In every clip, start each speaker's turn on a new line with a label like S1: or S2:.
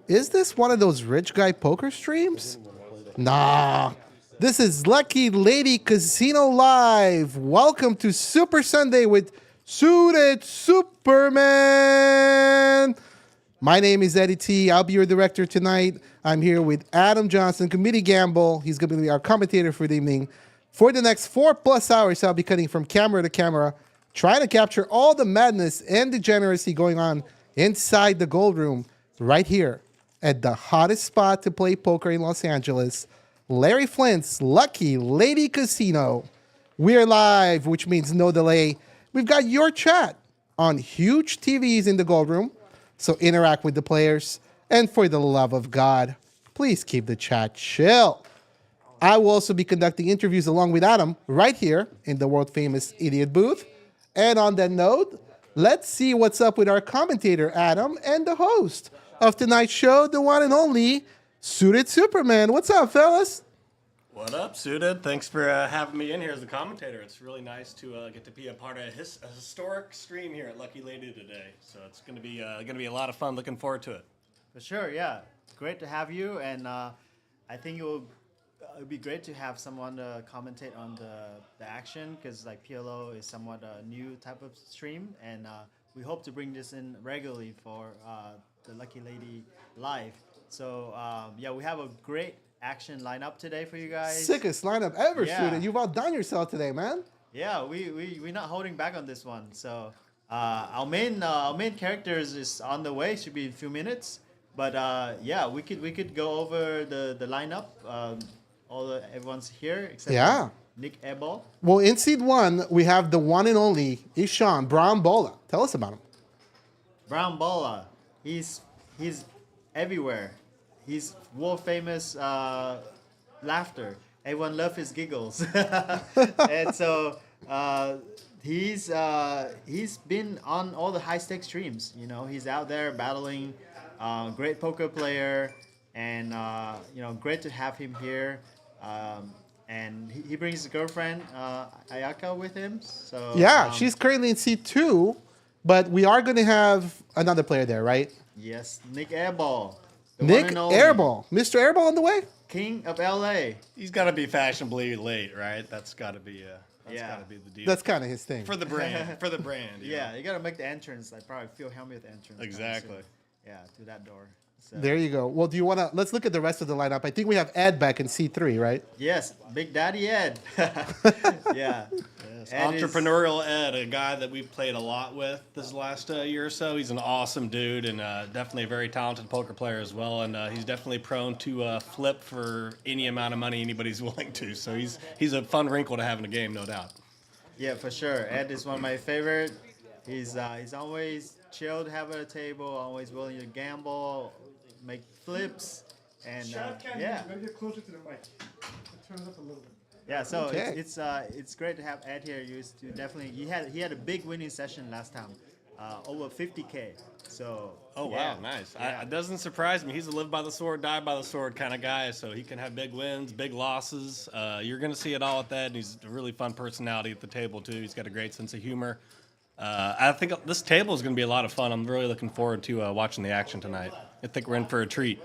S1: Is this one of those rich guy poker streams? Nah. This is Lucky Lady Casino Live. Welcome to Super Sunday with Suited Superman. My name is Eddie T. I'll be your director tonight. I'm here with Adam Johnson, Committee Gamble. He's going to be our commentator for the evening. For the next 4+ hours, I'll be cutting from camera to camera, trying to capture all the madness and degeneracy going on inside the Gold Room right here at the hottest spot to play poker in Los Angeles, Larry Flynt's Lucky Lady Casino. We're live, which means no delay. We've got your chat on huge TVs in the Gold Room, so interact with the players. And for the love of God, please keep the chat chill. I will also be conducting interviews along with Adam right here in the world-famous Idiot booth. And on that note, let's see what's up with our commentator, Adam, and the host of tonight's show, the one and only Suited Superman. What's up, fellas?
S2: What up, Suited? Thanks for having me in here as a commentator. It's really nice to get to be a part of a historic stream here at Lucky Lady today. So it's gonna be a lot of fun. Looking forward to it.
S3: For sure, yeah. Great to have you, and I think it would be great to have someone to commentate on the action, because like PLO is somewhat a new type of stream, and we hope to bring this in regularly for the Lucky Lady Live. So yeah, we have a great action lineup today for you guys.
S1: Sickest lineup ever, Suited. You've outdone yourself today, man.
S3: Yeah, we're not holding back on this one. So our main characters is on the way. Should be in a few minutes. But yeah, we could go over the lineup. Everyone's here except for Nick Airball.
S1: Well, in seed 1, we have the one and only Ishan Brown Balla. Tell us about him.
S3: Brown Balla. He's everywhere. He's world famous laughter. Everyone loves his giggles. And so he's been on all the high stakes streams. You know, he's out there battling. Great poker player, and you know, great to have him here. And he brings his girlfriend Ayaka with him. So
S1: yeah, she's currently in seat 2, but we are going to have another player there, right?
S3: Yes, Nick Airball.
S1: Nick Airball, Mr. Airball on the way.
S3: King of LA.
S2: He's got to be fashionably late, right? That's got to be gotta be the deal.
S1: That's kind of his thing.
S2: For the brand. For the brand.
S3: Yeah, you got to make the entrance. Like probably Phil Hellmuth entrance.
S2: Exactly.
S3: Yeah, through that door. So.
S1: There you go. Well, do you want to... Let's look at the rest of the lineup. I think we have Ed back in C3, right?
S3: Yes, Big Daddy Ed. Yeah.
S2: Yes. Entrepreneurial Ed, a guy that we've played a lot with this last year or so. He's an awesome dude and definitely a very talented poker player as well. And he's definitely prone to flip for any amount of money anybody's willing to. So he's a fun wrinkle to have in a game, no doubt.
S3: Yeah, for sure. Ed is one of my favorite. He's always chilled, have at a table, always willing to gamble, make flips, and yeah.
S4: You gotta get closer to the mic. Turn it up a little bit.
S3: Yeah, so
S1: Okay.
S3: it's great to have Ed here. He had a big winning session last time, over 50K. So
S2: oh wow,
S3: yeah.
S2: nice.
S3: Yeah.
S2: It doesn't surprise me. He's a live by the sword, die by the sword kind of guy. So he can have big wins, big losses. You're gonna see it all with Ed. And he's a really fun personality at the table too. He's got a great sense of humor. I think this table is going to be a lot of fun. I'm really looking forward to watching the action tonight. I think we're in for a treat.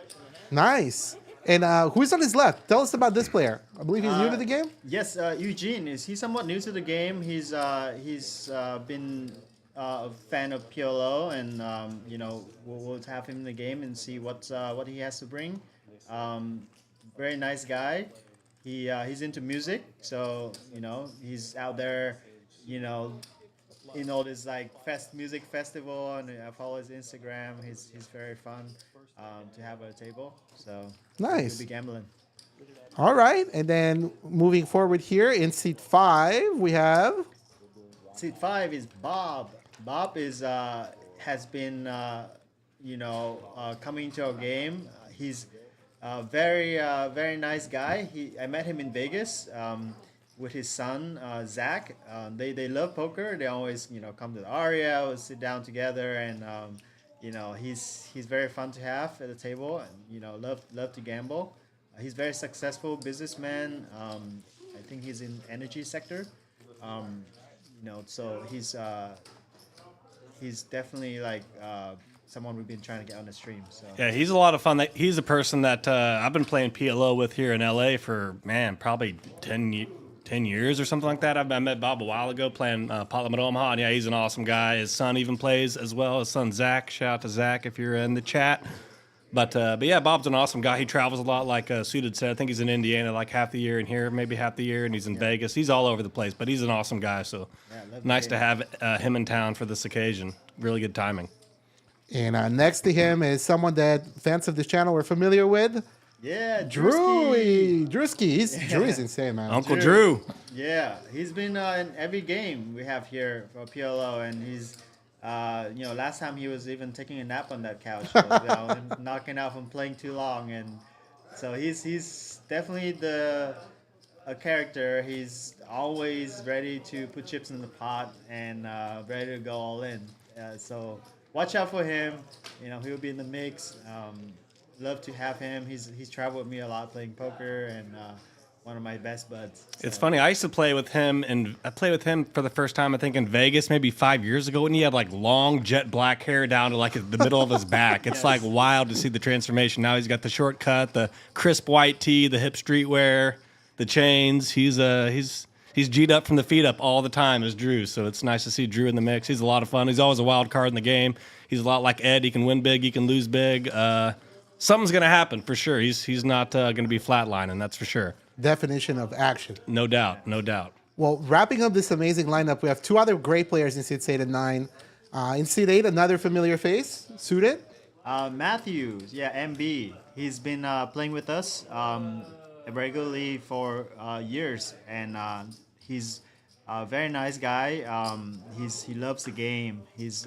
S1: Nice. And who's on his left? Tell us about this player. I believe he's new to the game?
S3: Yes, Eugene. He's somewhat new to the game. He's been a fan of PLO, and you know, we'll have him in the game and see what he has to bring. Very nice guy. He's into music, so you know, he's out there, you know, in all this like music festival, and I follow his Instagram. He's very fun to have at a table. So
S1: nice.
S3: We'll be gambling.
S1: All right, and then moving forward here in seat 5, we have
S3: Seat 5 is Bob. Bob has been you know, coming to our game. He's a very nice guy. I met him in Vegas. With his son Zach. They love poker. They always, you know, come to the Aria, we'll sit down together, and you know, he's very fun to have at the table, and you know, love to gamble. He's very successful businessman. I think he's in energy sector. You know, so he's definitely like someone we've been trying to get on the stream. So
S2: Yeah, he's a lot of fun. He's a person that I've been playing PLO with here in LA for, man, probably 10 years or something like that. I met Bob a while ago playing Parliament Omaha, and yeah, he's an awesome guy. His son even plays as well. His son Zach. Shout out to Zach if you're in the chat. But yeah, Bob's an awesome guy. He travels a lot, like Suited said. I think he's in Indiana like half the year, and here maybe half the year, and he's in Vegas. He's all over the place, but he's an awesome guy. So nice to have him in town for this occasion. Really good timing.
S1: And next to him is someone that fans of this channel are familiar with.
S3: yeah,
S1: Drewski. Drew is insane, man.
S2: Uncle Drew.
S3: Yeah, he's been in every game we have here for PLO, and he's, last time he was even taking a nap on that couch, so, and knocking out from playing too long, and so he's definitely a character. He's always ready to put chips in the pot and ready to go all in. So watch out for him. He'll be in the mix. Love to have him. He's traveled with me a lot playing poker, and one of my best buds. So.
S2: It's funny. I used to play with him, and I played with him for the first time, I think, in Vegas maybe 5 years ago, and he had like long jet black hair down to like the middle of his back. It's like wild to see the transformation. Now he's got the short cut, the crisp white tee, the hip streetwear, the chains. He's G'd up from the feet up all the time as Drew, so it's nice to see Drew in the mix. He's a lot of fun. He's always a wild card in the game. He's a lot like Ed. He can win big, he can lose big. Something's going to happen for sure. He's not going to be flatlining, that's for sure.
S1: Definition of action.
S2: No doubt, no doubt.
S1: Well, wrapping up this amazing lineup, we have two other great players in Seed 8 and 9. In Seed 8, another familiar face, Suited.
S3: Matthews, MB. He's been playing with us regularly for years, and he's a very nice guy. He loves the game. He's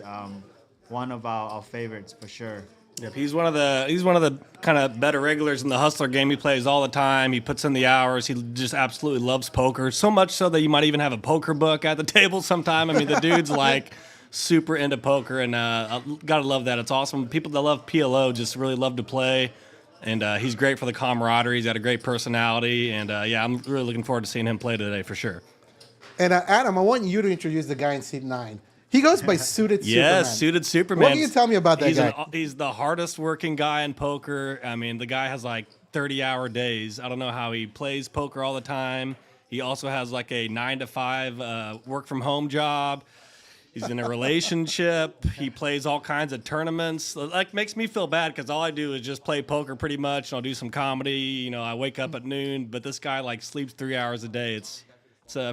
S3: one of our favorites for sure.
S2: Yep, he's one of the kind of better regulars in the Hustler game. He plays all the time. He puts in the hours. He just absolutely loves poker, so much so that you might even have a poker book at the table sometime. I mean, the dude's like super into poker, and gotta love that. It's awesome. People that love PLO just really love to play, and he's great for the camaraderie. He's got a great personality, and I'm really looking forward to seeing him play today for sure.
S1: And Adam, I want you to introduce the guy in Seed 9. He goes by Suited Superman.
S2: Yes, Suited Superman.
S1: What can you tell me about that guy?
S2: He's the hardest working guy in poker. I mean, the guy has like 30-hour days. I don't know how he plays poker all the time. He also has like a 9-to-5 work from home job. He's in a relationship. He plays all kinds of tournaments. Like, makes me feel bad because all I do is just play poker pretty much. And I'll do some comedy. I wake up at noon, but this guy like sleeps 3 hours a day. It's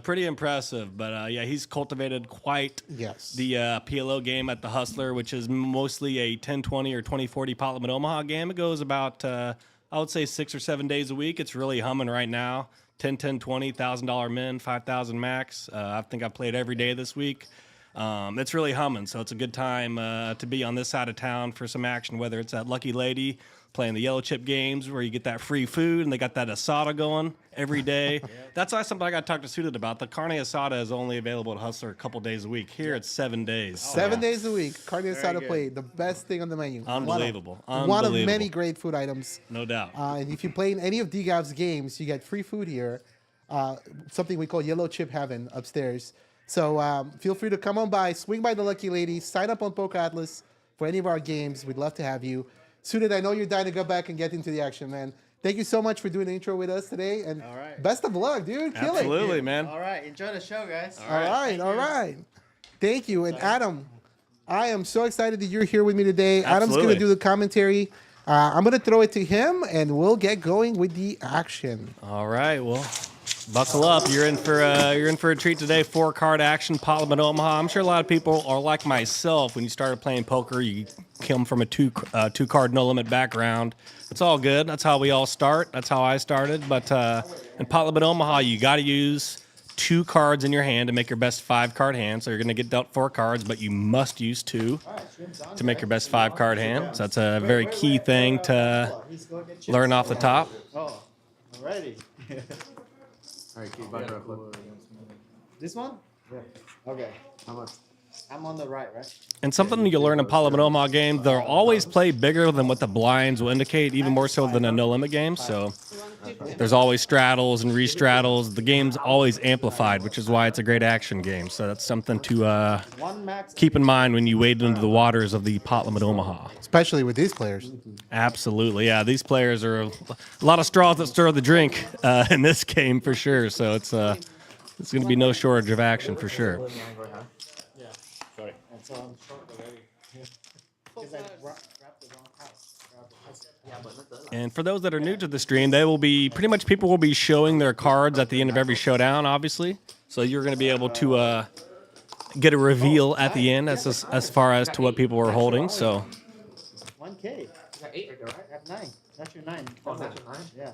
S2: pretty impressive, but he's cultivated quite the PLO game at the Hustler, which is mostly a 10-20 or 20-40 pot limit Omaha game. It goes about, I would say, 6 or 7 days a week. It's really humming right now. 10, 10, 20, $1,000 min, 5,000 max. I think I've played every day this week. It's really humming, so it's a good time to be on this side of town for some action, whether it's at Lucky Lady, playing the yellow chip games where you get that free food, and they got that asada going every day. That's why something I got to talk to Suited about. The carne asada is only available at Hustler a couple days a week. Here it's 7 days.
S1: 7 days a week. Carne asada plate, the best thing on the menu.
S2: Unbelievable.
S1: One of many great food items.
S2: No doubt.
S1: And if you play in any of DGAF's games, you get free food here. Something we call yellow chip heaven upstairs. So feel free to come on by, swing by the Lucky Lady, sign up on Poker Atlas for any of our games. We'd love to have you. Suited, I know you're dying to go back and get into the action, man. Thank you so much for doing the intro with us today, and best of luck, dude. Kill
S2: Absolutely,
S1: it.
S2: man.
S3: All right, enjoy the show, guys.
S1: All right. Thank you. And Adam, I am so excited that you're here with me today.
S2: Absolutely.
S1: Adam's going to do the commentary. I'm going to throw it to him, and we'll get going with the action.
S2: All right, well, buckle up. You're in for a treat today. 4-card action, pot limit Omaha. I'm sure a lot of people are like myself. When you started playing poker, you come from a two-card no limit background. It's all good. That's how we all start. That's how I started. But in pot limit Omaha, you got to use 2 cards in your hand to make your best 5-card hand. So you're going to get dealt 4 cards, but you must use 2 to make your best 5-card hand. So that's a very key thing to learn off the top.
S3: Oh, alrighty.
S5: All right, keep back up.
S3: This one? Yeah. Okay.
S5: How much?
S3: I'm on the right?
S2: And something you learn in Parliament Omaha games, they'll always play bigger than what the blinds will indicate, even more so than a no-limit game. So there's always straddles and re-straddles. The game's always amplified, which is why it's a great action game. So that's something to keep in mind when you wade into the waters of the Parliament Omaha.
S1: Especially with these players.
S2: Absolutely, yeah. These players are a lot of straws that stir the drink in this game for sure. So it's going to be no shortage of action for sure. And for those that are new to the stream, they will be pretty much people will be showing their cards at the end of every showdown, obviously. So you're going to be able to get a reveal at the end as far as to what people are holding. So
S3: 1K. You got 8 right there, right? I have 9. That's your 9.
S5: Oh, that's your 9?
S3: Yeah.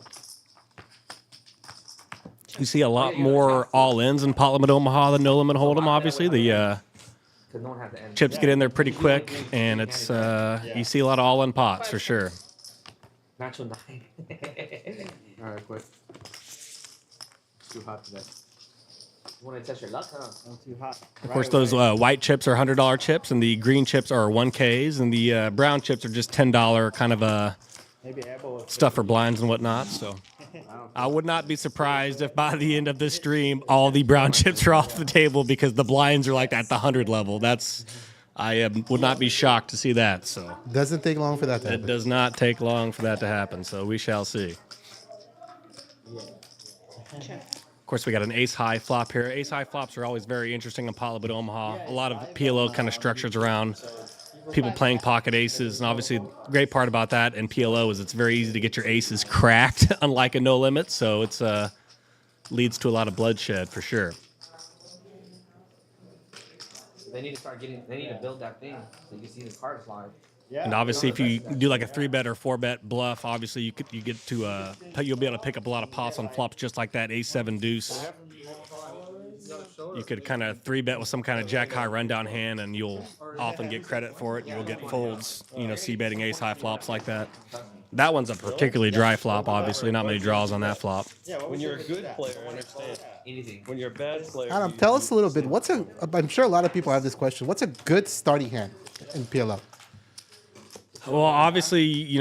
S2: you see a lot more all-ins in Parliament Omaha than No Limit Hold'em, obviously. The chips get in there pretty quick, and it's you see a lot of all-in pots for sure.
S5: Natural 9. All right, quit. It's too hot today. You want to test your luck, huh?
S3: Not too hot.
S2: Of course, those white chips are $100 chips, and the green chips are 1Ks, and the brown chips are just $10 kind of
S3: Maybe Airball
S2: stuff for blinds and whatnot. So I would not be surprised if by the end of this stream, all the brown chips are off the table because the blinds are like at the 100 level. Would not be shocked to see that. So
S1: Doesn't take long for that to
S2: it
S1: happen.
S2: does not take long for that to happen. So we shall see. Of course, we got an ace-high flop here. Ace-high flops are always very interesting in Parliament Omaha. A lot of PLO kind of structures around people playing pocket aces, and obviously the great part about that in PLO is it's very easy to get your aces cracked, unlike a no limit. So it's leads to a lot of bloodshed for sure.
S5: They need to start getting. They need to build that thing so you can see the cards live.
S3: Yeah.
S2: And obviously, if you do like a 3-bet or 4-bet bluff, obviously you get to you'll be able to pick up a lot of pots on flops just like that ace-7 deuce. You could kind of 3-bet with some kind of jack-high rundown hand, and you'll often get credit for it. You'll get folds, c-betting ace-high flops like that. That one's a particularly dry flop, obviously. Not many draws on that flop.
S6: When you're a good player, understand.
S5: Anything.
S6: When you're a bad player,
S1: Adam, tell us a little bit. I'm sure a lot of people have this question. What's a good starting hand in PLO?
S2: Well, obviously,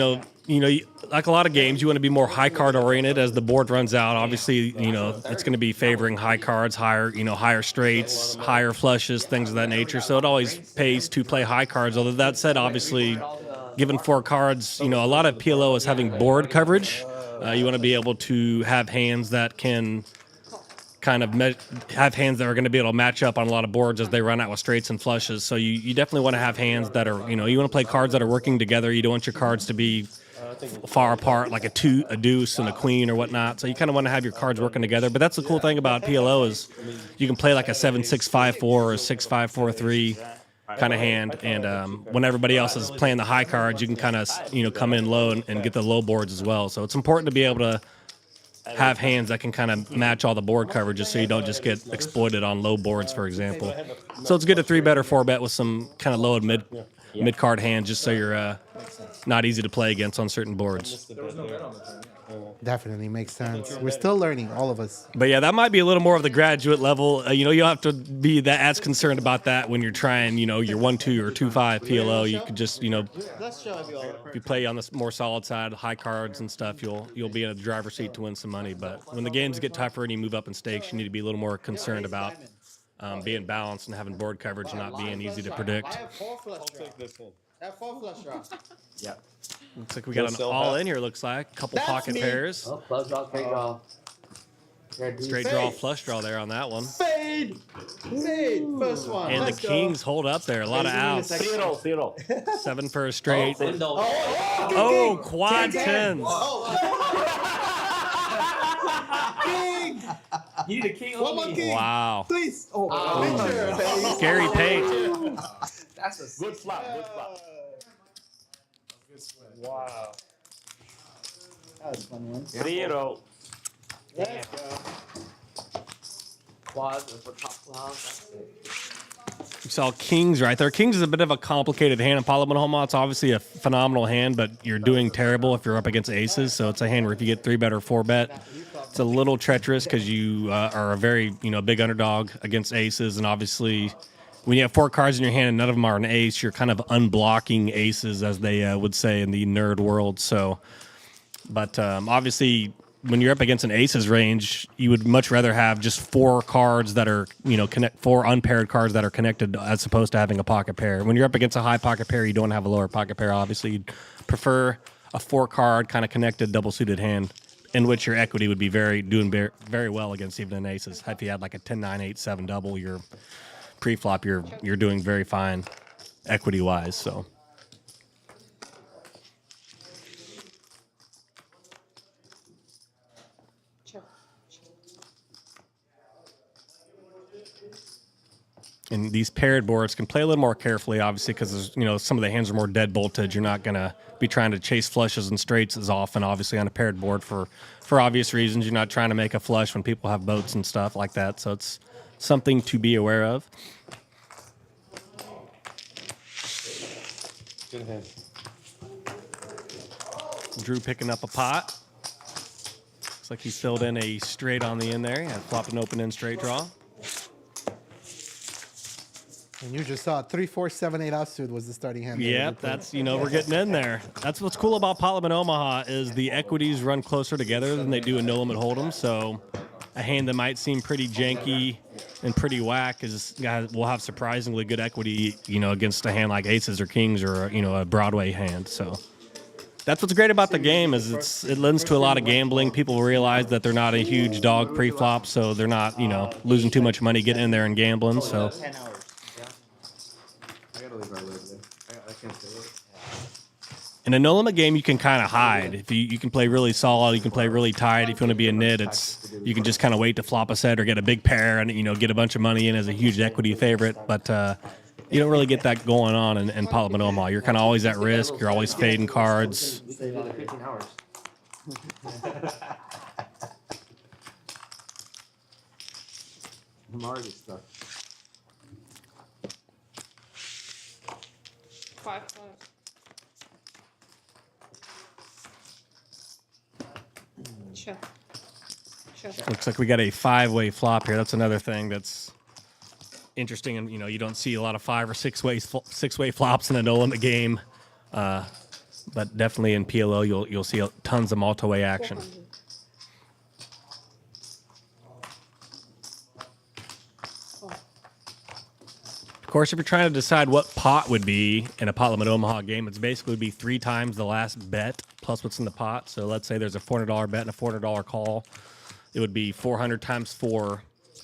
S2: like a lot of games, you want to be more high card oriented as the board runs out. Obviously, it's going to be favoring high cards, higher straights, higher flushes, things of that nature. So it always pays to play high cards. Although that said, obviously, given 4 cards, a lot of PLO is having board coverage. You want to be able to have hands that can kind of have hands that are going to be able to match up on a lot of boards as they run out with straights and flushes. So you definitely want to have hands that are, you want to play cards that are working together. You don't want your cards to be far apart, like a deuce and a queen or whatnot. So you kind of want to have your cards working together. But that's the cool thing about PLO is you can play like a 7-6-5-4 or 6-5-4-3 kind of hand. And when everybody else is playing the high cards, you can kind of, come in low and get the low boards as well. So it's important to be able to have hands that can kind of match all the board coverages so you don't just get exploited on low boards, for example. So it's good to 3-bet or 4-bet with some kind of low and mid-card hands just so you're not easy to play against on certain boards.
S1: Definitely makes sense. We're still learning, all of us.
S2: But yeah, that might be a little more of the graduate level. You don't have to be that as concerned about that when you're trying, your 1-2 or 2-5 PLO. You could just, if you play on the more solid side, high cards and stuff, you'll be in a driver's seat to win some money. But when the games get tougher and you move up in stakes, you need to be a little more concerned about being balanced and having board coverage and not being easy to predict.
S3: I have 4 flush draws. I have 4 flush draws.
S5: Yeah.
S2: Looks like we got an all in here, looks like. Couple pocket pairs.
S5: Oh, flush draw, straight draw.
S2: Straight draw, flush draw there on that one.
S3: Fade! First one.
S2: And the kings hold up there. A lot of outs.
S6: zero.
S2: 7 for a straight.
S5: Oh,
S2: Quad 10s.
S3: King!
S5: you need a king
S3: One more
S5: only.
S3: king.
S2: Wow.
S3: Please. Oh,
S2: Scary paint.
S5: That's a
S6: Good flop. Wow.
S3: That was a fun one.
S6: 0.
S3: Let's go.
S5: quad for top cloud. That's it.
S2: You saw kings right there. Kings is a bit of a complicated hand in Parliament Omaha. It's obviously a phenomenal hand, but you're doing terrible if you're up against aces. So it's a hand where if you get 3-bet or 4-bet, it's a little treacherous because you are a very big underdog against aces, and obviously when you have 4 cards in your hand and none of them are an ace, you're kind of unblocking aces, as they would say in the nerd world. So, but obviously, when you're up against an aces range, you would much rather have just 4 cards that are, 4 unpaired cards that are connected, as opposed to having a pocket pair. When you're up against a high pocket pair, you don't have a lower pocket pair. Obviously, you'd prefer a 4-card kind of connected double suited hand, in which your equity would be doing very well against even an aces. If you had like a 10-9-8-7 double, your pre-flop, you're doing very fine equity wise. So. And these paired boards can play a little more carefully, obviously, because some of the hands are more dead bolted. You're not gonna be trying to chase flushes and straights as often, obviously, on a paired board for obvious reasons. You're not trying to make a flush when people have boats and stuff like that. So it's something to be aware of.
S6: Good hand.
S2: Drew picking up a pot. Looks like he filled in a straight on the end there. Yeah, flopped an open end straight draw.
S1: And you just saw 3-4-7-8 offsuit was the starting hand.
S2: Yep, that's, we're getting in there. That's what's cool about Pot Limit Omaha is the equities run closer together than they do in No Limit Hold'em. So a hand that might seem pretty janky and pretty whack will have surprisingly good equity, against a hand like aces or kings or, a Broadway hand. So that's what's great about the game is it lends to a lot of gambling. People realize that they're not a huge dog pre-flop, so they're not, losing too much money getting in there and gambling. So.
S3: 10 hours.
S5: I can't say it.
S2: In a no-limit game, you can kind of hide. If you can play really solid, you can play really tight. If you want to be a nit, you can just kind of wait to flop a set or get a big pair and get a bunch of money in as a huge equity favorite. But you don't really get that going on in Pot Limit Omaha. You're kind of always at risk. You're always fading cards.
S5: Save another 15 hours. I'm already stuck.
S7: 5. Sure.
S2: Looks like we got a 5-way flop here. That's another thing that's interesting. And, you don't see a lot of 5 or 6-way flops in a no-limit game. But definitely in PLO, you'll see tons of multi-way action.
S7: 400.
S2: Of course, if you're trying to decide what pot would be in a Pot Limit Omaha game, it's basically would be 3 times the last bet plus what's in the pot. So let's say there's a $400 bet and a $400 call. It would be 400 times 4,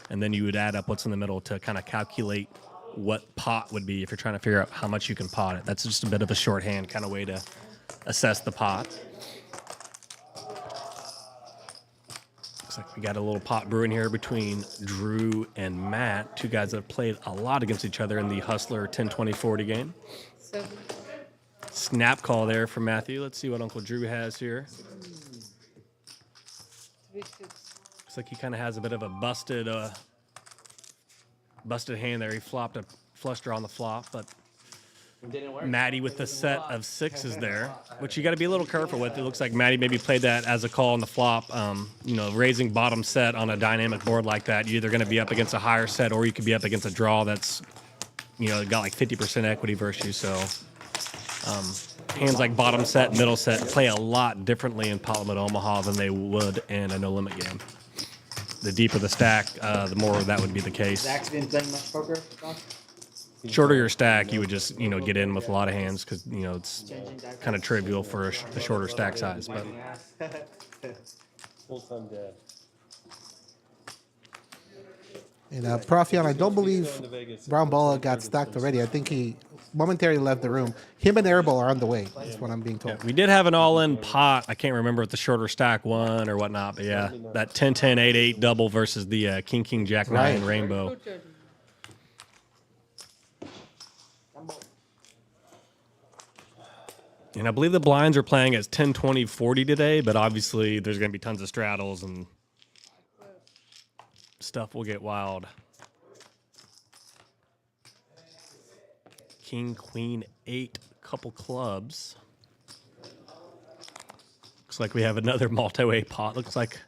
S2: and then you would add up what's in the middle to kind of calculate what pot would be if you're trying to figure out how much you can pot it. That's just a bit of a shorthand kind of way to assess the pot. Looks like we got a little pot brewing here between Drew and Matt, 2 guys that have played a lot against each other in the Hustler 10-20-40 game.
S7: 7.
S2: Snap call there from Matthew. Let's see what Uncle Drew has here.
S7: 3, 6.
S2: Looks like he kind of has a bit of a busted hand there. He flopped a flush draw on the flop, but Matty with the set of 6s there, which you got to be a little careful with. It looks like Matty maybe played that as a call on the flop. Raising bottom set on a dynamic board like that, you're either going to be up against a higher set or you could be up against a draw that's, got like 50% equity versus you. So hands like bottom set, middle set play a lot differently in Pot Limit Omaha than they would in a no-limit game. The deeper the stack, the more that would be the case.
S3: Zach's been playing much poker?
S2: Shorter your stack, you would just, get in with a lot of hands because, it's kind of trivial for a shorter stack size. But
S6: Full-time dad.
S1: And Profion, I don't believe Brown Balla got stacked already. I think he momentarily left the room. Him and Airball are on the way. That's what I'm being told.
S2: we did have an all-in pot. I can't remember if the shorter stack won or whatnot, but yeah, that 10-10, 8-8 double versus the King, Jack 9
S1: Right.
S2: rainbow. And I believe the blinds are playing as 10, 20, 40 today, but obviously there's going to be tons of straddles and stuff will get wild. King, Queen, 8, couple clubs. Looks like we have another multi-way pot. Looks like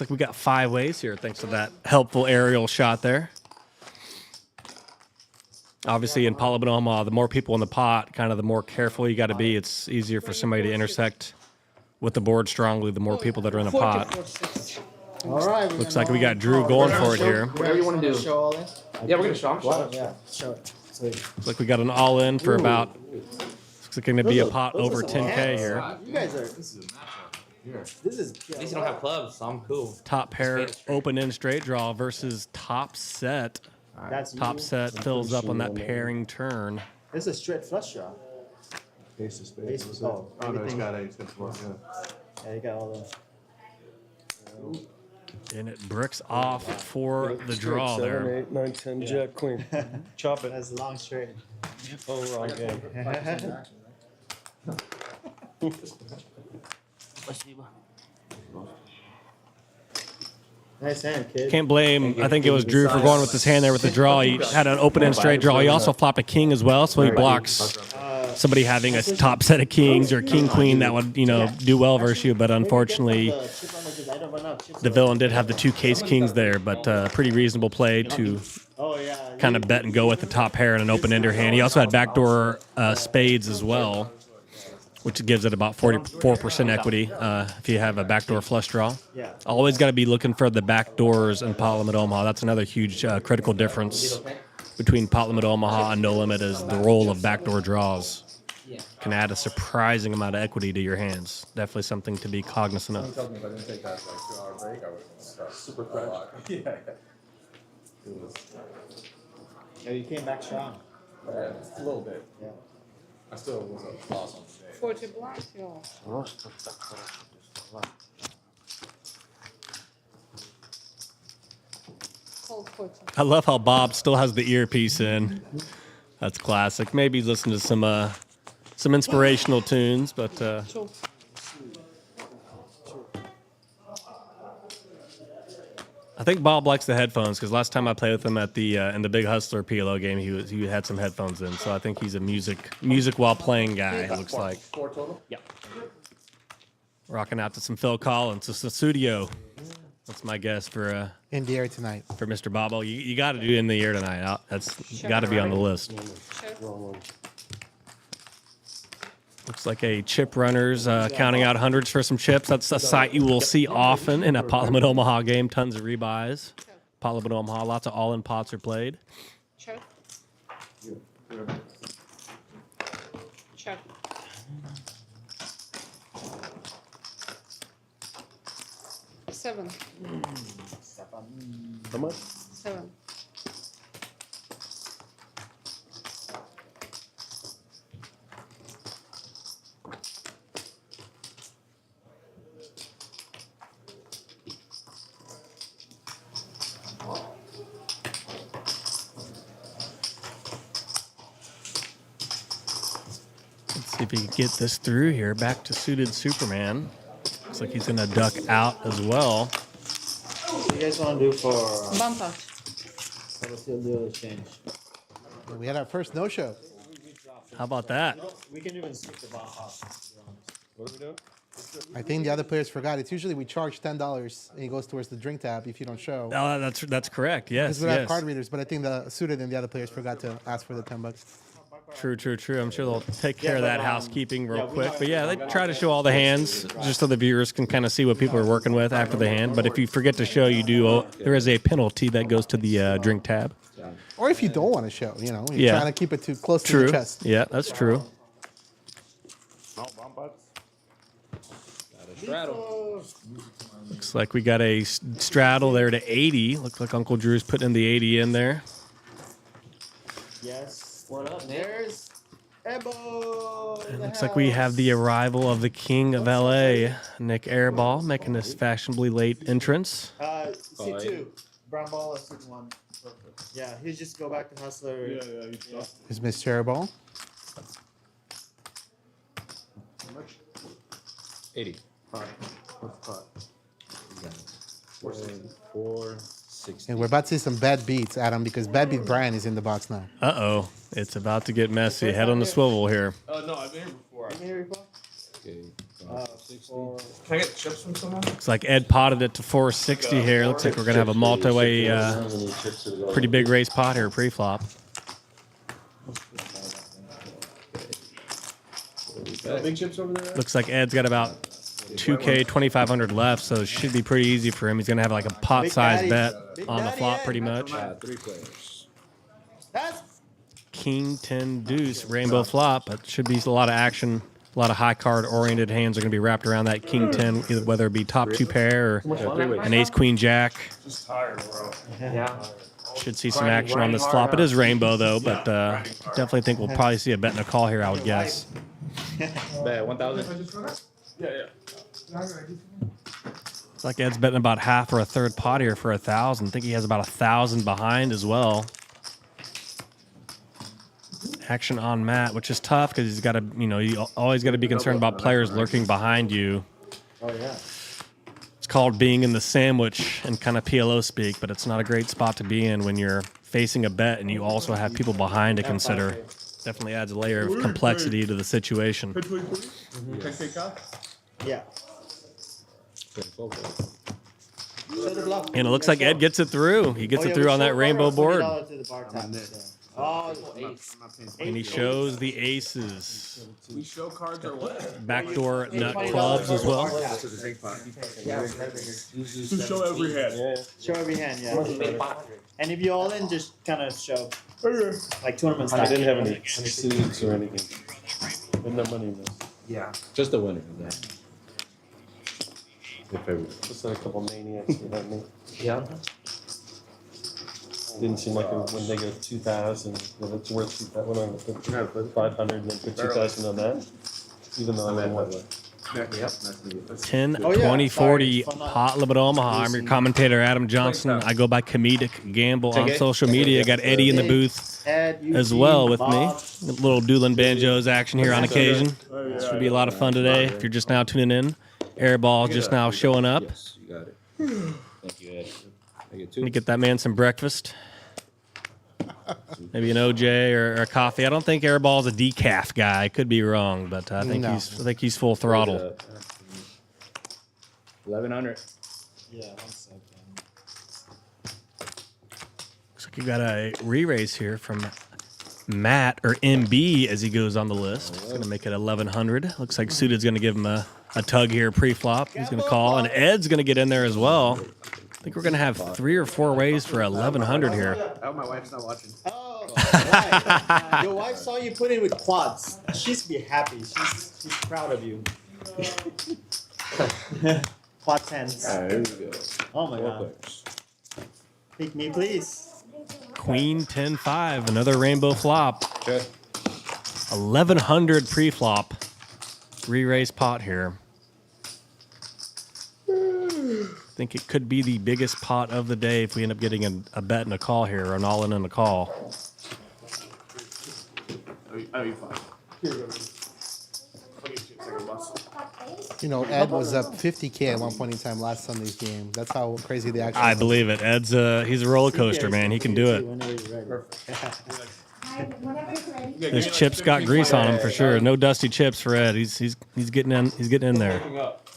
S2: we got 5 ways here thanks to that helpful aerial shot there. Obviously, in Polygon Omaha, the more people in the pot, kind of the more careful you got to be. It's easier for somebody to intersect with the board strongly. The more people that are in the pot.
S7: 44-6.
S3: All right.
S2: Looks like we got Drew going for it here.
S5: Whatever you want to do.
S3: Show all in?
S5: Yeah, we're gonna show him.
S3: Wow, yeah, show it. Sweet.
S2: Looks like we got an all-in for about. Looks like going to be a pot over 10K here.
S3: You guys are.
S5: This is a matchup. Here.
S3: This is.
S5: At least you don't have clubs, so I'm cool.
S2: Top pair, open in straight draw versus top set.
S3: That's
S2: Top
S3: you.
S2: set fills up on that pairing turn.
S3: This is a straight flush draw.
S8: Ace of spades.
S3: Ace of- oh,
S8: Oh, no, he's
S3: everything.
S8: got ace. Good for it, yeah.
S3: Yeah, you got all those.
S2: And it bricks off for the draw
S6: Seven,
S2: there.
S6: 8, 9, 10, Jack, Queen. Chop it.
S3: That's a long straight.
S6: Oh, wrong game.
S3: Nice hand, kid.
S2: Can't blame, I think it was Drew for going with his hand there with the draw. He had an open and straight draw. He also flopped a king as well, so he blocks somebody having a top set of kings or king queen that would, do well versus you. But unfortunately, the villain did have the 2 case kings there, but pretty reasonable play to kind of bet and go with the top pair in an open ender hand. He also had backdoor spades as well, which gives it about 44% equity if you have a backdoor flush draw.
S3: Yeah.
S2: Always got to be looking for the backdoors in Pot Limit Omaha. That's another huge critical difference between Pot Limit Omaha and No Limit is the role of backdoor draws. Can add a surprising amount of equity to your hands. Definitely something to be cognizant of.
S8: Told me if I didn't take that 2-hour break, I would have super fresh. Yeah. It was
S3: Yeah, you came back strong.
S8: a little bit.
S3: Yeah.
S8: I still was a loss on the day.
S7: 40 black, yo. Hold 40.
S2: I love how Bob still has the earpiece in. That's classic. Maybe he's listening to some inspirational tunes, but
S7: 2.
S2: I think Bob likes the headphones because last time I played with him at the in the Big Hustler PLO game, he had some headphones in. So I think he's a music while playing guy. It looks like
S8: 4 total?
S2: yeah. Rocking out to some Phil Collins, it's the studio. That's my guess for
S1: In the air tonight.
S2: Mr. Bobo. You got to do in the air tonight. That's got to be on the list.
S7: Sure.
S2: Looks like a chip runners counting out hundreds for some chips. That's a sight you will see often in a Pot Limit Omaha game. Tons of rebuys. Pot Limit Omaha, lots of all-in pots are played.
S7: Check. Check. Seven.
S6: How much?
S7: 7.
S2: Let's see if he can get this through here. Back to suited Superman. Looks like he's going to duck out as well.
S3: What do you guys want to do for?
S7: Bump out.
S3: Let's do the exchange.
S1: We had our first no-show.
S2: How about that?
S3: We can even skip the bomb off.
S6: What are we doing?
S1: I think the other players forgot. It's usually we charge $10 and it goes towards the drink tab if you don't show.
S2: Oh, that's correct. Yes,
S1: Because we have
S2: yes.
S1: card readers, but I think the suited and the other players forgot to ask for the $10.
S2: True. I'm sure they'll take care of
S3: but,
S2: that housekeeping real
S3: yeah, we
S2: quick.
S3: know-
S2: But yeah, they try to show all the hands just so the viewers can kind of see what people are working with after the hand. But if you forget to show, there is a penalty that goes to the drink tab.
S1: Or if you don't want to show, you're
S2: Yeah.
S1: trying to keep it too close to
S2: True.
S1: the chest.
S2: Yeah, that's true. Looks like we got a straddle there to 80. Looks like Uncle Drew's putting the 80 in there.
S3: Yes.
S5: What up, Nick?
S3: There's Airball.
S2: Looks like we have the arrival of the King of LA, Nick Airball, making this fashionably late entrance.
S3: C2. Brown ball or C1. Perfect. Yeah, he'll just go back to Hustler.
S8: Yeah, you just.
S1: Is Miss Airball?
S8: 80. 460.
S1: And we're about to see some bad beats, Adam, because bad beat Brian is in the box now.
S2: Uh-oh, it's about to get messy. Head on the swivel here.
S8: No, I've been here before.
S3: Here we go.
S8: Okay.
S5: Can I get chips from someone?
S2: Looks like Ed potted it to 460 here. Looks like we're going to have a multi-way, pretty big race pot here pre-flop.
S6: Big chips over there?
S2: Looks like Ed's got about 2K 2,500 left, so it should be pretty easy for him. He's gonna have like a pot-sized bet
S3: Big
S2: on the
S3: Daddy
S2: flop,
S3: Ed.
S2: pretty much.
S8: 3 players.
S3: That's
S2: King 10 deuce rainbow flop. But should be a lot of action. A lot of high card oriented hands are going to be wrapped around that King 10, either whether it be top 2 pair or an Ace Queen Jack.
S6: Just tired, bro.
S5: Yeah.
S2: Should see some action on this flop. It is rainbow though, but definitely think we'll probably see a bet and a call here, I would guess.
S8: Bet 1,000.
S6: Yeah, yeah.
S2: It's like Ed's betting about half or a third pot here for 1,000. I think he has about 1,000 behind as well. Action on Matt, which is tough because he's got to, you always got to be concerned about players lurking behind you.
S3: oh yeah.
S2: It's called being in the sandwich and kind of PLO speak, but it's not a great spot to be in when you're facing a bet and you also have people behind to consider. Definitely adds a layer of complexity to the situation.
S3: Yeah.
S2: And it looks like Ed gets it through. He gets it through on that rainbow board.
S3: Oh,
S2: And he shows the aces.
S8: We show cards or what?
S2: Backdoor nut clubs as well.
S6: Show every hand. Yeah.
S3: show every hand, yeah. And if you all in, just kind of show like tournament
S6: I
S3: style.
S6: didn't have any suits or anything. But no money in this.
S5: Yeah.
S8: Just the winner.
S6: Just had a couple maniacs behind me.
S5: Yeah.
S6: Didn't seem like when they go 2,000, that it's worth 2,000. When I put 500 and then put 2,000 on that, even though I won.
S2: 10,
S3: Oh, yeah.
S2: 20, 40,
S3: Sorry.
S2: Pot Limit Omaha. I'm your commentator, Adam Johnson. I go by Comedic Gamble on social media. Got Eddie in the booth
S3: Ed,
S2: as
S3: Eugene,
S2: well with me.
S3: Bob.
S2: A little dueling banjos action here on occasion. Should be a lot of fun today. If you're just now tuning in, Airball just now showing up.
S8: Yes, you got it. Thank you, Ed. I get
S2: Let me
S8: 2.
S2: get that man some breakfast. Maybe an OJ or a coffee. I don't think Airball's a decaf guy. I could be wrong, but I think
S1: No.
S2: he's full throttle.
S8: 1,100.
S3: Yeah, 1 second.
S2: Looks like you got a re-raise here from Matt or MB as he goes on the list. He's gonna make it 1,100. Looks like Suited's gonna give him a tug here pre-flop. He's gonna call, and Ed's gonna get in there as well. I think we're gonna have 3 or 4 ways for 1,100 here.
S8: Oh, my wife's not watching.
S3: Oh, right. Your wife saw you put in with quads. She's be happy. She's proud of you. Quad tens.
S6: Alright, here we go.
S3: Oh my
S8: 4
S3: god.
S8: players.
S3: Pick me, please.
S2: Queen 10-5, another rainbow flop.
S8: Okay.
S2: 1,100 pre-flop. Re-raise pot here. I think it could be the biggest pot of the day if we end up getting a bet and a call here, or an all-in and a call.
S8: Oh, you're fine.
S1: Ed was up 50K at one point in time last Sunday's game. That's how crazy the action
S2: I
S1: was.
S2: believe it. Ed's he's a roller coaster, man. He can do it.
S3: Whenever you're ready.
S2: His chips got grease on him for sure. No dusty chips for Ed. He's getting in. He's getting in there.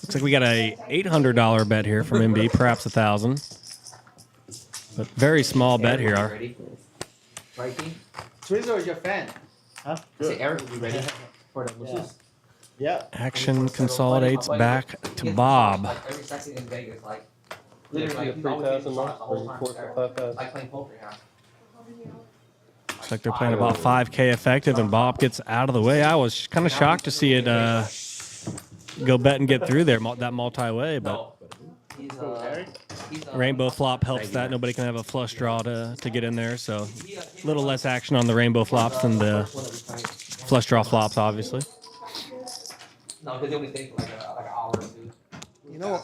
S2: Looks like we got a $800 bet here from MB, perhaps 1,000. But very small bet here.
S5: Ready? Mikey?
S3: Twizzle is your fan. Huh?
S5: Say Eric will be ready for the Muslims.
S3: Yeah.
S2: Action consolidates back to Bob.
S5: Like every second in Vegas, like
S6: You
S5: literally,
S6: get
S5: he's always
S6: 3,000
S5: getting
S6: more,
S5: shots the
S6: or
S5: whole
S6: you
S5: time.
S6: 4,000 or 5,000?
S5: Like playing poker, yeah.
S2: Looks like they're playing about 5K effective, and Bob gets out of the way. I was kind of shocked to see it go bet and get through there, that multi-way, but
S5: He's
S2: rainbow flop helps that. Nobody can have a flush draw to get in there, so a little less action on the rainbow flops than the flush draw flops, obviously.
S5: No, because they only take like an hour or two.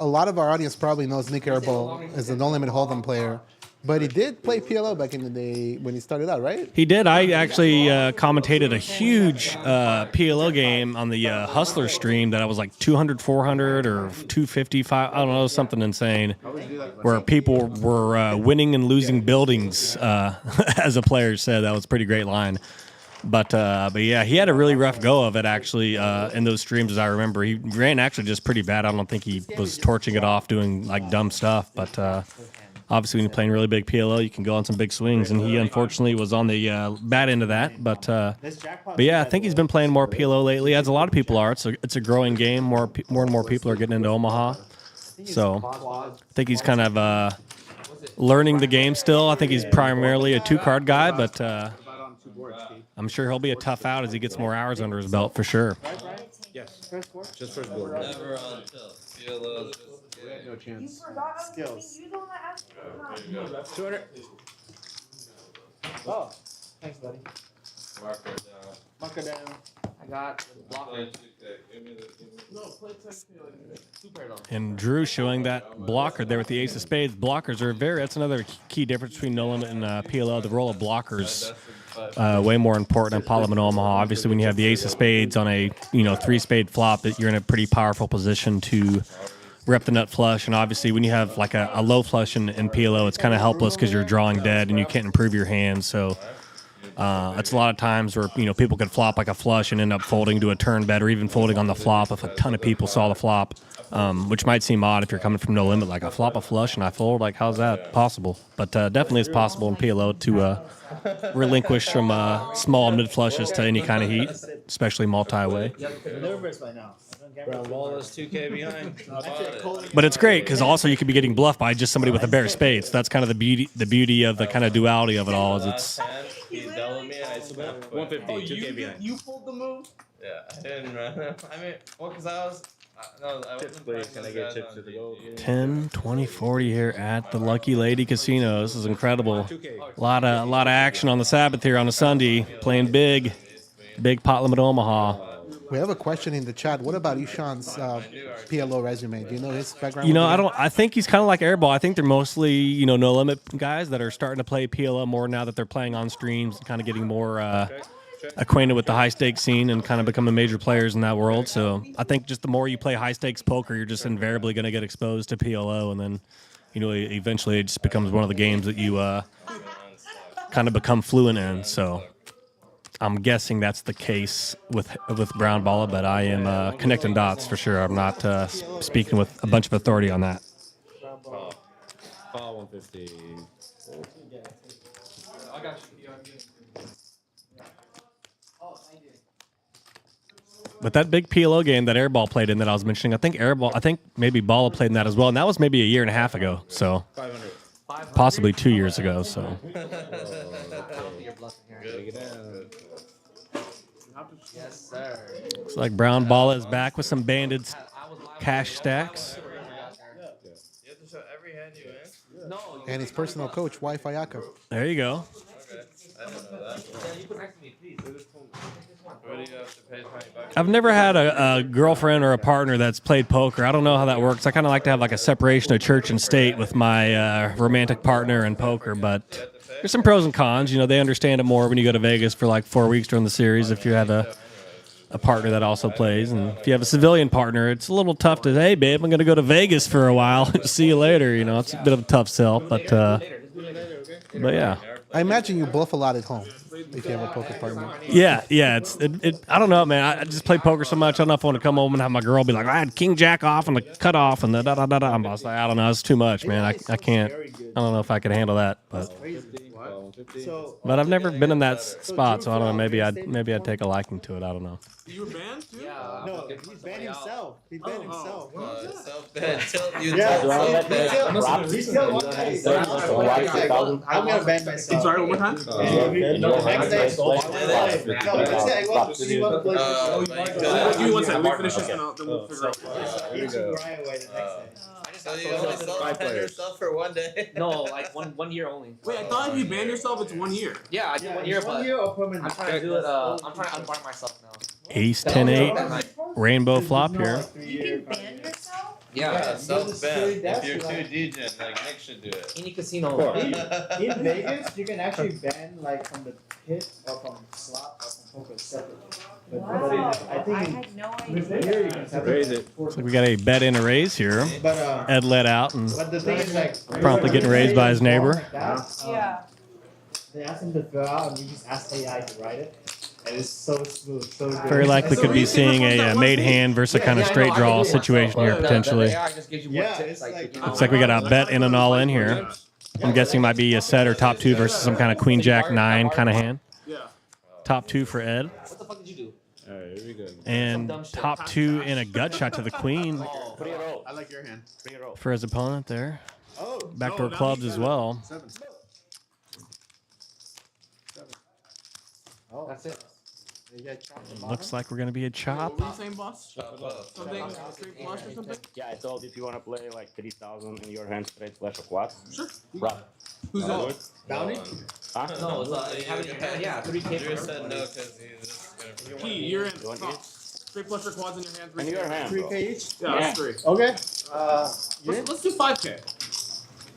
S1: A lot of our audience probably knows Nick Airball as a no-limit hold'em player, but he did play PLO back in the day when he started out, right?
S2: He did. I actually commentated a huge PLO game on the Hustler stream that I was like 200, 400, or 255. I don't know, something insane, where people were winning and losing buildings, as a player said. That was a pretty great line. But yeah, he had a really rough go of it actually in those streams, as I remember. He ran actually just pretty bad. I don't think he was torching it off, doing like dumb stuff, but obviously, when you're playing really big PLO, you can go on some big swings, and he unfortunately was on the bad end of that. But yeah, I think he's been playing more PLO lately, as a lot of people are. It's a growing game. More and more people are getting into Omaha. So I think he's kind of learning the game still. I think he's primarily a 2-card guy, but I'm sure he'll be a tough out as he gets more hours under his belt for sure.
S5: Yes. Just first board.
S8: Never on tilt. PLO.
S5: No chance.
S3: Skills.
S5: 200.
S3: Oh, thanks, buddy.
S8: Marker down.
S3: Marker down.
S5: I got blocker.
S8: Play 2K. Give me the.
S5: Super though.
S2: And Drew showing that blocker there with the ace of spades. Blockers are that's another key difference between no limit and PLO. The role of blockers way more important in Parliament Omaha. Obviously, when you have the ace of spades on a 3-spade flop, that you're in a pretty powerful position to rep the nut flush. And obviously, when you have like a low flush in PLO, it's kind of helpless because you're drawing dead and you can't improve your hand. So it's a lot of times where people could flop like a flush and end up folding to a turn bet, or even folding on the flop if a ton of people saw the flop, which might seem odd if you're coming from no limit. Like, I flop a flush and I fold. Like, how's that possible? But definitely it's possible in PLO to relinquish from small mid flushes to any kind of heat, especially multi-way.
S3: Nervous by now.
S8: Brown ball is 2K behind.
S2: But it's great because also you could be getting bluffed by just somebody with a bare spades. That's kind of the beauty of the kind of duality of it all. Is it's
S8: He's doubling me. I swept
S5: 150. 2K behind.
S8: You pulled the move? Yeah, I didn't run. I mean, well, because I was. No, I wasn't
S5: please.
S8: playing
S5: Can I get chips to the goal?
S2: 10, 20, 40 here at the Lucky Lady Casino. This is incredible.
S5: 2K.
S2: A lot of action on the Sabbath here on a Sunday. Playing big pot limit Omaha.
S1: We have a question in the chat. What about Ishan's PLO resume? Do you know his background?
S2: I think he's kind of like Airball. I think they're mostly, no limit guys that are starting to play PLO more now that they're playing on streams and kind of getting more acquainted with the high stakes scene and kind of becoming major players in that world. So I think just the more you play high stakes poker, you're just invariably going to get exposed to PLO, and then eventually it just becomes one of the games that you kind of become fluent in. So I'm guessing that's the case with Brown Balla, but I am connecting dots for sure. I'm not speaking with a bunch of authority on that.
S5: 150.
S8: I got you.
S2: But that big PLO game that Airball played in that I was mentioning, I think maybe Balla played in that as well, and that was maybe a year and a half ago, so
S5: 500.
S2: possibly 2 years ago. So
S5: Yes, sir.
S2: looks like Brown Balla is back with some banded cash stacks.
S8: You have to show every hand you win?
S5: No.
S1: And his personal coach, Wi-Fi Yaka.
S2: There you go.
S8: Okay. I didn't know that.
S5: Yeah, you put next to me, please.
S8: What do you have to pay 20 bucks?
S2: I've never had a girlfriend or a partner that's played poker. I don't know how that works. I kind of like to have like a separation of church and state with my romantic partner in poker, but there's some pros and cons. They understand it more when you go to Vegas for like 4 weeks during the series if you have a partner that also plays. And if you have a civilian partner, it's a little tough to, hey, babe, I'm going to go to Vegas for a while. See you later. It's a bit of a tough sell, but yeah.
S1: I imagine you bluff a lot at home if you have a poker partner.
S2: Yeah. I don't know, man. I just play poker so much. I don't know if I want to come home and have my girl be like, I had king jack off and the cut off and the da da da da. I'm like, I don't know. It's too much, man. I can't. I don't know if I could handle that, but I've never been in that spot, so I don't know. Maybe I'd take a liking to it. I don't know.
S4: You were banned too?
S5: Yeah.
S3: No, he banned himself. He banned himself.
S8: Self-ban. Tilt you.
S3: I'm gonna ban myself.
S4: Sorry, one more time?
S3: Next day,
S4: Give me 1 second. Let me finish this and then we'll figure out.
S8: So you only self-ban yourself for 1 day?
S5: No, like one year only.
S4: Wait, I thought if you ban yourself, it's 1 year.
S5: Yeah, I did 1 year, but
S3: or permanent?
S5: I'm trying to do it. I'm trying to unbar myself now.
S2: Ace 10-8 rainbow flop here.
S7: You can ban yourself?
S5: Yeah.
S8: Self-ban. If you're too degen, like Nick should do it.
S5: Any casino.
S3: In Vegas, you can actually ban like from the pit or from slot or from poker separately. But I think
S7: had no
S3: here you can
S5: Raise it.
S2: Looks like we got a bet in a raise here.
S3: But
S2: Ed let out and
S3: but the thing is like
S2: promptly getting raised by his neighbor.
S7: Yeah.
S3: They asked him to throw out, and you just ask AI to write it, and it's so smooth, so good.
S2: Very likely could be seeing a made hand versus a kind of straight draw situation here potentially.
S5: The AI just gives you more
S3: Yeah,
S5: tips,
S3: it's like
S2: Looks like we got a bet in and all in here. I'm guessing might be a set or top 2 versus some kind of Queen Jack 9 kind of hand.
S4: Yeah.
S2: Top 2 for Ed.
S5: What the fuck did you do?
S8: Alright, here we go.
S2: And top 2 in a gut shot to the Queen
S5: Free roll.
S8: I like your hand.
S5: Free roll.
S2: for his opponent there.
S3: Oh,
S2: Backdoor clubs as well.
S8: 7.
S3: oh,
S5: That's it.
S3: you got chopped the bottom.
S2: Looks like we're going to be a chop.
S4: What were you saying, boss? Something straight flush or something?
S9: Yeah, I told if you want to play like 3,000 in your hand straight flash or quad.
S4: Sure.
S9: Right.
S4: Who's that?
S3: Bounty?
S9: Huh?
S5: No, it's you have it in your hand. Yeah, 3K.
S10: Drew said no because he's gonna.
S4: Key, you're in.
S9: You want it?
S4: Straight flush or quads in your hand.
S9: In your hand, bro.
S3: 3K each?
S4: Yeah, that's 3.
S3: Okay.
S4: Let's do 5K.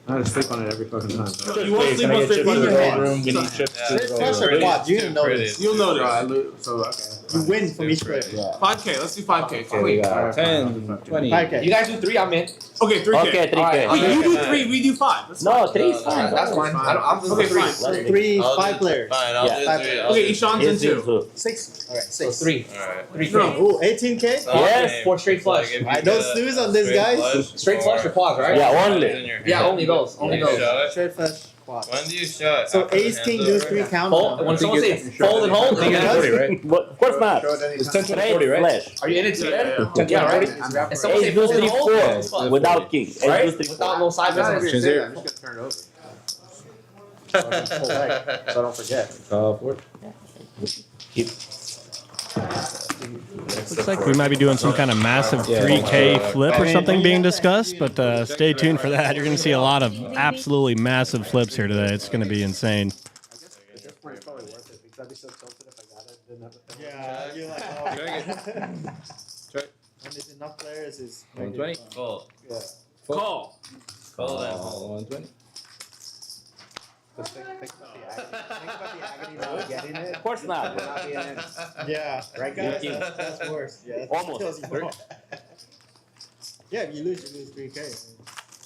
S8: I had to sleep on it every fucking time.
S4: You won't sleep on straight flush or quads.
S8: room, we need chips.
S3: Straight flush or quad? You're gonna notice.
S4: You'll
S8: I
S4: notice.
S8: lose, so okay.
S3: You win from each player.
S4: 5K. Let's do 5K.
S8: Okay, we got 10, 20.
S3: 5K.
S5: You guys do 3, I'm in.
S4: Okay, 3K.
S9: Okay, 3K.
S4: Wait, you do 3, we do 5. That's
S9: No,
S4: fine.
S9: 3 is fine.
S5: That's fine. I'm just
S4: Okay,
S5: 3.
S4: fine.
S3: So 3,
S10: I'll
S3: 5
S10: do-
S3: players.
S10: Fine, I'll
S9: Yeah.
S10: do 3. I'll
S4: Okay,
S10: do
S4: Ishan's in 2.
S3: 6. Alright,
S5: So
S3: 6.
S5: 3.
S10: Alright.
S5: 3K.
S4: No.
S3: Ooh, 18K?
S9: Yes,
S5: for straight flush.
S3: I don't snooze on this, guys.
S5: Straight flush or quads, right?
S9: Yeah, only.
S5: Yeah, only those. Only those.
S3: Straight flush, quad.
S10: When do you show it?
S3: So
S10: After the
S3: ace, king,
S10: hand's
S3: deuce,
S10: over?
S3: 3 count.
S5: Fold, when someone says fold and hold,
S8: Think
S5: then
S8: it's 40, right?
S9: But of course not.
S8: It's 10, 20,
S9: Straight
S8: 40, right?
S9: flash.
S5: are you in it too?
S4: Yeah.
S5: Yeah, right? And someone say
S9: Ace, deuce,
S5: fold and
S9: 3,
S5: hold, then it's
S9: 4.
S5: fun.
S9: Without king. Ace,
S5: Right?
S9: deuce, 3, 4.
S5: Without no side bets.
S8: Chin's here.
S3: I'm just gonna turn it over. So I don't forget.
S8: For it.
S9: Keep.
S2: Looks like we might be doing some kind of massive 3K flip or something being discussed, but stay tuned for that. You're going to see a lot of absolutely massive flips here today. It's going to be insane.
S8: At this point, it's probably worth it because I'd be so tilted if I got it. Didn't have it.
S3: Yeah, you're like, oh.
S8: Check.
S3: When there's enough players, it's
S8: 120.
S10: Full.
S3: Yeah.
S4: Call.
S10: Full and hold.
S8: 120.
S3: Just think about the agony not getting it.
S9: Of course not.
S3: Not being in. Yeah, right, guys? That's worse. Yeah, that
S9: Almost.
S3: kills you more. Yeah, if you lose 3K.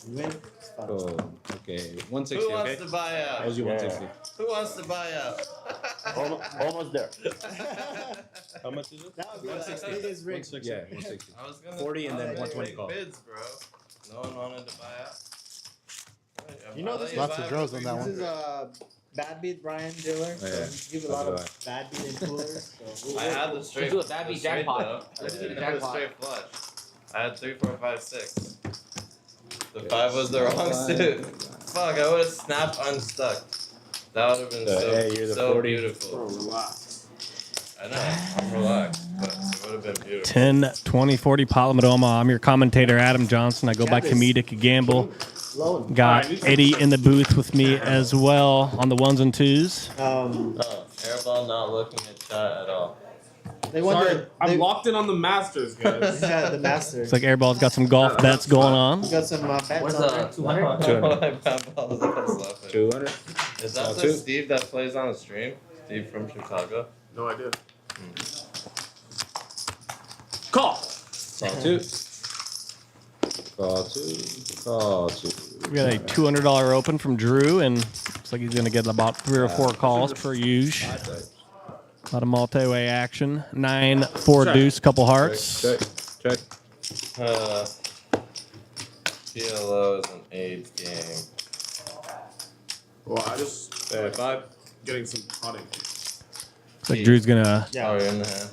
S3: You win, it's fun.
S8: Oh, okay. 160,
S10: Who wants
S8: okay?
S10: to buy
S8: That
S10: out?
S8: was you 160.
S10: Who wants to buy out?
S9: Almost there.
S8: How much is it?
S3: That would be the biggest rig.
S8: 160. Yeah, 160.
S10: I was gonna
S8: 40 and then
S10: I'll
S8: 120
S10: take
S8: call.
S10: bids, bro. No one wanted to buy out.
S3: You know, this is,
S1: Lots of draws on that
S3: this
S1: one.
S3: is Bad Beat Brian Diller. So
S8: Oh, yeah.
S3: we give a lot of bad beat in coolers. So
S10: I had the straight.
S5: do a bad beat
S10: the straight
S5: jackpot.
S10: though.
S5: Let's do the
S10: I had a
S5: jackpot.
S10: straight flush. I had 3, 4, 5, 6. The 5 was the wrong suit. Fuck! I would have snapped unstuck. That would have been
S8: So,
S10: so,
S8: hey, you're the
S10: so
S8: 40.
S10: beautiful. I know. I'm relaxed, but it would have been beautiful.
S2: 10, 20, 40 Palamadoma. I'm your commentator, Adam Johnson. I go by Comedic Gamble.
S3: low.
S2: Got Eddie in the booth with me as well on the ones and twos.
S10: Oh, Airball not looking at chat at all.
S3: They
S4: Sorry,
S3: wonder.
S4: I'm locked in on the Masters, guys.
S3: Yeah, the master.
S2: Looks like Airball's got some golf bets going on.
S3: We got some bets
S5: Where's
S3: on
S5: the
S3: there.
S5: 200?
S8: 200.
S10: Is that the
S8: two.
S10: Steve that plays on the stream? Steve from Chicago?
S4: No idea. Call.
S8: Call 2. Call 2. Call 2.
S2: We got a $200 open from Drew, and looks like he's going to get about 3 or 4 calls per usual. A lot of multi-way action. 9, 4 deuce, couple hearts.
S8: Check. Check.
S10: PLO is an AIDS game.
S4: Well, I just
S8: 5.
S4: getting some putting.
S2: Looks like Drew's going to
S10: Oh, you're in the hand.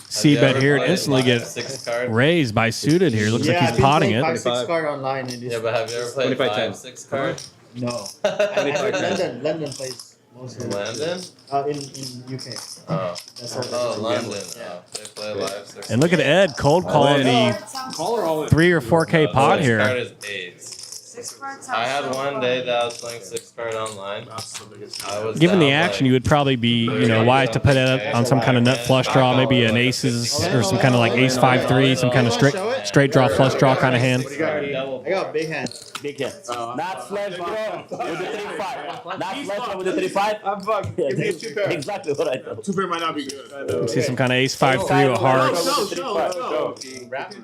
S2: C bet here and
S10: played
S2: instantly get
S10: 6 card?
S2: raised by suited here. Looks like
S3: I've
S2: he's
S3: been
S2: potting
S3: playing
S2: it.
S3: 5-6 card online and
S10: Yeah, but have you ever played
S8: 25, 10.
S10: 5-6 card?
S3: no. I heard London plays most of it.
S10: London?
S3: In UK.
S10: Oh.
S3: That's all.
S10: Oh, London.
S3: Yeah.
S10: Oh, they play live 6.
S2: And look at Ed cold calling the
S4: Call or all in?
S2: 3 or 4K pot
S10: Six
S2: here.
S10: card is AIDS.
S7: 6 cards.
S10: I had one day that I was playing 6 card online.
S4: That's the biggest.
S10: I was
S2: Given the
S10: down,
S2: action,
S10: like,
S2: you would probably be, wise to put it on some kind of nut flush draw, maybe an aces or some kind of like ace 5-3, some kind of straight draw flush draw kind of hand.
S3: I got a big hand.
S9: Big hand. Not flash draw with the 3-5. Not flash draw with the 3-5.
S4: I'm fucked.
S9: Yeah,
S4: Give me a 2 pair.
S9: exactly what I thought.
S4: 2 pair might not be good.
S2: See some kind of ace 5-3 with hearts.
S4: Show.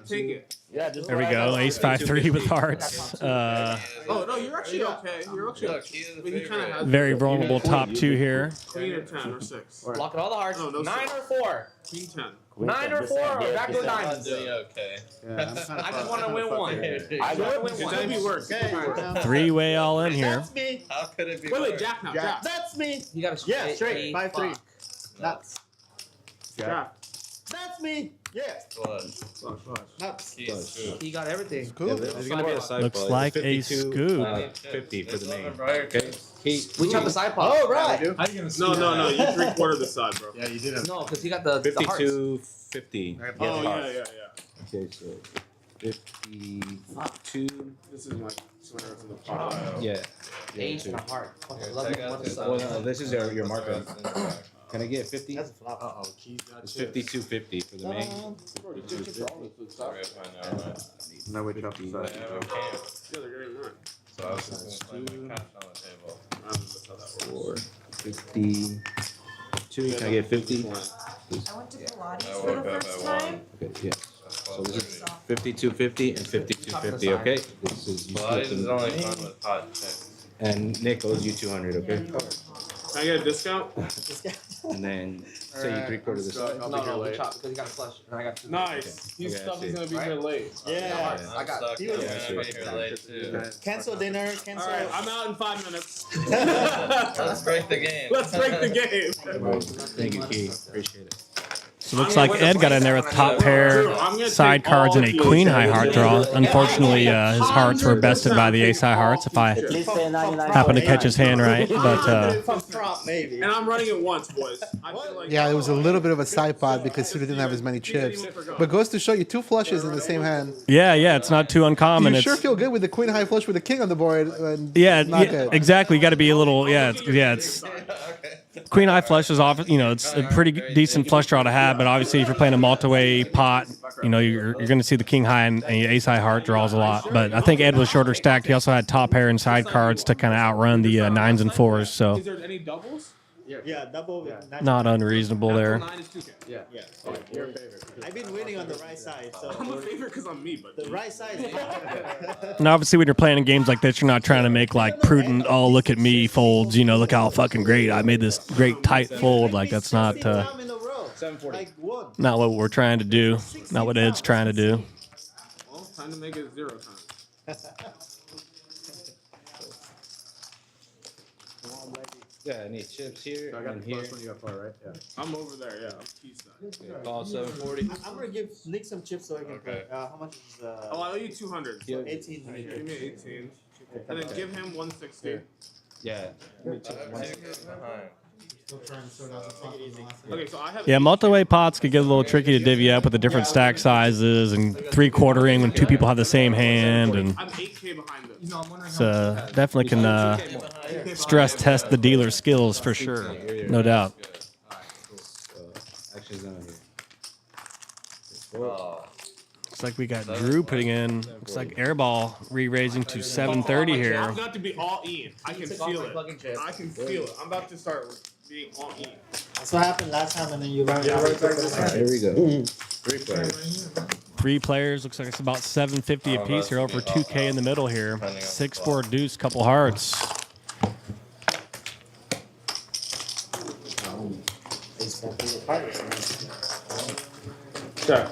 S4: Take it.
S9: Yeah, just
S2: There we go, ace 5-3 with hearts.
S4: Oh no, you're actually okay. You're okay.
S10: Look, he is a
S4: But he kind of
S10: favorite.
S4: has
S2: Very vulnerable top 2 here.
S4: queen or 10 or 6.
S5: Lock at all the hearts.
S4: No, no
S5: 9
S4: six.
S5: or 4.
S4: Queen 10.
S5: 9 or 4 or backdoor
S10: I'm not
S5: diamonds.
S10: doing okay.
S5: I just want to win one.
S10: I
S5: want to win one.
S3: That'd be worse. Okay.
S2: Three-way all in here.
S3: That's me.
S10: How could it be
S5: Wait,
S10: worse?
S5: Jack now.
S3: Jack.
S5: Jack.
S3: That's me.
S5: You got a
S3: Yeah, straight. 5-3.
S5: Fuck.
S3: Nuts.
S5: Jack.
S3: That's me. Yeah.
S10: Flush.
S3: Nuts.
S10: Keys, too.
S5: He got everything.
S1: Cool.
S8: There's gonna be a side
S2: Looks
S8: play.
S2: like a
S8: 52,
S2: scoop.
S8: 50 for the
S10: It's
S8: main.
S10: over brighter
S8: Okay.
S10: keys.
S5: We chopped the side pot.
S3: Oh, right.
S11: No. You 3/4 the side, bro.
S3: Yeah, you did it.
S5: No, because he got the hearts.
S8: 52, 50.
S11: Oh yeah.
S8: Okay, so 52.
S11: This is my sweater in the pot.
S8: Yeah.
S5: Ace and a heart.
S10: Here,
S5: Love
S10: check
S5: you.
S10: out
S5: What
S10: this
S5: is
S8: Well,
S5: up?
S8: no, this is your marker. Can I get 50?
S3: That's a flop.
S11: Uh-oh, keys got
S8: It's 52, 50 for the main.
S11: Bro, you did your all the stuff.
S8: No, we dropped the
S10: I have a can,
S11: Yeah, they're getting mine.
S10: so I was just gonna play my cash on the table.
S11: That's how that works.
S8: 4, 52. Can I get 50?
S7: I went to Pilates
S10: I
S7: for
S10: woke
S7: the
S10: up
S7: first
S10: at
S7: time.
S8: Okay, yeah.
S10: That's
S8: So this is
S10: 12:30.
S8: 5250 and 5250, okay? This is you
S10: Pilates
S8: split
S10: is
S8: them.
S10: only fun with hot chicks.
S8: And Nick owes you 200, okay?
S11: Can I get a discount?
S8: And then say you 3/4 the side.
S5: No, we chopped because he got a flush and I got 2.
S11: Nice. He's
S8: Okay, I
S11: stuck. He's
S8: see.
S11: gonna be here late.
S3: Yeah.
S5: I got.
S10: stuck.
S3: he was-
S10: I'm gonna be here late too.
S3: Cancel dinner.
S11: All
S3: Cancel.
S11: right, I'm out in 5 minutes.
S10: Let's break the game.
S11: Let's break the game.
S8: Thank you, Key. Appreciate it.
S2: So it looks like Ed got in there with top pair,
S11: Drew, I'm gonna
S2: side
S11: take
S2: cards,
S11: all
S2: and a
S11: of
S2: queen
S11: these.
S2: high heart draw. Unfortunately, his hearts were bested by the ace high hearts. If I happen to catch his hand right, but
S3: From prop, maybe.
S11: And I'm running it once, boys. I feel like
S1: Yeah, it was a little bit of a side pot because Suda didn't have as many chips. But goes to show you 2 flushes in the same hand.
S2: yeah, it's not too uncommon.
S1: You
S2: It's
S1: sure feel good with the queen high flush with the king on the board. And
S2: yeah,
S1: not good.
S2: exactly. You got to be a little it's queen high flush is often it's a pretty decent flush draw to have, but obviously if you're playing a multi-way pot, you're going to see the king high and ace high heart draws a lot. But I think Ed was shorter stacked. He also had top pair and side cards to kind of outrun the 9s and 4s. So
S11: Is there any doubles?
S3: Yeah, double. With
S2: not unreasonable there.
S11: 9 is 2K.
S3: Yeah. Your favorite. I've been winning on the right side, so
S11: I'm a favorite because I'm me, but
S3: the right side is hot.
S2: And obviously when you're playing in games like this, you're not trying to make like prudent, oh, look at me folds, look how fucking great I made this great tight fold. Like that's not
S3: in a row.
S8: 740.
S3: Like one.
S2: not what we're trying to do, not what Ed's trying to do.
S11: well, time to make it 0 time.
S8: Yeah, I need chips here
S11: I got
S8: and
S11: the
S8: here.
S11: first one, you got 4, right? Yeah. I'm over there, yeah. I'm key side.
S8: Call 740.
S3: I'm gonna give Nick some chips so I can play.
S10: Okay.
S3: How much is
S11: Oh, I owe you 200.
S8: Yeah.
S3: 18?
S11: Give me 18. And then give him 160.
S8: Yeah.
S10: I have 2 keys behind.
S11: Okay, so I have
S2: Yeah, multi-way pots could get a little tricky to divvy up with the different stack sizes and 3/4ing when 2 people have the same hand, and
S11: I'm 8K behind this.
S2: it's definitely can stress test the dealer's skills for sure, no doubt.
S8: Actually, it's not here.
S10: Oh,
S2: Looks like we got Drew putting in. Looks like Airball re-raising to 730
S11: I'm
S2: here.
S11: about to be all in. I can feel it. I can feel it. I'm about to start being all in.
S3: That's what happened last time, and then you run.
S8: Here we go. 3 players.
S2: 3 players. Looks like it's about 750 apiece here, over 2K in the middle here. 6-4 deuce, couple hearts.
S11: Check.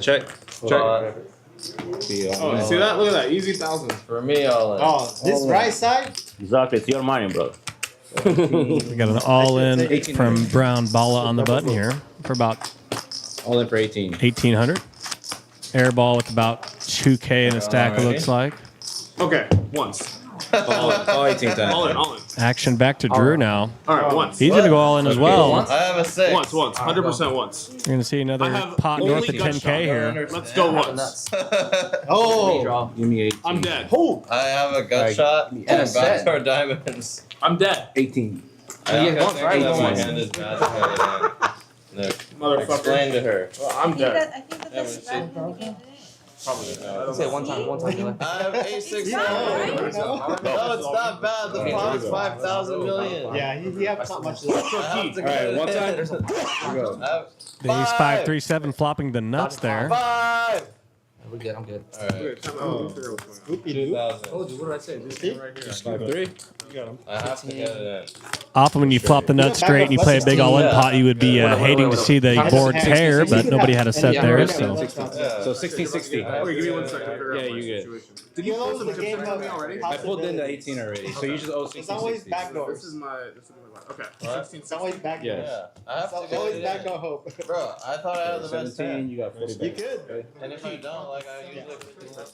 S8: Check.
S10: well,
S8: See,
S11: Oh, you see that? Look at that. Easy thousands.
S10: for me, all in.
S3: Oh, this right side?
S9: Zach, it's your money, bro.
S2: We got an all-in from Brown Balla on the button here for about
S8: all in for 18.
S2: 1,800. Airball with about 2K in a stack, it looks like.
S11: Okay, once.
S8: All 18 times.
S11: All in, all in.
S2: Action back to Drew now.
S11: All right, once.
S2: He's going to go all in as well.
S10: I have a 6.
S11: Once. 100% once.
S2: You're going to see another
S11: I have
S2: pot north of
S11: only gut
S2: 10K here.
S11: Let's go once.
S3: Oh,
S8: Give me 18.
S11: I'm dead.
S10: I have a gut
S8: Alright,
S10: shot
S8: and
S10: and
S8: a set.
S10: backdoor diamonds.
S11: I'm dead.
S8: 18.
S10: I don't
S5: once,
S10: think
S5: right?
S10: that my
S5: Once.
S10: hand is bad. Nick,
S11: Motherfucker.
S10: explain to her.
S11: Well, I'm dead.
S7: I think that
S10: Yeah,
S7: this is
S10: but
S7: bad in the game today.
S10: Probably not.
S5: Say one time, Dylan.
S10: I have A6.
S7: It's not right.
S10: No, it's not bad. The pot's 5,000 million.
S3: yeah, he have not much left.
S10: I have to
S8: Alright, one time.
S10: I have
S2: The ace 5-3-7 flopping the nuts there.
S10: 5.
S5: We're good. I'm good.
S10: Alright.
S11: Wait, time out. Let me figure out what's going on.
S10: 2000.
S5: Told you. What did I say? This
S11: Thing right here.
S8: Just 5-3.
S10: I have to get it in.
S2: Often when you flop the nuts straight and you play a big all-in pot, you would be hating to see the board tear, but nobody had a set there. So
S8: So 16-16.
S11: Wait, give me 1 second to figure
S8: Yeah,
S11: out my
S8: you good.
S11: situation. Did you pull some chips in front of me already?
S8: I pulled in the 18 already, so you just owe
S3: It's always
S8: 16-16.
S3: backdoor.
S11: This is my. Okay.
S10: What?
S11: 16,
S3: It's always backdoor.
S8: Yeah.
S10: Yeah. I have to
S3: It's
S10: get
S3: always
S10: it in.
S3: backdoor hope.
S10: Bro, I thought I had the best
S8: 17,
S10: hand.
S8: you got 40
S3: You
S8: back.
S3: could.
S10: And if I don't, like I usually.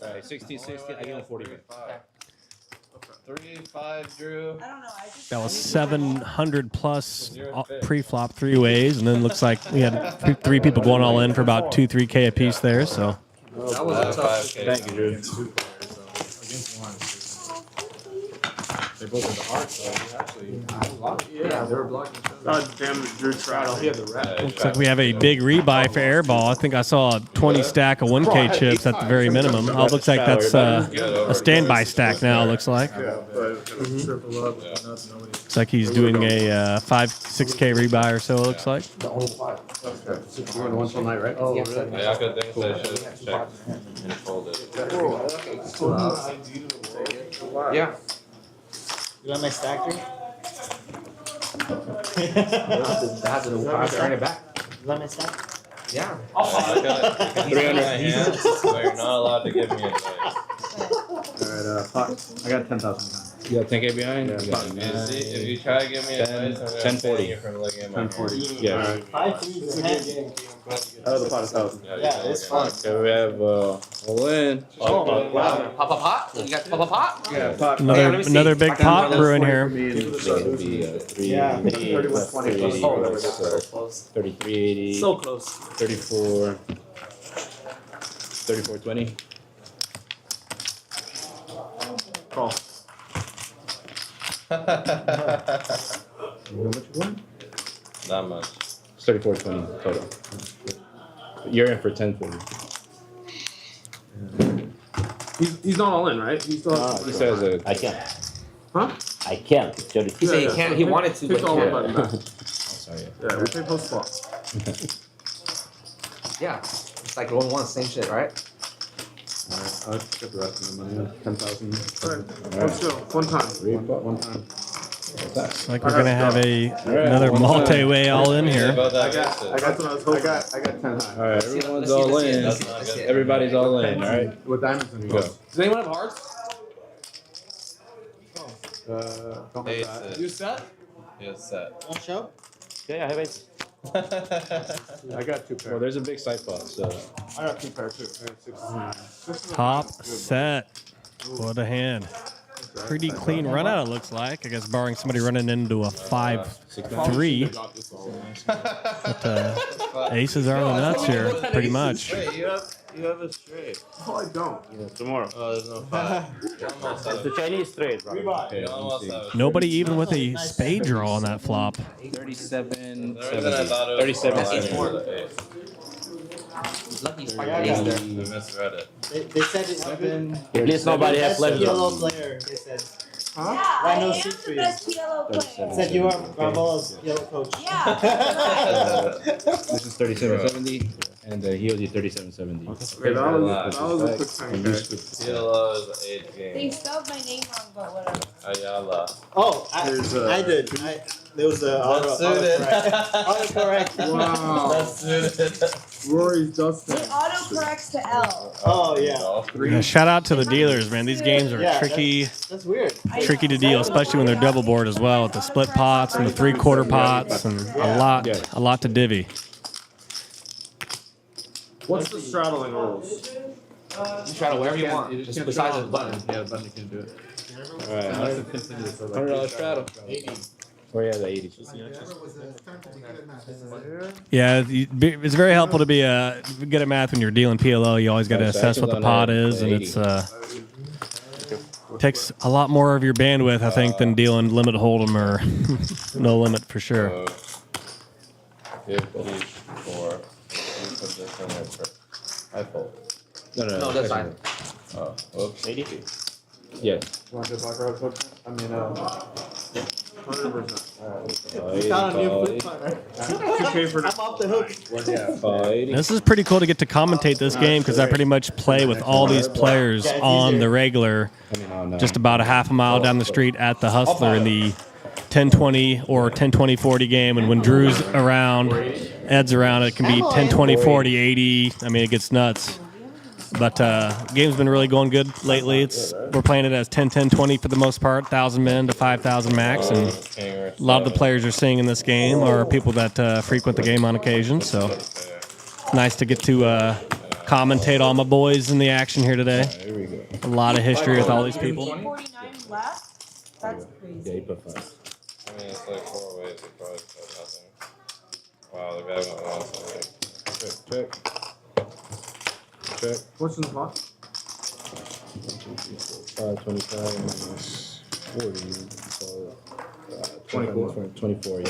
S8: Alright, 16-16, I give him 40 back.
S10: 3-5 drew.
S7: I don't know. I just.
S2: that was 700 plus pre-flop 3-ways, and then looks like we had three people going all in for about 2-3K a piece there. So
S5: That was a tough.
S10: 5K.
S8: Thank you, Drew.
S4: They both have the art, so actually.
S5: Yeah, they were blocking.
S11: God damn it, Drew Trout.
S4: He had the red.
S2: looks like we have a big rebuy for Airball. I think I saw a 20 stack of 1K chips at the very minimum. Oh, it looks like that's a standby stack now. It looks like.
S11: Yeah, but triple up.
S2: Looks like he's doing a 5-6K rebuy or so. It looks like.
S5: The only 5.
S8: You were the one till night, right?
S5: Oh,
S10: Yeah, I could think I should have checked and folded.
S5: Yeah.
S3: You want my stacker?
S5: That's a turn it back.
S3: You want my stacker?
S5: Yeah.
S10: I feel like
S8: 300.
S10: hands, so you're not allowed to give me advice.
S8: Alright, pot. I got 10,000. You got 10K behind?
S10: You see, if you try to give me
S8: 10,
S10: advice, I'm gonna
S8: 10, 40.
S10: ban you from looking at my
S8: 1040.
S10: hands.
S8: Yeah.
S3: 5 3s ahead.
S8: Oh, the pot is out.
S3: Yeah, it's fun.
S8: Okay, we have all in.
S3: Oh, wow.
S5: Pop a pot? You got pop a pot?
S8: Yeah, pot.
S2: Another big pot brewing here.
S8: So it'll be 3,
S3: Yeah.
S8: 3120 plus 3380.
S5: So close.
S8: 34. 3420.
S11: Call.
S10: Not much.
S8: It's 3420 total. You're in for 1040.
S11: He's not all in, right? He's still.
S8: He says
S9: I can't.
S11: Huh?
S9: I can't.
S5: He said he can't. He wanted to,
S11: Take
S5: but
S11: all
S5: he
S11: one
S5: can't.
S11: button back.
S8: sorry.
S11: Yeah, we play post flop.
S5: Yeah. It's like rolling one, same shit, right?
S8: Alright, I'll get the rest of the money. 10,000.
S11: Alright, let's go. One time.
S8: 3 pot, 1 time.
S2: Looks like we're gonna have another multi-way all in
S10: Yeah,
S2: here.
S10: about that
S11: That's what I was hoping.
S8: I got 10 high. Alright, everyone's
S5: Let's see,
S8: all
S5: let's see,
S8: in.
S5: let's see, let's see.
S8: Everybody's all in, alright?
S4: What diamonds in
S8: Go.
S5: Does anyone have hearts?
S8: Don't have
S10: Aces.
S8: that.
S5: You set?
S10: Yes, set.
S3: Want to show?
S9: Yeah, I have it.
S4: I got 2 pairs.
S8: Well, there's a big side pot, so.
S4: I got 2 pairs too.
S2: Top set. What a hand. Pretty clean run out, it looks like. I guess barring somebody running into a 5-3. But aces are the nuts here, pretty much.
S10: Wait, you have a straight.
S11: Oh, I don't.
S8: Tomorrow.
S10: Oh, there's no 5. You almost have
S9: The Chinese trade, right?
S8: Okay,
S10: You
S8: let me
S10: almost
S8: see.
S10: have a
S2: Nobody even with a spade draw on that flop.
S8: 37,
S10: The reason I thought it was
S8: 37,
S10: more, I
S8: 70.
S10: was the ace.
S5: Lucky he's
S3: Yeah,
S5: fucking ace there.
S10: I misread it.
S3: They said it's
S9: At least nobody has
S3: best
S9: left.
S3: PLO player. They said.
S7: Yeah,
S3: Why
S7: I
S3: no
S7: am
S3: secret?
S7: the best PLO player.
S3: Said you are Barbo's PLO coach.
S7: Yeah.
S8: This is 3770, and he owes you 3770.
S11: Okay, that was a quick time, guys.
S10: PLO is 8
S7: They
S10: games.
S7: spelled my name wrong, but whatever.
S10: Ayala.
S3: Oh,
S11: Here's,
S3: I did. There was a
S10: That's suited.
S3: autocorrect.
S11: Wow.
S10: That's suited.
S11: Rory's Dustin.
S7: It autocorrects to L.
S3: Oh yeah.
S2: Yeah, shout out to the dealers, man. These games are
S3: Yeah,
S2: tricky,
S3: That's weird.
S7: I
S2: tricky
S7: know.
S2: to deal, especially when they're double board as well, with the split pots and the 3/4 pots and a lot to divvy.
S11: What's the straddling rules?
S5: You try to wherever you want, just besides the button.
S4: Yeah, the button you can do it.
S8: Alright, $100 straddle.
S4: 80.
S8: Oh yeah, the 80.
S2: Yeah, it's very helpful to be good at math when you're dealing PLO. You always got to assess what the pot is, and it's takes a lot more of your bandwidth, I think, than dealing limit hold'em or no limit for sure.
S10: 54. You put this in there first. I fold.
S5: No, that's fine.
S10: Oh, whoops.
S8: 80? Yes.
S4: Want to black road coach? I mean,
S11: 100%.
S3: We found a new food planner. I'm off the hook.
S2: This is pretty cool to get to commentate this game because I pretty much play with all these players on the regular, just about a half a mile down the street at the Hustler in the 10-20 or 10-20-40 game. And when Drew's around, Ed's around, it can be 10-20-40, 80. I mean, it gets nuts. But game's been really going good lately. We're playing it as 10-10-20 for the most part, 1,000 men to 5,000 max, and a lot of the players you're seeing in this game are people that frequent the game on occasion. So it's nice to get to commentate all my boys in the action here today. A lot of history with all these people.
S7: 49 left? That's crazy.
S10: I mean, it's like 4 ways to probably put nothing. Wow, the guy went once.
S4: Check. What's in the pot?
S6: 25 minus 40. So,
S4: 24.
S6: 24, yeah.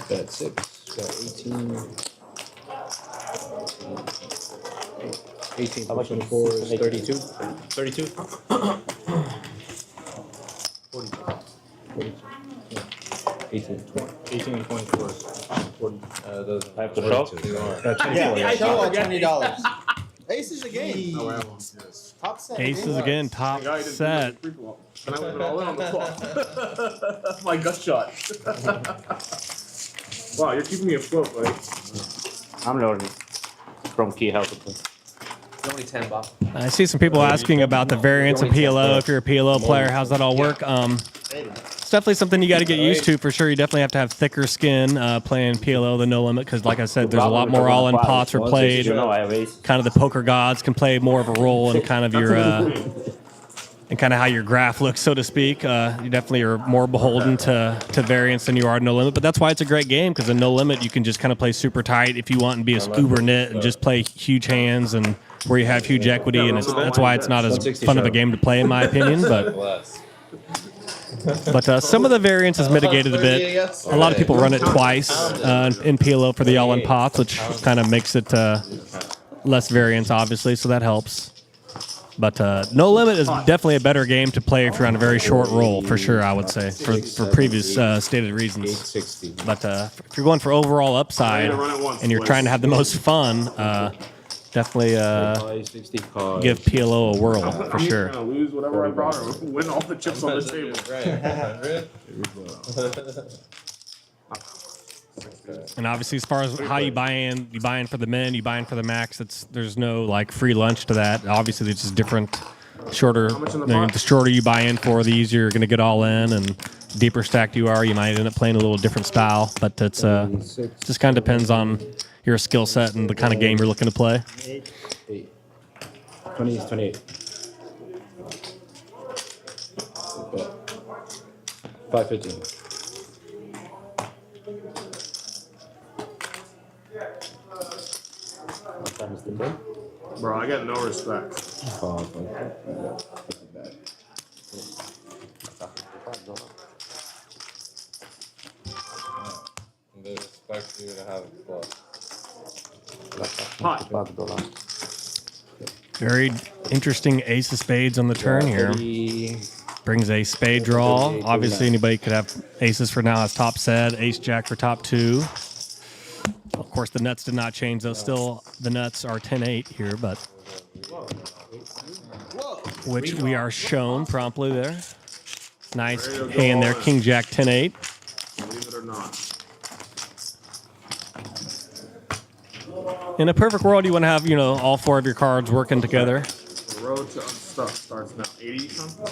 S6: Got 6. Got 18. 18 plus 24 is 32. 32? 18, 20.
S4: 18 and 24. 40.
S10: I
S9: have to show?
S3: Yeah, show at $20. Ace is a game.
S4: Oh, I won't. Yes.
S3: Top set.
S2: Aces again, top set.
S4: And I went all in on the flop. That's my gut shot. Wow, you're keeping me afloat, buddy.
S9: I'm learning from Key Health.
S5: It's only $10.
S2: I see some people asking about the variance of PLO. If you're a PLO player, how's that all work? It's definitely something you got to get used to for sure. You definitely have to have thicker skin playing PLO than No Limit because, like I said, there's a lot more all-in pots are played. Kind of the poker gods can play more of a role in kind of your and kind of how your graph looks, so to speak. You definitely are more beholden to variance than you are No Limit, but that's why it's a great game because in No Limit you can just kind of play super tight if you want and be a uber nit and just play huge hands and where you have huge equity, and that's why it's not as fun of a game to play in my opinion. But some of the variance is mitigated a bit. A lot of people run it twice in PLO for the all-in pots, which kind of makes it less variance, obviously, so that helps. But No Limit is definitely a better game to play if you're on a very short roll, for sure, I would say, for previous stated reasons. But if you're going for overall upside and you're trying to have the most fun, definitely give PLO a whirl, for sure.
S4: I'm gonna lose whatever I brought or win all the chips on the table.
S2: And obviously, as far as how you buy in for the men, you buy in for the max. There's no like free lunch to that. Obviously, it's just different, shorter. The shorter you buy in for, the easier you're going to get all in, and deeper stacked you are, you might end up playing a little different style. But it's just kind of depends on your skill set and the kind of game you're looking to play.
S6: 20 is 28. 515.
S4: Bro, I got no respect.
S10: They expect you to have a
S4: Pot.
S2: Very interesting ace of spades on the turn here. Brings a spade draw. Obviously, anybody could have aces for now as top set, ace jack for top two. Of course, the nuts did not change, though. Still, the nuts are 10-8 here, but which we are shown promptly there. Nice hand there, king jack 10-8.
S4: Believe it or not.
S2: In a perfect world, you want to have, all four of your cards working together.
S4: The road to unstuck starts now. 80 something?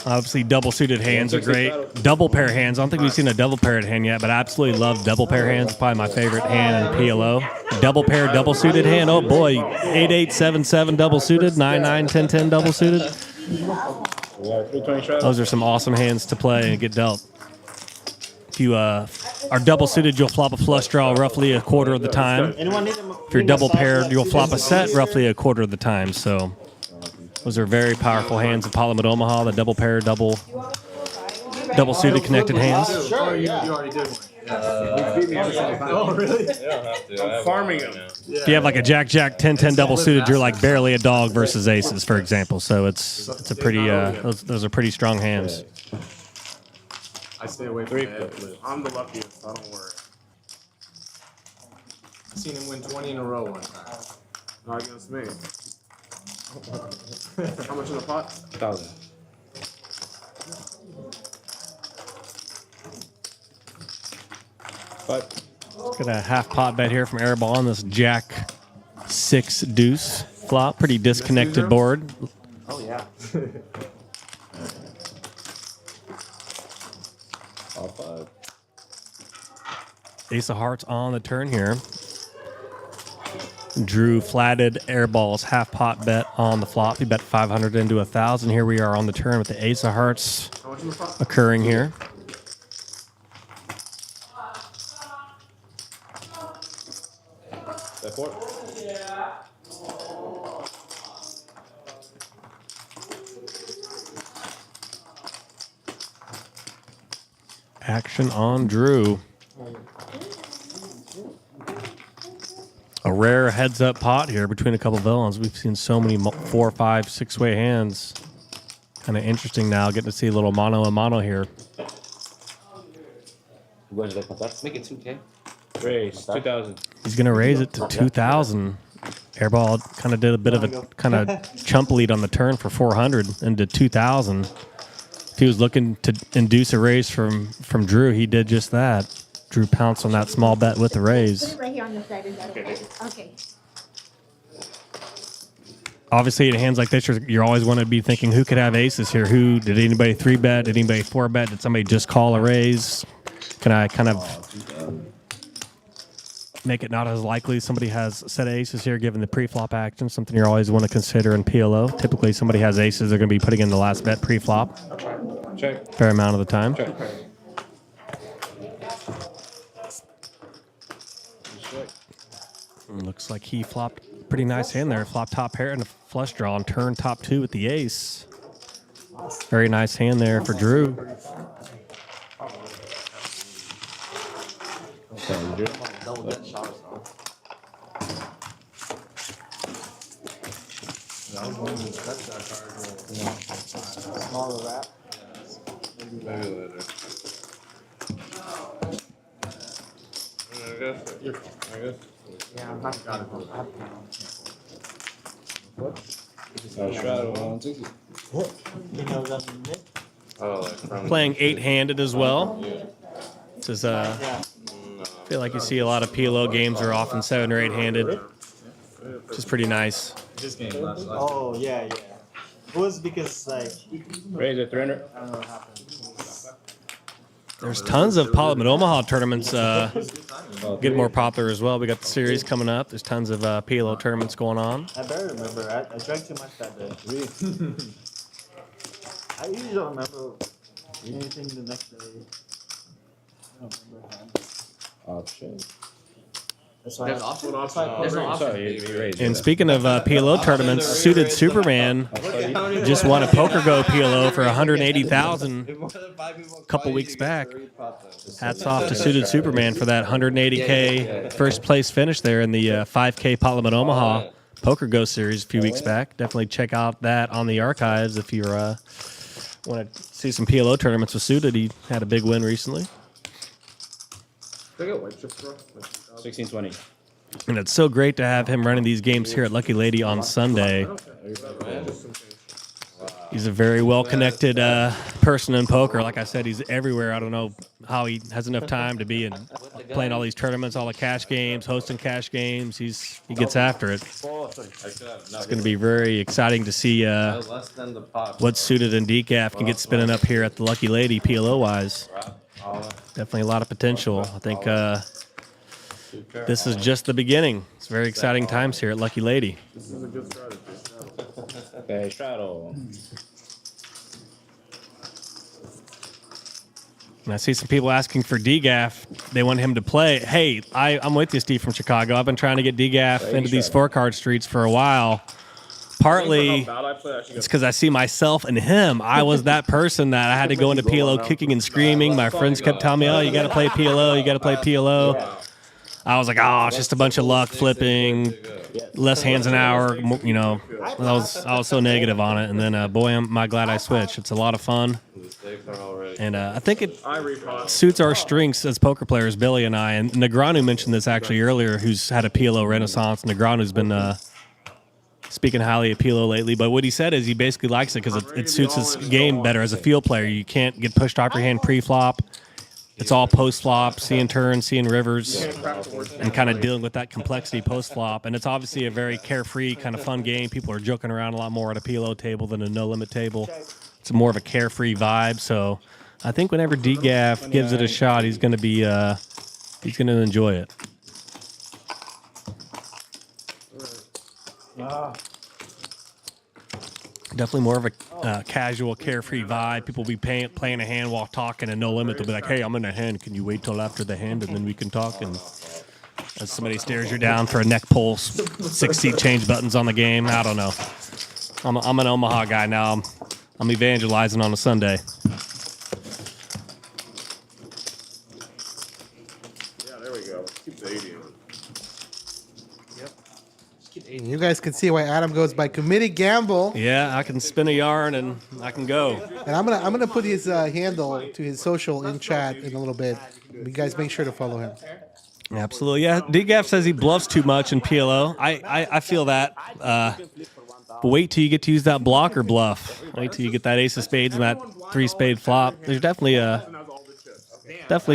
S2: Obviously, double suited hands are great. Double pair hands. I don't think we've seen a double paired hand yet, but I absolutely love double pair hands. It's probably my favorite hand in PLO. Double pair, double suited hand. Oh boy, 8-8, 7-7 double suited, 9-9, 10-10 double suited. Those are some awesome hands to play and get dealt. If you are double suited, you'll flop a flush draw roughly a quarter of the time. If you're double paired, you'll flop a set roughly a quarter of the time. So those are very powerful hands of Parliament Omaha, the double pair, double double suited connected hands.
S4: Sure, yeah. You already did one.
S8: Oh, really? You don't have to.
S11: I'm farming them.
S2: If you have like a Jack 10-10 double suited, you're like barely a dog versus aces, for example. So it's a pretty those are pretty strong hands.
S4: I stay away from the
S11: I'm the luckiest, so don't worry.
S4: I've seen him win 20 in a row one time.
S11: Not against me. How much in the pot?
S8: 1,000.
S2: Got a half pot bet here from Airball on this Jack 6 deuce flop. Pretty disconnected board.
S5: Oh, yeah.
S8: All 5.
S2: Ace of hearts on the turn here. Drew flatted Airball's half pot bet on the flop. He bet 500 into 1,000. Here we are on the turn with the ace of hearts occurring here.
S8: That 4?
S2: Action on Drew. A rare heads-up pot here between a couple villains. We've seen so many 4, 5, 6-way hands. Kind of interesting now, getting to see a little mono a mono here.
S9: Make it 2K.
S8: Raise 2,000.
S2: He's going to raise it to 2,000. Airball kind of did a bit of a kind of chump lead on the turn for 400 into 2,000. If he was looking to induce a raise from Drew, he did just that. Drew pounced on that small bet with the raise.
S7: Put it right here on the side. Is that okay? Okay.
S2: Obviously, in hands like this, you're always want to be thinking, who could have aces here? Who did anybody 3-bet? Did anybody 4-bet? Did somebody just call a raise? Can I kind of make it not as likely somebody has set of aces here given the pre-flop action? Something you always want to consider in PLO. Typically, somebody has aces, they're going to be putting in the last bet pre-flop.
S8: Check.
S2: Fair amount of the time.
S8: Check.
S2: Looks like he flopped a pretty nice hand there. Flop top pair and a flush draw and turn top 2 with the ace. Very nice hand there for Drew.
S5: Double dead showers, though. Smaller wrap.
S8: Maybe later. I guess.
S5: Yeah, I'm not gonna go.
S8: Shadow 160. Oh, like from
S2: Playing 8-handed as well. This is I feel like you see a lot of PLO games are often 7 or 8-handed, which is pretty nice.
S4: This game last.
S3: Oh, yeah. It was because, like,
S8: raise at 300.
S3: I don't know what happened.
S2: There's tons of Parliament Omaha tournaments getting more popular as well. We got the series coming up. There's tons of PLO tournaments going on.
S3: I better remember. I drank too much that day. I usually don't remember anything the next day. I don't remember.
S8: Option.
S3: That's why
S5: There's option. There's no option.
S8: Sorry, you raised.
S2: And speaking of PLO tournaments, Suited Superman just won a Poker Go PLO for $180,000 a couple weeks back. Hats off to Suited Superman for that $180K first place finish there in the 5K Parliament Omaha Poker Go series a few weeks back. Definitely check out that on the archives if you want to see some PLO tournaments with Suited. He had a big win recently.
S11: Can I get white chips, bro?
S8: 1620.
S2: And it's so great to have him running these games here at Lucky Lady on Sunday. He's a very well-connected person in poker. Like I said, he's everywhere. I don't know how he has enough time to be playing all these tournaments, all the cash games, hosting cash games. He gets after it. It's going to be very exciting to see what Suited and DGAF can get spinning up here at the Lucky Lady PLO-wise. Definitely a lot of potential. I think this is just the beginning. It's very exciting times here at Lucky Lady.
S11: This is a good strategy.
S8: Okay, straddle.
S2: And I see some people asking for DGAF. They want him to play. Hey, I'm with you, Steve from Chicago. I've been trying to get DGAF into these 4-card streets for a while. partly it's because I see myself in him. I was that person that I had to go into PLO kicking and screaming. My friends kept telling me, "Oh, you got to play PLO. You got to play PLO." I was like, "Oh, it's just a bunch of luck flipping, less hands an hour." You know, I was so negative on it, and then boy, am I glad I switched. It's a lot of fun, and I think it suits our strengths as poker players, Billy and I. And Negranu mentioned this actually earlier, who's had a PLO renaissance. Negranu's been speaking highly of PLO lately, but what he said is he basically likes it because it suits his game better as a field player. You can't get pushed off your hand pre-flop. It's all post-flop, seeing turns, seeing rivers, and kind of dealing with that complexity post-flop. And it's obviously a very carefree, kind of fun game. People are joking around a lot more at a PLO table than a no-limit table. It's more of a carefree vibe. So I think whenever DGAF gives it a shot, he's going to be he's going to enjoy it. Definitely more of a casual, carefree vibe. People will be playing a hand while talking, and no limit. They'll be like, "Hey, I'm in a hand. Can you wait till after the hand, and then we can talk?" And as somebody stares you down for a neck pull, 6 seat change buttons on the game. I don't know. I'm an Omaha guy now. I'm evangelizing on a Sunday.
S11: Yeah, there we go. Keep the 80 on.
S1: You guys can see why Adam goes by Committee Gamble.
S2: Yeah, I can spin a yarn and I can go.
S1: And I'm gonna put his handle to his social in chat in a little bit. You guys make sure to follow him.
S2: Absolutely, yeah. DGAF says he bluffs too much in PLO. I feel that. But wait till you get to use that blocker bluff. Wait till you get that ace of spades and that 3-spade flop. There's definitely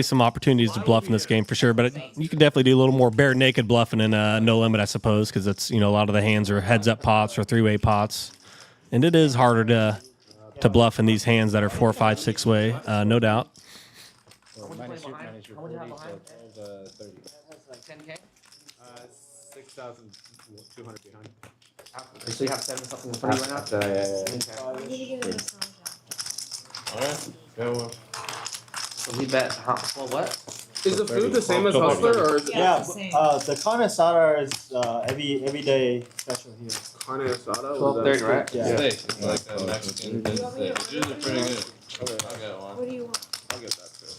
S2: some opportunities to bluff in this game for sure. But you can definitely do a little more bare naked bluffing in no limit, I suppose, because it's a lot of the hands are heads up pots or 3-way pots, and it is harder to bluff in these hands that are 4, 5, 6-way, no doubt.
S4: Minus your 40, so 30.
S5: 10K?
S4: 6,200 behind.
S5: So you have 7 something in front of you right now?
S10: Alright, go on.
S5: So we bet, well, what?
S11: Is the food the same as Hustler, or is it?
S3: Yeah, the carne asada is every day special here.
S11: Carne asada?
S5: 12:30, right?
S3: Yeah.
S10: Steak. It's like a Mexican steak. It's usually pretty good. I'll get one.
S7: What do you want?
S11: I'll get that too.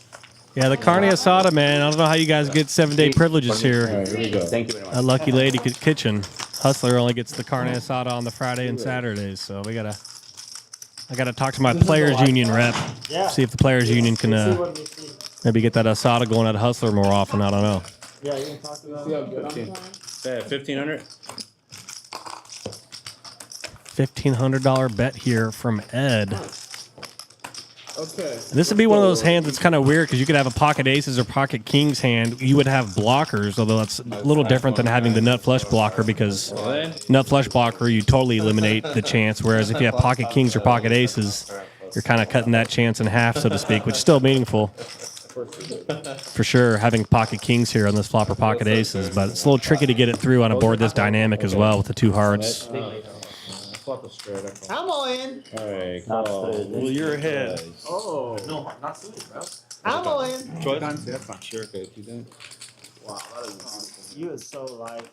S2: Yeah, the carne asada, man. I don't know how you guys get 7-day privileges here
S4: All right, here we go.
S5: Thank you very much.
S2: at Lucky Lady Kitchen. Hustler only gets the carne asada on the Friday and Saturdays, so I gotta talk to my players union rep.
S3: Yeah.
S2: See if the players union can
S3: what we see.
S2: maybe get that asada going at Hustler more often. I don't know.
S3: Yeah, you can talk to them.
S4: 1,500.
S2: $1,500 bet here from Ed.
S11: Okay.
S2: And this would be one of those hands that's kind of weird because you could have a pocket aces or pocket kings hand. You would have blockers, although that's a little different than having the nut flush blocker because nut flush blocker, you totally eliminate the chance. Whereas if you have pocket kings or pocket aces, you're kind of cutting that chance in half, so to speak, which is still meaningful. For sure, having pocket kings here on this flop or pocket aces, but it's a little tricky to get it through on a board this dynamic as well with the 2 hearts.
S3: I'm all in.
S4: All right, cool.
S6: Well, you're ahead.
S11: Oh.
S5: No, not suited, bro.
S3: I'm all in.
S4: Sure, okay, you done.
S3: Wow, you are so light.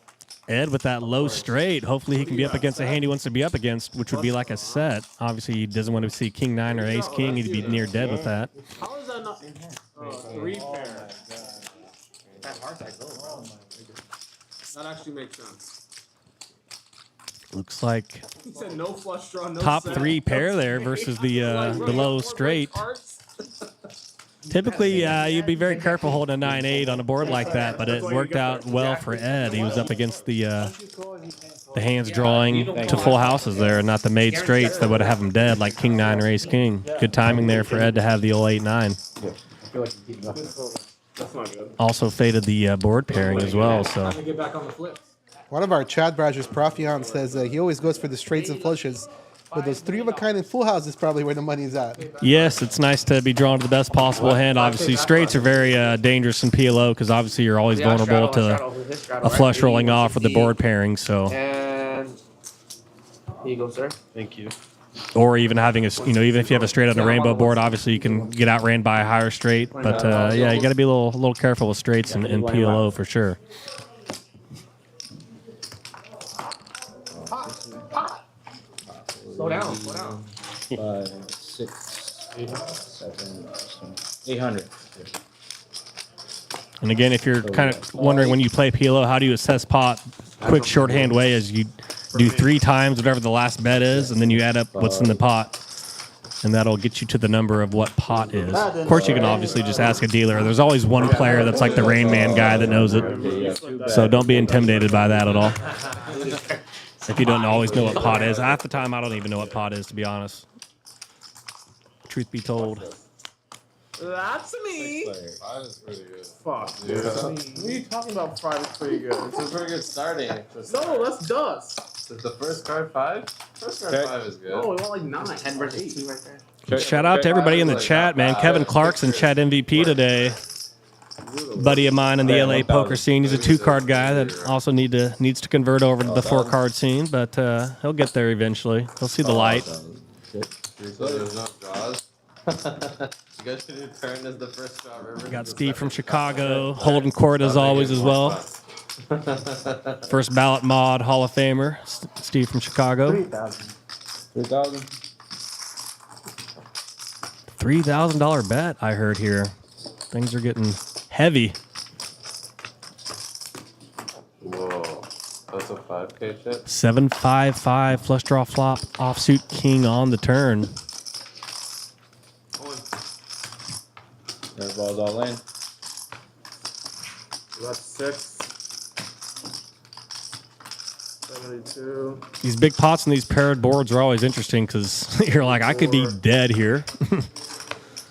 S2: Ed with that low straight. Hopefully he can be up against a hand he wants to be up against, which would be like a set. Obviously he doesn't want to see king 9 or ace king. He'd be near dead with that.
S11: How is that not? 3 pair.
S5: That hard side goes, bro.
S11: That actually makes sense.
S2: Looks like
S11: He said no flush draw, no
S2: top
S11: set.
S2: 3 pair there versus the low straight. Typically, you'd be very careful holding a 9-8 on a board like that, but it worked out well for Ed. He was up against the hands drawing to full houses there, and not the made straights that would have him dead, like king 9 or ace king. Good timing there for Ed to have the old 8-9.
S11: That's not good.
S2: Also faded the board pairing as well. So
S11: Time to get back on the flip.
S1: One of our chat browsers, Profion, says he always goes for the straights and flushes. But those 3 of a kind and full house is probably where the money's at.
S2: yes, it's nice to be drawn to the best possible hand. Obviously, straights are very dangerous in PLO because obviously you're always vulnerable to a flush rolling off with the board pairing. So,
S5: And here you go, sir.
S6: Thank you.
S2: or even having even if you have a straight on a rainbow board, obviously you can get outran by a higher straight. But yeah, you got to be a little careful with straights in PLO for sure.
S5: Slow down, slow down.
S4: 5, 6, 7, 800.
S2: And again, if you're kind of wondering when you play PLO, how do you assess pot? Quick shorthand way is you do 3 times whatever the last bet is, and then you add up what's in the pot. And that'll get you to the number of what pot is. Of course, you can obviously just ask a dealer. There's always one player that's like the Rain Man guy that knows it. So don't be intimidated by that at all. If you don't always know what pot is. Half the time, I don't even know what pot is, to be honest. Truth be told.
S11: That's me.
S10: 5 is pretty good.
S11: Fuck.
S10: Yeah.
S11: What are you talking about? 5 is pretty good.
S10: It's a pretty good starting.
S11: No, that's dust.
S10: Is the first card 5? First card 5 is good.
S11: Oh, we want like 9.
S5: 10 versus 2 right there.
S2: Shout out to everybody in the chat, man. Kevin Clarkson, chat MVP today. Buddy of mine in the LA poker scene. He's a 2-card guy that also needs to convert over to the 4-card scene, but he'll get there eventually. He'll see the light.
S10: So there's no draws. You guys should turn as the first draw. River.
S2: Got Steve from Chicago, holding court as always as well. First ballot mod Hall of Famer, Steve from Chicago.
S4: 3,000.
S2: $3,000 bet I heard here. Things are getting heavy.
S10: Whoa. That's a 5K chip?
S2: 7-5-5 flush draw flop offsuit king on the turn.
S4: Airball's all in.
S11: That's 6. 72.
S2: These big pots and these paired boards are always interesting because you're like, I could be dead here.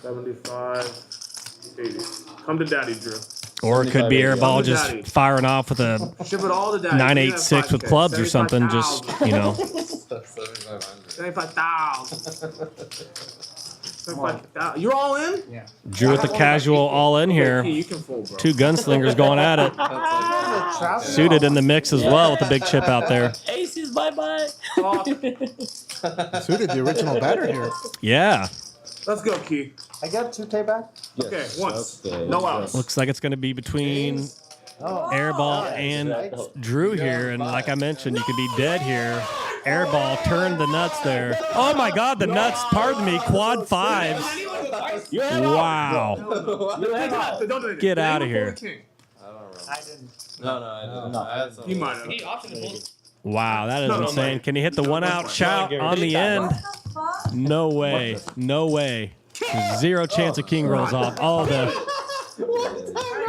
S11: 75. 80. Come to daddy, Drew.
S2: Or it could be Airball
S11: Come to
S2: just
S11: daddy.
S2: firing off with a
S11: Ship it all to daddy.
S2: 9-8-6 with clubs or something. Just, you know.
S10: 7,500.
S11: 75,000. You're all in?
S5: Yeah.
S2: Drew with the casual all in here.
S11: You can fold, bro.
S2: 2 gunslingers going at it. Suited in the mix as well with the big chip out there.
S9: Aces, bye-bye.
S1: Suited the original batter here.
S2: Yeah.
S11: Let's go, Key.
S8: I got 2K back.
S11: Okay, once.
S4: Okay.
S11: No outs.
S2: Looks like it's going to be between Airball and Drew here. And like I mentioned, you could be dead here. Airball turned the nuts there. Oh my God, the nuts, pardon me, quad 5s. Wow. Get out of here.
S10: I didn't. No, I didn't. I had some.
S11: He might have.
S2: Wow, that is
S11: No,
S2: insane.
S11: Mike.
S2: Can you hit the 1-out shout on the end? No way. No way. 0 chance a king rolls off. All the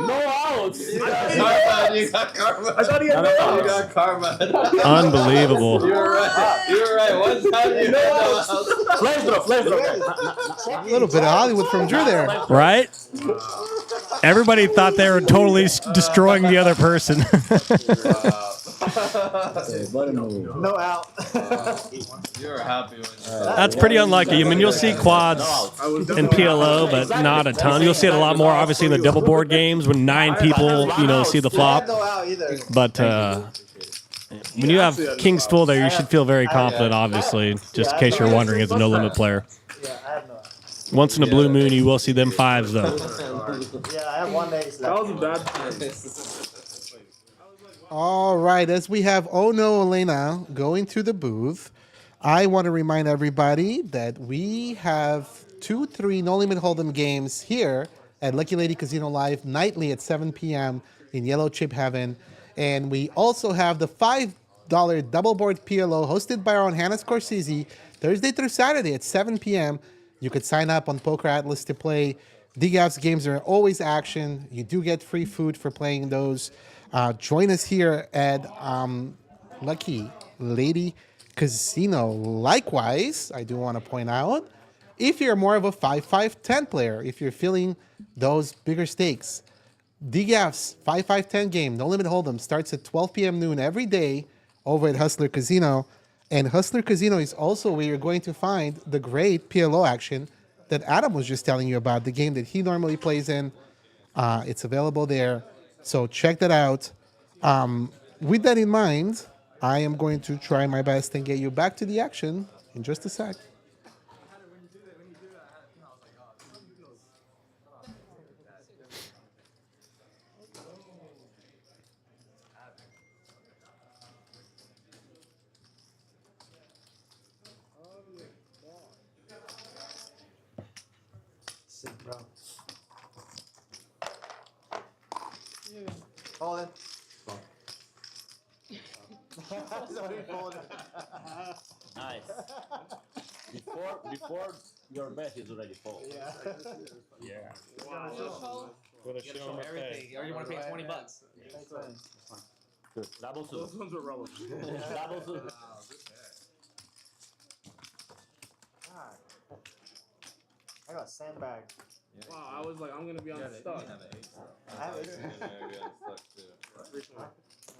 S9: No outs.
S10: Karma, you got karma.
S11: I thought he had no
S10: You
S11: outs.
S10: got karma.
S2: unbelievable.
S10: You were right. You were right. One time you had no outs.
S9: Flash drop.
S1: A little bit of Hollywood from Drew there.
S2: Right? Everybody thought they were totally destroying the other person.
S4: Okay, button move.
S8: No out.
S10: You were happy when you said
S2: That's pretty unlikely. I mean, you'll see quads in PLO, but not a ton. You'll see it a lot more, obviously, in the double board games when 9 people, see the flop.
S8: No out either.
S2: But when you have kings full there, you should feel very confident, obviously, just in case you're wondering as a no-limit player.
S8: Yeah, I have no out.
S2: Once in a blue moon, you will see them 5s, though.
S8: Yeah, I have 1 ace
S11: That
S8: left.
S11: was a bad turn.
S1: All right, as we have Oh No Elena going to the booth, I want to remind everybody that we have 2-3 No Limit Hold'em games here at Lucky Lady Casino Live nightly at 7 p.m. in Yellow Chip Heaven. And we also have the $5 double board PLO hosted by our own Hana Scorsese Thursday through Saturday at 7 p.m. You could sign up on Poker Atlas to play. DGAF's games are always action. You do get free food for playing those. Join us here at Lucky Lady Casino. Likewise, I do want to point out, if you're more of a 5-5-10 player, if you're feeling those bigger stakes, DGAF's 5-5-10 game, No Limit Hold'em, starts at 12 p.m. noon every day over at Hustler Casino. And Hustler Casino is also where you're going to find the great PLO action that Adam was just telling you about, the game that he normally plays in. It's available there. So check that out. With that in mind, I am going to try my best and get you back to the action in just a sec.
S3: Hold it.
S9: Nice. Before your bet is already full.
S3: Yeah.
S9: Yeah.
S6: With a show on my
S5: Everything. You already want to pay $20.
S9: Good. Double suit.
S11: Those ones are rubber.
S9: Double suit.
S3: I got a sandbag.
S11: Wow, I was like, I'm gonna be unstuck.
S3: I have it.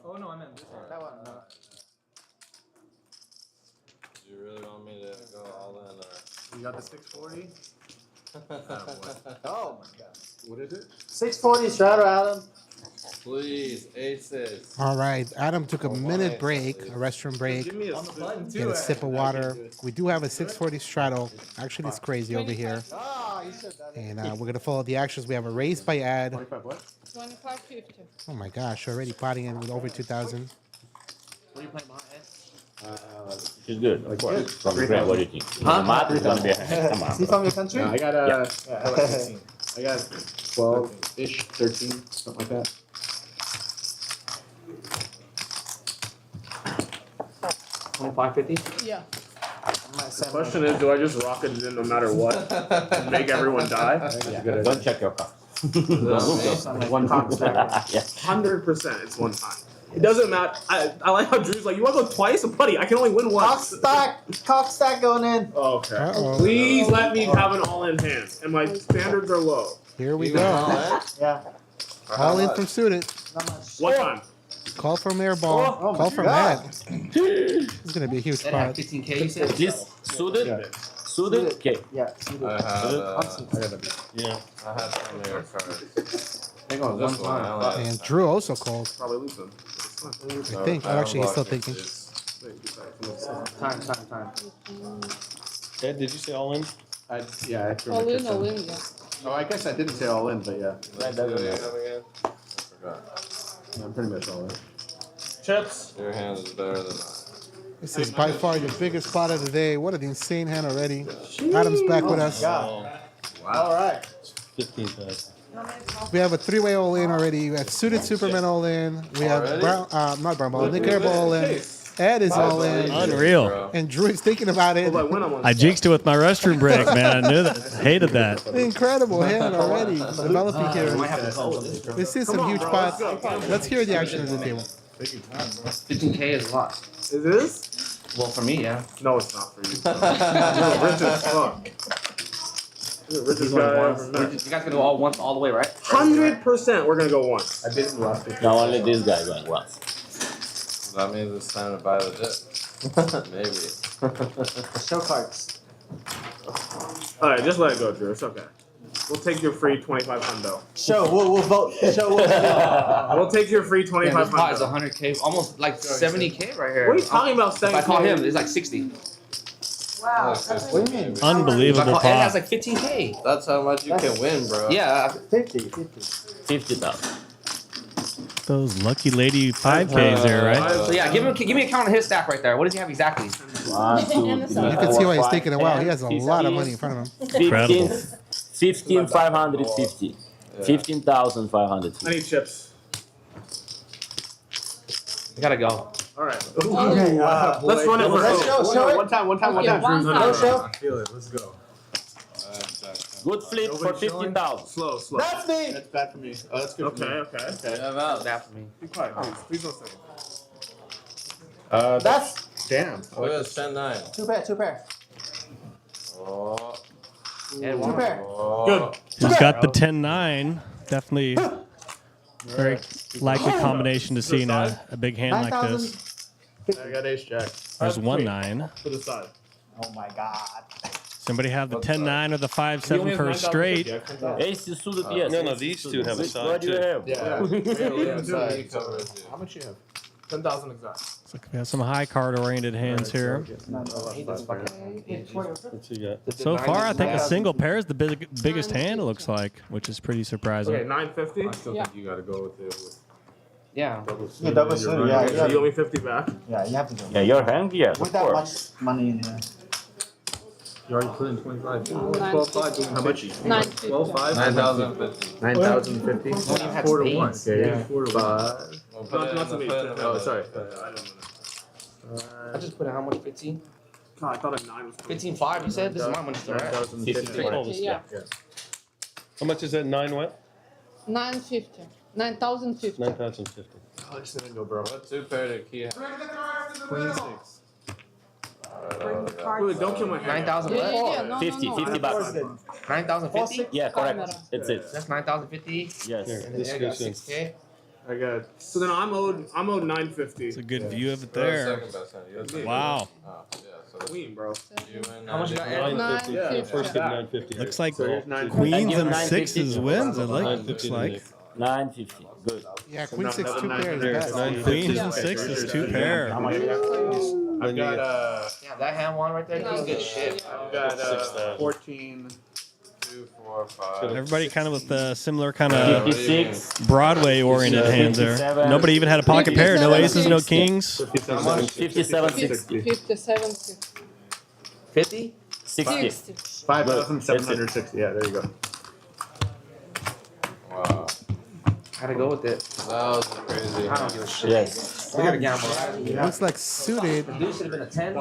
S4: Oh no, I meant this one.
S3: That one, no.
S10: Do you really want me to go all in or?
S4: You got the 640?
S3: Oh my god.
S4: What is it?
S3: 640 Strato, Adam.
S10: Please, aces.
S1: All right, Adam took a minute break, a restroom break.
S11: Give me a
S4: On the button too.
S1: Get a sip of water.
S3: do it.
S1: We do have a 640 straddle. Actually, it's crazy over here.
S3: Ah, you said that.
S1: And we're gonna follow the actions. We have a raise by ad.
S4: 25 what?
S7: 25.50.
S1: Oh my gosh, already potting in with over 2,000.
S5: What are you playing behind?
S9: She's good. Of course. From the grand, what do you think? The mat is gonna be a hand. Come
S3: Is he
S9: on.
S3: from your country?
S4: I got
S3: Yeah.
S4: 16. I got 12-ish, 13, something like that.
S5: $25.50.
S7: Yeah.
S11: The question is, do I just rock it in no matter what and make everyone die?
S9: Don't check your card.
S4: One time.
S9: Yeah.
S11: 100%, it's one time. It doesn't matter. I like how Drew's like, you want to go twice, buddy? I can only win once.
S3: Cock stack going in.
S11: Okay.
S1: Uh-oh.
S11: Please let me have an all-in hand, and my standards are low.
S1: Here we
S10: You went all
S1: go.
S10: in?
S3: Yeah.
S1: All in from student.
S3: Not much.
S11: One time.
S1: Call from Airball.
S3: Oh my
S1: Call from
S3: God.
S1: Matt. This is gonna be a huge
S5: That had
S1: pot.
S5: 15K, you said?
S9: This suited? Suited? Okay.
S3: Yeah.
S10: I have
S6: Yeah.
S10: I have some of your cards.
S4: Hang on,
S10: This one, I like.
S1: And Drew also called.
S11: Probably lose them.
S1: I think. Actually, he's still thinking.
S5: Time.
S6: Ed, did you say all in?
S4: Yeah, I threw my
S7: All in,
S4: chips
S7: all in, yeah.
S4: Oh, I guess I didn't say all in, but yeah.
S9: That doesn't
S10: Again?
S9: matter.
S10: I forgot.
S4: I'm pretty much all in.
S11: Chips.
S10: Your hand is better than mine.
S1: This is by far the biggest pot of the day. What an insane hand already. Adam's back with us.
S3: God. All right.
S6: 15,000.
S1: We have a three-way all in already. We have suited Superman all in. We have
S10: Already?
S1: Brown, not Brown Ball, Nick Airball all in. Ed is all in.
S2: Unreal.
S10: Bro.
S1: And Drew is thinking about it.
S11: If I win, I'm on.
S2: I jinxed it with my restroom break, man. I knew that. Hated that.
S1: Incredible hand already. Developing here.
S5: Might have to call with this.
S1: This is
S11: Come
S1: some
S11: on,
S1: huge
S11: bro,
S1: pots.
S11: let's go.
S1: Let's hear the action of the table.
S5: 15K is a lot.
S11: Is this?
S5: Well, for me, yeah.
S11: No, it's not for you. You're rich as fuck. You're the richest guy I ever
S5: You
S11: met.
S5: guys gonna go all once, all the way, right?
S11: 100% we're gonna go once.
S4: I didn't rock it.
S9: Now only this guy going once.
S10: That means it's time to buy the dip. Maybe.
S3: Show cards.
S11: Alright, just let it go, Drew. It's okay. We'll take your free 25 hundo.
S3: Show. We'll vote. Show.
S11: We'll take your free
S5: Yeah,
S11: 25
S5: this pot is
S11: hundo.
S5: 100K, almost like 70K right here.
S11: What are you talking about,
S5: If I call him, it's like 60.
S7: Wow.
S3: What do you mean?
S5: If
S2: Unbelievable
S5: I call Ed, has
S2: pot.
S5: like 15K.
S10: That's how much you can win, bro.
S5: Yeah.
S3: 50.
S9: 50,000.
S2: Those lucky lady 5Ks there, right?
S5: So yeah, give me a count of his stack right there. What does he have exactly?
S9: 1, 2,
S7: And the
S9: 3,
S7: side.
S1: You can see why he's
S9: 4,
S1: taking a
S9: 5,
S1: while. He has a
S9: 10,
S1: lot of money in front of him.
S9: 15,
S2: Incredible.
S9: 15,550.
S10: Yeah.
S9: 15,550.
S11: I need chips.
S5: We gotta go.
S11: Alright.
S3: Okay.
S11: Let's run it for
S3: Let's show it.
S11: One time.
S7: Okay, one
S3: No
S7: time.
S3: show.
S4: I feel it. Let's go.
S9: Good flip for 15,000.
S11: Slow, slow.
S3: That's me.
S4: That's bad for me. Oh, that's good for
S11: Okay,
S4: me.
S11: okay.
S5: That for me.
S11: Be quiet, please. Please don't say.
S3: That's
S4: Damn.
S10: Look at this 10-9.
S3: two pair.
S10: Oh.
S5: Ed,
S3: Two
S5: one.
S3: pair.
S10: Oh.
S11: Good.
S2: He's got the 10-9. Definitely very likely combination to see in a big hand like this.
S3: 9,000.
S4: I got ace jack.
S2: There's 1-9.
S11: To the side.
S3: Oh my God.
S2: Somebody have the 10-9 or the
S11: He only
S2: 5-7
S11: has
S2: for a
S11: 9,050,
S2: straight.
S11: I think that-
S9: Ace is suited, yes.
S6: No, these two have a
S9: Which
S6: side
S9: one do you
S6: too.
S9: have?
S4: Yeah.
S10: How
S4: much you have?
S11: 10,000 exact.
S2: Looks like we have some high card oriented hands here.
S6: What you got?
S2: So far, I think a single pair is the biggest hand, it looks like, which is pretty surprising.
S11: Okay, 950.
S4: I still think you gotta go with it with
S5: Yeah.
S4: double
S3: Yeah, double suit. Yeah,
S11: Okay, so you owe me 50 back.
S3: yeah. You have to do.
S9: Yeah, your hand, yes,
S3: With
S9: of
S3: that
S9: course.
S3: much money in here.
S4: You already put in 25.
S7: Nine
S4: 12.5 doing
S7: How much?
S4: 50. 12.5.
S10: 9,050.
S4: 9,050.
S5: Don't even have
S4: 4 to 1.
S5: spades.
S4: Okay.
S5: Yeah.
S4: 4 to 5.
S10: We'll put it in
S11: Not to
S10: the
S11: me.
S10: put it in the
S4: Oh, sorry.
S5: I just put in how much? 15?
S11: God, I thought a 9 was
S5: 15.5, you said? This is my money still, right?
S4: 9,050.
S7: Yeah.
S6: How much is that? 9 what?
S7: 950. 9,050.
S6: 9,050.
S4: Oh, this didn't go, bro.
S10: What 2 pair did Key have?
S4: Queen 6.
S11: Wait, don't kill my hand.
S5: 9,000
S7: Yeah,
S5: what?
S7: yeah, yeah. No,
S9: 50,
S7: no, no.
S9: 50 bucks.
S5: 9,050?
S9: Yeah, correct.
S7: Camera.
S9: That's it.
S5: That's 9,050.
S9: Yes.
S6: Here,
S5: And then
S6: this
S5: I got
S6: goes in.
S5: 6K.
S4: I got.
S11: So then I'm owed 950.
S2: It's a good view of it
S10: You're the
S2: there.
S10: second best hand. You're the second
S2: Wow.
S10: best. Oh, yeah, so that's
S11: Queen, bro.
S10: you and
S5: How much you got, Ed?
S6: 950. Yeah,
S7: 950.
S6: first bid 950.
S2: Looks like
S4: So here's 950.
S2: queens
S9: Thank you,
S2: and
S9: 950.
S2: sixes wins. I like.
S6: 950
S2: Looks like
S9: 950. Good.
S1: Yeah, queen
S4: not
S1: 6
S4: another
S1: 2
S4: nine
S1: pairs.
S4: there.
S1: Best.
S6: 950.
S2: queens and
S4: Okay,
S2: sixes,
S4: here's
S2: 2
S4: your
S2: pair.
S9: How much you got?
S4: I've got
S5: Yeah, that hand one right there doing good shit.
S4: I've got
S6: 6,000.
S4: 14.
S10: 2, 4, 5.
S2: Everybody kind of with the similar kind of
S9: 56.
S2: Broadway oriented hands there.
S9: 57.
S2: Nobody even had a pocket pair. No aces, no
S7: 57.
S2: kings.
S9: 57, 60.
S7: 57, 60.
S5: 50?
S9: 60.
S7: 60.
S4: 5,760. Yeah, there you go.
S10: Wow.
S5: How to go with it?
S10: That was crazy.
S5: I don't give a shit.
S9: Yes.
S5: We gotta gamble, right?
S1: Looks like suited
S5: Dude should have been a 10.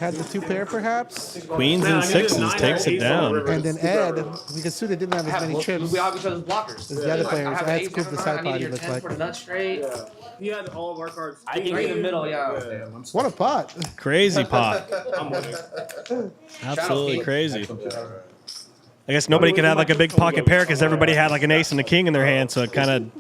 S1: had the 2 pair perhaps,
S2: Queens
S11: Man,
S2: and
S11: I needed
S2: sixes
S11: 9
S2: takes it
S11: ace on the
S2: down.
S11: river.
S1: and then Ed, because suited didn't have as many trips
S5: We have each other's blockers.
S1: as the other
S5: I
S1: players.
S5: have
S1: Ed
S5: ace
S1: scooped the
S5: on
S1: side
S5: I needed
S1: party.
S5: your
S1: Looks
S5: 10
S1: like
S5: for the nut straight.
S11: He had all of our cards.
S5: I can get in the middle, yeah.
S1: what a pot.
S2: Crazy pot.
S11: I'm winning.
S2: Absolutely crazy. I guess nobody could have like a big pocket pair because everybody had like an ace and a king in their hand, so it kind of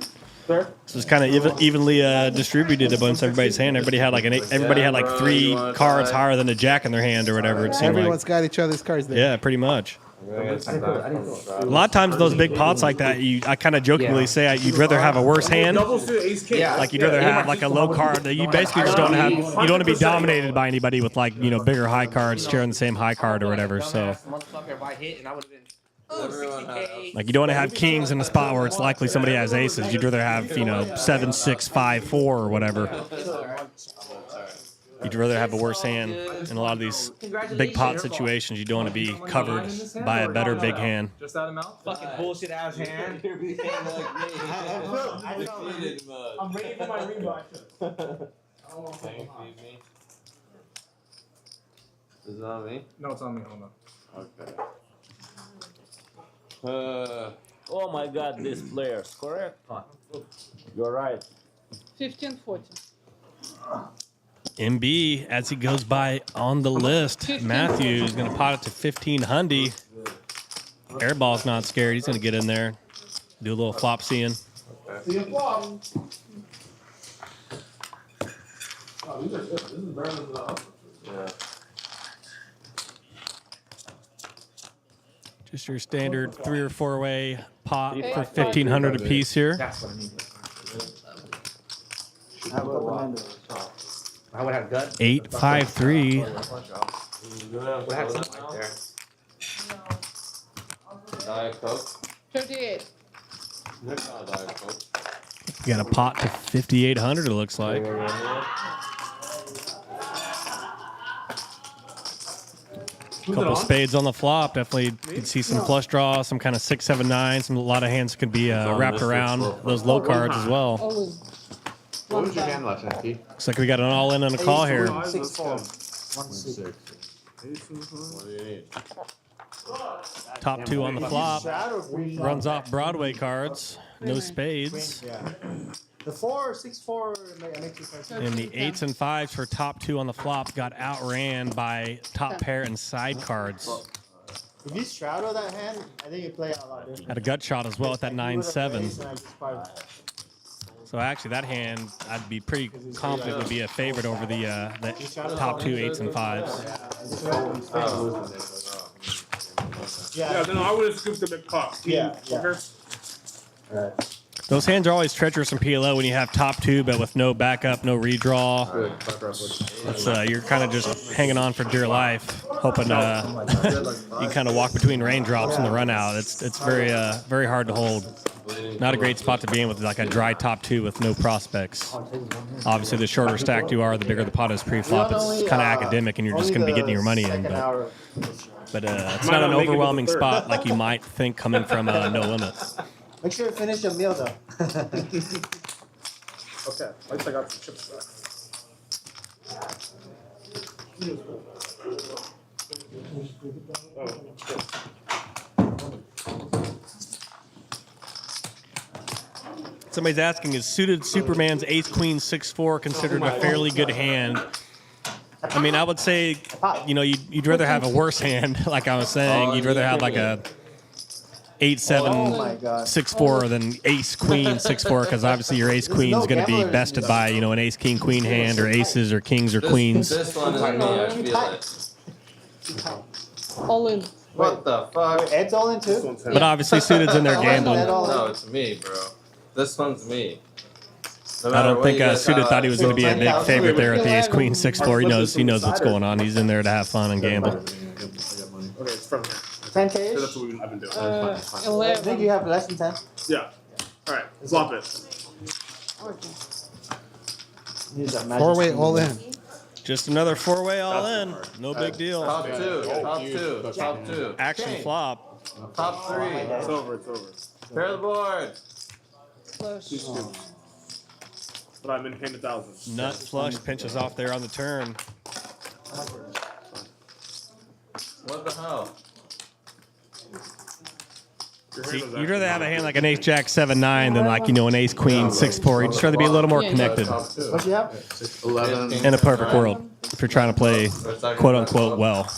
S2: was kind of evenly distributed amongst everybody's hand. Everybody had like everybody had like 3 cards higher than a jack in their hand or whatever. It seemed like.
S1: Everyone's got each other's cards there.
S2: Yeah, pretty much. A lot of times those big pots like that, I kind of jokingly say you'd rather have a worse hand.
S11: Double suit ace king.
S5: Yeah.
S2: Like you'd rather have like a low card that you basically just don't have. You don't want to be dominated by anybody with like bigger high cards sharing the same high card or whatever. So
S5: Motherfucker, if I hit and I would have been.
S2: like you don't want to have kings in a spot where it's likely somebody has aces. You'd rather have 7, 6, 5, 4 or whatever. You'd rather have a worse hand in a lot of these big pot situations. You don't want to be covered by a better big hand.
S4: Just out of mouth?
S5: Fucking bullshit ass hand.
S10: You're behaving like me.
S11: I'm waiting for my ring back.
S10: Can you feed me? Is it on me?
S4: No, it's on me. Hold on.
S10: Okay.
S9: Oh my god, these players. Correct? You're right.
S7: 15, 14.
S2: MB, as he goes by on the list, Matthew is going to pot it to 1500. Airball's not scared. He's going to get in there, do a little flop seeing.
S10: Yeah.
S2: Just your standard 3 or 4 way pot for 1500 a piece here.
S5: That's what I need. I would have gut.
S2: 853.
S5: Would have something right there.
S10: Diet Coke.
S7: 38.
S10: Not Diet Coke.
S2: You got a pot to 5800. It looks like. Couple spades on the flop. Definitely you can see some flush draw, some kind of 6, 7, 9. A lot of hands could be wrapped around those low cards as well.
S7: Always.
S4: What was your hand last night, Keith?
S2: Looks like we got an all in on a call here.
S5: 6-4.
S4: 6.
S10: What do you need?
S2: Top 2 on the flop. Runs off Broadway cards. No spades.
S3: Yeah. The 4, 6, 4 makes you quite
S2: And the 8s and 5s for top 2 on the flop got outran by top pair and side cards.
S3: If you straddle that hand, I think you play a lot different.
S2: Had a gut shot as well at that
S3: You would've
S2: 9-7.
S3: raised and I just probably-
S2: So actually, that hand I'd be pretty confident would be a favorite over the top 2 8s and 5s.
S11: Yeah, then I would have scooped a big pot.
S3: Yeah, yeah.
S11: Fuckers.
S2: Those hands are always treacherous in PLO when you have top two, but with no backup, no redraw. It's, you're kind of just hanging on for dear life, hoping you kind of walk between raindrops in the run out. It's very very hard to hold. Not a great spot to be in with like a dry top two with no prospects. Obviously, the shorter stacked you are, the bigger the pot is pre-flop. It's kind of academic, and you're just going to be getting your money in. But it's not an overwhelming spot like you might think coming from No Limit.
S3: Make sure you finish your meal though.
S4: Okay, at least I got some chips back.
S2: Somebody's asking, is suited Superman's Ace Queen 6-4 considered a fairly good hand? I mean, I would say, you'd rather have a worse hand, like I was saying. You'd rather have like a 8-7 6-4 than Ace Queen 6-4, because obviously your Ace Queen is going to be bested by an Ace King Queen hand, or aces, or kings, or queens.
S10: This one is me. I feel it.
S7: All in.
S10: What the fuck?
S3: Ed's all in too.
S2: But obviously suited's in there gambling.
S10: No, it's me, bro. This one's me.
S2: I don't think Suited thought he was going to be a big favorite there at the Ace Queen 6-4. He knows what's going on. He's in there to have fun and gamble.
S4: Okay, it's from here.
S3: 10K.
S4: That's what I've been doing.
S3: I
S7: 11.
S3: think you have less than 10.
S4: Yeah. All right, flop it.
S7: Okay.
S3: Use that magic
S1: 4-way
S3: spoon.
S1: all in.
S2: Just another 4-way all in. No big deal.
S10: Top two.
S2: Action flop.
S10: Top three.
S4: It's over. It's over.
S10: Pair the board.
S7: Flush.
S4: But I'm in hand 1,000.
S2: Nut flush pinches off there on the turn.
S10: What the hell?
S2: See, you'd rather have a hand like an Ace Jack 7-9 than like an Ace Queen 6-4. You'd just rather be a little more connected.
S3: What you have?
S10: 11.
S2: In a perfect world, if you're trying to play quote unquote well.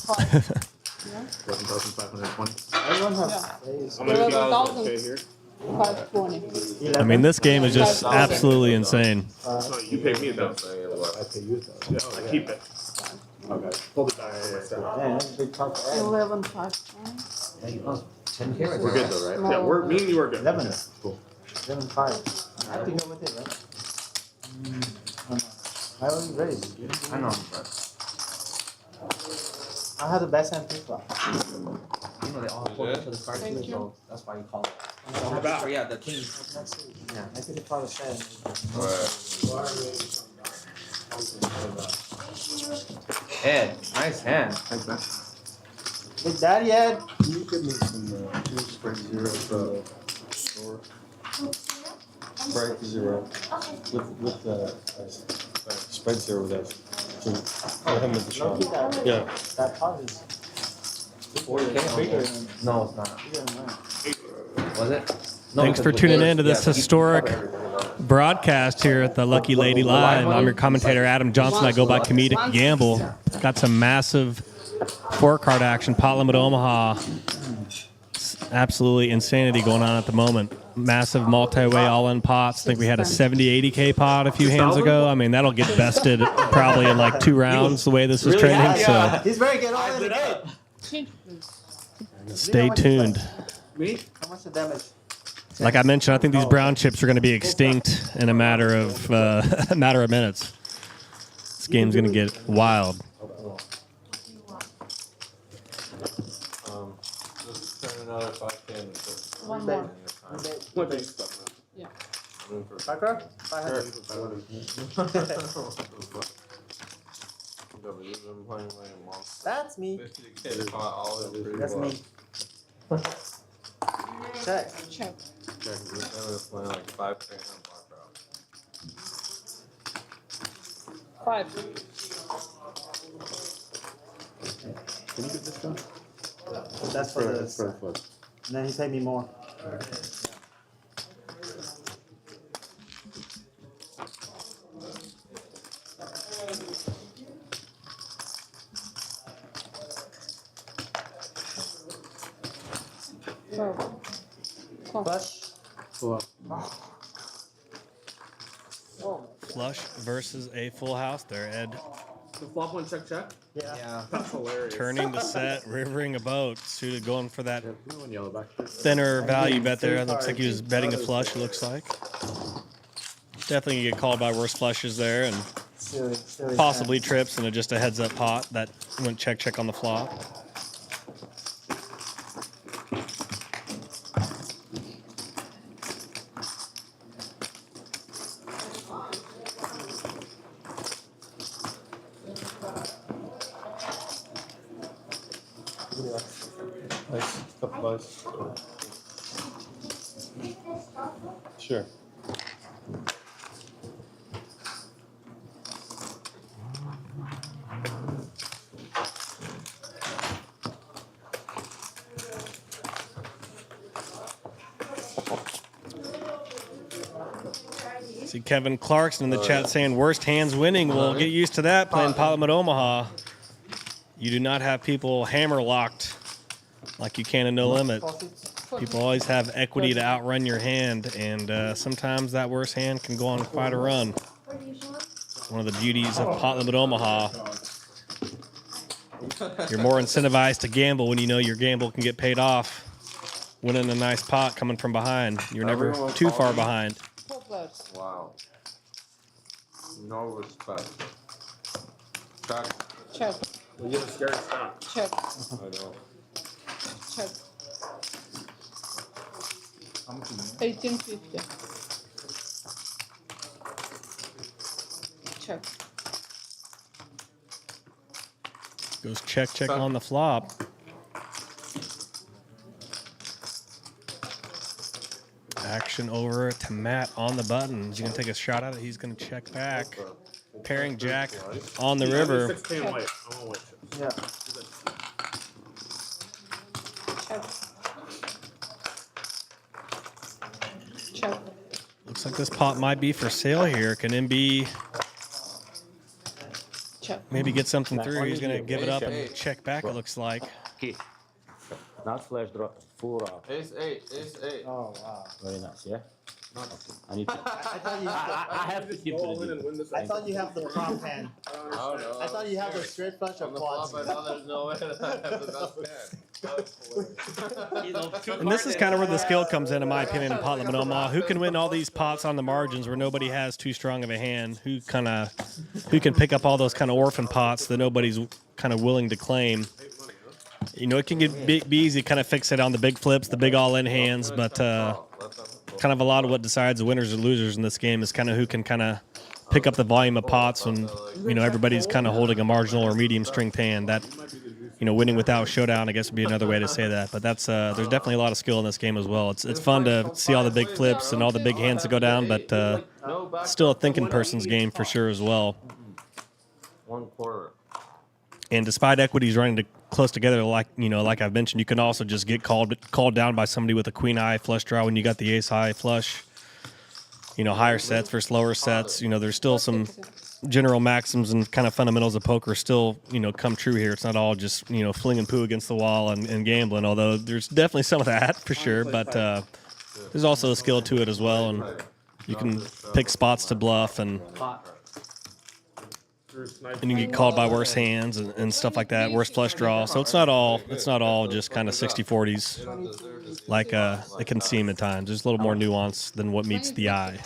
S4: 11,520.
S3: Everyone has.
S4: I'm going to keep
S7: 11,000.
S4: okay here.
S7: 520.
S2: I mean, this game is just absolutely insane.
S4: No, you pay me though.
S8: I pay you though.
S4: Yeah, I keep it. Okay. Hold it back.
S3: Yeah, that's a big top for Ed.
S7: 11, 520.
S4: We're good though, right? Yeah, me and you are good.
S3: 11.
S4: Cool.
S3: 11, 5. I have to go with it, right? I already raised.
S5: I know, but
S3: I have the best hand flop.
S5: they all hold to the card too, so that's why you call it.
S4: back.
S5: Yeah, the king.
S3: Yeah, I could have called a 7.
S5: Ed, nice hand.
S3: Big Daddy Ed.
S8: You give me some Sprite Zero store. Sprite Zero. With Sprite Zero with that. So let him with the shot. Yeah.
S3: That pot is
S5: 40K?
S3: bigger than,
S5: No, it's not.
S3: bigger than mine.
S5: Was it? No,
S2: Thanks for
S5: because
S2: tuning
S5: with
S2: in to this
S5: yeah,
S2: historic broadcast here at the Lucky Lady Live. I'm your commentator, Adam Johnson. I go by Comedic Gamble. Got some massive 4-card action. Pot limit Omaha. It's absolutely insanity going on at the moment. Massive multi-way all-in pots. I think we had a 70-80K pot a few hands ago. I mean, that'll get bested probably in like 2 rounds the way this is trending. So
S3: He's very good all in the game.
S7: Change, please.
S2: stay tuned.
S4: Me?
S3: How much the damage?
S2: Like I mentioned, I think these brown chips are going to be extinct in a matter of minutes. This game's going to get wild.
S10: Just turn another 5K.
S7: One more.
S4: What big stuff
S7: Yeah.
S3: Back card? 500. That's me. That's me. Check.
S7: Check.
S10: Playing like 5K on block route.
S7: 5.
S3: Can you get this one? That's for the. And then he paid me more. Flush.
S2: Flush versus a full house there, Ed.
S11: The flop one, check.
S3: Yeah.
S11: That's hilarious.
S2: Turning the set, rivering a boat, suited going for that
S5: Blue and yellow back.
S2: thinner value bet there. Looks like he was betting a flush, it looks like. Definitely get called by worse flushes there, and
S3: Silly
S2: possibly trips and just a heads up pot that went check on the flop.
S8: Nice, couple buys. Sure.
S2: See Kevin Clarkson in the chat saying worst hands winning. Well, get used to that playing Parliament Omaha. You do not have people hammer locked like you can in No Limit. People always have equity to outrun your hand, and sometimes that worst hand can go on quite a run. One of the beauties of Pot Limit Omaha. You're more incentivized to gamble when you know your gamble can get paid off. Winning a nice pot coming from behind. You're never too far behind.
S10: Wow. No respect. Check.
S7: Check.
S11: We get a scary stop.
S7: Check.
S10: I know.
S7: Check. 1850. Check.
S2: Goes check on the flop. Action over to Matt on the button. He's going to take a shot at it. He's going to check back. Pairing Jack on the river.
S11: 16 white. I want white chips.
S3: Yeah.
S7: Check. Check.
S2: Looks like this pot might be for sale here. Can MB
S7: Check.
S2: maybe get something through? He's going to give it up and check back, it looks like.
S9: Okay. Not flash draw. Full out.
S10: Ace 8. Ace 8.
S3: Oh wow.
S9: Very nice, yeah? Okay. I need to.
S3: I thought you.
S9: I have to keep
S11: Go all
S9: to
S11: in
S9: the
S11: and win this.
S3: I thought you have the prop hand.
S10: Oh no.
S3: I thought you have the straight flush
S10: On
S3: of
S10: the
S3: quads.
S10: flop, I thought there's no way that I have the best hand.
S2: And this is kind of where the skill comes in my opinion, in Pot Limit Omaha. Who can win all these pots on the margins where nobody has too strong of a hand? Who can pick up all those kind of orphan pots that nobody's kind of willing to claim? You know, it can be easy to kind of fix it on the big flips, the big all-in hands, but kind of a lot of what decides the winners or losers in this game is kind of who can kind of pick up the volume of pots when, you know, everybody's kind of holding a marginal or medium strength hand. That, you know, winning without showdown, I guess, would be another way to say that. But that's there's definitely a lot of skill in this game as well. It's fun to see all the big flips and all the big hands that go down, but still a thinking person's game for sure as well.
S10: 1/4.
S2: And despite equities running close together, like I've mentioned, you can also just get called down by somebody with a queen eye flush draw when you got the ace high flush. You know, higher sets versus lower sets. You know, there's still some general maxims and kind of fundamentals of poker still, you know, come true here. It's not all just, you know, flinging poo against the wall and gambling, although there's definitely some of that for sure. But there's also a skill to it as well, and you can pick spots to bluff and you get called by worse hands and stuff like that, worse flush draw. So it's not all just kind of 60-40s like it can seem at times. There's a little more nuance than what meets the eye.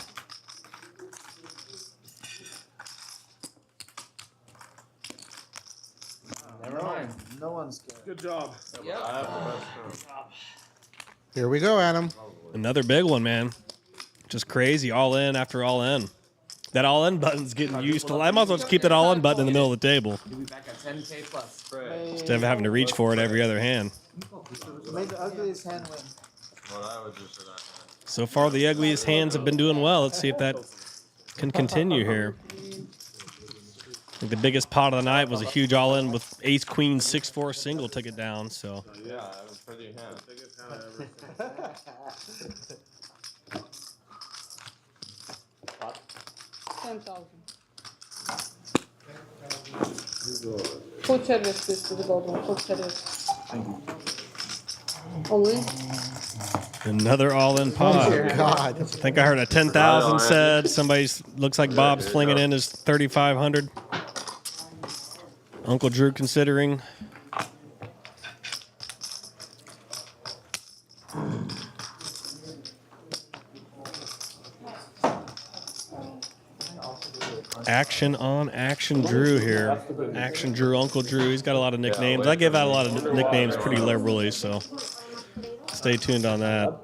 S3: Never mind. No one's scared.
S11: Good job.
S10: I have the best hand.
S1: Here we go, Adam.
S2: Another big one, man. Just crazy, all in after all in. That all in button's getting used to. I might as well just keep that all in button in the middle of the table
S5: You'll be back at 10K plus.
S2: instead of having to reach for it every other hand.
S3: Make the ugliest hand win.
S10: What I would do for that hand.
S2: So far, the ugliest hands have been doing well. Let's see if that can continue here. I think the biggest pot of the night was a huge all-in with ace, queen, 6-4 single took it down. So
S10: Yeah, I have a pretty hand.
S11: Biggest hand I ever seen.
S7: 10,000. Put service, please, to the bottom. Put service. Only?
S2: another all-in pot.
S1: Oh, God.
S2: I think I heard a 10,000 said. Somebody's looks like Bob's flinging in his 3,500. Uncle Drew considering. Action on Action Drew here. Action Drew, Uncle Drew. He's got a lot of nicknames. I give out a lot of nicknames pretty liberally, so stay tuned on that.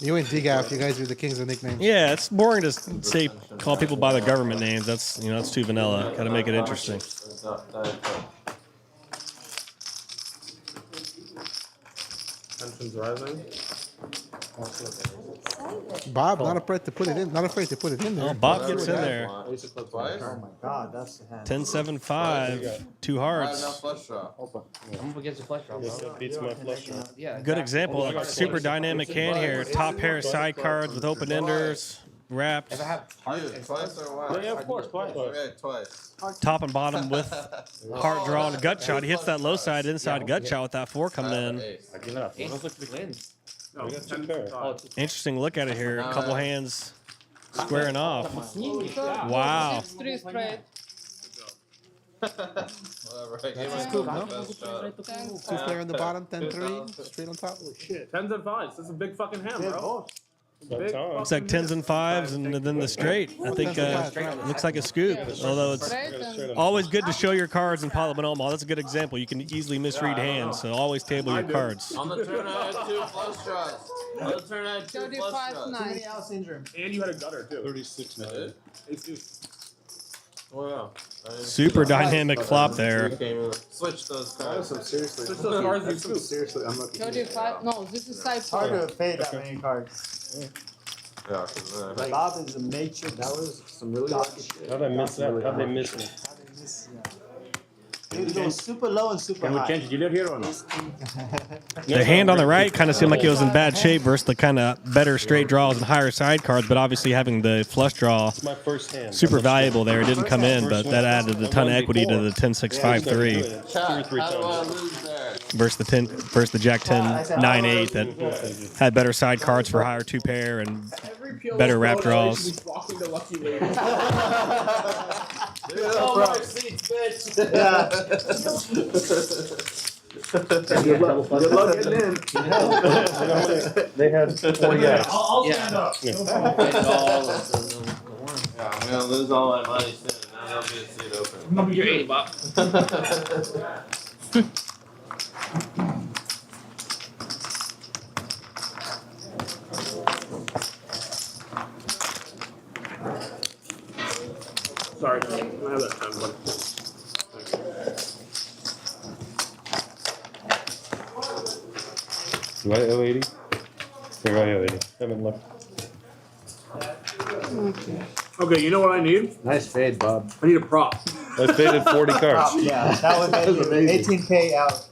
S1: You and DGAF, you guys are the kings of nicknames.
S2: Yeah, it's boring to say call people by the government names. That's that's too vanilla. Got to make it interesting.
S11: Tensions rising.
S1: Bob, not afraid to put it in. Not afraid to put it in there.
S2: Oh, Bob gets in there.
S3: Oh my God, that's the hand.
S2: 10-7-5. 2 hearts.
S10: Enough flush draw.
S5: I'm up against the flush draw, bro.
S6: That beats my flush draw.
S5: Yeah.
S2: Good example. Like super dynamic hand here. Top pair of side cards with open enders. Wraps.
S5: If I have heart,
S10: You, twice or what?
S6: Yeah, of course, twice.
S10: Okay, twice.
S2: Top and bottom with heart draw and a gut shot. He hits that low side inside gut shot with that 4 coming in.
S10: Ace.
S6: I give it up.
S5: ace wins.
S11: No,
S6: We got two
S11: 10
S6: pairs.
S11: to 5.
S2: Interesting look at it here. A couple hands squaring off. Wow.
S7: 6-3 straight.
S10: Whatever, I gave
S1: cool,
S10: myself
S1: no?
S10: my best shot.
S1: 2 player on the bottom, 10-3, straight on top.
S11: Shit. 10s and 5s. That's a big fucking hand, bro. Big
S2: Looks like 10s and 5s and then the straight. I think looks like a scoop. Although it's
S7: Straight and
S2: always good to show your cards in Parlament Omaha. That's a good example. You can easily misread hands, so always table your cards.
S10: On the turn, I had 2 flush shots. On the turn, I had 2 flush
S7: 35
S10: shots.
S7: 9.
S3: Out syndrome.
S11: And you had a gutter, too.
S6: 36 now.
S11: Ace deuce.
S10: Oh, yeah.
S2: Super dynamic flop there.
S10: Switch those
S4: That was
S10: cards.
S4: some seriously.
S11: Switch those cards, you
S4: That's some
S11: scoop.
S4: seriously unlucky.
S7: 35. No, this is side
S3: Hard
S7: four.
S3: to pay that many cards.
S10: Yeah, because
S3: Like, Bob is a nature.
S4: That was some really lucky shit.
S6: How'd I miss that? How'd they miss me?
S3: It goes super low and super
S4: Can we
S3: high.
S4: change it? You live here or not?
S2: The hand on the right kind of seemed like it was in bad shape versus the kind of better straight draws and higher side cards, but obviously having the flush draw
S6: It's my first hand.
S2: super valuable there. It didn't come in, but that added a ton of equity to the 10-6-5-3
S6: 2 or 3
S10: how do I
S6: times.
S10: lose there?
S2: versus the Jack 10-9-8 that had better side cards for higher 2 pair and better wrap draws.
S10: No more seats, bitch.
S3: Yeah.
S4: Good luck getting in.
S6: They had 4 yes.
S5: I'll stand up.
S10: Yeah, I'm gonna lose all my money soon. Now there'll be a seat open.
S5: You're 8, Bob.
S11: Sorry, I have that time, buddy.
S6: Do I owe 80? Here, I owe 80. Haven't looked.
S11: Okay, you know what I need?
S4: Nice fade, Bob.
S11: I need a prop.
S6: I faded 40 cards.
S3: Yeah, that would make it 18K out.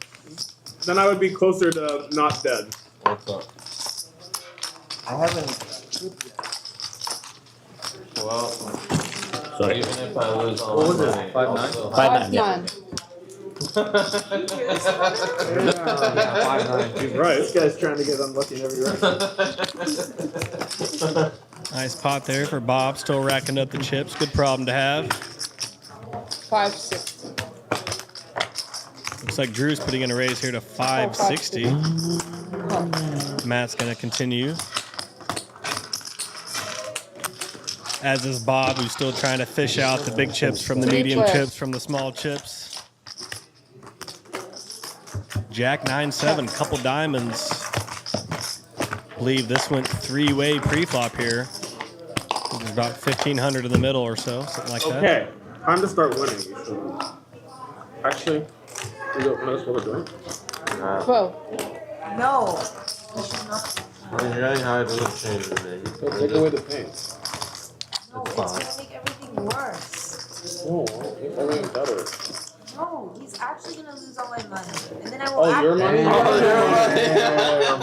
S11: Then I would be closer to not dead.
S10: What's up?
S3: I haven't.
S10: Well,
S6: Sorry.
S10: even if I lose all my money,
S4: 5-9?
S10: I'll still
S7: 5 9.
S11: He's right.
S4: This guy's trying to get unlucky in every direction.
S2: Nice pot there for Bob, still racking up the chips. Good problem to have.
S7: 5 6.
S2: Looks like Drew's putting in a raise here to 560. Matt's going to continue. As is Bob, who's still trying to fish out the big chips from the medium chips from the small chips. Jack 9-7, couple diamonds. Believe this went 3-way pre-flop here. There's about 1,500 in the middle or so, something like that.
S11: Okay, time to start winning. Actually, you don't notice what we're doing?
S7: 12.
S12: No.
S10: I mean, you're hard to look changes, man.
S11: Take away the pain.
S12: No, it's gonna make everything worse.
S11: Oh, make everything better.
S12: No, he's actually gonna lose all my money. And then I will
S11: Oh, your money?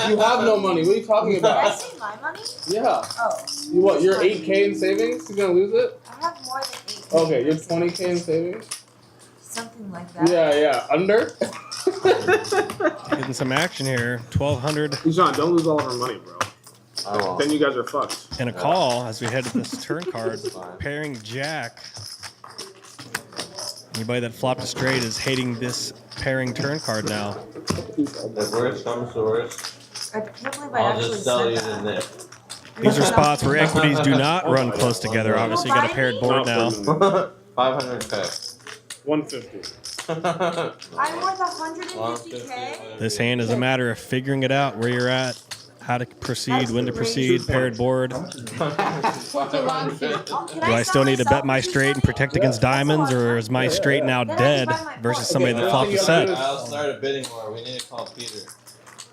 S11: You have no money. What are you talking
S12: Did I
S11: about?
S12: say my money?
S11: Yeah.
S12: Oh.
S11: You what? You're 8K in savings? You're gonna lose it?
S12: I have more than 8.
S11: Okay, you're 20K in savings?
S12: Something like that.
S11: Yeah. Under?
S2: Getting some action here. 1,200
S11: John, don't lose all of our money, bro.
S10: I won't.
S11: Then you guys are fucked.
S2: and a call as we head to this turn card. Pairing Jack. Anybody that flopped a straight is hating this pairing turn card now.
S10: The worst comes to worst,
S12: I can't believe I
S10: I'll
S12: actually
S10: just sell you
S12: said
S10: the
S12: that.
S10: Nick.
S2: These are spots where equities do not run close together. Obviously, you got a paired board now.
S10: 500K.
S11: 150.
S12: I'm worth 150K.
S2: This hand is a matter of figuring it out where you're at, how to proceed, when to proceed, paired board. Do I still need to bet my straight and protect against diamonds, or is my straight now dead versus somebody that flopped a set?
S10: I'll start a bidding war. We need to call Peter.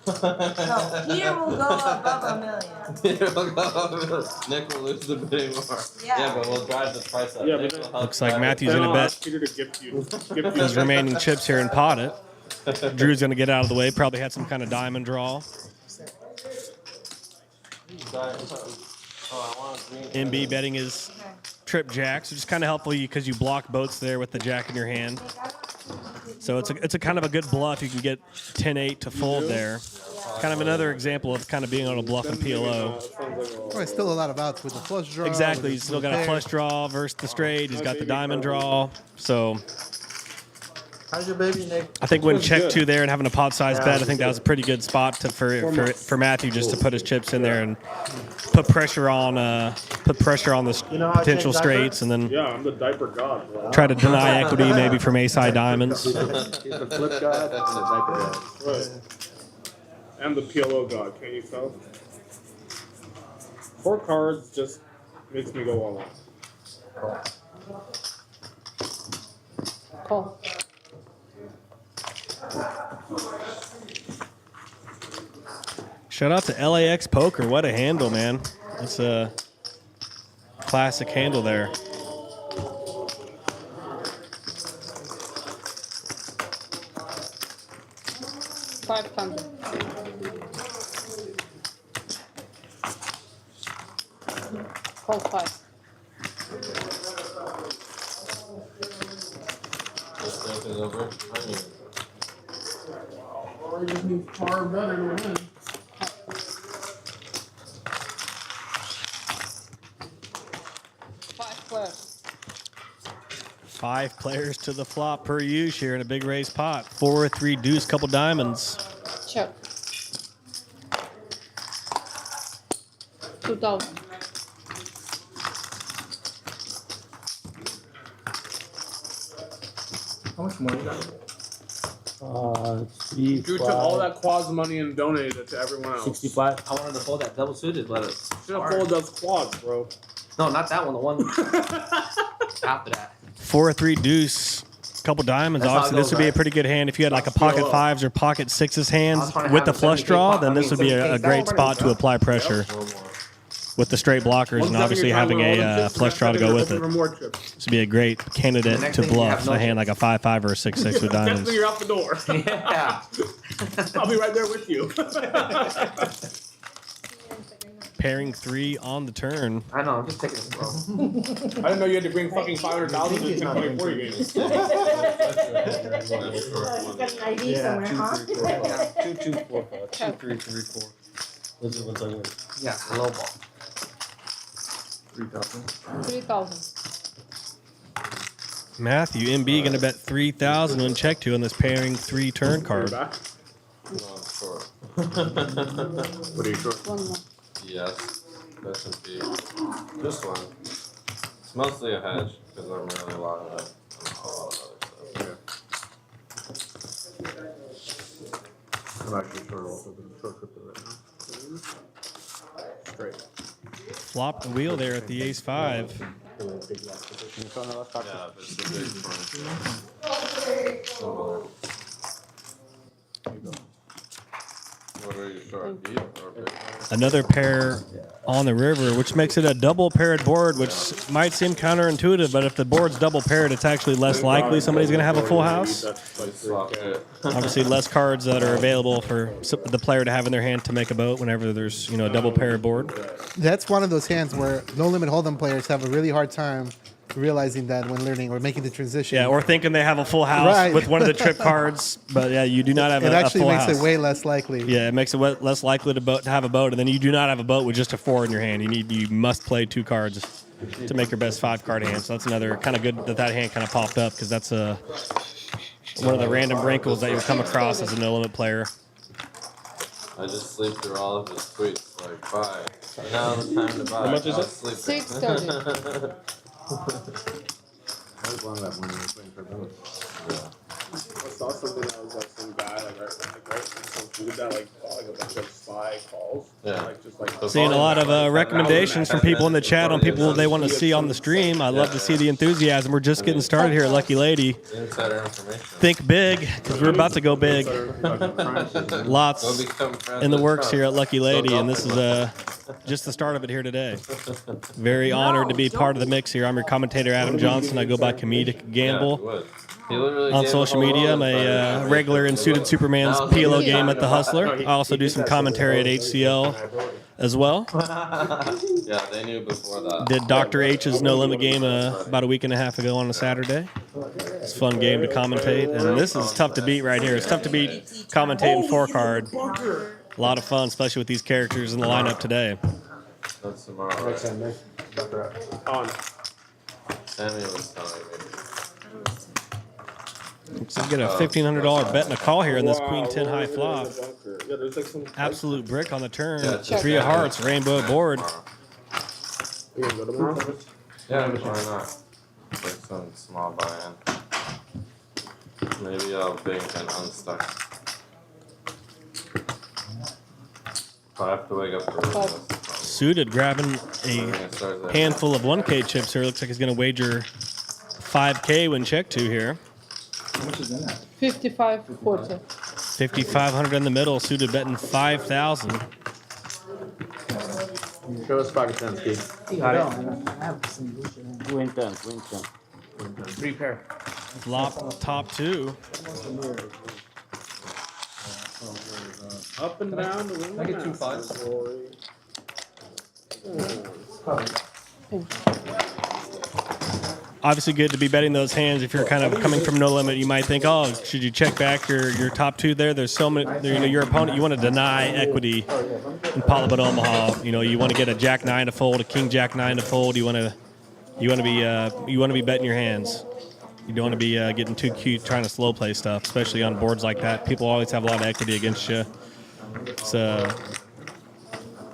S12: No, Peter will go above $1 million.
S10: Peter will go above. Nick will lose the bidding war.
S12: Yeah.
S10: But we'll drive the price up.
S11: Yeah,
S10: Nick
S11: but
S10: will help
S2: Looks like
S10: drive it.
S2: Matthew's going to bet
S11: Peter to gift you.
S2: his remaining chips here and pot it. Drew's going to get out of the way. Probably had some kind of diamond draw. MB betting his trip jacks, which is kind of helpful because you block boats there with the jack in your hand. So it's a kind of a good bluff. You can get 10-8 to fold there. Kind of another example of kind of being able to bluff in PLO.
S1: Well, still a lot of outs with the flush draw.
S2: Exactly. He's still got a flush draw versus the straight. He's got the diamond draw. So
S4: How's your baby, Nick?
S2: I think when check two there and having a pot size bet, I think that was a pretty good spot for Matthew just to put his chips in there and put pressure on the potential straights, and then
S11: Yeah, I'm the diaper god, bro.
S2: try to deny equity maybe from ace high diamonds.
S4: He's the flip god and the diaper god.
S11: Right. And the PLO god, can't you tell? 4 cards just makes me go all out.
S7: Call.
S2: Shout out to LAX Poker. What a handle, man. That's a classic handle there.
S7: $500. Call 5.
S10: This deck is over. I mean,
S11: I just need far better to win.
S2: Five players to the flop per use here in a big raise pot. 4-3 deuce, couple diamonds.
S7: Check. 2,000.
S4: How much more you got?
S11: You took all that quads money and donated it to everyone else.
S5: 65. I wanted to fold that double suited, but it's
S11: Should have folded those quads, bro.
S5: no, not that one. The one after that.
S2: 4-3 deuce, couple diamonds.
S5: That's how it
S2: Obviously, this
S5: goes,
S2: would be a
S5: right?
S2: pretty good hand. If you had like a pocket
S11: PLO.
S2: fives or pocket sixes
S5: I
S2: hands
S5: was trying to
S2: with
S5: have
S2: the
S5: a
S2: flush
S5: 70K
S2: draw,
S5: pot.
S2: then
S5: I
S2: this
S5: mean,
S2: would be
S5: 70K
S2: a great
S5: down,
S2: spot to apply pressure with the straight blockers and obviously having a flush draw to go with it. This would be a great candidate
S5: next
S2: to
S5: thing you have
S2: bluff
S5: no
S2: a hand like a 5-5 or a 6-6 with diamonds.
S11: Definitely you're out the door.
S5: Yeah.
S11: I'll be right there with you.
S2: Pairing 3 on the turn.
S5: I know. I'm just taking it, bro.
S11: I didn't know you had to bring fucking 500,000 to 1024 games.
S12: He's got an ID somewhere, huh?
S6: 2, 2, 4, 5. 2, 3, 3, 4. Those are the ones I win.
S5: Yeah, the low ball.
S4: 3,000.
S7: 3,000.
S2: Matthew, MB going to bet 3,000 when check 2 on this pairing 3 turn card.
S10: no, I'm short.
S11: What are you short?
S7: One more.
S10: Yes. That should be this one. It's mostly a hedge because I'm really long on it.
S11: I'm actually short also, but I'm short crypto right now. Straight.
S2: Flop the wheel there at the ace 5.
S10: Yeah, but it's a big one. What are you short? Deep or big?
S2: Another pair on the river, which makes it a double paired board, which might seem counterintuitive, but if the board's double paired, it's actually less likely somebody's going to have a full house. Obviously, less cards that are available for the player to have in their hand to make a boat whenever there's a double paired board.
S1: That's one of those hands where no limit hold'em players have a really hard time realizing that when learning or making the transition.
S2: Yeah, or thinking they have a full house
S1: Right.
S2: with one of the trip cards, but yeah, you do not have
S1: it
S2: a
S1: actually
S2: full
S1: makes
S2: house.
S1: it way less likely.
S2: Yeah, it makes it less likely to have a boat, and then you do not have a boat with just a 4 in your hand. You must play 2 cards to make your best 5-card hand. So that's another kind of good that hand kind of popped up because that's one of the random wrinkles that you'll come across as a no limit player.
S10: I just sleep through all of his tweets. Like, bye. Now the time to buy.
S6: How much is it?
S7: 6:30.
S4: I was long that morning when we were playing for both.
S11: I saw something that was like some guy like some dude that like bought like a bunch of spy calls.
S10: Yeah.
S11: Like just like
S2: Seeing a lot of recommendations from people in the chat on people they want to see on the stream. I love to see the enthusiasm. We're just getting started here at Lucky Lady.
S10: Insider information.
S2: Think big, because we're about to go big. Lots
S10: Go become friends
S2: in the
S10: with
S2: works
S10: Trump.
S2: here at Lucky Lady,
S10: Go
S2: and this is just the start of it here today. Very honored to be part of the mix here. I'm your commentator, Adam Johnson. I go by Comedic Gamble.
S10: Yeah, he would. He literally
S2: On
S10: gave
S2: social
S10: a whole
S2: media, I'm
S10: load of
S2: a
S10: fucking
S2: regular in Suited Superman's
S10: Now
S2: PLO
S10: he's
S2: game
S10: talking
S2: at the
S10: about-
S2: Hustler. I also do some commentary at HCL as well.
S10: Yeah, they knew before that.
S2: Did Dr. H's No Limit game about a week and a half ago on a Saturday. It's a fun game to commentate, and this is tough to beat right here. It's tough to beat commentating 4-card. A lot of fun, especially with these characters in the lineup today.
S10: That's tomorrow. Right?
S4: Sammy
S10: was telling me.
S2: So you get a $1,500 bet and a call here in this Queen 10 high flop.
S11: Yeah, there's like some.
S2: Absolute brick on the turn.
S10: Yeah, check
S2: 3 of
S10: that out.
S2: hearts, rainbow board.
S11: You gonna go tomorrow?
S10: Yeah, why not? Like some small buy-in. Maybe I'll big and unstuck. If I have to wake up early.
S2: Suited grabbing a handful of 1K chips here. Looks like he's going to wager 5K when check 2 here.
S4: How much is in that?
S7: 55-40.
S2: 5,500 in the middle. Suited betting 5,000.
S4: Show us pocket tens, Keith.
S9: Win turn.
S5: 3 pair.
S2: Flop top 2.
S11: Up and down the wing.
S6: I get 2 5s.
S2: Obviously good to be betting those hands. If you're kind of coming from no limit, you might think, oh, should you check back your top 2 there? There's so many, your opponent, you want to deny equity in Palabot Omaha. You want to get a Jack 9 to fold, a King Jack 9 to fold. You want to be betting your hands. You don't want to be getting too cute trying to slow play stuff, especially on boards like that. People always have a lot of equity against you. It's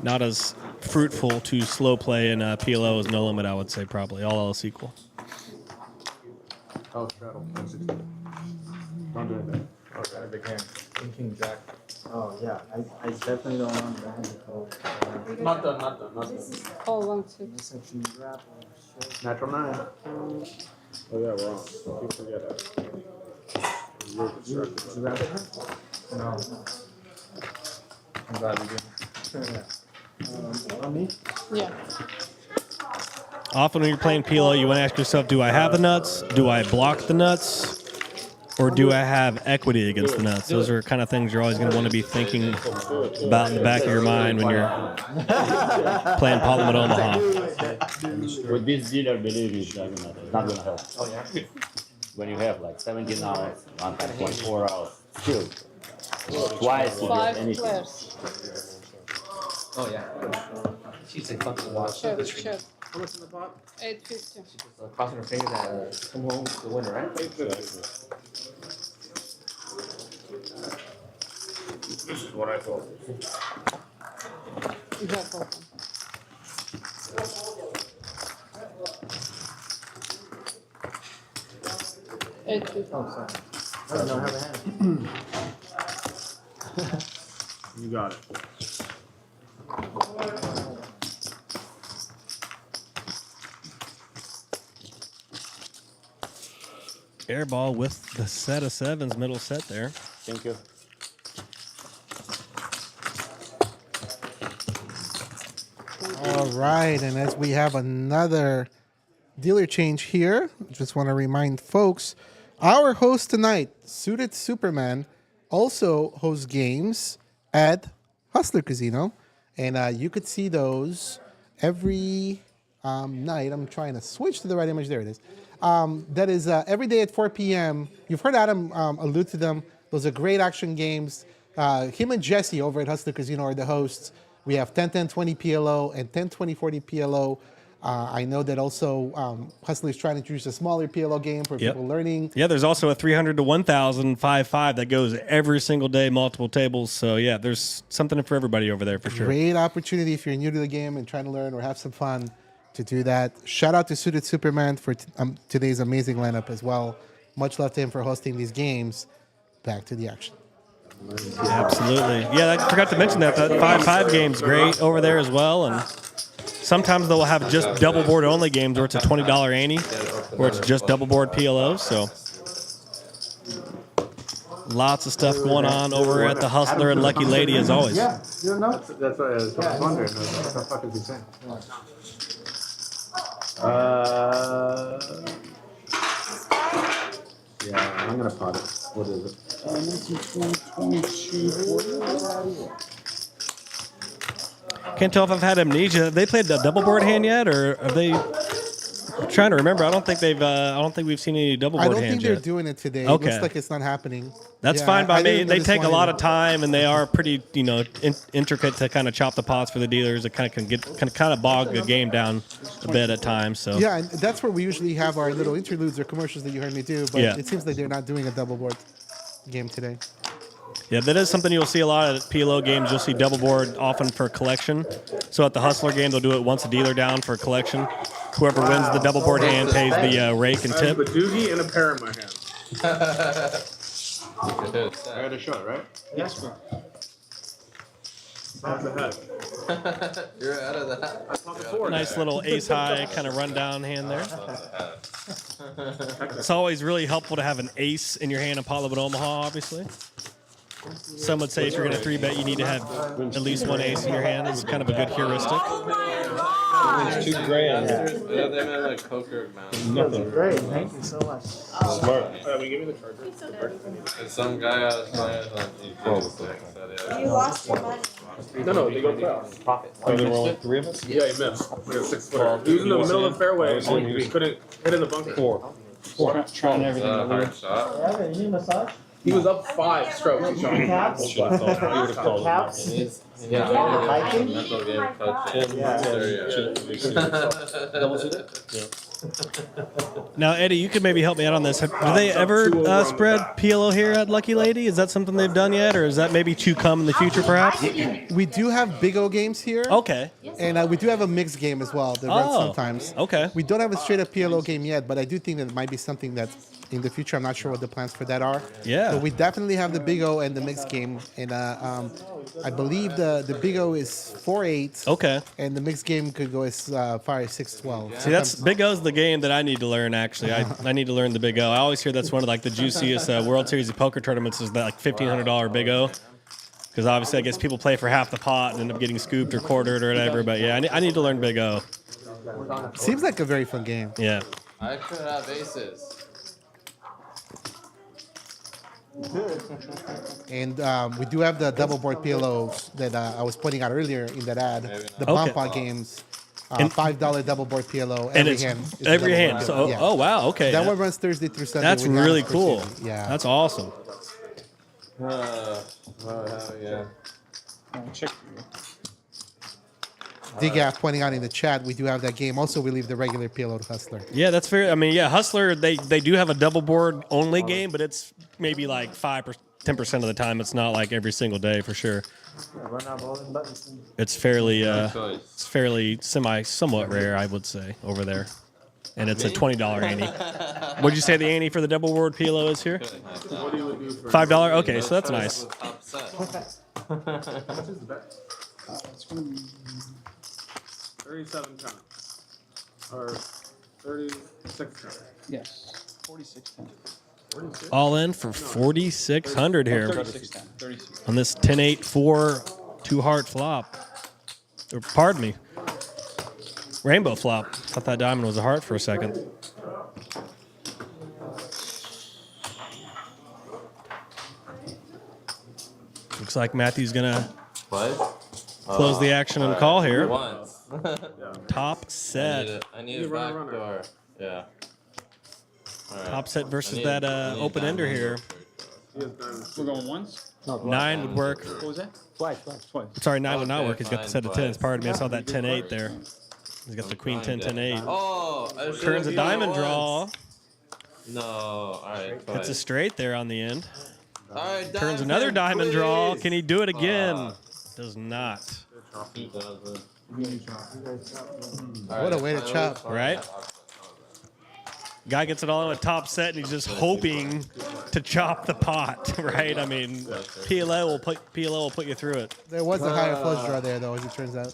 S2: not as fruitful to slow play in PLO as no limit, I would say, probably. All else equal.
S4: Oh, straddle. 160. Don't do anything. Okay, big hand. King Jack.
S13: Oh, yeah. I definitely don't want that to go.
S4: Not done.
S7: All 1-6.
S13: This actually wrap or shit.
S4: Natural 9.
S11: Oh yeah, we're on. Keep forget that. You're distracted.
S13: Did you wrap it? No.
S4: I'm glad we did.
S13: On me?
S7: Yeah.
S2: Often when you're playing PLO, you want to ask yourself, do I have the nuts? Do I block the nuts? Or do I have equity against the nuts? Those are kind of things you're always going to want to be thinking about in the back of your mind when you're playing Palomar Omaha.
S9: With this dealer, believe me, it's not gonna help.
S5: Oh, yeah?
S9: When you have like 17 hours, 1.4 hours, still twice you get
S7: 5
S9: anything.
S7: players.
S5: Oh, yeah. She's a fucking watch.
S7: Check.
S11: How much in the pot?
S7: 850.
S5: Crossing her fingers and come home with the winner, right?
S11: This is what I thought.
S7: You have open.
S13: Oh, sorry. I don't have a hand.
S11: You got it.
S2: Airball with the set of 7s, middle set there.
S9: Thank you.
S1: All right, and as we have another dealer change here, just want to remind folks, our host tonight, Suited Superman, also hosts games at Hustler Casino, and you could see those every night. I'm trying to switch to the right image. There it is. That is every day at 4 p.m. You've heard Adam allude to them. Those are great action games. Him and Jesse over at Hustler Casino are the hosts. We have 10-10-20 PLO and 10-20-40 PLO. I know that also Hustler is trying to introduce a smaller PLO game for people learning.
S2: Yeah, there's also a 300 to 1,000 5-5 that goes every single day, multiple tables. So yeah, there's something for everybody over there for sure.
S1: Great opportunity if you're new to the game and trying to learn or have some fun to do that. Shout out to Suited Superman for today's amazing lineup as well. Much love to him for hosting these games. Back to the action.
S2: Absolutely. Yeah, I forgot to mention that 5-5 game's great over there as well. And sometimes they'll have just double board only games where it's a $20 ante, where it's just double board PLO. So lots of stuff going on over at the Hustler and Lucky Lady as always.
S13: Yeah, you don't know?
S4: That's what I was wondering. What the fuck is he saying? Yeah, I'm gonna pot it. What is it?
S2: Can't tell if I've had amnesia. Have they played the double board hand yet, or are they? I'm trying to remember. I don't think we've seen any double board hands yet.
S1: I don't think they're doing it today.
S2: Okay.
S1: It looks like it's not happening.
S2: That's fine by me. They take a lot of time, and they are pretty, intricate to kind of chop the pots for the dealers. It kind of bog the game down a bit at times. So
S1: yeah, and that's where we usually have our little interludes or commercials that you heard me do. But it seems like they're not doing a double board game today.
S2: Yeah, that is something you'll see a lot at PLO games. You'll see double board often for collection. So at the Hustler game, they'll do it once a dealer down for collection. Whoever wins the double board hand pays the rake and tip.
S11: I have a doogie and a pear in my hand.
S10: I
S11: had a shot, right? Yes, sir. Off the head.
S10: You're out of that.
S11: I popped the four.
S2: Nice little ace high kind of rundown hand there. It's always really helpful to have an ace in your hand in pot of Omaha, obviously. Some would say if you're going to 3-bet, you need to have at least one ace in your hand. It's kind of a good heuristic.
S10: It's $2 grand. Yeah, they have like poker amount.
S13: Nothing. Great, thank you so much.
S11: Smart. Will you give me the charger?
S10: And some guy I was playing on YouTube.
S12: You lost your money.
S11: No, they go fast.
S5: Profit.
S6: Oh, there were only 3 of us?
S11: Yeah, he missed. Like a 6-footer. He was in the middle of the fairway and he couldn't hit in the bunker.
S6: 4.
S5: Trying everything.
S10: Hard shot.
S13: Yeah, you need a massage?
S11: He was up 5 strokes.
S13: Caps?
S6: Should have called. You would have called.
S13: Caps?
S10: Yeah,
S13: hiking?
S10: mental game coaching.
S6: Double suited? Yeah.
S2: Now, Eddie, you could maybe help me out on this. Do they ever spread PLO here at Lucky Lady? Is that something they've done yet, or is that maybe to come in the future, perhaps?
S1: We do have Big O games here.
S2: Okay.
S1: And we do have a mixed game as well that runs sometimes.
S2: Okay.
S1: We don't have a straight up PLO game yet, but I do think that it might be something that's in the future. I'm not sure what the plans for that are.
S2: Yeah.
S1: But we definitely have the Big O and the mixed game. And I believe the Big O is 4-8.
S2: Okay.
S1: And the mixed game could go as far as 6-12.
S2: See, that's Big O's the game that I need to learn, actually. I need to learn the Big O. I always hear that's one of like the juiciest World Series of Poker tournaments is that like $1,500 Big O. Because obviously I guess people play for half the pot and end up getting scooped or quartered or whatever. But yeah, I need to learn Big O.
S1: Seems like a very fun game.
S2: Yeah.
S10: I could have aces.
S1: And we do have the double board PLOs that I was pointing out earlier in that ad. The Bampa games. $5 double board PLO every hand.
S2: Every hand. So, oh wow, okay.
S1: That one runs Thursday through Sunday.
S2: That's really cool.
S1: Yeah.
S2: That's awesome.
S10: Yeah.
S5: Check.
S1: DGAF pointing out in the chat, we do have that game. Also, we leave the regular PLO to Hustler.
S2: Yeah, that's fair. I mean, yeah, Hustler, they do have a double board only game, but it's maybe like 5 or 10% of the time. It's not like every single day for sure. It's fairly somewhat rare, I would say, over there. And it's a $20 ante. What'd you say the ante for the double board PLO is here? $5? Okay, so that's nice.
S11: It's going to be 37 count. Or 36 count.
S5: Yes. 4610.
S2: All in for 4,600 here
S5: 3610.
S2: on this 10-8-4 2-heart flop. Or, pardon me. Rainbow flop. Thought that diamond was a heart for a second. Looks like Matthew's gonna close the action and call here.
S10: Once.
S2: Top set.
S10: I need a back door. Yeah. All right.
S2: Top set versus
S10: I
S2: that
S10: need a
S2: open ender
S10: diamond
S2: here.
S11: We're going once?
S13: No,
S2: 9 would work.
S11: What was that?
S13: twice.
S2: Sorry, 9 would not
S10: Okay,
S2: work. He's got the
S10: fine,
S2: set of
S10: fine.
S2: 10s. Pardon me. I saw that 10-8 there. He's got the queen 10, 10-8.
S10: Oh, I should've
S2: Turns a
S10: beat it
S2: diamond
S10: once.
S2: draw.
S10: No, alright.
S2: That's a straight there on the end.
S10: Alright,
S2: Turns another diamond draw.
S10: please.
S2: Can he do it again? Does not.
S1: What a way to chop.
S2: Right? Guy gets it all in a top set, and he's just hoping to chop the pot, right? I mean, PLO will put you through it.
S1: There was a higher flush draw there, though, as it turns out.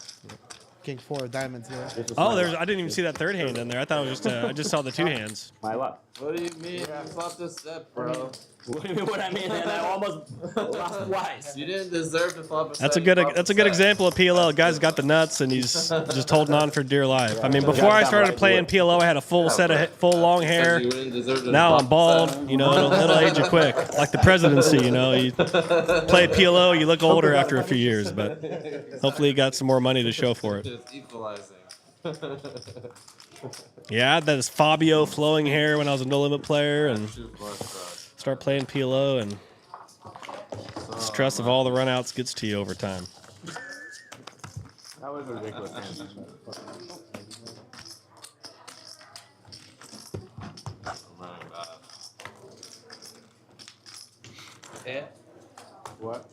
S1: King 4 of diamonds here.
S2: Oh, I didn't even see that third hand in there. I thought it was just I just saw the 2 hands.
S9: My luck.
S10: What do you mean? You flopped a set, bro.
S9: What do you mean what I mean? And I almost lost twice.
S10: You didn't deserve to flop a set.
S2: That's a
S10: you
S2: good
S10: flopped
S2: that's a good
S10: set.
S2: example of PLO. The guy's got the nuts and he's just holding on for dear life. I mean, before I started playing PLO, I had a full set of full long hair.
S10: You wouldn't deserve to
S2: Now
S10: flop
S2: I'm
S10: a
S2: bald.
S10: set.
S2: You know, it'll age you quick, like the presidency. You know, you play PLO, you look older after a few years, but hopefully you got some more money to show for it.
S10: Just equalizing.
S2: Yeah, I had that Fabio flowing hair when I was a no limit player, and start playing PLO, and stress of all the runouts gets to you over time.
S13: That was a ridiculous hand.
S10: Yeah.
S13: What?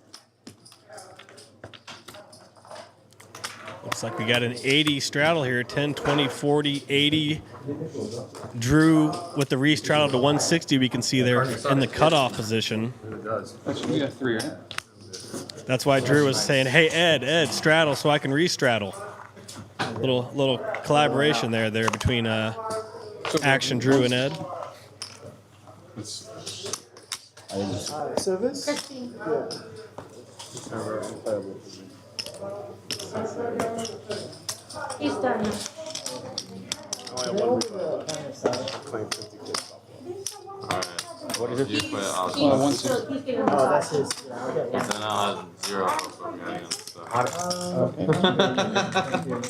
S2: Looks like we got an 80 straddle here, 10, 20, 40, 80. Drew with the re-straddle to 160, we can see there in the cutoff position.
S11: We got 3, right?
S2: That's why Drew was saying, hey, Ed, straddle so I can re-straddle. Little collaboration there between Action Drew and Ed.
S1: Service?
S12: Christine. He's done now.
S10: What is it? You play out.
S12: He's getting the
S13: That's his.
S10: Then I'll have 0 for getting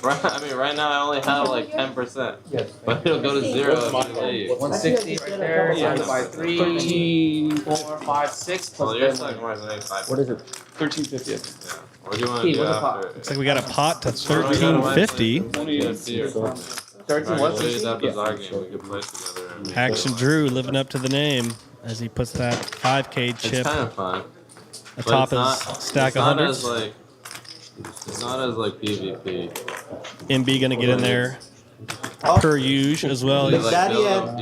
S10: Right, I mean, right now I only have like 10%.
S13: Yes.
S10: But it'll go to 0 if you leave.
S5: 160 right there, divided by 3, 4, 5, 6.
S10: Well, you're stuck more than 5.
S13: What is it?
S11: 1350.
S10: Yeah. What do you want to do
S5: what's a
S10: after?
S2: Looks like we got a pot to 1350.
S5: 13 what?
S10: We could play together.
S2: Action Drew living up to the name as he puts that 5K
S10: It's
S2: chip
S10: kind of fun.
S2: atop
S10: But
S2: his stack
S10: it's
S2: of
S10: not
S2: hundreds.
S10: as like, it's not as like PvP.
S2: MB gonna get in there per usual as well. He's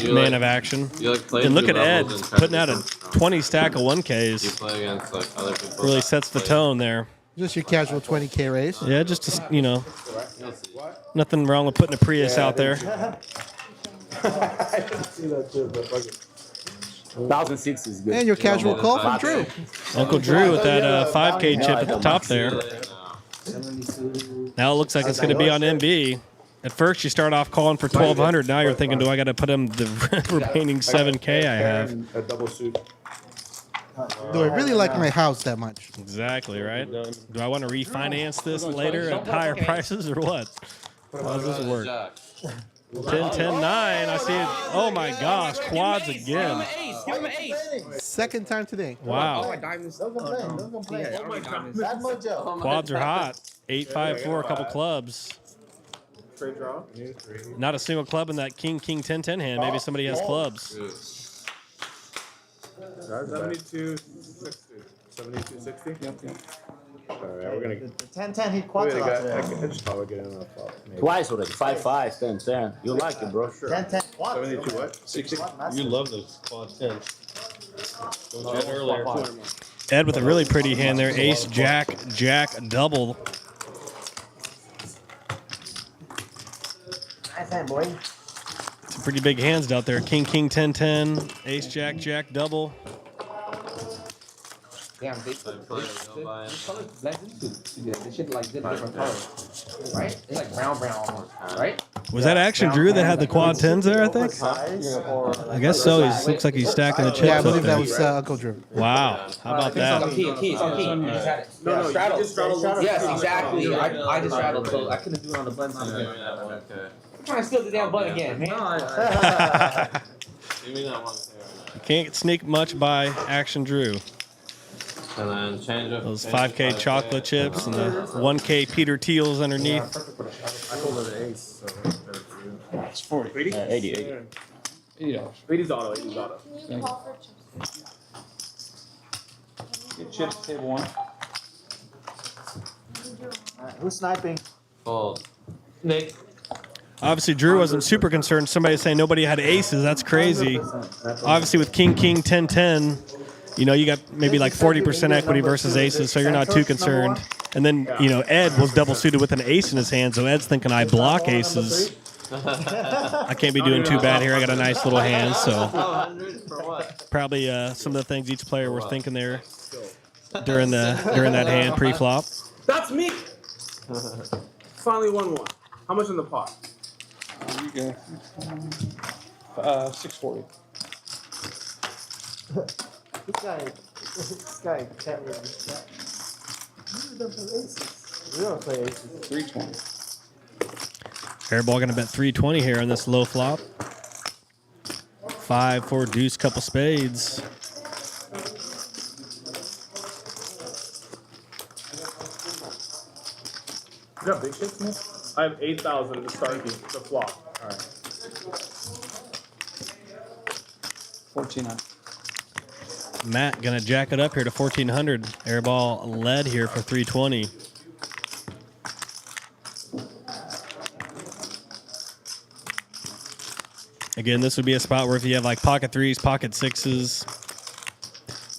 S2: man of action.
S10: You like play
S2: And look
S10: through
S2: at Ed
S10: levels and
S2: putting out a
S10: practice.
S2: 20 stack of
S10: You
S2: 1Ks.
S10: play against like other people.
S2: Really
S10: that
S2: sets the
S10: play.
S2: tone there.
S1: Just your casual 20K race.
S2: Yeah, just to, you know,
S10: You'll see.
S2: nothing wrong with putting a Prius out there.
S9: 1006 is good.
S1: And your casual call from Drew.
S2: Uncle Drew with that 5K chip at the top there. Now it looks like it's going to be on MB. At first, you start off calling for 1,200. Now you're thinking, do I got to put him the remaining 7K I have?
S4: A double suit.
S1: Do I really like my house that much?
S2: Exactly, right? Do I want to refinance this later at higher prices or what? How does this work?
S10: Jack.
S2: 10, 10, 9. I see it. Oh my gosh, quads again.
S5: Give him an ace.
S1: Second time today.
S2: Wow.
S5: Diamonds.
S13: Don't complain. Don't complain. Bad mojo.
S2: Quads are hot. 8, 5, 4, a couple clubs.
S11: Straight draw.
S2: Not a single club in that King, 10, 10 hand. Maybe somebody has clubs.
S10: Good.
S4: 72, 60. 72, 60? All right, we're going to.
S13: The 10-10 hit quads a lot
S4: I
S13: today.
S4: can just probably get in on the flop. maybe.
S9: Twice already. 5-5, 10-10. You like it, bro.
S13: 10-10 quads.
S4: 72 what?
S6: 60.
S13: Massive.
S6: You love those quad 10s. Don't you earlier.
S2: Ed with a really pretty hand there. Ace, Jack, double.
S13: Nice hand, boy.
S2: Some pretty big hands out there. King, 10, 10. Ace, Jack, double.
S5: Damn, they
S10: play, go by.
S5: colors blend into together. They should like did different colors. Right? It's like brown almost, right?
S2: Was that Action Drew that had the quad tens there, I think? I guess so. He looks like he's stacking the chips.
S1: Yeah, I
S2: up
S1: believe
S2: there.
S1: that was Uncle Drew.
S2: Wow. How about that?
S5: It's on key. You just had it.
S11: No, you just straddled.
S5: Yes, exactly. I just straddled, so I couldn't do it on the button. I'm trying to steal the damn button again, man.
S10: Give me that one.
S2: Can't sneak much by Action Drew.
S10: And then change up.
S2: Those 5K chocolate chips and the 1K Peter Thiels underneath.
S11: I told her the ace, so
S4: It's 40.
S11: 80?
S9: 80.
S4: $80.
S11: 80's auto, 80's auto.
S12: Can you call for chips?
S4: Get chips, table 1.
S13: Alright, who's sniping?
S10: Fold. Nick.
S2: Obviously, Drew wasn't super concerned. Somebody saying nobody had aces. That's crazy. Obviously, with King, 10, 10, you know, you got maybe like 40% equity versus aces, so you're not too concerned. And then, you know, Ed was double suited with an ace in his hand, so Ed's thinking I block aces. I can't be doing too bad here. I got a nice little hand, so probably some of the things each player was thinking there during that hand pre-flop.
S11: That's me! Finally won one. How much in the pot?
S4: You go. 640.
S13: This guy can't really we don't play aces.
S4: 320.
S2: Airball going to bet 320 here on this low flop. 5 for deuce, couple spades.
S11: You got big chips, man? I have 8,000 to start the flop. Alright.
S4: 1400.
S2: Matt going to jack it up here to 1400. Airball led here for 320. Again, this would be a spot where if you have like pocket threes, pocket sixes,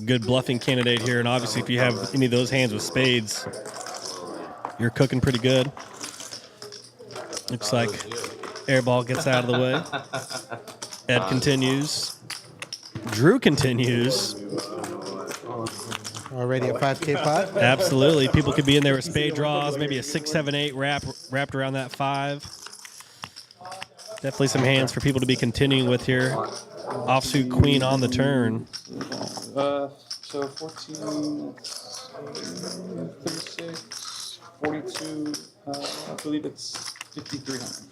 S2: good bluffing candidate here. And obviously if you have any of those hands with spades, you're cooking pretty good. Looks like Airball gets out of the way. Ed continues. Drew continues.
S1: Already a 5K pot?
S2: Absolutely. People could be in there with spade draws, maybe a 6, 7, 8 wrapped around that 5. Definitely some hands for people to be continuing with here. Offsuit queen on the turn.
S4: So 14, 36, 42, I believe it's 5,300.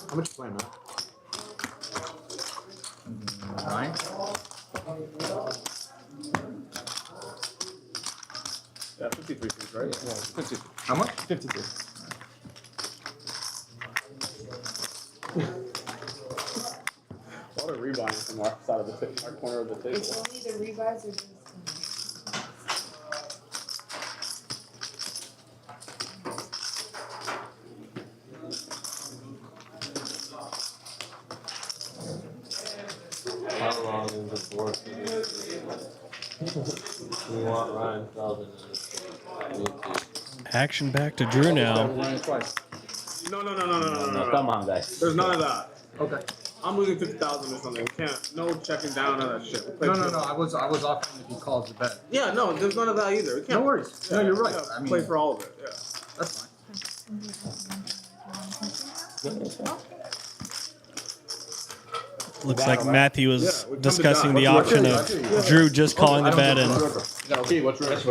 S13: How much you playing now? 9?
S11: Yeah, 53 feet, right?
S4: Yeah, 53.
S13: How much?
S4: 53.
S11: A lot of rebuying from our side of the our corner of the table.
S12: It's only the rebuys or just
S10: How long is the board? We want Ryan Feldon in this game.
S2: Action back to Drew now.
S11: No.
S9: Come on, guys.
S11: There's none of that.
S13: Okay.
S11: I'm losing 50,000 or something. We can't. No checking down on that shit.
S13: No. I was offering if he calls the bet.
S11: Yeah, no. There's none of that either. We can't.
S13: No worries. No, you're right.
S11: Yeah,
S13: I mean,
S11: play for all of it. Yeah.
S13: That's fine.
S2: Looks like Matthew was
S11: we come to
S2: discussing
S11: die.
S2: the option of Drew just calling the bet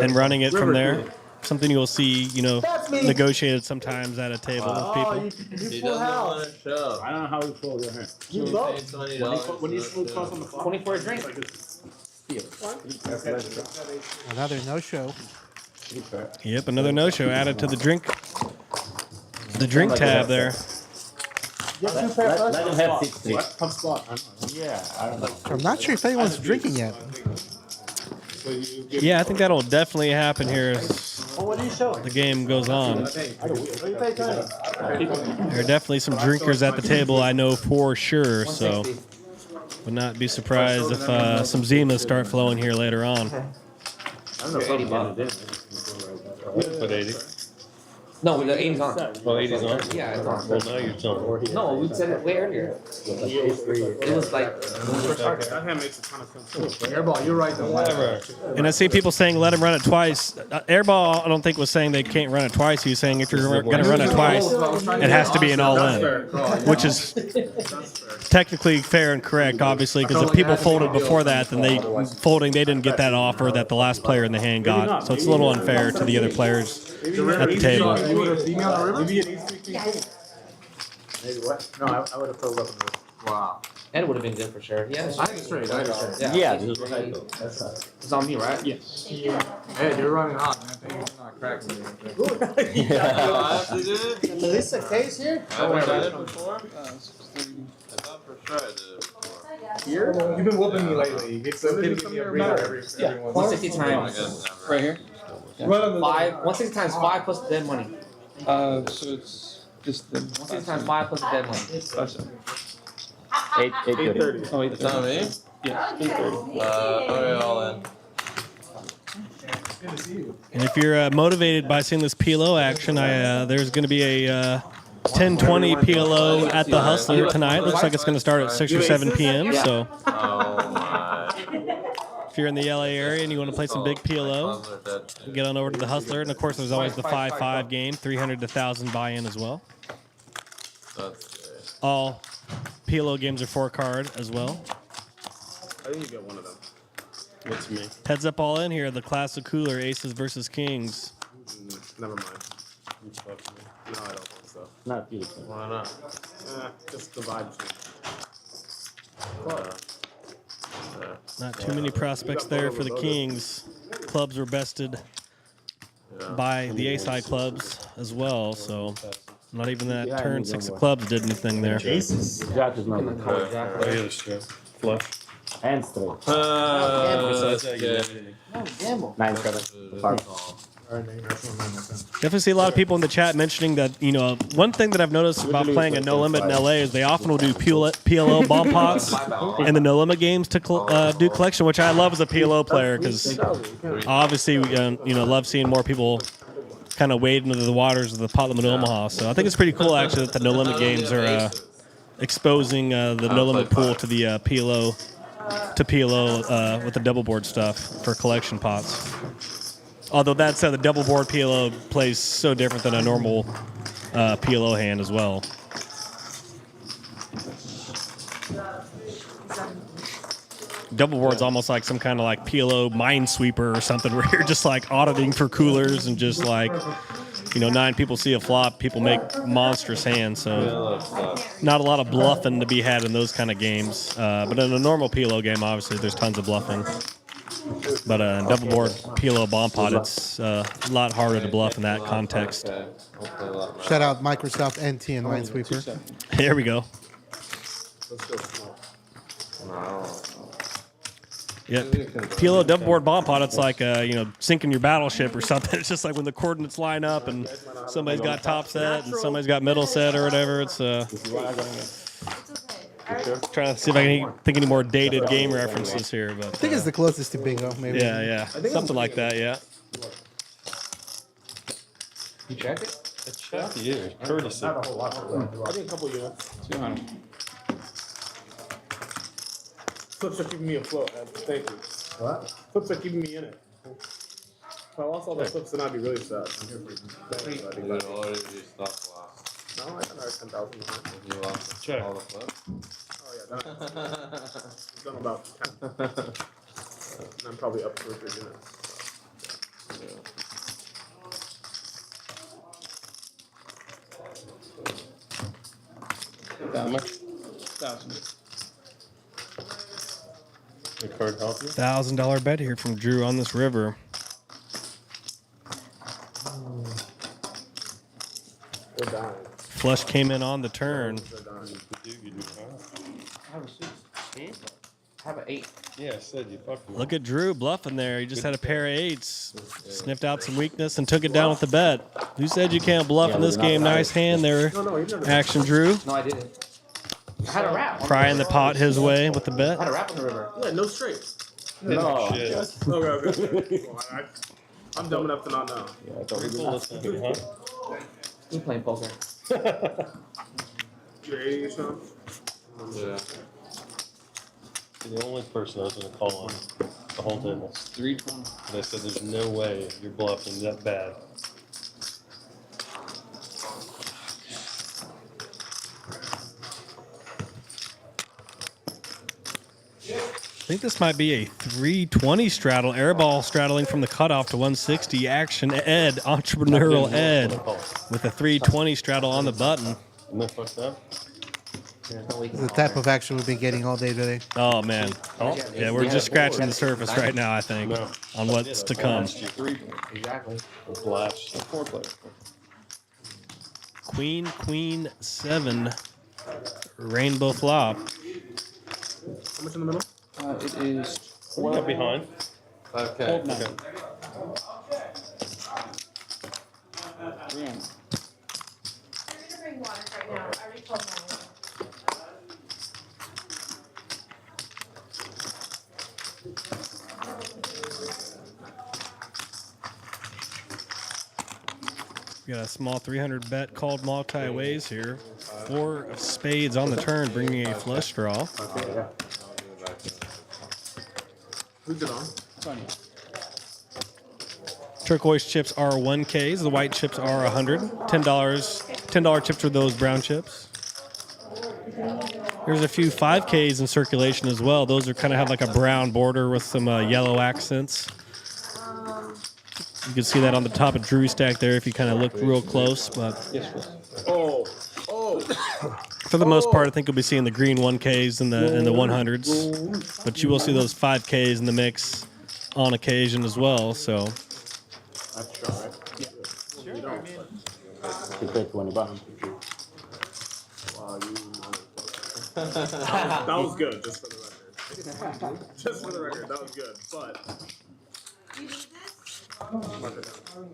S2: and running it from there. Something you'll see, you know, negotiated sometimes at a table with people.
S10: He doesn't want to show.
S9: I don't know how we fold your hand.
S10: You paid $20.
S11: When you smooth cross on the flop.
S5: 24 a drink.
S1: Another no-show.
S2: Yep, another no-show added to the drink tab there.
S9: Let him have 60.
S11: Tough spot.
S9: Yeah, I don't know.
S1: I'm not sure if anyone's drinking yet.
S2: Yeah, I think that'll definitely happen here as
S13: Well, what are you showing?
S2: the game goes on.
S13: What do you pay attention?
S2: There are definitely some drinkers at the table, I know for sure, so would not be surprised if some Zimas start flowing here later on.
S13: I don't know.
S6: Put 80.
S5: No, the 80's on.
S6: Oh, 80's on?
S5: Yeah, it's on.
S6: Well, now you're telling me.
S5: No, we said it way earlier. It was like when we first started.
S11: That hand makes a ton of sense.
S13: Airball, you're right though.
S6: Whatever.
S2: And I see people saying let him run it twice. Airball, I don't think was saying they can't run it twice. He was saying if you're going to run it twice, it has to be an all-in, which is technically fair and correct, obviously, because if people folded before that, then they didn't get that offer that the last player in the hand got. So it's a little unfair to the other players at the table.
S13: You would have beat me on the river? Maybe what? No, I would have put 11 river. Wow.
S5: Ed would have been good for sure. Yeah,
S13: I had it straight.
S9: Yeah, this is what I do.
S5: It's on me, right?
S11: Yes.
S13: Hey, you're running hot, man. I think you're not cracking me.
S10: I actually did it.
S3: Is this the case here?
S10: I haven't done it before. I thought for sure I did it before.
S13: Here? You've been whooping me lately. You get so giving me a breather every
S5: 160
S10: I
S5: times.
S10: guess never.
S11: Right here?
S5: 160 times 5 plus the dead money.
S11: So it's just the
S5: 160 times 5 plus the dead money.
S9: 8:30.
S11: Oh,
S10: It's on me?
S11: yeah, 8:30.
S10: Okay, all in.
S2: And if you're motivated by seeing this PLO action, there's going to be a 10:20 PLO at the Hustler tonight. Looks like it's going to start at 6 or 7 p.m. So
S10: Oh my.
S2: if you're in the LA area and you want to play some big PLO, get on over to the Hustler. And of course, there's always the 5-5 game, 300 to 1,000 buy-in as well.
S10: That's great.
S2: All PLO games are 4-card as well.
S11: I think you get one of them.
S6: What's me?
S2: Heads up all in here, the classic cooler, aces versus kings.
S11: Never mind.
S6: You fuck me.
S11: No, I don't think so.
S9: Not beautiful.
S10: Why not?
S11: Just the vibe change.
S2: Not too many prospects there for the kings. Clubs were bested by the ace-high clubs as well, so not even that turn 6 of clubs did anything there.
S9: Jesus. Jack is not
S6: Oh, yeah, that's true. Flush.
S9: and straight.
S10: That's good.
S3: Gamble.
S9: 9-7.
S2: Definitely see a lot of people in the chat mentioning that, one thing that I've noticed about playing a No Limit in LA is they often will do PLO bomb pots in the No Limit games to do collection, which I love as a PLO player because obviously, love seeing more people kind of wade into the waters of the pot limit Omaha. So I think it's pretty cool actually that the No Limit games are exposing the No Limit pool to the PLO with the double board stuff for collection pots. Although that said, the double board PLO plays so different than a normal PLO hand as well. Double board's almost like some kind of like PLO minesweeper or something where you're just like auditing for coolers and just like, 9 people see a flop, people make monstrous hands. So not a lot of bluffing to be had in those kind of games. But in a normal PLO game, obviously, there's tons of bluffing. But double board PLO bomb pot, it's a lot harder to bluff in that context.
S1: Shout out Microsoft NT and Minesweeper.
S2: Here we go. Yeah, PLO double board bomb pot, it's like, sinking your battleship or something. It's just like when the coordinates line up and somebody's got top set and somebody's got middle set or whatever. It's trying to see if I can think any more dated game references here. But
S1: I think it's the closest to bingo, maybe.
S2: Yeah. Something like that, yeah.
S5: You check it?
S6: It's check you. Courtesy.
S11: I think a couple units. 200. Flips are keeping me afloat, man. Thank you.
S13: What?
S11: Flips are keeping me in it. If I lost all the flips, then I'd be really sad. Thank you, buddy.
S10: What did you stop last?
S11: No, I got another 10,000 behind.
S10: You lost
S6: Check.
S10: all the flips?
S11: Oh, yeah, done. Done about 10. And I'm probably up 2 or 3 units.
S6: How much? 1,000. The card help you?
S2: $1,000 bet here from Drew on this river.
S11: They're dying.
S2: Flush came in on the turn.
S11: They're dying.
S5: I have a 6. I have an 8.
S6: Yeah, I said you fucked me.
S2: Look at Drew bluffing there. He just had a pair of 8s. Sniffed out some weakness and took it down with the bet. Who said you can't bluff in this game? Nice hand there. Action, Drew.
S5: No, I didn't. I had a wrap.
S2: Prying the pot his way with the bet.
S5: I had a wrap on the river.
S11: Yeah, no straight.
S9: No.
S6: Shit.
S11: Okay. I'm dumb enough to not know.
S9: Yeah, I thought we
S6: Pull this thing, huh?
S5: He's playing poker.
S11: Jay, Sean?
S10: Yeah.
S6: The only person I was going to call on the whole table.
S5: 320.
S6: And I said, there's no way you're bluffing that bad.
S2: I think this might be a 320 straddle. Airball straddling from the cutoff to 160. Action Ed, entrepreneurial Ed, with a 320 straddle on the button.
S6: Isn't that fucked up?
S1: This is the type of action we've been getting all day today.
S2: Oh, man. Yeah, we're just scratching the surface right now, I think, on what's to come.
S5: Exactly.
S6: Flash. 4-player.
S2: Queen, Queen, 7. Rainbow flop.
S11: How much in the middle?
S13: It is
S6: What got behind?
S10: 5K.
S13: Hold 9.
S6: Okay.
S13: 3 on.
S12: Bring water right now. I already told mine.
S2: We got a small 300 bet called multi-ways here. 4 of spades on the turn, bringing a flush draw.
S11: Who's it on?
S13: Funny.
S2: Turquoise chips are 1Ks. The white chips are 100. $10 chips are those brown chips. There's a few 5Ks in circulation as well. Those are kind of have like a brown border with some yellow accents. You can see that on the top of Drew's stack there if you kind of look real close. But for the most part, I think you'll be seeing the green 1Ks and the 100s. But you will see those 5Ks in the mix on occasion as well. So
S11: That's try. Yeah. Sure. You don't.
S9: You pay 20 bucks.
S11: Wow, that was good, just for the record. Just for the record, that was good. But
S12: You need this?
S11: mark it down.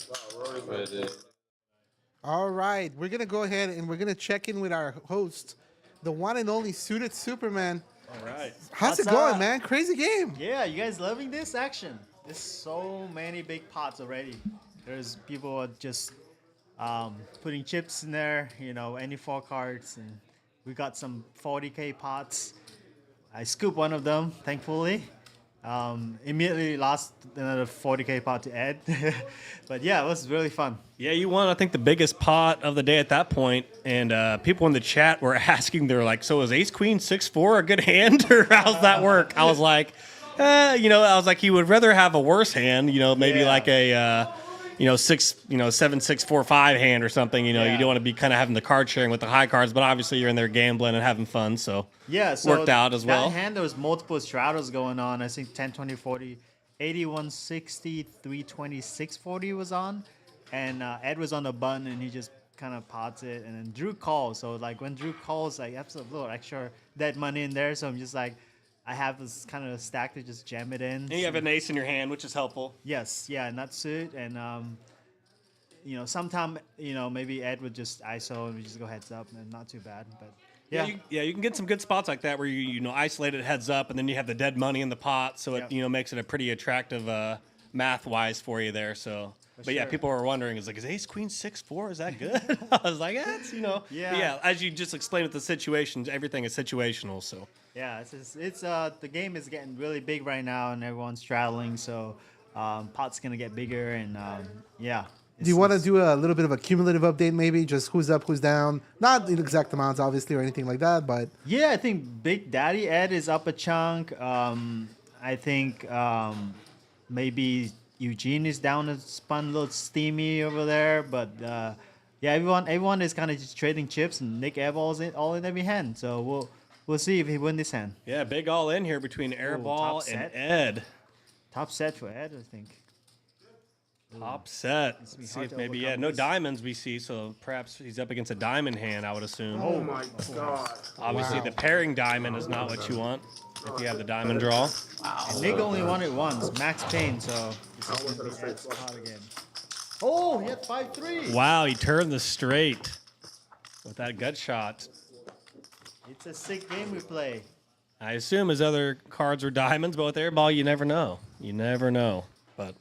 S11: Wow, Rory's
S10: Ready.
S1: All right, we're gonna go ahead and we're gonna check in with our host, the one and only Suited Superman.
S3: All right.
S1: How's it going, man? Crazy game.
S3: Yeah, you guys loving this action? There's so many big pots already. There's people are just putting chips in there, you know, any 4 cards, and we got some 40K pots. I scooped one of them, thankfully. Immediately lost another 40K pot to Ed. But yeah, it was really fun.
S2: yeah, you won, I think, the biggest pot of the day at that point. And people in the chat were asking, they're like, so is Ace Queen 6-4 a good hand, or how's that work? I was like, he would rather have a worse hand, maybe like a 7-6-4-5 hand or something. You don't want to be kind of having the card sharing with the high cards, but obviously you're in there gambling and having fun, so
S3: yeah, so
S2: worked out as well.
S3: That hand, there was multiple straddles going on. I think 10, 20, 40, 80, 160, 320, 640 was on, and Ed was on the button, and he just kind of pots it, and then Drew calls. So like when Drew calls, like I have a little extra dead money in there, so I'm just like, I have this kind of stack to just jam it in.
S2: And you have an ace in your hand, which is helpful.
S3: Yes, yeah, nut suit, and sometime maybe Ed would just ISO and we just go heads up, and not too bad, but yeah,
S2: you can get some good spots like that where you isolate it heads up, and then you have the dead money in the pot, so it makes it a pretty attractive math wise for you there. So, but yeah, people were wondering, is Ace Queen 6-4? Is that good? I was like, it's yeah. As you just explained with the situations, everything is situational. So
S3: yeah, it's the game is getting really big right now, and everyone's straddling, so pot's gonna get bigger, and yeah.
S1: Do you want to do a little bit of a cumulative update, maybe? Just who's up, who's down? Not in exact amounts, obviously, or anything like that, but...
S3: Yeah, I think Big Daddy Ed is up a chunk. I think maybe Eugene is down a spun, a little steamy over there. But, yeah, everyone is kind of just trading chips, and Nick Airball's all in every hand. So we'll see if he wins this hand.
S2: yeah, big all in here between Airball and Ed.
S3: Top set for Ed, I think.
S2: Top set. Let's see if maybe no diamonds we see, so perhaps he's up against a diamond hand, I would assume.
S11: Oh my god.
S2: Obviously, the pairing diamond is not what you want if you have the diamond draw.
S3: And Nick only won it once, Max Payne, so this is gonna be Ed's pot again. Oh, he had 5-3.
S2: Wow, he turned the straight with that gut shot.
S3: It's a sick game we play.
S2: I assume his other cards are diamonds, but with Airball, you never know. You never know. But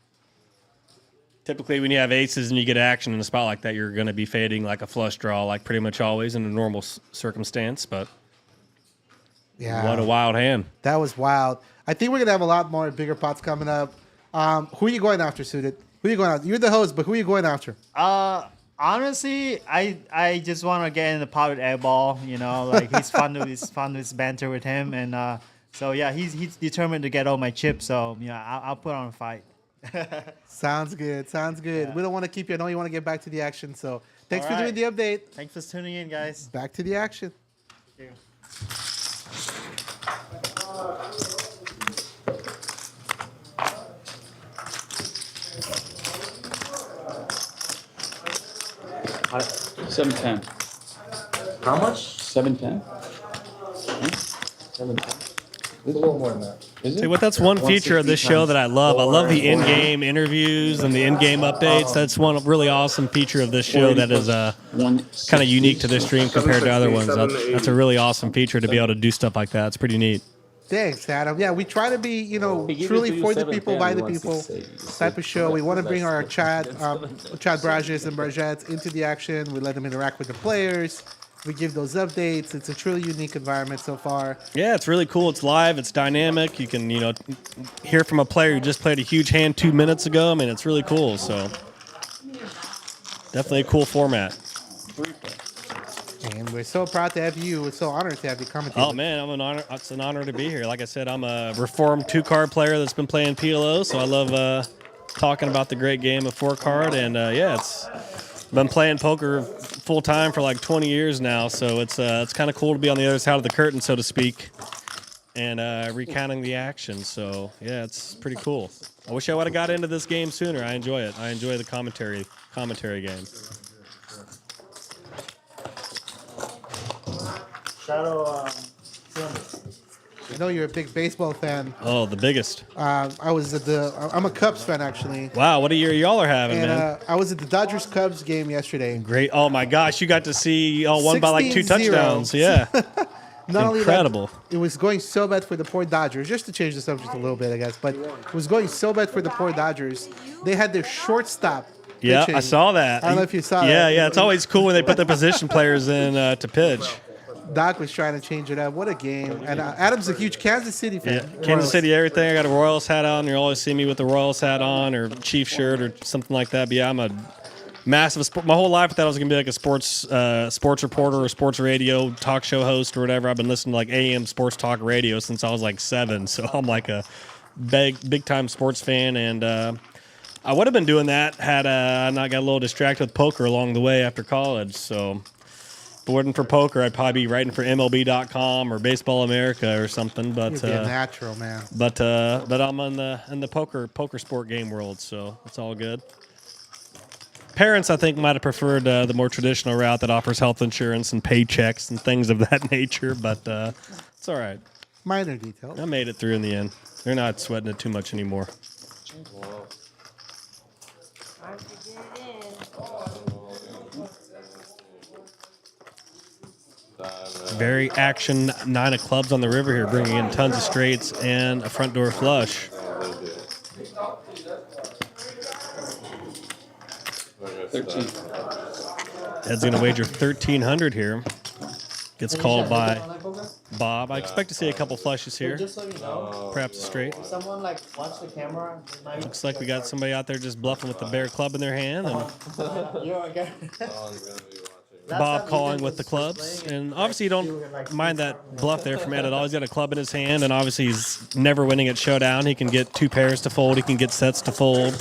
S2: Typically, when you have aces and you get action in a spot like that, you're going to be fading like a flush draw, like pretty much always in a normal circumstance. But
S1: Yeah.
S2: what a wild hand.
S1: That was wild. I think we're going to have a lot more bigger pots coming up. Who are you going after, Suited? Who are you going after? You're the host, but who are you going after?
S3: Honestly, I just want to get in the pot with Airball. You know, like he's fun to banter with him, and so yeah, he's determined to get all my chips. So yeah, I'll put on a fight.
S1: Sounds good. Sounds good.
S3: Yeah.
S1: We don't want to keep you. I know you want to get back to the action. So thanks
S3: All
S1: for doing the update.
S3: Thanks for tuning in, guys.
S1: Back to the action.
S3: Thank you.
S5: I,
S9: 710.
S5: how much?
S9: 710.
S5: 710. It's a little more than that.
S9: Is
S2: See,
S9: it?
S2: what that's one feature of this show that I love. I love the in-game interviews and the in-game updates. That's one really awesome feature of this show that is kind of unique to this stream compared to other ones. That's a really awesome feature to be able to do stuff like that. It's pretty neat.
S1: Thanks, Adam. Yeah, we try to be, truly for the people, by the people type of show. We want to bring our Chad Brajes and Brajettes into the action. We let them interact with the players. We give those updates. It's a truly unique environment so far.
S2: Yeah, it's really cool. It's live. It's dynamic. You can, hear from a player who just played a huge hand 2 minutes ago. I mean, it's really cool. So definitely a cool format.
S1: And we're so proud to have you. We're so honored to have you commentate.
S2: Oh man, it's an honor to be here. Like I said, I'm a reformed 2-card player that's been playing PLO, so I love talking about the great game of 4-card. And it's been playing poker full time for like 20 years now, so it's kind of cool to be on the other side of the curtain, so to speak, and recounting the action. So yeah, it's pretty cool. I wish I would have got into this game sooner. I enjoy it. I enjoy the commentary game.
S3: Shadow.
S1: I know you're a big baseball fan.
S2: Oh, the biggest.
S1: I'm a Cubs fan, actually.
S2: What a year y'all are having,
S1: And
S2: man.
S1: I was at the Dodgers-Cubs game yesterday.
S2: Great. Oh, my gosh. You got to see y'all won by like 2
S1: 16-0.
S2: touchdowns. Yeah.
S1: Not only
S2: Incredible.
S1: that, it was going so bad for the poor Dodgers, just to change the subject a little bit, I guess, but it was going so bad for the poor Dodgers. They had their shortstop
S2: Yeah,
S1: pitching.
S2: I saw that.
S1: I don't know if you saw that.
S2: Yeah, it's always cool when they put the position players in to pitch.
S1: Doc was trying to change it up. What a game. And Adam's a huge Kansas City fan.
S2: Yeah, Kansas City, everything. I got a Royals hat on. You always see me with the Royals hat on or Chief shirt or something like that. But yeah, I'm a massive my whole life I thought I was going to be like a sports reporter or sports radio talk show host or whatever. I've been listening to like AM sports talk radio since I was like 7. So I'm like a big time sports fan. And I would have been doing that had I not got a little distracted with poker along the way after college. So if it wasn't for poker, I'd probably be writing for MLB.com or Baseball America or something. But
S1: You'd be a natural, man.
S2: But I'm in the poker sport game world, so it's all good. Parents, I think, might have preferred the more traditional route that offers health insurance and paychecks and things of that nature. But it's all right.
S1: Minor details.
S2: I made it through in the end. They're not sweating it too much anymore. Very action 9 of clubs on the river here, bringing in tons of straights and a front door flush.
S9: 13.
S2: Ed's going to wager 1,300 here. Gets called by Bob. I expect to see a couple flushes here.
S3: Just so you know,
S2: Perhaps a straight.
S3: if someone watch the camera, they might.
S2: Looks like we got somebody out there just bluffing with the bear club in their hand. And
S3: You're okay.
S2: Bob calling with the clubs. And obviously you don't mind that bluff there from Ed at all. He's got a club in his hand, and obviously he's never winning at showdown. He can get 2 pairs to fold. He can get sets to fold.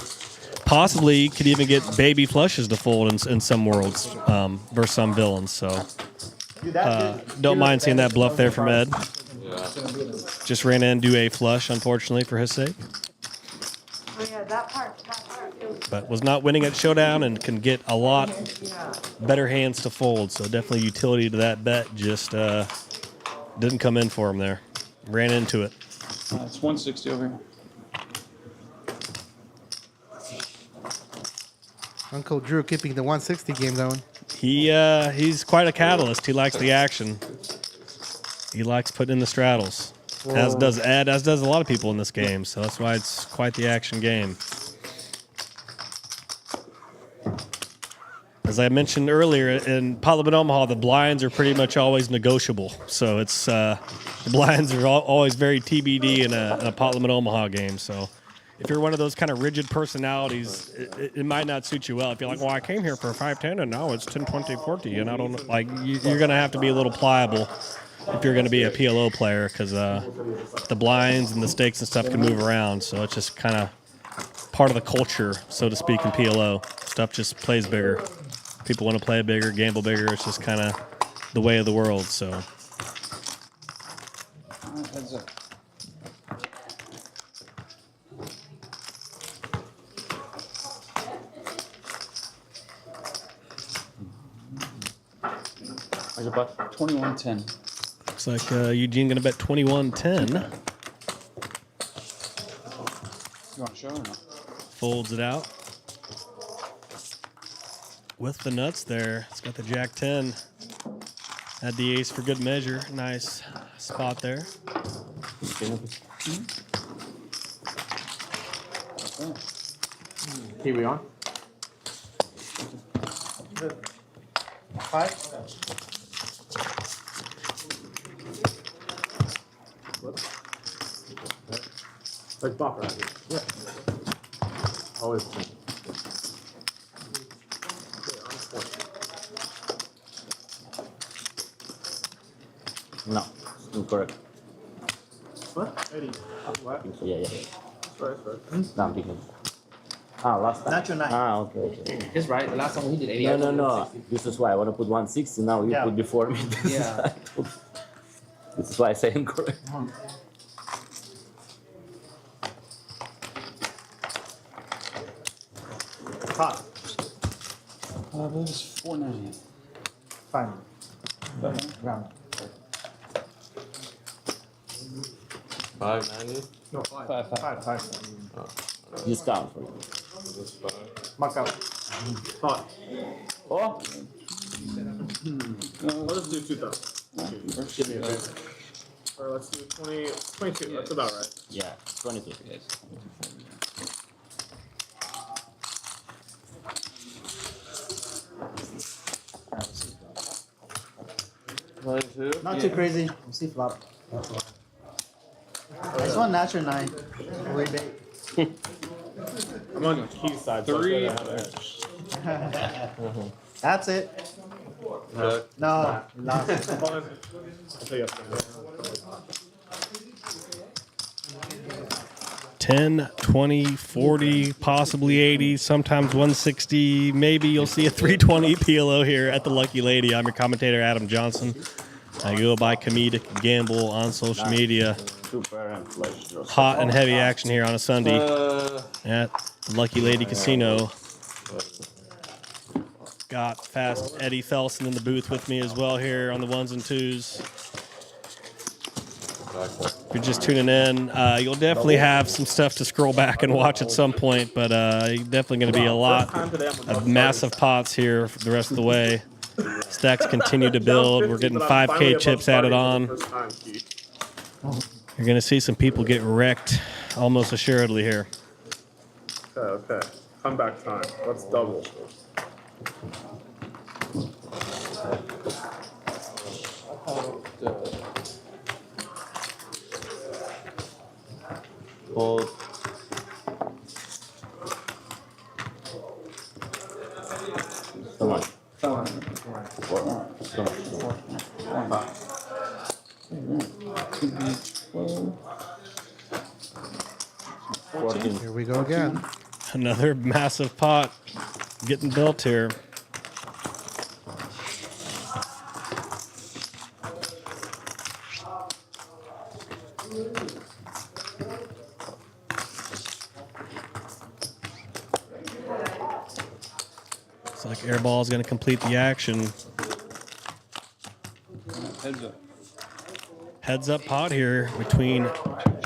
S2: Possibly could even get baby flushes to fold in some worlds versus some villains. So don't mind seeing that bluff there from Ed. Just ran in do a flush, unfortunately, for his sake.
S12: Oh yeah, that part.
S2: But was not winning at showdown and can get a lot better hands to fold. So definitely utility to that bet. Just didn't come in for him there. Ran into it.
S9: It's 160 over here.
S1: Uncle Drew keeping the 160 game going.
S2: He's quite a catalyst. He likes the action. He likes putting in the straddles. As does Ed, as does a lot of people in this game. So that's why it's quite the action game. as I mentioned earlier, in Parliament Omaha, the blinds are pretty much always negotiable. So it's the blinds are always very TBD in a Parliament Omaha game. So if you're one of those kind of rigid personalities, it might not suit you well. If you're like, well, I came here for a 5-10 and now it's 10-20, 40, and I don't know, like you're going to have to be a little pliable if you're going to be a PLO player, because the blinds and the stakes and stuff can move around. So it's just kind of part of the culture, so to speak, in PLO. Stuff just plays bigger. People want to play bigger, gamble bigger. It's just kind of the way of the world. So.
S13: Heads up.
S9: Where's your butt?
S13: 21-10.
S2: Looks like Eugene going to bet 21-10.
S13: You want to show or no?
S2: Folds it out. With the nuts there. It's got the Jack 10. Had the ace for good measure. Nice spot there.
S5: Here we are.
S3: 5.
S11: Like bopper. Yeah. Always.
S9: No, incorrect.
S11: What? 80. What?
S9: Yeah, yeah.
S11: Sorry.
S9: No, I'm thinking. Last time.
S3: Natural 9.
S9: Okay.
S5: He's right. The last time he did 80.
S9: No. This is why I want to put 160. Now you put before me.
S5: Yeah.
S9: This is why I say incorrect.
S3: Pot.
S13: I believe it's 490.
S3: Fine.
S13: Round.
S10: 590.
S11: No, 5.
S13: 5.
S9: Discount for you.
S10: This 5.
S3: Mark out.
S11: Pot.
S9: Oh.
S11: Let's do 2,000. Give me a bit. Or let's do 22. That's about right.
S9: Yeah, 22.
S3: Not too crazy. We'll see flop. This one natural 9. Way big.
S11: I'm on the key side.
S10: 3.
S3: That's it. No, you lost.
S11: I'll tell you after.
S2: 10, 20, 40, possibly 80, sometimes 160. Maybe you'll see a 320 PLO here at the Lucky Lady. I'm your commentator, Adam Johnson. I go by Comedic Gamble on social media. Hot and heavy action here on a Sunday at the Lucky Lady Casino. Got fast Eddie Felson in the booth with me as well here on the 1s and 2s. If you're just tuning in, you'll definitely have some stuff to scroll back and watch at some point, but definitely going to be a lot of massive pots here for the rest of the way. Stacks continue to build. We're getting 5K chips added on. You're going to see some people get wrecked almost assuredly here.
S11: Okay. Comeback time. Let's double.
S10: Hold.
S9: Come on.
S1: Here we go again.
S2: Another massive pot getting built here. Looks like Airball is going to complete the action.
S13: Heads up.
S2: Heads up pot here between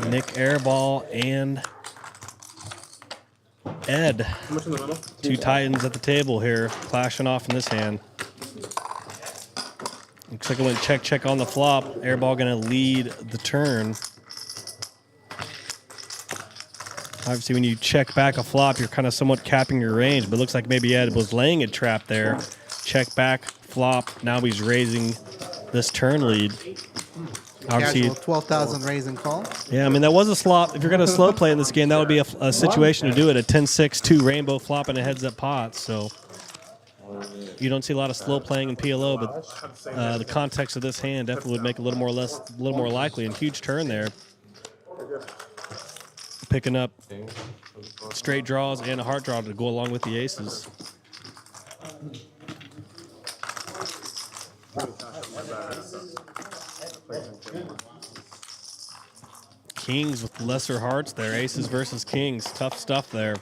S2: Nick Airball and Ed.
S11: How much in the middle?
S2: Two Titans at the table here, clashing off in this hand. Looks like I went check on the flop. Airball going to lead the turn. Obviously, when you check back a flop, you're kind of somewhat capping your range, but it looks like maybe Ed was laying a trap there. Check back, flop. Now he's raising this turn lead. Obviously,
S1: Casual 12,000 raise and call.
S2: yeah, I mean, that was a slop. If you're going to slow play in this game, that would be a situation to do it. A 10-6, 2 rainbow flop and a heads-up pot. So you don't see a lot of slow playing in PLO, but the context of this hand definitely would make it a little more likely. And huge turn there. Picking up straight draws and a heart draw to go along with the aces. Kings with lesser hearts there. Aces versus kings. Tough stuff there.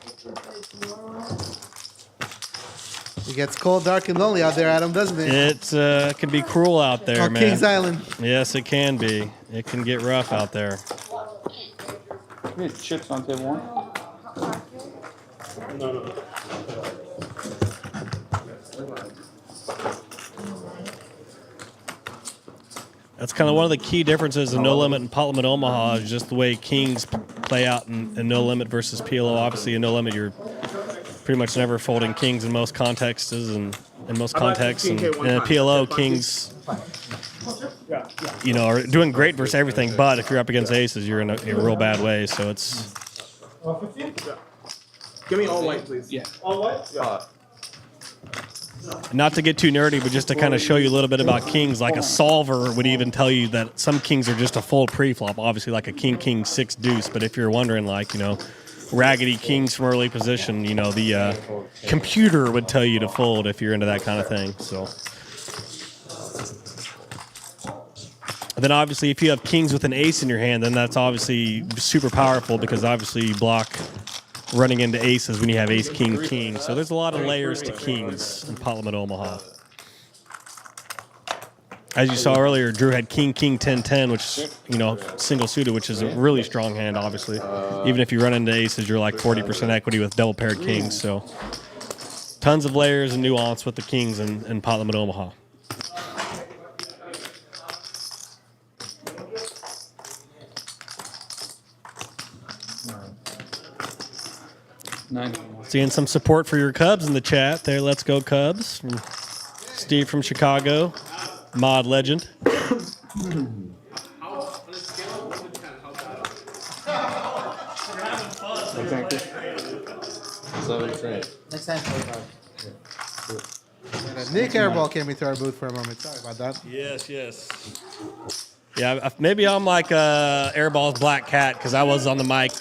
S1: It gets cold, dark, and lonely out there, Adam, doesn't it?
S2: It can be cruel out there,
S1: On
S2: man.
S1: Kings Island.
S2: Yes, it can be. It can get rough out there.
S11: We had chips on table one. No.
S2: That's kind of one of the key differences in No Limit and Pot Limit Omaha is just the way kings play out in No Limit versus PLO. Obviously, in No Limit, you're pretty much never folding kings in most contexts and in most contexts. And in a PLO, kings, are doing great versus everything. But if you're up against aces, you're in a real bad way. So it's.
S11: Give me all white, please. Yeah. All white? Yeah.
S2: Not to get too nerdy, but just to kind of show you a little bit about kings, like a solver would even tell you that some kings are just a fold pre-flop, obviously like a king, 6 deuce. But if you're wondering, like, raggedy kings from early position, the computer would tell you to fold if you're into that kind of thing. So. And then obviously if you have kings with an ace in your hand, then that's obviously super powerful because obviously you block running into aces when you have ace, king. So there's a lot of layers to kings in Pot Limit Omaha. As you saw earlier, Drew had king, 10-10, which, single suited, which is a really strong hand, obviously. Even if you run into aces, you're like 40% equity with double paired kings. So tons of layers and nuance with the kings in Pot Limit Omaha. Seeing some support for your Cubs in the chat there. Let's go Cubs. From Steve from Chicago, mod legend.
S13: Next time,
S1: Nick Airball came into our booth for a moment. Sorry about that.
S2: Yes. Yeah, maybe I'm like Airball's Black Cat because I was on the mic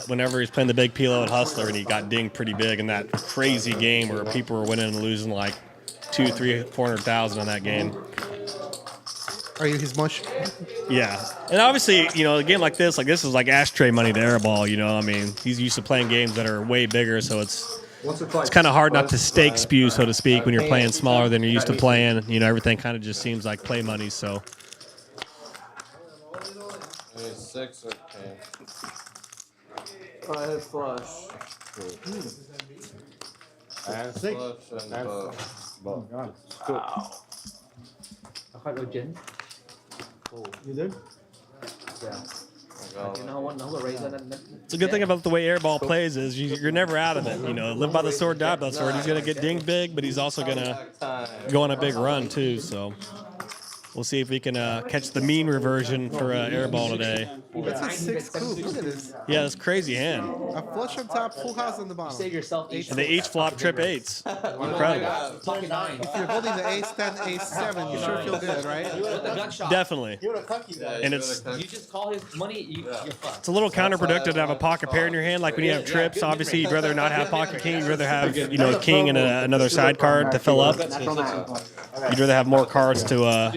S2: whenever he's playing the big PLO at Hustler, and he got dinged pretty big in that crazy game where people were winning and losing like 200,000, 300,000, 400,000 on that game.
S1: Are you his mush?
S2: Yeah, and obviously, a game like this is like ashtray money to Airball. I mean, he's used to playing games that are way bigger, so it's kind of hard not to stake spew, so to speak, when you're playing smaller than you're used to playing. Everything kind of just seems like play money. So.
S10: 6 or king.
S11: I have flush.
S10: And flush and both.
S13: Wow. I go Jen. Oh, you did? Yeah.
S2: It's a good thing about the way Airball plays is you're never out of it. Live by the sword, die by the sword. He's going to get dinged big, but he's also going to go on a big run too. So we'll see if we can catch the mean reversion for Airball today.
S1: That's a 6 coup. Look at this.
S2: Yeah, it's crazy hand.
S1: A flush on top, full house on the bottom.
S13: Save yourself
S2: And they each flop trip 8s. Incredible.
S1: If you're holding the ace 10, ace 7, you sure feel good, right?
S2: Definitely. And it's
S13: you just call his money, you're fucked.
S2: It's a little counterproductive to have a pocket pair in your hand. Like when you have trips, obviously you'd rather not have pocket king. You'd rather have a king and another side card to fill up. You'd rather have more cards to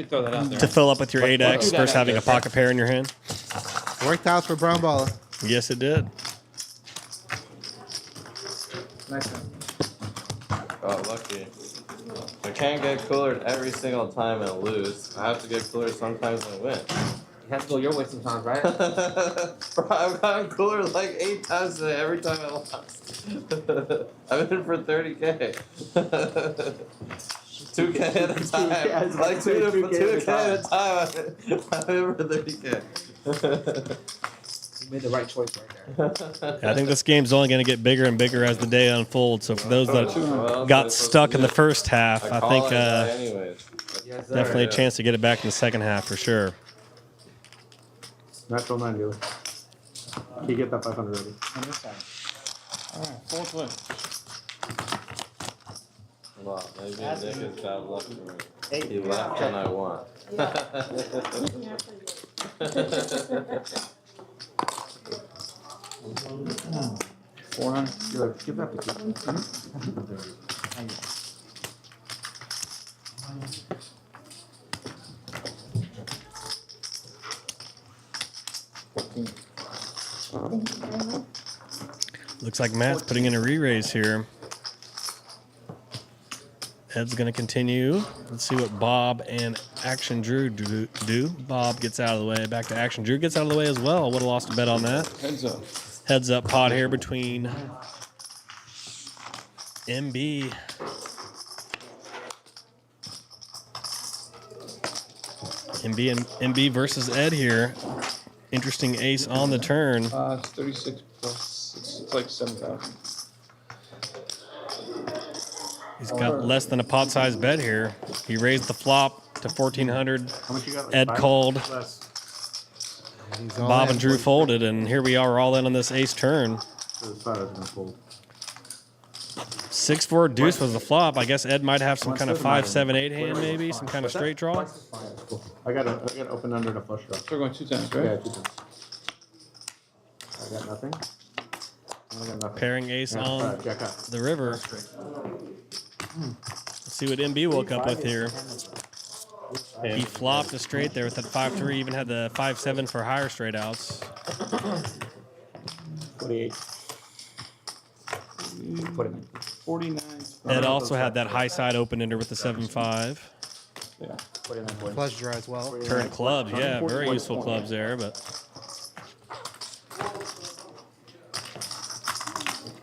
S2: fill up with your 8x versus having a pocket pair in your hand.
S1: Worked out for Brown Balla.
S2: Yes, it did.
S13: Nice one.
S10: Oh, lucky. I can't get coolered every single time and lose. I have to get coolered sometimes and win.
S13: You have to go your way sometimes, right?
S10: Bro, I've gotten coolered like 8 times today, every time I lost. I've been for 30K. 2K at a time. Like 2K at a time. I'm in for 30K.
S13: You made the right choice right there.
S2: I think this game's only going to get bigger and bigger as the day unfolds. So for those that got stuck in the first half, I think definitely a chance to get it back in the second half for sure.
S4: Natural 9 dealer. Can you get that 500 ready?
S3: On this side.
S11: Alright, full flip.
S10: Wow, maybe
S3: That's
S10: Nick
S3: me.
S10: is bad luck for me.
S3: Eight.
S10: He left when I won.
S3: Hmm.
S11: 400.
S4: Give that to Keith.
S2: Looks like Matt's putting in a re-raise here. Ed's going to continue. Let's see what Bob and Action Drew do. Bob gets out of the way. Back to Action Drew gets out of the way as well. Would have lost a bet on that.
S11: Heads up.
S2: Heads up pot here between MB. MB versus Ed here. Interesting ace on the turn.
S11: It's 36 plus. It's like 7,000.
S2: He's got less than a pot-sized bet here. He raised the flop to 1,400.
S4: How much you got? Like
S2: Ed
S4: 5?
S2: called.
S4: Less.
S1: He's all
S2: Bob
S1: in.
S2: and Drew folded, and here we are all in on this ace turn.
S4: So the side is gonna fold.
S2: 6-4 deuce was the flop. I guess Ed might have some
S4: Once
S2: kind of
S4: doesn't matter.
S2: 5-7-8 hand, maybe some kind of straight draw.
S4: Twice is fine. That's cool. I got to open under the flush draw.
S11: So we're going 2 times, right?
S4: Yeah, 2 times. I got nothing. I got nothing.
S2: Pairing ace
S4: Yeah,
S2: on
S4: jack up.
S2: the river. Let's see what MB woke up with here. He flopped a straight there with that 5-3. Even had the 5-7 for higher straight outs.
S4: 48.
S13: Put him in.
S11: 49.
S2: Ed also had that high side open ender with the 7-5.
S11: Yeah.
S13: Put him in. Put him in.
S1: Flush draw as well.
S2: Turn clubs, yeah, very useful clubs there, but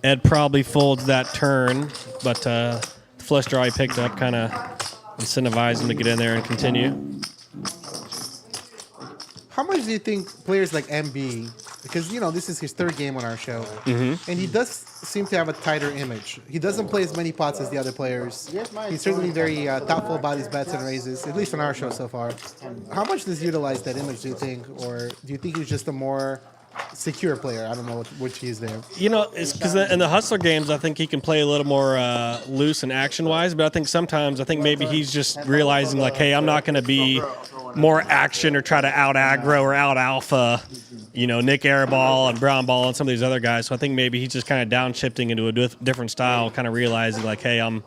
S2: Ed probably folds that turn, but the flush draw he picked up kind of incentivized him to get in there and continue.
S1: How much do you think players like MB, because you know this is his third game on our show, and he does seem to have a tighter image. He doesn't play as many pots as the other players. He's certainly very thoughtful about his bets and raises, at least on our show so far. How much does he utilize that image, do you think, or do you think he's just a more secure player? I don't know which he is there.
S2: You know, it's because in the Hustler games, I think he can play a little more loose and action-wise, but I think sometimes, maybe he's just realizing, like, hey, I'm not going to be more action or try to out-aggro or out-alpha, you know, Nick Airball and Brown Ball and some of these other guys. So I think maybe he's just kind of downshifting into a different style, kind of realizing, like, hey, I'm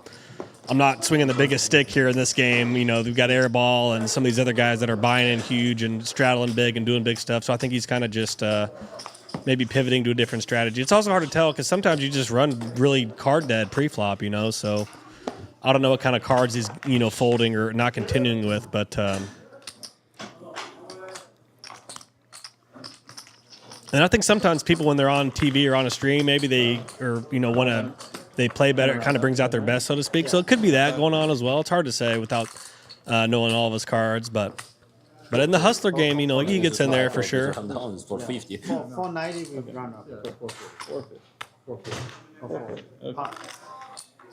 S2: not swinging the biggest stick here in this game. You know, we've got Airball and some of these other guys that are buying in huge and straddling big and doing big stuff. So I think he's kind of just maybe pivoting to a different strategy. It's also hard to tell because sometimes you just run really card dead pre-flop, you know. So I don't know what kind of cards he's, you know, folding or not continuing with, but and I think sometimes people when they're on TV or on a stream, maybe they they play better. It kind of brings out their best, so to speak. So it could be that going on as well. It's hard to say without knowing all of his cards, but in the Hustler game, you know, he gets in there for sure.
S9: Come down is 450.
S3: 490 we run up.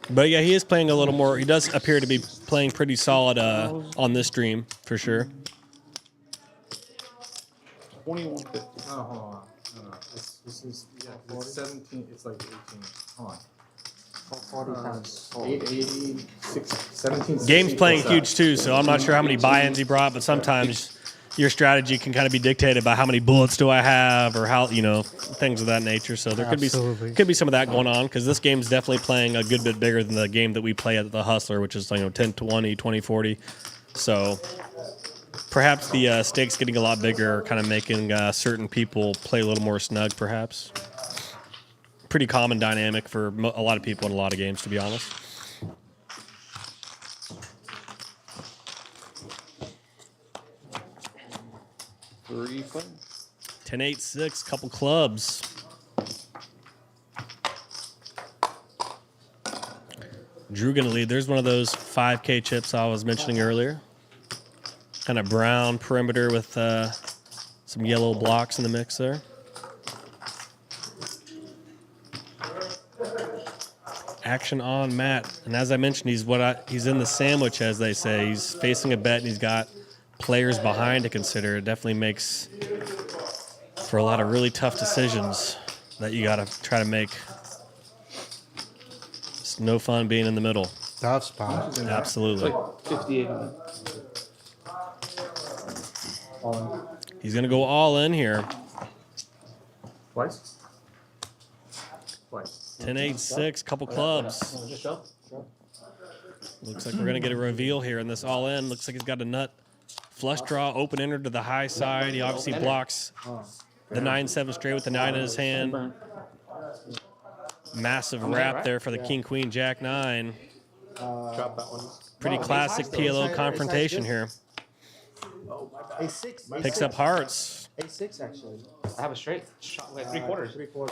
S2: But yeah, he is playing a little more. He does appear to be playing pretty solid on this stream for sure.
S11: 2150.
S13: Oh, hold on. No. This is it's 17. It's like 18. Hold on.
S3: 40 times.
S13: 880, 17.
S2: Game's playing huge too, so I'm not sure how many buy-ins he brought, but sometimes your strategy can kind of be dictated by how many bullets do I have or how, you know, things of that nature. So there could be some of that going on because this game's definitely playing a good bit bigger than the game that we play at the Hustler, which is, you know, 10-20, 20-40. So perhaps the stakes getting a lot bigger, kind of making certain people play a little more snug, perhaps. Pretty common dynamic for a lot of people in a lot of games, to be honest.
S11: Three play.
S2: 10-8-6, couple clubs. Drew gonna lead. There's one of those 5K chips I was mentioning earlier. Kind of brown perimeter with some yellow blocks in the mix there. Action on mat. And as I mentioned, he's in the sandwich, as they say. He's facing a bet, and he's got players behind to consider. It definitely makes for a lot of really tough decisions that you got to try to make. It's no fun being in the middle.
S1: Tough spot.
S2: Absolutely.
S5: Like 58.
S2: He's going to go all in here.
S13: Twice? Twice.
S2: 10-8-6, couple clubs. Looks like we're going to get a reveal here in this all in. Looks like he's got a nut flush draw, open ender to the high side. He obviously blocks the 9-7 straight with the 9 in his hand. Massive wrap there for the king, queen, jack 9.
S4: Drop that one.
S2: Pretty classic PLO confrontation here.
S3: A6.
S2: Picks up hearts.
S3: A6 actually.
S5: I have a straight shot, like 3/4.
S3: 3/4.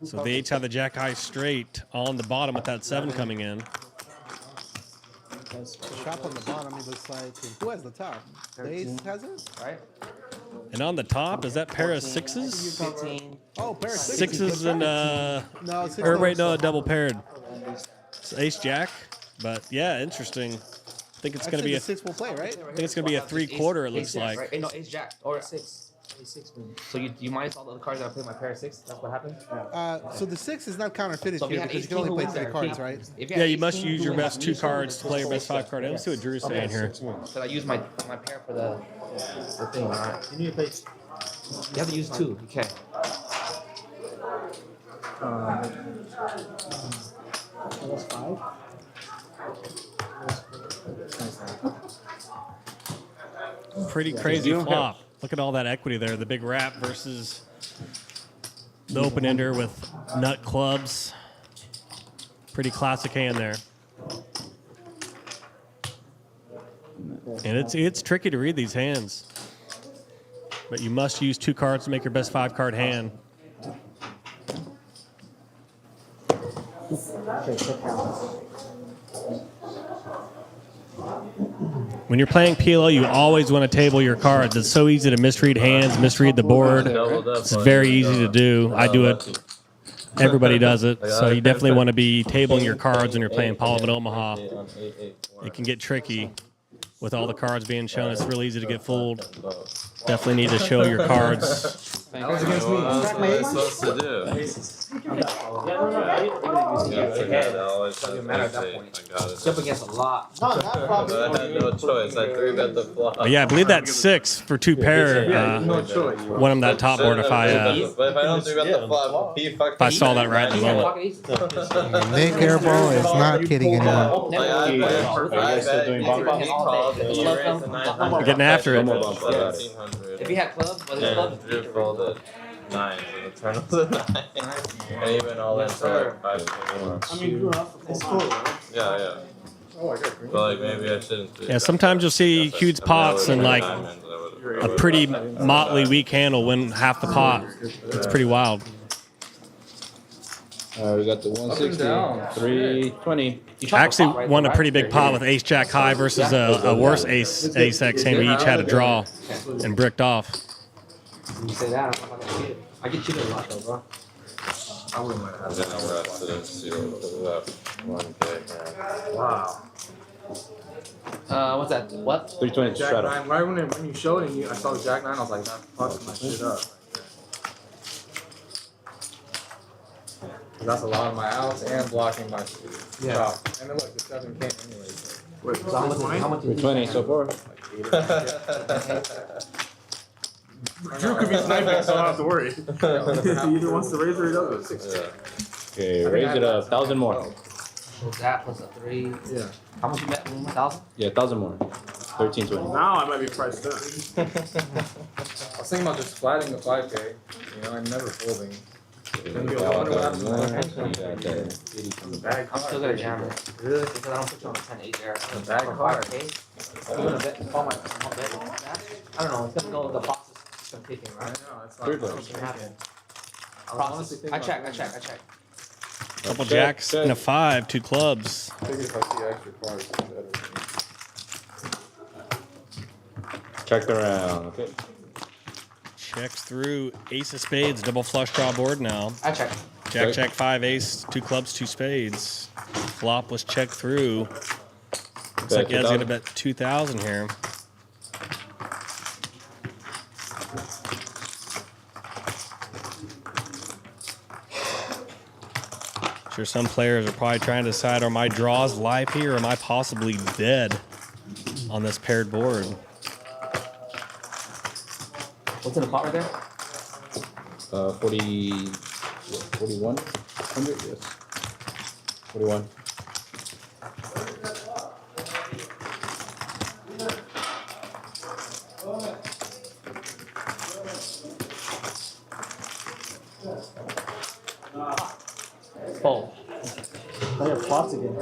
S2: So they each have the jack high straight on the bottom with that 7 coming in.
S1: The shop on the bottom, it looks like. Who has the top? The ace has it?
S5: Right?
S2: And on the top, is that pair of 6s?
S5: 15.
S1: Oh, pair of 6s.
S2: 6s and,
S1: no, 6
S2: or wait, no, double paired. It's ace jack, but yeah, interesting. I think it's going to be a
S1: 6 will play, right?
S2: I think it's going to be a 3/4. It looks like.
S5: Right? No, ace jack or 6. A6 win. So you minus all the other cards that I played my pair of 6. That's what happened.
S1: So the 6 is not counterfeited
S5: So if you
S1: here
S5: had
S1: because you can
S5: 18,
S1: only play
S5: who
S1: 3
S5: wins
S1: cards,
S5: there?
S1: right?
S5: If
S2: Yeah, you must
S5: 18,
S2: use your
S5: who
S2: best
S5: wins?
S2: 2 cards to play your best 5 card. Let's see what Drew's saying here.
S5: So I use my pair for the thing. All right.
S3: You need to play.
S5: You have to use 2. Okay.
S3: That's 5.
S2: Pretty crazy flop. Look at all that equity there. The big wrap versus the open ender with nut clubs. Pretty classic hand there. And it's tricky to read these hands. But you must use 2 cards to make your best 5 card hand. When you're playing PLO, you always want to table your cards. It's so easy to misread hands, misread the board. It's very easy to do. I do it. Everybody does it. So you definitely want to be tabling your cards when you're playing Parliament Omaha. It can get tricky with all the cards being shown. It's real easy to get fooled. Definitely need to show your cards.
S13: That was against me.
S10: What was I supposed to do?
S5: Jump against a lot.
S10: But I had no choice. I 3-bet the flop.
S2: But yeah, I believe that's 6 for 2 pair. One of them that top board if
S10: But if I don't 3-bet the flop, he fucking.
S2: if I saw that right in the moment.
S1: Nick Airball is not kidding anyone.
S2: We're getting after it.
S5: If he had clubs, but his clubs.
S10: Drew folded 9, so the turn was a 9. And even all that for 5
S3: I mean, it's cool.
S10: Yeah. But like maybe I shouldn't.
S2: Yeah, sometimes you'll see huge pots and like a pretty motley weak hand will win half the pot. It's pretty wild.
S8: We got the 160, 320.
S2: I actually won a pretty big pot with ace jack high versus a worse ace X hand. We each had a draw and bricked off.
S5: You say that, I'm not gonna cheat it. I get cheated a lot though, bro.
S10: I wouldn't mind. I'm gonna rest it and see what 1K.
S5: Wow. What's that? What?
S8: 320
S13: Jack
S8: straight
S13: 9. Right when you showed it, I saw the Jack 9. I was like, that fucks my shit up. That's a lot of my outs and blocking my drop. And then look, the 7 came anyway. So.
S4: Wait,
S5: So how much?
S8: 320 so far.
S4: Drew could be sniping, so I don't have to worry. He either wants to raise or he doesn't.
S8: Okay, raise it up. 1,000 more.
S5: What's that plus a 3?
S4: Yeah.
S5: How much you bet? 1,000?
S8: Yeah, 1,000 more. 1320.
S4: Now I might be priced in.
S13: I was thinking about just flatting the 5K, you know, and never folding.
S5: I'm still gonna jam it. Really? Because I don't put you on a 10-8 there. I'm gonna bet for 5K. I'm gonna bet all my bet. I don't know. It's gonna go with the boxes. It's gonna kick in, right?
S13: I know, it's not
S5: Something can happen.
S13: honestly
S5: I check.
S2: Couple jacks and a 5, 2 clubs.
S13: I think if I see extra cards, it's better.
S8: Check around. Okay.
S2: Checks through ace of spades, double flush draw board now.
S5: I check.
S2: Jack, Jack, 5, ace, 2 clubs, 2 spades. Flop was checked through. Looks like Ed's gonna bet 2,000 here. Sure, some players are probably trying to decide, are my draws live here, or am I possibly dead on this paired board?
S5: What's in the pot right there?
S8: 4,100, yes. 41.
S5: Oh.
S3: I have pots again.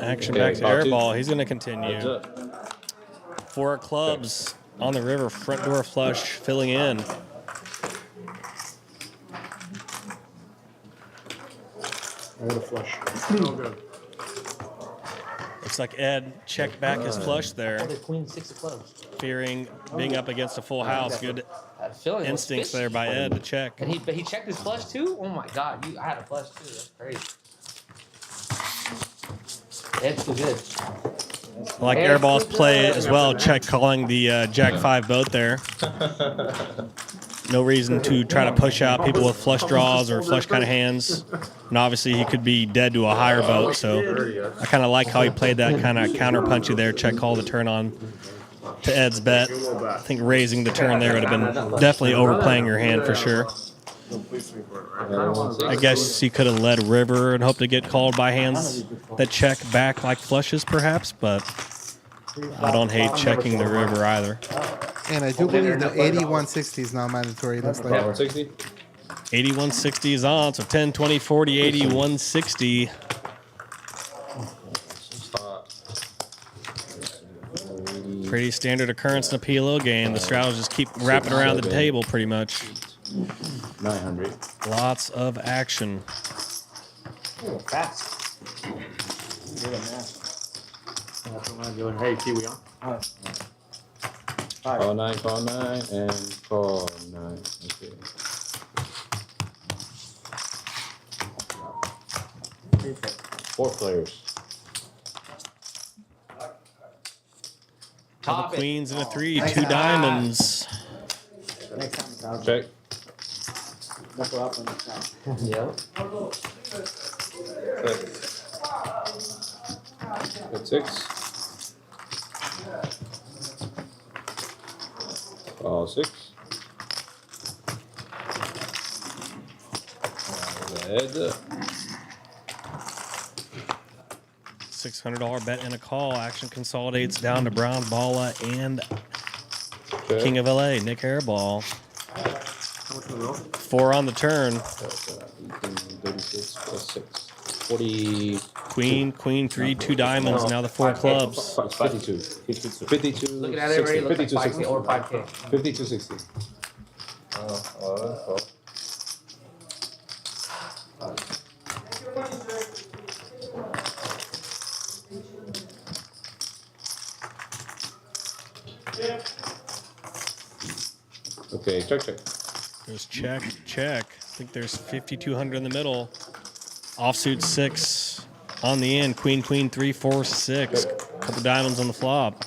S2: Action back to Airball. He's going to continue. 4 clubs on the river. Front door flush filling in.
S13: I got a flush. Oh, good.
S2: Looks like Ed checked back his flush there.
S5: Queen 6 of clubs.
S2: Fearing being up against a full house. Good instincts there by Ed to check.
S5: And he checked his flush too? Oh my god, I had a flush too. That's crazy. Ed's too good.
S2: I like Airball's play as well. Check calling the Jack 5 boat there. No reason to try to push out people with flush draws or flush kind of hands. And obviously he could be dead to a higher boat, so I kind of like how he played that kind of counter punchy there. Check call the turn on to Ed's bet. I think raising the turn there would have been definitely overplaying your hand for sure. I guess he could have led river and hoped to get called by hands that check back like flushes perhaps, but I don't hate checking the river either.
S1: And I do believe the 8160 is now mandatory. Looks like
S8: 160.
S2: 8160 is on, so 10, 20, 40, 80, 160. Pretty standard occurrence in a PLO game. The strategies just keep wrapping around the table pretty much.
S8: 900.
S2: Lots of action.
S3: Oh, fast.
S13: Hey, Kiwi on.
S8: Call 9, and call 9. Okay. Four players.
S2: Top queens and a 3, 2 diamonds.
S8: Check.
S5: Yeah.
S8: Got 6. Call 6. Head.
S2: $600 bet and a call. Action consolidates down to Brown, Balla, and King of LA, Nick Airball. 4 on the turn.
S8: 36 plus 6. 40.
S2: Queen, 3, 2 diamonds. Now the 4 clubs.
S8: 52. 52.
S5: Looking at it already, looks like 5K or 5K.
S8: 5260. Okay, check.
S2: There's check. I think there's 5,200 in the middle. Offsuit 6 on the end. Queen, 3, 4, 6. Couple diamonds on the flop.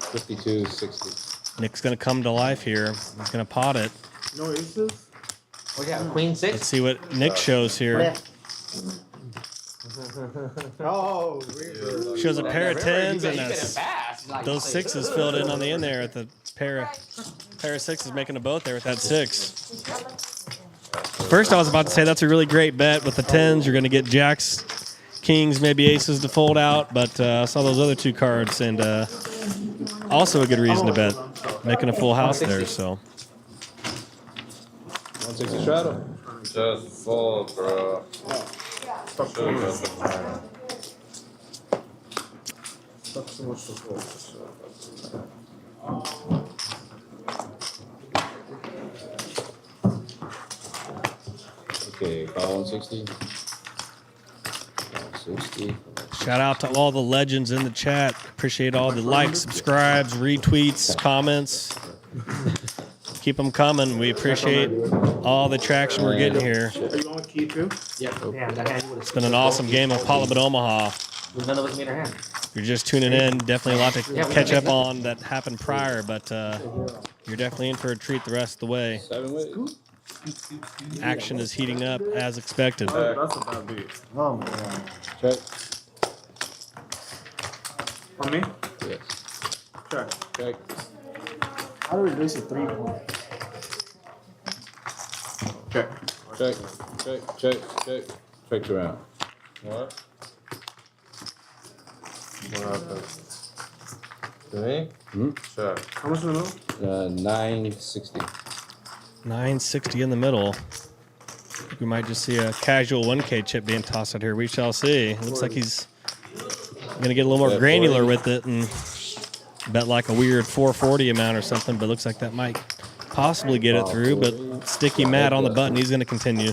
S8: 5260.
S2: Nick's gonna come to life here. He's gonna pot it.
S13: No aces?
S5: We got Queen 6.
S2: Let's see what Nick shows here.
S13: Oh,
S2: Shows a pair of 10s and
S5: fast.
S2: those 6s filled in on the end there at the pair of 6s making a boat there with that 6. First, I was about to say that's a really great bet with the 10s. You're going to get jacks, kings, maybe aces to fold out, but I saw those other 2 cards and also a good reason to bet, making a full house there. So
S8: 160 straddle.
S10: Just fold, bro.
S13: That's so much to fold.
S8: Okay, call 160. 160.
S2: shout out to all the legends in the chat. Appreciate all the likes, subscribes, retweets, comments. Keep them coming. We appreciate all the traction we're getting here.
S11: Are you on key too?
S5: Yeah. Damn, that hand would have.
S2: It's been an awesome game of Parliament Omaha.
S5: None of us made our hand.
S2: If you're just tuning in, definitely a lot to catch up on that happened prior, but you're definitely in for a treat the rest of the way.
S8: 7 ways.
S2: Action is heating up as expected.
S11: That's a bad beat.
S3: Oh my god.
S8: Check.
S11: On me?
S8: Yes.
S11: Check.
S8: Check.
S3: How do we lose a 3-point?
S11: Check.
S8: Check. Check. Check. Check. Check you out. What?
S10: What happened? To me?
S8: Hmm?
S10: Check.
S11: How much in the middle?
S8: 960.
S2: 960 in the middle. We might just see a casual 1K chip being tossed out here. We shall see. It looks like he's going to get a little more granular with it and bet like a weird 440 amount or something, but looks like that might possibly get it through. But Sticky Matt on the button, he's going to continue.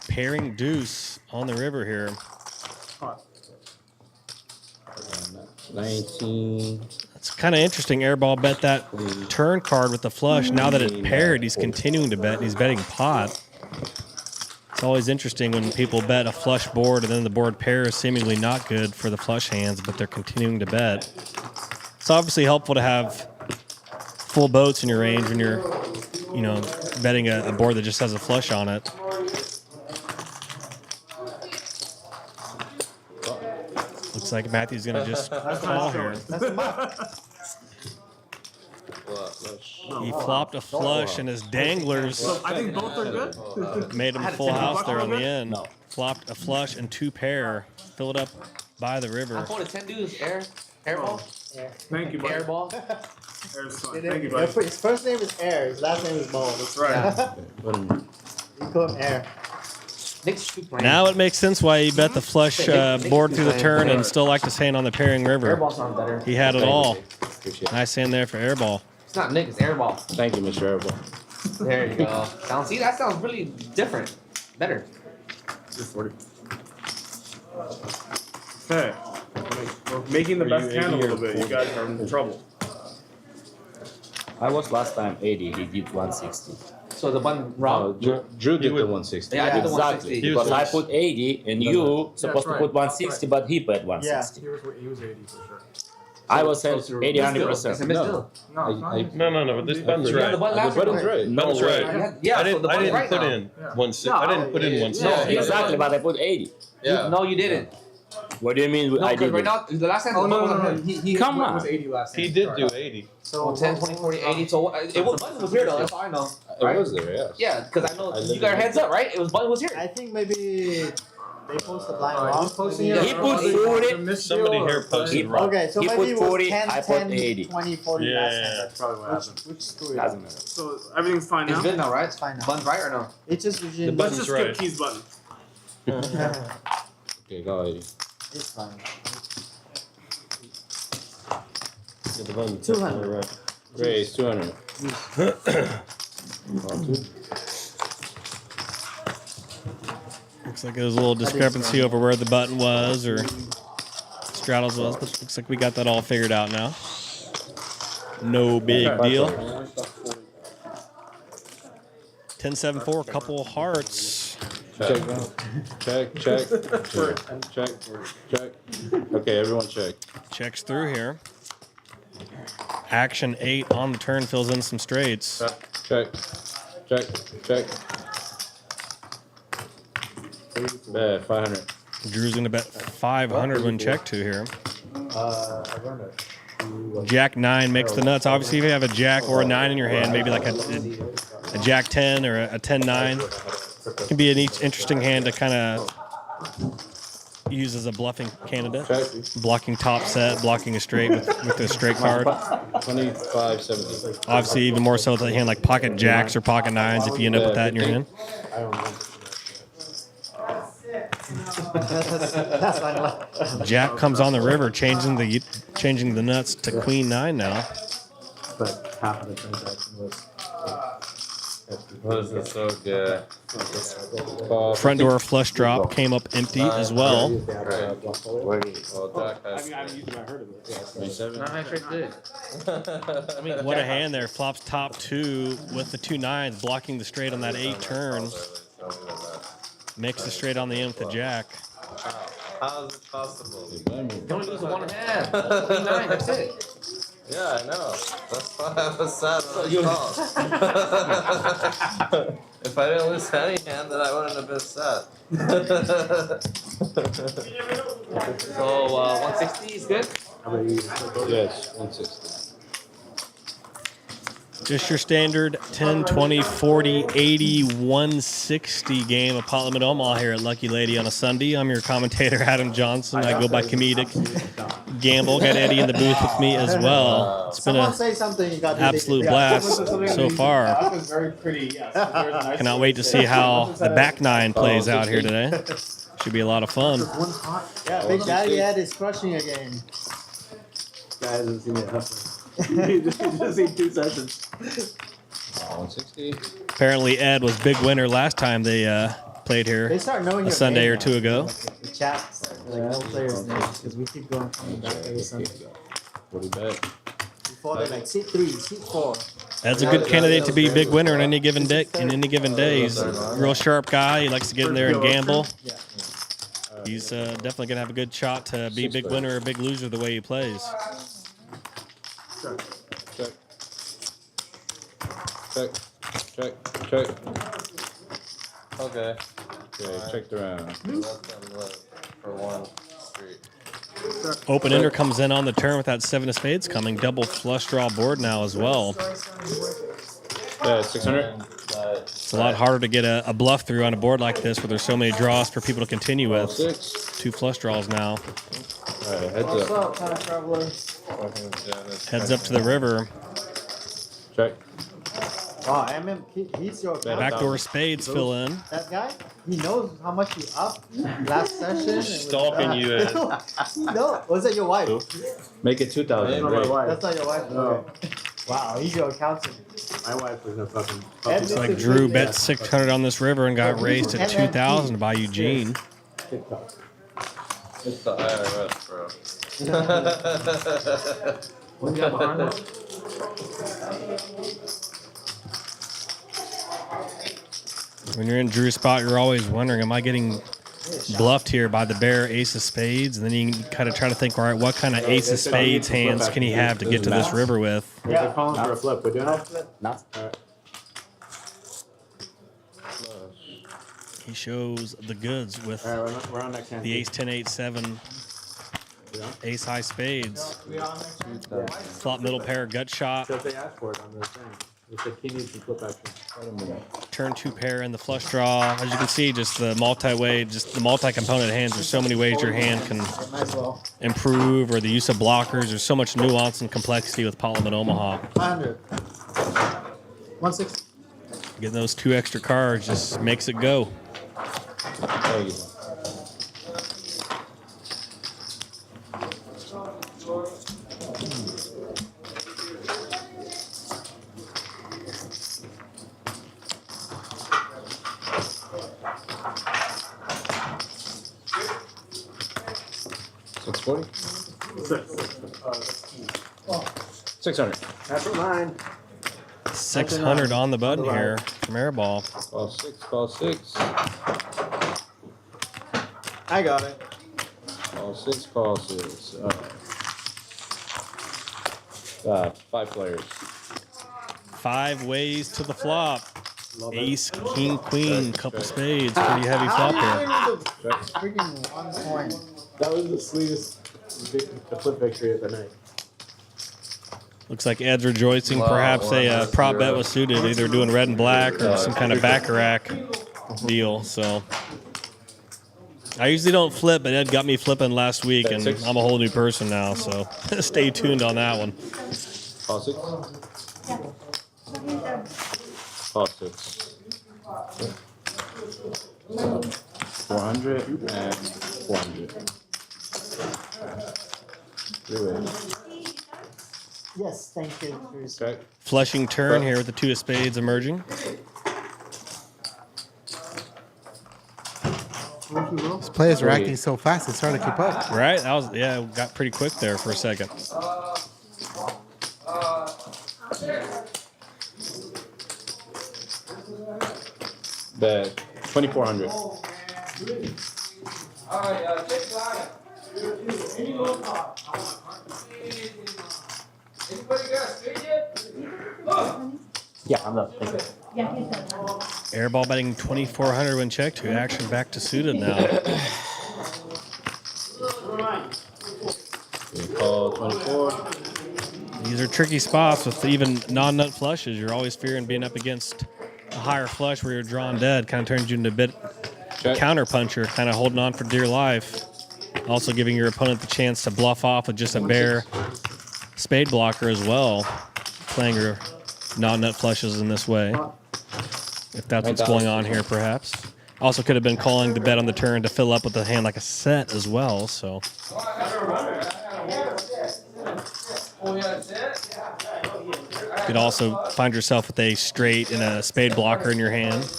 S2: Pairing deuce on the river here.
S8: 19.
S2: It's kind of interesting. Airball bet that turn card with the flush. Now that it paired, he's continuing to bet, and he's betting pot. It's always interesting when people bet a flush board and then the board pair is seemingly not good for the flush hands, but they're continuing to bet. It's obviously helpful to have full boats in your range when you're, you know, betting a board that just has a flush on it. Looks like Matthew's gonna just call here. He flopped a flush and his danglers
S11: I think both are good.
S2: made him full house there on the end. Flopped a flush and 2 pair. Fill it up by the
S5: I
S2: river.
S5: folded 10 dudes. Airball.
S11: Thank you, buddy.
S5: Airball.
S11: Air's fine. Thank you, buddy.
S3: His first name is Air. His last name is Ball.
S11: That's right.
S3: You call him Air.
S2: Now it makes sense why he bet the flush board through the turn and still liked his hand on the pairing river.
S5: Airball sounds better.
S2: He had it all. Nice hand there for Airball.
S5: It's not Nick, it's Airball.
S8: Thank you, Mr. Airball.
S5: There you go. See, that sounds really different. Better.
S11: 240. Hey, we're making the best hand a little bit. You guys are in trouble.
S9: I was last time 80, he did 160.
S5: So the one wrong?
S8: Drew did the 160.
S5: Yeah, I did the
S9: Exactly.
S5: 160.
S9: Because I put 80 and you supposed to put 160, but he bet 160.
S13: He was 80 for sure.
S9: I was at 80,
S5: It's a
S9: 100%.
S5: miss still.
S6: No. This button's right.
S5: The one last
S8: The
S5: one
S8: button's right.
S6: Button's
S9: No,
S6: right.
S5: Yeah,
S6: I
S5: so
S6: didn't.
S5: the
S6: I
S5: button's
S6: didn't
S5: right
S6: put
S5: now.
S6: in 160. I didn't put in 160.
S5: Yeah.
S9: Exactly, but I put 80.
S10: Yeah.
S5: No, you didn't.
S9: What do you mean
S5: No,
S9: I
S5: because
S9: did?
S5: right now, the last time the button was on him.
S13: He
S9: Come
S13: it
S9: on.
S13: was 80 last time.
S6: He did do 80.
S5: So 10, 20, 40, 80. So it was button was here though. That's all I know.
S8: It was there, yes.
S5: Yeah, because I know you got your heads up, right? It was button was here.
S3: I think maybe they posted blind
S13: He's
S3: wrong.
S13: posting
S3: Maybe-
S13: it.
S9: He put 40.
S6: Somebody here posted wrong.
S3: Okay, so
S9: He
S3: maybe
S9: put
S3: it was
S9: 40,
S3: 10,
S9: I put
S3: 10,
S9: 80.
S3: 20, 40
S6: Yeah.
S3: last time.
S11: That's probably what happened.
S3: Which story?
S9: Doesn't matter.
S11: So everything's fine
S5: It's
S11: now?
S5: good now, right?
S3: It's fine now.
S5: Button's right or no?
S3: It's just Eugene.
S6: button's
S11: Let's just
S6: right.
S11: skip Key's button.
S8: Okay, go 80.
S3: It's fine.
S6: Yeah, the button's
S3: 200.
S6: right.
S8: Raise 200.
S2: Looks like there was a little discrepancy over where the button was or straddles was, but looks like we got that all figured out now. No big deal. 10-7-4, couple hearts.
S8: Check. Check. Check. Okay, everyone check.
S2: Checks through here. Action 8 on the turn fills in some straights.
S8: Check. Bet 500.
S2: Drew's gonna bet 500 when check 2 here.
S13: I learned it.
S2: Jack 9 makes the nuts. Obviously, if you have a Jack or a 9 in your hand, maybe like a Jack 10 or a 10-9, it can be an interesting hand to kind of use as a bluffing candidate. Blocking top set, blocking a straight with a straight card.
S8: 25.70.
S2: Obviously, even more so with a hand like pocket Jacks or pocket 9s if you end up with that in your hand. Jack comes on the river, changing the nuts to Queen 9 now.
S13: But half of the transaction was
S10: Was it so good?
S2: Front door flush drop came up empty as well.
S10: Well, Jack
S11: I
S10: has
S11: mean, I haven't used it, but I heard of it.
S5: No, I sure did.
S10: I mean,
S2: What a hand there. Flops top 2 with the 2 nines, blocking the straight on that 8 turn. Makes the straight on the end with the jack.
S10: How is it possible?
S5: You only lose one hand. 9, that's it.
S10: Yeah, I know. That's why I was sad when I called. If I didn't lose any hand, then I wouldn't have been sad.
S5: So 160 is good.
S8: Yes, 160.
S2: Just your standard 10, 20, 40, 80, 160 game of Parliament Omaha here at Lucky Lady on a Sunday. I'm your commentator, Adam Johnson. I go by Comedic Gamble. Got Eddie in the booth with me as well. It's been an
S3: say something. You got
S2: absolute blast so far.
S11: That was very pretty. Yes.
S2: Cannot wait to see how the back 9 plays out here today. Should be a lot of fun.
S3: Yeah, Big Daddy Ed is crushing again.
S4: Guy hasn't seen it happen. He just seen 2 sessions.
S8: 160.
S2: Apparently Ed was big winner last time they played here
S3: They start knowing
S2: a
S3: your
S2: Sunday
S3: name
S2: or 2 ago.
S3: The chat, like no players' names, because we keep going coming back every Sunday.
S8: What do you bet?
S3: Before they're like seat 3, seat 4.
S2: Ed's a good candidate to be big winner in any given day. He's a real sharp guy. He likes to get in there and gamble.
S3: Yeah.
S2: He's definitely gonna have a good shot to be big winner or big loser the way he plays.
S8: Check. Check. Check. Check.
S10: Okay.
S8: Okay, check the round.
S10: Let them live for 1 street.
S2: Open ender comes in on the turn with that 7 of spades coming. Double flush draw board now as well.
S8: 600.
S2: It's a lot harder to get a bluff through on a board like this where there's so many draws for people to continue with. 2 flush draws now.
S8: All right, heads
S3: What's
S8: up.
S3: up, time traveler?
S2: Heads up to the river.
S8: Check.
S3: Wow, he's your
S2: Backdoor spades fill in.
S3: That guy, he knows how much you up last session.
S6: Stalking you, Ed.
S3: No, was that your wife?
S8: Make it 2,000.
S4: That's not my wife.
S3: That's not your wife?
S4: No.
S3: Okay. Wow, he's your accountant.
S4: My wife was a fucking.
S2: Looks like Drew bet 600 on this river and got raised to 2,000 by Eugene.
S4: TikTok.
S10: It's the IRS, bro.
S5: What do you got behind us?
S2: When you're in Drew's spot, you're always wondering, am I getting bluffed here by the bare ace of spades? And then you can kind of try to think, all right, what kind of ace of spades hands can he have to get to this river with?
S4: Yeah, they're calling for a flip. We're doing it?
S9: No.
S2: He shows the goods with
S4: All right, we're on next hand.
S2: the ace 10, 8, 7, ace high spades. Flop middle pair, gut shot.
S4: So if they ask for it on the thing, it's a key needs to flip action.
S2: Turn 2 pair in the flush draw. As you can see, just the multi-way, just the multi-component hands. There's so many ways your hand can improve, or the use of blockers. There's so much nuance and complexity with Parliament Omaha.
S3: 500. 160.
S2: Getting those 2 extra cards just makes it go.
S8: There you go. $640. 600.
S4: That's mine.
S2: 600 on the button here from Airball.
S8: Call 6. Call 6.
S3: I got it.
S8: Call 6. Call 6. 5 players.
S2: 5 ways to the flop. Ace, king, queen, couple spades. Pretty heavy flop here.
S3: Freaking 1 coin.
S4: That was the sweetest flip victory of the night.
S2: Looks like Ed's rejoicing. Perhaps a prop bet was suited, either doing red and black or some kind of baccarat deal. So I usually don't flip, but Ed got me flipping last week, and I'm a whole new person now. So stay tuned on that one.
S8: Call 6. Call 6. 400 and 400.
S3: Yes, thank you.
S8: Check.
S2: Flushing turn here with the 2 of spades emerging.
S1: These players are acting so fast, it's hard to keep up.
S2: Right? That was got pretty quick there for a second.
S4: The 2400.
S9: Yeah, I'm done. Thank you.
S2: Airball betting 2400 when checked to action back to suited now.
S4: Call 24.
S2: These are tricky spots with even non-nut flushes. You're always fearing being up against a higher flush where you're drawn dead. Kind of turns you into a bit counter puncher, kind of holding on for dear life. Also giving your opponent the chance to bluff off with just a bare spade blocker as well. Playing your non-nut flushes in this way. If that's what's going on here, perhaps. Also could have been calling the bet on the turn to fill up with the hand like a set as well, so. You could also find yourself with a straight and a spade blocker in your hand.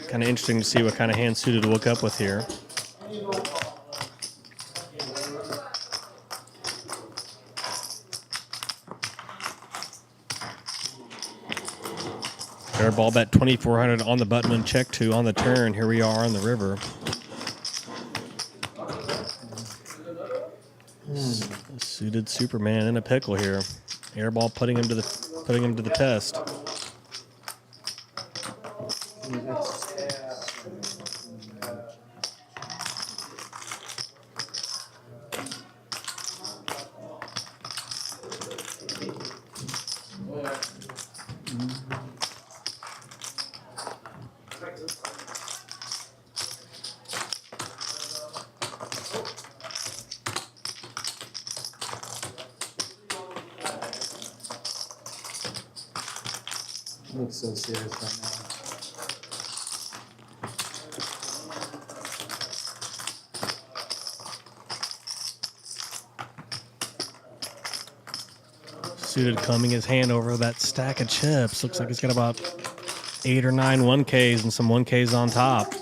S2: Kind of interesting to see what kind of hand suited to look up with here. Airball bet 2400 on the button and check 2 on the turn. Here we are on the river. Suited Superman in a pickle here. Airball putting him to the test.
S13: Looks so serious right now.
S2: Suited combing his hand over that stack of chips. Looks like he's got about 8 or 9 1Ks and some 1Ks on top.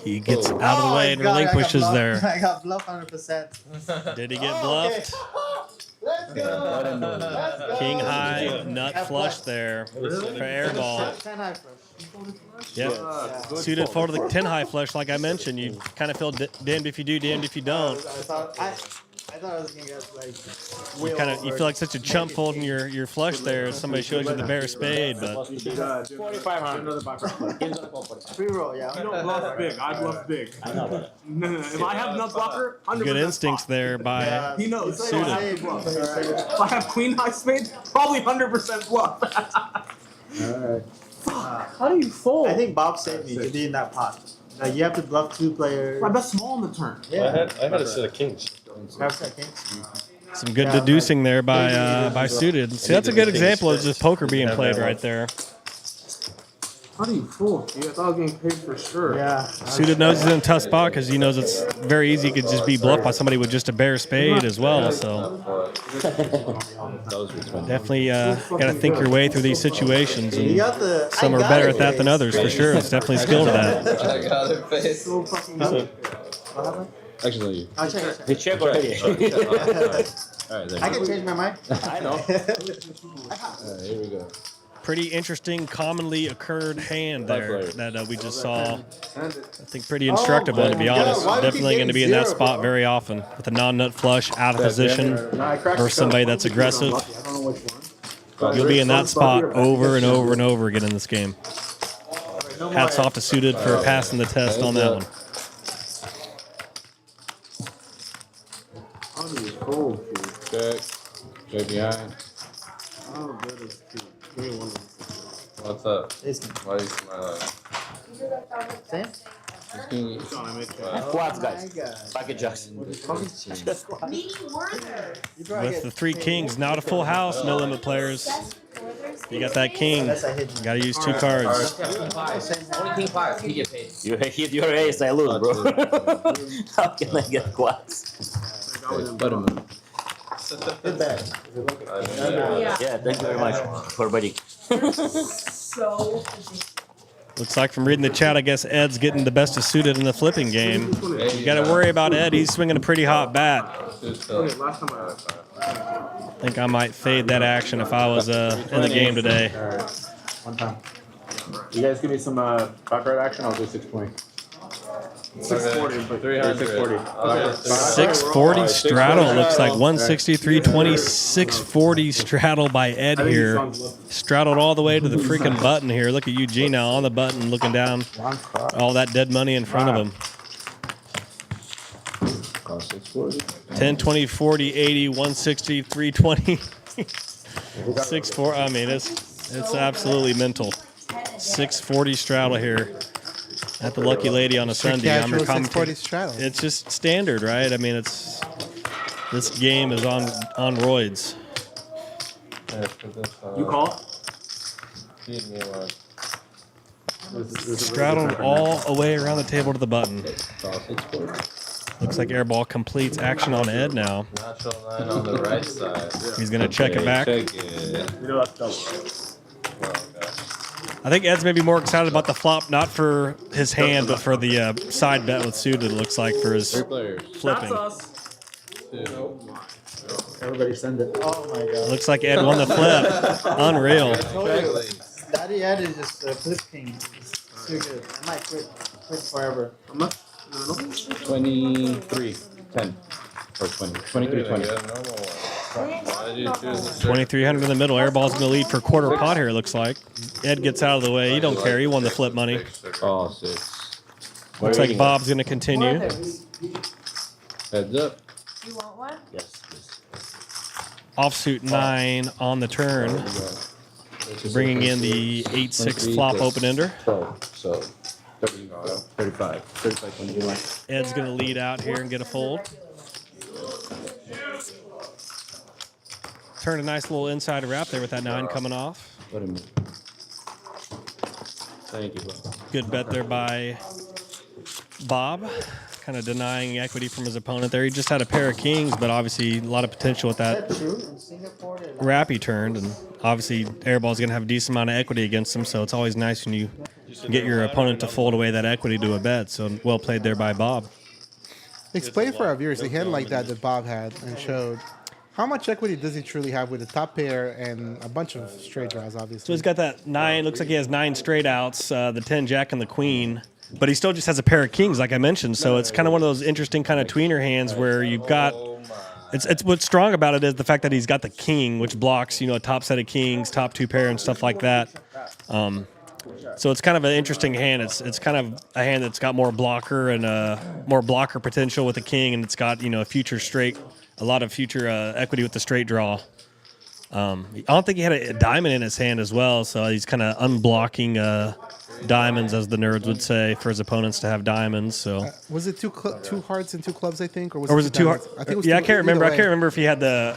S2: He gets out of the way and relinquishes there.
S3: I got bluffed 100%.
S2: Did he get bluffed?
S3: Let's go.
S2: King high nut flush there for Airball.
S3: 10 high flush.
S2: Yep. Suited for the 10 high flush, like I mentioned. You kind of feel damned if you do, damned if you don't.
S3: I thought I was gonna get like.
S2: You feel like such a chump folding your flush there. If somebody shows you the bare spade, but
S9: 4,500.
S3: Free roll, yeah.
S11: You don't bluff big. I bluff big.
S9: I know that.
S11: No. If I have nut blocker, 100%
S2: good instincts there by
S11: He knows.
S2: Suited.
S11: If I have queen high spade, probably 100% bluff.
S3: Alright.
S11: How do you fold?
S3: I think Bob saved me to be in that pot. Like you have to bluff 2 players.
S11: I bet small on the turn.
S6: I had a set of kings.
S2: Some good deducing there by Suited. See, that's a good example of just poker being played right there.
S11: How do you fold? Dude? I thought I was getting paid for sure.
S3: Yeah.
S2: Suited knows he's in a tough spot because he knows it's very easy. He could just be bluffed by somebody with just a bare spade as well. So definitely got to think your way through these situations. And some are better at that than others, for sure. It's definitely skill to that.
S10: I got their face.
S4: Actually,
S9: They check already.
S4: all right,
S3: I can change my mind.
S9: I know.
S4: All right, here we go.
S2: Pretty interesting, commonly occurred hand there that we just saw. I think pretty instructive one, to be honest. Definitely going to be in that spot very often with a non-nut flush out of position versus somebody that's aggressive. You'll be in that spot over and over and over again in this game. Hats off to Suited for passing the test on that one.
S11: How do you fold, dude?
S4: Check. Check behind.
S11: How good is Q? Give me one of them.
S10: What's up? Why are you smiling?
S3: Same?
S11: Sean, I made that.
S9: Quads, guys. Pocket jacks.
S2: With the 3 kings, now to full house, no limit players. You got that king. You got to use 2 cards.
S5: Only king 5. He get paid.
S9: You hit your ace, I lose, bro. How can I get quads?
S3: Good bet.
S9: Yeah, thank you very much for betting.
S12: So
S2: Looks like from reading the chat, I guess Ed's getting the best of suited in the flipping game. You got to worry about Ed. He's swinging a pretty hot bat. I think I might fade that action if I was in the game today.
S4: All right. One time. You guys give me some backyard action. I'll do 620. 640.
S10: 300.
S4: 640.
S2: 640 straddle. Looks like 160, 320, 640 straddle by Ed here. Straddled all the way to the freaking button here. Look at Eugene now on the button looking down. All that dead money in front of him. 10, 20, 40, 80, 160, 320, 640. I mean, it's absolutely mental. 640 straddle here at the Lucky Lady on a Sunday.
S1: Casual 640 straddle.
S2: It's just standard, right? I mean, this game is on roids.
S4: You call?
S2: Straddled all the way around the table to the button. Looks like Airball completes action on Ed now.
S10: Natural 9 on the right side.
S2: He's going to check it back.
S10: Check it.
S4: You know that's double.
S2: I think Ed's maybe more excited about the flop, not for his hand, but for the side bet with suited, it looks like, for his flipping.
S3: Everybody send it. Oh my god.
S2: Looks like Ed won the flip. Unreal.
S3: Daddy Ed is just flip king. It's too good. I might quit forever.
S11: How much?
S9: 23, 10. Or 20. 23, 20.
S10: Why did you choose the
S2: 2,300 in the middle. Airball's going to lead for quarter pot here, it looks like. Ed gets out of the way. He don't care. He won the flip money.
S9: Oh, 6.
S2: Looks like Bob's going to continue.
S9: Heads up.
S12: You want one?
S9: Yes.
S2: Offsuit 9 on the turn. Bringing in the 8-6 flop open-ender.
S9: 12. So 35. 35, 21.
S2: Ed's going to lead out here and get a fold. Turn a nice little inside wrap there with that 9 coming off.
S9: Wait a minute. Thank you, Bob.
S2: Good bet there by Bob. Kind of denying equity from his opponent there. He just had a pair of kings, but obviously a lot of potential with that wrap he turned. And obviously Airball's going to have a decent amount of equity against him, so it's always nice when you get your opponent to fold away that equity to a bet. So well played there by Bob.
S1: Explain for our viewers the hand like that Bob had and showed. How much equity does he truly have with a top pair and a bunch of straight draws, obviously?
S2: So he's got that 9. Looks like he has 9 straight outs, the 10 jack and the queen. But he still just has a pair of kings, like I mentioned. So it's kind of one of those interesting kind of tweener hands where you've got. It's what's strong about it is the fact that he's got the king, which blocks, a top set of kings, top 2 pair, and stuff like that. So it's kind of an interesting hand. It's kind of a hand that's got more blocker and more blocker potential with the king, and it's got a future straight, a lot of future equity with the straight draw. I don't think he had a diamond in his hand as well, so he's kind of unblocking diamonds, as the nerds would say, for his opponents to have diamonds. So
S1: was it two hearts and 2 clubs, I think,
S2: or was it 2 hearts? I think it was I can't remember. I can't remember if he had the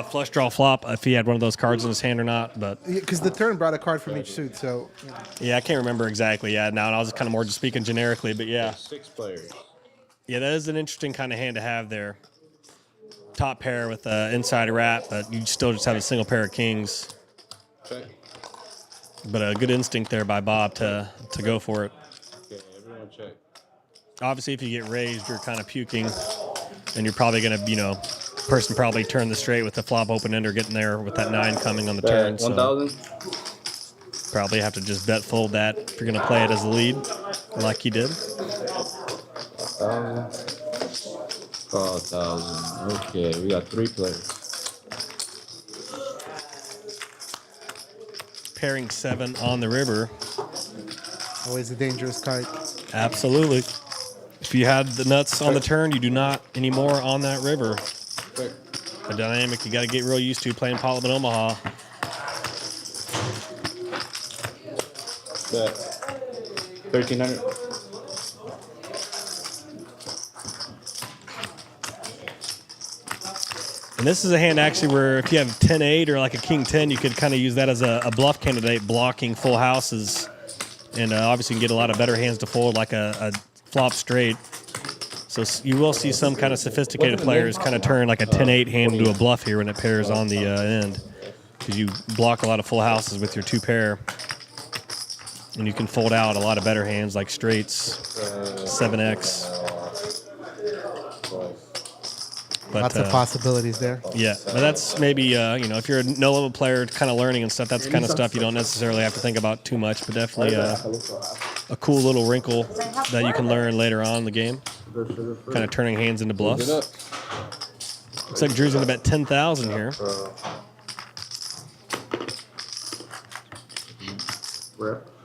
S2: flush draw flop, if he had one of those cards in his hand or not. But
S1: because the turn brought a card from each suit, so
S2: yeah, I can't remember exactly. Yeah, now I was kind of more just speaking generically, but yeah,
S9: 6 players.
S2: Yeah, that is an interesting kind of hand to have there. Top pair with inside wrap, but you still just have a single pair of kings.
S9: Okay.
S2: But a good instinct there by Bob to go for it.
S9: Okay, everyone check.
S2: Obviously, if you get raised, you're kind of puking, and you're probably going to, person probably turn the straight with the flop open ender getting there with that 9 coming on the turn.
S9: 1,000.
S2: So probably have to just bet fold that if you're going to play it as a lead, like he did.
S9: 1,000. 4,000. Okay, we got 3 players.
S2: Pairing 7 on the river.
S1: always a dangerous card.
S2: Absolutely. If you had the nuts on the turn, you do not anymore on that river. A dynamic you got to get real used to playing Parliament Omaha.
S9: Bet. 1,300.
S2: And this is a hand actually where if you have 10-8 or like a king-10, you could kind of use that as a bluff candidate, blocking full houses. And obviously you can get a lot of better hands to fold, like a flop straight. So you will see some kind of sophisticated players kind of turn like a 10-8 hand into a bluff here when it pairs on the end. because you block a lot of full houses with your 2 pair. And you can fold out a lot of better hands like straights, 7X. But,
S1: Lots of possibilities there.
S2: Yeah, but that's maybe, you know, if you're a no-limit player kind of learning and stuff, that's the kind of stuff you don't necessarily have to think about too much, but definitely a cool little wrinkle that you can learn later on in the game. Kind of turning hands into bluffs. Looks like Drew's going to bet 10,000 here.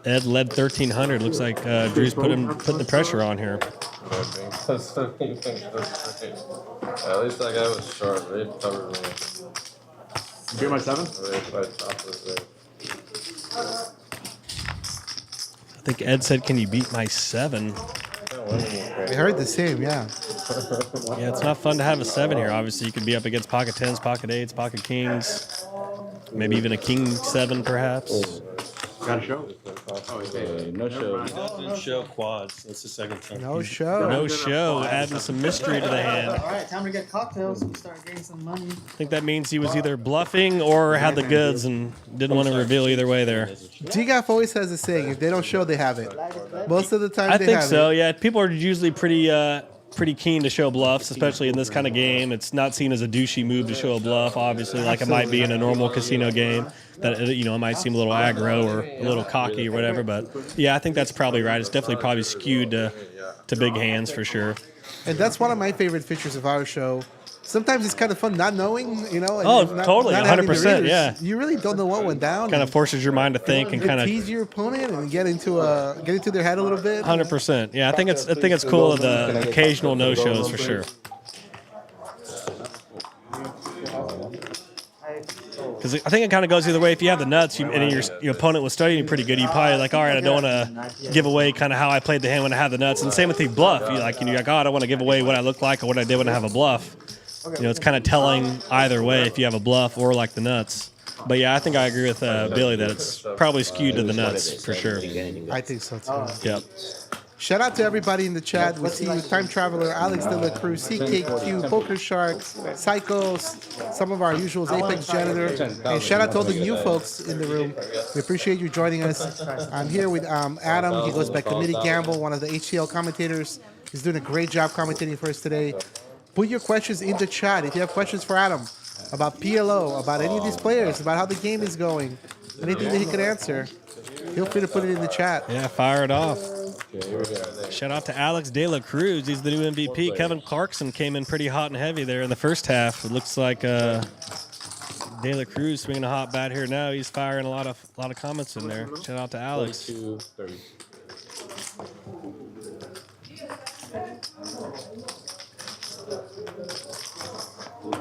S2: Ed led 1,300. Looks like Drew's putting the pressure on here.
S10: At least that guy was short. They covered me.
S4: You get my 7?
S2: I think Ed said, "Can you beat my 7?"
S1: We heard the same, yeah.
S2: Yeah, it's not fun to have a 7 here. Obviously, you could be up against pocket 10s, pocket 8s, pocket kings, maybe even a king 7, perhaps.
S4: Got a show?
S9: Oh, okay. No show.
S6: Didn't show quads. That's the second time.
S1: No show.
S2: No show, adding some mystery to the hand.
S3: All right, time to get cocktails. We start getting some money.
S2: I think that means he was either bluffing or had the goods and didn't want to reveal either way there.
S1: DGAF always has a saying: if they don't show, they have it. Most of the time,
S2: I
S1: they
S2: think
S1: have
S2: so.
S1: it.
S2: Yeah, people are usually pretty keen to show bluffs, especially in this kind of game. It's not seen as a douchey move to show a bluff, obviously, like it might be in a normal casino game. That, you know, it might seem a little aggro or a little cocky or whatever. But yeah, I think that's probably right. It's definitely probably skewed to big hands for sure.
S1: And that's one of my favorite features of our show. Sometimes it's kind of fun not knowing, you know. And
S2: Oh,
S1: not,
S2: totally,
S1: not having the
S2: 100%,
S1: readers.
S2: yeah.
S1: You really don't know what went down.
S2: Kind of forces your mind to think and kind of
S1: tease your opponent and get into their head a little bit.
S2: 100%. Yeah, I think it's cool of the occasional no shows for sure. Because I think it kind of goes either way. If you have the nuts and your opponent was studying you pretty good, you probably like, all right, I don't want to give away kind of how I played the hand when I had the nuts. And same with the bluff. You're like, oh, I don't want to give away what I look like or what I did when I have a bluff. You know, it's kind of telling either way if you have a bluff or like the nuts. But yeah, I think I agree with Billy that it's probably skewed to the nuts for sure.
S1: I think so too.
S2: Yep.
S1: Shout out to everybody in the chat. We see you, Time Traveler, Alex De La Cruz, CKQ, Poker Shark, Saiko, some of our usuals, Apex Janitor, and shout out to all the new folks in the room. We appreciate you joining us. I'm here with Adam. He goes by Committee Gamble, one of the HCL commentators. He's doing a great job commentating for us today. Put your questions in the chat if you have questions for Adam about PLO, about any of these players, about how the game is going, anything that he could answer. Feel free to put it in the chat.
S2: Yeah, fire it off. Shout out to Alex De La Cruz. He's the new MVP. Kevin Clarkson came in pretty hot and heavy there in the first half. It looks like De La Cruz swinging a hot bat here now. He's firing a lot of comments in there. Shout out to Alex.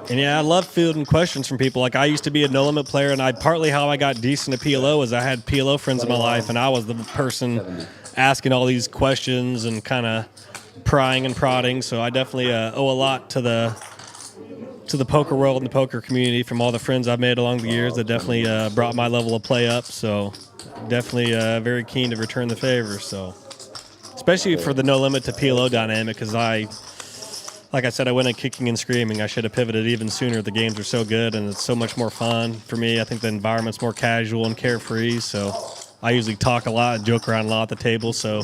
S2: And yeah, I love fielding questions from people. Like I used to be a no limit player, and partly how I got decent at PLO is I had PLO friends in my life, and I was the person asking all these questions and kind of prying and prodding. So I definitely owe a lot to the poker world and the poker community from all the friends I've made along the years that definitely brought my level of play up. So definitely very keen to return the favor. So especially for the no limit to PLO dynamic, because like I said, I went in kicking and screaming. I should have pivoted even sooner. The games are so good, and it's so much more fun for me. I think the environment's more casual and carefree, so I usually talk a lot, joke around a lot at the table, so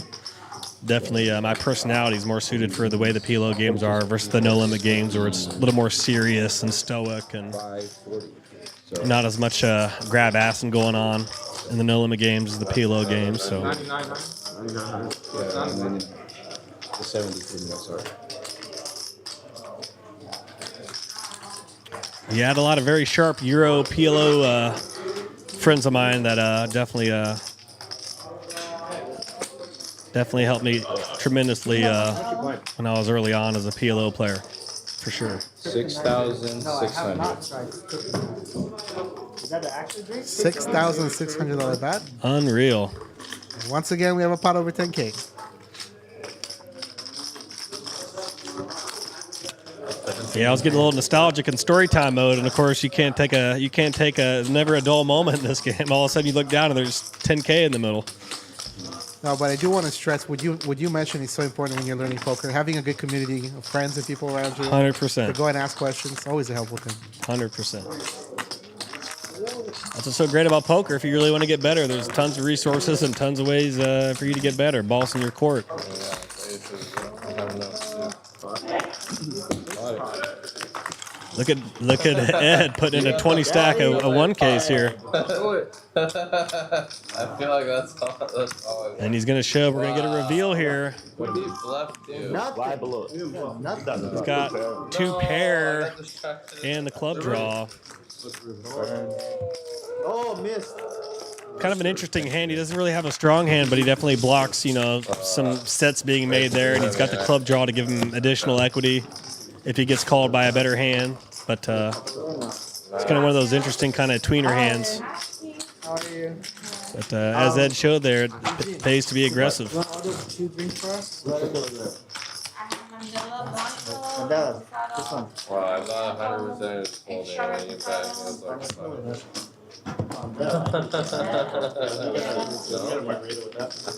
S2: definitely my personality is more suited for the way the PLO games are versus the no-limit games where it's a little more serious and stoic and not as much grab-assing going on in the no-limit games as the PLO games. So.
S11: 99. The 73 minutes, sorry.
S2: Yeah, I had a lot of very sharp Euro PLO friends of mine that definitely helped me tremendously when I was early on as a PLO player, for sure.
S11: 6,600.
S3: Is that the actual drink?
S1: $6,600 bet.
S2: Unreal.
S1: Once again, we have a pot over 10K.
S2: Yeah, I was getting a little nostalgic in story time mode, and of course you can't take a never a dull moment in this game. All of a sudden you look down and there's 10K in the middle.
S1: No, but I do want to stress what you mentioned is so important when you're learning poker. Having a good community of friends and people around you.
S2: 100%.
S1: To go and ask questions, always a helpful thing.
S2: 100%. That's what's so great about poker. If you really want to get better, there's tons of resources and tons of ways for you to get better. Balls in your court. Look at Ed putting in a 20 stack, a 1 case here.
S10: I feel like that's all.
S2: And he's gonna show. We're gonna get a reveal here.
S10: What do you bluff do?
S9: Fly below.
S2: He's got 2 pair and the club draw.
S3: Oh, missed.
S2: Kind of an interesting hand. He doesn't really have a strong hand, but he definitely blocks, you know, some sets being made there, and he's got the club draw to give him additional equity if he gets called by a better hand. But it's kind of one of those interesting kind of tweener hands.
S3: How are you?
S2: But as Ed showed there, it pays to be aggressive.
S3: Want to order 2 drinks for us?
S12: Mandela,
S3: This one.
S10: Well, I'm not 100% full day. I get back and it's like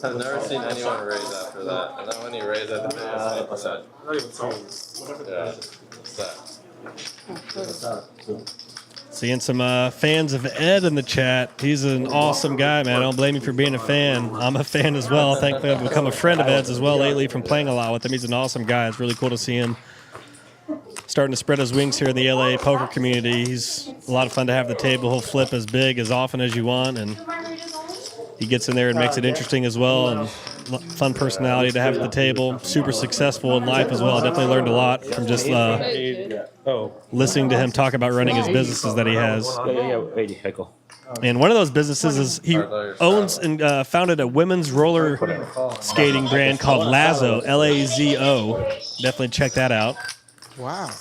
S10: I've never seen anyone raise after that. And then when you raise, I think they just say yeah, what's that?
S2: Seeing some fans of Ed in the chat. He's an awesome guy, man. I don't blame you for being a fan. I'm a fan as well. Thankfully, I've become a friend of Ed's as well lately from playing a lot with him. He's an awesome guy. It's really cool to see him starting to spread his wings here in the LA poker community. He's a lot of fun to have at the table. He'll flip as big as often as you want, and he gets in there and makes it interesting as well, and fun personality to have at the table. Super successful in life as well. Definitely learned a lot from just listening to him talk about running his businesses that he has. And one of those businesses is he owns and founded a women's roller skating brand called Lazo, L-A-Z-O. Definitely check that out.
S1: Wow.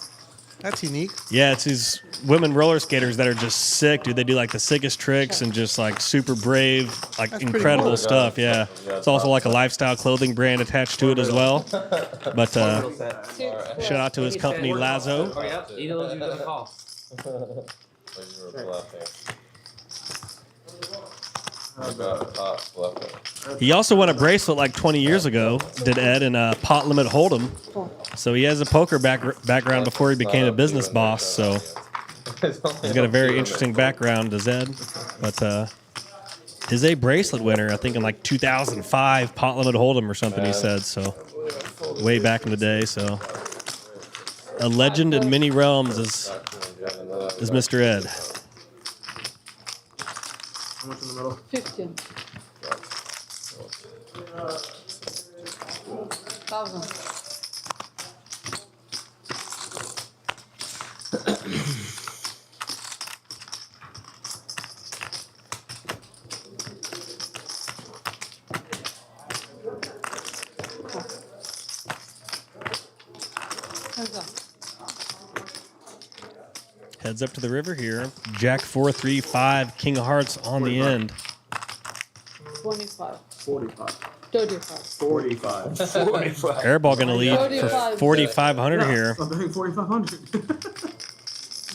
S1: That's unique.
S2: Yeah, it's these women roller skaters that are just sick, dude. They do like the sickest tricks and just like super brave, like
S1: That's
S2: incredible
S1: cool.
S2: stuff. Yeah. It's also like a lifestyle clothing brand attached to it as well. But shout out to his company Lazo.
S5: Oh, yeah. Either of those you got a call.
S10: You were bluffing. I got caught bluffing.
S2: He also won a bracelet like 20 years ago, did Ed, in a pot limit hold'em. So he has a poker background before he became a business boss. So he's got a very interesting background, does Ed. But is a bracelet winner, I think in like 2005 pot limit hold'em or something, he said. So way back in the day. So a legend in many realms is Mr. Ed.
S13: How much in the middle?
S7: 15. 1,000. Hands up.
S2: Heads up to the river here. Jack 4-3-5, King of Hearts on the end.
S7: 25.
S13: 45.
S7: 35.
S13: 45.
S2: Airball going to lead for 4,500 here.
S13: I'm betting 4,500.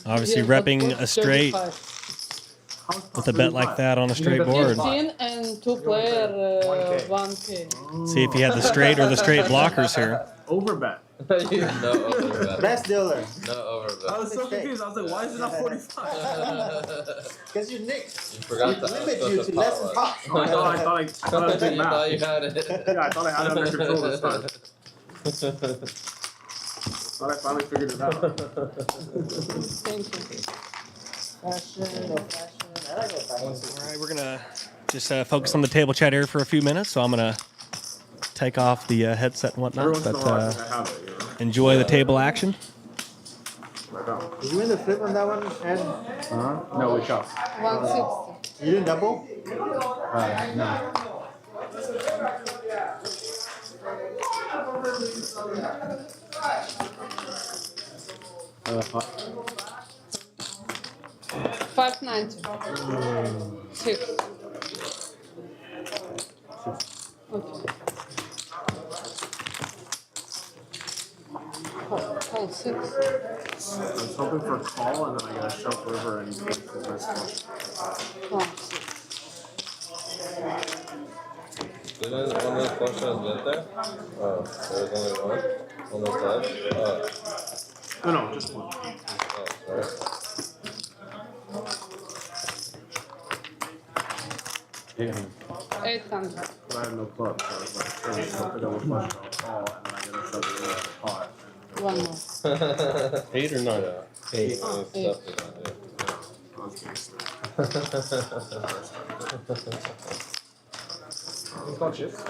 S2: Obviously
S7: Yeah, but
S2: repping a straight
S7: 35.
S2: with a bet like that on a straight board.
S7: 15 and 2 player 1K.
S2: See if he had the straight or the straight blockers here.
S13: Overbet.
S10: No overbet.
S3: Best dealer.
S10: No overbet.
S13: I was so confused. I was like, why is it not 45?
S3: Because you nicked.
S10: You forgot that.
S3: Limit you to less than pot.
S13: Oh, I thought I did
S10: You
S13: math.
S10: thought you had it.
S13: Yeah, I thought I had it under control this time. Thought I finally figured it out.
S7: Thank you.
S3: Fashion, no fashion. I like it.
S2: All right, we're going to just focus on the table chat here for a few minutes. So I'm going to take off the headset and whatnot.
S13: Every once in a while, I
S2: But
S13: think I have it, you know.
S2: enjoy the table action.
S13: Right on.
S3: Did you win the flip on that one, Ed?
S13: No, we shot.
S7: 160.
S3: You didn't double?
S13: No.
S7: 590. 6. Okay. Oh, 6.
S13: I was hoping for a call, and then I got a shove river and nice flush.
S7: Oh, 6.
S10: Didn't one of those flush shots get there? Oh, there was only one? Almost left? Oh.
S13: No, just one.
S10: Oh, sorry.
S7: 800.
S11: But I had no club, so I was like, oh, so I pick up a flush draw, call, and then I get a shove it in the pot.
S7: One more.
S6: 8 or 9? 8.
S7: Oh,
S10: It's
S7: 8.
S10: definitely not it.
S11: I was gangster.
S13: It's called chips.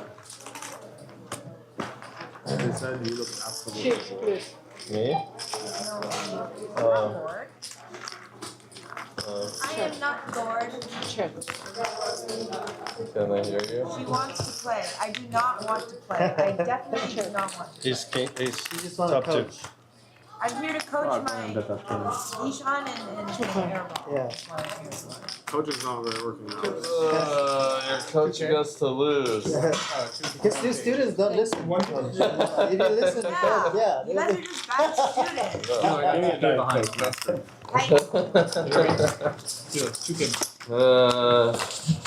S11: They said you look absolutely
S7: Chips, please.
S10: Me?
S12: I am not bored.
S7: Chips.
S10: Can I hear you?
S12: She wants to play. I do not want to play. I definitely do not want to.
S6: Ace, king, ace,
S3: You just want
S6: top
S3: to
S6: 2.
S3: coach.
S12: I'm here to coach my Ishan and Airball.
S3: Yeah.
S11: Coaching's not really working out.
S10: You're coaching us to lose.
S3: Because new students don't listen. If you listen,
S12: Yeah. You guys are just bad students.
S13: Give me a behind.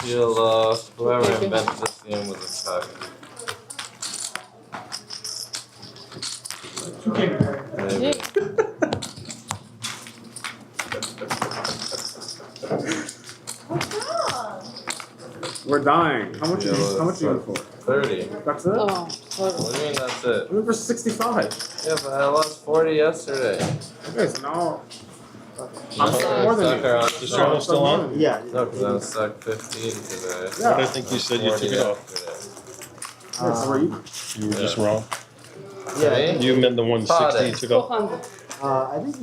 S10: You'll whoever invented this game was a suck. Maybe.
S12: What's wrong?
S11: We're dying. How much are you in for?
S10: 30.
S11: That's it?
S7: Oh,
S10: What do you mean that's it?
S11: I'm in for 65.
S10: Yeah, but I lost 40 yesterday.
S11: Okay, so now
S10: I'm
S11: more than
S10: stuck
S11: you.
S10: around.
S6: The show is still on?
S3: Yeah.
S10: No, because I'm stuck 15 today.
S11: Yeah.
S6: But I think you said you took it off.
S11: Yeah, so we're even.
S6: You were just wrong.
S3: Yeah.
S6: You meant the 160 you took off.
S7: 400.
S3: I think.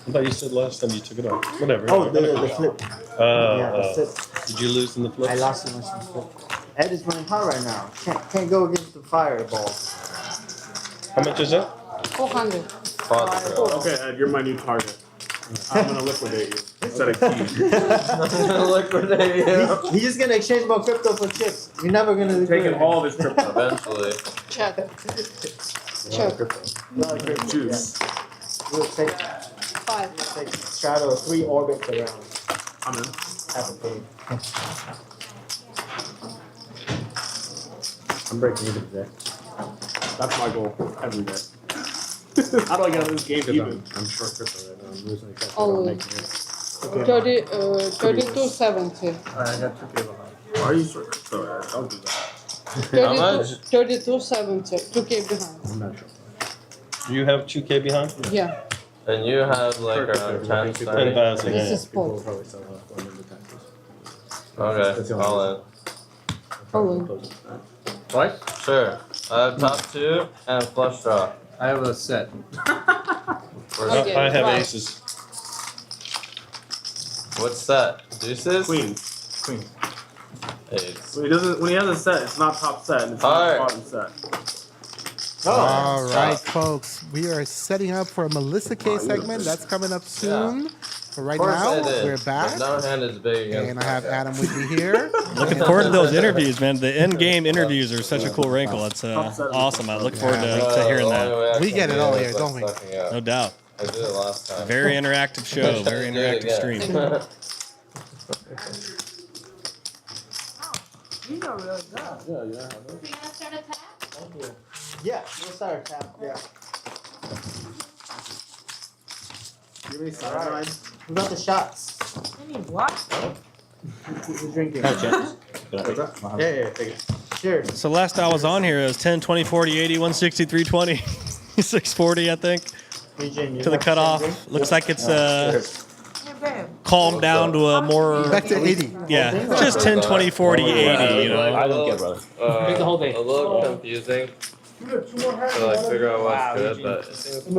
S6: I thought you said last time you took it off. Whatever.
S3: Oh, the flip. Yeah, the flip.
S6: Did you lose in the flip?
S3: I lost so much in the flip. Ed is running hot right now. Can't go against the fireball.
S6: How much is that?
S7: 400.
S11: Okay, Ed, you're my new target. I'm gonna liquidate you instead of key.
S10: Liquidate you.
S3: He's just gonna exchange more crypto for chips. You're never gonna
S11: Taking all of his crypto.
S10: Eventually.
S7: Check.
S11: Juice.
S3: We'll take
S7: 5.
S3: Shadow 3 orbits around.
S11: I'm in.
S3: Half a page.
S11: I'm breaking even today. That's my goal every day. How do I get out of this game even?
S4: I'm short crypto right now. I'm losing a couple.
S7: Oh.
S4: I'm making it.
S7: 3270.
S4: I got 2K behind.
S11: Why are you short crypto? Ed? Don't do that.
S7: 3270. 2K behind.
S4: I'm not sure.
S6: You have 2K behind?
S7: Yeah.
S10: And you have like around 10 starting.
S6: 10,000.
S7: This
S6: Yeah.
S7: is sport.
S4: Probably sell off one of the taxes.
S10: Okay, all in.
S7: Oh,
S10: What? Sure. I have top 2 and flush draw.
S13: I have a set.
S7: Okay,
S6: I have
S7: right.
S6: aces.
S10: What's that? Deuces?
S11: Queen.
S10: Eights.
S11: When he has a set, it's not top set, and it's
S10: Alright.
S11: not bottom set.
S1: All right, folks. We are setting up for a Melissa K segment. That's coming up soon. But right
S10: Of course
S1: now,
S10: I did.
S1: we're back.
S10: No hand is big against
S1: And I have
S10: my guy.
S1: Adam with me here.
S2: Looking forward to those interviews, man. The in-game interviews are such a cool wrinkle. It's awesome. I look forward to hearing that.
S1: We get it all here, don't we?
S2: No doubt.
S10: I did it last time.
S2: Very interactive show. Very interactive stream.
S12: You know really good.
S11: Yeah,
S12: So you gonna start a tap?
S3: Yeah, we'll start a tap. Yeah.
S11: Give me some.
S3: Alright. We got the shots.
S12: I need what?
S3: We're drinking.
S9: What's that?
S3: Yeah, take it. Cheers.
S2: So last I was on here, it was 10, 20, 40, 80, 160, 320, 640, I think, to the cutoff. Looks like it's
S12: Hey, babe.
S2: calmed down to a more,
S1: Back to 80.
S2: yeah, just 10, 20, 40, 80, you know.
S9: I don't care, brother.
S5: Drink the whole day.
S10: A little confusing to like figure out what's good, but it seems fun.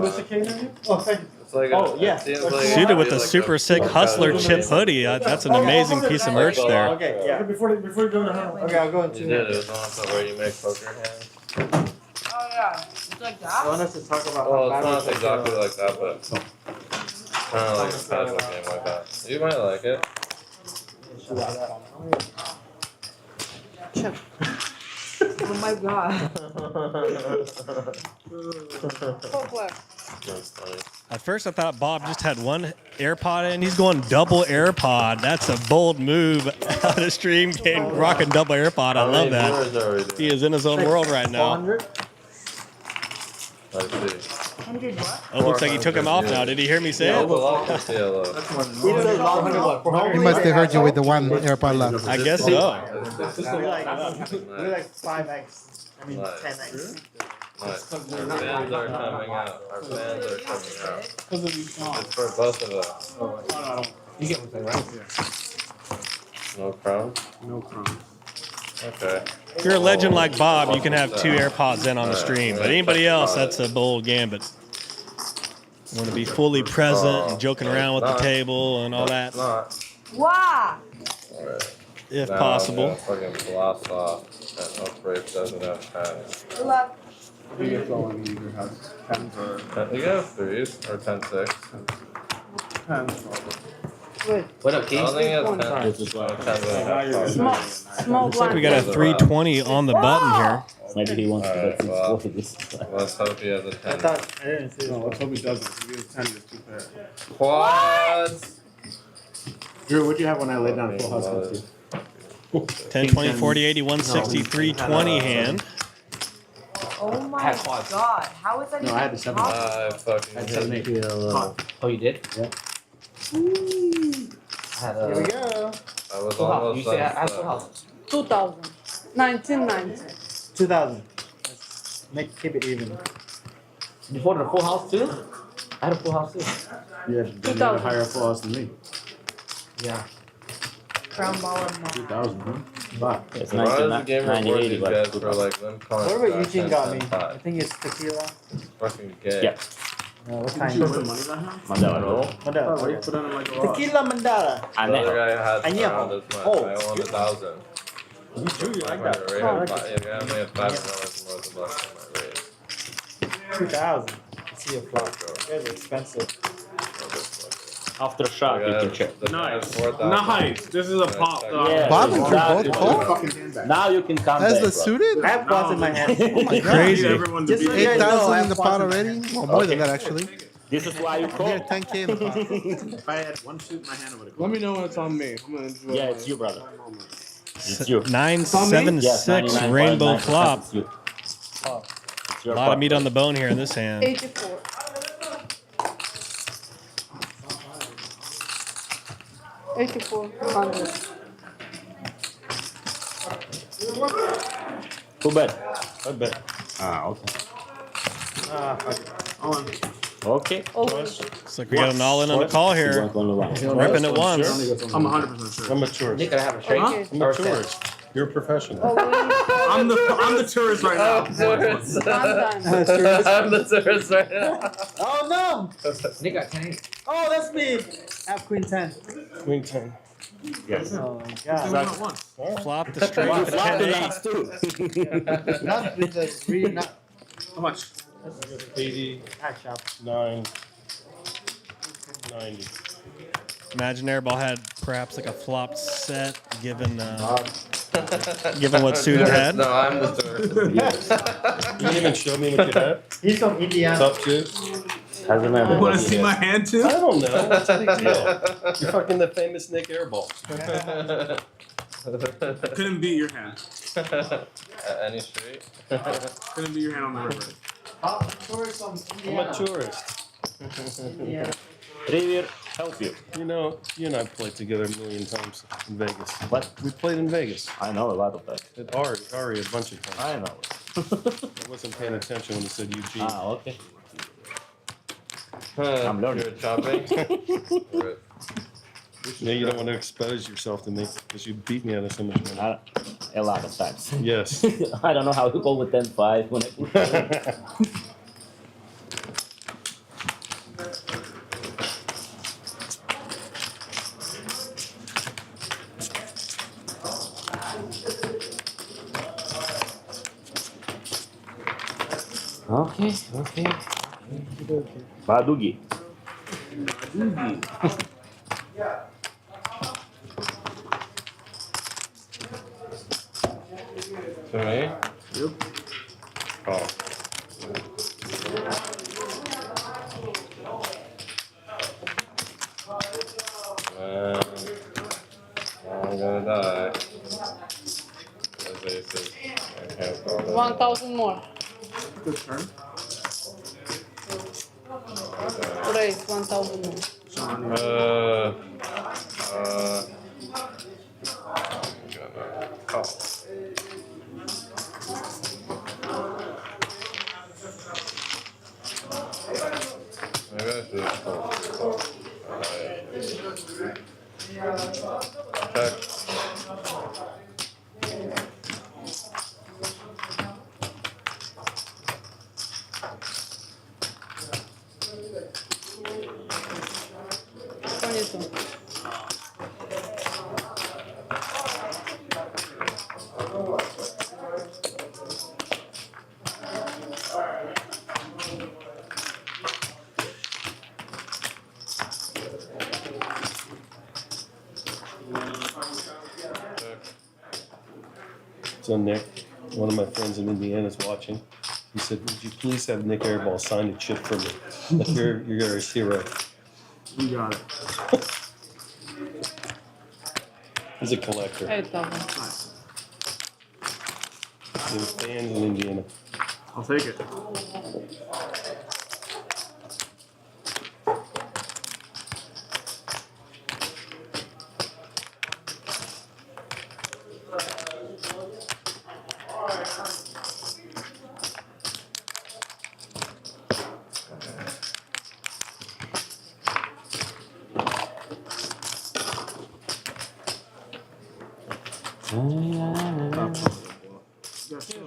S3: Oh, thank you.
S10: It's like
S3: Oh, yeah.
S10: it seems like
S2: Suited with
S10: it'd
S2: a
S10: be like
S2: super sick Hustler chip hoodie. That's an amazing piece of merch there.
S3: Okay, yeah. Before you go to Okay, I'll go in 2
S10: You did. It
S3: minutes.
S10: was one where you make poker hands.
S12: Oh yeah. It's like
S3: I
S12: that?
S3: want us to talk about
S10: Well,
S3: how
S10: it's
S3: bad
S10: not
S3: we
S10: exactly
S3: feel.
S10: like that, but kind of like a casual game like that. You might like it.
S12: Oh my god.
S10: That's funny.
S2: At first I thought Bob just had one AirPod in. He's going double AirPod. That's a bold move out of stream game, rocking double AirPod. I
S10: How
S2: love
S10: many
S2: that.
S10: viewers are we doing?
S2: He is in his own world right now.
S3: 400?
S10: I see.
S12: 100 what?
S2: Oh, looks like he took him off now. Did he hear me say
S10: Yeah,
S2: it?
S10: PLO. PLO.
S1: He must have heard you with the one AirPod left.
S2: I guess so.
S3: We're like 5x. I mean
S10: Nice.
S3: 10x.
S10: Nice. Our fans are coming out. Our fans are coming out. It's for both of us.
S5: You get what I'm saying, right?
S10: No crown?
S11: No crown.
S10: Okay.
S2: If you're a legend like Bob, you can have 2 AirPods in on the stream. But anybody else, that's a bold gambit. You want to be fully present and joking around with the table and all that,
S12: Wow.
S10: Alright.
S2: if
S10: Now
S2: possible.
S10: I'm gonna fucking blast off and upgrade doesn't have hands.
S12: Good luck.
S11: You get flowing, you either have 10s or
S10: You can have 3s or 10-6.
S11: 10s.
S5: What up,
S10: I
S5: Keith?
S10: don't think it has 10s.
S9: This is why.
S7: Small
S2: Looks like we got a
S7: blind.
S2: 320 on the button here.
S9: Maybe he wants to
S10: Alright,
S9: bet
S10: well.
S9: both of this.
S10: Let's hope he has a
S3: I
S10: 10.
S3: thought I didn't see
S11: No,
S3: this.
S11: let's hope he doesn't. If he has 10, there's 2 pairs.
S10: Quads!
S4: Drew, what'd you have when I laid down full house with you?
S2: 10, 20, 40, 80, 160, 320 hand.
S12: Oh my
S5: Had quads.
S12: god. How is that
S4: No, I had the 7.
S12: possible?
S10: I fucking
S4: I had 7-8.
S5: Oh, you did?
S4: Yeah.
S5: I had
S3: Here we go.
S10: I was
S5: full house. You
S10: almost
S5: say I
S10: like
S5: had full house.
S7: 2000. 1990.
S3: 2000. Let's keep it even.
S5: Before the full house too? I had a full house too.
S4: Yeah, then you had a higher full house than me.
S5: Yeah.
S12: Crown Balla.
S4: 2000, huh?
S9: But it's
S10: Why does the game reward
S9: 1980,
S10: these
S9: but
S10: guys for like limp coins?
S3: What about Eugene got me? I
S10: 10-5?
S3: think it's tequila.
S10: Fucking gay.
S9: Yeah.
S3: No, what
S11: Did
S3: kind?
S11: you put money that high?
S9: Mandela.
S10: No.
S3: Mandala.
S11: What do you put on like a rock?
S3: Tequila Mandala.
S10: The other guy had
S3: Añejo.
S10: around this much.
S3: Oh,
S10: I won 1,000.
S3: You do, you like that.
S10: Yeah,
S3: Oh, I like it.
S10: you only have $5 more than less than my raise.
S3: 2000. See a flop. Those are expensive.
S9: Aftershock, you can check.
S11: Nice. Nice. This is a pop.
S9: Yeah.
S1: Bob and Drew both call?
S4: Fucking hand back.
S9: Now you can count
S1: As
S9: back,
S1: the
S9: bro.
S1: suited?
S3: I have quads in my hand.
S1: Oh my god.
S2: Crazy.
S11: Everyone to
S3: Just
S11: be
S3: so you guys know, I
S1: 8,000 in
S3: have
S1: the
S3: quads
S1: pot
S3: in my
S1: already?
S3: hand.
S1: Well, more than that actually.
S9: This is why you
S1: Here,
S9: call.
S1: 10K in the pot.
S4: If I had one suit in my hand, I would have
S11: Let me know when it's on me. I'm gonna enjoy
S9: Yeah, it's you, brother. It's you.
S2: 976 rainbow flop.
S9: It's you. It's your
S2: A lot of meat on the bone here in this hand.
S7: 84. 8400.
S9: Who bet?
S6: I bet.
S9: Ah, okay.
S11: Hold on.
S9: Okay.
S2: Looks like we got an all-in on the call here. Ripping at once.
S11: I'm 100% sure.
S6: I'm a tourist.
S5: Nick, I have a straight.
S7: Okay.
S6: I'm a tourist. You're a professional.
S7: Oh,
S11: I'm the tourist right now.
S5: Tourist.
S7: Sometimes.
S10: I'm the tourist right now.
S3: Oh no!
S5: Nick got 10.
S3: Oh, that's me. Have queen 10.
S6: Queen 10.
S9: Yes.
S3: Oh my god.
S2: Flop the straight with the 10-8.
S3: Not with the three, not
S11: How much?
S6: 80,
S3: at shop.
S6: 9, 90.
S2: Imagine Airball had perhaps like a flopped set, given given what suited had.
S10: No, I'm the tourist.
S6: You didn't even show me what you had.
S3: He's from Indiana.
S6: Up to?
S9: I remember.
S11: You want to see my hand too?
S6: I don't know. What's the big deal? You're fucking the famous Nick Airball.
S11: Couldn't beat your hand.
S10: Any street?
S11: Couldn't beat your hand on the river.
S3: Tourist from
S6: I'm
S3: Indiana.
S6: a tourist.
S3: Yeah.
S9: Rivier, help you.
S6: You know, you and I played together a million times in Vegas.
S9: What?
S6: We played in Vegas.
S9: I know a lot of that.
S6: At Ari a bunch of times.
S9: I know.
S6: I wasn't paying attention when he said Eugene.
S9: Ah, okay. I'm learning.
S10: You're chopping? Alright.
S6: Yeah, you don't want to expose yourself to me because you beat me out of so much money.
S9: A lot of times.
S6: Yes.
S9: I don't know how to go with 10-5 when I Okay, okay. Badugi.
S10: To me?
S11: Yep.
S10: Oh. Man, I'm gonna die. Those aces. I can't call them.
S7: 1000 more.
S11: Good turn.
S7: Raise 1,000 more.
S10: Maybe I should just go. Check.
S6: So Nick, one of my friends in Indiana is watching. He said, "Would you please have Nick Airball sign a chip for me? Like you're a hero."
S11: You got it.
S6: He's a collector.
S7: 8,000.
S6: There's fans in Indiana.
S11: I'll take it.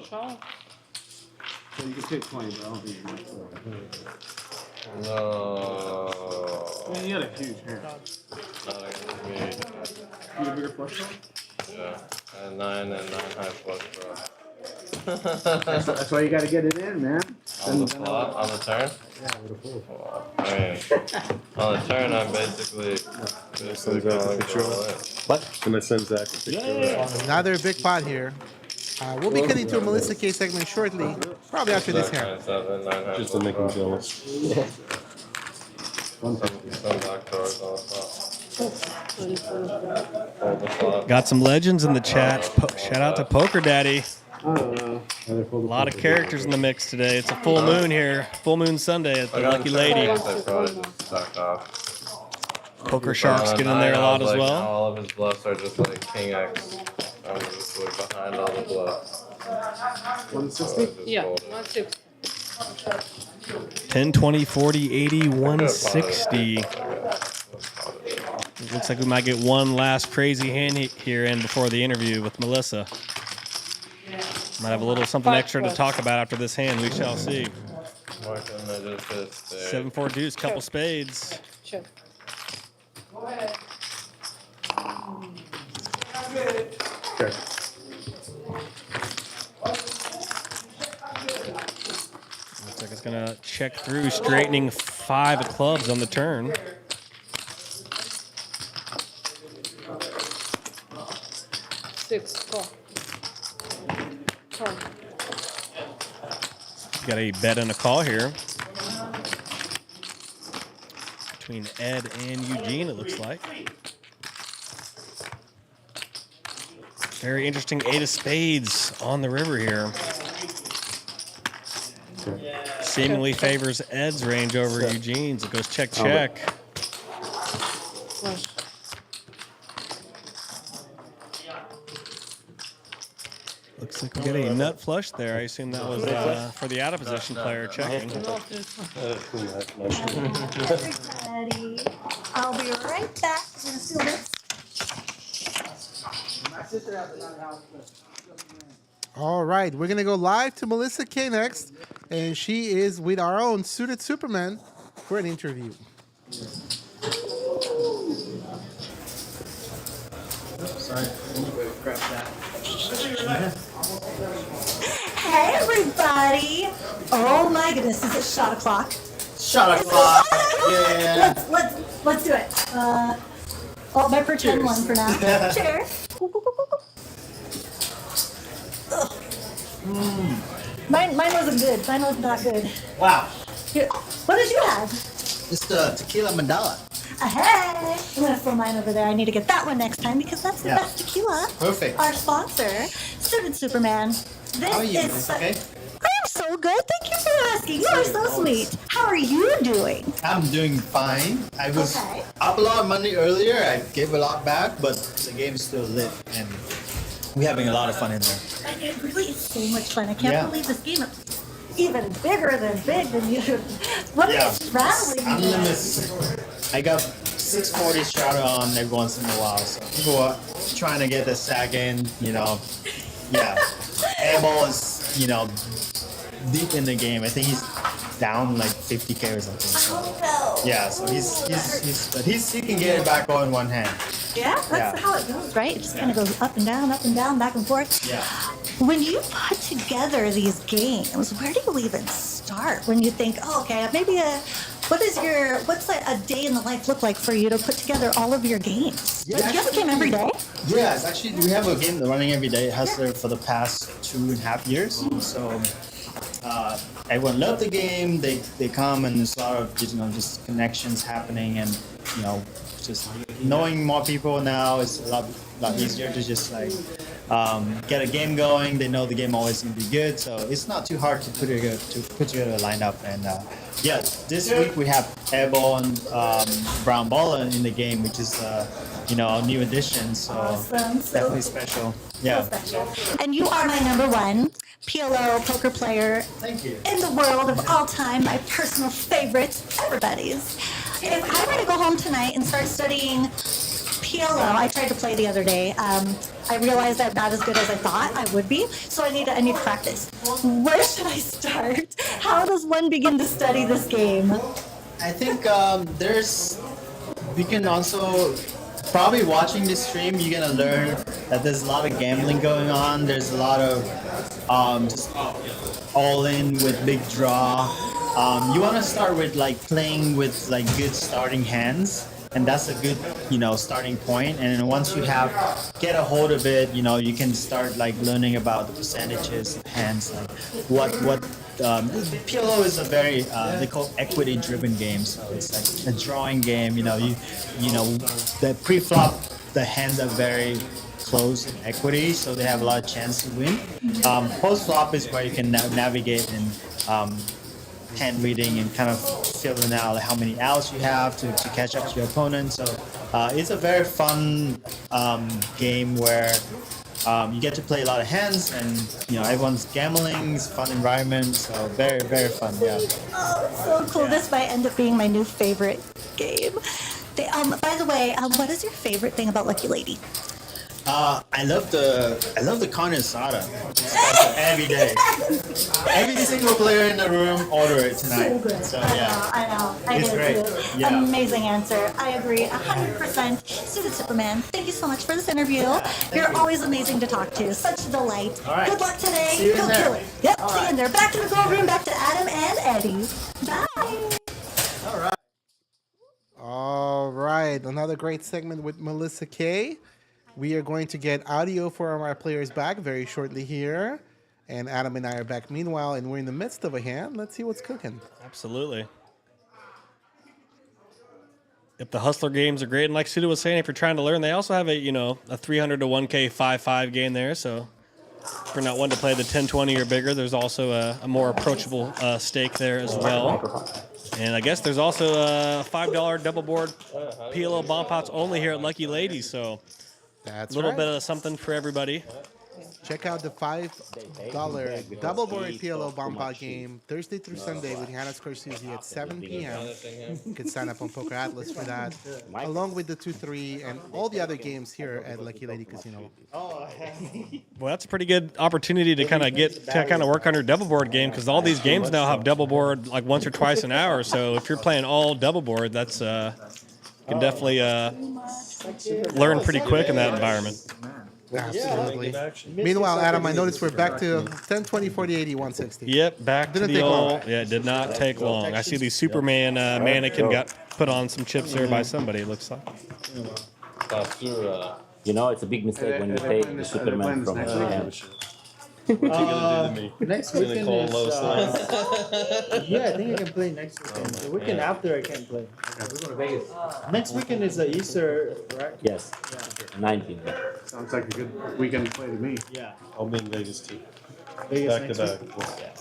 S7: Show.
S11: So you can take 20, but I don't think you can.
S10: No.
S11: I mean, you had a huge hand.
S10: Not against me.
S11: You have a bigger flush draw?
S10: Yeah. And 9 and 9 high flush draw.
S11: That's why you gotta get it in, man.
S10: On the flop, on the turn?
S11: Yeah, with a full.
S10: I mean, on the turn, I'm basically going for all in.
S6: What? Can I send Zach a picture?
S1: Another big pot here. We'll be getting to a Melissa K segment shortly, probably after this hand.
S6: Just to make him jealous.
S10: Some black cards on the flop.
S2: Got some legends in the chat. Shout out to Poker Daddy.
S11: I don't know.
S2: A lot of characters in the mix today. It's a full moon here. Full moon Sunday at the Lucky Lady.
S10: I probably just sucked off.
S2: Poker Sharks get in there a lot as well.
S10: All of his bluffs are just like King X. I'm just like behind all the bluffs.
S11: 160?
S7: Yeah, 160.
S2: 10, 20, 40, 80, 160. It looks like we might get one last crazy hand here in before the interview with Melissa. Might have a little something extra to talk about after this hand. We shall see. 7-4 deuce, couple spades.
S7: Check.
S11: Okay.
S2: Looks like it's gonna check through, straightening 5 of clubs on the turn.
S7: Six, four.
S2: Got a bet and a call here between Ed and Eugene, it looks like. Very interesting 8 of spades on the river here. Seemingly favors Ed's range over Eugene's. It goes check, check. Looks like we got a nut flush there. I assume that was for the out of position player checking.
S12: Everybody, I'll be right back. We're gonna seal this.
S1: All right, we're gonna go live to Melissa K next, and she is with our own Suited Superman for an interview.
S3: Sorry, grab that.
S12: Hey, everybody! Oh my goodness, is it shot o'clock?
S3: Shot o'clock. Yeah.
S12: Let's do it. My pretend one for now. Cheers. Mine wasn't good. Mine wasn't that good.
S3: Wow.
S12: Here, what did you have?
S3: Just tequila mandala.
S12: Hey! I'm gonna throw mine over there. I need to get that one next time because that's the best tequila.
S3: Perfect.
S12: Our sponsor, Suited Superman. This
S3: How are you?
S12: is
S3: Okay.
S12: I'm so
S14: so good. Thank you for asking. You are so sweet. How are you doing?
S3: I'm doing fine. I was up a lot of money earlier. I gave a lot back, but the game is still lit and we're having a lot of fun in there.
S14: And it really is so much fun. I can't believe this game is even bigger than big than you. What are you straddling?
S3: Unlimited. I got 640 strata on every once in a while, so people are trying to get the second, Airball is, deep in the game. I think he's down like 50k or something. So.
S14: Oh no.
S3: Yeah, so he can get it back all in one hand.
S14: Yeah, that's how it goes, right? It just kind of goes up and down, back and forth.
S3: Yeah.
S14: When you put together these games, where do you even start? When you think, oh, okay, maybe what's a day in the life look like for you to put together all of your games? Do you have a game every day?
S3: Yes, actually, we have a game running every day. It has there for the past 2.5 years. So everyone loved the game. They come and there's a lot of just connections happening and just knowing more people now is a lot easier to just like get a game going. They know the game always gonna be good, so it's not too hard to put together a lineup. And this week we have Airball and Brown Balla in the game, which is our new addition. So definitely special. Yeah.
S14: So special. And you are my number one PLO poker player in the world of all time. My personal favorite, everybody's. If I were to go home tonight and start studying PLO, I tried to play the other day. I realized I'm not as good as I thought I would be, so I need practice. Where should I start? How does one begin to study this game?
S3: I think we can also, probably watching this stream, you're gonna learn that there's a lot of gambling going on. There's a lot of just all in with big draw. You want to start with like playing with like good starting hands, and that's a good starting point. And then once you get a hold of it, you can start like learning about the percentages of hands, like what PLO is a very they call equity driven game. So it's like a drawing game. The pre-flop, the hands are very close in equity, so they have a lot of chance to win. Post-flop is where you can navigate and hand reading and kind of filling out like how many outs you have to catch up to your opponent. So it's a very fun game where you get to play a lot of hands and everyone's gambling. It's a fun environment, so very, very fun. Yeah.
S14: Oh, so cool. Yeah. This might end up being my new favorite game. By the way, what is your favorite thing about Lucky Lady?
S3: I love the carne asada. Every day. Every single player in the room order it tonight.
S14: So good.
S3: So, yeah.
S14: I know. I
S3: it's
S14: get
S3: great.
S14: it too.
S3: Yeah.
S14: Amazing answer. I agree 100%. Suited Superman, thank you so much for this interview. You're always amazing to talk to. Such a delight.
S3: All right.
S14: Good luck today.
S3: See you in
S14: Go
S3: there.
S14: kill it. Yep,
S3: All
S14: see you in there. Back to the gold room, back to Adam and Eddie. Bye.
S1: All right. Another great segment with Melissa K. We are going to get audio for our players back very shortly here. And Adam and I are back meanwhile, and we're in the midst of a hand. Let's see what's cooking.
S2: Absolutely. If the Hustler games are great, and like Suda was saying, if you're trying to learn, they also have a 300 to 1K 5-5 game there. So if you're not one to play the 10-20 or bigger, there's also a more approachable stake there as well. And I guess there's also a $5 double board PLO bomb pots only here at Lucky Lady. So
S1: that's
S2: a little
S1: right.
S2: bit of something for everybody.
S1: Check out the $5 double board PLO bomb pot game Thursday through Sunday with Hana Scorsese at 7 p.m. You can sign up on Poker Atlas for that, along with the 2-3 and all the other games here at Lucky Lady Casino.
S2: Well, that's a pretty good opportunity to kind of work on your double board game, because all these games now have double board like once or twice an hour. So if you're playing all double board, that's you can definitely learn pretty quick in that environment.
S1: Absolutely. Meanwhile, Adam, I noticed we're back to 10, 20, 40, 80, 160.
S2: Yep, back to
S1: Didn't
S2: the
S1: take long.
S2: old. Yeah, it did not take long. I see the Superman mannequin got put on some chips there by somebody, it looks like.
S9: It's a big mistake when you take the Superman from the hand.
S3: Next weekend
S8: call
S3: is,
S8: Lois Lane.
S3: yeah, I think I can play next weekend. The weekend after I can't play.
S5: We're going to Vegas.
S3: Next weekend is Easter, right?
S9: Yes. 19.
S11: Sounds like a good weekend play to me.
S3: Yeah.
S8: I'll be in Vegas too.
S3: Vegas
S6: Back to
S3: next
S6: back.
S3: week.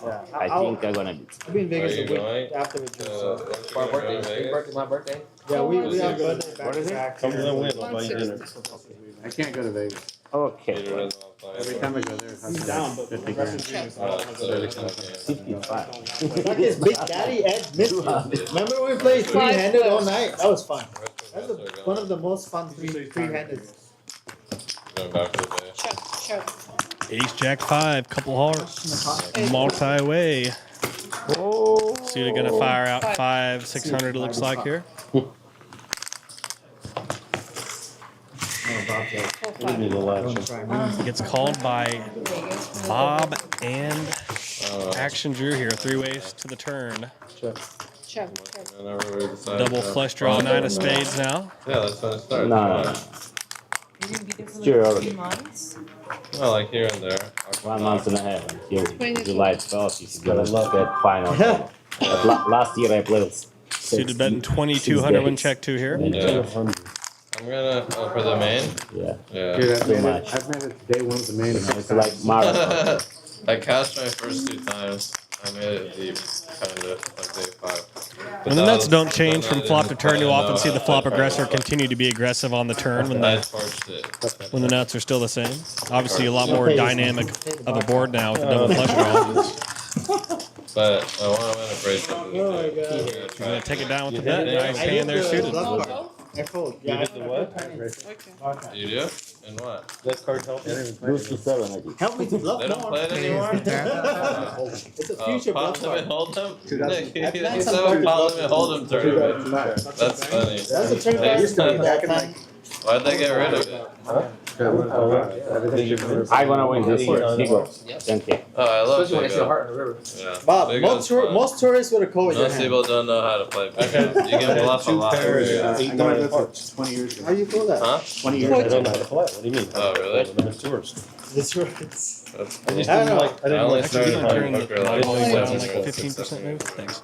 S3: Yeah.
S9: I think I'm gonna be.
S3: I'll be in Vegas
S10: Are
S3: a
S10: you
S3: week
S10: going?
S3: after the June. So.
S5: My birthday. Your birthday. My birthday.
S3: Yeah, we have birthday
S9: What
S3: back
S9: is
S3: to
S9: it?
S3: back.
S6: Come to the win. I'll buy you dinner.
S4: I can't go to Vegas.
S9: Okay.
S10: Peter doesn't want to play
S4: Every time I go there, it has to be
S11: down, but
S4: 50
S11: the rest
S4: grand.
S11: is Vegas.
S10: so
S9: 55.
S3: Like his Big Daddy Ed missed you. Remember when we played three-handed all night? That was fun. That was one of the most fun three-handed.
S10: Going back to the day.
S7: Check, check.
S2: Ace Jack 5, couple hearts, multi-way.
S9: Oh.
S2: So you're gonna fire out 5, 600. It looks like here.
S6: Give me the last one.
S2: Gets called by Bob and Action Drew here. 3 ways to the turn.
S7: Check, check.
S10: Whenever we decide
S2: Double
S10: to-
S2: flush draw, 9 of spades now.
S10: Yeah, that's when it starts.
S9: No.
S12: You're gonna be there for
S9: Sure.
S12: like 3 months?
S10: Well, like here and there.
S9: 1 month and a half until July 12th. If you're gonna
S6: love
S9: get final. But last year I played.
S2: Suited betting 2,200 when check 2 here.
S10: Yeah. I'm gonna for the main.
S9: Yeah.
S10: Yeah.
S4: Dude,
S9: Too much.
S4: I've made it day one of the main.
S9: It's like marathon.
S10: I cashed my first 2 times. I made it deep, kind of like day 5. But
S2: When the
S10: that
S2: nuts
S10: was-
S2: don't change
S10: then
S2: from
S10: I
S2: flop to
S10: didn't
S2: turn, you'll
S10: know
S2: often see
S10: how
S2: the
S10: to
S2: flop
S10: play
S2: aggressor
S10: card.
S2: continue to be aggressive on the turn when
S10: I
S2: the
S10: torched it.
S2: when the nuts are still the same. Obviously, a lot more dynamic of a board now with the double flush draw.
S10: But I want to win a bracelet.
S3: Oh my god.
S2: You're gonna take it down with the
S10: Yeah,
S2: bet.
S10: yeah.
S2: Nice hand there suited.
S3: I fold.
S6: You
S3: Yeah,
S6: hit the what?
S7: Okay.
S10: You do? And what?
S6: That card help you?
S9: Lose to 7, I think.
S3: help me to bluff
S10: They don't
S3: more.
S10: play it anymore?
S3: It's a future bluff
S10: Pot limit
S3: card.
S10: hold'em? Nick,
S3: I planned
S10: he's
S3: some
S10: so
S3: cards.
S10: pot limit hold'em tournament. That's funny.
S3: That's a trick that used to be that time.
S10: Why'd they get rid of it?
S9: I'm gonna win this year. Big one. 10K.
S10: Oh, I love
S5: Especially when I see a
S10: Saiko.
S5: heart in the river.
S10: Yeah.
S3: Bob,
S10: Saiko's fun.
S3: most tourists would have called with your
S10: Most
S3: hand.
S10: people don't know how to play. You can bluff a lot.
S4: I know that's 20 years
S3: How
S4: ago.
S3: you pull that?
S10: Huh?
S4: 20 years
S6: I
S4: ago.
S6: don't know how to play. What do you mean?
S10: Oh, really?
S6: I'm a tourist.
S3: The tourists.
S10: That's
S6: I just
S3: I
S6: didn't
S3: don't
S6: like. I
S10: I
S6: didn't
S10: only
S6: like
S10: started
S2: Turn
S10: playing
S2: the
S10: poker like
S2: eyeball down
S10: 7
S2: like
S10: years,
S2: 15% move.
S10: ago.
S2: Thanks.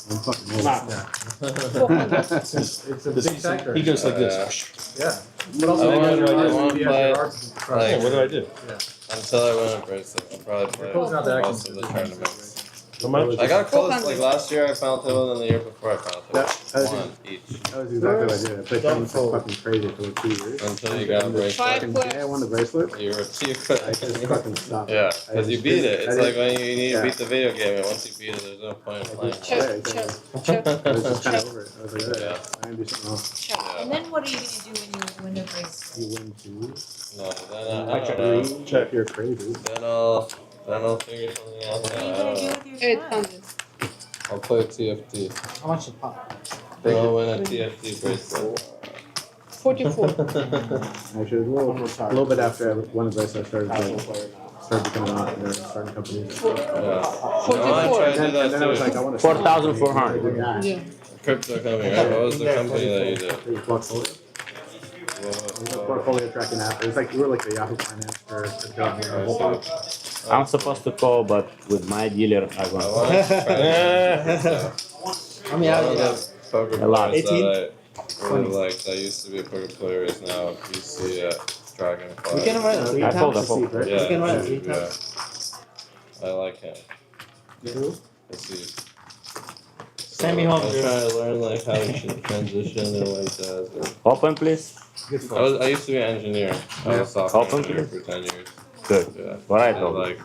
S4: I'm fucking old.
S13: It's a big factor.
S6: He goes like this.
S13: Yeah. What else
S10: I
S13: do they
S10: want
S13: do?
S10: to
S13: Cards,
S10: play
S13: cards,
S6: Yeah, what do I do?
S10: until I win a bracelet. I'll probably play
S13: Close out the
S10: most of
S13: action.
S10: the tournaments.
S6: How much?
S10: I got close. Like last year, I found table, and the year before, I found table. One each.
S4: That was exactly what I did. I played tennis like fucking crazy for like 2 years.
S10: Until you got a bracelet.
S7: Five
S4: The day I won the bracelet,
S10: You were
S4: I just fucking stopped.
S10: Yeah,
S4: I
S10: because you
S4: just
S10: beat
S4: didn't-
S10: it. It's
S4: I
S10: like
S4: didn't-
S10: when you need to
S4: yeah.
S10: beat the video game, and once you beat it, there's no point in playing.
S7: Check, check, check,
S4: I was just kind of over it. I was like, alright,
S10: Yeah.
S4: I'm gonna do something else.
S7: check.
S12: And then what are you gonna do when you win the bracelet?
S4: You win 2.
S10: No, then
S4: I
S10: I don't know.
S4: check. Check. You're crazy.
S10: Then I'll figure something else
S12: What are you
S10: out. I
S12: gonna
S10: don't
S12: do
S10: know.
S12: with your time?
S7: 800.
S10: I'll play TFT.
S3: How much is pop?
S10: I'll win a TFT bracelet.
S7: 44.
S4: Actually, a little bit after I won the bracelet, I started becoming an entrepreneur, starting companies.
S10: Yeah. I want to try to do
S4: And
S10: that
S4: then I was
S10: too.
S4: like, I want to
S9: 4,400.
S7: Yeah.
S10: Crypto coming, right? What was the company that you did?
S4: Portfolio. Portfolio tracking app. It was like, we were like the Yahoo Finance for the
S9: I'm supposed to call, but with my dealer, I
S10: I
S9: want
S10: want to try to do
S3: How many hours
S10: One
S3: you
S10: of
S3: got?
S10: the poker
S9: A lot.
S10: players
S3: 18?
S10: that I really liked, that used to be a poker player, is now a PC at Dragonfly.
S3: We can run it 3
S9: I fold, I
S3: times.
S9: fold.
S3: We
S10: Yeah,
S3: can run it 3
S10: yeah.
S3: times.
S10: I like him.
S3: Who?
S10: Let's see.
S3: Send me home,
S10: I
S3: dude.
S10: try to learn like how you should transition and like that.
S9: Open, please.
S10: I used to be an engineer. I was a software
S9: Open,
S10: engineer
S9: please.
S10: for 10 years.
S9: Good.
S10: Yeah.
S9: What I
S10: And,
S9: told you.
S10: like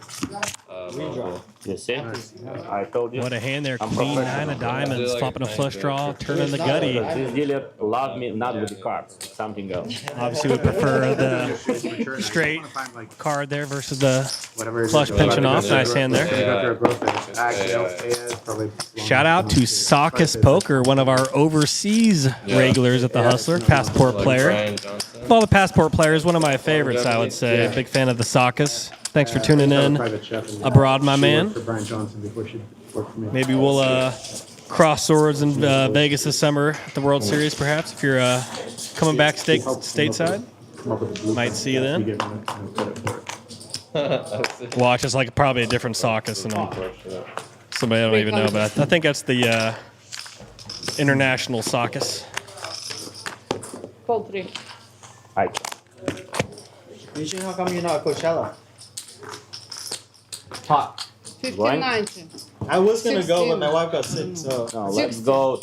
S10: mobile.
S9: You see? I told you.
S2: What a hand there.
S9: I'm
S2: Queen,
S9: professional.
S2: 9 of diamonds,
S10: like
S2: flopping a
S10: a
S2: flush
S10: bank
S2: draw,
S10: there.
S2: turning the gutty.
S9: Because this dealer loved me not with the cards, something else.
S2: Obviously, would prefer the straight card there versus the
S4: whatever.
S2: flush pinching off. Nice hand there. Shout out to Saucus Poker, one of our overseas regulars at the Hustler, passport
S10: Like
S2: player.
S10: Brian Johnson.
S2: Of all the passport players, one of my favorites, I would say. Big fan of the Saucus. Thanks for tuning in abroad, my man. Maybe we'll cross swords in Vegas this summer at the World Series, perhaps, if you're coming back stateside. Might see you then. Watch, it's like probably a different Saucus and somebody I don't even know, but I think that's the international Saucus.
S7: Fold 3.
S3: Eugene, how come you're not at Coachella?
S5: Pot.
S7: 1590.
S3: I was gonna go, but
S7: 16.
S3: my wife got sick, so.
S9: No, let's go.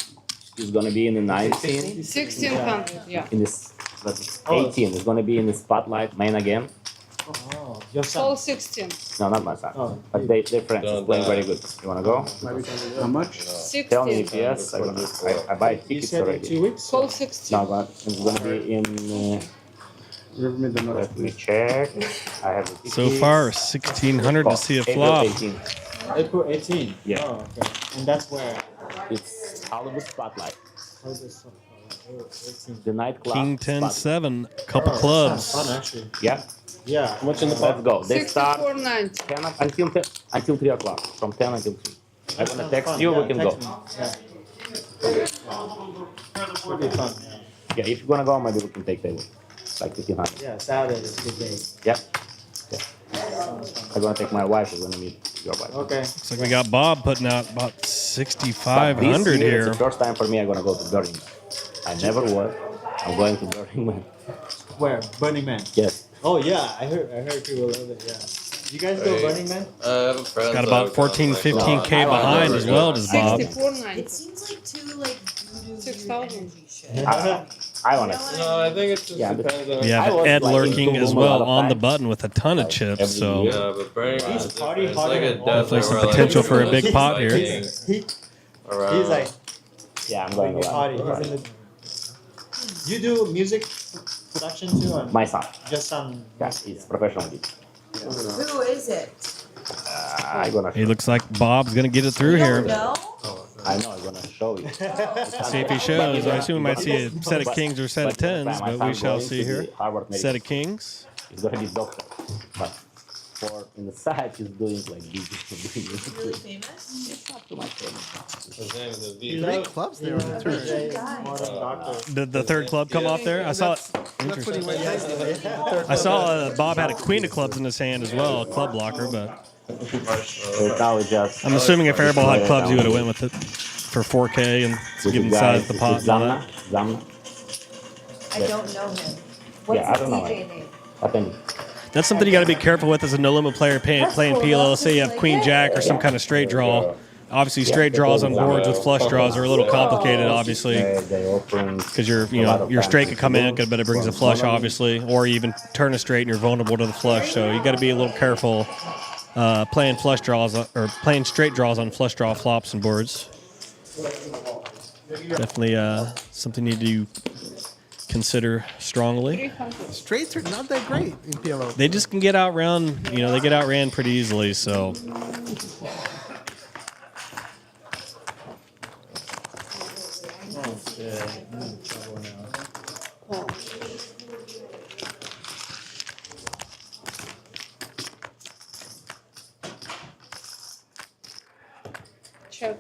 S9: It's gonna be in the 19.
S7: 1600, yeah.
S9: In this, that's 18. It's gonna be in the spotlight main again.
S3: Oh, your
S7: All
S3: son.
S7: 16.
S9: No, not my son.
S3: Oh.
S9: But they're friends. It's playing very good. You wanna go?
S11: How much?
S9: Tell me
S7: 16.
S9: if yes. I buy
S3: You
S9: tickets
S3: said in
S9: already.
S3: 2 weeks?
S7: All 16.
S9: No, but it's gonna be in.
S11: Rivermead the North.
S9: Let me check. I have the tickets.
S2: So far, 1600 to see a
S9: April
S2: flop.
S9: 18.
S3: April 18.
S9: Yeah.
S3: Oh, okay. And that's where?
S9: It's Hollywood Spotlight.
S3: How's this? April 18.
S9: The nightclub.
S2: King
S9: Spotlight.
S2: 10-7, couple
S3: Oh,
S2: clubs.
S3: sounds fun, actually.
S9: Yeah.
S3: Yeah.
S9: Let's go. They start
S7: 6490.
S9: 10 until 3 o'clock. From 10 until 3. I'm gonna
S3: Sounds
S9: text
S3: fun.
S9: you.
S3: Yeah,
S9: We can go.
S3: text me. Yeah. Should be fun.
S9: Yeah, if you're gonna go, maybe we can take table. Like 1500.
S3: Yeah, Saturday is a good day.
S9: Yeah. I'm gonna take my wife. We're gonna meet your wife.
S3: Okay.
S2: Looks like we got Bob putting out about
S9: But this
S2: 6,500
S9: year,
S2: here.
S9: It's the first time for me. I'm gonna go to Gardena. I never was. I'm going to Gardena.
S3: Where? Burning Man.
S9: Yes.
S3: Oh yeah, I heard people love it. Yeah. You guys go Burning Man?
S10: I have a friend.
S2: Got about 14, 15K behind as well, does Bob.
S7: 6490.
S12: It seems like too like voodoo
S7: 6,000.
S12: energy shit.
S9: I wanna.
S10: No, I think it just
S9: Yeah,
S10: depends on.
S2: You
S9: I
S2: have
S9: was,
S2: Ed
S9: like,
S2: lurking
S9: in
S2: as
S9: Tulum a
S2: well
S9: lot of
S2: on the
S9: times.
S2: button with a ton of
S9: Like,
S2: chips,
S9: every
S2: so
S9: year.
S10: Yeah, but Burning Man
S3: He's
S10: is
S3: party
S10: different. It's
S3: harder
S10: like a
S3: than all
S10: desert
S3: of us.
S2: some
S10: where, like,
S2: potential for a
S10: everyone's
S2: big pot here.
S10: biking
S3: He's like
S9: Yeah, I'm going
S3: big
S9: to
S3: party. He's in the. You do music production too, or
S9: My son.
S3: just on?
S9: Yeah, he's professional.
S12: Who is it?
S9: I'm gonna.
S2: he looks like Bob's going to get it through
S12: You
S2: here.
S12: don't know?
S9: I know. I'm gonna show you.
S2: See if he shows. I assume we might see a set of kings or a set of tens, but we shall see here. Set of kings.
S9: He's gonna be doctor, but for in the side he's doing like this.
S12: Really famous?
S9: It's not too much famous.
S10: His name is a
S3: He
S10: V.
S3: loves-
S1: Clubs there on the turn.
S2: Did the third club come off there? I saw it.
S1: That's what he went next.
S2: I saw Bob had a queen of clubs in his hand as well, a club blocker, but
S9: So now we just.
S2: I'm assuming if Airball had clubs, he would have went with it for 4K and
S9: with
S2: give him
S9: guy,
S2: size the pot and all
S9: Zamna.
S2: that.
S9: Zamna.
S12: I don't know him. What's
S9: Yeah, I
S12: his
S9: don't know
S12: DJ
S9: him.
S12: name?
S9: I think.
S2: That's something you got to be careful with as a no-limit player playing PLO. Say you have queen jack or some kind of straight draw. Obviously, straight draws on boards with flush draws are a little complicated, obviously,
S9: They open.
S2: because your straight could come in, but it brings a flush, obviously, or you even turn a straight and you're vulnerable to the flush. So you got to be a little careful playing flush draws or playing straight draws on flush draw flops and boards. Definitely something you need to consider strongly.
S7: 300.
S1: Straights are not that great in PLO.
S2: They just can get outran, they get outran pretty easily. So
S7: Oh. Check.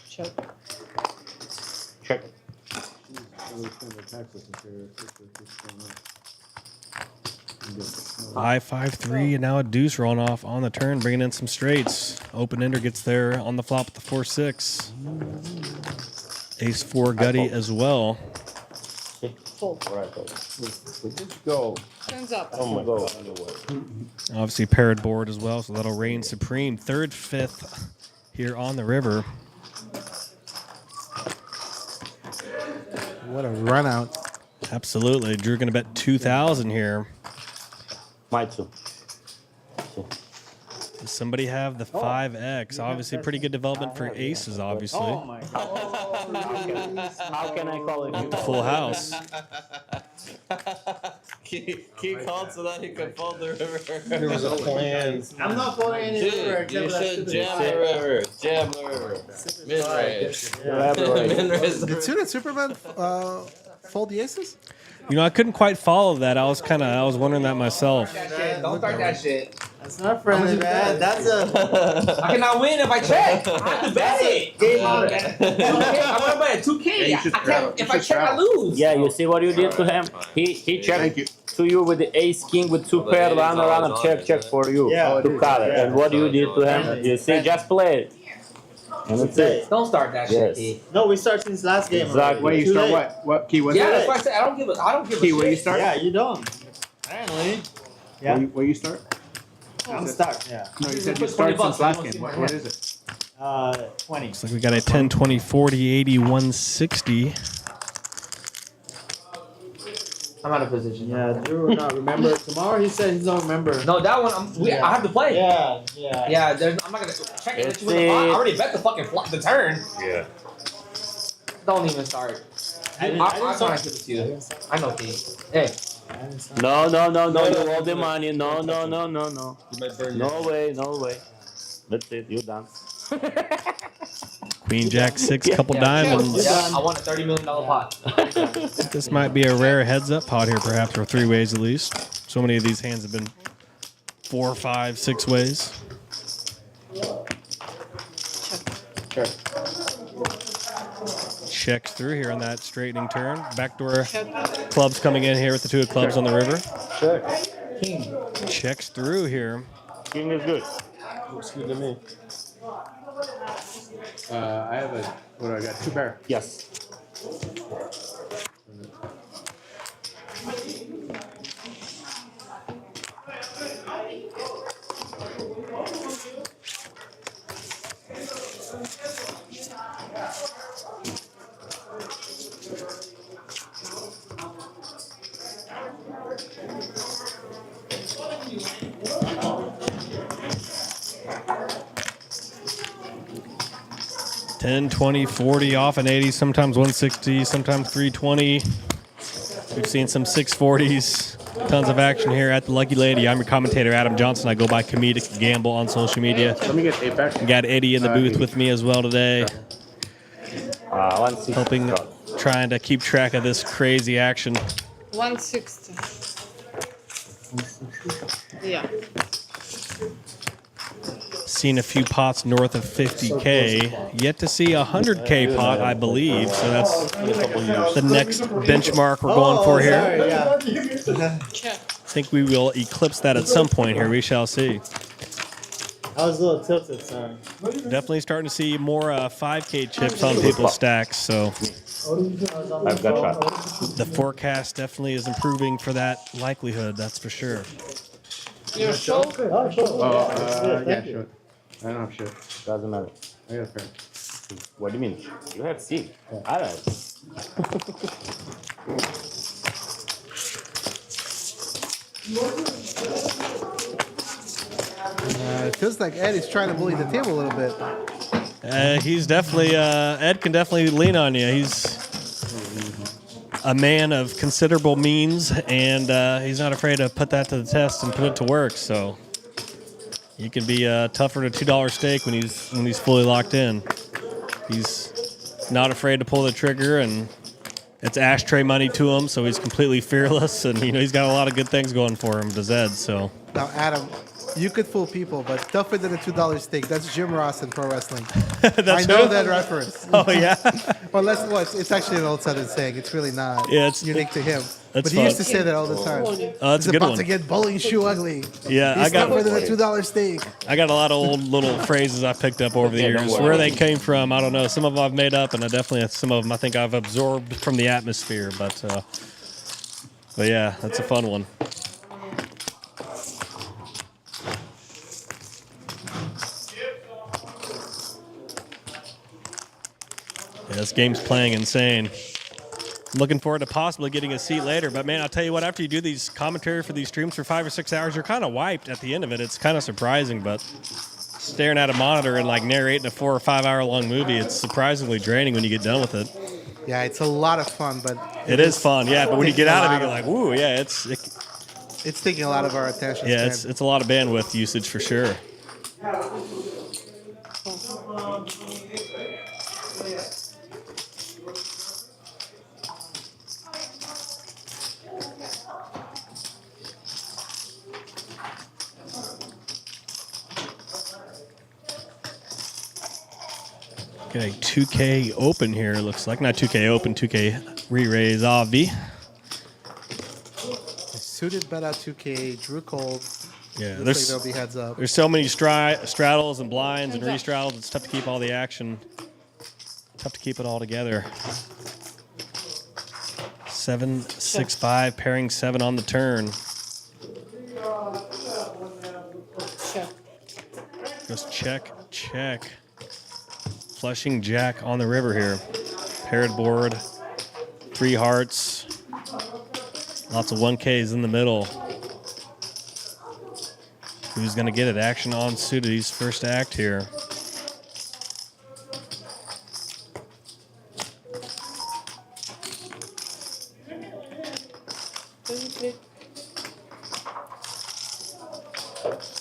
S7: Check.
S9: Check.
S2: 5-5-3 and now a deuce run off on the turn, bringing in some straights. Open ender gets there on the flop with the 4-6. Ace-4 gutty as well.
S7: Fold.
S9: Just go.
S7: Hands up.
S9: Oh my god.
S2: Obviously paired board as well, so that'll reign supreme. Third, fifth here on the river.
S1: What a run out.
S2: Absolutely. Drew going to bet 2,000 here.
S9: My two.
S2: Does somebody have the 5X? Obviously pretty good development for aces, obviously.
S9: Oh my god. How can I call it?
S2: The full house.
S10: He called so that he could fold the river.
S8: There was a plan.
S3: I'm not following any river
S10: Dude, you
S3: except for that
S10: should
S3: stupid
S10: jam
S3: shit.
S10: the river. Jam the river. Mid-range.
S9: Elaborate.
S10: Mid-range.
S1: Did Suited Superman fold the aces?
S2: I couldn't quite follow that. I was wondering that myself.
S5: Don't start that shit.
S3: That's not friendly, man. That's a.
S5: I cannot win if I check. I have to bet it. Game on. 2K. I want to bet 2K. I can't. If I check, I lose.
S9: Yeah, you see what you did to him? He checked to you with the ace king with two pair, run around and check for you to cut it. And what you did to him? You see, just play it. And that's it.
S5: Don't start that shit.
S9: Yes.
S3: No, we start since last game.
S9: Exactly.
S11: Where you
S3: Too
S11: start
S3: late.
S11: what? What key? What's
S5: Yeah,
S11: that?
S5: that's why I said I don't give a
S11: Key,
S5: shit.
S11: where you start?
S3: Yeah, you don't. Apparently. Yeah.
S11: Where you start?
S3: I'm stuck. Yeah.
S4: No, you said you started since last game. What is it?
S3: 20.
S2: Looks like we got a 10, 20, 40, 80, 160.
S5: I'm out of position.
S3: Yeah, Drew, no, remember, tomorrow he said he don't remember.
S5: No, that one, I have to play.
S3: Yeah.
S5: Yeah, I'm not gonna check it. Let you win the pot. I already bet the fucking the turn.
S9: Yeah.
S5: Don't even start. I'm gonna give it to you. I know, Pete. Hey.
S9: No, you owe the money. No. No way. That's it, you're done.
S2: Queen Jack 6, couple diamonds.
S5: Yeah, I want a $30 million pot.
S2: This might be a rare heads-up pot here, perhaps, or 3 ways at least. So many of these hands have been 4, 5, 6 ways.
S3: Sure.
S2: Checks through here on that straightening turn. Backdoor clubs coming in here with the 2 of clubs on the river.
S3: Check. King.
S2: Checks through here.
S9: King is good.
S8: Looks good to me.
S4: I have what do I got? 2 pair.
S9: Yes.
S2: $10, $20, $40, off an 80, sometimes 160, sometimes 320. We've seen some 640s. Tons of action here at the Lucky Lady. I'm your commentator, Adam Johnson. I go by Comedic Gamble on social media.
S4: Let me get 8 packs.
S2: Got Eddie in the booth with me as well today. Helping, trying to keep track of this crazy action.
S7: 160. Yeah.
S2: Seen a few pots north of 50K. Yet to see a 100K pot, I believe. So that's the next benchmark we're going for here. I think we will eclipse that at some point here. We shall see.
S3: I was a little tilted, sorry.
S2: Definitely starting to see more 5K chips on people's stacks. So
S9: I've got shot.
S2: the forecast definitely is improving for that likelihood. That's for sure.
S7: You're sure?
S3: Oh, sure.
S4: Yeah, sure. I don't have shit.
S9: Doesn't matter.
S4: I got a pair.
S9: What do you mean? You have seen. I don't.
S1: It feels like Eddie's trying to bully the table a little bit.
S2: He's definitely, Ed can definitely lean on you. He's a man of considerable means, and he's not afraid to put that to the test and put it to work. So he can be tougher than a $2 steak when he's fully locked in. He's not afraid to pull the trigger, and it's ashtray money to him, so he's completely fearless, and he's got a lot of good things going for him, does Ed. So
S1: Now, Adam, you could fool people, but tougher than a $2 steak. That's Jim Ross in pro wrestling. I know
S2: who?
S1: that reference.
S2: Oh yeah.
S1: Well, it's actually an old Southern saying. It's really not.
S2: Yeah, it's
S1: unique to him.
S2: That's
S1: But he
S2: fun.
S1: used to say that all the time.
S2: That's
S1: He's
S2: a good
S1: about
S2: one.
S1: to get bowling shoe ugly.
S2: Yeah,
S1: He's tougher than a $2 steak.
S2: I got a lot of old little phrases I picked up over the
S9: Yeah, don't
S2: years.
S9: worry.
S2: Where they came from, I don't know. Some of them I've made up, and some of them I think I've absorbed from the atmosphere. But yeah, that's a fun one. Yeah, this game's playing insane. Looking forward to possibly getting a seat later. But, man, I'll tell you what, after you do these commentary for these streams for 5 or 6 hours, you're kind of wiped at the end of it. It's kind of surprising, but staring at a monitor and, narrating a 4 or 5 hour long movie, it's surprisingly draining when you get done with it.
S1: Yeah, it's a lot of fun, but
S2: It is fun, yeah. But when you get out of it, you're like, woo, yeah, it's
S1: taking a lot of our attention.
S2: yeah, it's a lot of bandwidth usage for sure. Got a 2K open here, looks like. Not 2K open, 2K re-raise Avi.
S1: Suited bet out 2K, Drew Cole.
S2: Yeah,
S1: Looks like
S2: there's
S1: there'll be heads up.
S2: There's so many straddles and blinds and re-straddles. It's tough to keep all the action. Tough to keep it all together. 7, 6, 5, pairing 7 on the turn. Just check, check. Flushing jack on the river here. Paired board, 3 hearts. Lots of 1Ks in the middle. Who's going to get it? Action on Sudi's first act here.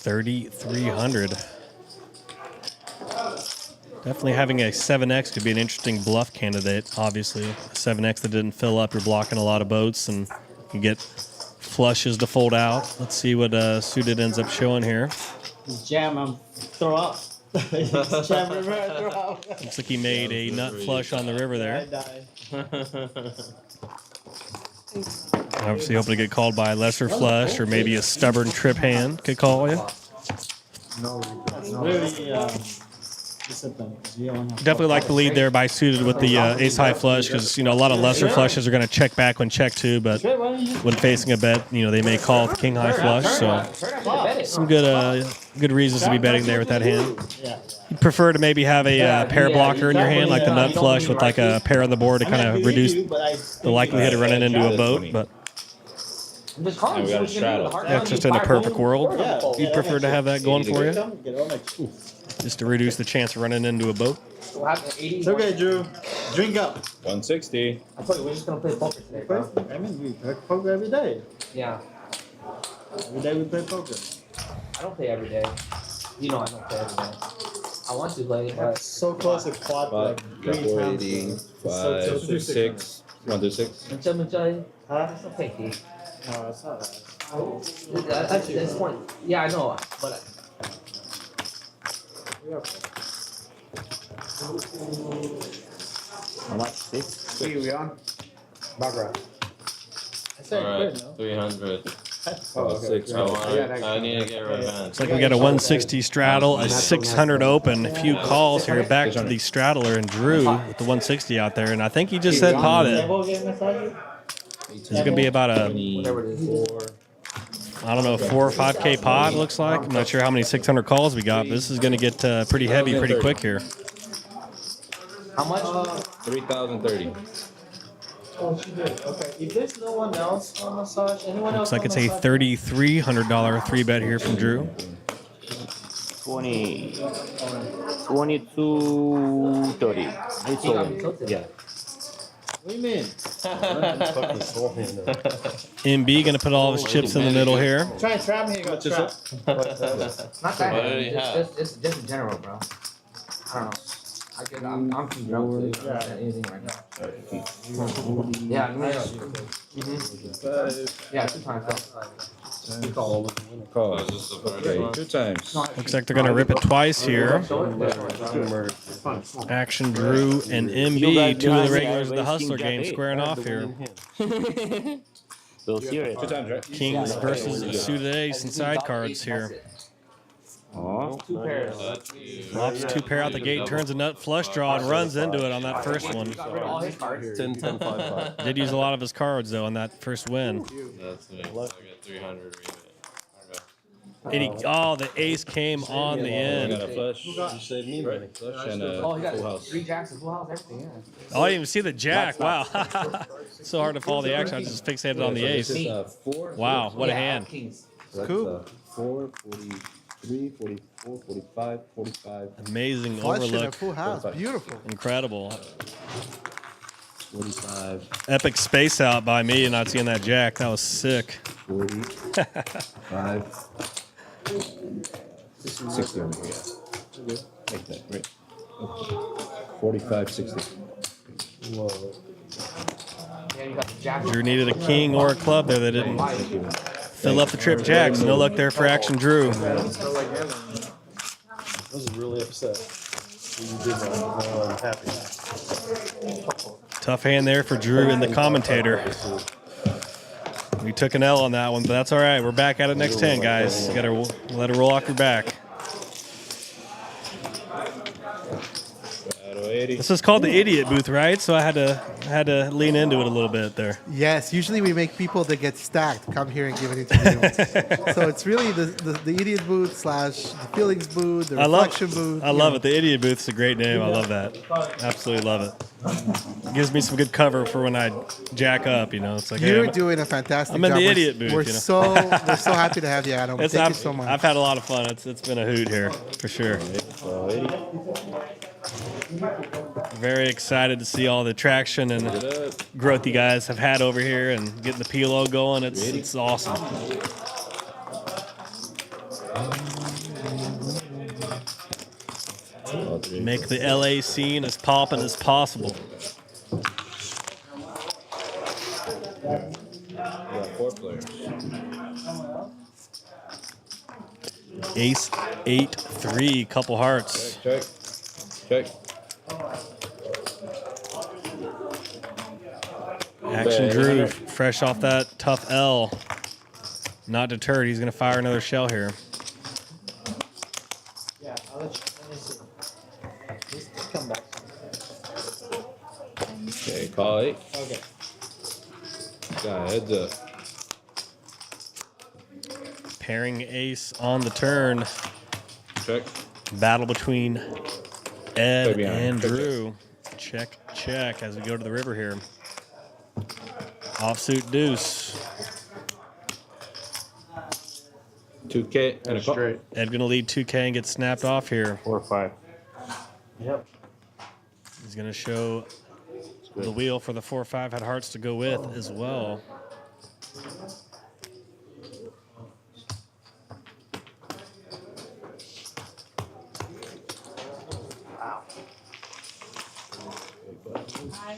S2: $3,300. Definitely having a 7X could be an interesting bluff candidate, obviously. A 7X that didn't fill up, you're blocking a lot of boats and you get flushes to fold out. Let's see what Suited ends up showing here.
S3: Jam, throw up. Jam river, throw up.
S2: Looks like he made a nut flush on the river there. Obviously hoping to get called by a lesser flush or maybe a stubborn trip hand could call you. Definitely like the lead there by Suited with the ace high flush because, you know, a lot of lesser flushes are going to check back when check two, but when facing a bet, you know, they may call with king high flush. So some good reasons to be betting there with that hand. You'd prefer to maybe have a pair blocker in your hand, like the nut flush with like a pair on the board to kind of reduce the likelihood of running into a boat, but that's just in a perfect world. You'd prefer to have that going for you? Just to reduce the chance of running into a boat.
S3: It's okay, Drew. Drink up.
S10: 160.
S5: I thought we're just gonna play poker today, bro.
S3: I mean, we play poker every day.
S5: Yeah.
S3: Every day we play poker.
S5: I don't play every day. You know I don't play every day. I want to play, but
S3: so close to quad like
S10: 480, 5, 6. You want to do 6?
S5: Huh? It's okay, Keith.
S3: No, it's not that.
S5: At this point, yeah, I know, but.
S9: How much? 6?
S3: We on? Barbara.
S10: Alright, 300. Oh, 6. I need to get revenge.
S2: Looks like we got a 160 straddle, a 600 open, a few calls here back to the straddler and Drew with the 160 out there, and I think he just said pot it. It's going to be about a, I don't know, 4 or 5K pot, it looks like. I'm not sure how many 600 calls we got, but this is going to get pretty heavy pretty quick here.
S5: How much?
S10: 3,030.
S3: Oh, she did. Okay. If there's no one else on massage, anyone else?
S2: Looks like it's a $3,300 3-bet here from Drew.
S9: 2230. It's over. Yeah.
S3: What do you mean?
S2: MB going to put all of his chips in the middle here.
S3: Try and trap me. Go trap.
S5: Not that heavy. Just in general, bro. I don't know. I'm too drunk to do anything right now. Yeah, yeah, 2 times.
S10: Call. Okay, 2 times.
S2: Looks like they're going to rip it twice here. Action Drew and MB, 2 of the regulars of the Hustler game, squaring off here.
S9: We'll hear it.
S10: 2 times, right?
S2: Kings versus suited ace and sidecards here.
S9: Oh,
S5: 2 pairs.
S2: Flops 2 pair out the gate, turns a nut flush draw and runs into it on that first one.
S5: 10,
S6: 10, 5, 5.
S2: Did use a lot of his cards though on that first win.
S10: That's me. I got 300
S2: Oh, the ace came on the
S10: I
S2: end.
S10: got a flush.
S6: You saved me money.
S10: Flush and
S5: Oh, he
S10: a full
S5: got
S10: house.
S5: 3 jacks, a full house, everything, yeah.
S2: Oh, I didn't even see the jack. Wow. So hard to follow the action. I just fixated on the ace.
S10: 4.
S2: Wow, what a
S5: Yeah,
S2: hand.
S5: Kings.
S4: Cool. 4, 43, 44, 45, 45.
S2: Amazing
S1: Flush in a
S2: overlook.
S1: full house. Beautiful.
S2: Incredible.
S4: 45,
S2: Epic space out by me not seeing that jack. That was sick.
S4: 40, 5, 60 over here. Like that, right? 45, 60.
S6: Whoa.
S5: Yeah, you got the jack.
S2: Drew needed a king or a club there. They didn't fill up the trip jacks. No luck there for Action Drew.
S6: I was really upset. You did that. I'm happy.
S2: Tough hand there for Drew and the commentator. We took an L on that one, but that's all right. We're back at it next 10, guys. You got to let it roll off your back. This is called the idiot booth, right? So I had to had to lean into it a little bit there.
S1: Yes, usually we make people that get stacked come here and give an interview. So it's really the idiot booth / the feelings booth, the reflection booth.
S2: I love it. The idiot booth's a great name. I love that. Absolutely love it. Gives me some good cover for when I jack up. You know, it's like
S1: you're doing a fantastic job.
S2: I'm in the idiot booth.
S1: We're so happy to have you, Adam. Thank you so much.
S2: I've had a lot of fun. It's been a hoot here for sure. Very excited to see all the traction and growth you guys have had over here and getting the PLO going. It's awesome. Make the LA scene as poppin' as possible.
S10: Four players.
S2: Ace 8-3, couple hearts.
S10: Check.
S2: Action Drew, fresh off that tough L. Not deterred. He's going to fire another shell here.
S5: Yeah, I'll let me see. Just come back.
S10: Okay, call 8.
S5: Okay.
S10: Got heads up.
S2: Pairing ace on the turn.
S10: Check.
S2: Battle between Ed
S10: Play behind.
S2: and Drew. Check as we go to the river here. Offsuit deuce.
S10: 2K and a straight.
S2: Ed gonna lead 2K and get snapped off here.
S9: 4-5.
S5: Yep.
S2: He's gonna show the wheel for the 4-5. Had hearts to go with as well.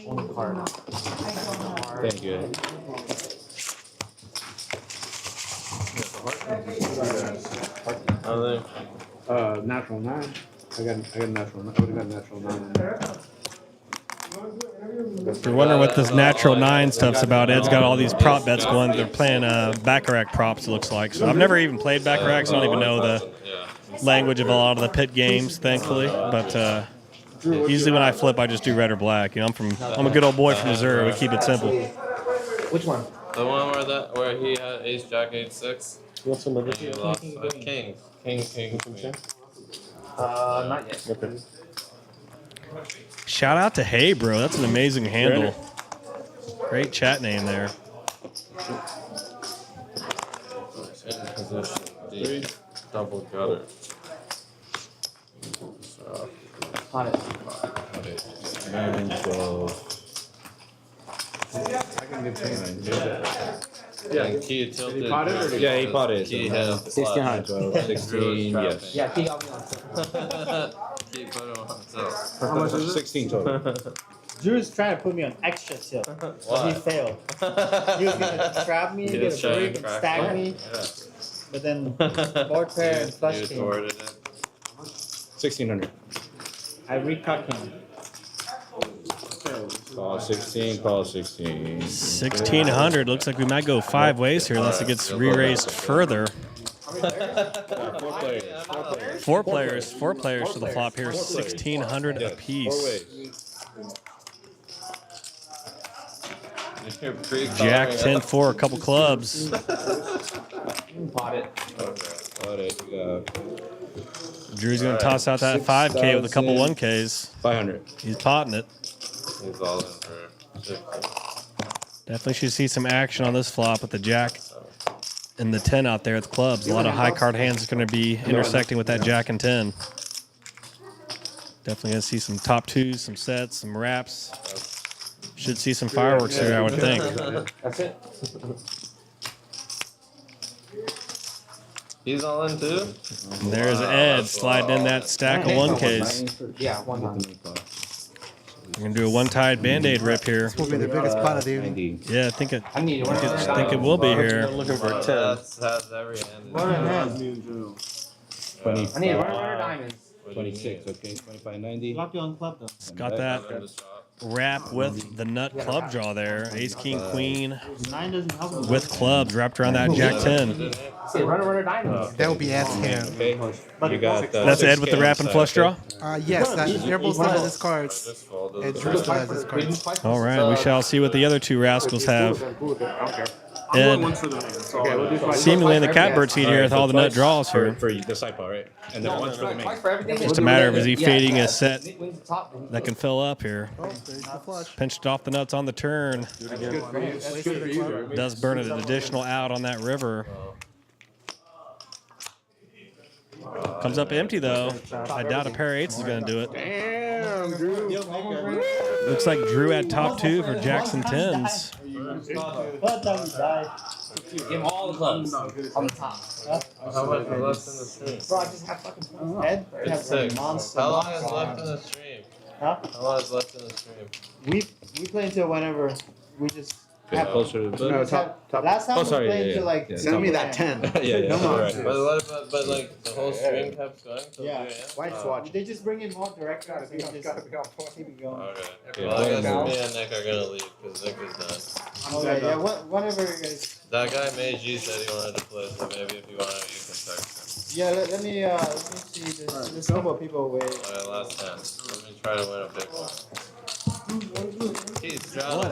S5: One card.
S10: Thank you.
S11: Natural 9. I got a natural 9. I would have got a natural 9 in there.
S2: If you're wondering what this natural 9 stuff's about, Ed's got all these prop bets going. They're playing Baccarat props, it looks like. So I've never even played Baccarat, so I don't even know the language of a lot of the pit games, thankfully. But usually when I flip, I just do red or black. You know, I'm a good old boy from Missouri. We keep it simple.
S5: Which one?
S10: The one where he had ace jack 8-6.
S8: You want some of
S10: He lost king. King.
S5: Not yet.
S8: Okay.
S2: Shout out to Hey Bro. That's an amazing handle. Great chat name there.
S10: In position D. Double gutter. So,
S5: Got it.
S10: 9, 12.
S11: I can get 10.
S10: And key tilted.
S11: He potted or did
S10: Yeah, he potted.
S11: Key
S10: held
S9: 1600.
S10: 16, yes.
S5: Yeah, he got me on.
S10: Key put him on himself.
S11: How much is it?
S10: 16 total.
S3: Drew's trying to put me on extra tilt, but he failed. He was gonna trap me,
S10: He
S3: get
S10: was
S3: a
S10: trying
S3: break,
S10: to
S3: and
S10: crack
S3: stack
S10: me.
S3: me,
S10: Yeah.
S3: but then board pair and flush
S10: You
S3: king.
S10: thwarted it.
S11: 1600.
S3: I recut him.
S10: Call 16, call 16.
S2: 1600. Looks like we might go 5 ways here unless it gets re-raised further.
S11: 4 players.
S2: 4 players to the flop here. 1600 apiece. Jack 10-4, a couple clubs.
S5: Pot it.
S10: Pot it.
S2: Drew's gonna toss out that 5K with a couple 1Ks.
S10: 500.
S2: He's potting it.
S10: He's all in for 50.
S2: Definitely should see some action on this flop with the Jack and the 10 out there at the clubs. A lot of high card hands are going to be intersecting with that Jack and 10. Definitely going to see some top 2s, some sets, some wraps. Should see some fireworks here, I would think.
S5: That's it.
S10: He's all in too?
S2: And there's Ed sliding in that stack of 1Ks.
S5: Yeah, one time.
S2: We're going to do a one-tied Band-Aid rip here.
S1: This will be the biggest pot of the evening.
S2: Yeah, I think it will be here.
S8: Looking for a 10.
S10: That's every hand.
S5: I need 100 diamonds.
S10: 26, okay, 25.90.
S3: Lock you on club though.
S2: Got that. wrap with the nut club draw there. Ace, king, queen
S3: 9 doesn't help him.
S2: with clubs wrapped around that jack 10.
S1: That would be Ed's hand.
S10: Okay. You got
S2: That's Ed with the wrap and flush draw?
S1: Yes, that Airball still has his cards. And Drew still has his cards.
S2: All right, we shall see what the other two rascals have.
S11: I'm going
S2: Ed,
S11: one for the main. So
S2: seemingly in the catbird seat here with all the nut draws here.
S4: For the Saiko, right? And then one for the main.
S2: Just a matter of is he fading a set that can fill up here.
S1: Oh, there's the flush.
S2: Pinched off the nuts on the turn. Does burn an additional out on that river. Comes up empty though. I doubt a pair of eights is going to do it.
S11: damn, Drew.
S2: Looks like Drew had top 2 for Jackson 10s.
S5: Give him all the clubs on the top.
S10: How much is left in the stream?
S5: Bro, I just have fucking
S3: Ed
S10: It's
S3: has like
S10: 6.
S3: monster.
S10: How long is left in the stream?
S3: Huh?
S10: How long is left in the stream?
S3: We play until whenever we just have.
S4: Closer to the
S11: No, top.
S3: Last time we played until like.
S11: Send me that 10.
S4: Yeah.
S11: Come on.
S10: But what about, but like the whole stream kept going till
S3: Yeah.
S10: 3 a.m.?
S11: White's watching.
S3: They just bring in more directors. They just keep it going.
S10: Okay. Well, I guess me and Nick are gonna leave because Nick is done.
S3: Okay, yeah, whenever you guys.
S10: That guy Meiji said he wanted to play, so maybe if you want to, you can text
S3: Yeah, let me see. There's a couple of people away.
S10: him. Alright, last 10. Let me try to win a big one. He's drowning.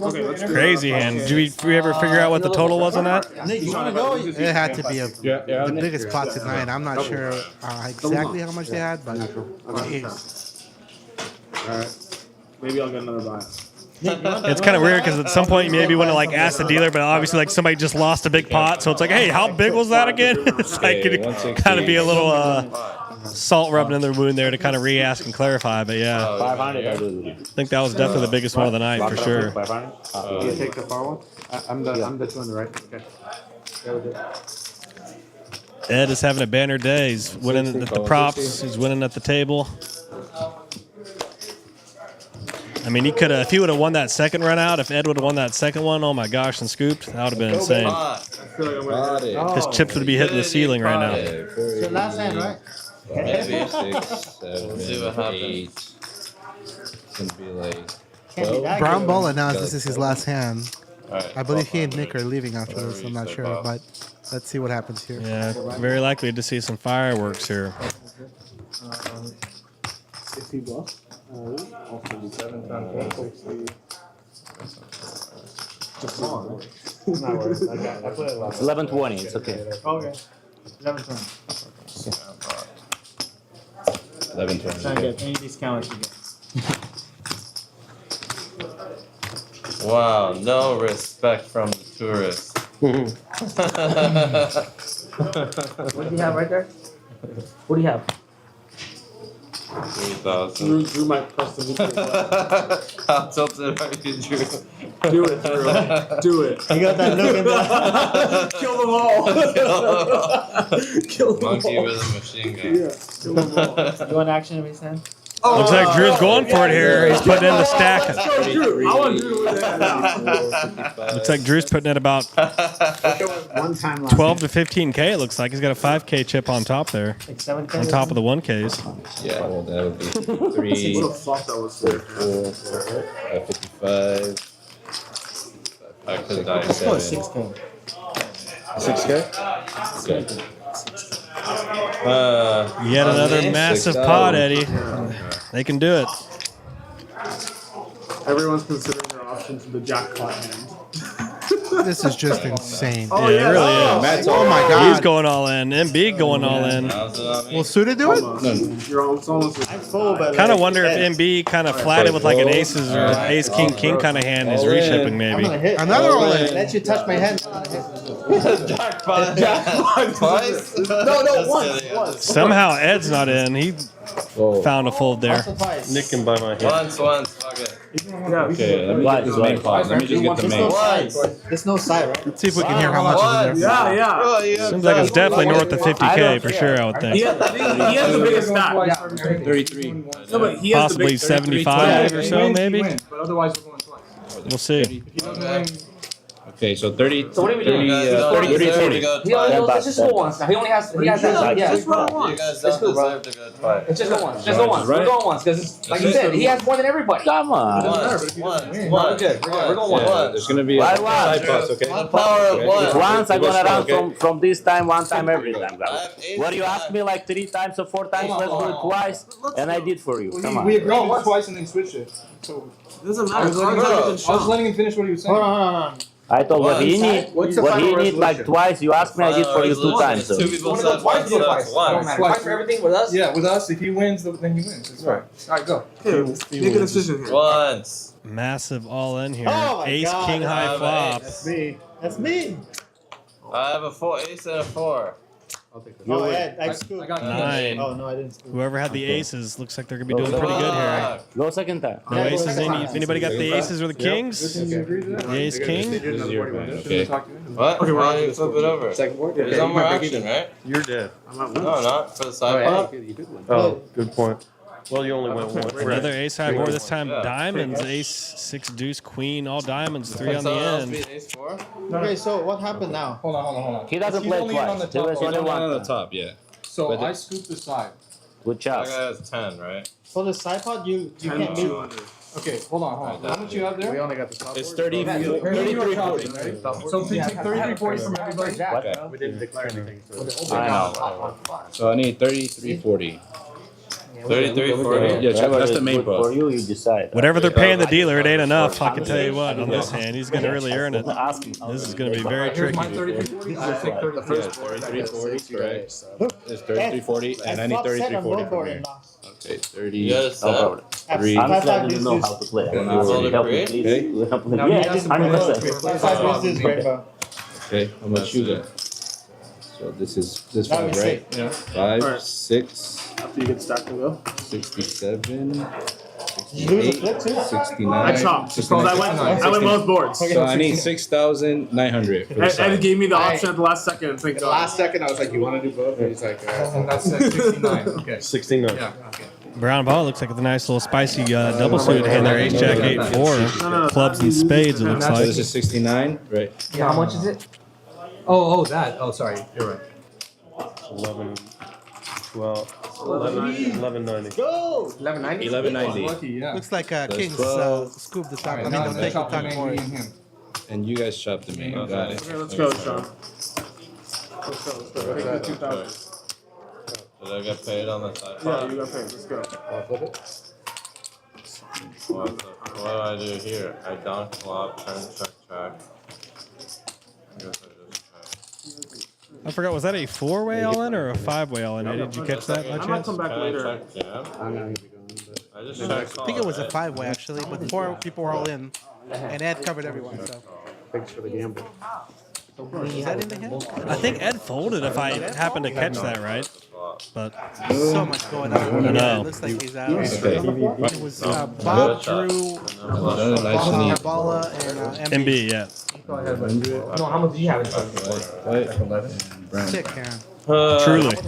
S11: Okay, let's do
S2: Crazy hand. Did we ever figure out what the total was on that?
S3: Nick, you wanna go?
S1: It had to be
S4: Yeah.
S1: the biggest pot tonight. I'm not sure exactly how much they had, but jeez.
S11: Alright. Maybe I'll get another buy.
S2: It's kind of weird because at some point you maybe want to like ask the dealer, but obviously like somebody just lost a big pot, so it's like, hey, how big was that again? It's like it kind of be a little salt rubbing in their wound there to kind of re-ask and clarify. But yeah,
S9: 500.
S2: I think that was definitely the biggest one of the night for sure.
S9: 500.
S11: You take the far one? I'm the 200, right? Okay.
S2: Ed is having a banner day. He's winning at the props. He's winning at the table. I mean, he could have, if he would have won that second run out, if Ed would have won that second one, oh my gosh, and scooped, that would have been insane. His chips would be hitting the ceiling right now.
S3: So last hand, right?
S10: Maybe 6, 7,
S3: See what
S10: 8. It's gonna be like
S1: Brown Ball announced this is his last hand.
S10: Alright,
S1: I believe he and Nick are leaving after this. I'm not sure, but let's see what happens here.
S2: Yeah, very likely to see some fireworks here.
S11: 60 bucks.
S9: 1120. It's okay.
S3: Okay. 11:20.
S10: 11:20.
S3: Trying to get any discount you get.
S10: Wow, no respect from the tourists.
S5: What do you have right there? What do you have?
S10: 3,000.
S11: Drew might press the nuclear button.
S10: How tilted are you, Drew?
S11: Do it, Drew. Do it.
S3: You got that look in there.
S11: Kill them all. Kill them all.
S10: Monkey with a machine gun.
S11: Yeah, kill them all.
S3: You want action in his hand?
S2: Looks like Drew's going for it here. He's putting in the stack.
S11: Let's go, Drew. I want Drew to win that.
S2: Looks like Drew's putting in about
S11: One time last
S2: 12 to 15K, it looks like. He's got a 5K chip on top there,
S3: Like 7K?
S2: on top of the 1Ks.
S10: Yeah, well, that would be 3,
S11: What a flop that was for.
S10: 55. I could die
S3: Let's go
S10: 7.
S3: 6K.
S4: 6K?
S10: Good.
S2: Yet another massive pot, Eddie. They can do it.
S11: Everyone's considering their options for the jackpot hand.
S1: This is just insane.
S11: Oh,
S2: Yeah, it really is.
S1: Oh my God.
S2: He's going all in. MB going all in.
S1: Will Suda do it?
S11: You're almost
S3: I'm full, but
S2: Kind of wonder if MB kind of flatted with like an aces or ace king king kind of hand is reshipping
S3: I'm
S2: maybe.
S3: gonna hit.
S1: Another all in.
S3: Let you touch my hand.
S10: Jackpot. Twice?
S11: No, once.
S2: Somehow Ed's not in. He found a fold there.
S3: Also twice.
S6: Nick can buy my hand.
S10: Once, fuck it.
S11: Yeah.
S4: Okay, let me get this main pot. Let me just get the main.
S3: There's no side, right?
S1: Let's see if we can hear how much is in there.
S11: Yeah.
S10: Bro, you have
S2: Seems like it's definitely north of 50K for sure, I would think.
S11: He has the biggest stack.
S4: 33.
S11: No, but he has the
S2: Possibly
S11: big
S2: 75 or so, maybe.
S11: But otherwise, we're going twice.
S2: We'll see.
S11: If he doesn't win,
S15: Okay, so 30,
S5: So what do we do?
S15: 30,
S5: You guys
S15: 30,
S5: don't
S15: 30,
S5: deserve
S15: 40.
S5: to go twice. Let's just go once. Now he only has that. Yeah,
S10: You guys don't deserve to go twice.
S5: Let's just go once. Just go once. We're going once because, like you said, he has more than everybody.
S9: Come on.
S5: We're good. We're going once.
S15: Yeah, there's gonna be a
S9: Why
S15: side pass, okay?
S10: The power of one.
S9: Once I'm gonna run
S15: Okay.
S9: from this time, one time every time.
S10: I have ace
S9: What do you
S10: five.
S9: ask me like 3 times or 4 times? Let's do it twice, and I did for you. Come on.
S13: We agreed to do twice and then switch it. So
S11: Doesn't
S13: I
S11: matter.
S13: was letting him finish what he was saying.
S3: Hold on.
S9: I told what he
S10: Once.
S9: need.
S13: What's the
S9: What he
S13: final
S9: need like
S13: resolution?
S9: twice. You asked me, I did for you 2 times. So.
S10: Two people
S5: Want to go
S10: said
S5: twice?
S10: one,
S5: Go
S10: so
S5: twice.
S10: it's
S5: Don't
S10: one.
S5: matter. Twice for everything with us.
S13: Yeah, with us, if he wins, then he wins. That's right. All right, go.
S11: Make a decision here.
S2: Once. Massive all in here.
S3: Oh my
S2: Ace,
S3: God.
S2: king, high
S10: have
S2: flop.
S3: That's me. That's me.
S10: I have a 4 ace and a 4.
S3: Oh, Ed, I scooped.
S2: 9.
S3: Oh, no, I didn't scoop.
S2: Whoever had the aces looks like they're gonna be doing pretty good here.
S9: Go second time.
S2: No aces. Anybody got the aces or the kings? The ace king.
S15: Okay.
S10: What?
S11: Okay, we're
S10: Why
S11: on to
S10: you
S11: this
S10: flip
S11: one.
S10: it over.
S11: Second board?
S10: There's no more action, right?
S6: You're dead.
S10: No, not for the side pop.
S6: Oh, good point. Well, you only went once.
S2: Another ace high board. This time
S10: Yeah.
S2: diamonds. Ace, 6, deuce, queen. All diamonds. 3 on the
S10: Someone else
S2: end.
S10: beat ace 4?
S3: Okay, so what happened now?
S13: Hold on.
S9: He doesn't
S13: He's
S9: play
S13: only in on
S9: twice.
S13: the
S9: There
S13: top.
S9: was
S13: He's
S9: only
S15: One on the
S9: one.
S15: top, yeah.
S13: So
S15: But
S13: I scooped the side.
S9: Good job.
S10: That guy has 10, right?
S3: For the side pot, you can't do.
S13: Okay, hold on. How much you have there?
S11: only got the top.
S15: It's 30,
S13: Here you
S15: 33,
S13: are
S15: 40.
S13: chopping, right? So take 33, 40 from everybody.
S9: What?
S11: We didn't declare anything.
S9: I know.
S15: So I need 33, 40.
S10: 33, 40.
S15: Yeah, check,
S9: Whatever
S15: that's the
S9: is
S15: main
S9: good for
S15: pot.
S9: you, you decide.
S2: Whatever they're paying the dealer, it ain't enough. I can tell you what. On this hand, he's gonna really earn it. This is gonna be very
S13: Here's my
S2: tricky.
S13: 33, 40. I'll take 33.
S15: Yeah, 33, 40, correct. It's 33, 40, and I need 33, 40 from here. Okay, 30.
S10: You got a
S9: No
S10: set?
S9: problem.
S15: Three.
S9: I'm just letting you know how to play. I'm
S10: Roll
S9: asking
S10: the
S9: help me,
S10: three?
S9: please. Help me.
S13: Now he
S9: Yeah,
S13: has to
S9: 100%.
S13: play.
S3: Five versus rainbow.
S15: Okay, how much you got? So this is this
S3: Now
S15: one,
S3: we
S15: right?
S13: Yeah.
S15: 5, 6,
S11: After you get stacked and go.
S15: 67,
S3: You lose a
S15: 68,
S3: flip too?
S15: 69.
S11: I chopped. So I went both boards.
S15: So I need 6,900 for the
S11: Ed
S15: side.
S11: gave me the option at the last second. And thank
S16: At the
S11: God.
S16: last second, I was like, "You want to do both?" And he's like,
S13: And that's at 69. Okay.
S6: 69.
S13: Yeah. Okay.
S2: Brown ball looks like a nice little spicy double suited hand there. Ace, jack, 8, 4. Clubs and spades. It looks
S15: So
S2: like.
S15: this is 69, right?
S5: Yeah, how much is it?
S13: Oh, that. Oh, sorry. You're right.
S6: 11, 12, 1190.
S3: Go!
S5: 1190.
S15: 1190.
S13: Lucky, yeah.
S1: Looks like
S15: That's
S1: Kings
S15: 12.
S1: scoop the top.
S13: All right,
S1: I mean,
S13: now
S1: they'll
S13: let's
S1: take the
S13: chop the
S1: top
S13: main,
S1: more.
S13: me and him.
S15: And you guys chopped the main. Got it.
S11: Okay, let's go, Sean. Let's go. Take the 2,000.
S10: Did I get paid on the side
S11: Yeah,
S10: pop?
S11: you got paid. Let's go.
S10: What do I do here? I donk flop, turn, check. I guess I just check.
S2: I forgot. Was that a 4-way all in or a 5-way all in? Did you catch that by
S11: I might
S2: chance?
S11: come back
S10: Can I
S11: later.
S10: check jam?
S16: "I'm not gonna be going." But
S10: I just check
S1: I think it was a 5-way actually, but 4 people were all in, and Ed covered everyone. So
S16: thanks for the gamble.
S1: is that in the hand?
S2: I think Ed folded if I happened to catch that right. But
S1: So much going on.
S2: I know.
S1: It looks like he's out.
S15: Okay.
S1: It was Bob, Drew, Balla, and
S2: MB, yeah.
S5: No, how much do you have in total?
S1: Sick hand.
S2: Truly.
S10: Okay, this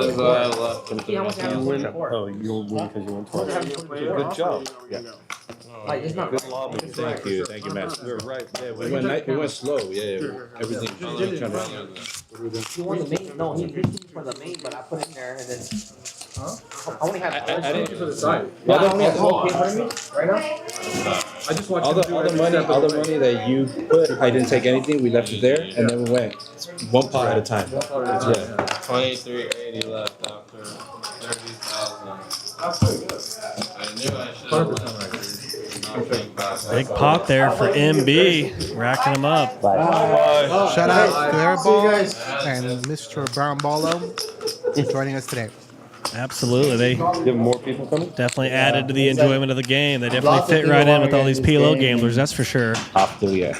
S10: is what I left.
S5: How much have
S6: You
S5: you
S6: win.
S5: in for?
S6: Oh, you'll win because you won twice. Good job. Yeah.
S5: Like, it's not.
S6: Good lobby.
S15: Thank you, Matt.
S6: We were right. Yeah,
S15: We went slow, yeah. Everything.
S5: You won the main. No, he did for the main, but I put in there and then. I only have.
S15: I didn't.
S13: For the side.
S5: Yeah, I only have 12K in front of me right now.
S13: I just watched
S15: All
S13: him
S15: the
S13: do every step
S15: money
S13: of the way.
S15: that you put, I didn't take anything. We left it there, and then we went one pot at a time. Yeah.
S10: 2380 left after 30,000. That's pretty good. I knew I should have left.
S2: Big pot there for MB. Racking him up.
S1: Shout out to Airball and Mr. Brown Ballo for joining us today.
S2: Absolutely. They
S6: You have more people coming?
S2: definitely added to the enjoyment of the game. They definitely fit right in with all these PLO gamblers, that's for sure.
S9: After, yeah.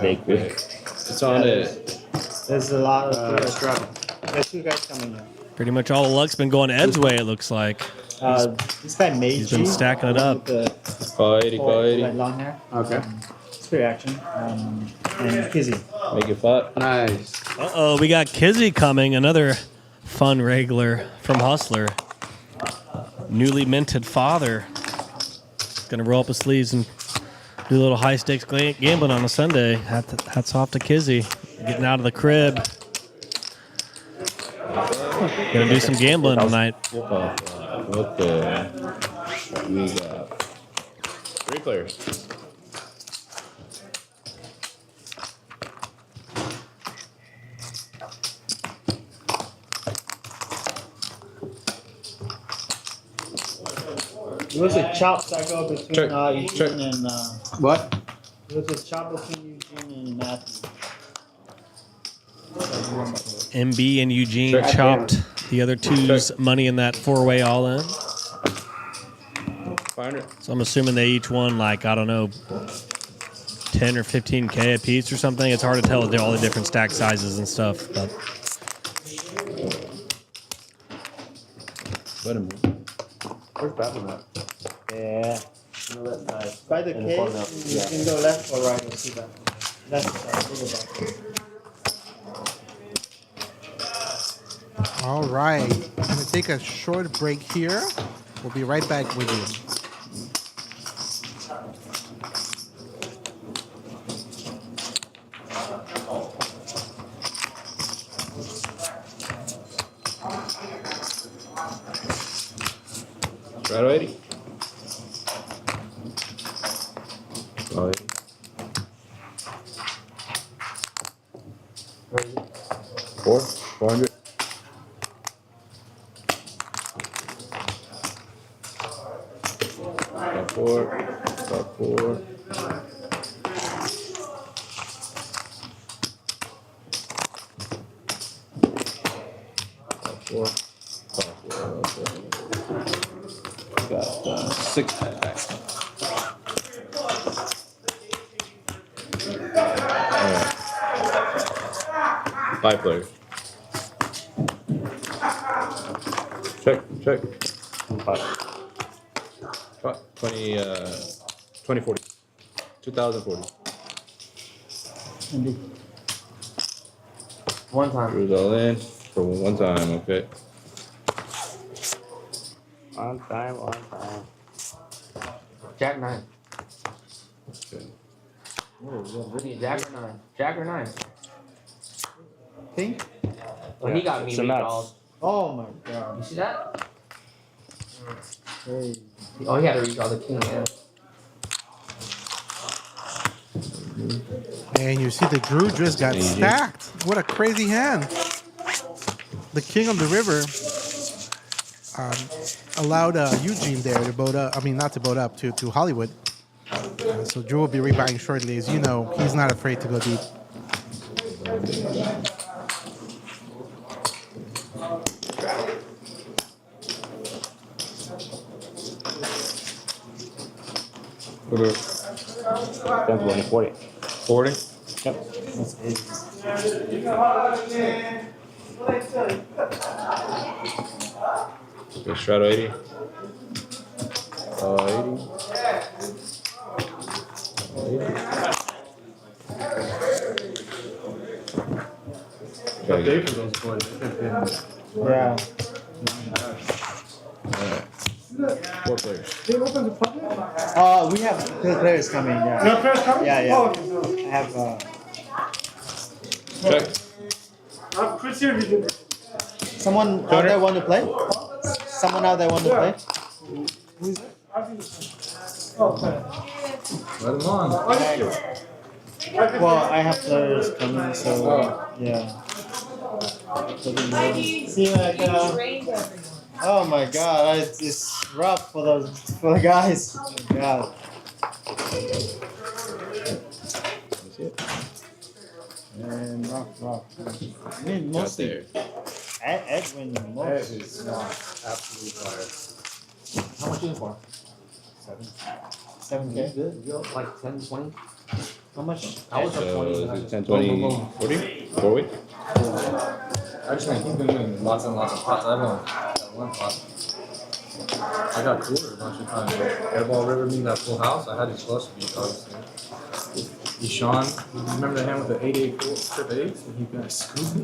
S9: Big.
S15: It's on it.
S3: There's a lot of there's 2 guys coming in.
S2: Pretty much all the luck's been going Ed's way, it looks like.
S3: This guy Meiji.
S2: He's been stacking it up.
S15: Call 80, call 80.
S3: Like long hair.
S16: Okay.
S3: Spirit action. And Kizzy.
S15: Make it flat.
S16: Nice.
S2: Uh-oh, we got Kizzy coming, another fun regular from Hustler. Newly minted father. Gonna roll up his sleeves and Do a little high stakes gambling on a Sunday. Hats off to Kizzy. Getting out of the crib. Gonna do some gambling tonight.
S15: Okay. We got 3 players.
S3: It was a chop Saiko between Eugene and.
S15: What?
S3: It was a chop between Eugene and Matthew.
S2: MB and Eugene chopped the other two's money in that 4-way all-in.
S15: 500.
S2: So I'm assuming they each won, like, I don't know, 10 or 15K a piece or something. It's hard to tell with all the different stack sizes and stuff. But
S15: Let him move. Where's Batman at?
S3: Yeah. By the case, you can go left or right and see that. That's
S1: All right. I'm going to take a short break here. We'll be right back with you.
S15: Right, 80. Oh, 80. 400. Got 4. Got 4. Got 4. Got 6 packs. Alright. 5 players. Check. 2040. 2040.
S5: One time.
S15: Screws all in for one time, okay.
S9: One time.
S5: Jack 9.
S15: Okay.
S5: Jack or 9. Jack or 9.
S3: Think?
S5: Well, he got me
S9: Some nuts.
S5: recalled.
S3: Oh my god.
S5: You see that?
S3: Hey.
S5: Oh, he had to recall the king. Yeah.
S1: And you see the Gru just got stacked. What a crazy hand. The king of the river allowed Eugene there to boat up. I mean, not to boat up, to Hollywood. So Drew will be rebuying shortly. As you know, he's not afraid to go deep.
S15: What are
S9: 10, 20, 40.
S15: 40?
S9: Yep.
S15: Okay, Strato 80. 80.
S13: Got day for those boys.
S3: Yeah.
S15: Alright. 4 players.
S3: We have 2 players coming. Yeah.
S11: No players coming?
S3: Yeah.
S11: Oh, okay.
S3: I have.
S15: Check.
S11: Chris here. Did you?
S3: Someone out there want to play? Someone out there want to play?
S13: Let him on.
S3: Well, I have players coming, so yeah. See, like, oh my god, it's rough for the guys. Oh my god. And rough. I mean, mostly Edwin. Most
S13: is absolutely fire.
S5: How much are you for?
S3: 7K.
S5: Like 10, 20?
S3: How much?
S5: I was at 20.
S15: So is it 10, 20, 40? 4 weeks?
S13: Actually, he's been doing lots and lots of pots. I've only got 1 pot. I got cooler a bunch of times. Airball River being that full house, I had it close to me, obviously. Ishan, you remember the hand with the 8-8 trip 8s? And he got scooped me.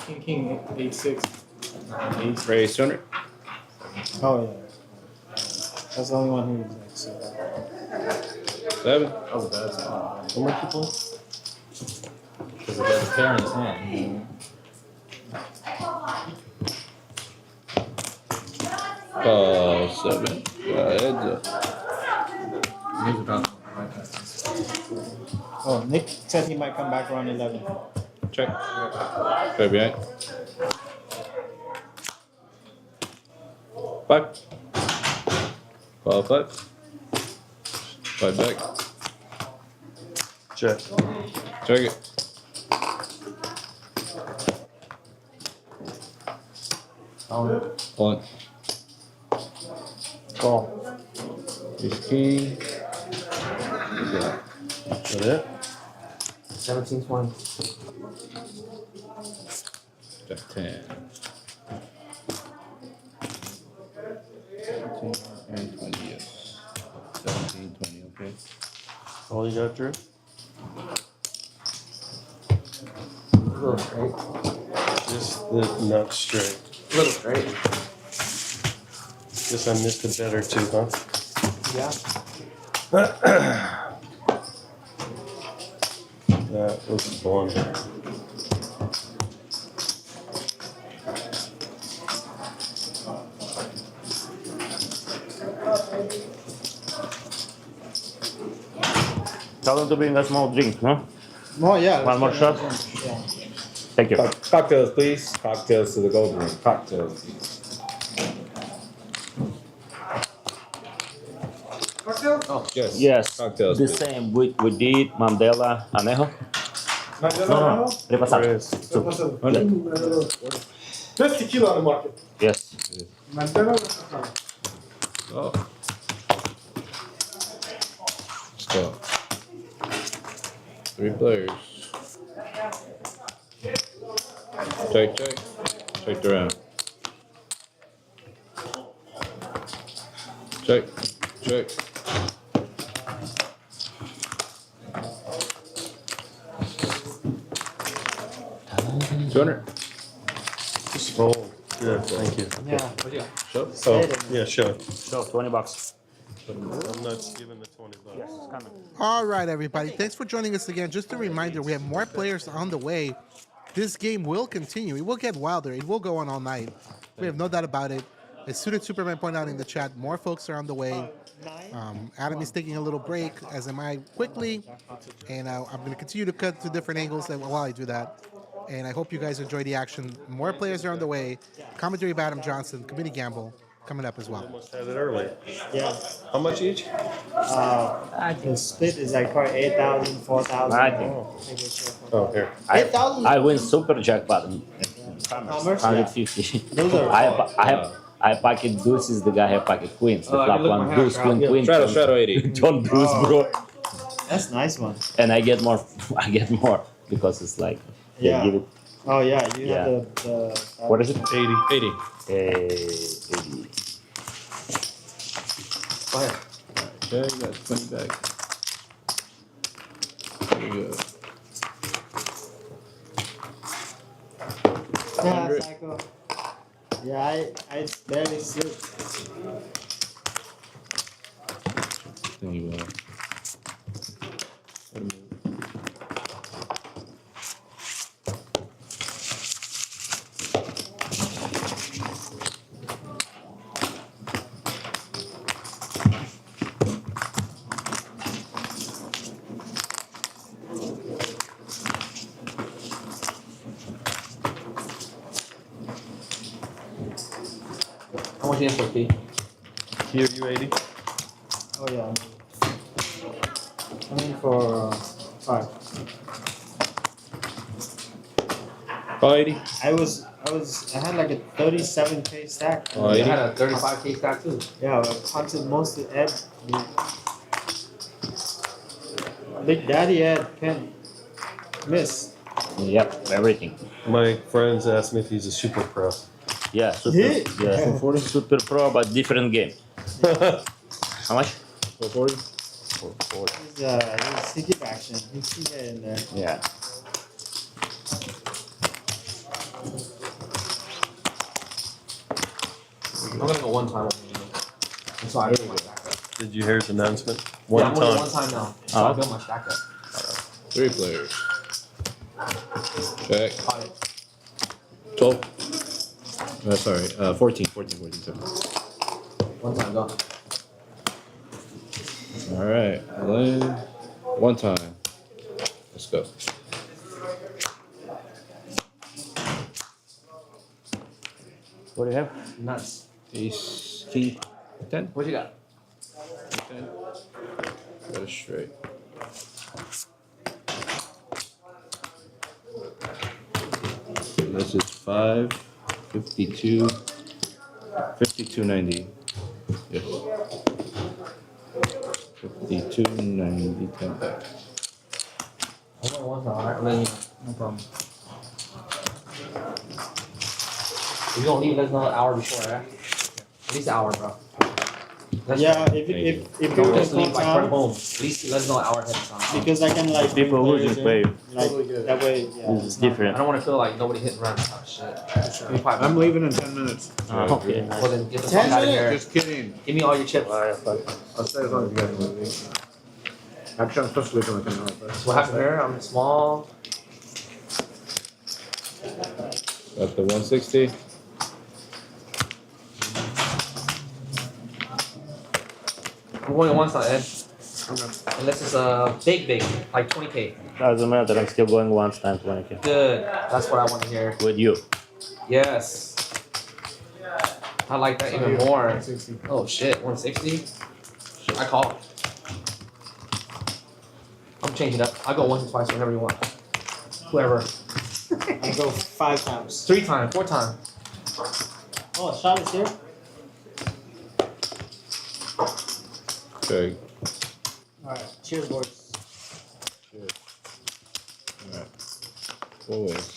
S13: He king 8-6.
S15: Raise 200.
S3: Oh yeah. That's the only one who was like so.
S10: 7.
S13: That was a bad spot.
S6: How much you pull?
S13: Because he has a pair in his hand.
S10: Oh, 7. Heads up.
S13: He's about
S3: Oh, Nick said he might come back around 11.
S10: Check. Go behind. 5. Call 5. 5 back.
S6: Check.
S10: Check it. One.
S6: Call.
S10: Ace king.
S6: Is that it?
S5: 17-20.
S10: Jack 10. 17 and 20, yes. 17, 20, okay.
S6: All you got, Drew?
S5: A little straight.
S6: Just the nut straight.
S5: A little straight.
S6: Guess I missed a bet or two, huh?
S5: Yeah.
S6: That was fun.
S9: Tell them to bring a small drink, no?
S3: Oh, yeah.
S9: One more shot?
S3: Yeah.
S9: Thank you.
S15: Cocktails, please. Cocktails to the golden ring. Cocktails, please.
S13: Oh,
S9: Yes,
S15: Cocktails,
S9: the
S15: please.
S9: same we did Mandela Anejo. No, repassado.
S11: There's tequila on the market.
S9: Yes.
S10: Oh. Stop. 3 players. Check, check. Check the round. Check, check. $200.
S6: Just fold. Good, thank you.
S3: Yeah.
S13: what do you got?
S10: Show.
S6: Oh, yeah, sure.
S9: So $20.
S6: I'm not giving the $20.
S9: Yes, it's coming.
S1: All right, everybody. Thanks for joining us again. Just a reminder, we have more players on the way. This game will continue. It will get wilder. It will go on all night. We have no doubt about it. As Suited Superman pointed out in the chat, more folks are on the way. Adam is taking a little break, as am I, quickly. And I'm going to continue to cut to different angles while I do that. And I hope you guys enjoy the action. More players are on the way. Commentary by Adam Johnson, Committee Gamble, coming up as well.
S6: Almost had it early.
S3: Yeah.
S6: How much each?
S3: The split is like probably 8,000, 4,000.
S9: I think.
S6: Oh, here.
S3: 8,000.
S9: I win super jackpot in
S3: Commerce?
S9: 150.
S3: Those are
S9: I packet deuces, the guy have packet queens. The
S13: Oh,
S9: flop
S13: you look
S9: one
S13: my
S9: deuce,
S13: hair,
S9: queen, queen.
S10: Shadow 80.
S9: John deuce, bro.
S3: That's a nice one.
S9: And I get more. I get more because it's like they
S3: Yeah.
S9: give it.
S3: Oh, yeah. You
S9: Yeah.
S3: have the
S9: What is it?
S10: 80. 80.
S9: 80.
S13: Go ahead.
S10: Okay, you got 20 back. There you go.
S3: Yeah,
S10: 100.
S3: Saiko. Yeah, I barely sleep.
S10: There you go.
S13: How much is for P?
S6: Here, you 80?
S3: Oh, yeah. I mean for 5.
S10: Oh, 80.
S3: I had like a 37k stack.
S10: Oh,
S13: I
S10: 80.
S13: had a 35K stack too.
S3: Yeah, I punted mostly Ed. Big Daddy Ed can't miss.
S9: Yep, everything.
S6: My friends asked me if he's a super pro.
S9: Yeah, super.
S3: Yeah.
S9: Yeah, super pro, but different game. How much?
S10: 440.
S9: 440.
S3: He's sticky action. He can get in there.
S9: Yeah.
S13: I'm gonna go one time. I'm sorry.
S6: Did you hear his announcement?
S5: Yeah,
S6: One
S5: I'm only
S6: time.
S5: one time now. So I built my stack up.
S15: 3 players. Check.
S5: Caught it.
S15: 12. Sorry, 14. Sorry.
S5: One time, go.
S15: All right, Lynn. One time. Let's go.
S9: What do you have?
S5: Nuts.
S15: Ace, king, 10.
S5: What you got?
S15: 10. Got a straight. This is 5, 52, 52.90. Yes. 52.90, 10 back.
S5: I'm going one time, alright? And then, no problem. If you don't leave, let us know an hour before, right? At least an hour, bro.
S3: Yeah, if
S5: don't
S3: you
S5: just leave like
S3: time,
S5: boom. At least let us know an hour ahead of time.
S3: because I can like
S9: People who just play.
S3: like that way. Yeah.
S9: This is different.
S5: I don't want to feel like nobody hit and run. Oh, shit.
S16: I'm leaving in 10 minutes.
S9: Oh, okay, nice.
S5: Well, then get the fuck out of here.
S16: Just kidding.
S5: Give me all your chips.
S16: I'll stay as long as you guys want me. Actually, I'm supposed to leave in like an hour. But
S5: What happened here? I'm small.
S15: Got the 160.
S5: I'm going on one side, Ed. Unless it's big, like 20K.
S9: Doesn't matter, I'm still going once time 20K.
S5: Good. That's what I want to hear.
S9: With you.
S5: Yes. I like that even more. Oh shit, 160? Shit, I call. I'm changing it up. I'll go once or twice, whenever you want. Whoever.
S3: I go 5 times.
S5: 3 times, 4 times.
S3: Oh, shot is here.
S15: Okay.
S3: All right. Cheers, boys.
S15: Cheers. All right. 4 ways.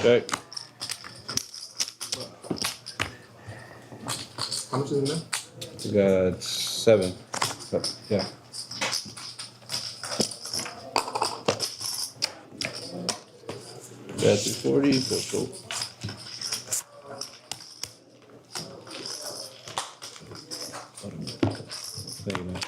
S15: Check.
S16: how much is in there?
S15: We got 7. Yeah. Got 240, so thank you, man.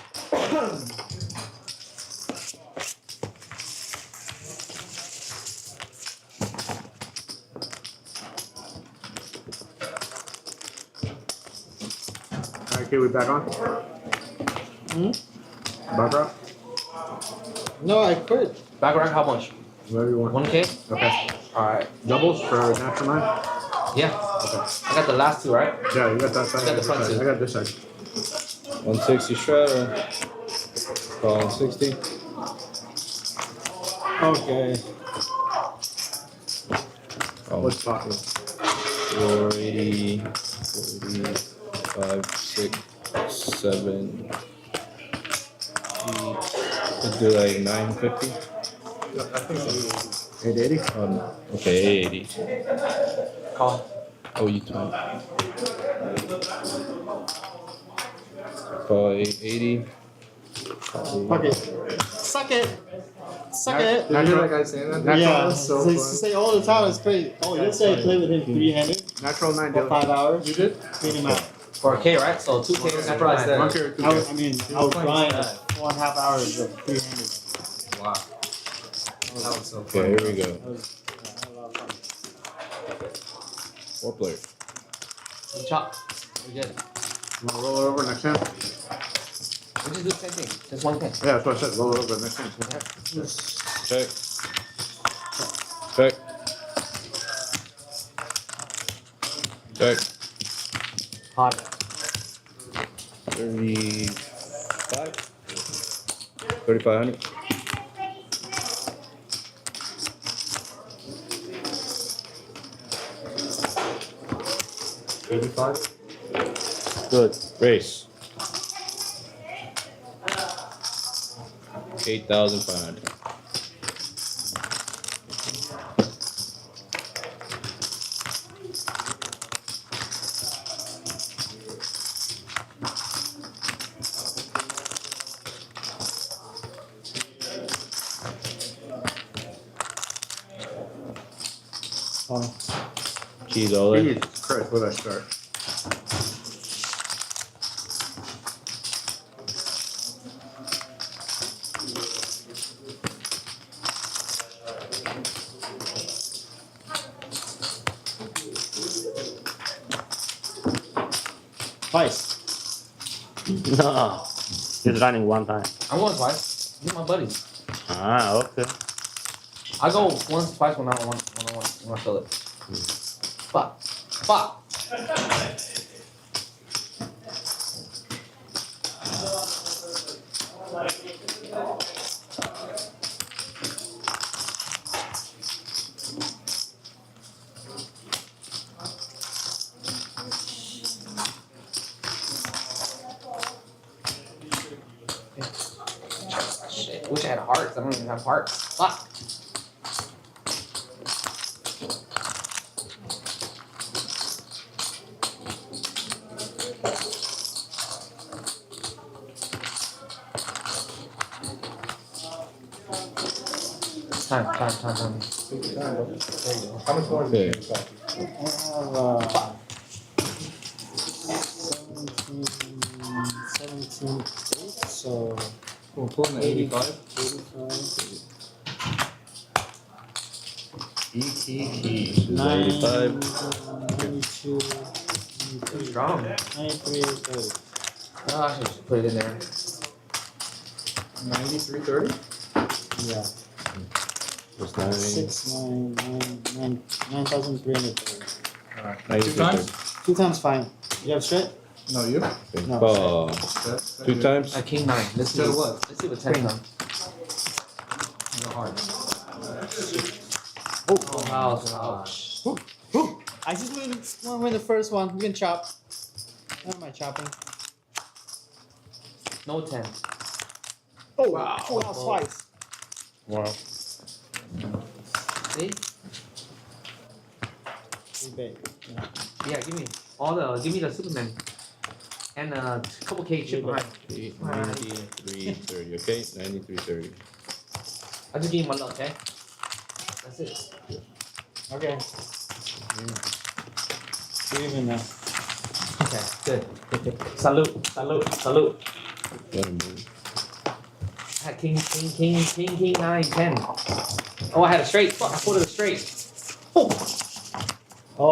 S16: Alright, okay, we back on? Back up?
S3: No, I quit.
S5: Back around how much?
S16: Whatever you want.
S5: 1K?
S16: Okay.
S5: Alright.
S16: Doubles for natural 9?
S5: Yeah.
S16: Okay.
S5: I got the last 2, right?
S16: Yeah, you got that side.
S5: I got the front
S16: this side.
S5: two.
S16: I got this side.
S15: 160 shredder. Call 160.
S3: Okay.
S16: What's popular?
S15: 480, 45, 6, 7, 8. Let's do like 950.
S16: I think so. 880?
S15: Oh, no. Okay, 880.
S5: Call.
S15: Oh, you time. Call 880.
S3: Fuck it. Suck it. Suck it.
S16: Did you hear that guy saying that? Natural
S3: Yeah.
S16: is so
S3: Say,
S16: fun.
S3: say all the time. It's crazy. Oh, you say I play with him 300
S16: Natural 9
S3: for
S16: deal.
S3: 5 hours.
S16: You did?
S3: Clean him out.
S5: For a K, right? So 2K is natural
S16: One
S5: nine.
S16: carry, 2
S3: I was grind
S5: that.
S3: 4.5 hours of 300.
S5: Wow. That was so
S15: Okay,
S5: fun.
S15: here we go.
S3: That was a lot of fun.
S15: 4 players.
S5: Chop. We good.
S16: You want to roll it over next hand?
S5: We just do the same thing. Just 1K.
S16: Yeah, that's what I said. Roll it over next hand.
S15: Check. Check. Check.
S5: Hot.
S15: 35. 3,500.
S9: Good.
S15: Race. 8,500. Keys all in.
S16: Jesus Christ, where'd I start?
S5: Twice.
S9: No. He's running one time.
S5: I'm going twice. You're my buddy.
S9: Ah, okay.
S5: I go once, twice when I want to fill it. Fuck. Fuck. Shit, wish I had hearts. I don't even have hearts. Fuck. Time.
S13: How much more
S15: Okay.
S13: is it?
S7: I have 17, 8, so
S13: We're pulling the 85.
S7: 85.
S15: 85.
S7: 92,
S5: Strong.
S7: 93, 30.
S5: Oh, I should put it in there.
S13: 93.30?
S7: Yeah.
S15: Plus 9.
S7: 6, 9,330.
S13: Alright. 2 times?
S7: 2 times fine. You have straight?
S13: No, you?
S7: No.
S15: Call. 2 times?
S5: King 9. Let's see what? Let's see what 10 done. No hard. Oh, house.
S7: I just want to win the first one. We can chop. What am I chopping?
S5: No 10.
S7: Oh, wow. Full house twice.
S6: Wow.
S5: See? Yeah, give me the Superman. And a couple K chip behind.
S15: 93.30. Okay, 93.30.
S5: I'll just give you 1 lot, okay? That's it.
S7: Okay. Even now.
S5: Okay, good. Salute.
S15: Let him move.
S5: I had king 9, 10. Oh, I had a straight. Fuck, I folded a straight. Oh.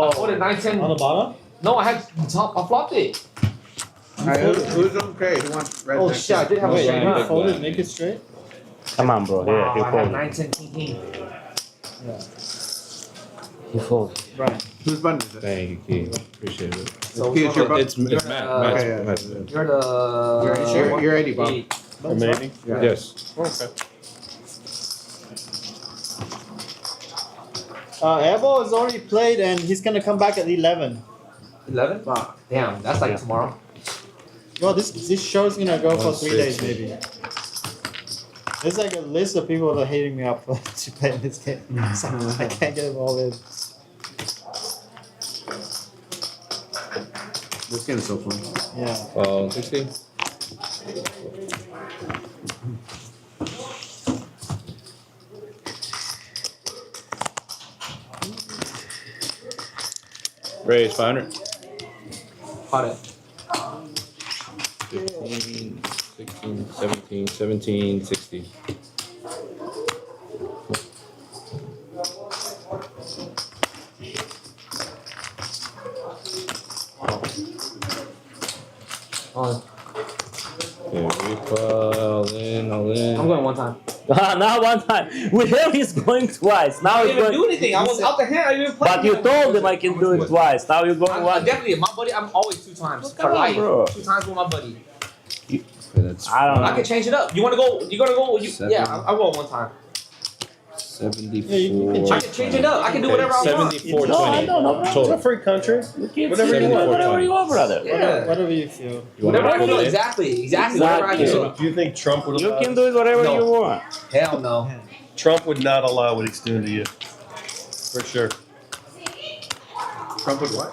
S5: I folded 9, 10.
S7: On the bottom?
S5: No, I had top. I flopped it.
S16: Alright, who's okay? Who wants red?
S5: Oh shit, I did have a straight.
S7: You
S5: Huh?
S7: folded, make it straight?
S9: Come on, bro. Here,
S5: Wow,
S9: he
S5: I had
S9: folded.
S5: 9, 10, king.
S7: Yeah.
S9: He folded.
S7: Right.
S16: Whose button is it?
S15: Thank you, Key. Appreciate it.
S5: So
S16: Key, it's your button.
S15: It's Matt.
S16: Okay,
S15: Matt's-
S16: yeah.
S15: Matt's-
S5: You're the.
S16: You're 80, Bob.
S5: 8.
S6: Maybe?
S16: Yeah.
S15: Yes.
S6: Okay.
S7: Airball is already played and he's gonna come back at 11.
S5: 11? Damn, that's like tomorrow.
S7: Well, this show's gonna go for 3 days
S15: 160.
S7: maybe. There's like a list of people that are hating me up for to play this game. So I can't get them all in.
S16: This game is so fun.
S7: Yeah.
S15: 60. Raise 500.
S5: Caught it.
S15: 15, 16, 17, 17, 60.
S5: Oh,
S15: Yeah, we all in, all in.
S5: I'm going 1 time.
S9: Now 1 time. With him, he's going twice. Now
S5: I
S9: he's
S5: didn't even do
S9: going.
S5: anything. I was out the hand. I didn't even play.
S9: But you told him I can do it twice. Now you're going
S5: I'm
S9: 1.
S5: definitely my buddy. I'm always 2 times
S9: Come
S5: for
S9: on,
S5: life.
S9: bro.
S5: 2 times with my buddy.
S15: That's
S9: I don't
S5: I
S9: know.
S5: can change it up. You want to go? You gonna go? Yeah, I'll go 1 time.
S15: 74.
S5: I can change it up. I can do whatever I want.
S15: 74,
S9: No,
S15: 20.
S9: no.
S6: It's a free country.
S9: You can
S6: Whatever
S9: say
S6: you want.
S9: whatever you want, brother.
S5: Yeah.
S7: Whatever you feel.
S15: You
S5: Whatever I
S15: want
S5: feel.
S15: to
S5: Exactly. Whatever I feel.
S6: Do you think Trump would
S9: You
S6: allow
S9: can do it whatever
S5: No.
S9: you want.
S5: Hell no.
S6: Trump would not allow what he's doing to you. For sure.
S16: Trump would what?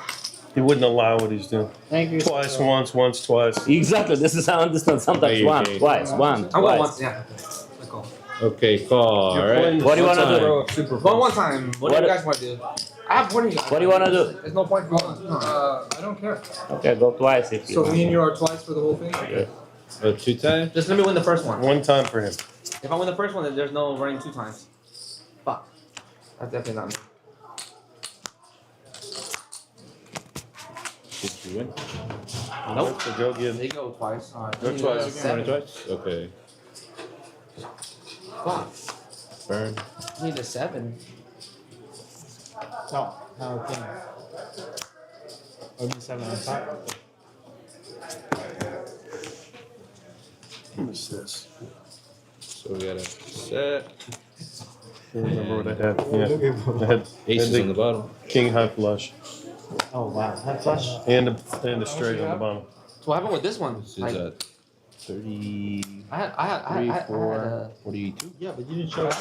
S6: He wouldn't allow what he's doing.
S7: Thank you.
S6: Twice, once, twice.
S9: Exactly. This is how I understand. Sometimes
S15: Yeah,
S9: 1,
S15: okay.
S9: twice, 1,
S5: I'm going
S9: twice.
S5: 1. Yeah. Let's go.
S15: Okay, call.
S6: You're
S15: Alright.
S6: playing
S9: What do you
S15: One
S9: wanna
S15: time.
S9: do?
S5: Going 1 time. What do
S9: What-
S5: you guys want to do? I have 20 guys.
S9: What do you wanna do?
S5: There's no point for going.
S13: I don't care.
S9: Okay, go twice if you
S13: So
S9: want.
S13: me and you are twice for the whole thing?
S15: 2 times?
S5: Just let me win the first one.
S6: 1 time for him.
S5: If I win the first one, then there's no running 2 times. Fuck. That's definitely not me.
S15: You win?
S5: Nope.
S6: So go again.
S5: They go twice.
S15: Go
S5: You
S15: twice.
S5: need a seven.
S15: Twice? Okay.
S5: Fuck.
S15: Burn.
S5: You need a 7.
S7: No, no king. Or 7 on top.
S6: What is this?
S15: So we got a set.
S6: I don't remember what I had. Yeah, I had
S15: Aces
S6: the
S15: on the bottom.
S6: king high flush
S7: Oh wow, that flush.
S6: and a straight on the bottom.
S5: So what happened with this one?
S15: This is
S5: Like,
S15: a 30.
S5: I had
S15: 4, 42.
S7: Yeah, but you didn't show it.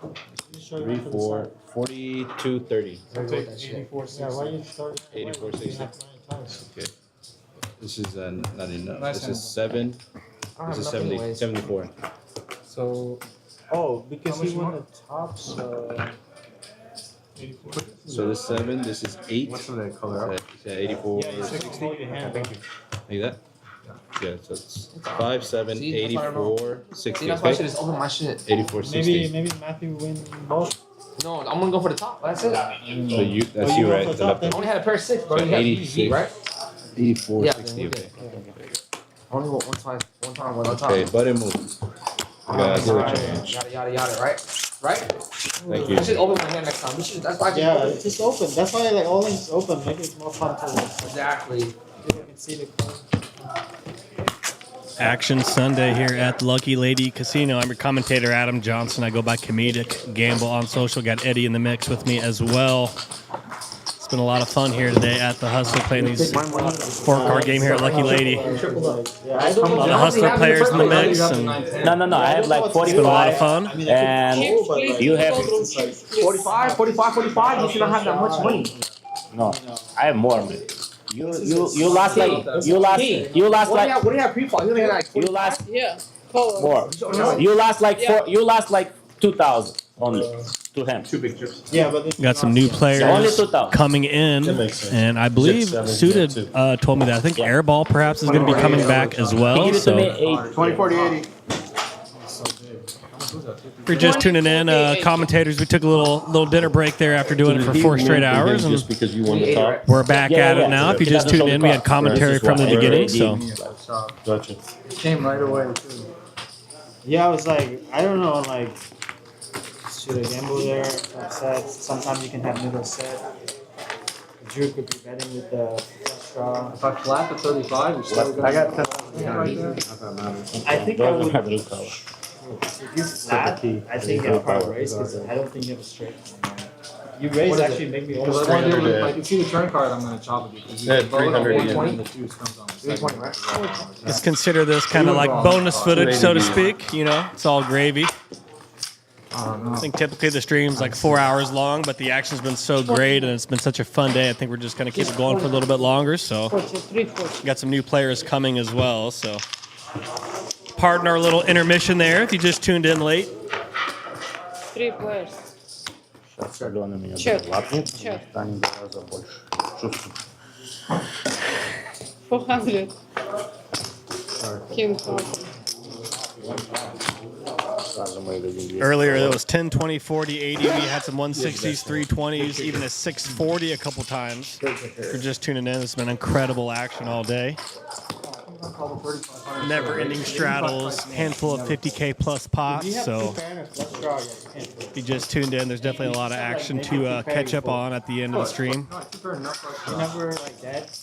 S7: You didn't show it
S15: 3,
S7: for the
S15: 4,
S7: side.
S15: 42, 30.
S7: Take 84, yeah, why you start?
S15: 84, 60. Okay. This is not enough.
S13: Nice
S15: This
S13: hand.
S15: is 7.
S5: I don't
S15: This is
S5: have enough
S15: 70,
S5: anyways.
S15: 74.
S13: So
S7: Oh, because
S13: How much
S7: he
S13: you
S7: won
S13: want?
S7: the top, so.
S13: 84.
S15: So this 7, this is 8.
S8: What's the color up?
S15: 84,
S7: Yeah, you said
S15: 60.
S7: hold your hand. Thank you.
S15: Like that? Yeah, so it's 5, 7,
S5: See, that's why I don't know.
S15: 84, 60.
S5: See, that's why I should
S15: Okay?
S5: just open my shit.
S15: 84, 60.
S7: Maybe Matthew win both.
S5: No, I'm gonna go for the top. That's it. I
S15: So you, that's
S7: Oh,
S15: you,
S7: you
S15: right?
S7: went for
S15: The
S7: top
S15: left.
S5: only had a pair of 6, bro.
S15: So
S5: You got
S15: 86.
S5: PG, right?
S15: 84,
S5: Yeah,
S15: 60.
S5: then we
S15: Okay.
S5: I only want one time, one time.
S15: Okay, button move. Gotta do a change.
S5: Yada yada yada, right? Right?
S15: Thank you.
S5: I should open my hand next time. That's why I
S7: Yeah,
S5: open.
S7: it's just open. That's why like all things open. Make it more fun to
S5: Exactly.
S7: people can see the card.
S2: Action Sunday here at the Lucky Lady Casino. I'm your commentator, Adam Johnson. I go by Comedic Gamble on social. Got Eddie in the mix with me as well. It's been a lot of fun here today at the Hustler playing these 4-card game here at Lucky Lady. A lot of Hustler players in the mix, and
S9: No. I have like
S2: it's been a lot of
S9: 45,
S2: fun.
S9: and you have
S5: 45. You should not have that much money.
S9: no. I have more, man. You last like
S5: What do you have pre-fall? You only got like
S9: you last
S12: Yeah.
S9: more. You last like 2,000 only to him.
S7: Yeah, but
S2: Got some new
S9: Only
S2: players
S9: 2,000.
S2: coming in,
S6: That makes sense.
S2: and I believe
S6: Seven,
S2: Suited told me that. I think Airball perhaps is going to be coming back as well.
S9: Give it to me
S2: So
S9: 8.
S16: 20, 40, 80.
S2: if you're just tuning in, commentators, we took a little dinner break there after doing it for 4 straight hours, and
S6: Just because you won the top.
S2: we're back
S9: Yeah,
S2: at
S9: yeah,
S2: it now.
S9: yeah.
S2: If you just tuned in, we had commentary from the beginning. So
S6: Gotcha.
S13: came right away too.
S7: yeah, I was like, I don't know, like, should I gamble there? Upset. Sometimes you can have middle set. Drew could be betting with the flush draw.
S13: If I flat the 35, you still got.
S8: I got 10.
S13: right there.
S7: I think I would.
S9: Blue color.
S7: If you flat, I think you have a power raise because I don't think you have a straight. You raise
S13: What is
S7: actually
S13: it?
S7: make me
S13: Because
S7: almost.
S13: I want to be able to,
S6: 300,
S13: like, you see the turn card, I'm going to chop it because you
S6: Yeah,
S13: can vote on
S6: 300
S13: one
S6: yen.
S13: and the deuce comes on the second.
S5: 320, right?
S2: let's consider this kind of like bonus footage, so to speak. You know, it's all gravy.
S13: I don't know.
S2: I think typically the stream's like 4 hours long, but the action's been so great and it's been such a fun day. I think we're just going to keep it going for a little bit longer. So,
S12: 43, 40.
S2: got some new players coming as well. So, pardon our little intermission there if you just tuned in late.
S12: 3 players.
S9: Check.
S12: Check. 400. King 400.
S2: Earlier it was 10, 20, 40, 80. We had some 160s, 320s, even a 640 a couple times. If you're just tuning in, it's been incredible action all day. Never-ending straddles, handful of 50K plus pots. So if you just tuned in, there's definitely a lot of action to catch up on at the end of the stream.
S7: You never like that.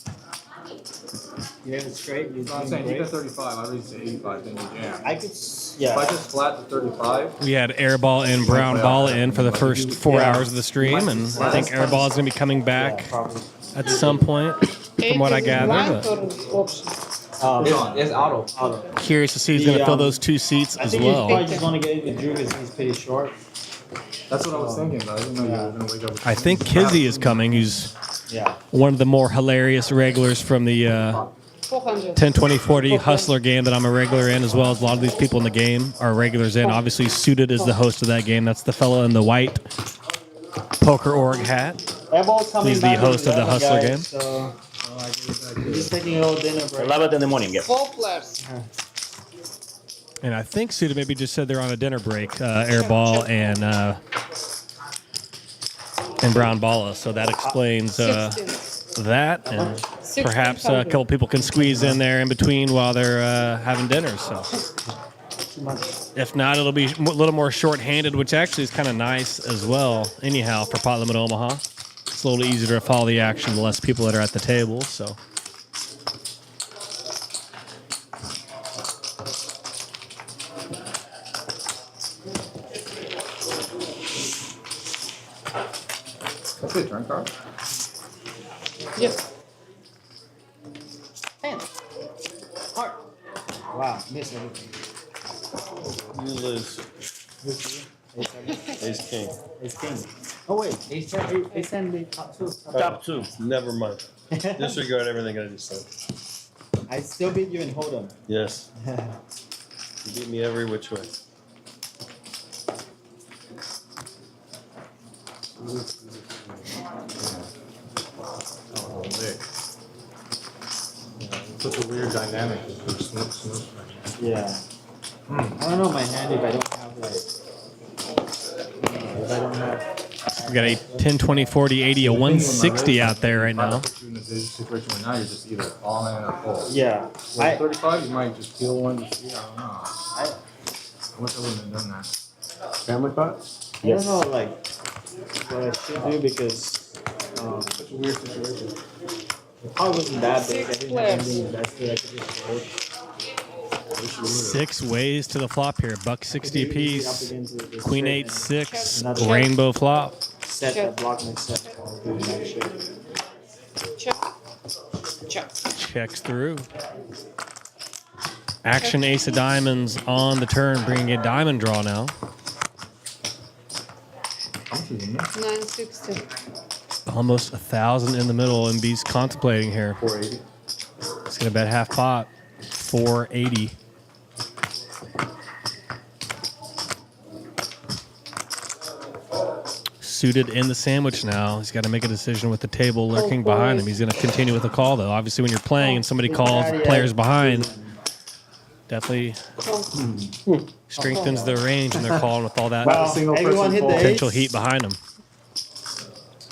S7: You have it straight. You
S13: I'm saying you got 35, I raised to 85, then you jam.
S7: I could.
S13: If
S7: Yeah.
S13: I just flat the 35,
S2: We had Airball and Brown Balla in for the first 4 hours of the stream, and I think Airball is going to be coming back at some point, from what I gather.
S12: Blank
S2: But
S12: or option?
S5: It's auto.
S2: curious to see who's going to fill those 2 seats
S7: I
S2: as
S7: think you
S2: well.
S7: probably just want to get it with Drew because he's pretty short.
S13: that's what I was thinking, but I didn't know you were going to wake up.
S2: I think Kizzy is coming, who's
S7: Yeah.
S2: one of the more hilarious regulars from the
S12: 400.
S2: 10, 20, 40 Hustler game that I'm a regular in, as well as a lot of these people in the game are regulars in. Obviously, Suited is the host of that game. That's the fellow in the white poker org hat.
S7: Airball's coming
S2: He's the
S7: back
S2: host of the
S7: 11,
S2: Hustler
S7: guys,
S2: game.
S7: So we're just taking a little dinner break.
S9: 11 in the morning, yeah.
S12: 4 players.
S2: And I think Suited maybe just said they're on a dinner break, Airball and Brown Balla. So that explains
S12: 16.
S2: that. And perhaps a couple people can squeeze in there in between while they're having dinner. So, if not, it'll be a little more short-handed, which actually is kind of nice as well. Anyhow, for pot limit Omaha, it's a little easier to follow the action. The less people that are at the table. So.
S13: That's a turn card.
S12: Yep.
S7: Heart. Wow, miss everything.
S6: You lose. Ace king.
S7: Ace king. Oh wait, ace ten, the top two.
S6: Top two. Never mind. Disregard everything I just said.
S7: I still beat you in Hold'em.
S6: Yes. You beat me every which way.
S13: Oh, Nick. Such a weird dynamic.
S7: Yeah. I don't know my hand if I don't have like. If I don't have.
S2: We got a 10, 20, 40, 80, a 160 out there right now.
S13: In this situation right now, you're just either all in or full.
S7: Yeah.
S13: With 35, you might just kill one to see. I don't know. I wish I wouldn't have done that.
S4: Family pot?
S7: I don't know like what I should do because
S13: Such a weird situation.
S7: the pot wasn't that big. I didn't have anything invested. I could just fold.
S2: 6 ways to the flop here. Buck 60 apiece. Queen 8, 6.
S7: Another
S2: Rainbow flop.
S7: set that block my set. I'll do that shit.
S12: Check. Check.
S2: Checks through. Action ace of diamonds on the turn, bringing a diamond draw now.
S12: 960.
S2: Almost 1,000 in the middle. MB's contemplating here.
S13: 480.
S2: He's gonna bet half pot. 480. Suited in the sandwich now. He's got to make a decision with the table lurking behind him. He's going to continue with the call, though. Obviously, when you're playing and somebody calls players behind, definitely strengthens their range, and they're calling with all that potential heat behind them.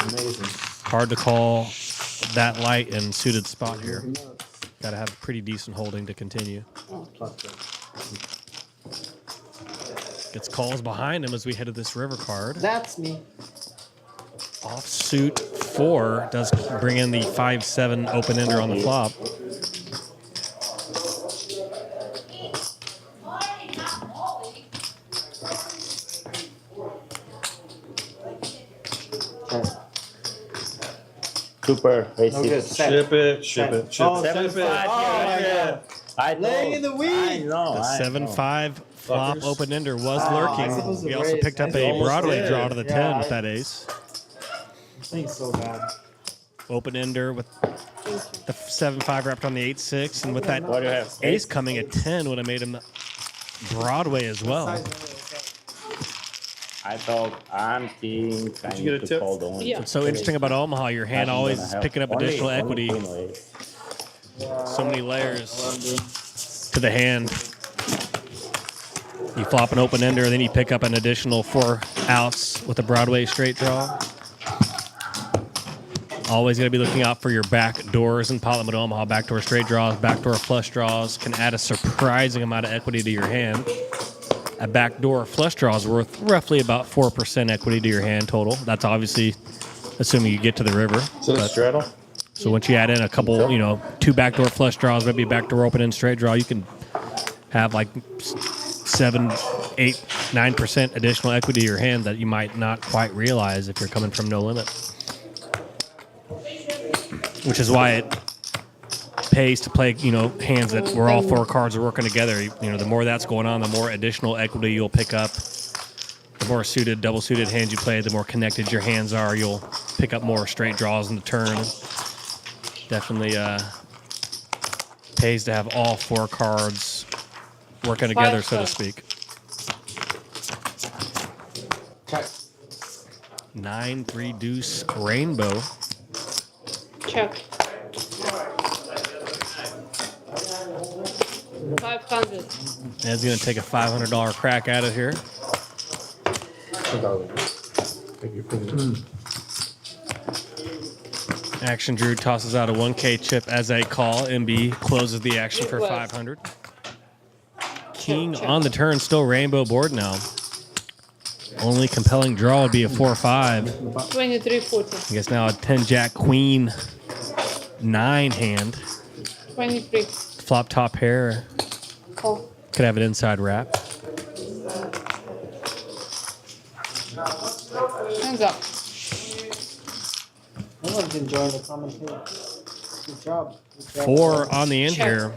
S7: Amazing.
S2: Hard to call that light and suited spot here. Got to have a pretty decent holding to continue. Gets calls behind him as we head to this river card.
S7: That's me.
S2: Offsuit 4 does bring in the 5-7 open ender on the flop.
S9: Super.
S7: No good.
S6: Ship it, ship it, ship it.
S9: 7-5. Yeah. I know.
S7: Laying in the weed.
S9: I know.
S2: The 7-5 flop
S6: Fuckers.
S2: open ender was
S7: I
S2: lurking.
S7: supposed to
S2: We also
S7: raise.
S2: picked up
S7: I
S2: a
S7: almost
S2: Broadway
S7: did.
S2: draw to the 10
S7: Yeah,
S2: with that ace.
S7: This thing's so bad.
S2: Open ender with the 7-5 wrapped on the 8-6, and with that
S9: What do you have?
S2: ace coming at 10 would have made him Broadway as well.
S9: I thought I'm thinking I
S6: you get
S9: need
S6: a
S9: to
S6: tip?
S9: fold only.
S12: Yeah.
S2: What's so interesting about Omaha, your hand
S9: I'm
S2: always
S9: gonna
S2: is
S9: have
S2: picking up
S9: only-
S2: additional
S9: only
S2: equity.
S9: queen ace.
S2: So many layers to the hand. You flop an open ender, and then you pick up an additional 4 outs with a Broadway straight draw. Always got to be looking out for your back doors in pot limit Omaha. Backdoor straight draws, backdoor flush draws can add a surprising amount of equity to your hand. A backdoor flush draw is worth roughly about 4% equity to your hand total. That's obviously assuming you get to the river.
S6: So
S2: But-
S6: straddle?
S2: so once you add in a couple, 2 backdoor flush draws, maybe a backdoor open end straight draw, you can have like 7, 8, 9% additional equity to your hand that you might not quite realize if you're coming from no limit. Which is why it pays to play, hands that where all 4 cards are working together. The more that's going on, the more additional equity you'll pick up. The more suited, double suited hands you play, the more connected your hands are. You'll pick up more straight draws in the turn. Definitely pays to have all 4 cards working together, so to speak. 9-3 deuce rainbow.
S12: Check. 500.
S2: Ed's going to take a $500 crack at it here.
S4: Thank you for
S2: Action Drew tosses out a 1K chip as a call. MB closes the action for 500. King on the turn, still rainbow board now. Only compelling draw would be a 4-5.
S17: 23-40.
S2: I guess now a 10 Jack Queen 9 hand.
S17: 23.
S2: Flop top pair.
S17: Call.
S2: Could have an inside wrap.
S17: Hands up.
S7: Everyone's enjoying the commentary. Good job. Good job.
S2: 4 on the end here.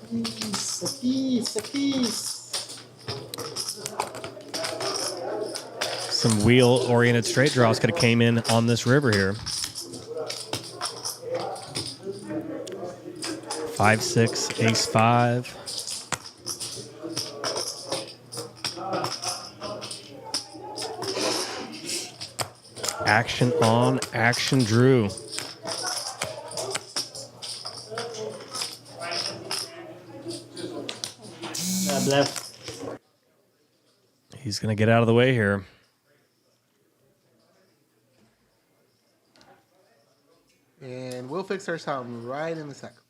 S7: A piece.
S2: Some wheel-oriented straight draws could have came in on this river here. 5-6, ace-5. Action on, action Drew.
S7: Left.
S2: He's going to get out of the way here.
S1: And we'll fix our sound right in a second.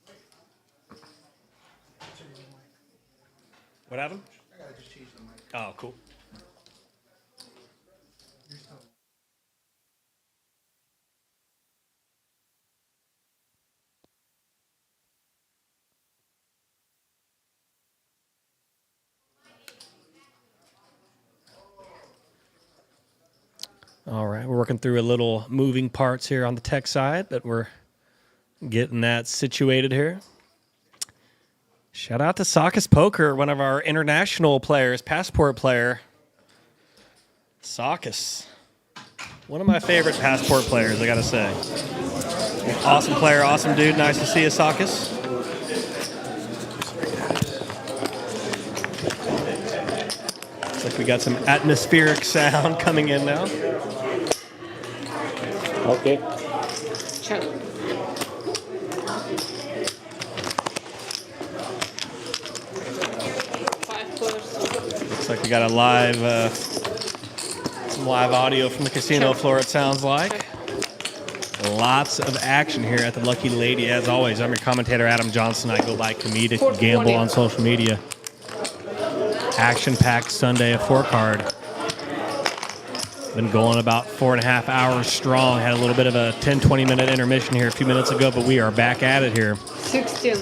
S2: What happened? Oh, cool. All right, we're working through a little moving parts here on the tech side, but we're getting that situated here. Shout out to Sakis Poker, one of our international players, passport player. Sakis. One of my favorite passport players, I gotta say. Awesome player, awesome dude. Nice to see you, Sakis. Looks like we got some atmospheric sound coming in now.
S9: Okay.
S17: Check.
S2: Looks like we got a live, some live audio from the casino floor, it sounds like. Lots of action here at the Lucky Lady. As always, I'm your commentator, Adam Johnson. I go by Comedic Gamble on social media. Action-packed Sunday of 4-card. Been going about 4.5 hours strong. Had a little bit of a 10-20 minute intermission here a few minutes ago, but we are back at it here.
S17: 16.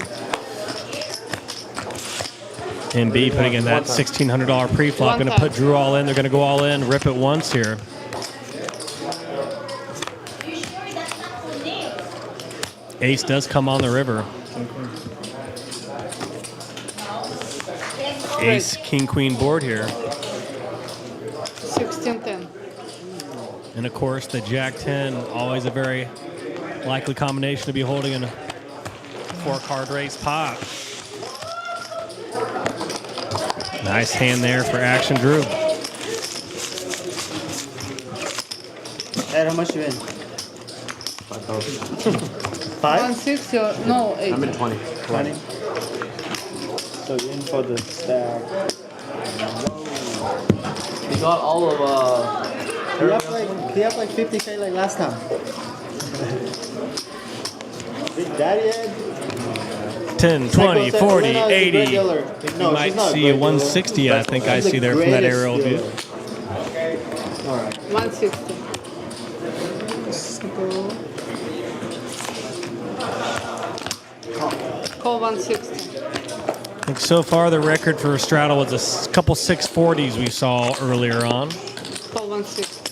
S2: MB putting in that $1,600 pre-flop. Going to put Drew all in. They're going to go all in, rip it once here. Ace does come on the river. Ace, king, queen board here.
S17: 16-10.
S2: And of course, the Jack-10, always a very likely combination to be holding in a 4-card race pot. Nice hand there for Action Drew.
S7: Ed, how much you in?
S17: 5,000.
S7: 5?
S17: 160 or no, 8.
S15: I'm in 20.
S7: 20. So you're in for the stab.
S5: We got all of
S7: He up like 50K like last time. Big Daddy Ed.
S2: 10, 20, 40, 80. You
S7: No,
S2: might see a 160, I think I see there from that aerial view.
S7: All right.
S17: 160. Call 160.
S2: I think so far the record for Straddle was a couple 640s we saw earlier on.
S17: Call 160.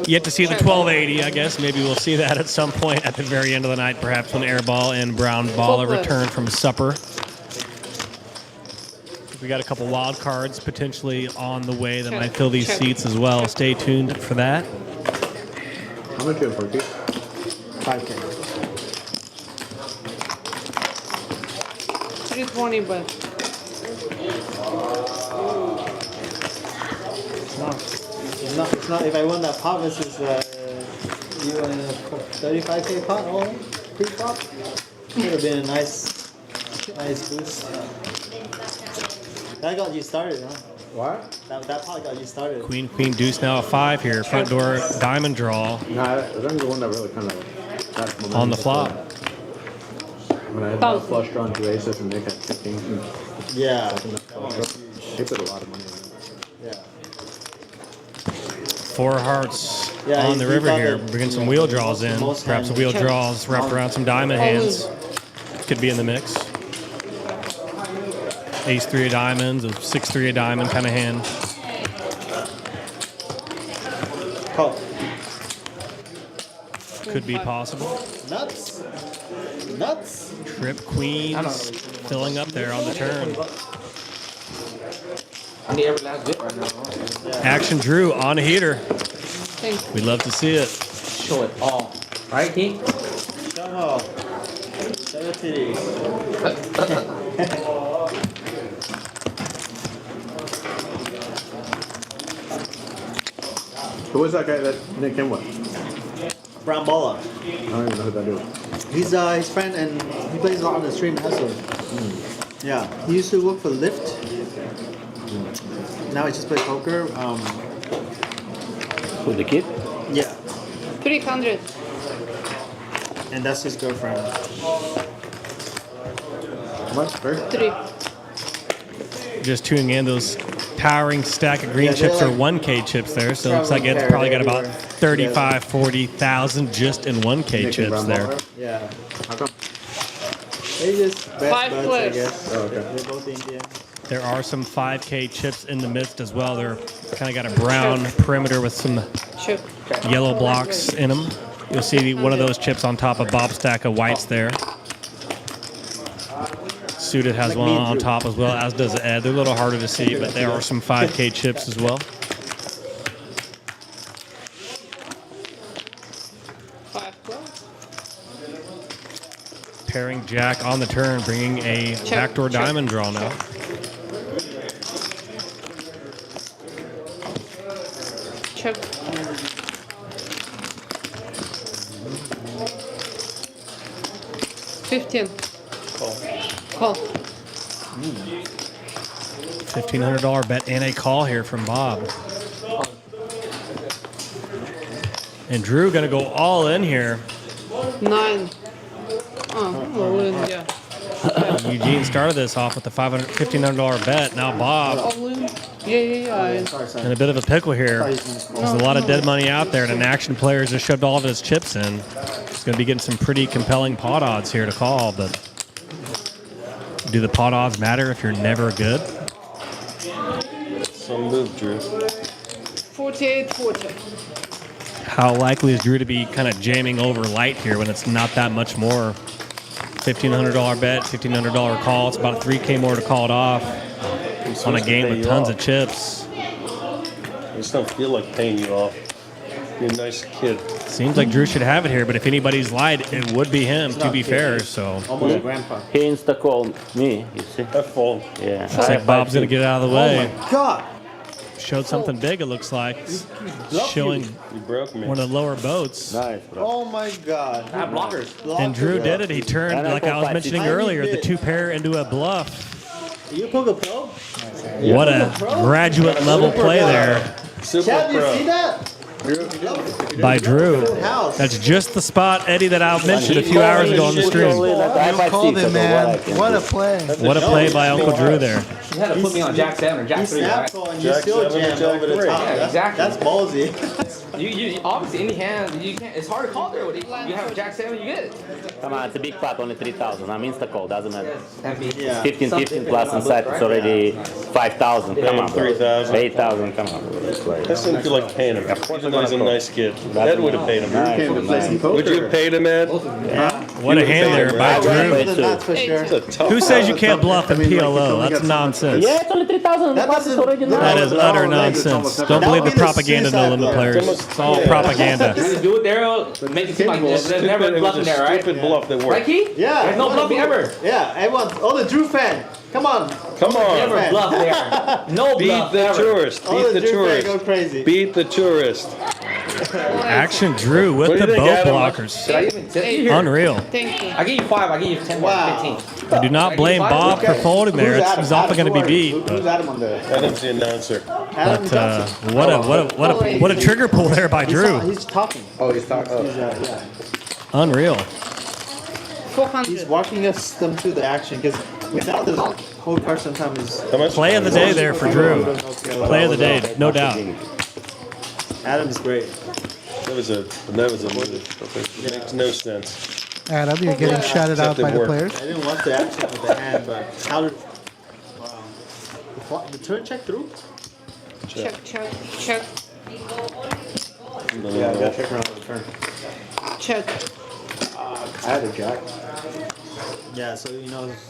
S2: Yet to see the 1280, I guess. Maybe we'll see that at some point at the very end of the night, perhaps when Airball and Brown Balla return from supper. We got a couple wild cards potentially on the way that might fill these seats as well. Stay tuned for that.
S15: How much you have for
S7: 5K.
S17: 320, but
S7: It's not. If I won that pot versus you in a 35K pot all pre-flop, would have been a nice boost. That got you started, huh?
S15: What?
S7: That pot got you started.
S2: Queen, queen, deuce, now a 5 here. Front door, diamond draw.
S15: Nah, I think the one that really kind of
S2: on the flop.
S4: When I had that flush drawn to aces and Nick had 15.
S3: Yeah.
S4: He put a lot of money in
S3: Yeah.
S2: 4 hearts
S3: Yeah,
S2: on the
S3: he
S2: river
S3: got
S2: here.
S3: the-
S2: Bringing some wheel draws in.
S3: most
S2: Perhaps a
S3: hands.
S2: wheel draws wrapped around some diamond hands. Could be in the mix. Ace-3 of diamonds, a 6-3 of diamond kind of hand.
S3: Call.
S2: Could be possible.
S3: Nuts. Nuts.
S2: Trip queens filling up there on the turn.
S5: I need every last bit right now.
S2: Action Drew on a heater.
S17: Thank you.
S2: We'd love to see it.
S5: Show it all. Right, King?
S3: Come on. Show the titties.
S4: Who was that guy that Nick came with?
S3: Brown Balla.
S4: I don't even know who that is.
S3: He's his friend, and he plays a lot on the stream also. Yeah, he used to work for Lyft. Now he just plays poker.
S9: Who, the kid?
S3: Yeah,
S17: 300.
S3: and that's his girlfriend.
S4: How much?
S17: 3.
S2: Just tuning in those towering stack of green
S3: Yeah, they're
S2: chips or
S3: like
S2: 1K chips there. So it looks like
S3: traveling
S2: it's probably got
S3: pair
S2: about 35, 40,000 just in 1K
S4: Nick and
S2: chips
S4: Brown
S2: there.
S4: Ball?
S3: Yeah,
S4: How come?
S3: they just best
S17: 5
S3: buds, I
S17: players.
S3: guess.
S4: Oh, okay.
S3: They're both Indian.
S2: There are some 5K chips in the midst as well. They're kind of got a brown perimeter with some
S17: Chip.
S2: yellow blocks in them. You'll see one of those chips on top of Bob's stack of whites there. Suited has one on top as well, as does Ed. They're a little harder to see, but there are some 5K chips as well.
S17: 5 plus.
S2: Pairing Jack on the turn, bringing a
S17: Check,
S2: backdoor
S17: check.
S2: diamond draw now.
S17: Check. $15. Call.
S2: $1,500 bet and a call here from Bob. And Drew gonna go all in here.
S17: 9. Oh, well, yeah.
S2: Eugene started this off with a $1,500 bet. Now Bob
S17: All in. Yeah.
S2: in a bit of a pickle here. There's a lot of dead money out there, and an action player just shoved all of his chips in. He's gonna be getting some pretty compelling pot odds here to call, but do the pot odds matter if you're never good?
S6: Some move, Drew.
S17: 48-40.
S2: How likely is Drew to be kind of jamming over light here when it's not that much more? $1,500 bet, $1,500 call. It's about 3K more to call it off on a game with tons of chips.
S6: I just don't feel like paying you off. You're a nice kid.
S2: Seems like Drew should have it here, but if anybody's lied, it would be him, to be fair. So
S3: Almost grandpa.
S9: He insta-called me, you see?
S6: Have fun.
S9: Yeah.
S2: looks like Bob's gonna get out of the way.
S3: Oh my God!
S2: Showed something big, it looks like. Showing
S6: You broke me.
S2: one of the lower boats.
S9: Nice, bro.
S3: Oh my God!
S5: I have blockers.
S2: And Drew did it. He turned, like I was mentioning earlier, the 2 pair into a bluff.
S3: You poker pro?
S2: What a graduate level play there
S6: Super
S3: Chad, you
S6: pro.
S3: see that?
S2: by Drew.
S3: House.
S2: That's just the spot, Eddie, that I mentioned a few hours ago on the stream.
S9: You
S1: called it, man. What a play.
S2: What a play by Uncle Drew there.
S5: You had to put me on Jack 7 or Jack
S3: He
S5: 3, right?
S3: snapped on you
S6: Jack
S3: still
S6: 7
S3: jammed
S6: Jack
S3: over the
S6: 3.
S3: top.
S5: Yeah, exactly.
S3: That's ballsy.
S5: You obviously any hand you can't. It's hard to call there. With it. You have Jack 7, you get it.
S9: Come on, it's a big pot, only 3,000. I'm insta-call, doesn't matter.
S3: Yeah.
S9: 15 plus inside, it's already 5,000. Come on, bro.
S6: 3,000.
S9: 8,000, come on.
S6: I just didn't feel like paying him. Even though he's a nice kid. Ed would have paid him.
S9: Nice.
S6: Would you have paid him, Ed?
S2: What a hand there by Drew.
S3: That's for sure.
S6: It's a tough
S2: Who says you can't bluff in PLO? That's nonsense.
S9: Yeah, it's only 3,000.
S3: That doesn't-
S9: already
S2: That is utter nonsense. Don't believe the propaganda, no limit players. It's all propaganda.
S5: Just do it there. Make it seem like there's never
S6: It was
S5: bluffing
S6: a
S5: there, right?
S6: stupid bluff that
S5: Right,
S6: worked.
S5: Key?
S3: Yeah.
S5: There's no bluffing ever.
S3: Yeah, everyone. Oh, the Drew fan. Come on.
S6: Come on.
S5: Never bluff there. No
S6: Beat
S5: bluff
S6: the
S5: ever.
S6: tourist.
S3: Oh,
S6: Beat
S3: the
S6: the
S3: Drew fan go
S6: tourist.
S3: crazy.
S6: Beat the tourist.
S2: Action Drew with
S6: What do
S2: the
S6: you think,
S2: bow
S6: Adam?
S2: blockers.
S5: Should I even tip you here?
S2: Unreal.
S17: Thank you.
S5: I give you 5. I give you 10 more.
S3: Wow.
S5: 15.
S2: I do not blame Bob for folding there. He's often going to be beat.
S3: Who's Adam on there?
S6: Adam's the announcer.
S3: Adam
S2: But
S3: Johnson.
S2: what a trigger pull there by Drew.
S3: He's talking.
S4: Oh, he's talking.
S3: He's, yeah.
S2: Unreal.
S17: 400.
S3: He's walking us them through the action because without this whole card sometimes is
S2: Play of the day there for Drew. Play of the day, no doubt.
S3: Adam's great.
S6: That was a move. It makes no sense.
S1: Adam, you're getting shouted out by the
S6: work.
S1: players.
S3: I didn't watch the action with the hand, but how did the turn check through?
S17: Check.
S16: Yeah, I got check around the turn.
S17: Check.
S16: I had a jack.
S3: Yeah, so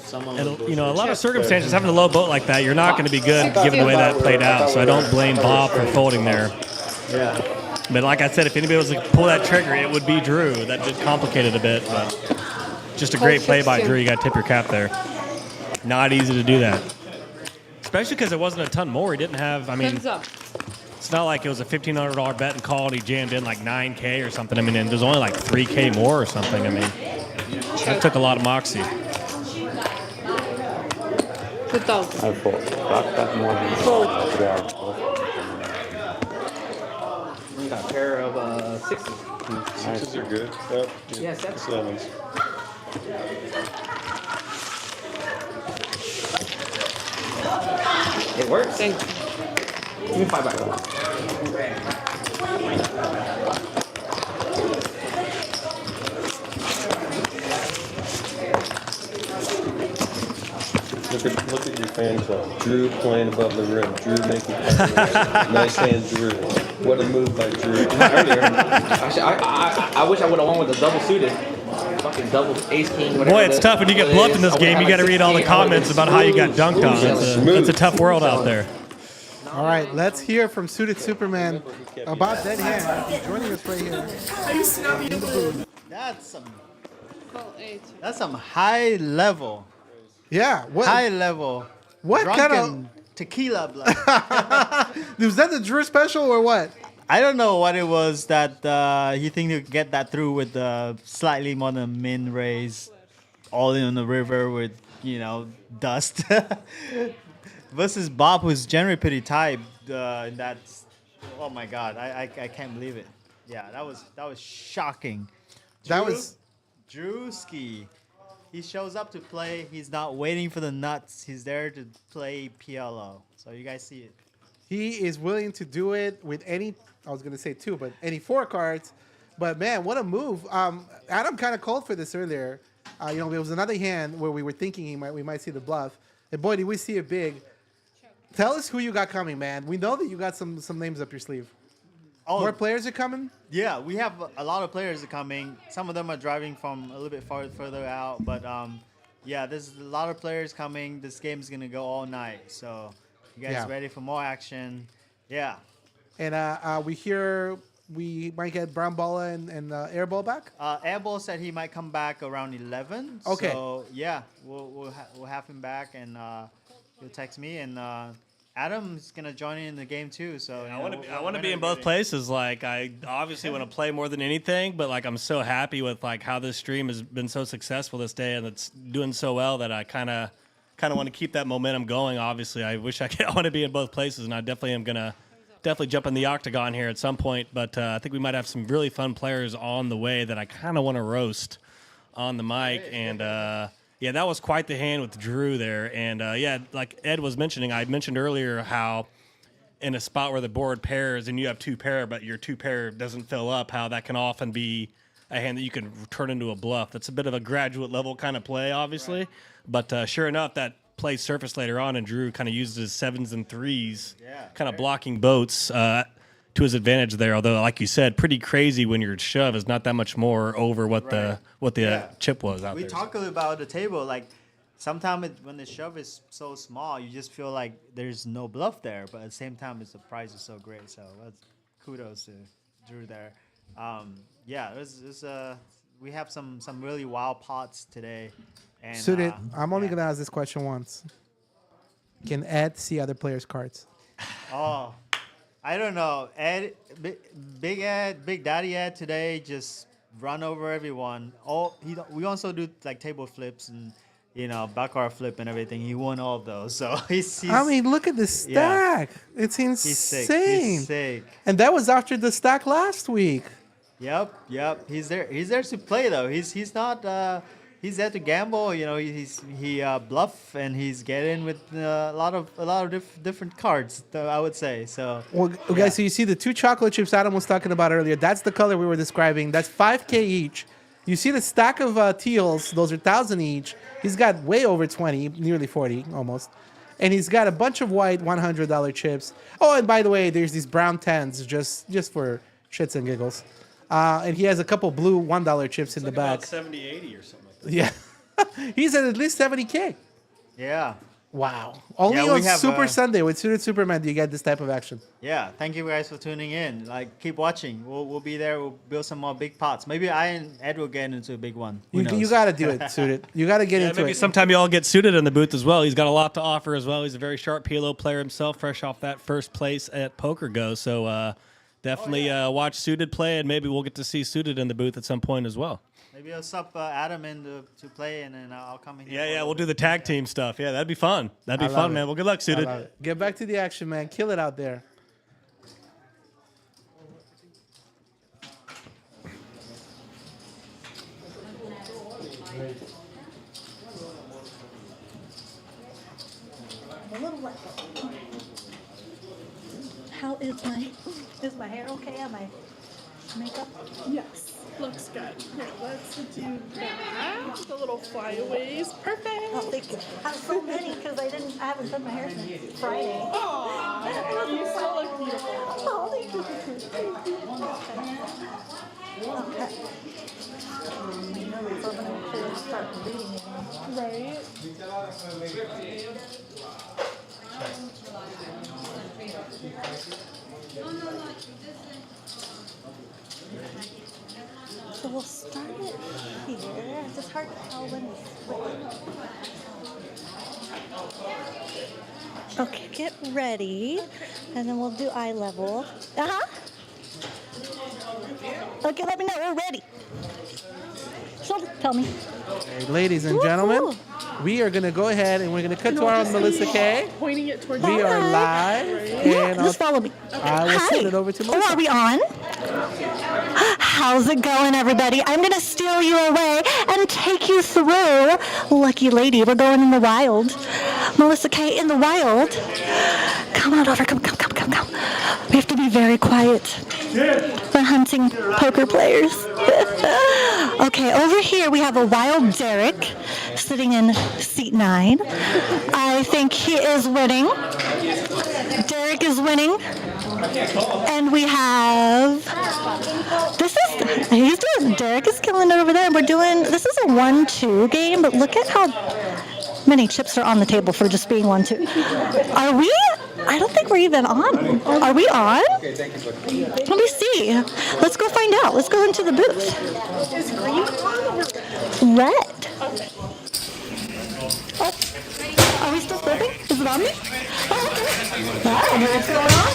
S3: someone.
S2: A lot of circumstances having a low boat like that, you're not going to be good given the way that played out. So I don't blame Bob for folding there.
S3: Yeah.
S2: But like I said, if anybody was to pull that trigger, it would be Drew. That did complicate it a bit, but just a great play by Drew. You got to tip your cap there. Not easy to do that, especially because it wasn't a ton more. He didn't have. I mean,
S17: Thumbs up.
S2: it's not like it was a $1,500 bet and call and he jammed in like 9K or something. I mean, and there's only like 3K more or something. I mean, that took a lot of moxie.
S17: 2000.
S16: I fold. That more than
S5: We got a pair of sixes.
S6: Sixes are good. Yep.
S5: Yeah, sevens.
S6: Sevens.
S5: It works.
S17: Thank you.
S5: Give me 5 back.
S6: Look at your fan club. Drew playing above the rim. Drew making nice hand, Drew. What a move by Drew.
S5: Earlier, actually, I wish I would have won with a double suited. Fucking double ace king. Whatever.
S2: Boy, it's tough when you get bluffed in this game. You got to read all the comments about how you got dunked on. It's a tough world out there.
S1: All right, let's hear from Suited Superman about that hand. He's joining us right here. In the booth.
S17: Call 8.
S3: That's some high level.
S1: Yeah. What?
S3: High level.
S1: What kind
S3: drunken tequila blood?
S1: Was that the Drew special or what?
S3: I don't know what it was that he think he could get that through with the slightly more than min raise, all in on the river with dust. Versus Bob, who's generally pretty tight. That's oh my god, I can't believe it. Yeah, that was shocking.
S1: That was
S3: Drewski. He shows up to play. He's not waiting for the nuts. He's there to play PLO. So you guys see it.
S1: He is willing to do it with any. I was gonna say 2, but any 4 cards. But man, what a move! Adam kind of called for this earlier. There was another hand where we were thinking we might see the bluff, and boy, did we see it big. Tell us who you got coming, man. We know that you got some names up your sleeve.
S3: Oh,
S1: more players are coming?
S3: Yeah, we have a lot of players are coming. Some of them are driving from a little bit further out, but yeah, there's a lot of players coming. This game is gonna go all night, so you guys ready for more action? Yeah.
S1: And we hear we might get Brown Balla and Airball back.
S3: Airball said he might come back around 11.
S1: Okay.
S3: So yeah, we'll have him back, and he'll text me, and Adam's gonna join in the game too. So
S2: I want to be in both places. Like I obviously want to play more than anything, but like I'm so happy with like how this stream has been so successful this day, and it's doing so well that I kind of want to keep that momentum going. Obviously, I wish I want to be in both places, and I definitely am gonna jump in the octagon here at some point. But I think we might have some really fun players on the way that I kind of want to roast on the mic. And yeah, that was quite the hand with Drew there. And yeah, like Ed was mentioning, I mentioned earlier how in a spot where the board pairs and you have 2 pair, but your 2 pair doesn't fill up, how that can often be a hand that you can turn into a bluff. That's a bit of a graduate level kind of play, obviously. Right. But sure enough, that play surfaced later on, and Drew kind of used his 7s and 3s, kind of blocking boats to his advantage there. Although, like you said, pretty crazy when your shove is not that much more over what the chip was out there.
S3: We talked about the table. Like sometimes when the shove is so small, you just feel like there's no bluff there. But at the same time, the price is so great. So kudos to Drew there. Yeah, we have some really wild pots today. And,
S1: Suited, I'm only going to ask this question once. Can Ed see other players' cards?
S3: Oh, I don't know. Ed, Big Daddy Ed today just run over everyone. We also do like table flips and baccarat flip and everything. He won all of those. So he's
S1: I mean, look at this stack. Yeah. It's insane.
S3: He's sick.
S1: And that was after the stack last week.
S3: Yep. He's there. He's there to play though. He's not. He's there to gamble. You know, he bluff and he's getting with a lot of different cards. I would say so.
S1: Well, guys, so you see the 2 chocolate chips Adam was talking about earlier. That's the color we were describing. That's $5K each. You see the stack of teals. Those are 1,000 each. He's got way over 20, nearly 40, almost. And he's got a bunch of white $100 chips. Oh, and by the way, there's these brown 10s just for shits and giggles. And he has a couple blue $1 chips in the back.
S2: About 70, 80 or something like that.
S1: Yeah. He's at least 70K.
S3: Yeah.
S1: Wow. Only on Super Sunday with Suited Superman do you get this type of action.
S3: Yeah. Thank you guys for tuning in. Like, keep watching. We'll be there. We'll build some more big pots. Maybe I and Ed will get into a big one.
S1: You got to do it, Suited. You got to get into
S2: maybe
S1: it.
S2: sometime you all get Suited in the booth as well. He's got a lot to offer as well. He's a very sharp PLO player himself, fresh off that first place at Poker Go. So definitely watch Suited play, and maybe we'll get to see Suited in the booth at some point as well.
S3: Maybe I'll sub Adam in to play, and then I'll come in.
S2: Yeah, we'll do the tag team stuff. Yeah, that'd be fun. That'd be fun, man. Well, good luck, Suited.
S1: Get back to the action, man. Kill it out there.
S14: A little wet. How is my hair okay? Am I makeup?
S17: Yes. Looks good. Here, let's do that. The little flyaways. Perfect.
S14: Oh, thank you. I have so many because I haven't done my hair since Friday.
S17: Aww, you still look beautiful.
S14: Oh, thank you. Okay. So I'm going to start reading again.
S17: Right.
S14: So we'll start it here. It's just hard to tell when it's okay, get ready. And then we'll do eye level. Okay, let me know. We're ready. So tell me.
S1: Hey, ladies and gentlemen, we are going to go ahead and we're going to cut to our own Melissa K.
S17: Pointing it towards
S1: We are live. And
S14: just follow me.
S1: I will send it over to Melissa.
S14: Oh, are we on? How's it going, everybody? I'm going to steal you away and take you through Lucky Lady. We're going in the wild. Melissa K in the wild. Come on over. Come. We have to be very quiet. We're hunting poker players. Okay, over here we have a wild Derek sitting in seat 9. I think he is winning. Derek is winning. And we have, Derek is killing it over there. This is a 1-2 game, but look at how many chips are on the table for just being 1-2. Are we? I don't think we're even on. Are we on? Let me see. Let's go find out. Let's go into the booth.
S17: Is green on or
S14: red? Oh, are we still flipping? Is it on me? Oh, okay. I don't know what's going on.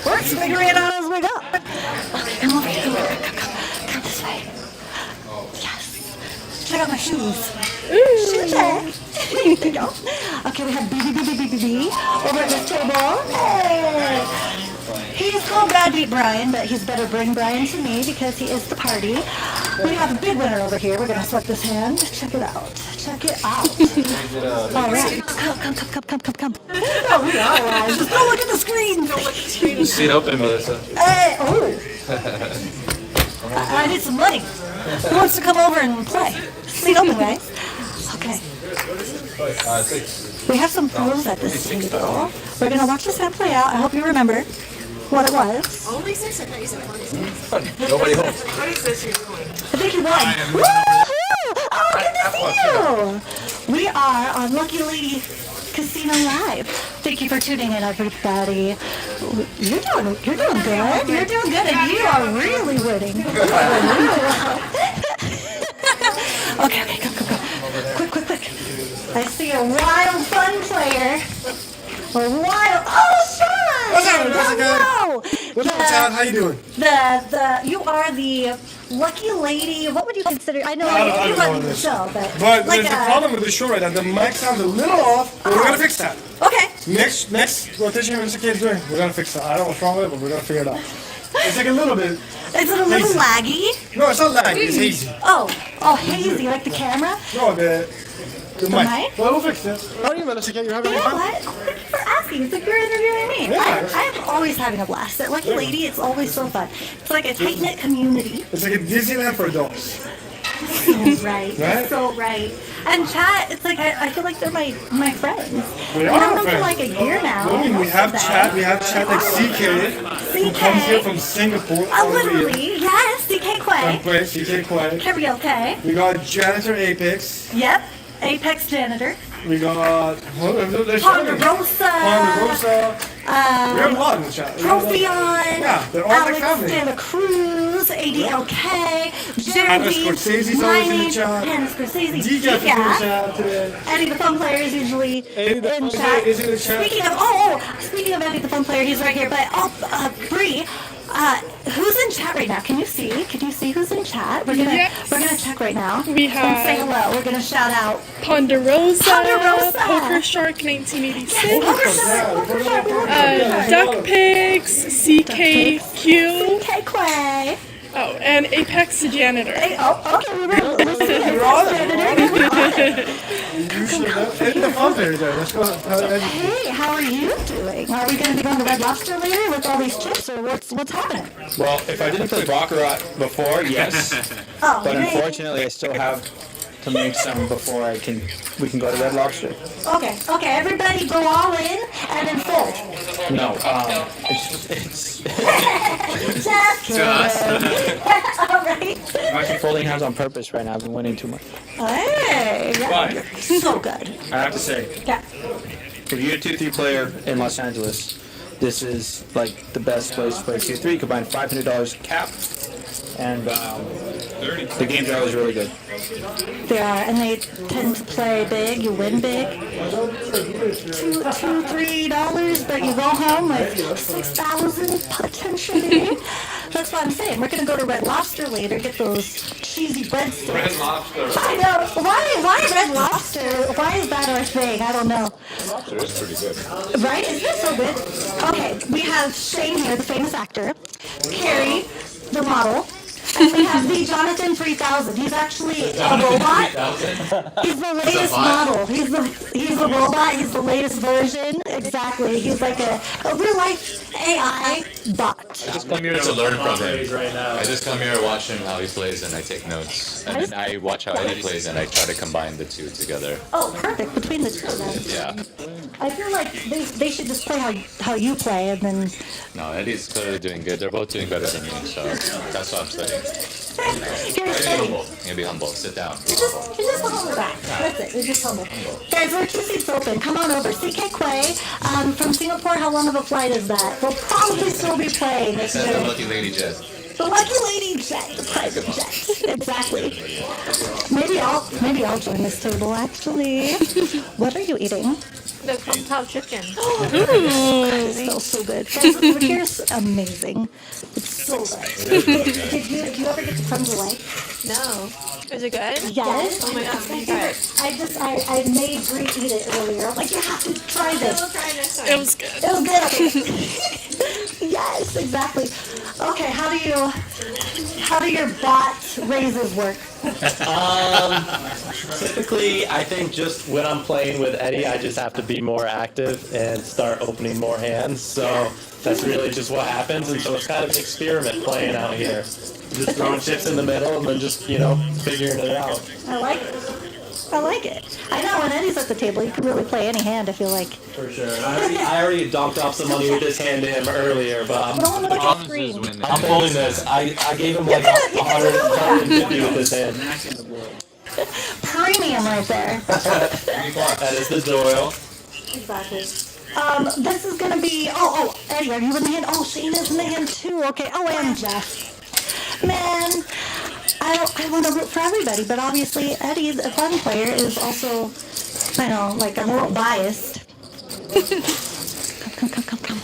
S14: We're figuring it out as we go. Okay, come over here. Come this way. Yes. Check out my shoes. Shoe check. There you go. Okay, we have B over at this table. Hey. He's called Bad Beat Brian, but he's better bring Brian to me because he is the party. We have a big winner over here. We're going to swipe this hand. Check it out. Check it out. All right. Come. Oh, we are live. Just don't look at the screen.
S10: Seat open, Melissa.
S14: Hey, I need some money. Who wants to come over and play? Seat open, guys. Okay. We have some pros at this table. We're going to watch this hand play out. I hope you remember what it was.
S17: only 6 or 36?
S10: Nobody home.
S17: What is this you're doing?
S14: I think you won. Woohoo! Oh, good to see you. We are on Lucky Lady Casino Live. Thank you for tuning in, everybody. You're doing good. You're doing good, and you are really winning. Okay, go. Quick. I see a wild fun player. Oh, Sean!
S18: What's up, What's up, Todd? How you doing?
S14: You are the Lucky Lady. What would you consider? I know you run the show, but
S18: But
S14: like
S18: there's a problem with the show right now. The mic sounds a little off, but we're gonna fix that.
S14: Okay.
S18: Next rotation, Mr. Kid's doing, we're gonna fix that. I don't know what's wrong with it, but we're gonna figure it out. It's like a little bit.
S14: Is it a little
S18: hazy.
S14: laggy?
S18: No, it's not laggy. It's hazy.
S14: Oh, hazy, like the camera?
S18: No, the
S14: mic.
S18: mic. Well, we'll fix this.
S11: How are you, Melissa? You're
S14: You
S11: having
S14: know
S11: fun?
S14: what? Thank you for asking. It's like you're interviewing me. I'm always having a blast. At Lucky Lady, it's always so fun. It's like a tight-knit community.
S18: It's like a Disneyland for adults.
S14: So right.
S18: Right?
S14: So right. And chat, it's like I feel like they're my friends.
S18: We
S14: I've known
S18: are
S14: them for
S18: friends.
S14: like a year now.
S18: I mean, we have chat like CK, who comes here from Singapore.
S14: Literally, yes, CK Quay.
S18: CK Quay.
S14: Karaoke.
S18: We got Janitor Apex.
S14: Yep. Apex Janitor.
S18: We got
S14: Ponderosa.
S18: Ponderosa. We have a lot in the chat.
S14: Profion.
S18: Yeah, they're all
S14: Alex
S18: like family.
S14: De La Cruz. ADLK.
S18: Hana
S14: Jeremy.
S18: Scorsese's always in the
S14: Mining,
S18: chat.
S14: Hana Scorsese.
S18: DGAF is in the chat today.
S14: Eddie the Phone Player is usually in chat.
S18: is in the chat.
S14: Speaking of Eddie the Phone Player, he's right here. But Bree, who's in chat right now? Can you see? Who's in chat? We're gonna check right now.
S17: We
S14: And
S17: have
S14: say hello. We're gonna shout out
S17: Ponderosa,
S14: Ponderosa.
S17: Poker Shark 1986,
S14: Poker Shark.
S17: Duck Pigs, CKQ,
S14: CK Quay.
S17: oh, and Apex Janitor.
S14: Okay, Hey, how are you doing? Are we going to be going to Red Lobster later with all these chips, or what's happening?
S15: Well, if I didn't play Baccarat before, yes.
S14: Oh,
S15: But
S14: great.
S15: unfortunately, I still have to make some before we can go to Red Lobster.
S14: Okay, everybody go all in and then fold.
S15: No, it's
S14: Just kidding. All right.
S15: I'm actually folding hands on purpose right now. I've been winning too much.
S14: Hey,
S15: But
S14: you're so good.
S15: I have to say,
S14: Yeah.
S15: if you're a 2-3 player in Los Angeles, this is like the best place to play 2-3. You combine $500 cap, and the games are always really good.
S14: They are, and they tend to play big. You win big. $2-3, but you go home with 6,000 potentially. That's what I'm saying. We're gonna go to Red Lobster later. Get those cheesy breadsticks.
S10: Red Lobster.
S14: I know. Why Red Lobster? Why is that our thing? I don't know.
S10: Lobster is pretty good.
S14: Right? Isn't it so good? Okay, we have Shane here, the famous actor. Carrie, the model. And we have the Jonathan 3000. He's actually a robot. He's the latest model. He's a robot. He's the latest version. Exactly. He's like a real life AI bot.
S10: I just come here to learn from him. I just come here, watch him how he plays, and I take notes. And then I watch how Eddie plays, and I try to combine the two together.
S14: Oh, perfect. Between the two of them.
S10: Yeah.
S14: I feel like they should just play how you play and then.
S10: No, Eddie's clearly doing good. They're both doing better than me, so that's what I'm studying.
S14: Here's
S10: Be humble. You be humble. Sit down. Be humble.
S14: You're just a humble guy. That's it. You're just humble. Guys, our two seats open. Come on over. CK Quay from Singapore. How long of a flight is that? We'll probably still be playing.
S10: He said the Lucky Lady Jet.
S14: The Lucky Lady Jet, the private jet. Exactly. Maybe I'll join this table actually. What are you eating?
S12: The Kung Pao chicken.
S14: It smells so good. Guys, the food here is amazing. It's so good. Did you ever get to come to life?
S12: No. Is it good?
S14: Yes.
S12: Oh my god,
S14: My
S12: you try it.
S14: favorite. I made Bree eat it earlier. I'm like, you have to try this.
S12: We'll try next time.
S17: It was good.
S14: It was good. Okay. Yes, exactly. Okay, how do your bot raises work?
S19: Typically, I think just when I'm playing with Eddie, I just have to be more active and start opening more hands. So that's really just what happens. And so it's kind of an experiment playing out here. Just throwing chips in the middle and then just, figuring it out.
S14: I like it. I know when Eddie's at the table, you can really play any hand if you like.
S19: For sure. I already dumped off some money with this hand to him earlier, but I'm pulling this. I gave him like 150 with this hand.
S14: Premium right there.
S19: That is the Doyle.
S14: Exactly. This is gonna be. Oh, Eddie, are you in the hand? Oh, Shane is in the hand too. Okay. Oh, and Jeff. Man, I want to root for everybody, but obviously Eddie, the fun player, is also, like I'm a little biased. Come.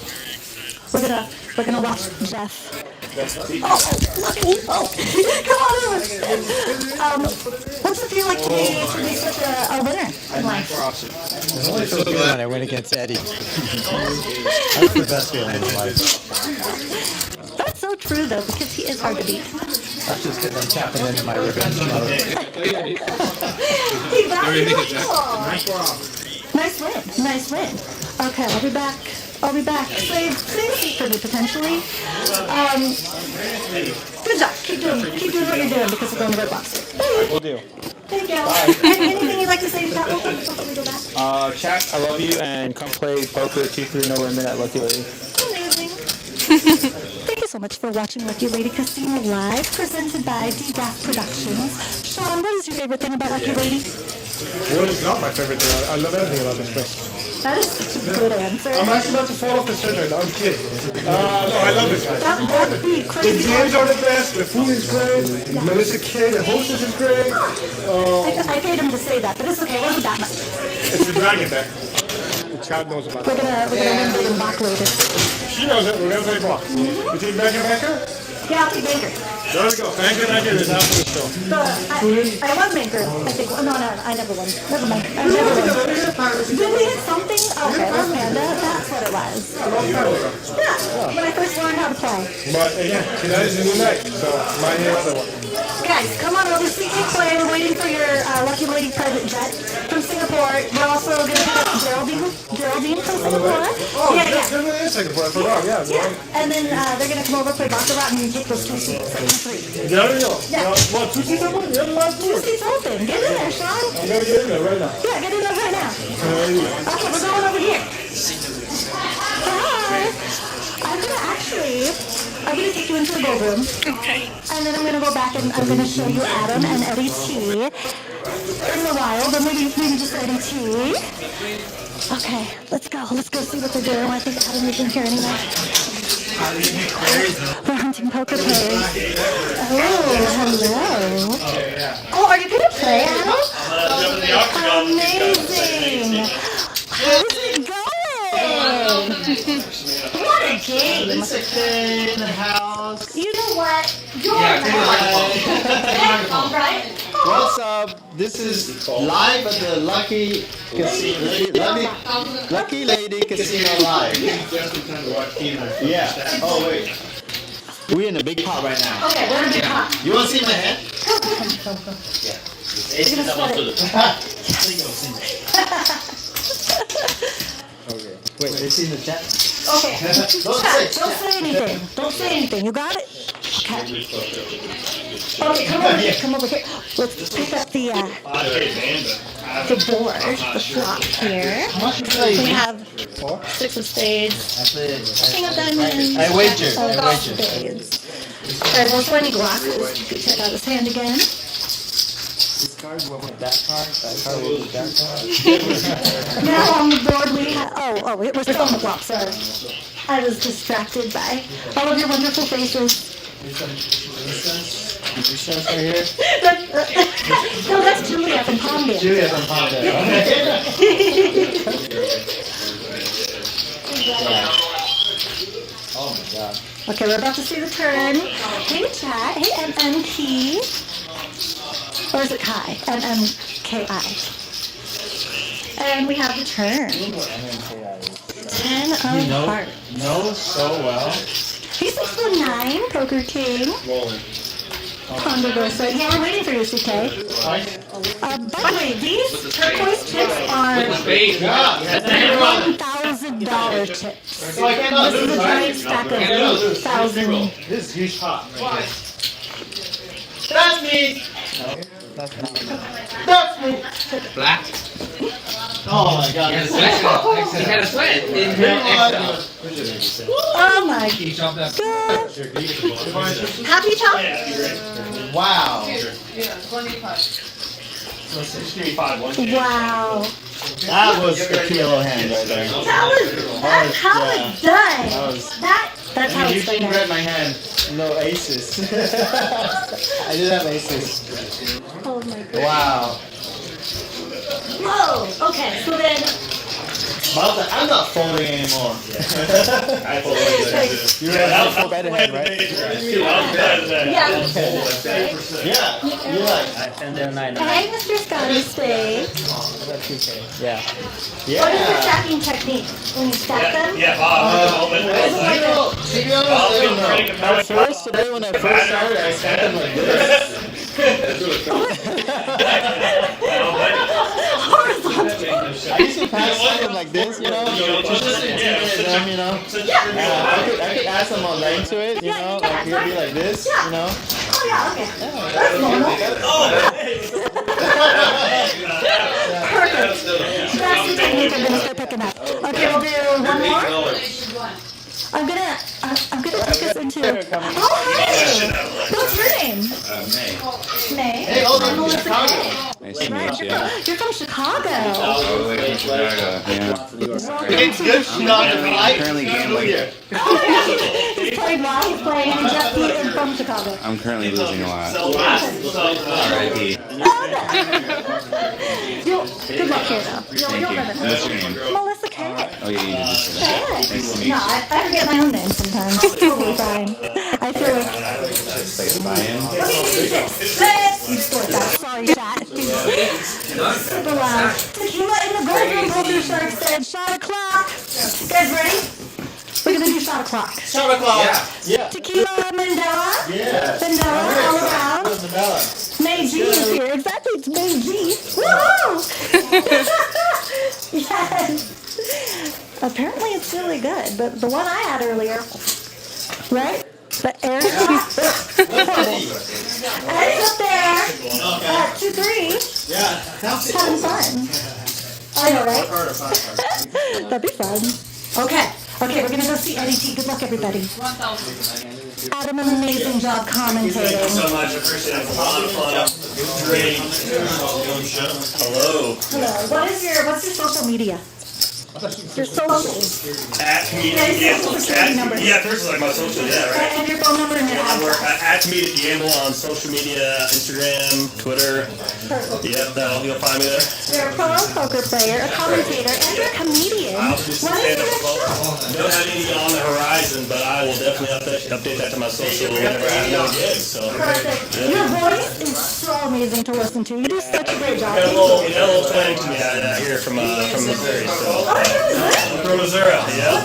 S14: We're gonna watch Jeff. Lucky. Come on over. What's it feel like to be such a winner in life?
S20: It only feels good when I win against Eddie. That's the best feeling in life.
S14: That's so true though, because he is hard to beat.
S15: That's just because I'm tapping into my revenge mode.
S14: He got Nice win. Nice win. Okay, I'll be back. I'll be back. Save seat for me potentially. Good job. Keep doing what you're doing because we're going to red box.
S15: Will do.
S14: Thank you. Anything you'd like to say to that before we go back?
S15: Chat, I love you, and come play poker 2-3 no limit at Lucky Lady.
S14: Amazing. Thank you so much for watching Lucky Lady Casino Live, presented by DGAF Productions. Sean, what is your favorite thing about Lucky Lady?
S18: What is not my favorite thing? I love everything about this place.
S14: That is such a good answer.
S18: I'm actually about to fall off the stage right now. I'm kidding. No, I love this place.
S14: That would be
S18: The
S14: crazy.
S18: games are the best. The food is great. Melissa K, the hostess is great.
S14: I paid him to say that, but it's okay. It wasn't that much.
S18: It's the dragon deck. The child knows about it.
S14: We're gonna win big and block later.
S18: She knows it. We're gonna play block. You take banker?
S14: Yeah, I'll take banker.
S18: There we go. Banker is out for the show.
S14: I won banker. I think. No, I never won. Never mind. I never won. Did we hit something? Okay, it was Panda. That's what it was. Yeah, when I first learned how to play.
S18: But again, tonight is a new night, so my hands are one.
S14: Guys, come on over. CK play. We're waiting for your Lucky Lady private jet from Singapore. We're also going to pick up Geraldine from Singapore.
S18: Oh,
S14: yeah.
S18: Singapore. I forgot. Yeah.
S14: And then they're going to come over, play baccarat, and take those 2 seats.
S18: There we go.
S14: Yeah.
S18: What, 2 seats open? Yeah, the last
S14: 2 seats open. Get in there, Sean.
S18: I'm gonna get in there right now.
S14: Yeah, get in there right now. Okay, we're going over here. Hi. I'm gonna take you into the ballroom. Okay. And then I'm gonna go back and I'm gonna show you Adam and Eddie T in the wild, or maybe just Eddie T. Okay, let's go. Let's go see what they're doing. I think Adam isn't here anymore. We're hunting poker players. Oh, hello. Oh, are you gonna play, Adam? Amazing. How's it going? What a game.
S3: In the house.
S14: You know what?
S3: What's up? This is live at the Lucky Lady Casino Live. Yeah. Oh wait. We're in a big pot right now.
S14: Okay, we're in a big pot.
S3: You want to see my head?
S14: Come.
S3: Okay. Wait, they see in the chat?
S14: Okay. Don't say anything. Don't say anything. You got it? Okay. Okay, come over here. Let's pick up the board, the flop here. We have 6 of spades, king of diamonds,
S3: I wager.
S14: spades. Alright, well, so any glasses. You can check out his hand again.
S3: This card will with that card will with that card.
S14: Now on the board we have, we're still on the flop, sorry. I was distracted by all of your wonderful faces.
S3: Right here?
S14: No, that's Julia from Palmdale.
S3: Julia from Palmdale. Oh my god.
S14: Okay, we're about to see the turn. Hey chat, hey MMK. Or is it Kai? MMKI. And we have the turn. 10 of hearts.
S3: Knows so well.
S14: He's 6'9", Poker King. Ponderosa. Yeah, we're waiting for you, CK. By the way, these turquoise chips are $1,000 chips.
S3: So I cannot
S14: This is a
S3: lose,
S14: giant
S3: right?
S14: stack of
S3: I cannot lose.
S14: 1,000.
S3: This is huge pot. That's me. That's me.
S5: Black.
S3: Oh my god.
S5: You had a sweat.
S14: Oh my god. Happy top?
S3: Wow.
S14: Wow.
S3: That was a PLO hand right there.
S14: That's how it's done. That's how it's
S3: You
S14: done.
S3: read my hand. No aces. I did have aces.
S14: Oh my god.
S3: Wow.
S14: Whoa. Okay, so then.
S3: I'm not folding anymore.
S11: I fold
S3: You're right. Full bet hand, right?
S14: Yeah.
S3: Yeah. You're like.
S14: Hey, Mr. Scotty Steak.
S15: got 2K. Yeah.
S14: What is your stacking technique? When you stack them?
S15: At first, today when I first started, I stacked them like this. I used to pass them like this, you know, just to intimidate them, you know. I could add some more length to it, you know, like here be like this, you know.
S14: Oh yeah, okay. That's normal. Perfect. That's the technique I'm gonna start picking up. Okay, we'll do one more. I'm gonna take us into. Oh, hey! What's your name? May. May. Hey, I'm Melissa Kay.
S21: Nice to meet you.
S14: You're from Chicago.
S21: All the way from Chicago. Yeah.
S14: Welcome to the show.
S21: I'm currently gambling.
S14: He's playing well. He's playing. He just beat from Chicago.
S21: I'm currently losing a lot. R.I.P.
S14: Good luck here, though.
S21: Thank you. What's your name?
S14: Melissa Kay.
S21: Oh, yeah, you did just say that. Nice to meet you.
S14: No, I forget my own name sometimes. It's totally fine. I feel like.
S21: Say buy-in.
S14: Let me do this. You scored that. Sorry, chat. Super loud. Tequila in the gold room. Poker Shark said, shot o'clock. Guys ready? We're gonna do shot o'clock.
S3: Shot o'clock. Yeah.
S14: Tequila Mandela.
S3: Yeah.
S14: Mandela all around. May G is here. Exactly, it's May G. Woohoo! Yes. Apparently it's really good, but the one I had earlier, right? The air. Eddie's up there at 2-3.
S3: Yeah.
S14: Having fun. I know, right? That'd be fun. Okay. Okay, we're gonna go see Eddie T. Good luck, everybody. Adam, an amazing job commentating.
S2: Thank you so much. I appreciate it. A lot of fun. Great. Hello.
S14: Hello. What's your social media? Your socials.
S2: At Comedic Gamble. Yeah, first like my social, yeah, right.
S14: And your phone number and your address.
S2: At Comedic Gamble on social media, Instagram, Twitter.
S14: Perfect.
S2: Yep, you'll find me there.
S14: You're a pro poker player, a commentator, and you're a comedian.
S2: I'll do some
S14: What is your
S2: stand-up
S14: next show?
S2: Don't have any on the horizon, but I will definitely update that to my social whenever I have no gigs. So.
S14: Perfect. Your voice is so amazing to listen to. You do such a great job.
S2: You got a little twang to me here from Missouri. So. I'm from Missouri, yeah.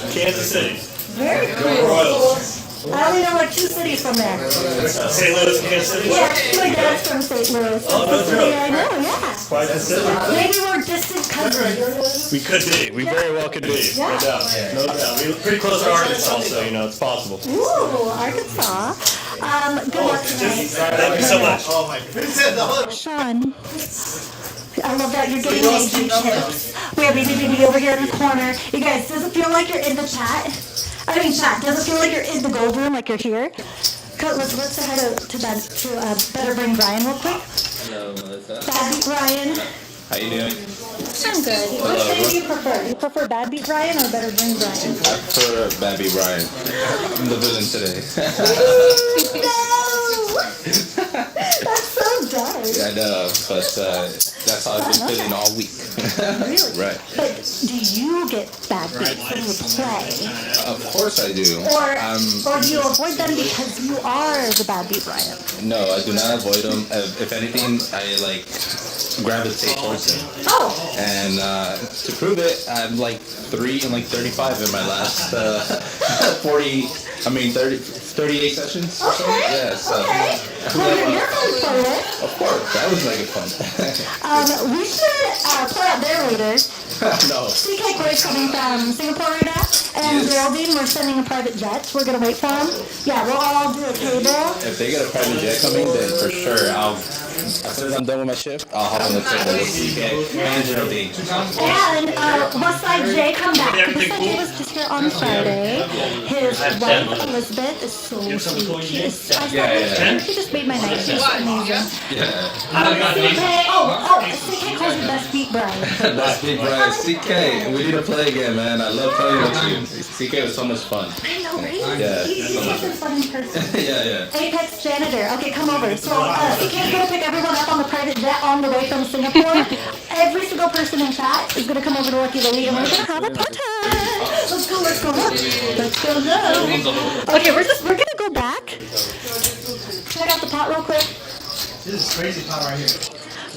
S2: Kansas City.
S14: Very
S2: Go
S14: cool.
S2: Royals.
S14: I only know like 2 cities from there.
S2: St. Louis, Kansas City?
S14: Yeah, my dad's from St. Louis. Yeah, I know, yeah.
S2: Quite the city.
S14: Maybe we're distant cousins.
S2: We could be. We very well could be.
S14: Yeah.
S2: No doubt. No doubt. We're pretty close to Arkansas, so, it's possible.
S14: Ooh, Arkansas. Good luck tonight.
S2: Thank you so much.
S14: Sean. I love that you're getting AG chips. We have BBB over here in the corner. You guys, does it feel like you're in the chat? Chat, does it feel like you're in the gold room, like you're here? Let's say hi to Better Bring Brian real quick.
S10: Hello, Melissa.
S14: Bad Beat Brian.
S10: How you doing?
S14: I'm good. Which name do you prefer? Do you prefer Bad Beat Brian or Better Bring Brian?
S10: I prefer Babby Brian. I'm the villain today.
S14: No! That's so dark.
S10: I know, but that's how I've been feeling all week.
S14: Really?
S10: Right.
S14: But do you get bad beats when you play?
S10: Of course I do.
S14: Or do you avoid them because you are the Bad Beat Brian?
S10: No, I do not avoid them. If anything, I gravitate towards them.
S14: Oh.
S10: And to prove it, I'm 3 and 35 in my last 38 sessions. Or so. Yeah, so.
S14: Okay. Well, you're fun player.
S10: Of course, that was fun.
S14: We should play out there later.
S10: No.
S14: CK Corey's coming from Singapore right now, and Geraldine, we're sending a private jet. We're gonna wait for him. Yeah, we'll all do a table.
S10: If they get a private jet coming, then for sure as soon as I'm done with my shift, I'll hop on the table with CK and Geraldine.
S14: And Westside J, come back. Westside J was just here on Friday. His wife Elizabeth is so sweet. She is. She just made my night. She's amazing.
S10: Yeah.
S14: CK calls you Best Beat Brian.
S10: Best Beat Brian. CK, we need to play again, man. I love playing with you. CK was so much fun.
S14: I know, right?
S10: Yeah.
S14: He's such a fun person.
S10: Yeah.
S14: Apex Janitor. Okay, come over. So CK's gonna pick everyone up on the private jet on the way from Singapore. Every single person in chat is gonna come over to Lucky Lady and we're gonna have a party. Let's go. Okay, we're gonna go back. Check out the pot real quick.
S3: This is crazy pot right here.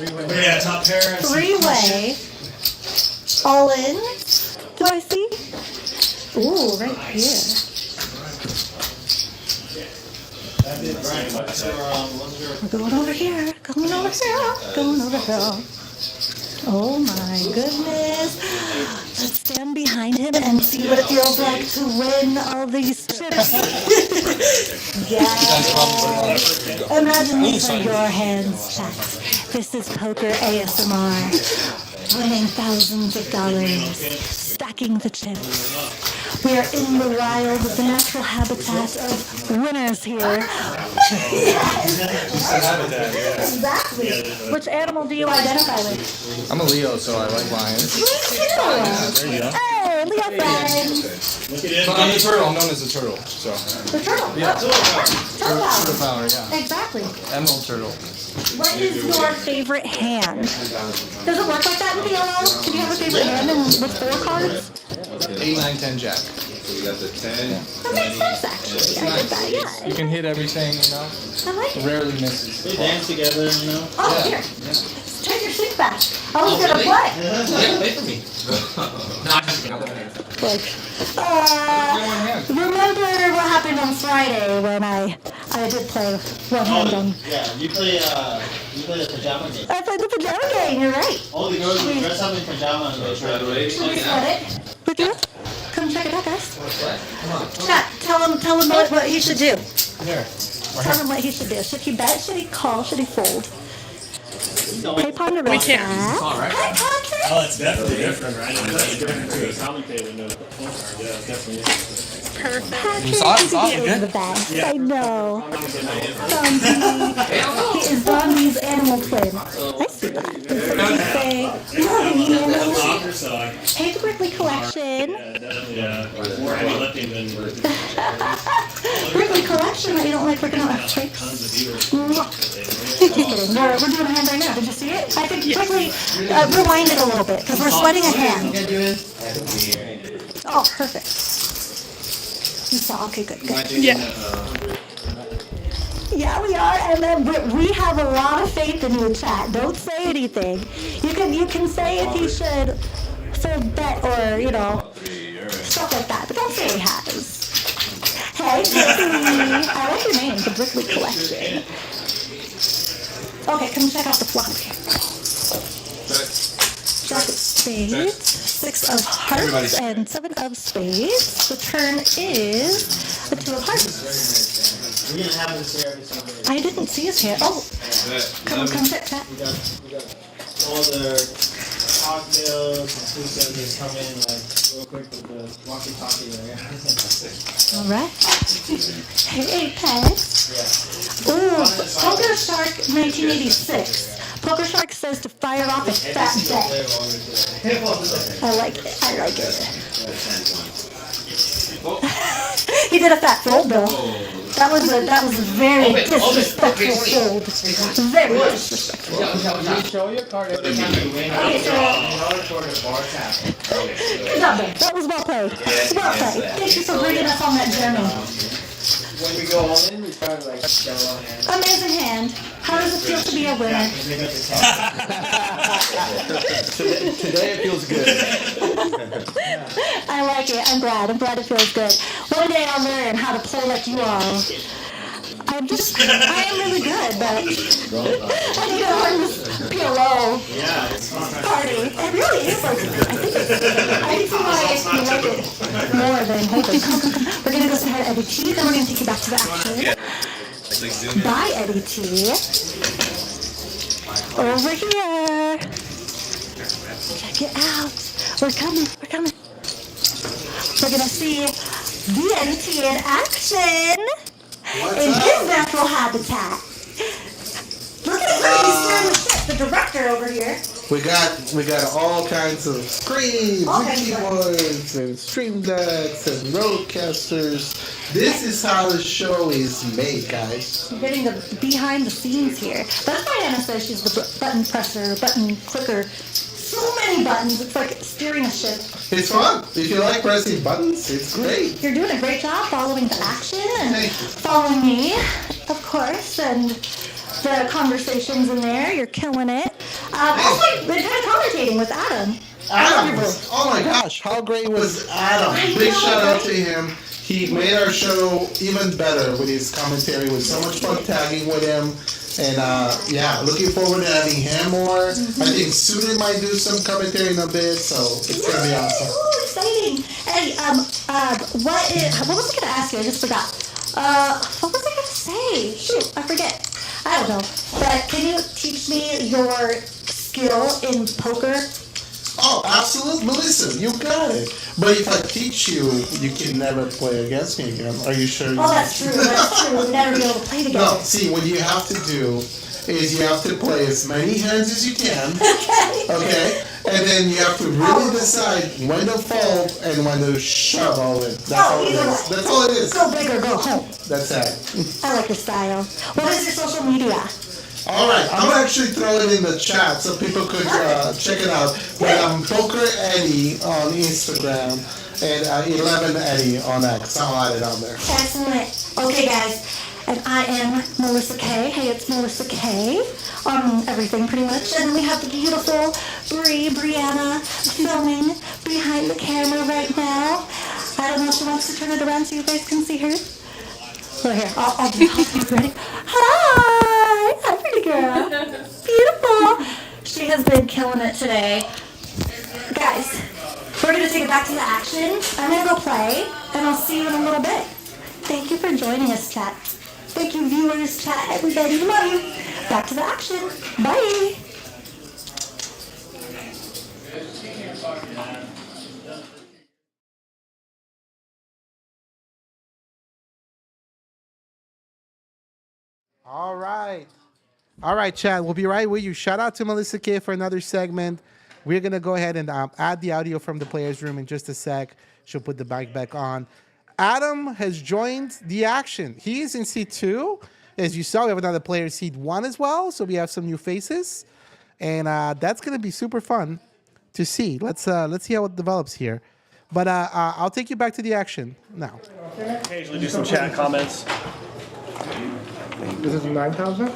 S17: Yeah, top pair.
S14: Three-way. All in. Do I see? Ooh, right here. We're going over here. Going over here. Going over here. Oh my goodness. Let's stand behind him and see what it feels like to win all these chips. Yeah. Imagine these are your hands, chat. This is poker ASMR. Winning thousands of dollars. Stacking the chips. We are in the wild, the natural habitat of winners here. Exactly. Which animal do you identify with?
S13: I'm a Leo, so I like lions.
S14: Me too.
S13: There you go.
S14: Hey, Leo friends.
S13: But I'm the turtle. I'm known as the turtle. So.
S14: The turtle.
S13: Yeah.
S14: Turtle
S13: Turtle power, yeah.
S14: Exactly.
S13: Emerald turtle.
S14: What is your favorite hand? Does it work like that in PLO? Can you have a favorite hand with 4 cards?
S13: 8, 9, 10 jack.
S10: So we got the 10.
S14: That makes sense, actually. I did that, yeah.
S13: You can hit everything, you know.
S14: I like it.
S13: Rarely misses.
S3: They dance together, you know.
S14: Oh, here. Take your stick back. I was going to play.
S5: Yeah, play for me. No, I'm just kidding.
S14: Like, remember what happened on Friday when I did play one hand on.
S3: Yeah, you play the pajama game.
S14: I played the pajama game, you're right.
S3: All the girls would dress up in pajamas and they try to wait.
S14: Should we set it? Would you? Come check it out, guys. Chat, tell him what he should do.
S3: Here.
S14: Tell him what he should do. Should he bet? Should he call? Should he fold? Hey, Ponderosa.
S17: We can't.
S14: Hey, Patrick.
S2: Oh, it's definitely different, right? It's different to a commentator, no phone card. Yeah, it's definitely different.
S14: Patrick
S13: You saw it?
S14: is the best.
S2: Yeah.
S14: I know. He is Zombie's animal twin. I see that. Did somebody say, loving animals? Hey, the Brickley collection.
S2: More heavy lifting than.
S14: Brickley collection that you don't like working on tricks. Just kidding. We're doing a hand right now. Did you see it? I think quickly rewind it a little bit because we're sweating a hand. Oh, perfect. You saw? Okay, good.
S17: Yeah.
S14: Yeah, we are, and then we have a lot of faith in you, chat. Don't say anything. You can say if he should bet or stuff like that, but don't say he has. Hey, Brickley. I like your name, the Brickley Collection. Okay, come check out the flop here. Jack of spades, 6 of hearts, and 7 of spades. The turn is the 2 of hearts.
S3: We didn't have this here every single day.
S14: I didn't see his hand. Oh, come check that.
S3: We got all the cocktails and food service come in like real quick with the walkie-talkie there.
S14: All right. Hey, Pets. Ooh, Poker Shark 1986. Poker Shark says to fire off a fat bet. I like it. I like it. He did a fat fold though. That was a very disrespectful fold. Very disrespectful.
S3: You show your card every time you win.
S14: Okay, so good job, Ben. That was well played. Well played. Thank you for bringing us on that journey.
S3: When we go all in, we try to like show our hand.
S14: Amazing hand. How does it feel to be a winner?
S13: Today it feels good.
S14: I like it. I'm glad. I'm glad it feels good. One day I'll learn how to play like you all. I am really good, but I need to learn this PLO party. It really is like, I can see why you like it more than holding. Come. We're going to go say hi to Eddie T, then we're going to take you back to the action. Bye, Eddie T. Over here. Check it out. We're coming. We're going to see the Eddie T in action. In his natural habitat. Look at him, he's steering the ship, the director over here.
S1: We got all kinds of screens and keyboards and stream decks and roadcasters. This is how the show is made, guys.
S14: I'm getting the behind the scenes here. That's why Hana says she's the button presser, button clicker. So many buttons, it's like steering a ship.
S1: It's fun. If you like pressing buttons, it's great.
S14: You're doing a great job following the action and following me, of course, and the conversations in there. You're killing it. Also, been kind of commentating with Adam.
S1: Adam, oh my gosh, how great was Adam? Big shout out to him. He made our show even better with his commentary. It was so much fun tagging with him. And yeah, looking forward to having him more. I think Susan might do some commentary in a bit, so it's gonna be awesome.
S14: Ooh, exciting! Hey, what was I gonna ask you? I just forgot. What was I gonna say? Shoot, I forget. I don't know. But can you teach me your skill in poker?
S1: Oh, absolutely. Listen, you got it. But if I teach you, you can never play against me again. Are you sure?
S14: Oh, that's true. That's true. We'll never be able to play together.
S1: No, see, what you have to do is you have to play as many hands as you can. Okay? And then you have to really decide when to fold and when to shove all in. That's all it is. That's all it is.
S14: Go big or go home.
S1: That's it.
S14: I like your style. What is your social media?
S1: All right, I'm gonna actually throw it in the chat so people could check it out. But I'm Poker Eddie on Instagram and 11 Eddie on X. I'll add it on there.
S14: Excellent. Okay, guys. And I am Melissa K. Hey, it's Melissa K. On everything, pretty much. And then we have the beautiful Brianna filming behind the camera right now. I don't know if she wants to turn it around so you guys can see her. So here, I'll do it. Ready? Hi! Hi, pretty girl. Beautiful. She has been killing it today. Guys, we're going to take it back to the action. I'm going to go play, and I'll see you in a little bit. Thank you for joining us, chat. Thank you, viewers, chat, everybody. Love you. Back to the action. Bye.
S1: All right. All right, Chad. We'll be right with you. Shout out to Melissa K for another segment. We're going to go ahead and add the audio from the player's room in just a sec. She'll put the mic back on. Adam has joined the action. He is in seat 2. As you saw, we have another player in seat 1 as well. So we have some new faces. And that's going to be super fun to see. Let's see how it develops here. But I'll take you back to the action now.
S2: Occasionally do some chat comments.
S7: This is 9,000?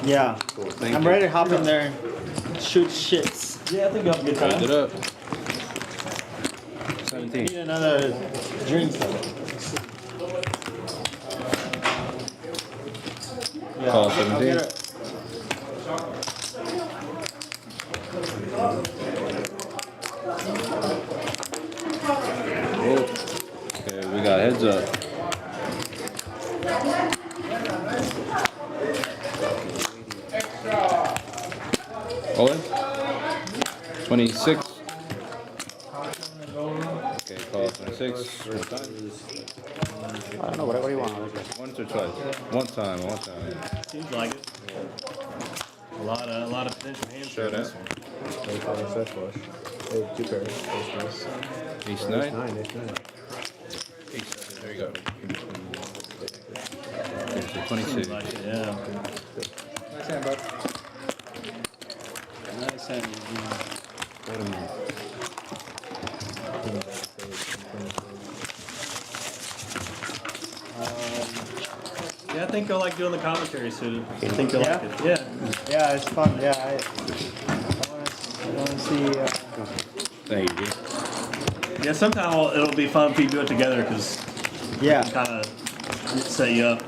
S3: Yeah.
S7: Cool.
S3: I'm ready to hop in there and shoot shits.
S2: Yeah, I think you'll have a good time.
S10: Raise it up.
S3: I need another drink. Yeah,
S10: Call
S3: I'll
S10: 17.
S3: get it.
S10: Okay, we got heads up. Owen? 26. Okay, call 26.
S16: I don't know, whatever you want.
S10: Once or twice? One time.
S2: Seems like it. A lot of potential hands.
S10: Show that.
S16: Two pairs.
S10: Ace 9. There you go. Okay, so 26.
S2: Yeah.
S16: Nice hand, bud.
S3: Nice hand.
S16: Wait a minute.
S2: Yeah, I think you'll like doing the commentary soon. I think you'll like it. Yeah.
S3: Yeah, it's fun. Yeah, I want to see.
S10: Thank you.
S2: Yeah, sometime it'll be fun if we do it together because kind of set you up.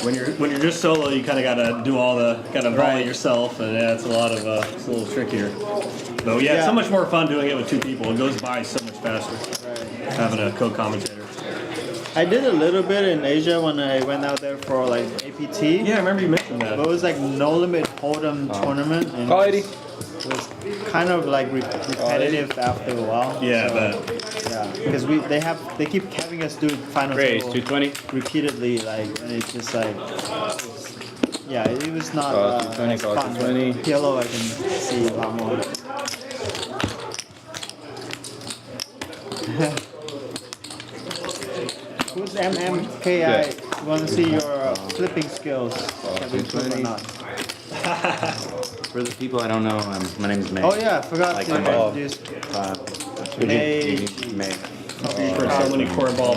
S2: When you're just solo, you kind of gotta do all the volley yourself, and yeah, it's a lot of it's a little trickier. But yeah, it's so much more fun doing it with two people. It goes by so much faster having a co-commentator.
S3: I did a little bit in Asia when I went out there for like APT.
S2: Yeah, I remember you mentioned that.
S3: But it was like no limit hold'em tournament. And
S10: Call 80.
S3: It was kind of like repetitive after a while.
S2: Yeah,
S3: so, yeah, because they keep having us do final
S10: Raise,
S3: table
S10: 220.
S3: repeatedly, like, and it's just like, yeah, it was not
S10: Call 220,
S3: as
S10: call
S3: fun.
S10: 220.
S3: PLO I can see a lot more. Who's MMKI?
S10: Yeah.
S3: You want to see your flipping skills? Can we flip or
S10: 220.
S3: not?
S21: For the people I don't know, my name is May.
S3: Oh yeah, I forgot
S21: Like
S3: to
S21: my ball.
S3: introduce
S21: May.
S3: May.
S21: May.
S2: For so many cornball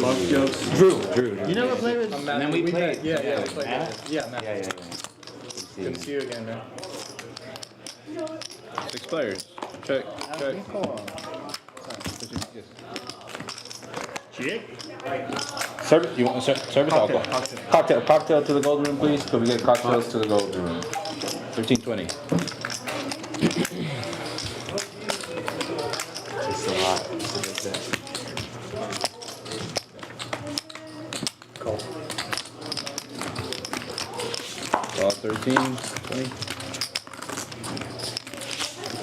S2: love jokes.
S9: Drew.
S3: You never played with.
S13: And then we played. Yeah, we played.
S9: Hana?
S13: Yeah. Good to see you again, man.
S10: 6 players. Check.
S9: You want service alcohol? Cocktail to the gold room, please. Could we get cocktails to the gold room? 1520.
S16: It's a lot.
S10: Ball 13, 20.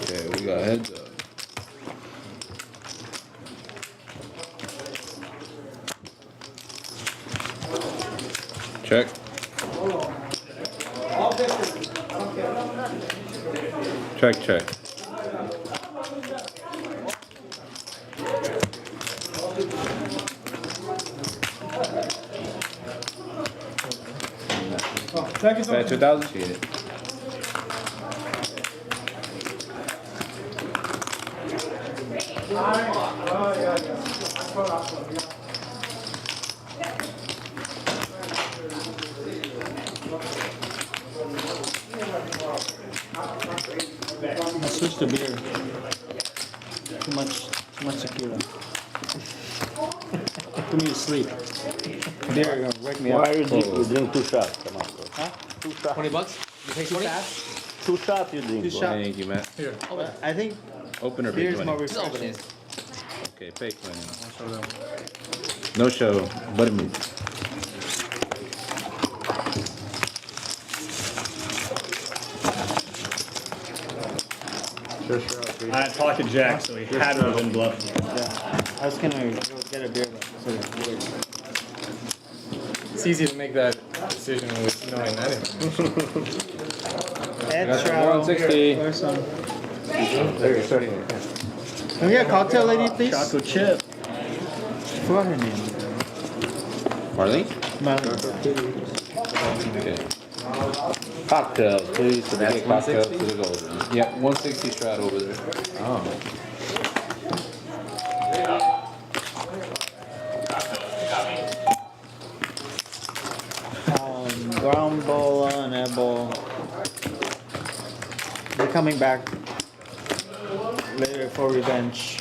S10: Okay, we got heads up. Check. Check. Bet 2,000.
S7: I switched to beer. Too much tequila. Put me to sleep. Beer gonna wake me up.
S9: Why you drink 2 shots? Come on, bro.
S7: Huh?
S9: 2 shots.
S5: 20 bucks? You take 20?
S9: 2 shots you drink, bro.
S10: Thank you, Matt.
S13: Here.
S3: I think
S10: Open or
S3: beer
S10: pay
S3: is more
S10: 20?
S3: refreshing.
S10: Okay, pay 20. No show, buttermilk.
S2: I had pocket jack, so he had to have been bluffing.
S7: Yeah. I was gonna go get a beer, but
S13: It's easy to make that decision with knowing that information.
S3: Extra.
S10: 160.
S3: Or some.
S16: There you're starting.
S3: Can we get a cocktail, lady, please?
S2: Choco chip.
S3: Forgot her name.
S10: Marlene?
S3: Marlene.
S10: Okay.
S9: Cocktails, please. Could we get cocktails to the gold room?
S10: Yeah, 160 strat over there.
S9: Oh.
S3: Ground ball and airball. They're coming back later for revenge.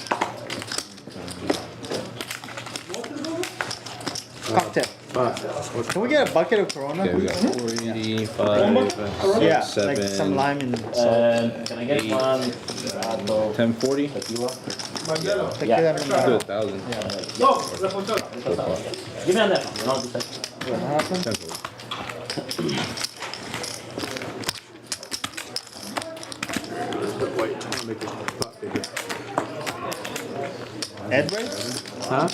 S3: Cocktail. Can we get a bucket of Corona?
S10: Okay, we got 485,
S3: Yeah,
S10: 7,
S3: like some lime and salt.
S9: And can I get
S10: 8,
S9: one?
S10: 1040.
S9: Tequila?
S3: Tequila and
S10: Let's do 1,000.
S9: Give me on that one. And I'll do that.
S3: What happened?
S10: 1040.
S3: Ed raised?
S16: Huh?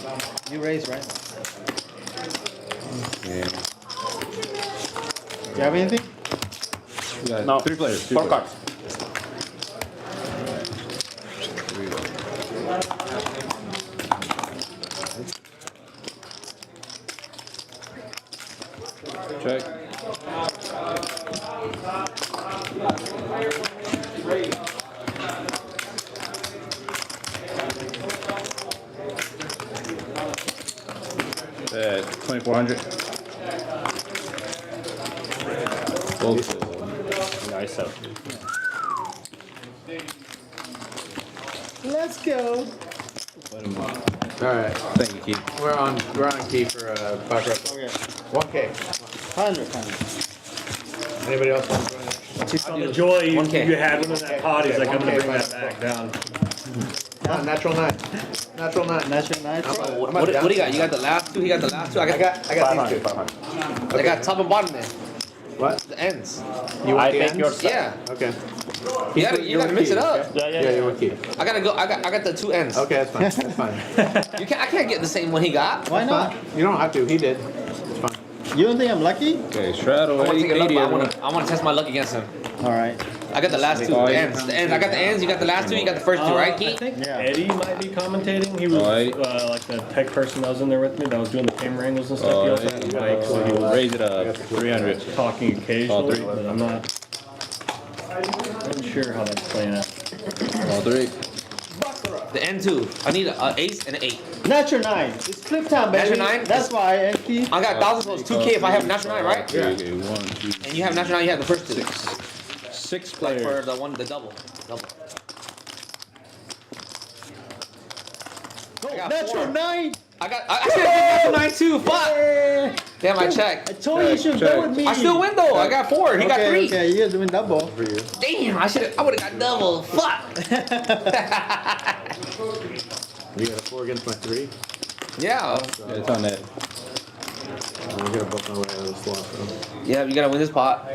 S3: You raised, right?
S10: Yeah.
S3: You have anything?
S10: We got
S9: No.
S10: 3 players.
S9: 4 cards.
S10: Check. At 2,400.
S9: Nice out.
S3: Let's go.
S16: Alright.
S10: Thank you, Keith.
S16: We're on key for Poker.
S3: Okay.
S16: 1K.
S3: 100.
S16: Anybody else want to join us?
S2: Just on the joy you
S5: 1K.
S2: you had when that pot, he's like, I'm gonna bring that back down.
S16: Natural 9. Natural 9.
S3: Natural night.
S5: What do you got? You got the last two? He got the last two? I got
S16: I got these two.
S5: I got top and bottom there.
S16: What?
S5: The ends.
S16: You want
S9: I
S16: the
S9: think
S16: ends?
S9: yours.
S5: Yeah.
S16: Okay.
S5: You gotta mix it up.
S16: Yeah, you want key.
S5: I gotta go. I got the 2 ends.
S16: Okay, that's fine. That's fine.
S5: I can't get the same one he got.
S3: Why not?
S16: You don't have to. He did. It's fine.
S3: You don't think I'm lucky?
S10: Okay, straddle
S5: I want to take a look,
S10: 80,
S5: but
S10: everyone.
S5: I want to test my luck against him.
S3: All right.
S5: I got the last two. The ends. The ends. I got the ends. You got the last two. You got the first two, right,
S2: I
S5: Keith?
S2: think
S3: Yeah.
S2: Eddie might be commentating. He was
S10: Alright.
S2: like the tech person that was in there with me that was doing the camera angles and stuff. He also had a mic, so he was
S10: Raise it up. 300.
S2: talking occasionally,
S10: three.
S2: but I'm not sure how that's playing out.
S10: All 3.
S5: The N2. I need an ace and an 8.
S3: Natural 9. It's flip time, baby.
S5: Natural 9?
S3: That's why, NP.
S5: I got 1,000, so it's 2K if I have natural 9, right?
S10: Yeah. Okay, 1, 2,
S5: And you have natural 9, you have the first 2.
S10: 6
S5: Like
S10: players.
S5: for the one, the double.
S3: Natural 9.
S5: I should have natural 9 too. Fuck. Damn, I checked.
S3: I told you you should go with me.
S5: I still win though. I got 4. He got 3.
S3: Okay, you guys win double.
S5: Damn, I would have got double. Fuck.
S4: You got a 4 against my 3?
S5: Yeah.
S10: Yeah, it's on that.
S4: I'm gonna both my way out of the slot. So.
S5: Yeah, you gotta win this pot.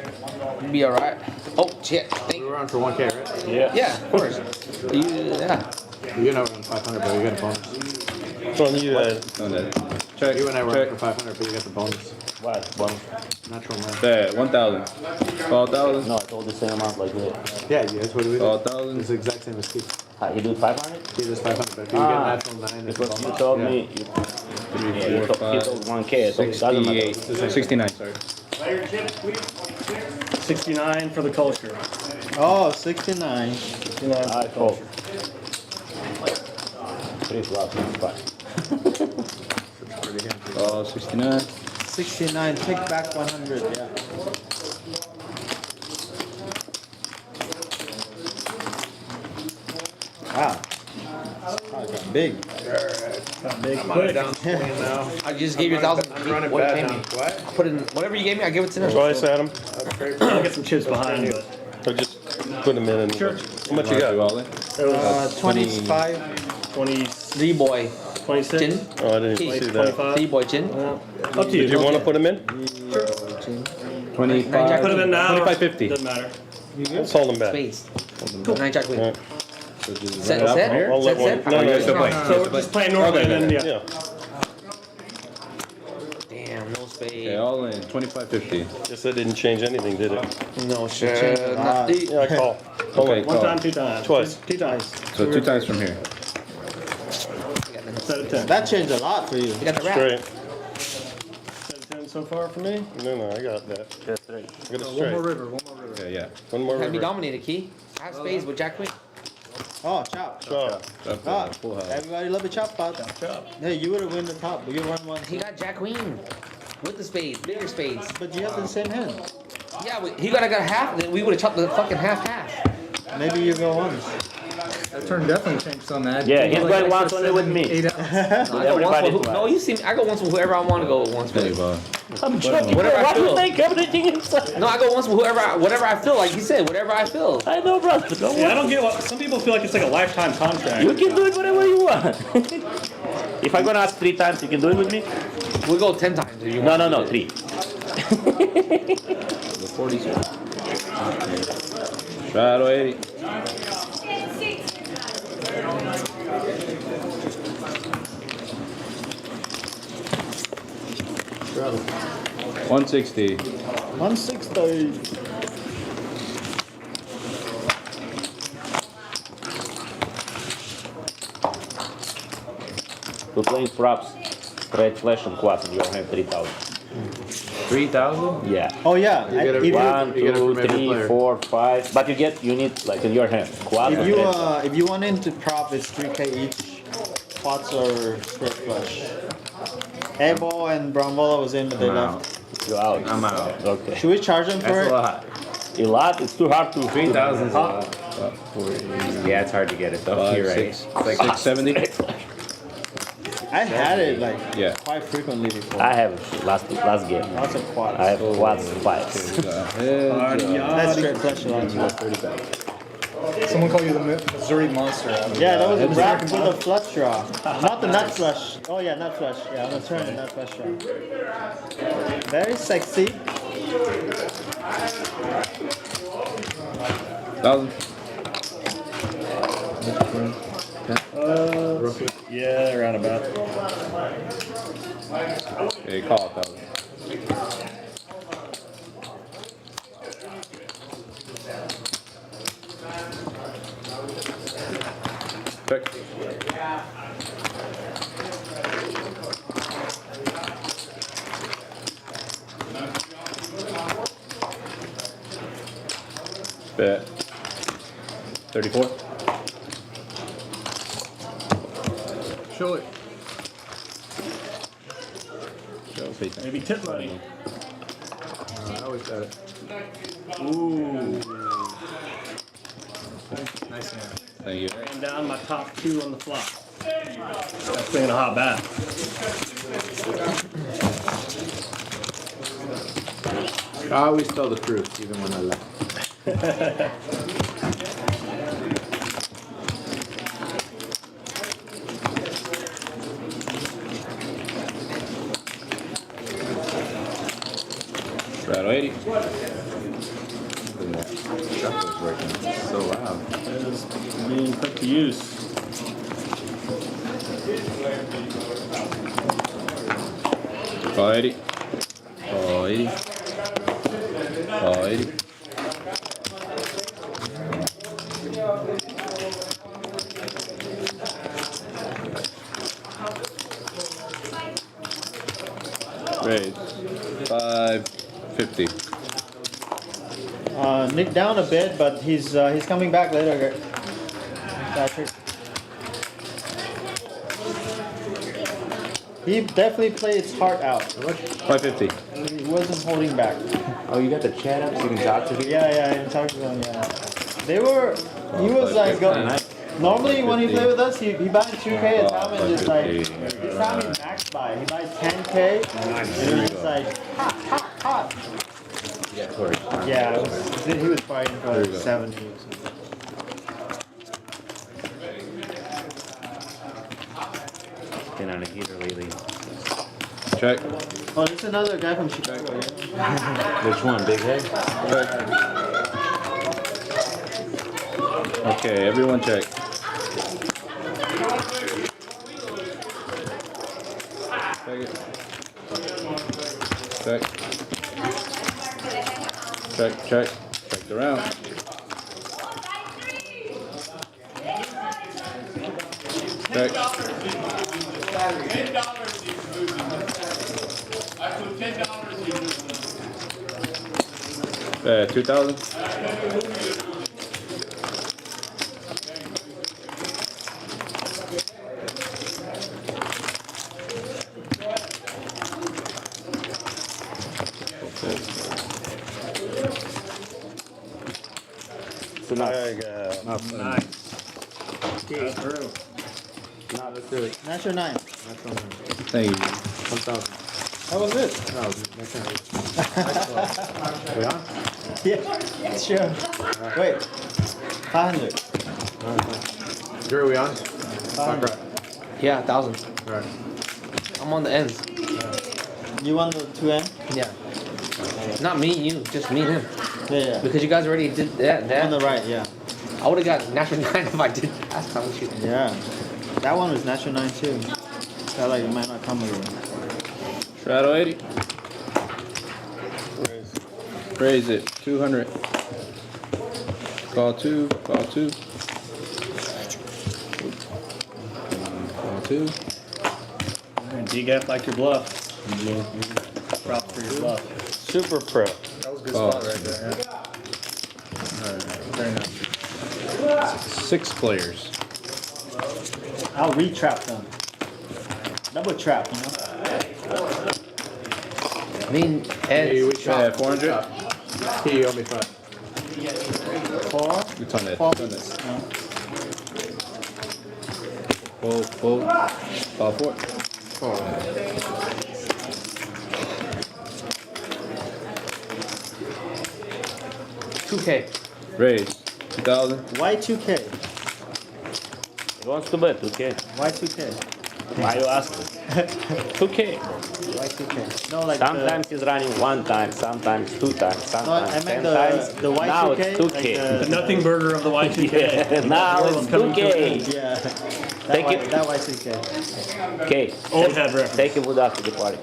S5: You'll be alright. Oh shit.
S4: We're on for 1K, right?
S15: Yeah.
S5: Yeah, of course. Yeah.
S4: You're not around 500, but you got a bonus.
S6: It's on you,
S10: On that. Check.
S4: You and I were
S10: Check.
S4: on for 500, but you got the bonus.
S15: What?
S4: Natural 9.
S10: That 1,000. 12,000.
S15: No, I told the same amount like that.
S4: Yeah, that's what we did.
S10: 12,000.
S4: It's the exact same as Keith.
S15: He do 500?
S4: He does 500, but if you get natural 9, it's a
S15: Because you
S4: bonus.
S15: told
S4: Yeah.
S15: me.
S10: 3,
S15: You
S10: 4,
S15: told
S10: 5,
S15: 1K. So it doesn't matter.
S10: 68. 69, sorry.
S2: 69 for the culture.
S3: Oh, 69.
S2: 69 for
S15: I
S2: the
S15: fold.
S2: culture.
S15: 3 flops, 5.
S10: 69.
S3: 69. Take back 100. Yeah. Wow. Oh, it got big.
S2: Got big quick.
S5: I just gave you 1,000. What pay me?
S4: What?
S5: Put in whatever you gave me. I give it to them.
S6: Twice, Adam.
S2: I'll get some chips behind, but
S6: Or just put them in and.
S2: Sure.
S6: How much you got?
S2: it was
S3: 25.
S2: 23
S5: boy.
S2: 26.
S5: Chin.
S6: Oh, I didn't see that.
S2: 25.
S5: Boy chin.
S2: Up to you.
S6: Did you want to put them in?
S10: 25.
S2: Put them in now.
S10: 25.50.
S2: Doesn't matter.
S6: Let's hold them back.
S5: Spades. 9 jack queen.
S6: Alright.
S5: Set.
S6: I'll let one. No, no,
S10: still playing.
S2: So we're just playing normally, and then yeah.
S6: Yeah.
S5: Damn, no spade.
S10: Okay, all in. 25.50.
S6: Guess that didn't change anything, did it?
S5: No shit.
S6: Yeah, I call.
S10: Okay,
S2: One
S10: call.
S2: time, 2 times.
S6: Twice.
S2: 2 times.
S10: So 2 times from here.
S2: Set of 10.
S3: That changed a lot for you.
S5: You got the wrap.
S6: Straight.
S2: Set of 10 so far for me.
S6: No, I got that.
S15: Yeah, straight.
S6: I got a straight.
S10: river. Okay, yeah.
S6: One more
S5: Had me
S6: river.
S5: dominated, Key. I have spades with jack queen.
S3: Oh, chop.
S6: Chop.
S3: Ah,
S10: Full house.
S3: everybody love a chop pot. Hey, you would have win the top, but you won one.
S5: He got jack queen. With the spades, bigger spades.
S3: But you have the same hand.
S5: Yeah, he got half, then we would have chopped the fucking half.
S3: Maybe you go once.
S13: That turn definitely changed on that.
S15: Yeah, he's going once only with me.
S13: 8 ounces.
S5: No, I go once with no, you see me. I go once with whoever I want to go once
S10: Hey,
S5: with.
S10: bro.
S15: I'm joking.
S5: Whatever I
S15: What do you
S5: feel.
S15: think? Everything inside.
S5: No, I go once with whatever I feel. Like you said, whatever I feel.
S15: I know, brother. Don't
S2: Yeah, I
S15: worry.
S2: don't get what some people feel like it's like a lifetime contract.
S15: You can do it whatever you want. If I'm gonna ask 3 times, you can do it with me?
S5: We'll go 10 times if you
S15: No,
S5: want.
S15: no, no, 3.
S10: The 40s. Shadow 80.
S3: Brother.
S10: 160.
S3: 160.
S15: We're playing props. Red flash and quads and you have 3,000.
S10: 3,000?
S15: Yeah.
S3: Oh yeah.
S4: You get a-
S3: If you,
S15: 1,
S4: you get it
S15: 2,
S4: from every
S15: 3,
S4: player.
S15: 4, 5. But you need like in your hand. Quads
S3: if
S15: and
S3: you
S15: red flash.
S3: if you want into prop, it's 3K each. Pots or straight flush. Airball and Brambola was in, but they left.
S15: You're out.
S10: I'm out.
S15: Okay.
S3: Should we charge them for
S10: That's
S3: it?
S10: a lot.
S15: A lot? It's too hard to.
S10: 3,000 is a lot.
S9: Yeah, it's hard to get it though.
S10: 5,
S9: You're right.
S10: 6, like 670.
S3: I had it like
S10: Yeah.
S3: quite frequently before.
S15: I have last game.
S3: Lots of quads.
S15: I have quads 5.
S3: That's straight flush a lot.
S13: Someone called you the Missouri Monster.
S3: Yeah, that was a wrap with a flush draw. Not the nut flush. Oh yeah, nut flush. Yeah, I'm gonna turn the nut flush draw. Very sexy.
S10: 1,000.
S2: Yeah, around about.
S10: Okay, call it 1,000. Check. Bet. 34.
S4: Show it. Show it.
S2: Maybe tip money.
S4: I always got it.
S2: Ooh.
S4: Nice hand.
S10: Thank you.
S2: Ran down my top 2 on the flop. That's thinking a hot bath.
S4: I always tell the truth, even when I lie.
S10: Straddle 80. Shuffle's working. It's so loud.
S2: It is being put to use.
S10: Call 80. Call 80. Call 80. Raise. 550.
S3: Nick down a bit, but he's coming back later. Patrick. He definitely played his heart out.
S10: 550.
S3: He wasn't holding back.
S5: Oh, you got the chat up so you can talk to people?
S3: Yeah, you can talk to them, yeah. They were, he was like, normally when he played with us, he buys 2K at a time and just like, this time he maxed by. He buys 10K and he's just like, hot. Yeah, he was fighting for like 70 or something.
S9: Been on a heater lately.
S10: Check.
S3: Oh, this is another guy from Chicago.
S9: Which one, Big Head?
S10: Okay, everyone check. Check it. Check. Check. Check the round. Check. $2,000.
S9: So not,
S10: Not
S2: Nice.
S3: Okay.
S2: Through.
S9: not necessarily.
S3: Natural 9.
S10: Thank you.
S4: 1,000.
S3: How was it?
S4: No, next time. We on?
S3: Yeah, sure. Wait, 500.
S4: Drew, we on?
S3: 500.
S5: Yeah, 1,000.
S4: Alright.
S5: I'm on the ends.
S3: You want the 2N?
S5: Yeah. Not me, you, just me and him.
S3: Yeah.
S5: Because you guys already did that.
S3: On the right, yeah.
S5: I would have got National 9 if I did last time with you.
S3: Yeah. That one was Natural 9 too. Felt like it might not come with it.
S10: Straddle 80. Raise it. 200. Call 2. Call 2. Call 2.
S2: DGAF like your bluff. Props for your bluff.
S9: Super pro.
S11: That was a good
S10: Oh.
S11: spot right there. Very nice.
S10: 6 players.
S3: I'll re-trap them. Double trap, you know?
S5: I mean,
S4: Hey, we
S10: Yeah, 400.
S4: He owe me 5.
S3: 4.
S10: It's on it.
S3: Four.
S10: It's on it.
S3: No.
S10: Fold. Call 4.
S5: 2K.
S10: Raise. 2,000.
S3: Why 2K?
S9: He wants to bet, 2K.
S3: Why 2K?
S9: Why you asking? 2K.
S3: Why 2K? No, like
S9: Sometimes he's running 1 time, sometimes 2 times,
S3: No, I
S9: sometimes
S3: meant
S9: 10 times.
S3: the Y2K.
S9: Now it's 2K.
S3: Like
S2: The nothing burger of the Y2K.
S9: Yeah, now it's 2K.
S3: yeah.
S9: Take it.
S3: That Y2K.
S9: Okay.
S2: Old head reference.
S9: Take him with us to the party.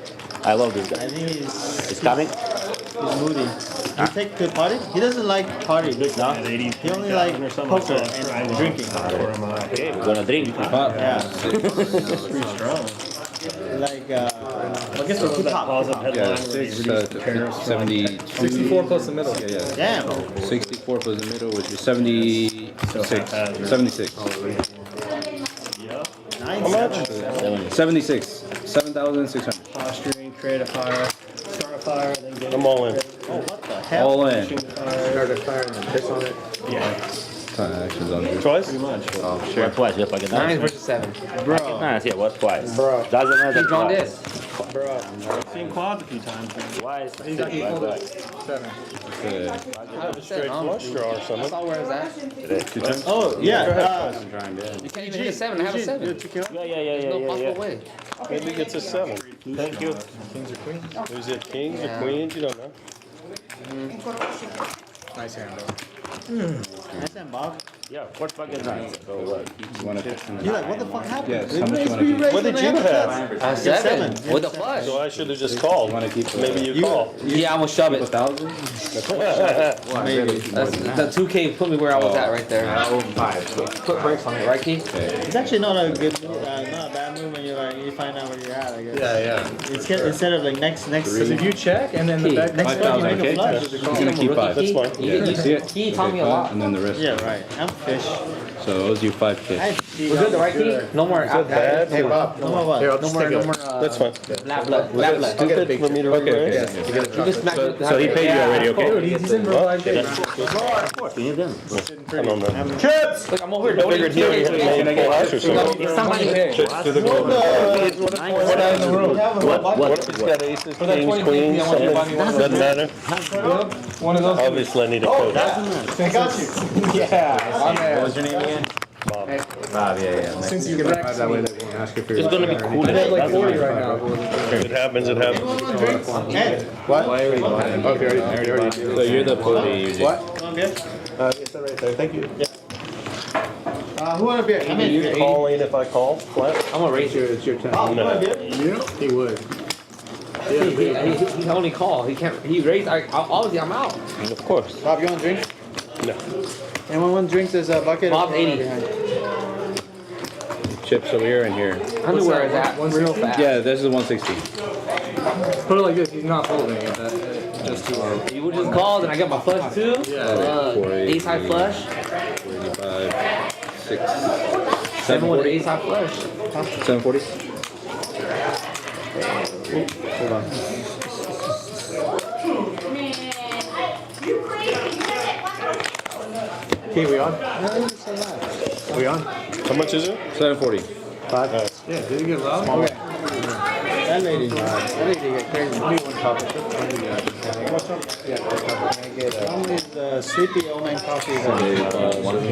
S9: I love this
S3: I
S9: guy.
S3: think
S9: He's coming?
S3: he's moody. You take the party? He doesn't like party.
S9: No?
S3: He only like poker and drinking.
S9: Okay, we're gonna drink.
S3: Yeah.
S2: Pretty strong.
S3: Like
S2: I guess we'll put that pause up headline
S10: Yeah,
S2: where
S10: 6,
S2: you reduce the tariffs from
S10: 70.
S11: 64 plus the middle.
S10: Yeah, yeah.
S3: Damn.
S10: 64 plus the middle, which is 76. 76.
S2: Yeah.
S3: Nice.
S9: How much?
S8: 76. 7,600.
S3: Posturing, create a fire, start a fire, then get
S6: I'm all in.
S3: Oh, what the hell?
S8: All in.
S3: Start a fire and then piss on it.
S8: Yeah. Ton of actions on here.
S6: Twice?
S3: Pretty much.
S8: Oh, sure.
S9: What twice? If I get
S5: 9 versus 7.
S3: Bro.
S9: Nice, yeah, what twice?
S3: Bro.
S9: Doesn't matter.
S5: He's drawn
S9: twice.
S5: this.
S3: Bro.
S2: I've seen quads a few times.
S9: Twice.
S3: He's actually pulled it. 7.
S6: Have a straight flush draw or something.
S5: That's all where it's at.
S3: Oh, yeah.
S5: You can't even hit a 7 and have a 7.
S9: Yeah.
S5: There's no possible way.
S6: Maybe it's a 7.
S9: Thank you.
S3: Kings or queens?
S6: Is it kings or queens? You don't know.
S3: Nice hand, though. Nice hand, Bob.
S9: Yeah, what fucking nice. So what?
S3: You're like, what the fuck happened?
S8: Yes, how much you want to keep?
S6: What did you have?
S5: A 7 with a flush.
S6: So I should have just called. Maybe you call.
S5: Yeah, I'm gonna shove it.
S8: 1,000?
S5: Maybe. The 2K put me where I was at right there. Put brakes on it, right, Key?
S3: It's actually not a good move, not a bad move when you find out where you're at, I guess.
S6: Yeah.
S3: It's instead of like next. Because if you check and then
S5: Key.
S3: the back next
S8: 5,000,
S3: time you make
S8: okay?
S3: a flush.
S8: He's going to keep 5.
S6: That's fine.
S5: You
S8: See it?
S5: Key taught me a lot.
S8: And then the rest.
S3: Yeah, right. I'm fish.
S8: So it owes you 5K.
S5: We're good, right, Key? No more.
S6: Is that bad?
S3: Hey, Bob. No more what?
S5: No more.
S6: That's fine.
S5: Blah.
S6: Stupid for me to
S8: Okay.
S5: You just smacked it.
S8: So he paid you already, okay?
S3: Dude, he's in real life.
S6: I don't know.
S3: Chips!
S5: Look, I'm over here
S6: I figured he already had made full house or something.
S5: If somebody
S6: To the goal. What if he's got aces, kings, queens, something? Doesn't matter.
S3: One of those.
S6: Obviously, I need a coach.
S3: I got you. Yeah.
S8: What was your name again?
S6: Bob.
S8: Bob, yeah.
S3: Since you wrecked
S8: That way they won't ask you for
S9: It's gonna be cool.
S3: I have like 40 right now.
S6: If it happens, it happens.
S8: What? Okay, already. So you're the bully usually.
S3: What? Yes, right there. Thank you. Who want a beer? I'm in.
S6: You calling if I call flat?
S5: I'm gonna raise you.
S8: It's your turn.
S3: Oh, you want a beer?
S8: Yeah, he would.
S5: He only call. He can't. He raised. Obviously, I'm out.
S6: Of course.
S3: Bob, you want a drink?
S6: No.
S3: Anyone want drinks? There's a bucket.
S5: Bob's 80.
S8: Chips over here and here.
S5: Underwear is at real fast.
S8: Yeah, this is 160.
S13: Put it like this, he's not folding it. Just too low.
S5: You would just call, and I got my flush too. Ace high flush.
S8: 485, 6,
S5: 7 with
S8: 740.
S5: ace high flush.
S8: 740.
S3: Hold on.
S8: Okay, we on? We on?
S6: How much is it?
S8: 740.
S3: 5.
S13: Yeah, did he get loud?
S3: Okay. That lady get crazy. What do you want coffee? Yeah, coffee. Can I get a sleepy old man coffee?
S8: Yeah, 1K.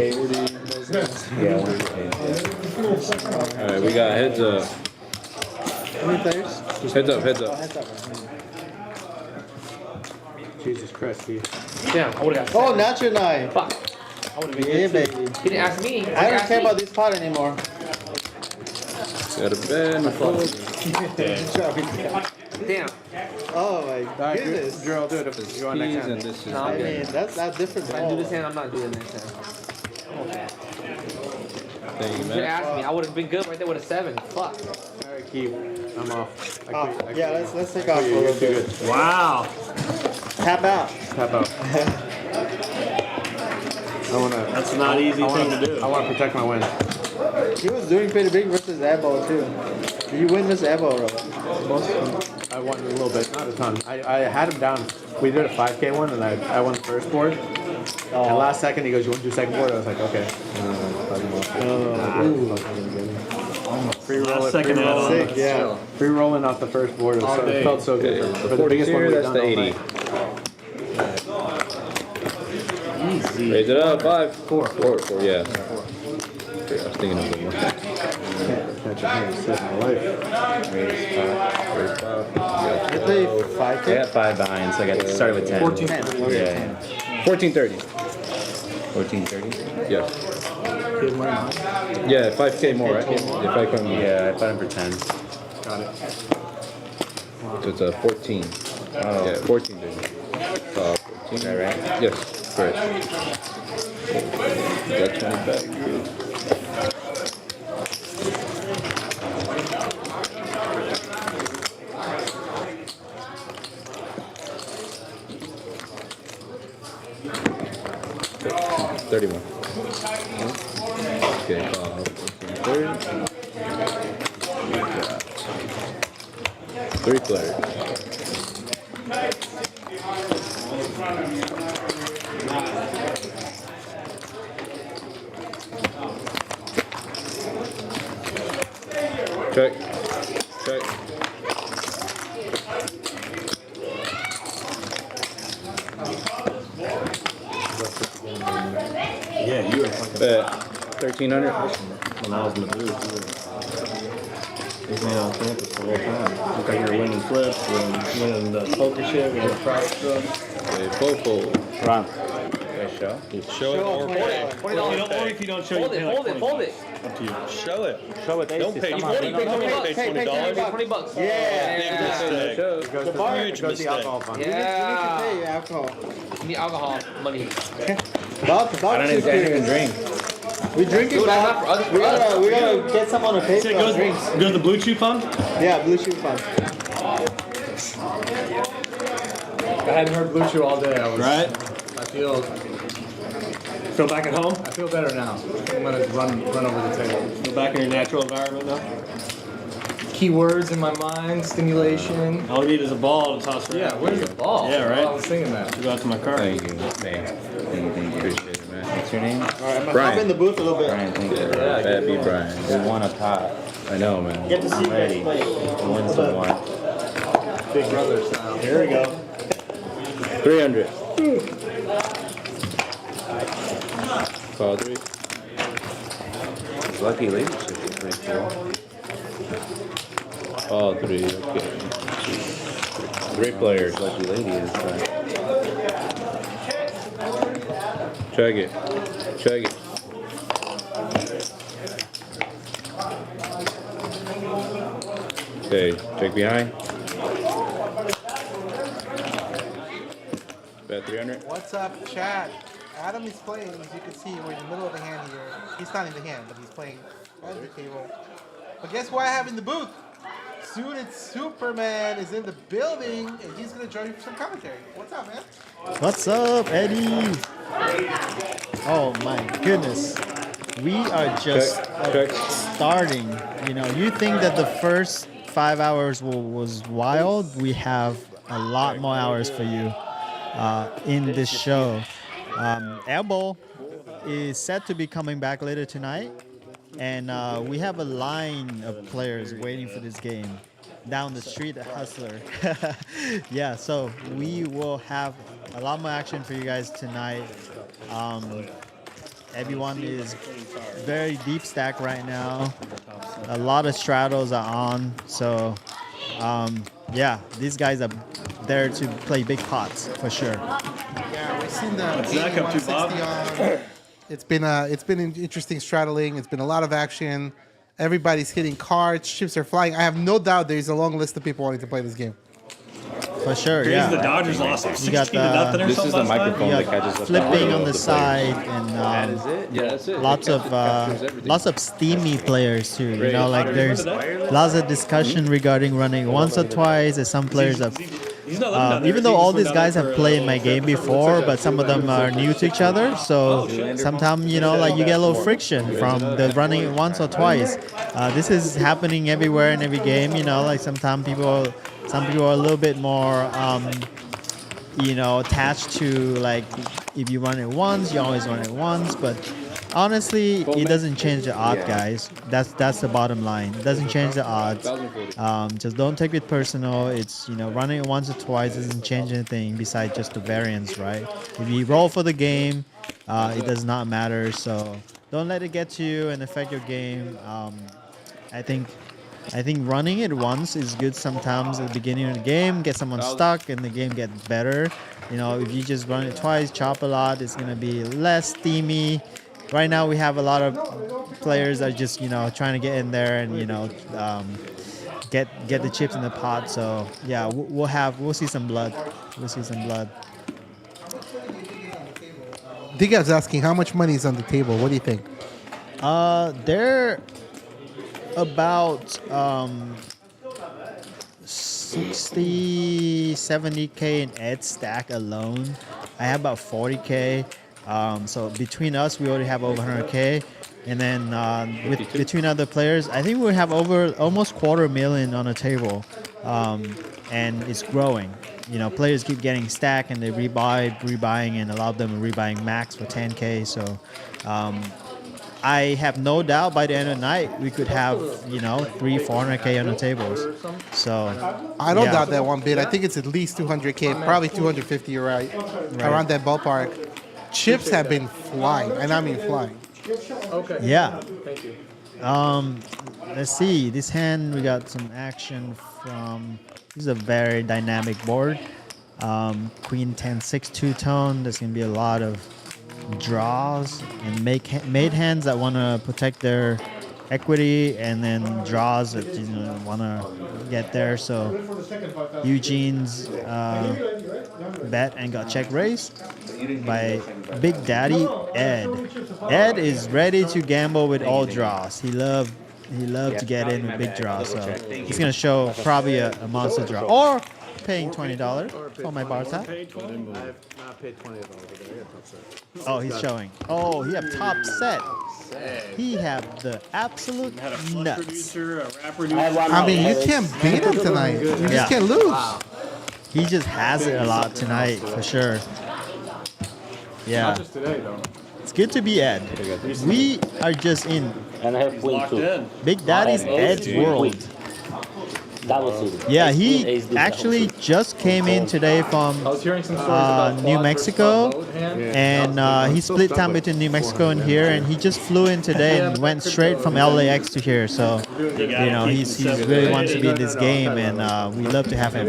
S8: Alright, we got heads up.
S3: How many players?
S8: Heads up.
S3: Heads up.
S8: Jesus Christ, dude.
S5: Damn, I would have.
S3: Oh, natural knife.
S5: Fuck. I would have been
S3: Yeah,
S5: good too.
S3: baby.
S5: He didn't ask me.
S3: I don't care about this pot anymore.
S8: Got a bed and a phone.
S5: Damn.
S3: Oh my goodness.
S8: Drew, I'll do it if it's you want next hand. And this is
S5: No,
S3: I mean, that's different.
S5: If I do this hand, I'm not doing this hand.
S8: Thank you,
S5: You
S8: man.
S5: asked me. I would have been good right there with a 7. Fuck.
S8: Alright, keep. I'm off.
S3: Yeah, let's take off for a little bit.
S8: Wow.
S3: Tap out.
S8: Tap out.
S6: That's not an easy thing to do.
S8: I want to protect my win.
S3: He was doing pretty big versus Airball too. Did you win this Airball, Robert?
S8: I won a little bit, not a ton. I had him down. We did a 5K one, and I won the first board. And last second, he goes, "You want to do second board?" I was like, "Okay." Free roll.
S6: Second add-on.
S3: Sick, yeah.
S8: Free rolling off the first board. It felt so good. For the biggest one we've that's done the all 80. night. Raise it up. 5. 4. 4. Yeah. I was thinking of the one. Catch your hand, set my life. Raise 5.
S3: You play 5K?
S8: I got 5 behind, so I got started with 10.
S3: 14.
S8: Yeah. 1430. 1430? Yeah. Yeah, 5K more, right? Yeah, 5K more. Yeah, I bought him for 10. Got it. So it's a 14. Oh. Yeah, 1430. 14. Is that right? Yes, correct. Got 20 back. Good. $31. Okay, 30. 3 players. Check. Check.
S6: Yeah, you were fucking.
S8: 1300.
S6: When I was in the booth, you were on campus the whole time. Looked like you were winning flips, winning the poker shit, winning prize stuff.
S8: Okay, Popo.
S9: Run.
S8: Nice shot.
S6: Show it or pay.
S5: $20.
S6: Or if you don't show,
S5: Hold
S6: you
S5: it,
S6: pay like
S5: hold it,
S6: 20
S5: hold it.
S6: bucks. Up to you. Show it.
S9: Show it,
S6: Don't
S9: Aces.
S6: pay.
S9: Come
S6: You
S9: on.
S6: don't pay $20.
S5: $20.
S3: Yeah.
S6: Big mistake.
S3: The bar
S6: Huge
S3: goes
S6: mistake.
S3: alcohol fund. You need to pay your alcohol.
S5: Give me alcohol money.
S3: Bob,
S8: I don't even drink.
S3: We drink it,
S5: Dude,
S3: Bob.
S5: not for us,
S3: We
S5: for us.
S3: gotta get some on the paper.
S6: It goes,
S3: drinks.
S6: goes the Blue Chew Fund?
S3: Yeah, Blue Shoe Fund.
S13: I hadn't heard Blue Chew all day. I was
S6: Right?
S13: I feel
S6: back at home?
S13: I feel better now. I'm gonna run over the table.
S6: Go back in your natural environment now?
S13: Keywords in my mind, stimulation.
S6: All you need is a ball to toss around.
S13: Yeah, where's the ball?
S6: Yeah, right?
S13: I was thinking that.
S6: Go out to my car.
S8: Thank you. Thank you. Appreciate it, man. What's your name?
S3: Alright, I'm gonna
S8: Brian.
S3: hop in the booth a little bit.
S8: Brian, thank you. That'd be Brian.
S9: We want a pot.
S8: I know, man.
S3: Get to see
S9: I'm ready.
S3: you guys
S9: To win some more.
S13: Big brother style.
S3: Here we go.
S8: 300. Call 3.
S9: Lucky lady shit is pretty cool.
S8: All 3. Okay. 3 players.
S9: Lucky lady is
S8: Check it. Check it. Okay, check behind. Bet 300.
S1: What's up, chat? Adam is playing, as you can see, we're in the middle of the hand here. He's not in the hand, but he's playing at the table. But guess what I have in the booth? Suited Superman is in the building, and he's going to join you for some commentary. What's up, man?
S3: What's up, Eddie? Oh my goodness. We are just starting. You know, you think that the first 5 hours was wild. We have a lot more hours for you in this show. Airball is set to be coming back later tonight. And we have a line of players waiting for this game down the street at Hustler. Yeah, so we will have a lot more action for you guys tonight. Everyone is very deep stack right now. A lot of straddles are on. So, yeah, these guys are there to play big pots for sure.
S1: Yeah, we've seen the
S6: What's that come to, Bob?
S1: 160 on. It's been an interesting straddling. It's been a lot of action. Everybody's hitting cards. Chips are flying. I have no doubt there's a long list of people wanting to play this game.
S3: For sure,
S6: Crazy
S3: yeah.
S6: the Dodgers lost like
S3: You got
S6: 16 to nothing or
S8: This
S6: something
S8: is the
S6: last night?
S8: microphone
S3: You
S8: that
S3: got
S8: catches the
S3: flipping
S8: power
S3: on
S8: of
S3: the
S8: the
S3: side
S8: players.
S3: and
S8: That is it? Yeah, that's it.
S3: lots
S8: It
S3: of
S8: captures everything.
S3: lots of steamy players too. You
S8: Great.
S3: know, like there's lots of discussion regarding running once or twice. And some players have,
S6: He's not living down there.
S3: even though
S6: He's
S3: all
S6: going
S3: these
S6: down
S3: guys
S6: there
S3: have
S6: for,
S3: played my game before, but some of them are new to each other. So sometimes you know, like you get a little friction from the running it once or twice. This is happening everywhere in every game. You know, like some people are a little bit more. You know, attached to like if you run it once, you always run it once. But honestly, it doesn't change the odds, guys. That's the bottom line. It doesn't change the odds. Just don't take it personal. It's, you know, running it once or twice doesn't change anything besides just the variance, right? If you roll for the game, it does not matter. So don't let it get to you and affect your game. I think running it once is good sometimes at the beginning of the game, get someone stuck and the game gets better. You know, if you just run it twice, chop a lot, it's going to be less steamy. Right now we have a lot of players that are just, you know, trying to get in there and, you know, get the chips in the pot. So, yeah, we'll see some blood. We'll see some blood.
S1: DGAF's asking how much money is on the table. What do you think?
S3: They're about 60, 70K in Ed stack alone. I have about 40K. So between us, we already have over 100K. And then between other players, I think we have over almost $250,000 on the table.
S7: and it's growing. You know, players keep getting stacked and they rebuying, and a lot of them are rebuying max for 10K. So I have no doubt by the end of the night we could have, you know, 300-400K on the tables. So
S1: I don't doubt that one bit. I think it's at least 200K, probably 250. You're right, around that ballpark. Chips have been flying, and I mean flying.
S4: Okay.
S7: Yeah.
S4: Thank you.
S7: Let's see. This hand we got some action from. This is a very dynamic board. Queen 10-6 two-tone. There's gonna be a lot of draws and made hands that want to protect their equity, and then draws that want to get there. So Eugene's bet and got check raised by Big Daddy Ed. Ed is ready to gamble with all draws. He loved to get in with big draws, so he's gonna show probably a monster draw or paying $20 for my bar top.
S4: I have not paid $20 over there.
S7: Oh, he's showing. Oh, he have top set. He have the absolute nuts.
S1: I mean, you can't beat him tonight. You just can't lose.
S7: Wow. He just has it a lot tonight for sure. Yeah.
S4: Not just today though.
S7: It's good to be Ed. We are just in
S9: And I have queen two.
S7: Big Daddy's Ed's world. Yeah, he actually just came in today from New Mexico, and he split time between New Mexico and here, and he just flew in today and went straight from LAX to here. So, you know, he's really wants to be in this game, and we love to have him.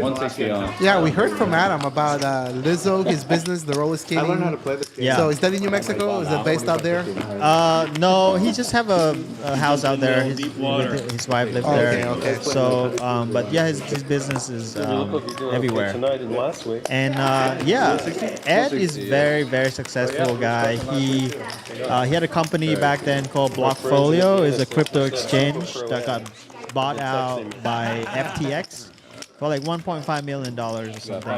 S1: Yeah, we heard from Adam about Lizzo, his business, the roller skating.
S4: I learned how to play this game.
S7: Yeah.
S1: So is that in New Mexico? Is it based out there?
S7: No, he just have a house out there. His wife lives there.
S1: Okay.
S7: So, but yeah, his business is everywhere.
S6: Tonight and last week.
S7: And yeah, Ed is very successful guy. He had a company back then called Blockfolio. It's a crypto exchange that got bought out by FTX for like $1.5 million or something.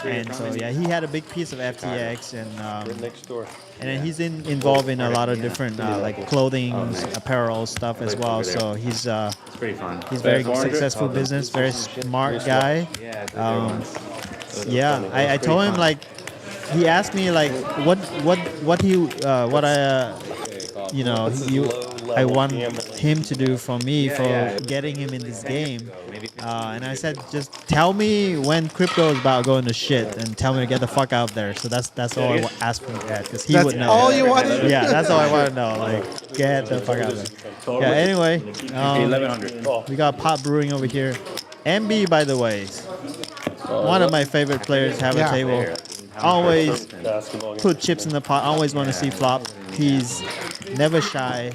S7: And so yeah, he had a big piece of FTX, and
S6: next door.
S7: and then he's involved in a lot of different like clothing, apparel stuff as well. So he's
S9: Pretty fun.
S7: he's very successful business, very smart guy. Yeah, I told him, like, he asked me like what I want him to do for me for getting him in this game. And I said, just tell me when crypto is about going to shit, and tell me to get the fuck out there. So that's all I asked from Ed, because he would know.
S1: All you wanted?
S7: Yeah, that's all I want to know. Like, get the fuck out there. Yeah. Anyway,
S9: 1100.
S7: we got pot brewing over here. MB, by the way, one of my favorite players to have a table. Always put chips in the pot. Always want to see flop. He's never shy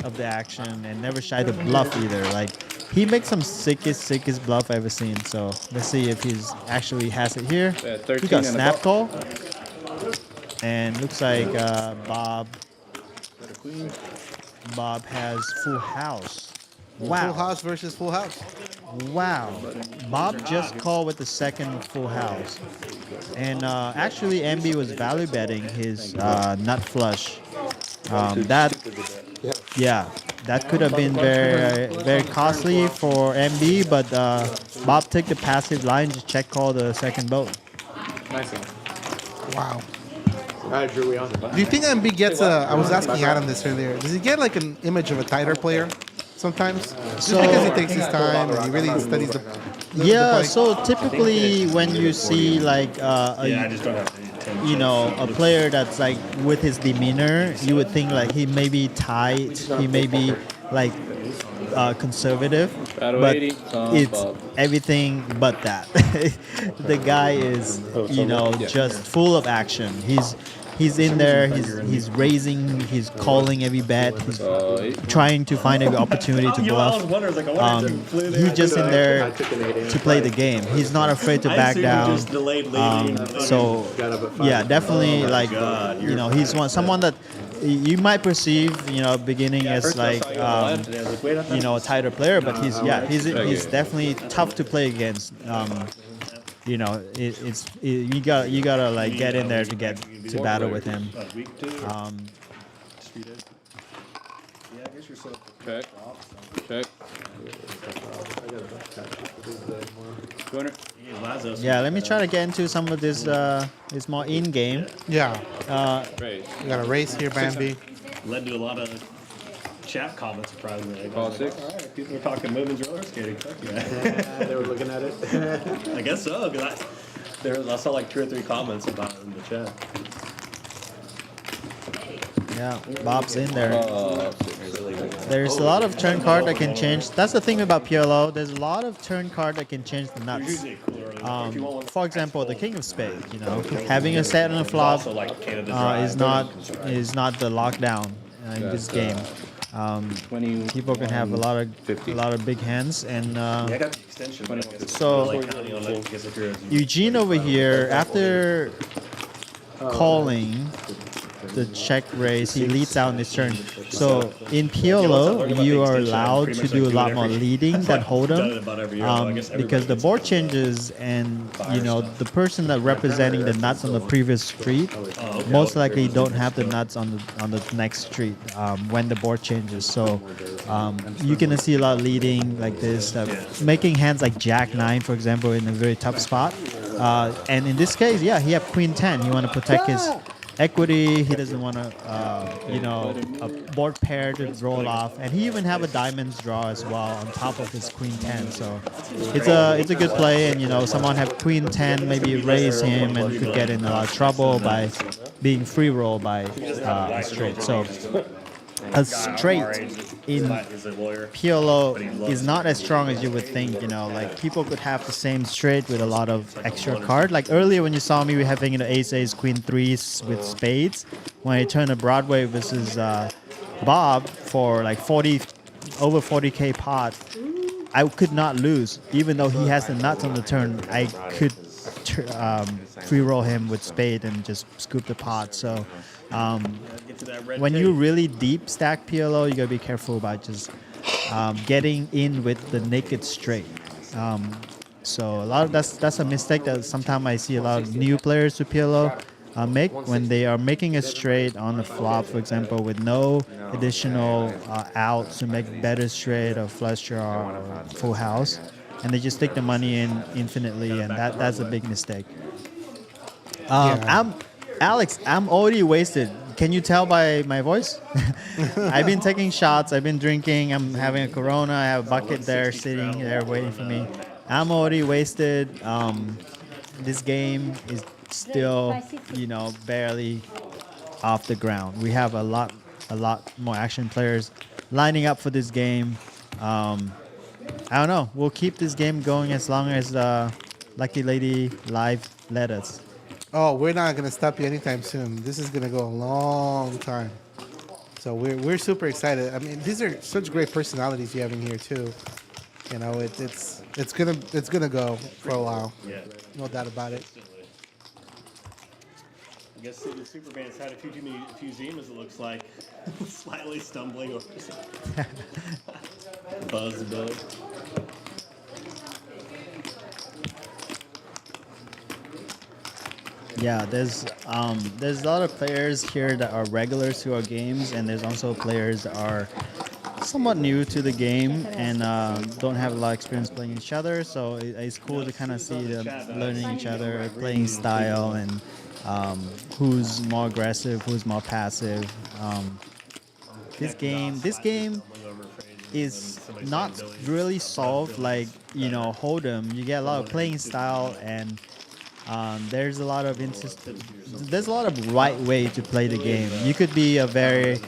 S7: of the action and never shy to bluff either. Like, he makes some sickest bluff I've ever seen. So let's see if he's actually has it here. He got snap call, and looks like Bob has full house. Wow.
S1: Full house versus full house.
S7: Wow. Bob just called with the second full house. And actually, MB was value betting his nut flush. That could have been very costly for MB, but Bob took the passive line, just check call the second boat.
S4: Nice.
S1: Wow.
S4: All right, Drew, we on.
S1: Do you think MB gets I was asking Adam this earlier. Does he get like an image of a tighter player sometimes? Just because he takes his time and he really studies the play?
S7: So typically when you see like a player that's like with his demeanor, you would think like he may be tight, he may be like conservative, but it's everything but that. The guy is, just full of action. He's in there. He's raising. He's calling every bet. He's trying to find every opportunity to bluff. He's just in there to play the game. He's not afraid to back down. So yeah, definitely like he's someone that you might perceive beginning as like a tighter player, but he's definitely tough to play against. You gotta like get in there to get to battle with him.
S10: Check.
S7: Yeah, let me try to get into some of this more in-game.
S1: Yeah.
S10: Raise.
S1: We got a race here, Bambi.
S2: Led to a lot of chat comments, surprisingly.
S10: Call 6.
S2: All right, people are talking moving roller skating. Fuck yeah.
S4: They were looking at it.
S2: I guess so, because I saw like 2 or 3 comments about it in the chat.
S7: Yeah, Bob's in there.
S10: Oh,
S7: There's a lot of turn card that can change. That's the thing about PLO. There's a lot of turn card that can change the nuts. For example, the King of Spades. You know, having a set on a flop is not the lockdown in this game. People can have a lot of big hands, and so Eugene over here, after calling the check raise, he leads out in his turn. So in PLO, you are allowed to do a lot more leading than hold'em, because the board changes, and you know the person that representing the nuts on the previous street most likely don't have the nuts on the next street when the board changes. So you can see a lot of leading like this, making hands like Jack 9, for example, in a very tough spot. And in this case, yeah, he have Queen 10. He want to protect his equity. He doesn't want to, a board pair to roll off, and he even have a diamonds draw as well on top of his Queen 10. So it's a good play, and you know someone have Queen 10, maybe raise him and could get in a lot of trouble by being free roll by a straight. So a straight in PLO is not as strong as you would think. You know, like people could have the same straight with a lot of extra card. Like earlier when you saw me having the ace, Queen 3s with spades, when I turned a Broadway versus Bob for like over 40k pot, I could not lose. Even though he has the nuts on the turn, I could free roll him with spade and just scoop the pot. So when you really deep stack PLO, you gotta be careful about just getting in with the naked straight. So a lot of that's a mistake that sometimes I see a lot of new players to PLO make when they are making a straight on the flop, for example, with no additional outs to make better straight or flush draw or full house, and they just take the money in infinitely, and that's a big mistake. Alex, I'm already wasted. Can you tell by my voice? I've been taking shots. I've been drinking. I'm having a Corona. I have a bucket there sitting there waiting for me. I'm already wasted. This game is still, barely off the ground. We have a lot more action players lining up for this game. I don't know. We'll keep this game going as long as Lucky Lady Live let us.
S1: Oh, we're not gonna stop you anytime soon. This is gonna go a long time. So we're super excited. I mean, these are such great personalities you have in here too. You know, it's gonna go for a while.
S2: Yeah.
S1: No doubt about it.
S2: I guess the Superman's had a few Zemas, it looks like. Slightly stumbling over Buzz Bill.
S7: Yeah, there's a lot of players here that are regulars to our games, and there's also players that are somewhat new to the game and don't have a lot of experience playing each other. So it's cool to kind of see them learning each other, playing style, and who's more aggressive, who's more passive. This game is not really solved like Hold'em. You get a lot of playing style, and there's a lot of right way to play the game. You could be a very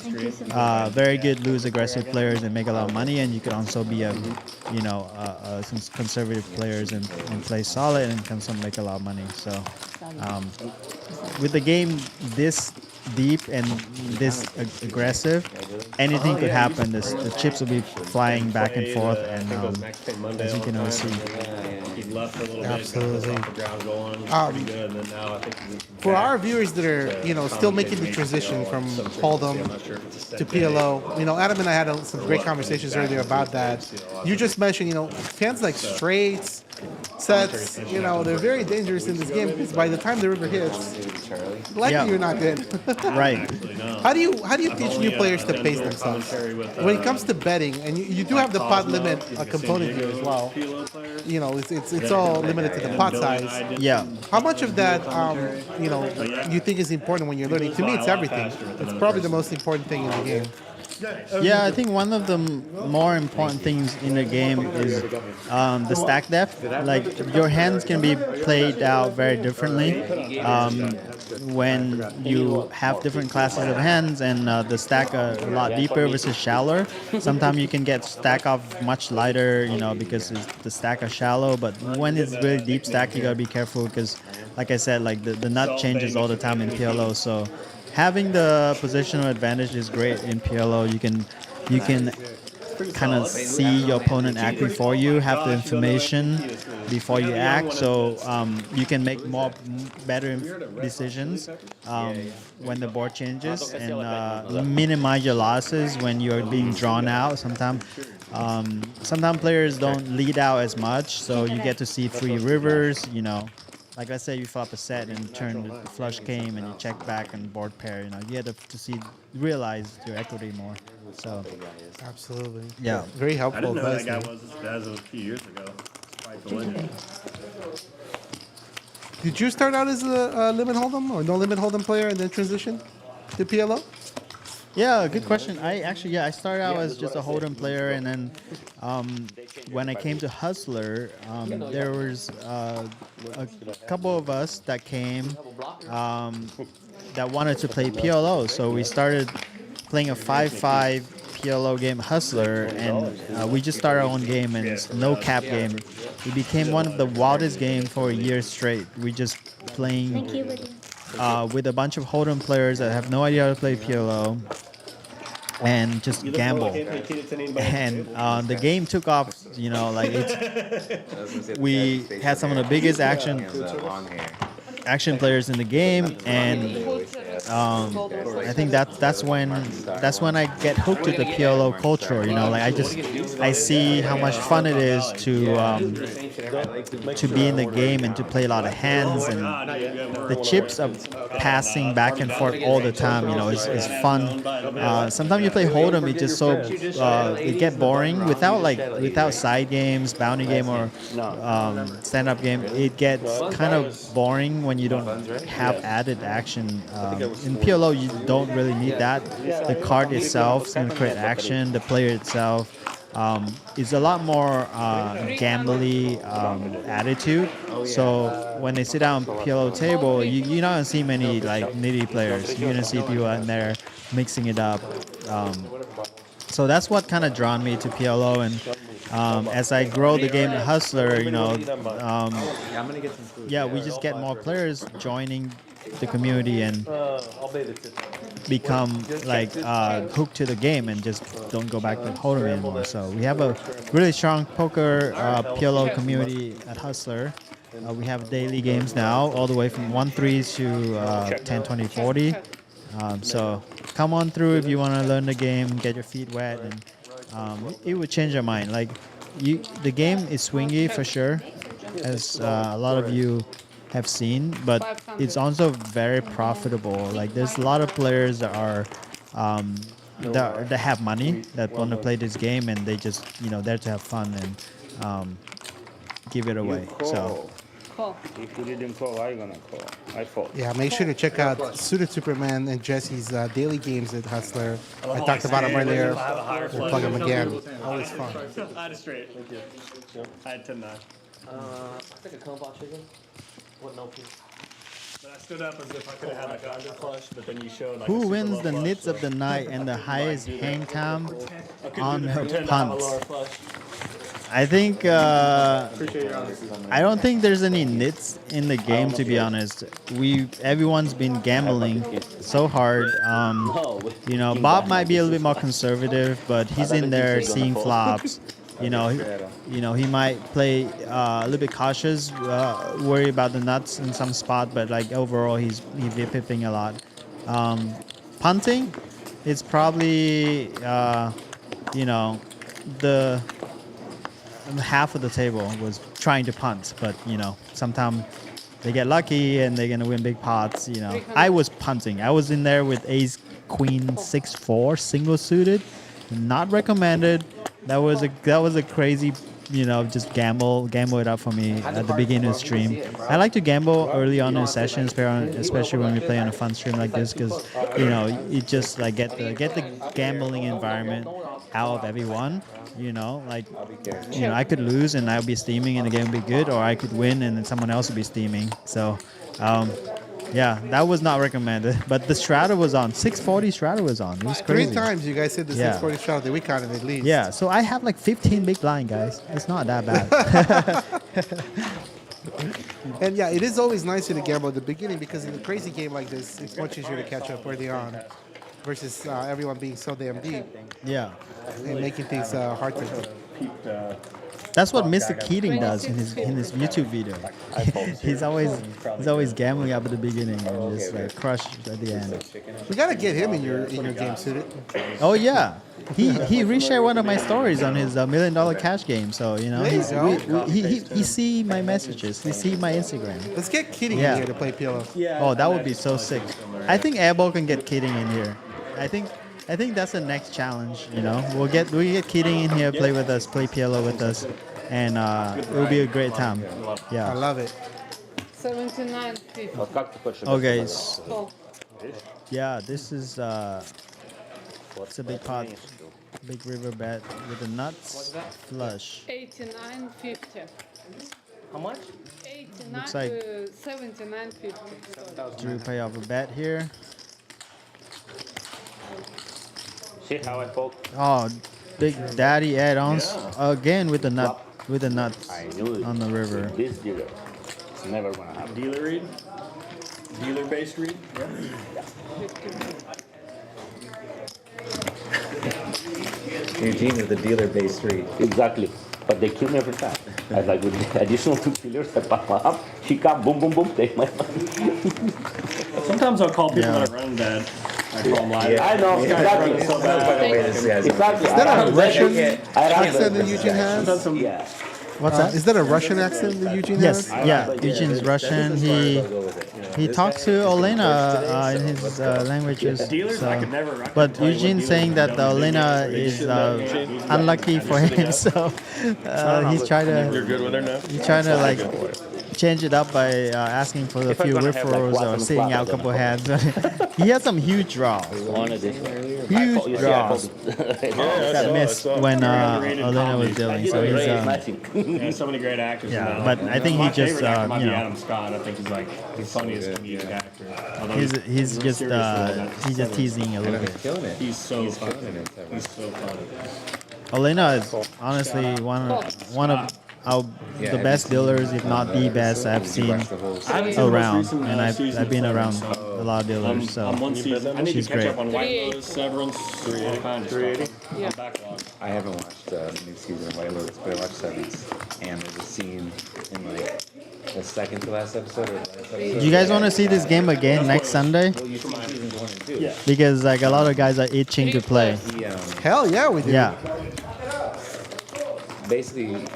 S7: good loose aggressive players and make a lot of money, and you could also be some conservative players and play solid and can also make a lot of money. So with the game this deep and this aggressive, anything could happen. The chips will be flying back and forth, and as you can always see.
S1: Absolutely. For our viewers that are, still making the transition from Hold'em to PLO, Adam and I had some great conversations earlier about that. You just mentioned, fans like straights, sets, you know, they're very dangerous in this game because by the time the river hits, likely
S7: Yeah.
S1: you're not good.
S7: Right.
S1: How do you teach new players to pace themselves? When it comes to betting, and you do have the pot limit component here as well. You know, it's all limited to the pot size.
S7: Yeah.
S1: How much of that, you know, you think is important when you're learning? To me, it's everything. It's probably the most important thing in the game.
S7: Yeah, I think one of the more important things in the game is the stack depth. Like your hands can be played out very differently when you have different classes of hands and the stack are a lot deeper versus shallower. Sometimes you can get stack off much lighter, you know, because the stack are shallow. But when it's really deep stack, you gotta be careful because, like I said, like the nut changes all the time in PLO. So having the positional advantage is great in PLO. You can kind of see your opponent act before you, have the information before you act, so you can make better decisions when the board changes and minimize your losses when you're being drawn out. Sometimes players don't lead out as much, so you get to see free rivers, you know. Like let's say you flop a set and turn the flush came and you check back and board pair, you know, you get to realize your equity more. So
S1: absolutely.
S7: Yeah.
S1: Very helpful.
S6: I didn't know that
S1: advice,
S6: guy
S1: man.
S6: was as of a few years ago. Probably
S1: Did you start out as a limit hold'em or no limit hold'em player and then transition to PLO?
S7: Yeah, good question. I started out as just a hold'em player, and then when I came to Hustler, there was a couple of us that came that wanted to play PLO, so we started playing a 5-5 PLO game, Hustler, and we just started our own game, and it's no cap game. It became one of the wildest games for a year straight. We just playing with a bunch of hold'em players that have no idea how to play PLO and just gamble. And the game took off, you know, like we had some of the biggest action players in the game, and I think that's when I get hooked to the PLO culture. You know, like I see how much fun it is to be in the game and to play a lot of hands, and the chips are passing back and forth all the time. You know, it's fun. Sometimes you play hold'em, it just it get boring without side games, bounty game or stand-up game. It gets kind of boring when you don't have added action. In PLO, you don't really need that. The card itself is going to create action. The player itself is a lot more gambly attitude. So when they sit down on PLO table, you're not going to see many like nitty players. You're going to see people in there mixing it up. So that's what kind of drawn me to PLO, and as I grow the game of Hustler, you know, we just get more players joining the community and become like hooked to the game and just don't go back to hold'em anymore. So we have a really strong poker PLO community at Hustler. We have daily games now, all the way from 1-3s to 10, 20, 40. So come on through if you want to learn the game, get your feet wet, and it would change your mind. Like the game is swingy for sure, as a lot of you have seen, but it's also very profitable. Like there's a lot of players that are that have money that want to play this game, and they just there to have fun and give it away. So.
S12: If you didn't call, I'm gonna call. I called.
S1: Yeah, make sure to check out Suited Superman and Jesse's daily games at Hustler. I talked about them earlier. We'll plug them again. Always fun.
S2: I had a straight. Thank you. I had 10-9.
S5: I think a combo chicken. What no piece.
S2: But I stood up as if I could have had like an under flush, but then you showed like
S7: Who wins the nits of the night and the highest hang time on her punts? I think I don't think there's any nits in the game, to be honest. Everyone's been gambling so hard. Bob might be a little bit more conservative, but he's in there seeing flops. He might play a little bit cautious, worry about the nuts in some spot, but like overall he's pipping a lot. Punting, it's probably half of the table was trying to punt, but sometimes they get lucky and they're gonna win big pots. I was punting. I was in there with ace queen 6-4 single suited, not recommended. That was a crazy, just gamble it up for me at the beginning of the stream. I like to gamble early on in sessions, especially when we play on a fun stream like this, because you just like get the gambling environment out of everyone. I could lose and I'll be steaming and the game would be good, or I could win and then someone else would be steaming. So, that was not recommended. But the Strata was on. 640 Strata was on. It was crazy.
S1: 3 times you guys said the 640 Strata that we counted at least.
S7: Yeah, so I have like 15 big blind, guys. It's not that bad.
S1: And yeah, it is always nicer to gamble at the beginning because in a crazy game like this, it's much easier to catch up early on versus everyone being so damn deep.
S7: Yeah.
S1: And making things hard to
S7: That's what Mr. Keating does in his YouTube video. he's always gambling up at the beginning and just like crush at the end.
S1: We gotta get him in your game, Suited.
S7: Oh yeah, he reshared one of my stories on his $1 Million Cash game. So he see my messages, he see my Instagram.
S1: Let's get Keating in here to play PLO.
S7: Oh, that would be so sick. I think Airball can get Keating in here. I think that's the next challenge. We get Keating in here, play with us, play PLO with us, and it will be a great time. Yeah.
S1: I love it.
S17: 79.
S7: Okay. Yeah, this is it's a big pot, big river bet with the nuts flush.
S17: 89.50.
S5: How much?
S17: 89
S7: Looks like
S17: to 79.50.
S7: Drew pay off a bet here.
S9: See how I fold?
S7: Oh, Big Daddy add-ons again with the nuts on the river.
S9: This dealer. It's never gonna happen.
S2: Dealer read? Dealer based read?
S20: Eugene with the dealer-based read.
S9: Exactly. But they kill me every time. I like with the additional 2 killers, I pop up, she come, boom, boom, boom, take my money.
S2: Sometimes I'll call people that are running bad. I call them live.
S9: I know, exactly. Exactly.
S1: Is that a Russian accent that Eugene has?
S9: Yeah.
S7: What's that?
S1: Is that a Russian accent that Eugene
S7: Yes,
S1: has?
S7: yeah. Eugene's Russian. He talks to Olena in his languages. So. But Eugene's saying that the Olena is unlucky for him, so he's trying to.
S6: You're good with her now?
S7: He's trying to like change it up by asking for a few referrals or sitting out a couple hands. He has some huge draws. Huge draws that missed when Olena was dealing. So he's
S2: so many great actors.
S7: Yeah, but I think he just
S2: Adam Scott. I think he's like the funniest comedic actor.
S7: He's just teasing a little bit.
S2: He's so funny. He's so funny.
S7: Olena is honestly one of the best dealers, if not the best I've seen around, and I've been around a lot of dealers, so she's great.
S2: Severance, 380.
S20: I haven't watched the new season of White Lotus, but I watched Severance, and there's a scene in like the second to last episode or last episode.
S7: Do you guys want to see this game again next Sunday?
S20: Well, you see seasons 1 and 2.
S7: Because like a lot of guys are itching to play.
S1: Hell yeah, we do.
S7: Yeah.
S20: Basically, you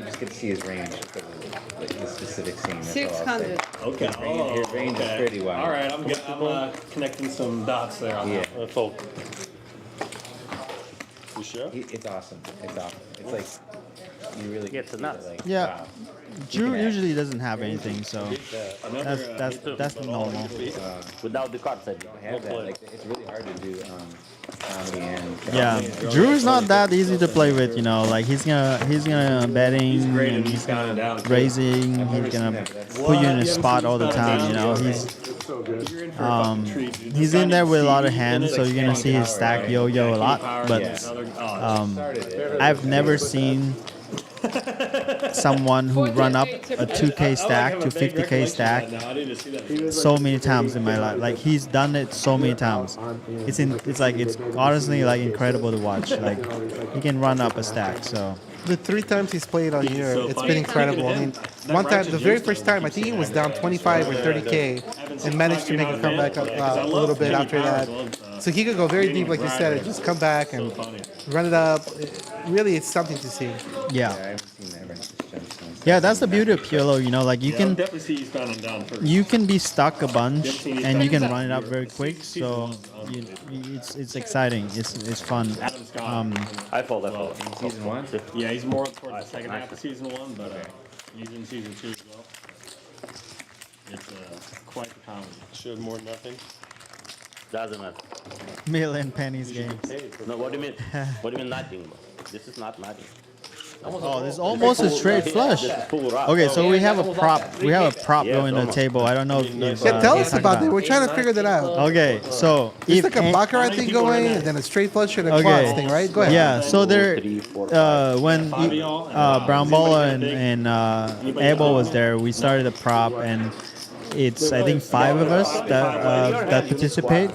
S20: just get to see his range because of like the specific scene. That's
S17: 600.
S2: Okay.
S20: His range is pretty wide.
S2: All right, I'm connecting some dots there on that.
S6: You sure?
S20: It's awesome. It's awesome. It's like you really get to nuts. Like,
S7: Yeah.
S20: wow.
S7: Drew usually doesn't have anything, so that's normal.
S9: Without the cards, I
S20: have that. Like, it's really hard to do comedy and
S7: Yeah, Drew is not that easy to play with, like he's gonna betting, he's gonna raising, he's gonna put you in a spot all the time, he's in there with a lot of hands, so you're gonna see his stack yo-yo a lot, but I've never seen someone who run up a 2K stack to 50K stack so many times in my life. Like he's done it so many times. It's honestly like incredible to watch. Like he can run up a stack. So
S1: the 3 times he's played on here, it's been incredible. I mean, one time, the very first time, I think he was down 25 or 30K and managed to make a comeback up a little bit after that. So he could go very deep, like you said, and just come back and run it up. Really, it's something to see.
S7: Yeah. Yeah, that's the beauty of PLO. You know, like you
S2: I'll
S7: can
S2: definitely see Eastbound and Down first.
S7: you can be stuck a bunch
S2: Seen
S7: and you can
S2: Eastbound
S7: run it up
S2: and
S7: very
S2: Down.
S7: quick. So it's exciting. It's fun.
S9: I fold.
S20: Season 1?
S2: Yeah, he's more towards the second half of season 1, but he's in season 2 as well. It's quite the comedy.
S6: Showed more than nothing.
S9: Doesn't matter.
S7: Million pennies games.
S9: No, what do you mean? What do you mean nothing? This is not nothing.
S7: Oh, this is almost a straight flush.
S9: This is full rock.
S7: Okay, so we have a prop. We have a prop
S9: Yes,
S7: going to the
S9: almost.
S7: table. I don't know if
S1: Yeah, tell us about that. We're trying to figure that out.
S7: Okay, so
S1: It's like a
S7: an-
S1: baccarat thing going, and then a straight flush and a quads thing, right? Go ahead.
S7: Yeah, so there, when Brown Balla and Airball was there, we started a prop, and it's I think 5 of us that participate.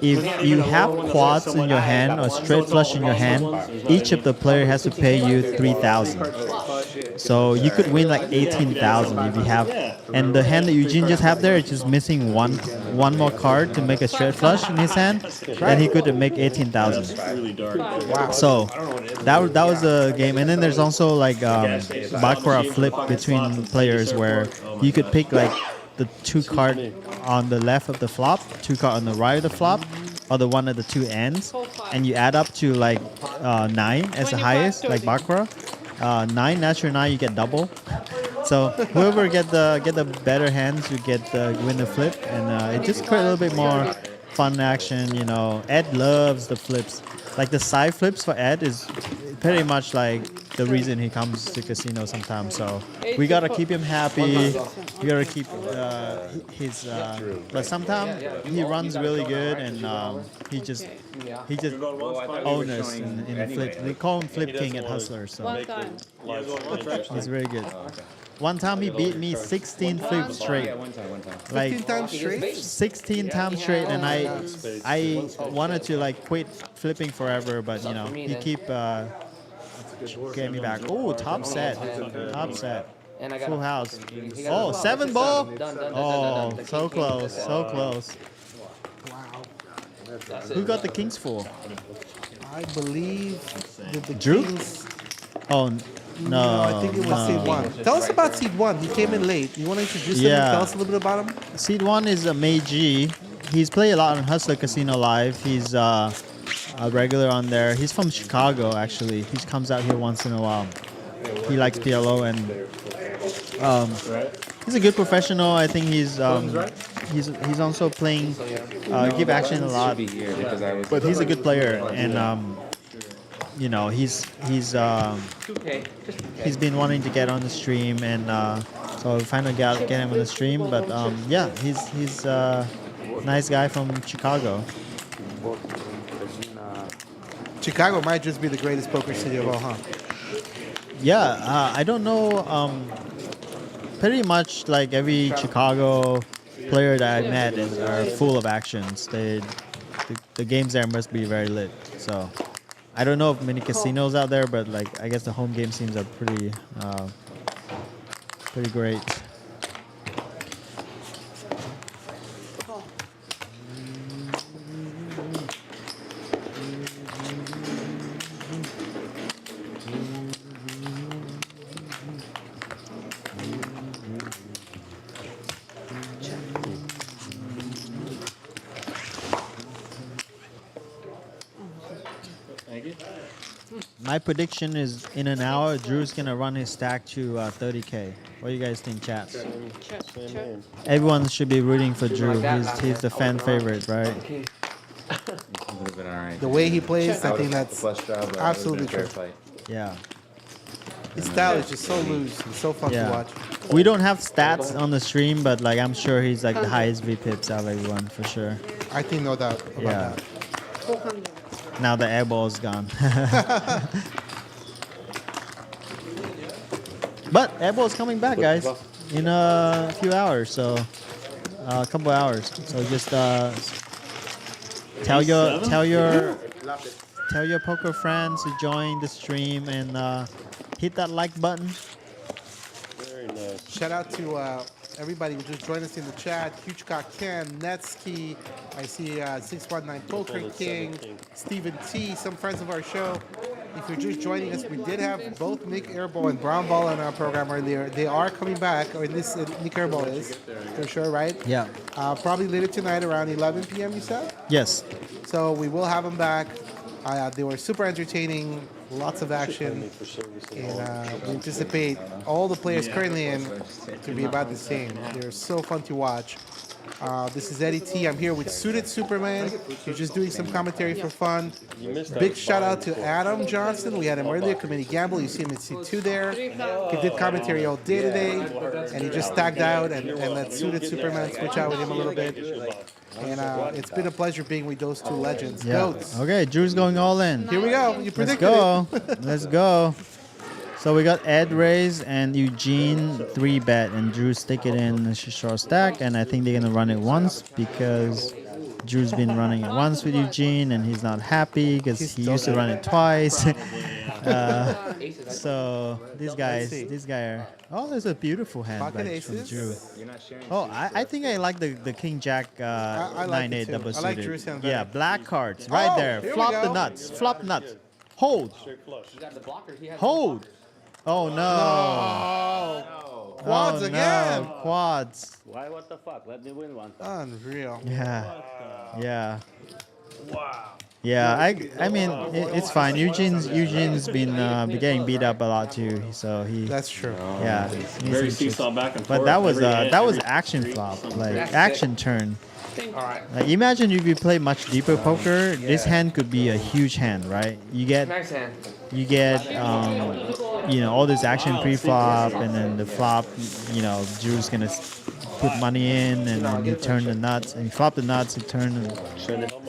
S7: If you have quads in your hand or straight flush in your hand, each of the player has to pay you 3,000. So you could win like 18,000 if you have. And the hand that Eugene just have there is just missing one more card to make a straight flush in his hand, and he could make 18,000.
S1: Wow.
S7: So that was the game, and then there's also like baccarat flip between players where you could pick like the 2 card on the left of the flop, 2 card on the right of the flop, or the one at the 2 ends, and you add up to like 9 as the highest, like baccarat. 9 natural 9, you get double. So whoever get the better hands, you get win the flip, and it just create a little bit more fun action. You know, Ed loves the flips. Like the side flips for Ed is pretty much like the reason he comes to casino sometimes. So we gotta keep him happy. We gotta keep his. But sometimes he runs really good, and he just owners in flip. They call him Flip King at Hustler. So he's very good. One time he beat me 16 flips straight. Like
S1: 15 times straight?
S7: 16 times straight, and I wanted to like quit flipping forever, but you know he keep getting me back. Oh, top set, full house. Oh, 7 ball. Oh, so close, so close.
S1: Wow.
S7: Who got the kings full?
S1: I believe that the
S7: Drew?
S1: Kings.
S7: Oh. No,
S1: I think it was Seed 1. Tell us about Seed 1. He came in late. You want to introduce him and tell us a little bit about him?
S7: Seed 1 is a Mei G. He's played a lot on Hustler Casino Live. He's a regular on there. He's from Chicago, actually. He comes out here once in a while. He likes PLO, and he's a good professional. I think he's also playing give action a lot. But he's a good player, and you know, he's been wanting to get on the stream, and so we finally get him on the stream. But yeah, he's a nice guy from Chicago.
S1: Chicago might just be the greatest poker city of all, huh?
S7: Yeah, I don't know. Pretty much like every Chicago player that I met are full of actions. The games there must be very lit. So. I don't know of many casinos out there, but like I guess the home game scenes are pretty great. My prediction is in an hour, Drew's gonna run his stack to 30K. What do you guys think, chat? Everyone should be rooting for Drew. He's the fan favorite, right?
S1: The way he plays, I think that's absolutely true.
S7: Yeah.
S1: His style is just so loose and so fun to watch.
S7: We don't have stats on the stream, but like I'm sure he's like the highest VPIPs out of everyone for sure.
S1: I think no doubt about that.
S7: Now the airball is gone. But airball is coming back, guys, in a few hours. So a couple hours. So just tell your poker friends to join the stream and hit that like button.
S6: Very nice.
S1: Shout out to everybody who just joined us in the chat. Huge Cock Ken, Netsky, I see 619 Poker King, Stephen T, some friends of our show. if you're just joining us, we did have both Nick Airball and Brown Balla on our program earlier. They are coming back, or at least Nick Airball is, for sure, right?
S7: Yeah.
S1: Probably later tonight around 11 p.m., you said?
S7: Yes.
S1: So we will have them back. They were super entertaining, lots of action, and we anticipate all the players currently in to be about the same. They're so fun to watch. This is Eddie T. I'm here with Suited Superman. He's just doing some commentary for fun. Big shout out to Adam Johnson. We had him earlier, Committee Gamble. You see him in C2 there. He did commentary all day today, and he just tagged out and let Suited Superman switch out with him a little bit. And it's been a pleasure being with those two legends.
S7: Yeah.
S1: Goats.
S7: Okay, Drew's going all in.
S1: Here we go. You predicted
S7: it. Let's go. So we got Ed raise and Eugene 3-bet, and Drew stick it in the short stack, and I think they're gonna run it once because Drew's been running it once with Eugene, and he's not happy because he used to run it twice. So these guy are. Oh, there's a beautiful hand
S1: Pocket
S7: by from
S1: aces.
S7: Drew. Oh, I think I like the King Jack
S1: I like
S7: 9-8
S1: it too.
S7: double
S1: I
S7: suited.
S1: like Drew's hand better.
S7: Yeah, black cards right there.
S1: here we
S7: Flop
S1: go.
S7: the nuts. Flop nuts. Hold.
S5: Hold.
S7: Hold. Oh no.
S1: No. Quads
S7: Oh,
S1: again.
S7: No. Quads.
S12: Why? What the fuck? Let me win one.
S1: Unreal.
S7: Yeah. Yeah.
S12: Wow.
S7: Yeah. I mean it's fine. Eugene's been getting beat up a lot too. So he.
S1: That's true.
S7: Yeah.
S6: Very
S7: he's-
S6: seesaw back and
S7: But
S6: forth.
S7: that was
S6: Every hand,
S7: that was
S6: every
S7: action
S6: street,
S7: flop,
S6: something.
S7: like
S5: That's
S7: action turn.
S5: All right.
S7: Like imagine if you play much deeper poker, this hand could be a huge hand, right? You get
S5: Nice hand.
S7: all this action pre-flop, and then the flop, Drew's gonna put money in, and then you turn the nuts, and you flop the nuts, you turn and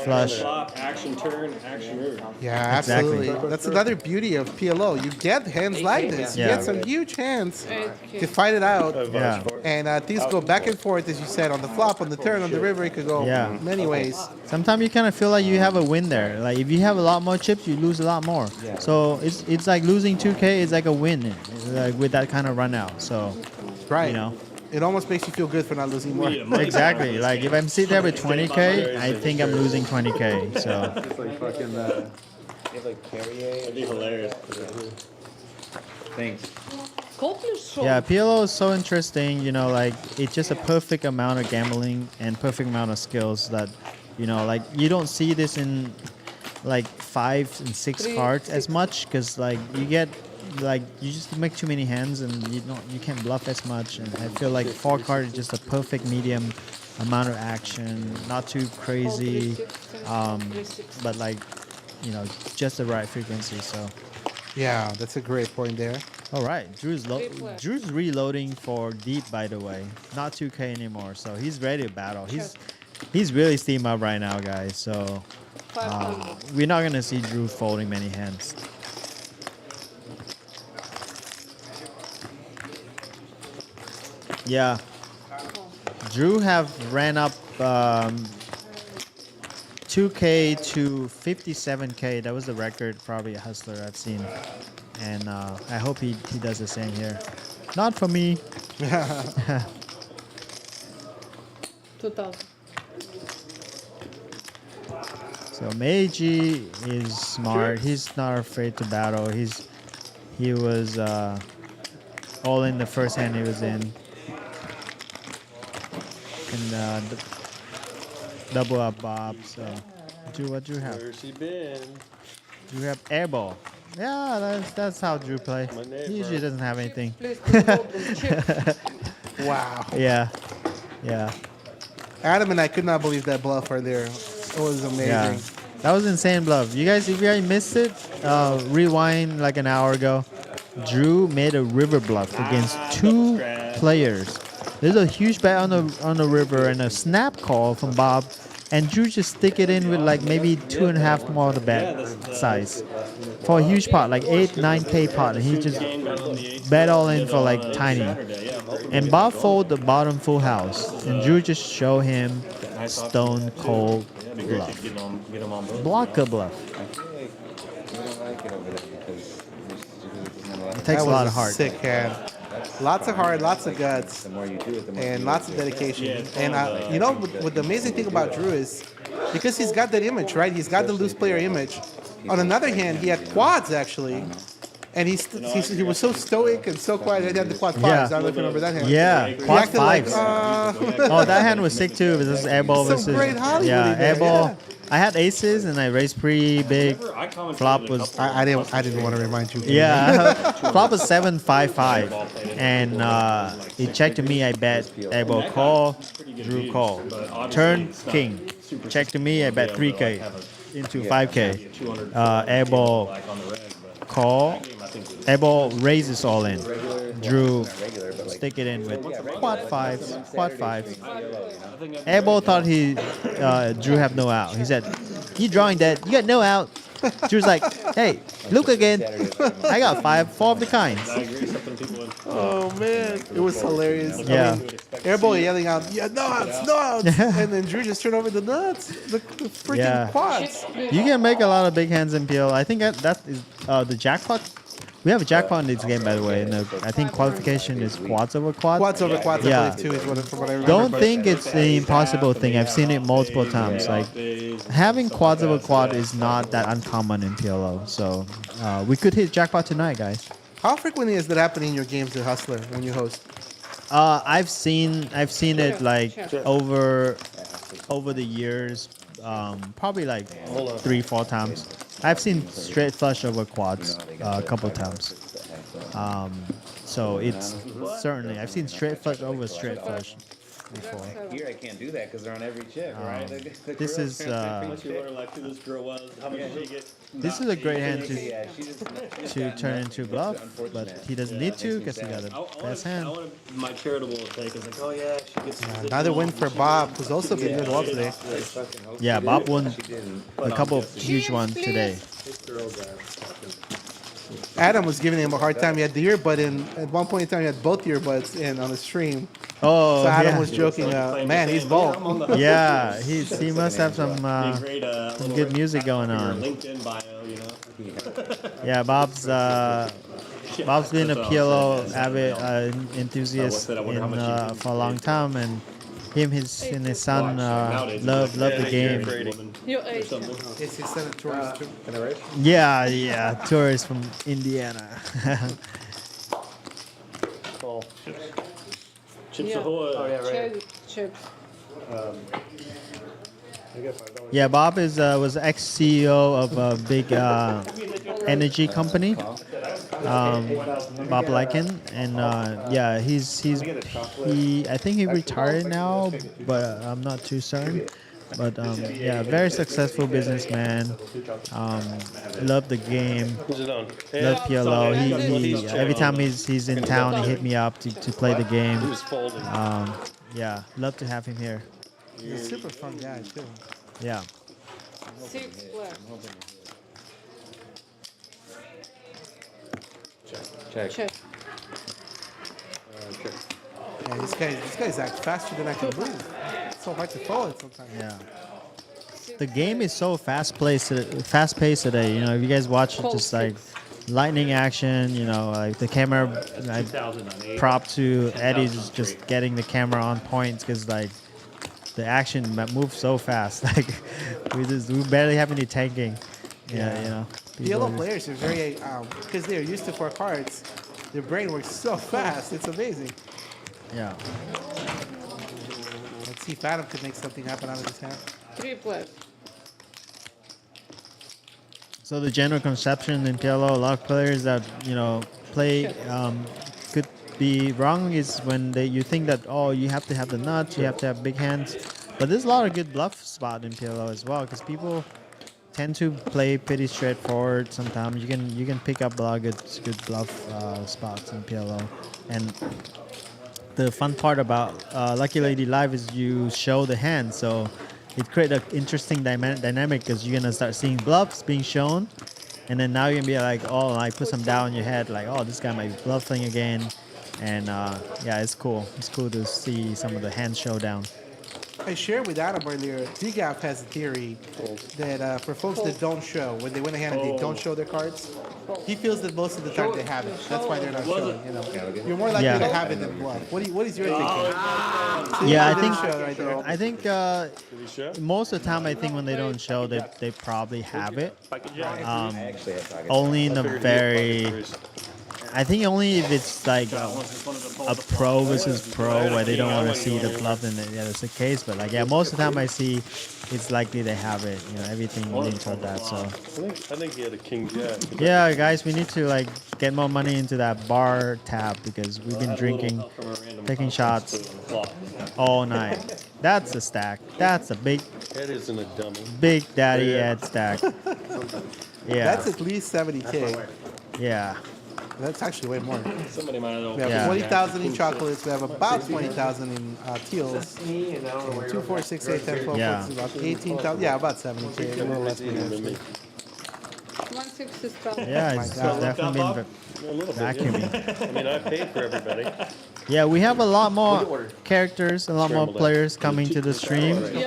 S7: flush.
S6: Flop, action turn, action river.
S1: Yeah,
S7: Exactly.
S1: absolutely. That's another beauty of PLO. You get hands like this. You
S7: Yeah.
S1: get some huge hands to fight it out.
S7: Yeah.
S1: And things go back and forth, as you said, on the flop, on the turn, on the river. It could go
S7: Yeah.
S1: many ways.
S7: Sometimes you kind of feel like you have a win there. Like if you have a lot more chips, you lose a lot more. So it's like losing 2K is like a win, like with that kind of run out. So
S1: Right. It almost makes you feel good for not losing more.
S7: exactly. Like if I'm sitting there with 20K, I think I'm losing 20K. So
S20: It's like fucking, you have like Carrier.
S6: That'd be hilarious.
S20: Thanks.
S7: yeah, PLO is so interesting. Like it's just a perfect amount of gambling and perfect amount of skills that, like you don't see this in like 5 and 6 cards as much because like you get. Like you just make too many hands and you can't bluff as much, and I feel like 4 card is just a perfect medium amount of action, not too crazy, but like just the right frequency. So
S1: Yeah, that's a great point there.
S7: all right, Drew's reloading for deep, by the way, not 2K anymore, so he's ready to battle. He's really steamed up right now, guys. So we're not gonna see Drew folding many hands. Yeah, Drew have ran up 2K to 57K. That was the record, probably a hustler I've seen, and I hope he does the same here. Not for me.
S17: 2000.
S7: So Meiji is smart. He's not afraid to battle. He was all in the first hand he was in. And double up Bob. So Drew, what do you have?
S6: Where's he been?
S7: Drew have airball. Yeah, that's how Drew play. He usually doesn't have anything.
S1: Wow.
S7: Yeah.
S1: Adam and I could not believe that bluff right there. It was amazing.
S7: Yeah. That was insane bluff. You guys, if you guys missed it, rewind like an hour ago. Drew made a river bluff against 2 players. There's a huge bet on the river and a snap call from Bob, and Drew just stick it in with like maybe 2.5 more of the bet size for a huge pot, like 8-9K pot, and he just bet all in for like tiny. And Bob fold the bottom full house, and Drew just show him stone cold bluff, blocker bluff. It takes a lot of heart.
S1: Sick hand. Lots of heart, lots of guts, and lots of dedication. And what the amazing thing about Drew is, because he's got that image, right? He's got the loose player image. on another hand, he had quads actually. And he was so stoic and so quiet that he had the quad fives. I don't know if you remember that hand.
S7: Yeah,
S1: He
S7: quad
S1: acted like,
S7: fives. Oh, that hand was sick too. This is airball
S1: Some
S7: versus
S1: great Hollywood
S7: yeah,
S1: there,
S7: airball.
S1: yeah.
S7: I had aces and I raised pretty big. Flop was
S1: I didn't want to remind you.
S7: yeah. Flop was 7-5-5, and he checked to me. I bet airball call, drew call, turn king. Check to me. I bet 3K into 5K. Airball call. Airball raises all in. Drew stick it in with quad fives. Airball thought Drew have no out. He said, "You drawing that? You got no out." Drew's like, "Hey, look again. I got 4 of the kinds."
S1: Oh man, it was hilarious.
S7: Yeah.
S1: I mean, Airball yelling out, "Yeah, no outs," and then Drew just turned over the nuts, the freaking quads.
S7: You can make a lot of big hands in PL. I think that is the jackpot. We have a jackpot in this game, by the way. And I think qualification is quads over quads.
S1: Quads over quads, I believe, too, is from what I remember.
S7: Don't think it's an impossible thing. I've seen it multiple times. Like, having quads over quad is not that uncommon in PLO. So, we could hit jackpot tonight, guys.
S1: How frequently is that happening in your games at Hustler when you host?
S7: I've seen it like over the years, probably like 3-4 times. I've seen straight flush over quads a couple of times. So it's certainly I've seen straight flush over straight flush before.
S20: Here I can't do that because they're on every chip, right?
S7: This is this is a great hand to turn into bluff, but he doesn't need to because he got a best hand.
S6: My charitable take is like, oh yeah, she gets
S1: Another win for Bob, who's also been good well today.
S7: Yeah, Bob won a couple of huge ones today.
S1: Adam was giving him a hard time. He had the earbud in. At one point in time, he had both earbuds in on the stream.
S7: Oh,
S1: so Adam
S7: yeah.
S1: was joking. Man, he's bold.
S7: Yeah, he must have some good music going on.
S6: LinkedIn bio, you know.
S7: Yeah, Bob's been a PLO avid enthusiast for a long time, and him and his son love the game.
S1: It's his son, tourist too.
S7: Yeah, tourists from Indiana.
S6: Chips Ahoy. Oh, yeah, right.
S17: Chips.
S7: Yeah, Bob was ex-CEO of a big energy company, Bob Lycan, and yeah, I think he retired now, but I'm not too certain. But yeah, very successful businessman. Love the game. Love PLO. He every time he's in town, he hit me up to play the game. Yeah, love to have him here.
S1: He's a super fun guy too.
S7: Yeah.
S17: 6 left.
S20: Check.
S1: Yeah, this guy's act faster than I can move. It's so hard to follow it sometimes.
S7: Yeah. The game is so fast-paced today. You know, if you guys watch it, just like lightning action. You know, like the camera. Prop to Eddie's just getting the camera on point because like the action moves so fast. Like we barely have any tanking. Yeah, you know.
S1: PLO players are very because they're used to 4 cards. Their brain works so fast. It's amazing.
S7: Yeah.
S1: Let's see if Adam could make something happen out of his hand.
S17: 3 left.
S7: So the general conception in PLO, a lot of players that play could be wrong is when you think that you have to have the nuts, you have to have big hands, but there's a lot of good bluff spot in PLO as well because people tend to play pretty straightforward. Sometimes you can pick up a lot of good bluff spots in PLO, and the fun part about Lucky Lady Live is you show the hand, so it creates an interesting dynamic because you're gonna start seeing bluffs being shown, and then now you're gonna be like, like put some doubt in your head, like, this guy might be bluffing again, and yeah, it's cool. It's cool to see some of the hand showdown.
S1: I shared with Adam earlier, DGAF has a theory that for folks that don't show, when they win a hand and they don't show their cards, he feels that most of the time they have it. That's why they're not showing. You know, you're more likely to have it than bluff. What is your thinking?
S7: Yeah,
S1: I think
S7: most of the time, I think when they don't show, they probably have it. Only in the very. I think only if it's like a pro versus pro where they don't want to see the bluff, then that's the case. But like, yeah, most of the time I see it's likely they have it. You know, everything leans toward that. So.
S6: I think he had a king jack.
S7: Yeah, guys, we need to like get more money into that bar tab because we've been drinking, taking shots all night. That's a stack. That's a big.
S6: That isn't a dummy.
S7: Big Daddy Ed stack. Yeah.
S1: That's at least 70K.
S7: Yeah.
S1: That's actually way more.
S2: Somebody might have.
S1: We have 20,000 in chocolates. We have about 20,000 in teals. 2, 4, 6, 8, 10, 12,
S7: Yeah.
S1: 14, about 18,000. Yeah, about 70K. A little less than that.
S7: Yeah, it's definitely been vacuuming.
S6: I mean, I paid for everybody.
S7: Yeah, we have a lot more characters, a lot more players coming to the stream.
S1: Do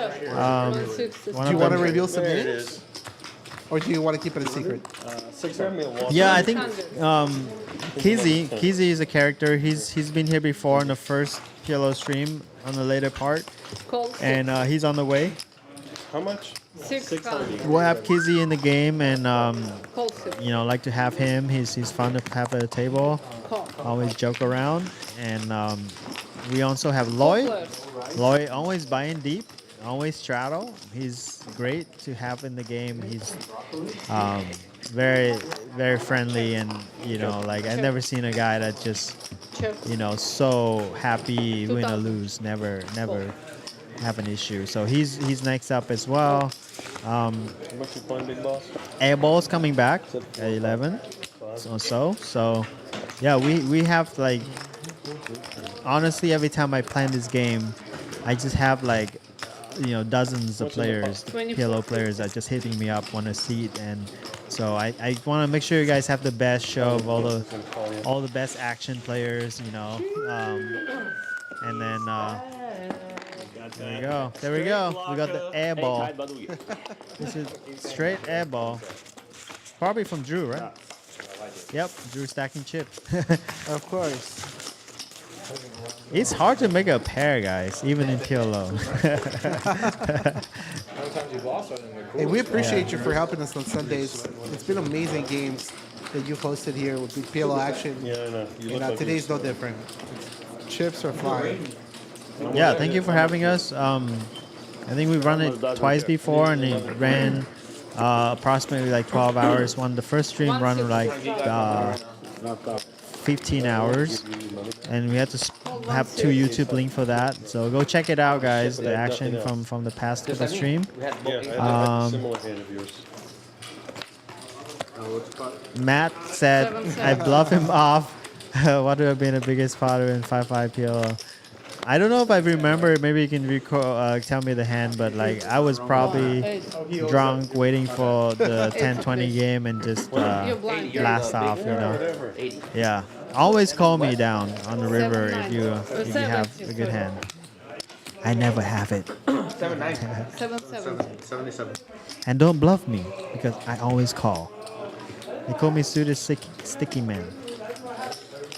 S1: you want to reveal some names? Or do you want to keep it a secret?
S7: Yeah, I think Kizzy is a character. He's been here before in the first PLO stream on the later part, and he's on the way.
S6: How much?
S17: 600.
S7: We'll have Kizzy in the game, and you know, like to have him. He's fun to have at the table. Always joke around, and we also have Loy. Loy always buying deep. Always straddle. He's great to have in the game. He's very, very friendly, and you know, like I've never seen a guy that just, you know, so happy win or lose. Never have an issue. So he's next up as well.
S6: How much you playing, Big Boss?
S7: Airball's coming back at 11 or so. So yeah, we have like, honestly, every time I plan this game, I just have like, you know, dozens of players, PLO players that just hitting me up, want a seat, and so I want to make sure you guys have the best show of all the best action players, you know, and then there we go, we got the airball. This is straight airball, probably from Drew, right? Yep, Drew stacking chips.
S1: Of course.
S7: It's hard to make a pair, guys, even in PLO.
S1: Hey, we appreciate you for helping us on Sundays. It's been amazing games that you've hosted here with big PLO action.
S6: Yeah, I know.
S1: And today's no different. Chips are flying.
S7: Yeah, thank you for having us. I think we've run it twice before, and it ran approximately like 12 hours. The first stream run like 15 hours, and we had to have 2 YouTube links for that. So go check it out, guys. The action from the past couple stream.
S6: Similar hand of yours.
S7: Matt said, "I bluff him off." What would have been the biggest father in 5-5 PLO? I don't know if I remember. Maybe you can tell me the hand, but like I was probably drunk waiting for the 10-20 game and just blast off, you know. Yeah, always call me down on the river if you have a good hand. I never have it.
S17: 77.
S7: And don't bluff me because I always call. They call me Suda Sticky Man.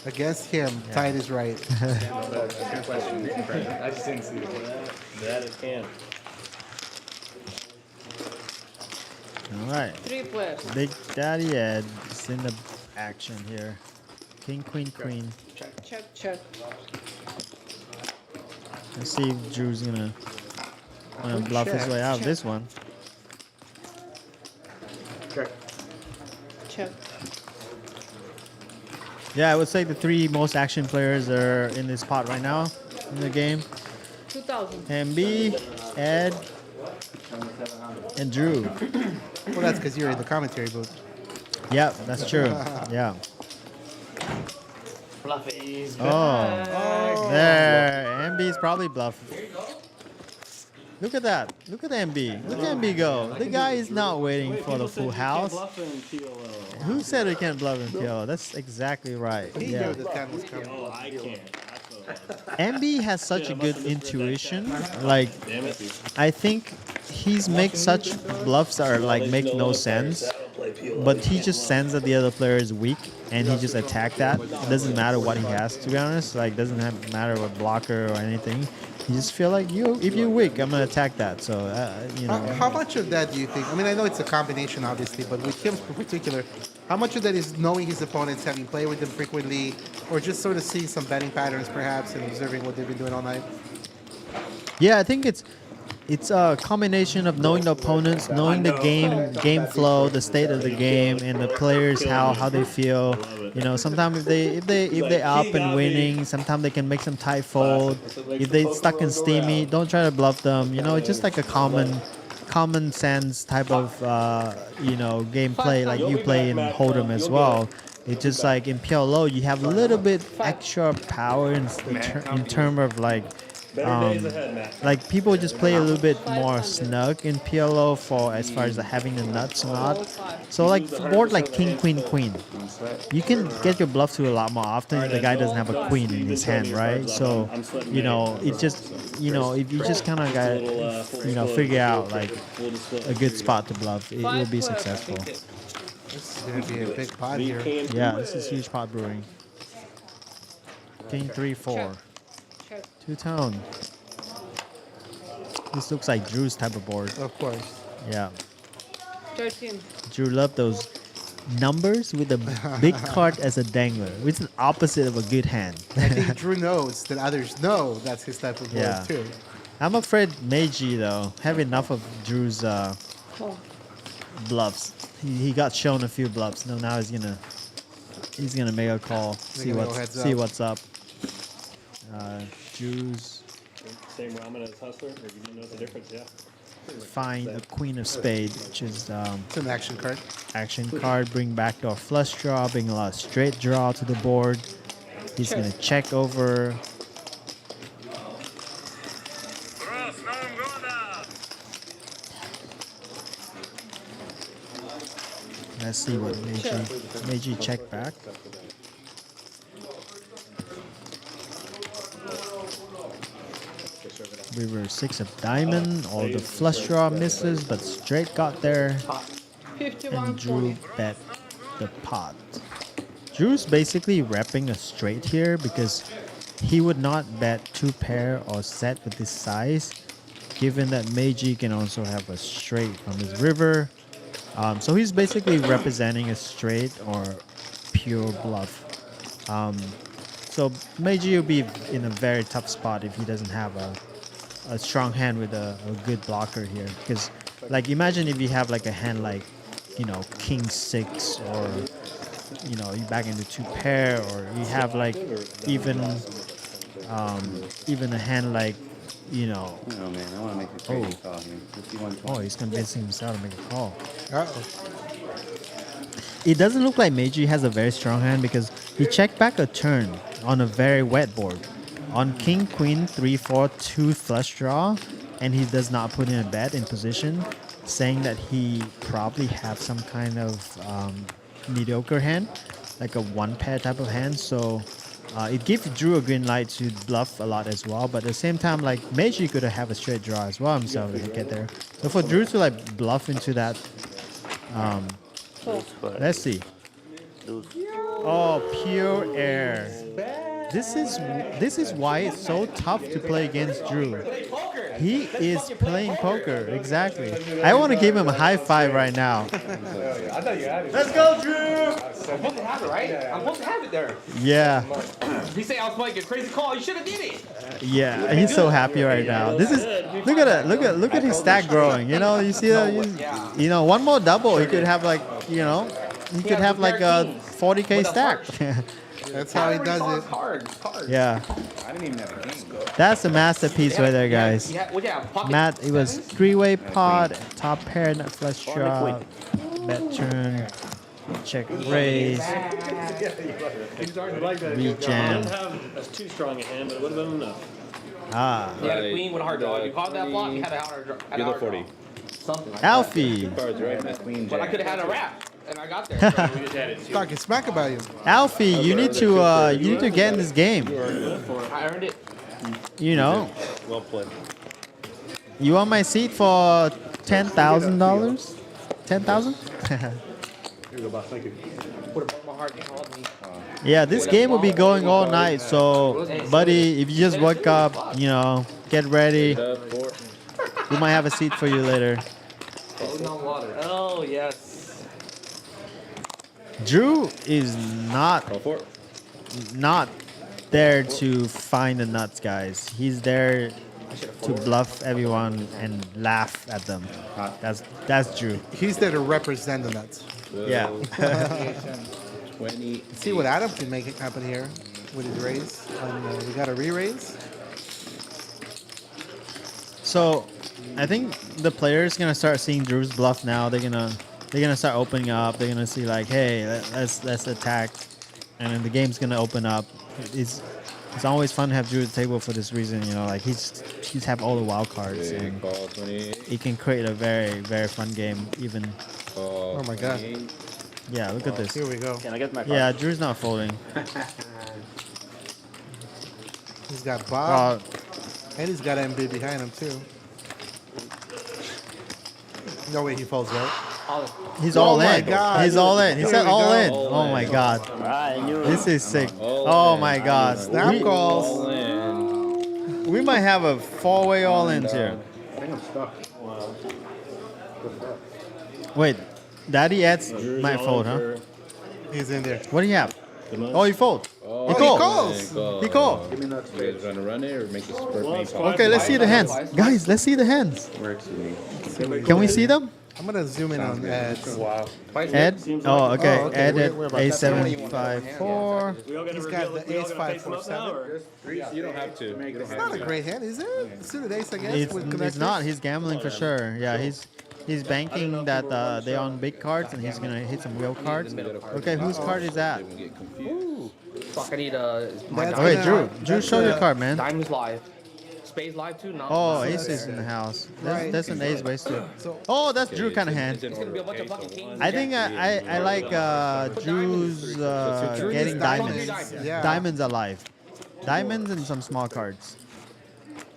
S1: Against him, Tide is right.
S10: I just didn't see that it can.
S7: All right.
S17: 3 players.
S7: Big Daddy Ed is in the action here. King, queen, queen.
S17: Check.
S7: Let's see if Drew's gonna bluff his way out of this one.
S17: Check.
S7: Yeah, I would say the 3 most action players are in this pot right now in the game.
S17: 2000.
S7: MB, Ed, and Drew.
S1: Well, that's because you're in the commentary booth.
S7: Yep, that's true. Yeah.
S9: Fluffy's
S7: Oh, there. MB's probably bluffing. Look at that. Look at MB. Look at MB go. The guy is not waiting for the full house. Who said we can't bluff in PLO? That's exactly right.
S1: He knew the time was coming.
S2: Oh, I can't.
S7: MB has such a good intuition. Like, I think he's make such bluffs that are like make no sense, but he just sense that the other player is weak and he just attack that. It doesn't matter what he has, to be honest. Like, doesn't matter what blocker or anything. You just feel like if you're weak, I'm gonna attack that. So you know.
S1: How much of that do you think? I mean, I know it's a combination, obviously, but with him in particular, how much of that is knowing his opponents, having played with them frequently, or just sort of seeing some betting patterns, perhaps, and observing what they've been doing all night?
S7: Yeah, I think it's a combination of knowing the opponents, knowing the game flow, the state of the game, and the players how they feel. You know, sometimes if they up and winning, sometimes they can make some tight fold. If they stuck in steamy, don't try to bluff them. You know, it's just like a common sense type of you know, gameplay like you play in Hold'em as well. It's just like in PLO, you have a little bit extra power in terms of like people just play a little bit more snug in PLO for as far as having the nuts or not. So like board like king, queen, queen, you can get your bluff to a lot more often if the guy doesn't have a queen in his hand, right? So you know, it just, you know, if you just kind of got, you know, figure out like a good spot to bluff, it will be successful.
S1: This is gonna be a big pot here.
S7: Yeah, this is huge pot brewing. King 3-4. Two-tone. This looks like Drew's type of board.
S1: Of course.
S7: Yeah.
S17: 13.
S7: Drew loved those numbers with a big card as a dangler, which is the opposite of a good hand.
S1: I think Drew knows that others know that's his type of board
S7: Yeah.
S1: too.
S7: I'm afraid Meiji, though, have enough of Drew's bluffs. He got shown a few bluffs. No, now he's gonna make a call. See what's up. Drew's
S6: Same ramen as Hustler, or you didn't know the difference? Yeah.
S7: find a queen of spade, which is
S1: it's an action card.
S7: Action card. Bring backdoor flush draw, bring a lot of straight draw to the board. He's gonna check over. Let's see what Meiji check back. River 6 of diamond. All the flush draw misses, but straight got there. And Drew bet the pot. Drew's basically repping a straight here because he would not bet two pair or set with this size, given that Meiji can also have a straight from his river. So he's basically representing a straight or pure bluff. So Meiji will be in a very tough spot if he doesn't have a strong hand with a good blocker here. Because, like, imagine if you have like a hand like, you know, King 6, or, you know, you back into two pair, or you have like even a hand like, you know.
S20: Oh man, I want to make a crazy call here. 51-20.
S7: Oh, he's convincing himself to make a call.
S1: Uh-oh.
S7: It doesn't look like Meiji has a very strong hand because he checked back a turn on a very wet board. On King, Queen, 3-4, 2 flush draw, and he does not put in a bet in position, saying that he probably have some kind of mediocre hand, like a one pair type of hand. So it gives Drew a green light to bluff a lot as well, but at the same time, like, Meiji could have a straight draw as well himself if he get there. So for Drew to like bluff into that, let's see. Oh, pure air. This is why it's so tough to play against Drew. He is playing poker, exactly. I want to give him a high five right now.
S13: Let's go, Drew! I'm supposed to have it, right? I'm supposed to have it there.
S7: Yeah.
S13: He said I was making a crazy call. You should have did it.
S7: Yeah, he's so happy right now. This is look at his stack growing. You know, you see that? You know, one more double, he could have like, you know, he could have like a 40K stack.
S1: That's how he does it.
S7: Yeah.
S20: I didn't even have a game.
S7: That's a masterpiece right there, guys. Matt, it was three-way pot, top pair, nut flush draw, bet turn, check raise, rejam.
S6: Didn't have too strong a hand, but it would have been enough.
S7: Ah.
S13: You had a queen with a hard draw. You called that flop, you had a hard draw.
S20: You're the 40.
S13: Something like
S7: Alfie.
S20: Cards, right? Queen,
S13: But I
S20: jack.
S13: could have had a wrap.
S5: And I got there. So we just had it.
S1: Talking smack about you.
S7: Alfie, you need to get in this game.
S5: I earned it.
S7: You know.
S6: Well played.
S7: You want my seat for $10,000? 10,000?
S16: Here you go, boss. Thank you.
S5: Would have broke my heart. He called me.
S7: Yeah, this game will be going all night. So, buddy, if you just woke up, you know, get ready. We might have a seat for you later.
S5: Oh, yes.
S7: Drew is not there to find the nuts, guys. He's there to bluff everyone and laugh at them. That's Drew.
S1: He's there to represent the nuts.
S7: Yeah.
S20: 20.
S1: See what Adam can make it happen here with his raise. We got a re-raise.
S7: So, I think the players gonna start seeing Drew's bluff now. They're gonna start opening up. They're gonna see like, hey, let's attack, and then the game's gonna open up. It's always fun to have Drew at the table for this reason. You know, like he's have all the wild cards, and he can create a very very fun game. Even.
S1: Oh my god.
S7: Yeah, look at this.
S1: Here we go.
S12: Can I get my card?
S7: Yeah, Drew's not folding.
S1: He's got Bob, and he's got MB behind him too. No way he folds, right?
S7: He's all
S1: my
S7: in.
S1: God.
S7: He's all in. He
S1: Here
S7: said
S1: we
S7: all
S1: go.
S7: in. Oh my god. This is sick. Oh my god.
S1: Snap calls.
S7: We might have a four-way all-ins here.
S16: I think I'm stuck.
S7: Wait, Daddy adds my fold, huh?
S1: He's in there.
S7: What do you have? Oh, you fold.
S20: Oh,
S7: He calls. He called.
S20: Give me that. You guys trying to run it or make this first main call?
S7: Okay, let's see the hands. Guys, let's see the hands.
S20: Works with me.
S7: Can we see them?
S1: I'm gonna zoom in on Ed.
S12: Wow.
S7: Ed? Oh, okay.
S1: Oh, okay.
S7: Ed at
S1: We're about to-
S7: A754.
S1: He's got the ace 5-4-7.
S20: You don't have to. You don't
S1: It's
S20: have
S1: not a
S20: to.
S1: great hand, is it? Suited ace, I guess. with
S7: It's
S1: connectors.
S7: not. He's gambling for sure. Yeah, he's banking that they on big cards and he's gonna hit some real cards. Okay, whose card is that?
S5: Fuck, I need my
S1: That's
S7: Wait,
S1: gonna-
S7: Drew, show your card, man.
S5: Diamonds live. Spades live too? No.
S7: Oh, ace is in the house.
S1: Right.
S7: That's an ace wasted.
S1: So-
S7: Oh, that's Drew kind of hand.
S5: It's gonna be a bunch of fucking kings.
S7: I think I like Drew's
S1: Drew
S7: getting
S1: is
S7: diamonds.
S1: Yeah.
S7: Diamonds alive. Diamonds and some small cards.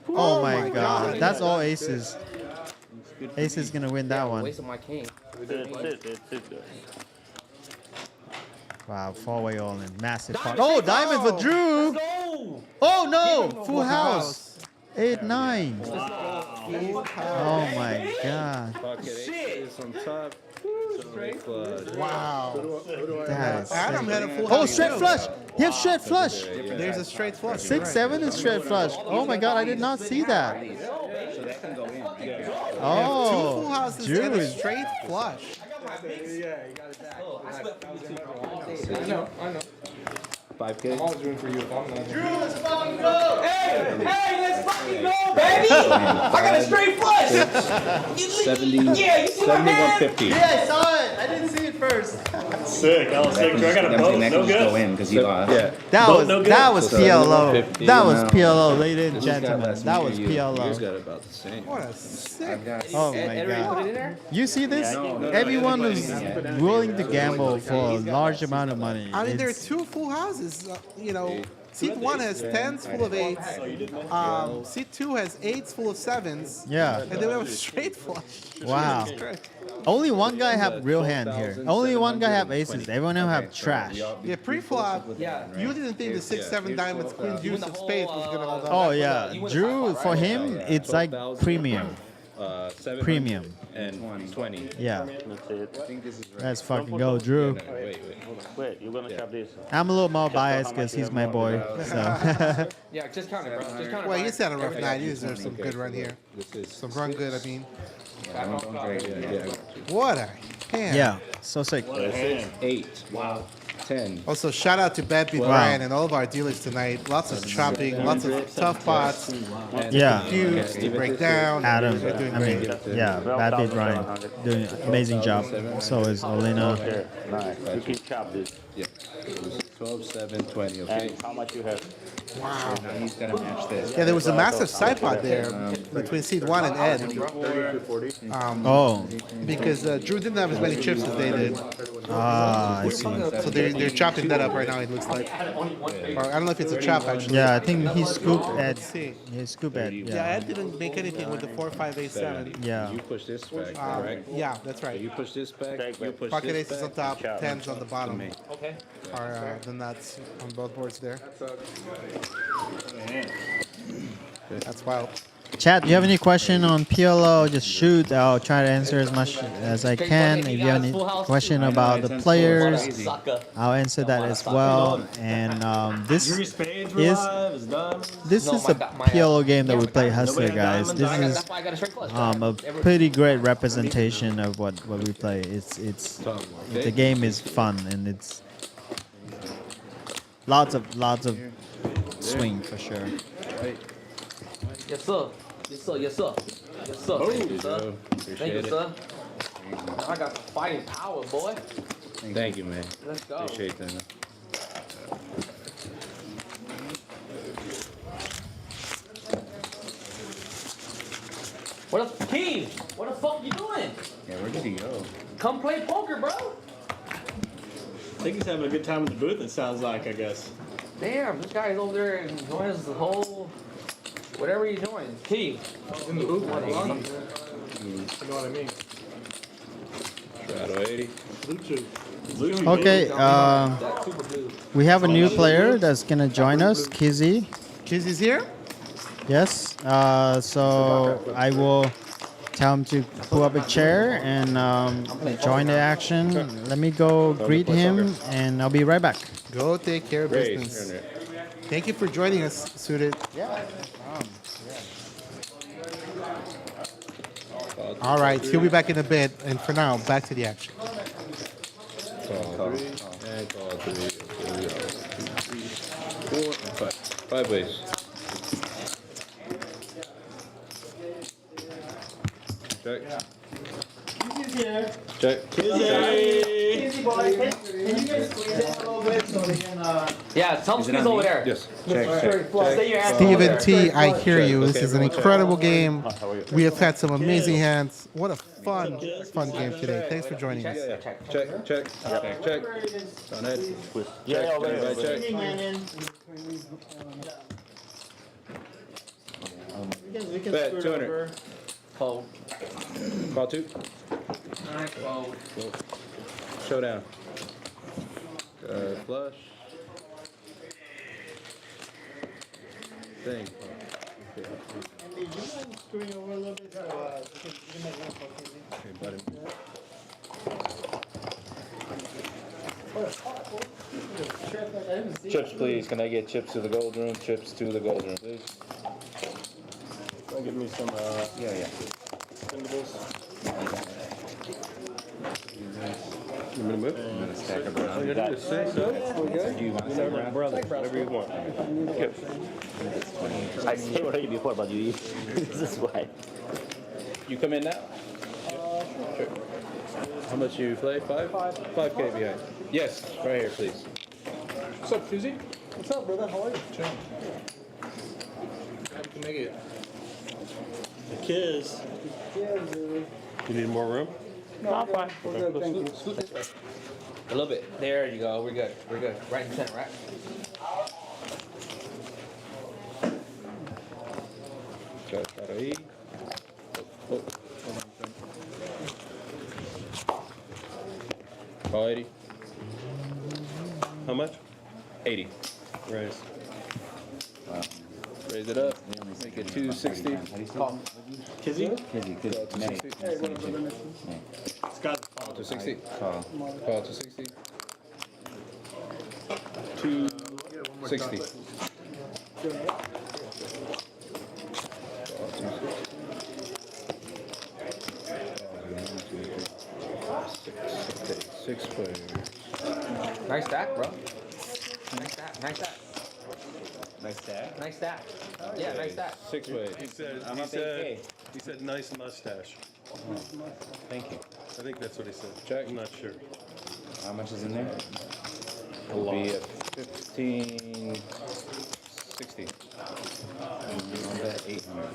S7: Oh my god, that's all aces. Ace is gonna win that one.
S5: Waste of my king.
S7: Wow, four-way all in, massive pot. Oh, diamond for Drew. Oh no, full house. 8-9. Oh my god.
S20: Pocket aces on top.
S1: Wow.
S7: That is
S1: Adam
S7: sick.
S1: had a full
S7: Oh,
S1: house.
S7: straight
S1: too.
S7: flush. He has straight flush.
S1: There's a straight flush.
S7: 6-7 is straight flush. Oh my god, I did not see that.
S20: So that can go in.
S1: Two
S7: Oh,
S1: full houses
S7: Drew
S1: and a
S7: is
S1: straight flush.
S13: I know.
S20: 5K.
S13: I'm always rooting for you if I'm not.
S5: Drew, let's fucking go! Hey, let's fucking go, baby! I got a straight flush!
S20: 70.
S5: Yeah, you see my hand?
S20: 71.50.
S7: Yeah, I saw it. I didn't see it first.
S12: Sick. That was sick. I got a boat. No good.
S20: in because you lost. Yeah.
S7: That was PLO.
S20: 50.
S7: That was
S20: No.
S7: PLO, ladies and
S20: Who's got
S7: gentlemen.
S20: less
S7: That
S20: than
S7: was
S20: you? Yours
S7: PLO.
S20: got about the same.
S1: What a sick.
S7: Oh my god. You see this? Everyone is willing to gamble for a large amount of money.
S1: I mean, there are
S7: It's-
S1: two full houses. You know, seat one has tens full of eights. Seat two has eights full of sevens.
S7: Yeah.
S1: And then we have a straight flush.
S7: Wow.
S1: Jesus Christ.
S7: Only one guy have real hand here. Only one guy have aces. Everyone else have trash.
S1: Yeah, pre-flop, you didn't think the 6-7 diamonds, queen deuce of spades was gonna hold on.
S7: Oh yeah, Drew for him it's like premium.
S20: 700
S7: Premium.
S20: and 20.
S7: Yeah.
S12: That's it.
S20: I think this is right.
S7: Let's fucking go, Drew.
S12: Wait, you're gonna shove this.
S7: I'm a little more biased because he's my boy. So.
S5: Yeah, just count it, bro. Just count it.
S1: Well,
S5: Brian.
S1: he's had a rough night. He deserves some good run here. Some run good, I mean.
S20: Don't drag it.
S1: What a hand.
S7: Yeah, so sick.
S20: 8. Wow. 10.
S1: Also, shout out to Bad Beat
S7: Wow.
S1: Brian and all of our dealers tonight. Lots of chopping, lots of tough pots.
S7: Yeah.
S1: Cubes to break down.
S7: Adam,
S1: They're doing
S7: I mean,
S1: great.
S7: yeah, Bad Beat Ryan doing an amazing job. So is Olena.
S12: Okay, nice. You can chop this.
S20: Yeah. 12, 7, 20. Okay.
S12: And how much you have?
S1: Wow.
S20: Now he's gonna match this.
S1: Yeah, there was a massive side pot there. between Seed 1 and Ed.
S7: Oh.
S1: Because Drew didn't have as many chips as they did.
S7: Ah, I see.
S1: So they're chopping that up right now, it looks like. Or I don't know if it's a chop, actually.
S7: Yeah, I think he scooped Ed.
S1: Let's see.
S7: He scooped Ed.
S1: Yeah, Ed didn't make anything with the 4, 5, 8, 7.
S7: Yeah.
S20: You push this back, correct?
S1: Yeah, that's right.
S20: You push this back. You push
S1: Pocket
S20: this
S1: aces on
S20: back.
S1: top, 10s on the bottom.
S5: Okay.
S1: Are the nuts on both boards there. That's wild.
S7: Chat, do you have any question on PLO? Just shoot. I'll try to answer as much as I can. If you have any question about the players, I'll answer that as well. And this is a PLO game that we play Hustler, guys. This is a pretty great representation of what we play. The game is fun and it's lots of swing for sure.
S5: Yes, sir. Yes, sir. Yes, sir. Yes, sir. Thank you, sir. Thank you, sir. Now I got the fighting power, boy.
S20: Thank you, man.
S5: Let's go.
S20: Appreciate that.
S5: What up, King? What the fuck you doing?
S20: Yeah, where did he go?
S5: Come play poker, bro.
S2: I think he's having a good time in the booth, it sounds like, I guess.
S5: Damn, this guy's over there enjoying his whole whatever he's doing. King.
S2: In the booth,
S5: You know
S2: you know what I mean?
S20: Shadow 80.
S7: Okay, we have a new player that's gonna join us, Kizzy.
S1: Kizzy's here?
S7: Yes. So I will tell him to pull up a chair and join the action. Let me go greet him, and I'll be right back.
S1: Go take care of business. Thank you for joining us, Suited.
S7: Yeah.
S1: All right, he'll be back in a bit, and for now, back to the action.
S20: Call 3. And call 3. 4 and 5. 5 ways. Check.
S3: Kizzy's here.
S20: Check.
S3: Kizzy boy, can you guys squeeze it a little bit so we can
S5: Yeah, tell him squeeze over there.
S20: Yes.
S5: Say your ass over
S1: Steven
S5: there.
S1: T, I hear you. This is an incredible game. We have had some amazing hands. What a fun game today. Thanks for joining us.
S20: Check. Check. On head.
S9: Yeah, over there.
S20: Check.
S3: We can
S20: Bet,
S3: screw it
S20: 200.
S3: over.
S5: Fold.
S20: Call 2.
S5: Alright, fold.
S20: Showdown. Flush. Thing.
S3: Andy, do you mind screwing over a little bit so you can make room for Kizzy?
S20: Okay, buddy.
S8: Chips, please. Can I get chips to the gold room? Chips to the gold room, please.
S2: Give me some,
S8: Yeah.
S2: expendables.
S6: You want me to move?
S20: I'm gonna stack up
S6: All you gotta do is say so.
S20: Do you want to
S6: Whatever, brother, whatever you want. Yep.
S9: I said already before about you. This is why.
S20: You come in now? Sure. How much you play? 5? 5K behind. Yes, right here, please.
S11: What's up, Kizzy?
S3: What's up, brother? How are you?
S11: Chilling. How can make it?
S2: The kids.
S6: You need more room?
S11: No, I'm fine. We're good, thank you.
S5: A little bit. There you go. We're good. We're good. Right in the center, right?
S20: Shadow 80. Call 80.
S6: How much?
S20: 80.
S6: Raise.
S20: Raise it up. Make it 260.
S5: Call.
S2: Kizzy?
S20: Call 260.
S2: Scott.
S20: Call 260.
S16: Call.
S20: Call 260. 260. Six players.
S5: Nice stack, bro. Nice stack. Nice stack.
S20: Nice stack.
S5: Nice stack. Yeah, nice stack.
S20: 6 ways.
S6: He said nice mustache.
S20: Thank you.
S6: I think that's what he said.
S20: Check.
S6: I'm not sure.
S20: How much is in there?
S6: A lot.
S20: Be at 1560. 800.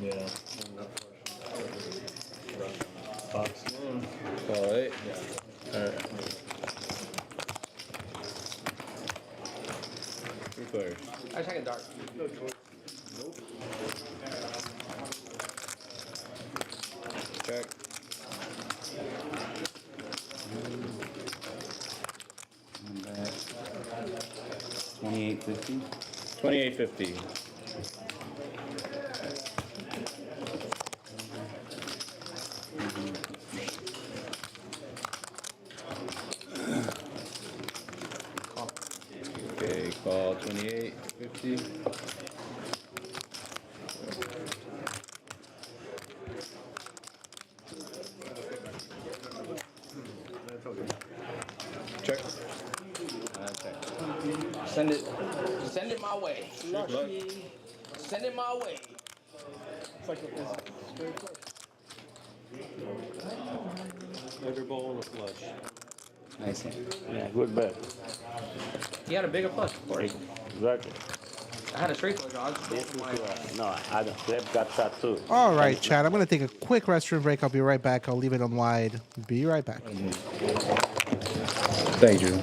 S6: Yeah. Box.
S8: Call 8. Alright. 3 players.
S5: I check it dark.
S11: No choice. Nope.
S8: Check.
S20: And that 2850.
S8: 2850. Okay, call 2850. Check.
S20: Check.
S9: Send it my way. Send it my way.
S17: It's like it's very close.
S6: Airball and a flush.
S20: Nice hand.
S12: Yeah, good bet.
S5: He had a bigger flush, of course.
S12: Exactly.
S5: I had a straight flush. I was just
S12: No, I don't. They've got shot too.
S1: All right, Chad. I'm going to take a quick restroom break. I'll be right back. I'll leave it on wide. Be right back.
S8: Thank you.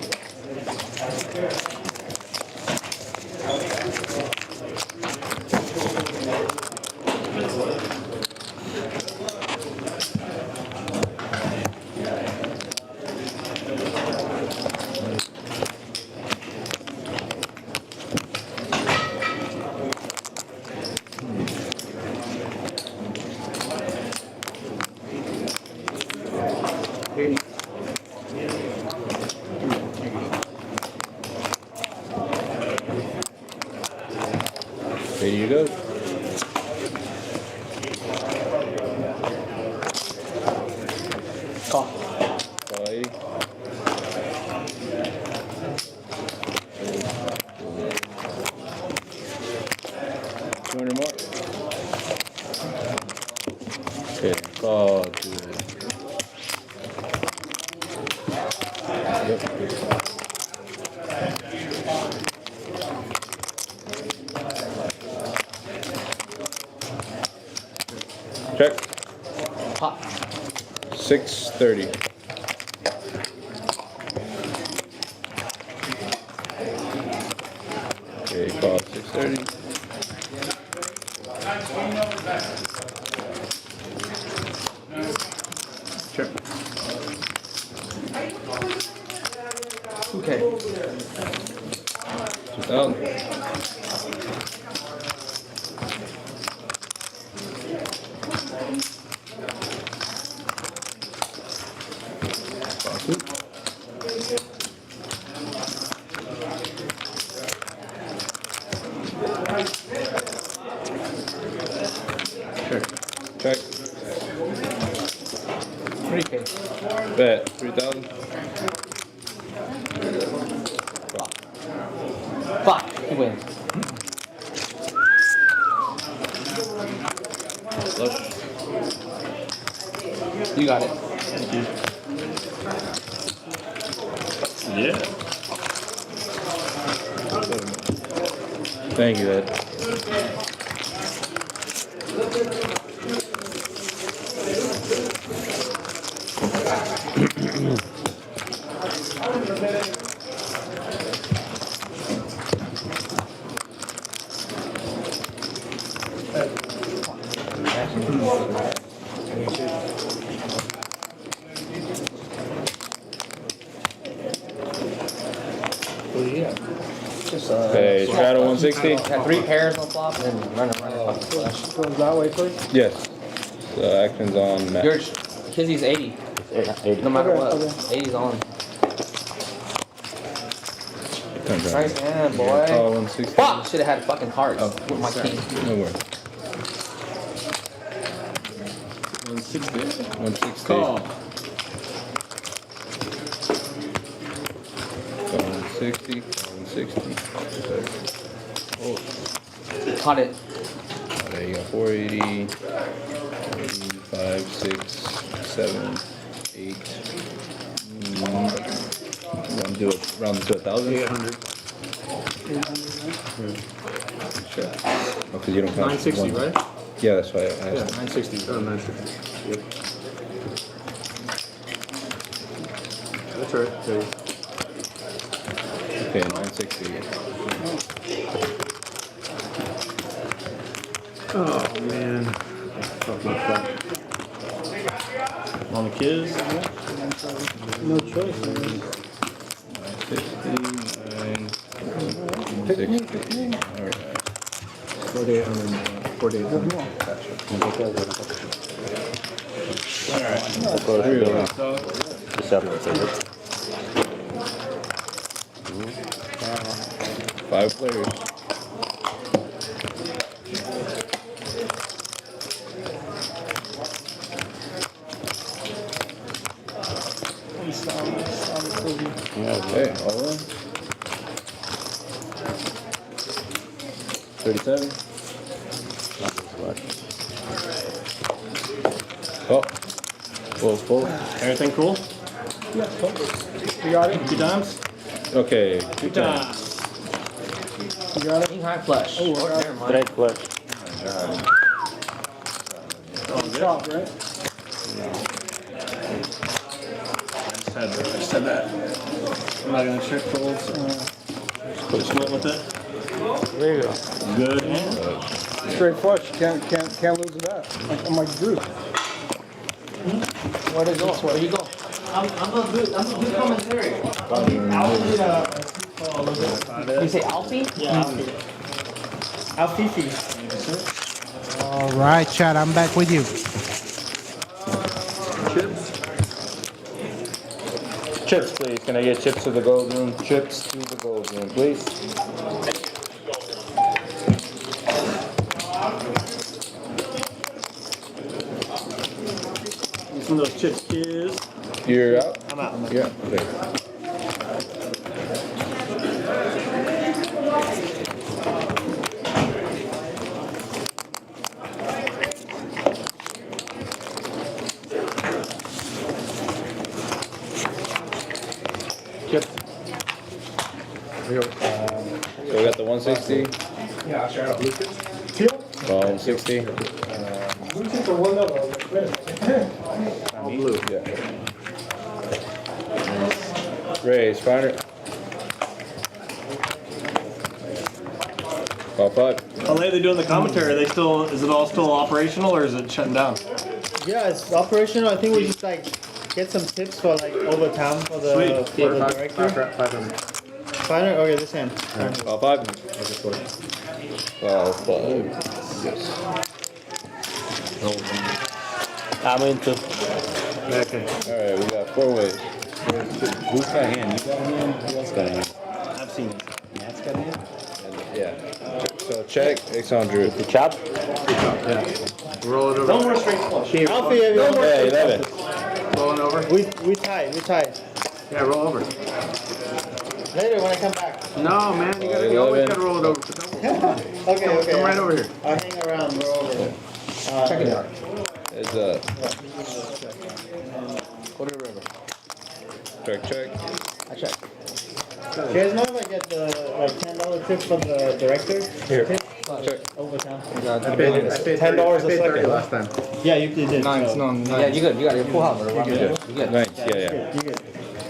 S8: Ready to go.
S9: Call.
S8: Call 80. $200 more. Okay, call to. Yep. Check.
S9: Pop.
S8: 630. Okay, call 630. Check.
S5: 2K.
S8: 2000. Check.
S5: 3K.
S8: Bet. 3000.
S5: Fuck. He wins.
S8: Flush.
S5: You got it.
S6: Yeah.
S8: Thank you, Ed. Okay, Shadow 160.
S5: Had 3 pairs on flop and then run fucking flush.
S11: Goes that way, please.
S8: Yes. So action's on Matt.
S5: Yours, Kizzy's 80.
S12: 80.
S5: No matter
S11: Okay,
S5: what.
S11: okay.
S5: 80's on.
S8: Okay.
S5: Nice hand,
S8: Call
S5: boy.
S8: 160.
S5: Fuck! Should have had fucking hearts
S8: Oh,
S5: with my king.
S8: No worries.
S6: 160.
S8: 160.
S6: Call.
S8: 160. 160. Oh,
S5: Caught it.
S8: there you go. 480. 5, 6, 7, 8. Round to 1,000.
S11: 800.
S8: Sure. Oh, because you don't count.
S11: 960, right?
S8: Yeah, that's why I asked.
S11: Yeah, 960. Oh, 960. Yep. That's right. There.
S8: Okay, 960.
S11: Oh man. Fucking fuck.
S6: On the kids?
S11: No choice.
S8: 960. Alright.
S11: 48. 48.
S8: Alright. Five players. Okay, all in. 37. Oh. Full.
S6: Everything cool?
S11: You got it?
S6: 2 times?
S8: Okay.
S6: 2 times.
S11: You got it?
S5: King high flush.
S11: Oh,
S5: never mind.
S9: Straight flush.
S11: Top, right?
S6: I just had that. I'm not gonna check folds. Just went with it.
S9: There you go.
S6: Good.
S11: Straight flush. Can't lose that. I'm like Drew.
S5: Where'd it go? Where you go? I'm a good commentary. You say Alfie?
S3: Yeah, Alfie.
S1: All right, Chad, I'm back with you.
S9: Chips, please. Can I get chips to the gold room? Chips to the gold room, please.
S6: Some of those chips, kids.
S8: You're out?
S6: I'm out.
S8: Yeah. Okay.
S9: Chips.
S8: So we got the 160.
S11: Yeah, sure. Blue chips.
S8: 160.
S11: Blue chips are one level.
S8: All blue. Yeah. Raise, finder. All 5.
S2: How late are they doing the commentary? Are they still? Is it all still operational, or is it shutting down?
S3: Yeah, it's operational. I think we just like get some tips for like overtime for the director.
S11: 500.
S3: 500? Okay, this hand.
S8: All 5. All 5. Yes.
S9: I'm into.
S8: Okay. Alright, we got 4 ways. Who's got a hand? You got a hand? Who else got a hand?
S6: I've seen it.
S8: Matt's got a hand? Yeah. So check, Exxon Drew.
S9: The chop?
S11: Yeah. Roll it over.
S6: No more straight flush.
S3: Alfie, everyone.
S8: Hey, 11.
S11: Rolling over.
S3: We tied.
S11: Yeah, roll over.
S3: Later when I come back.
S11: No, man, you always gotta roll it over.
S3: Okay.
S11: Come right over here.
S3: I'll hang around. We're over there.
S11: Check it out.
S8: Is
S11: Put it over.
S8: check.
S3: I check. You guys mind if I get the like $10 tip for the director?
S8: Here.
S3: Tip?
S8: Check.
S3: Overtime.
S11: I paid
S6: $10 a second.
S11: last time.
S3: Yeah, you did.
S11: Nice,
S3: so.
S11: no, nice.
S5: Yeah, you good. You got your full house. You good. You good.
S8: Nice, yeah.
S3: You good.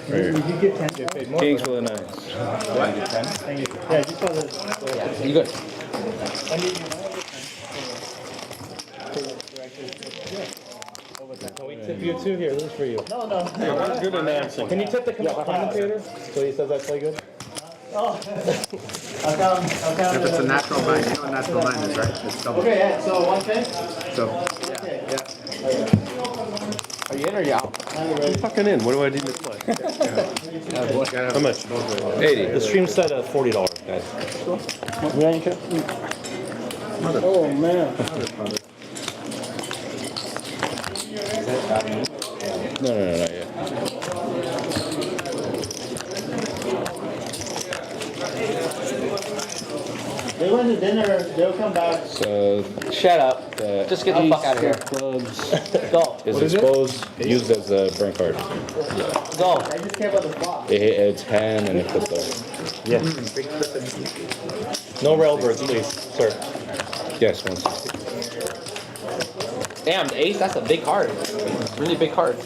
S8: Right here.
S3: You get 10.
S8: Kings for the 9s.
S3: Thank you. Yeah, just for the.
S5: Yeah, you good.
S3: I need you.
S6: Can we tip you too? Here, this is for you.
S3: No.
S6: Good announcing. Can you tip the commentator so he says I play good?
S3: Oh. I'll count
S11: If it's a natural nine, you know what natural 9 is, right? It's double.
S3: Okay, yeah, so 1K?
S11: So,
S3: Yeah.
S5: Are you in or you out?
S6: I'm fucking in. What do I need to play? How much?
S8: 80.
S6: The stream set at $40, guys.
S11: oh man.
S8: No, not yet.
S3: They went to dinner, they'll come back.
S8: So,
S5: Shut up.
S8: the
S5: Just get the fuck out of here.
S8: clubs
S5: Go.
S8: is exposed, used as a burn card.
S5: Go.
S3: I just care about the flop.
S8: It's hand and it puts the.
S6: Yeah. No railbirds, please, sir.
S8: Yes, 160.
S5: Damn, the ace, that's a big card. Really big card.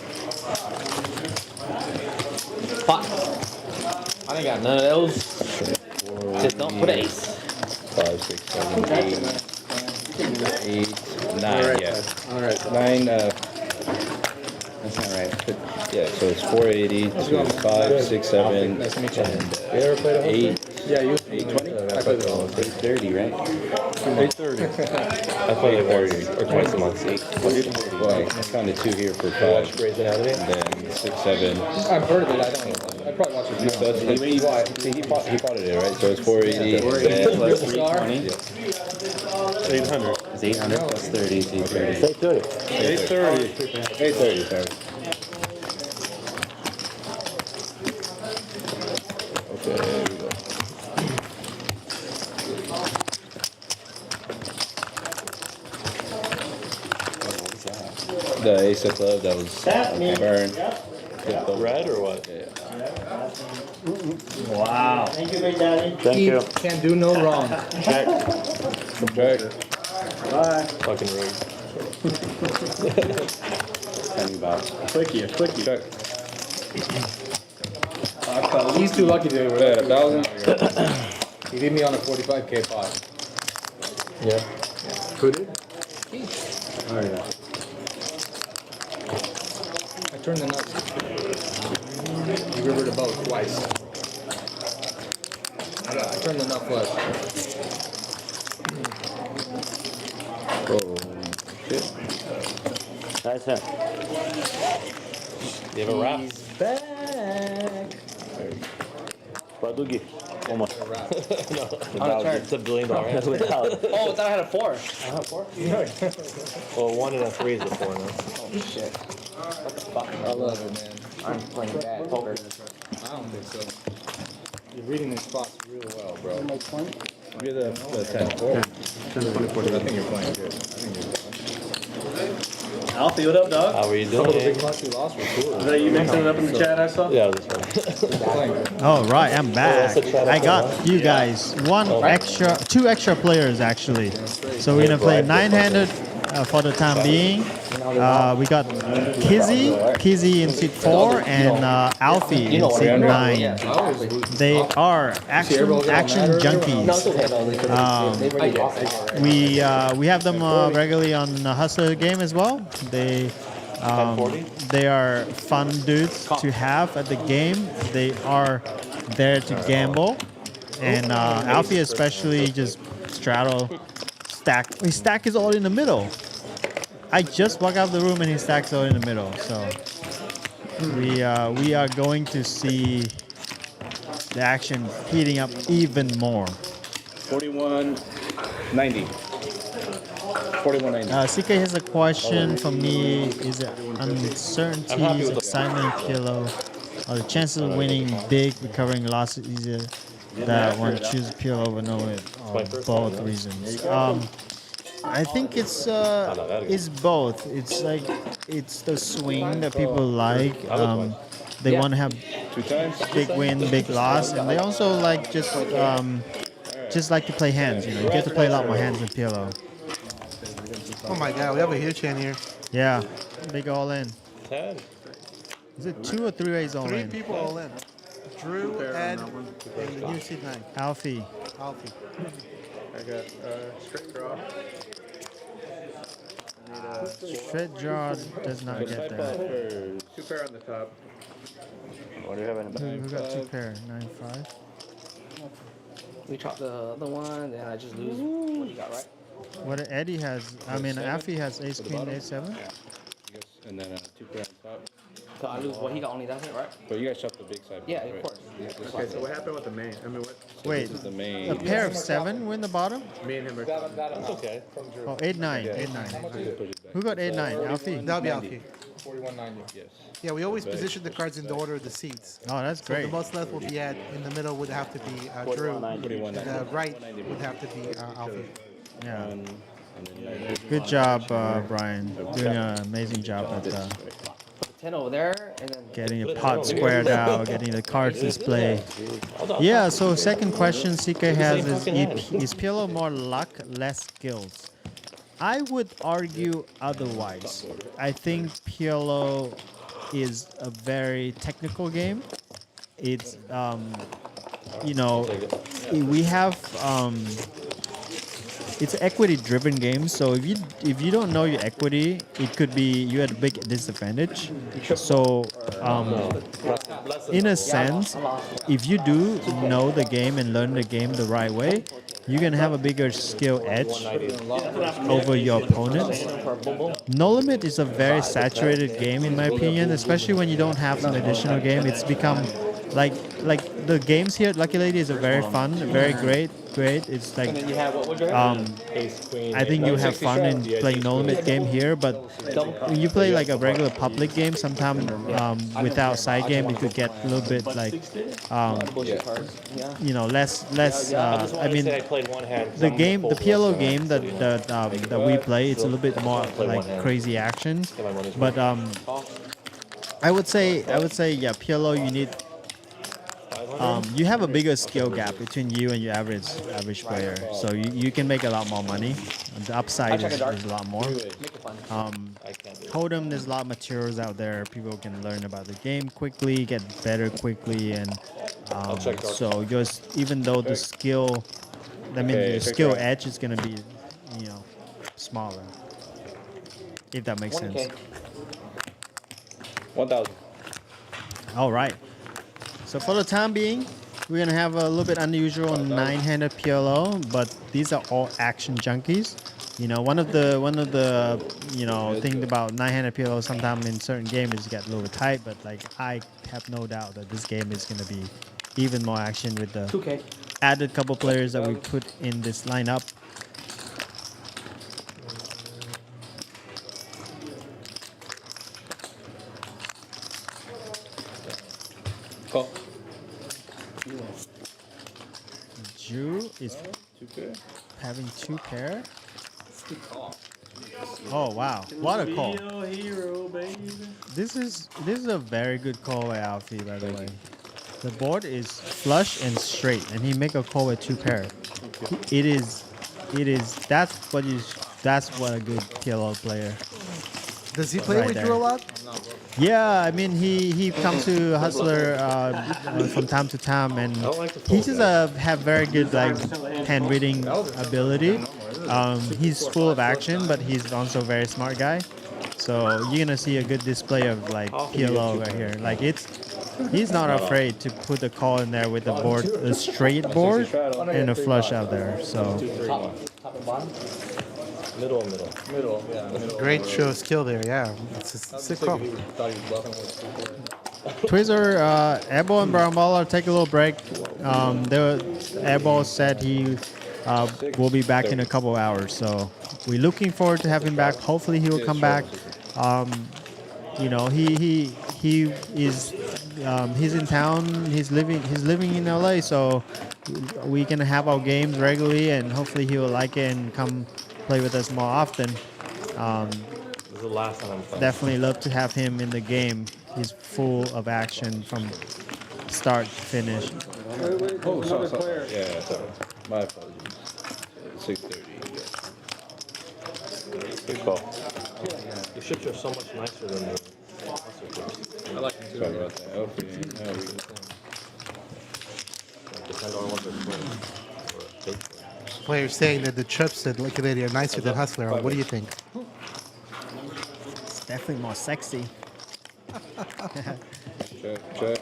S5: Pot. I ain't got none of those. Just don't put an ace.
S8: 5, 6, 7, 8, 9, yeah. Alright. 9, that's not right. Yeah, so it's 480, 5, 6, 7, and 8. Yeah, you 820? I played it all. 830, right? 830. I played 40 or 20 months. 820. Well, I found 2 here for 5. And then 6, 7.
S13: I've heard of it. I don't. I probably watched it.
S8: So he bought it, right? So it's 480. Plus 320.
S6: 800.
S8: It's 800 plus 30. It's 830.
S6: 830.
S8: 830, sorry. Okay, there we go. The ace of club that was burned.
S6: The red or what?
S8: Yeah.
S3: Wow. Thank you, Big Daddy.
S8: Thank you.
S13: Can't do no wrong.
S8: Check. Check.
S3: Bye.
S6: Fucking ring.
S8: Tell me about
S11: Quickie.
S8: check.
S13: He's too lucky to do
S8: Bet 1,000.
S13: He leave me on a 45K pot.
S8: Yeah.
S11: Could it?
S8: Oh yeah.
S13: I turned the nuts. He rivered the boat twice. I turned the nut flush.
S8: Oh shit.
S9: That's him.
S6: You have a wrap?
S3: He's back.
S9: Badugi. Almost.
S6: No,
S5: On a turn.
S6: it's $1 billion.
S5: Oh, I thought I had a 4.
S6: I have 4? Well, 1 and a 3 is a 4 now.
S5: Oh shit. What the fuck?
S13: I love it, man.
S5: I'm playing bad poker.
S13: I don't think so. You're reading these spots real well, bro.
S8: You're the 10-4.
S13: I think you're playing good. I think you're
S3: Alfie, what up, dog?
S6: How are you
S13: Some of the
S6: doing?
S13: big pots you lost were cool.
S3: Is that you mixing it up in the chat I saw?
S6: Yeah, this one.
S13: Playing good.
S7: All right, I'm back. I got you guys two extra players actually. So we're gonna play 9-handed for the time being. We got Kizzy in seat 4 and Alfie in seat 9. They are action junkies. We have them regularly on Hustler game as well. They are fun dudes to have at the game. They are there to gamble, and Alfie especially just straddle stack. His stack is all in the middle. I just walk out of the room and his stack's all in the middle. So we are going to see the action heating up even more.
S8: 41.90. 41.90.
S7: CK has a question for me. Is it uncertainties, excitement, PLO, or the chances of winning big, recovering losses easier that one choose PLO over no it? Both reasons. I think it's both. It's like it's the swing that people like. They want to have big win, big loss, and they also like just like to play hands. You know, you get to play a lot more hands in PLO.
S1: Oh my God, we have a huge hand here.
S7: Yeah, big all in.
S6: 10.
S7: Is it 2 or 3 ways all
S1: 3
S7: in?
S1: people all in. Drew, Ed, and the new seat 9.
S7: Alfie.
S1: Alfie.
S11: I got straight draw.
S7: Straight draw does not get there.
S11: 2 pair on the top.
S9: What do you have in the back?
S7: Who got 2 pair? 9-5.
S5: We chop the other one, then I just lose. What you got, right?
S7: What Eddie has, I mean, Alfie has ace, queen, 8-7.
S8: And then 2 pair on top.
S5: So I lose. Well, he got only that, right?
S8: But you guys shot the big side.
S5: Yeah,
S8: right?
S5: of course.
S11: Okay, so what happened with the main? I mean, what?
S7: Wait,
S8: This is the main.
S7: a pair of 7 win the bottom?
S11: Me and him are.
S6: That's okay.
S7: Oh, 8-9, 8-9. Who got 8-9? Alfie?
S1: That'll be Alfie.
S13: 41.90.
S8: Yes.
S1: Yeah, we always position the cards in the order of the seats.
S7: Oh, that's
S1: So the
S7: great.
S1: most left will be Ed. In the middle would have to be Drew. And the right would have to be Alfie.
S7: Yeah. Good job, Brian. Doing an amazing job at
S5: 10 over there, and then
S7: getting the pot squared out, getting the cards displayed. Yeah, so second question CK has is PLO more luck, less skills? I would argue otherwise. I think PLO is a very technical game. It's we have it's an equity-driven game. So if you don't know your equity, it could be you at a big disadvantage. So in a sense, if you do know the game and learn the game the right way, you're gonna have a bigger skill edge over your opponents. No Limit is a very saturated game in my opinion, especially when you don't have some additional game. It's become like the games here at Lucky Lady is a very fun, very great. It's like I think you have fun in playing No Limit game here, but when you play like a regular public game, sometimes without side game, it could get a little bit like less. I mean, the PLO game that we play, it's a little bit more like crazy action, but I would say yeah, PLO you need. You have a bigger skill gap between you and your average player, so you can make a lot more money. The upside is a lot more. Hold'em, there's a lot of materials out there. People can learn about the game quickly, get better quickly, and so even though the skill, your skill edge is gonna be, smaller. If that makes sense.
S8: 1,000.
S7: All right. So for the time being, we're gonna have a little bit unusual 9-handed PLO, but these are all action junkies. One of the thing about 9-handed PLO sometimes in certain games is get a little bit tight, but like I have no doubt that this game is gonna be even more action with the
S5: 2K.
S7: added couple players that we put in this lineup.
S8: Call.
S7: Ju is having 2 pair. Oh wow, what a call!
S6: Hero, baby.
S7: This is a very good call by Alfie, by the way. The board is flush and straight, and he make a call with 2 pair. It is. That's what a good PLO player.
S1: Does he play with you a lot?
S7: Yeah, I mean he comes to Hustler from time to time, and he just have very good like hand reading ability. He's full of action, but he's also a very smart guy. So you're gonna see a good display of like PLO right here. Like he's not afraid to put the call in there with the board, a straight board, and a flush out there. So.
S8: Middle, yeah.
S1: Great show of skill there, yeah. It's a sick call.
S7: Twizzler, Airball and Balla take a little break. Airball said he will be back in a couple hours, so we're looking forward to having him back. Hopefully he will come back. He is he's in town. He's living in LA, so we can have our games regularly, and hopefully he will like it and come play with us more often.
S8: This is the last time I'm playing.
S7: Definitely love to have him in the game. He's full of action from start to finish.
S8: Oh, sorry. Yeah, sorry. My apologies. 6:30. Good call.
S6: The ships are so much nicer than the
S8: I like them too. Sorry about that. Okay. No, we
S6: depend on what they're playing.
S1: Players saying that the chips at Lucky Lady are nicer than Hustler. What do you think?
S7: It's definitely more sexy.
S8: check.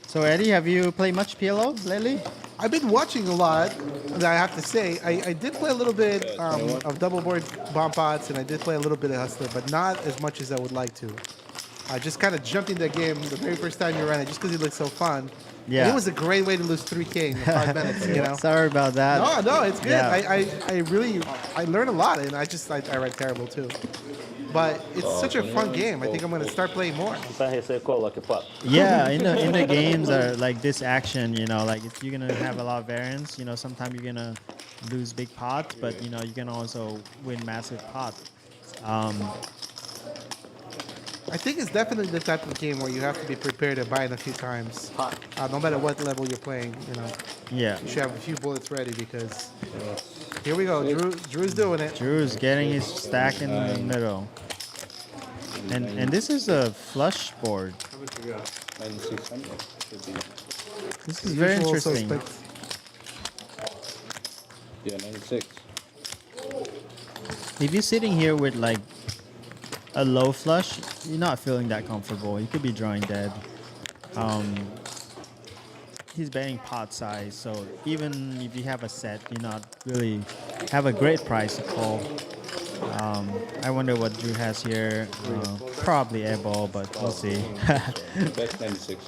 S7: So Eddie, have you played much PLO lately?
S1: I've been watching a lot. I have to say, I did play a little bit of double board bomb pots, and I did play a little bit of Hustler, but not as much as I would like to. I just kind of jumped in that game the very first time you ran it, just because it looked so fun.
S7: Yeah.
S1: And it was a great way to lose 3K in 5 minutes.
S7: Sorry about that.
S1: No, it's good.
S7: Yeah.
S1: I learned a lot, and I write terrible too. But it's such a fun game. I think I'm going to start playing more.
S7: Yeah, in the games are like this action, like if you're gonna have a lot of variance, sometimes you're gonna lose big pots, but you can also win massive pots.
S1: I think it's definitely the type of game where you have to be prepared to buy it a few times, no matter what level you're playing.
S7: Yeah.
S1: You should have a few bullets ready because here we go. Drew's doing it.
S7: Drew's getting his stack in the middle. And this is a flush board.
S12: How much you got?
S8: 9600 should be.
S7: This is very
S1: Usual
S7: interesting.
S1: suspect.
S8: Yeah, 96.
S7: If you're sitting here with like a low flush, you're not feeling that comfortable. You could be drawing dead. He's betting pot size, so even if you have a set, you're not really have a great price to call. I wonder what Drew has here. Probably Airball, but we'll see.
S8: Best 96.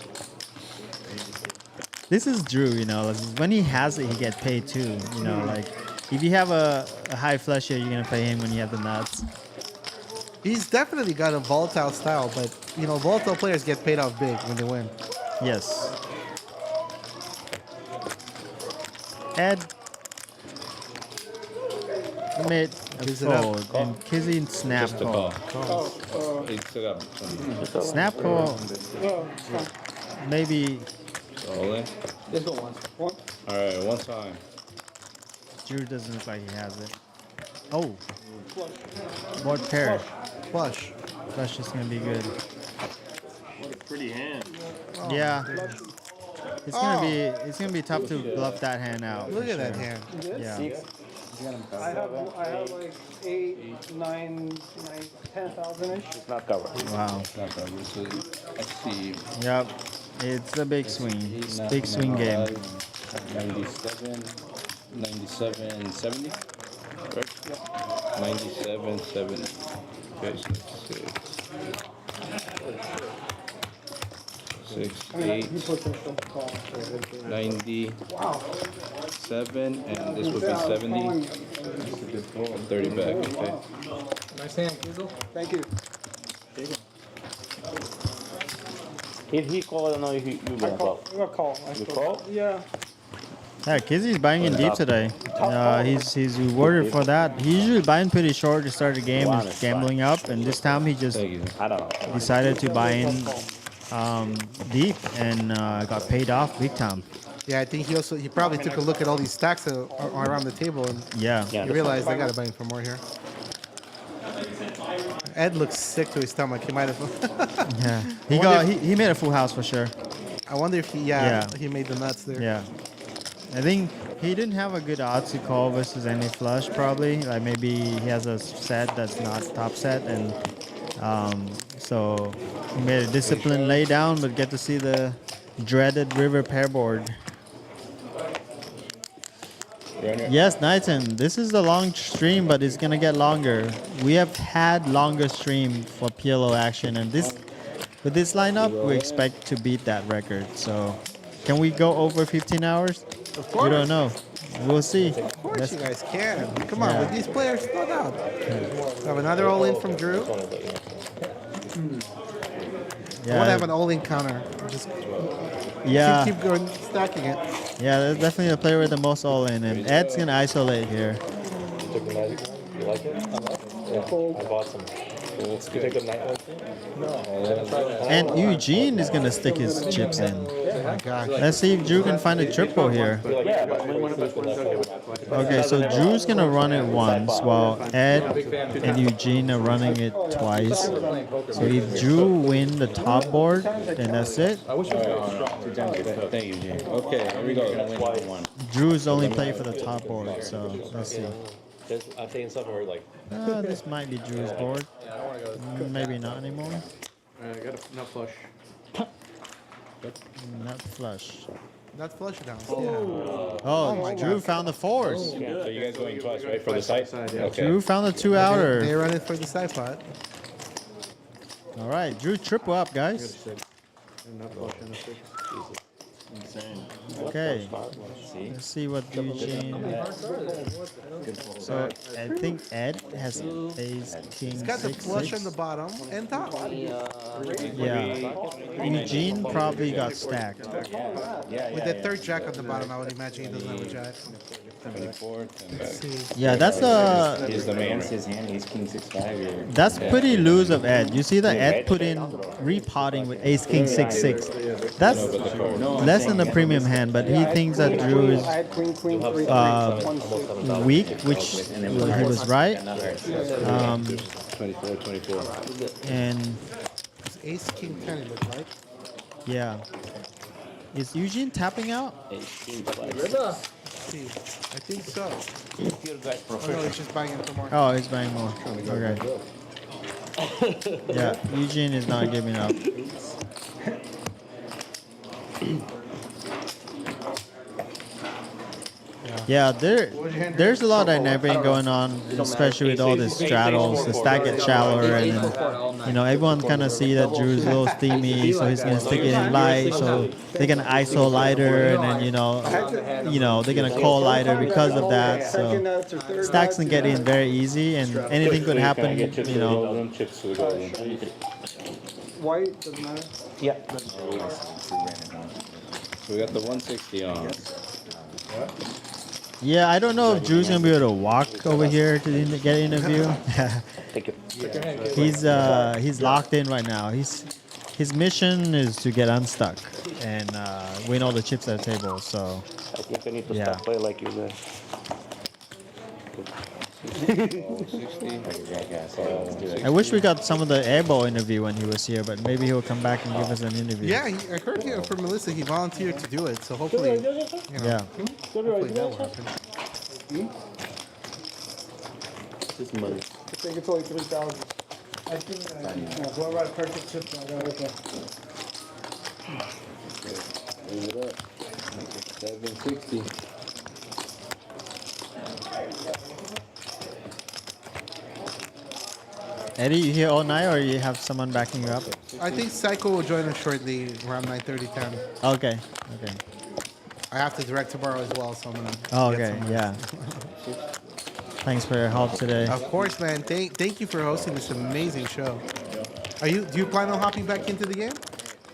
S7: This is Drew, you know. When he has it, he gets paid too. You know, like if you have a high flush here, you're gonna pay him when you have the nuts.
S1: He's definitely got a volatile style, but you know, volatile players get paid off big when they win.
S7: Yes. Ed made a
S1: Gives it up.
S7: fold, and Kizzy snap
S8: Just a
S7: call.
S8: call. It's set up.
S7: Snap call. Maybe
S8: All in.
S12: Just go once. One.
S8: Alright, one time.
S7: Drew doesn't look like he has it. Oh. Board pair.
S1: Flush.
S7: Flush is gonna be good.
S6: What a pretty hand.
S7: Yeah. It's gonna be tough to bluff that hand out.
S1: Look
S7: for
S1: at that
S7: sure.
S1: hand.
S7: Yeah.
S12: I have like 8, 9, 10,000 ish.
S8: It's not covered.
S7: Wow.
S8: It's not covered. So let's see.
S7: Yep. It's a big swing. It's a big swing game.
S8: 97, 97, 70. Right? Yep. 97, 70. Okay, so let's see. 6, 8, 90, 7, and this would be 70. 30 back, okay.
S12: Nice hand, Kizzle. Thank you.
S9: If he call, I don't know if you gonna call.
S12: I'll call.
S9: You call?
S12: Yeah.
S7: Yeah, Kizzy's buying in deep today. He's rewarded for that. He usually buying pretty short to start the game and gambling up, and this time he just
S9: I don't know.
S7: decided to buy in deep and got paid off big time.
S1: Yeah, I think he probably took a look at all these stacks around the table and he realized I gotta buy in for more here. Ed looks sick to his stomach. He might have.
S7: Yeah, he made a full house for sure.
S1: I wonder if he made the nuts there.
S7: Yeah, I think he didn't have a good odds to call versus any flush probably. Like maybe he has a set that's not top set, and so he made a disciplined lay down, but get to see the dreaded river pair board. Yes, Knighton, this is a long stream, but it's gonna get longer. We have had longer stream for PLO action, and with this lineup, we expect to beat that record. So, can we go over 15 hours?
S1: Of course.
S7: We don't know. We'll see.
S1: Of course you guys can. Come on, with these players, slow down. We have another all-in from Drew. I want to have an all-in counter. Just keep going, stacking it.
S7: Yeah, that's definitely the player with the most all-in, and Ed's gonna isolate here.
S10: You took the magic one? You like it? I like it. Yeah, I bought some. You take the night one too? No.
S7: And Eugene is gonna stick his chips in.
S1: Oh my gosh.
S7: Let's see if Drew can find a triple here. Okay, so Drew's gonna run it once while Ed and Eugene are running it twice. So if Drew win the top board, then that's it.
S8: Thank you, Eugene. Okay, here we go.
S7: Drew's only play for the top board, so let's see.
S10: I'm taking something where like.
S7: This might be Drew's board. Maybe not anymore.
S12: I got a nut flush.
S7: Not flush.
S1: Not flush down.
S7: Oh, Drew found the fours.
S8: So you guys going twice, right? For the side? Okay.
S7: Drew found the 2-outer.
S1: They run it for the side pot.
S7: All right, Drew triple up, guys. Okay, let's see what Eugene. So I think Ed has ace, king,
S1: He's got the
S7: 6,
S1: flush
S7: 6.
S1: on the bottom and top.
S7: Yeah, Eugene probably got stacked.
S1: With the third jack on the bottom, I would imagine he doesn't have a jack.
S8: 24, 10 back.
S7: Yeah, that's
S20: He's the man. His hand, ace king 6-5.
S7: That's pretty loose of Ed. You see that Ed put in repotting with ace king 6-6. That's less than a premium hand, but he thinks that Drew is weak, which he was right.
S8: 24, 24.
S7: And
S1: It's ace king 10, it looks like.
S7: yeah. Is Eugene tapping out?
S1: See, I think so. Oh, no, he's just buying in for more.
S7: Oh, he's buying more. Okay. Yeah, Eugene is not giving up. Yeah, there's a lot of dynamic going on, especially with all the straddles. The stack gets shallower, and then, you know, everyone kind of see that Drew's a little steamy, so he's gonna stick it in light. So they're gonna ISO lighter, and then you know they're gonna call lighter because of that. So stacks can get in very easy, and anything could happen. You know.
S11: White doesn't matter.
S7: Yeah.
S8: So we got the 160 on.
S7: Yeah, I don't know if Drew's gonna be able to walk over here to get an interview. He's locked in right now. His mission is to get unstuck and win all the chips at the table. So
S9: I think I need to
S7: yeah.
S9: start playing like you guys.
S7: I wish we got some of the Airball interview when he was here, but maybe he'll come back and give us an interview.
S1: Yeah, I heard here from Melissa he volunteered to do it, so hopefully, you know,
S7: Yeah.
S1: hopefully that will happen.
S9: This money.
S11: I think it's only 3,000. I think whoever I purchased chips, I got it.
S8: Move it up. 760.
S7: Eddie, you here all night, or you have someone backing you up?
S1: I think Saiko will join us shortly around 9:30, 10.
S7: Okay.
S1: I have to direct tomorrow as well, so I'm gonna.
S7: Oh,
S1: get
S7: okay.
S1: some-
S7: Yeah. Thanks for your help today.
S1: Of course, man. Thank you for hosting this amazing show. Do you plan on hopping back into the game?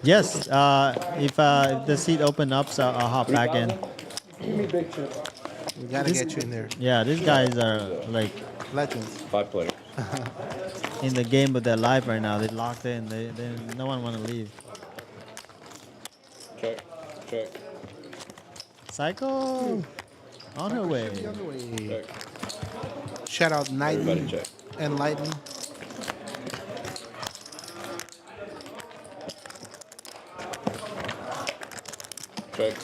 S7: Yes. If the seat open up, so I'll hop back in.
S11: Give me big chips.
S1: We gotta get you in there.
S7: Yeah, these guys are like
S1: legends.
S8: 5 players.
S7: In the game of their life right now. They're locked in. They no one want to leave.
S8: Check.
S7: Saiko on her way.
S8: Check.
S1: Shout out
S8: Everybody
S1: Knighton
S8: check.
S1: and Lighten.
S8: Check.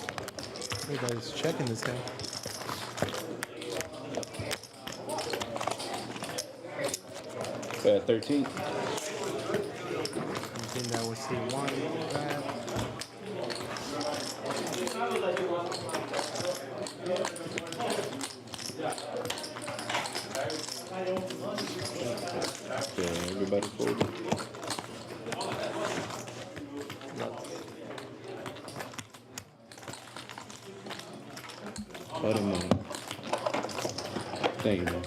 S1: Everybody's checking this guy.
S8: Bet 13.
S1: I think that was C1.
S8: Okay, everybody fold. Bottom line. Thank you, man.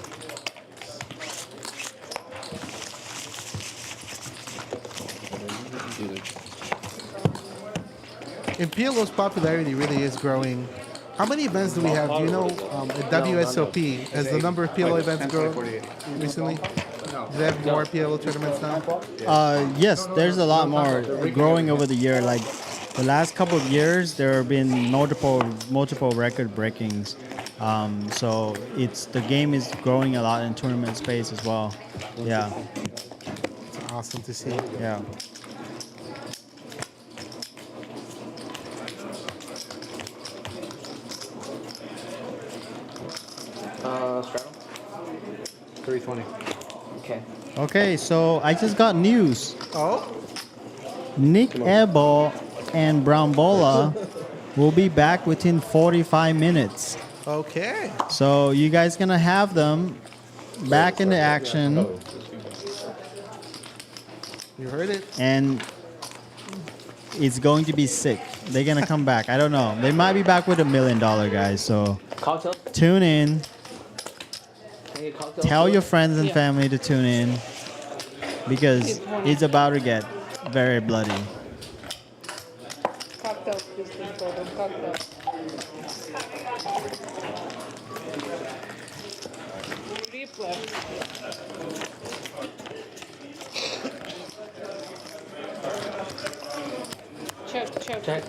S1: And PLO's popularity really is growing. How many events do we have? Do you know at WSOP? Has the number of PLO events grown recently? Do they have more PLO tournaments now?
S7: Yes, there's a lot more growing over the year. Like the last couple of years, there have been multiple record breakings. So the game is growing a lot in tournament space as well. Yeah.
S1: It's awesome to see.
S7: Yeah.
S5: Straddle?
S11: 320.
S5: Okay.
S7: Okay, so I just got news.
S1: Oh?
S7: Nick Airball and Brown Balla will be back within 45 minutes.
S1: Okay.
S7: So you guys gonna have them back in the action,
S1: You heard it.
S7: and it's going to be sick. They're gonna come back. I don't know. They might be back with $1 million, guys. So
S5: Cocktail?
S7: tune in.
S5: Can I get cocktail?
S7: Tell your friends and family to tune in because it's about to get very bloody.
S17: Cocktail, just cocktail. Deep left. Check. Check. Check.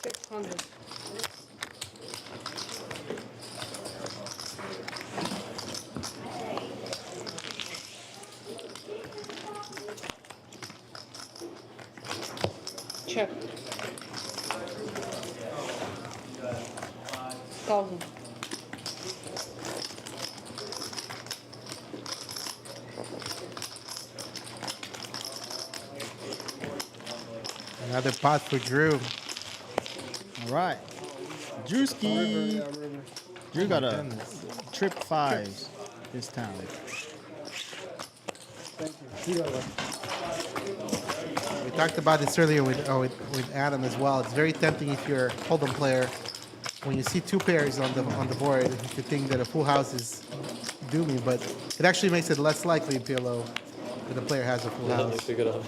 S17: 600. Check. 1000.
S1: Another pot for Drew.
S7: All right. Drewski. Drew got a trip 5s this time.
S1: We talked about this earlier with Adam as well. It's very tempting if you're a Hold'em player. When you see 2 pairs on the board, you could think that a full house is dooming, but it actually makes it less likely in PLO that the player has a full house.
S6: Pick it up.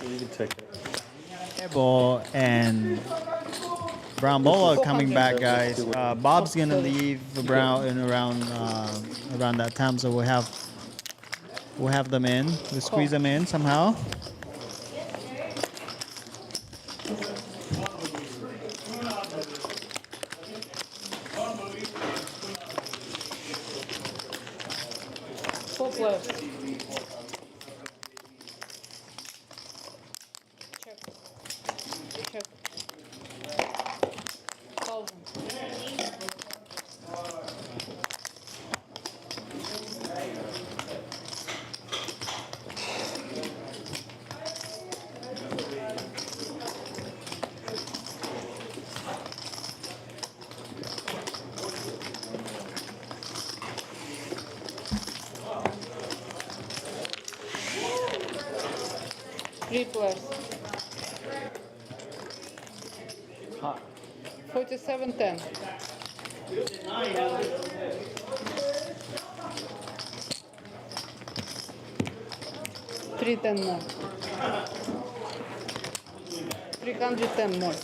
S6: You can take it.
S7: Airball and Brown Balla coming back, guys. Bob's gonna leave around that time, so we'll have them in. We'll squeeze them in somehow.
S17: Top left. Check. 1000. Request. 4710. $310 more. 310 more.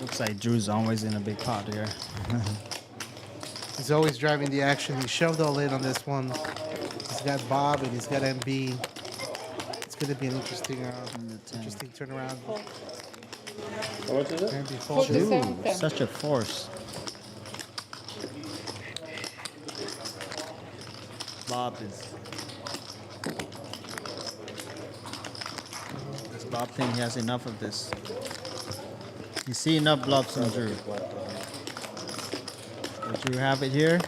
S7: Looks like Drew's always in a big pot here.
S1: He's always driving the action. He shoved all in on this one. He's got Bob and he's got MB. It's going to be an interesting turnaround.
S6: How much is it?
S1: MB folds.
S7: Drew, such a force. Bob is. Does Bob think he has enough of this? You see enough bluffs in Drew. Does Drew have it here?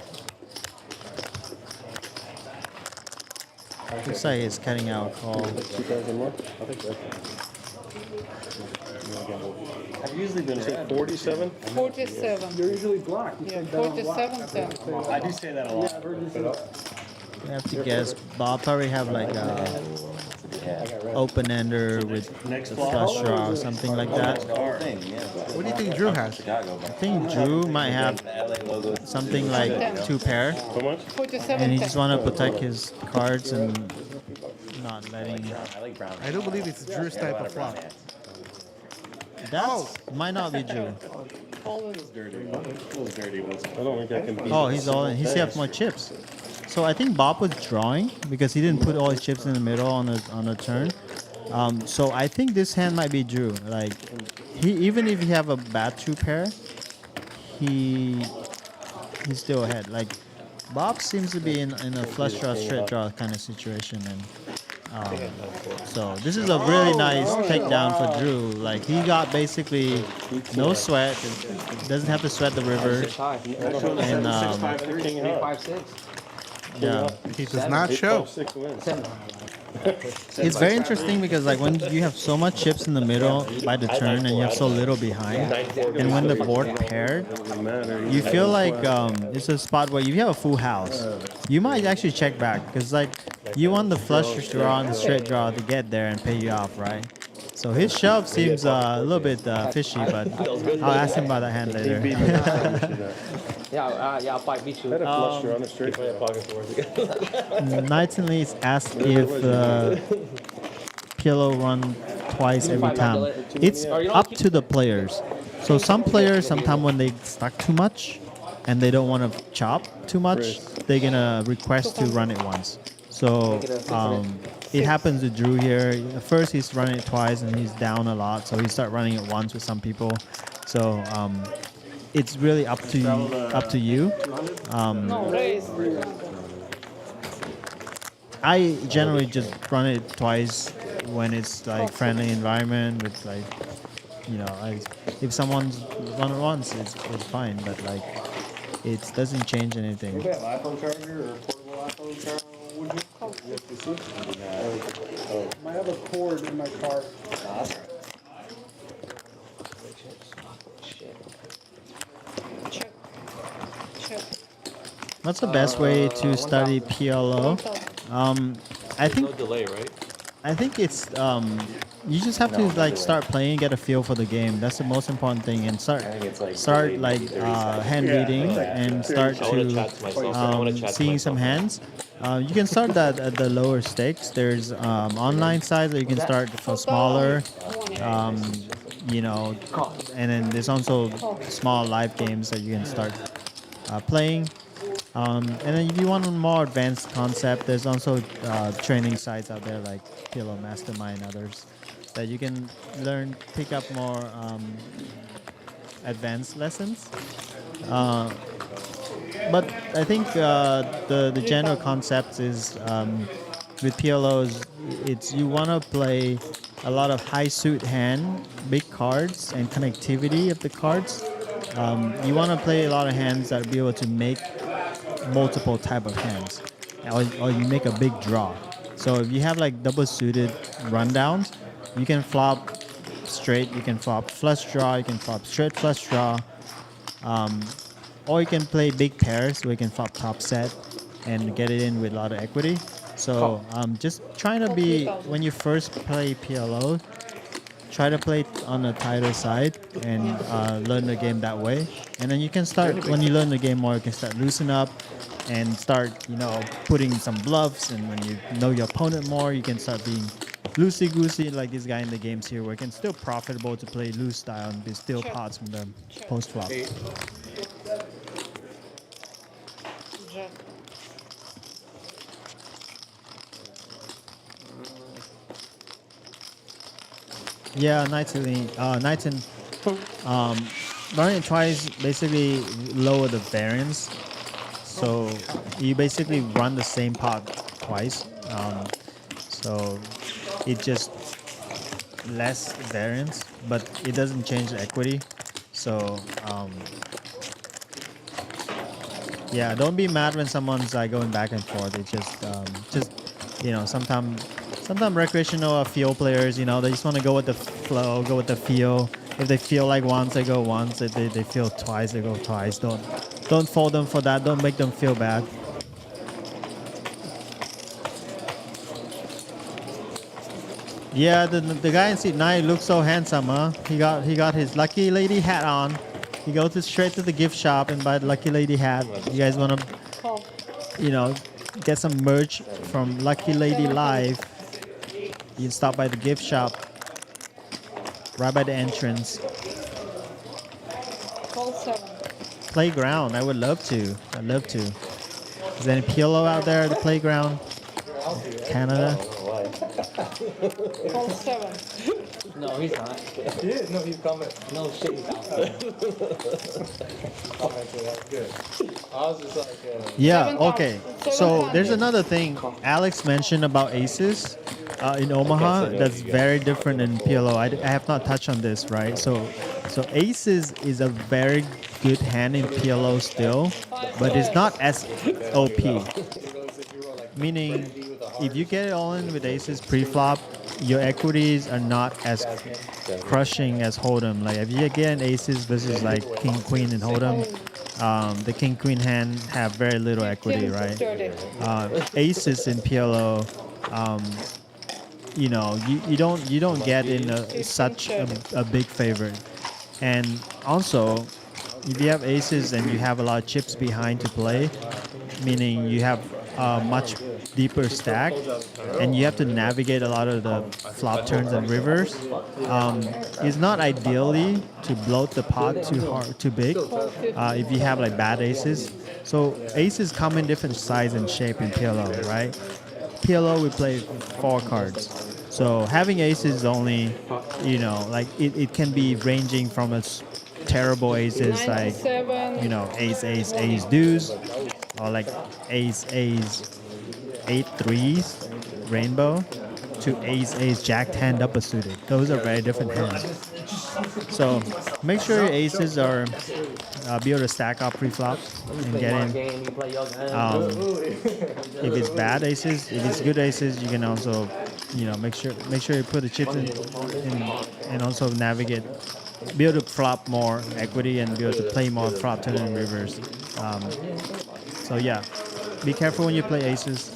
S7: Looks like he's cutting out call.
S6: 2,000 more? I think so. I've usually been at 47.
S17: 47.
S18: You're usually black. You
S17: Yeah,
S18: say that a lot.
S17: 4710.
S2: I do say that a lot.
S18: Yeah, I've heard you say that.
S7: We have to guess. Bob probably have like a open-ender with a flush draw or something like that.
S1: What do you think Drew has?
S7: I think Drew might have something like 2 pair.
S6: How much?
S17: 4710.
S7: And he just want to protect his cards and not letting.
S1: I do believe it's Drew's type of flop.
S7: That might not be Drew.
S17: Always.
S6: Dirty. I don't think I can beat
S7: Oh, he's all in. He still have more chips. So I think Bob was drawing because he didn't put all his chips in the middle on a turn. So I think this hand might be Drew. Like even if you have a bad 2 pair, he's still ahead. Like Bob seems to be in a flush draw, straight draw kind of situation, and so this is a really nice takedown for Drew. Like he got basically no sweat, doesn't have to sweat the river, and yeah,
S1: he does not show.
S7: It's very interesting because like when you have so much chips in the middle by the turn and you have so little behind, and when the board paired, you feel like it's a spot where if you have a full house, you might actually check back because like you want the flush draw and the straight draw to get there and pay you off, right? So his shove seems a little bit fishy, but I'll ask him about that hand later.
S5: Yeah, I'll beat you.
S6: Had a fluster on a straight play a pocket fours again.
S7: Knights and Leads asked if PLO run twice every time. It's up to the players. So some players, sometimes when they stuck too much and they don't want to chop too much, they're gonna request to run it once. So it happens to Drew here. At first he's running it twice and he's down a lot, so he start running it once with some people. So it's really up to you. I generally just run it twice when it's like friendly environment with like, you know, if someone's run it once, it's fine, but like it doesn't change anything.
S11: You got an iPhone charger or portable iPhone charger? Would you? I have a cord in my car.
S7: What's the best way to study PLO? I think
S6: No delay, right?
S7: I think it's you just have to like start playing, get a feel for the game. That's the most important thing, and start like hand reading and start to seeing some hands. You can start that at the lower stakes. There's online sites that you can start for smaller, you know, and then there's also small live games that you can start playing. And then if you want a more advanced concept, there's also training sites out there like PLO Mastermind and others that you can learn, pick up more advanced lessons. But I think the general concept is with PLOs, it's you want to play a lot of high suit hand, big cards, and connectivity of the cards. You want to play a lot of hands that be able to make multiple type of hands, or you make a big draw. So if you have like double suited rundowns, you can flop straight, you can flop flush draw, you can flop straight flush draw, or you can play big pairs where you can flop top set and get it in with a lot of equity. So just trying to be, when you first play PLO, try to play on the tighter side and learn the game that way. And then you can start, when you learn the game more, you can start loosen up and start, you know, putting some bluffs. And when you know your opponent more, you can start being loosey-goosey like this guy in the games here, where it's still profitable to play loose style and be still pots from the post-flop. Yeah, Knights and running it twice basically lower the variance. So you basically run the same pot twice. So it just less variance, but it doesn't change the equity. So yeah, don't be mad when someone's like going back and forth. It just you know, sometimes recreational or field players, you know, they just want to go with the flow, go with the feel. If they feel like once, they go once. If they feel twice, they go twice. Don't fault them for that. Don't make them feel bad. Yeah, the guy in seat 9 looks so handsome, huh? He got his Lucky Lady hat on. He goes straight to the gift shop and buy the Lucky Lady hat. You guys want to, you know, get some merch from Lucky Lady Live, you can stop by the gift shop right by the entrance. Playground, I would love to. I'd love to. Is there any PLO out there at the playground? Canada?
S17: Call 7.
S5: No, he's not.
S13: Yeah, no, he's coming.
S5: No shit, he's out.
S13: Commenting, that's good. I was just like,
S7: Yeah,
S17: 7,000.
S7: okay. So there's another thing Alex mentioned about aces in Omaha that's very different in PLO. I have not touched on this, right? So aces is a very good hand in PLO still, but it's not as OP. Meaning, if you get it all in with aces pre-flop, your equities are not as crushing as Hold'em. Like if you get an aces versus like king queen and Hold'em, the king queen hand have very little equity, right? Aces in PLO, you know, you don't get in such a big favorite. And also, if you have aces and you have a lot of chips behind to play, meaning you have a much deeper stack, and you have to navigate a lot of the flop turns and rivers, it's not ideally to bloat the pot too big if you have like bad aces. So aces come in different size and shape in PLO, right? PLO we play 4 cards. So having aces is only, you know, like it can be ranging from a terrible aces like, you know, ace, ace, ace deuce, or like ace, ace, 8 threes, rainbow, to ace, ace, jack 10 double suited. Those are very different hands. So make sure your aces are be able to stack up pre-flop and get in. If it's bad aces, if it's good aces, you can also, you know, make sure you put the chips in and also navigate, be able to flop more equity and be able to play more flop turn and rivers. So yeah, be careful when you play aces.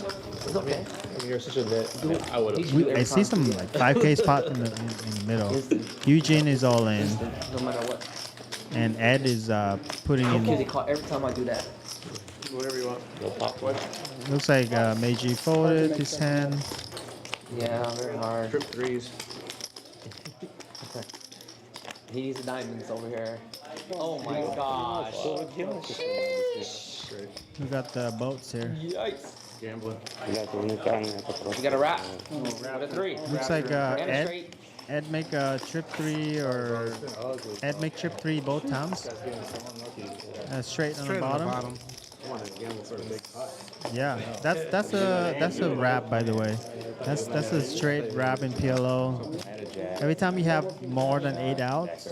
S5: It's okay.
S8: You're such a bit. I would have.
S7: I see some like 5K spot in the middle. Eugene is all in,
S5: No matter what.
S7: and Ed is putting
S5: Okay, they
S7: in.
S5: call every time I do that.
S11: Whatever you want.
S8: No pop one.
S7: Looks like Meiji folded his hand.
S5: Yeah, very hard.
S11: Trip threes.
S5: He needs the diamonds over here. Oh my gosh.
S7: We got the boats here.
S5: Yikes.
S11: Gambling.
S5: You got a wrap. Got a 3.
S7: Looks like
S5: And a
S7: Ed
S5: straight.
S7: Ed make a trip 3 or Ed make trip 3 both times. Straight on the bottom.
S11: I want to gamble for a big pot.
S7: Yeah, that's a wrap, by the way. That's a straight wrap in PLO. Every time you have more than 8 outs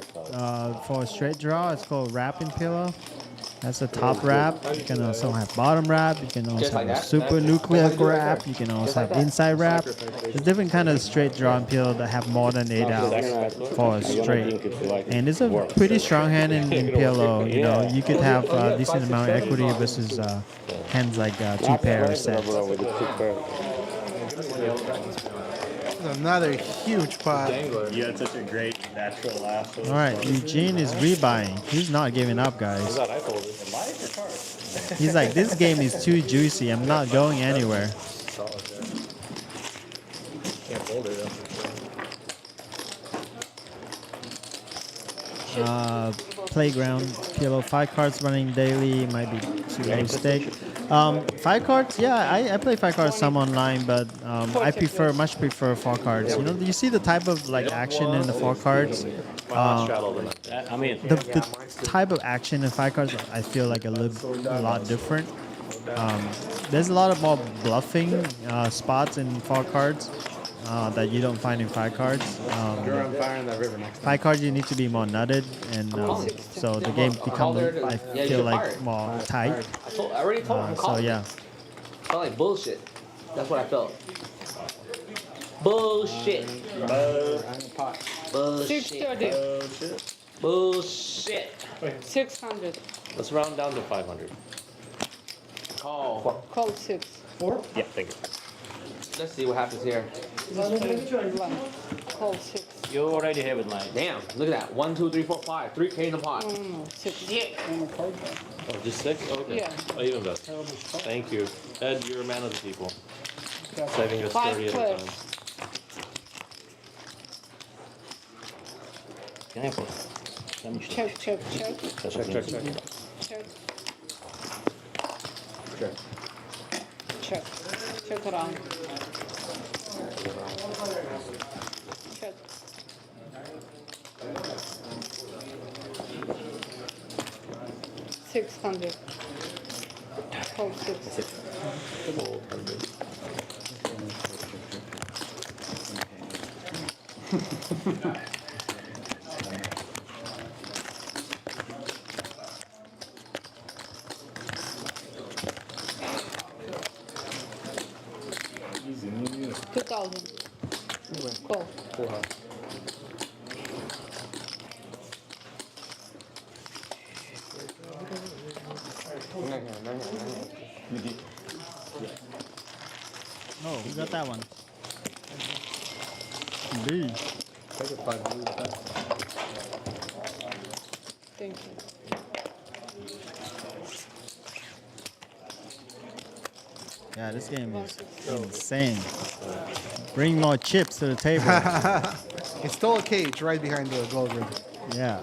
S7: for a straight draw, it's called wrap in PLO. That's a top wrap. You can also have bottom wrap. You can also have a super nuclear wrap. You can also have inside wrap. There's different kind of straight draw in PLO that have more than 8 outs for a straight. And it's a pretty strong hand in PLO. You know, you could have a decent amount of equity versus hands like 2 pair sets.
S1: Another huge pot.
S12: You had such a great natural laugh.
S7: All right, Eugene is rebuying. He's not giving up, guys. He's like, this game is too juicy. I'm not going anywhere.
S11: Can't hold it.
S7: Playground, PLO 5 cards running daily. Might be too low stake. 5 cards, yeah, I play 5 cards some online, but I much prefer 4 cards. You know, you see the type of like action in the 4 cards.
S9: I mean,
S7: The type of action in 5 cards, I feel like a lot different. There's a lot of more bluffing spots in 4 cards that you don't find in 5 cards. 5 cards you need to be more nutted, and so the game becomes, I feel like, more tight.
S5: I already told him.
S7: So yeah.
S5: I felt like bullshit. That's what I felt. Bullshit. Bullshit.
S17: 630.
S5: Bullshit.
S17: 600.
S9: let's round down to 500.
S5: Call.
S17: Call 6.
S9: Yeah, thank you.
S5: Let's see what happens here.
S17: Call 6.
S9: You already have it, line.
S5: Damn, look at that. 1, 2, 3, 4, 5. 3K in the pot.
S17: 6.
S9: Oh, just 6? Okay.
S17: Yeah.
S9: Oh, even better. Thank you. Ed, you're a man of the people. Saving us 30 at a time. Can I have one?
S17: Check.
S9: Check.
S17: Check around. Check. $600. Call 6.
S11: Easy.
S17: 2,000. Call.
S11: Full house.
S7: Oh, we got that one. Indeed.
S11: Take a 5 blue with that.
S17: Thank you.
S7: Yeah, this game is insane. Bring more chips to the table.
S1: It stole a cage right behind the gold ring.
S7: Yeah.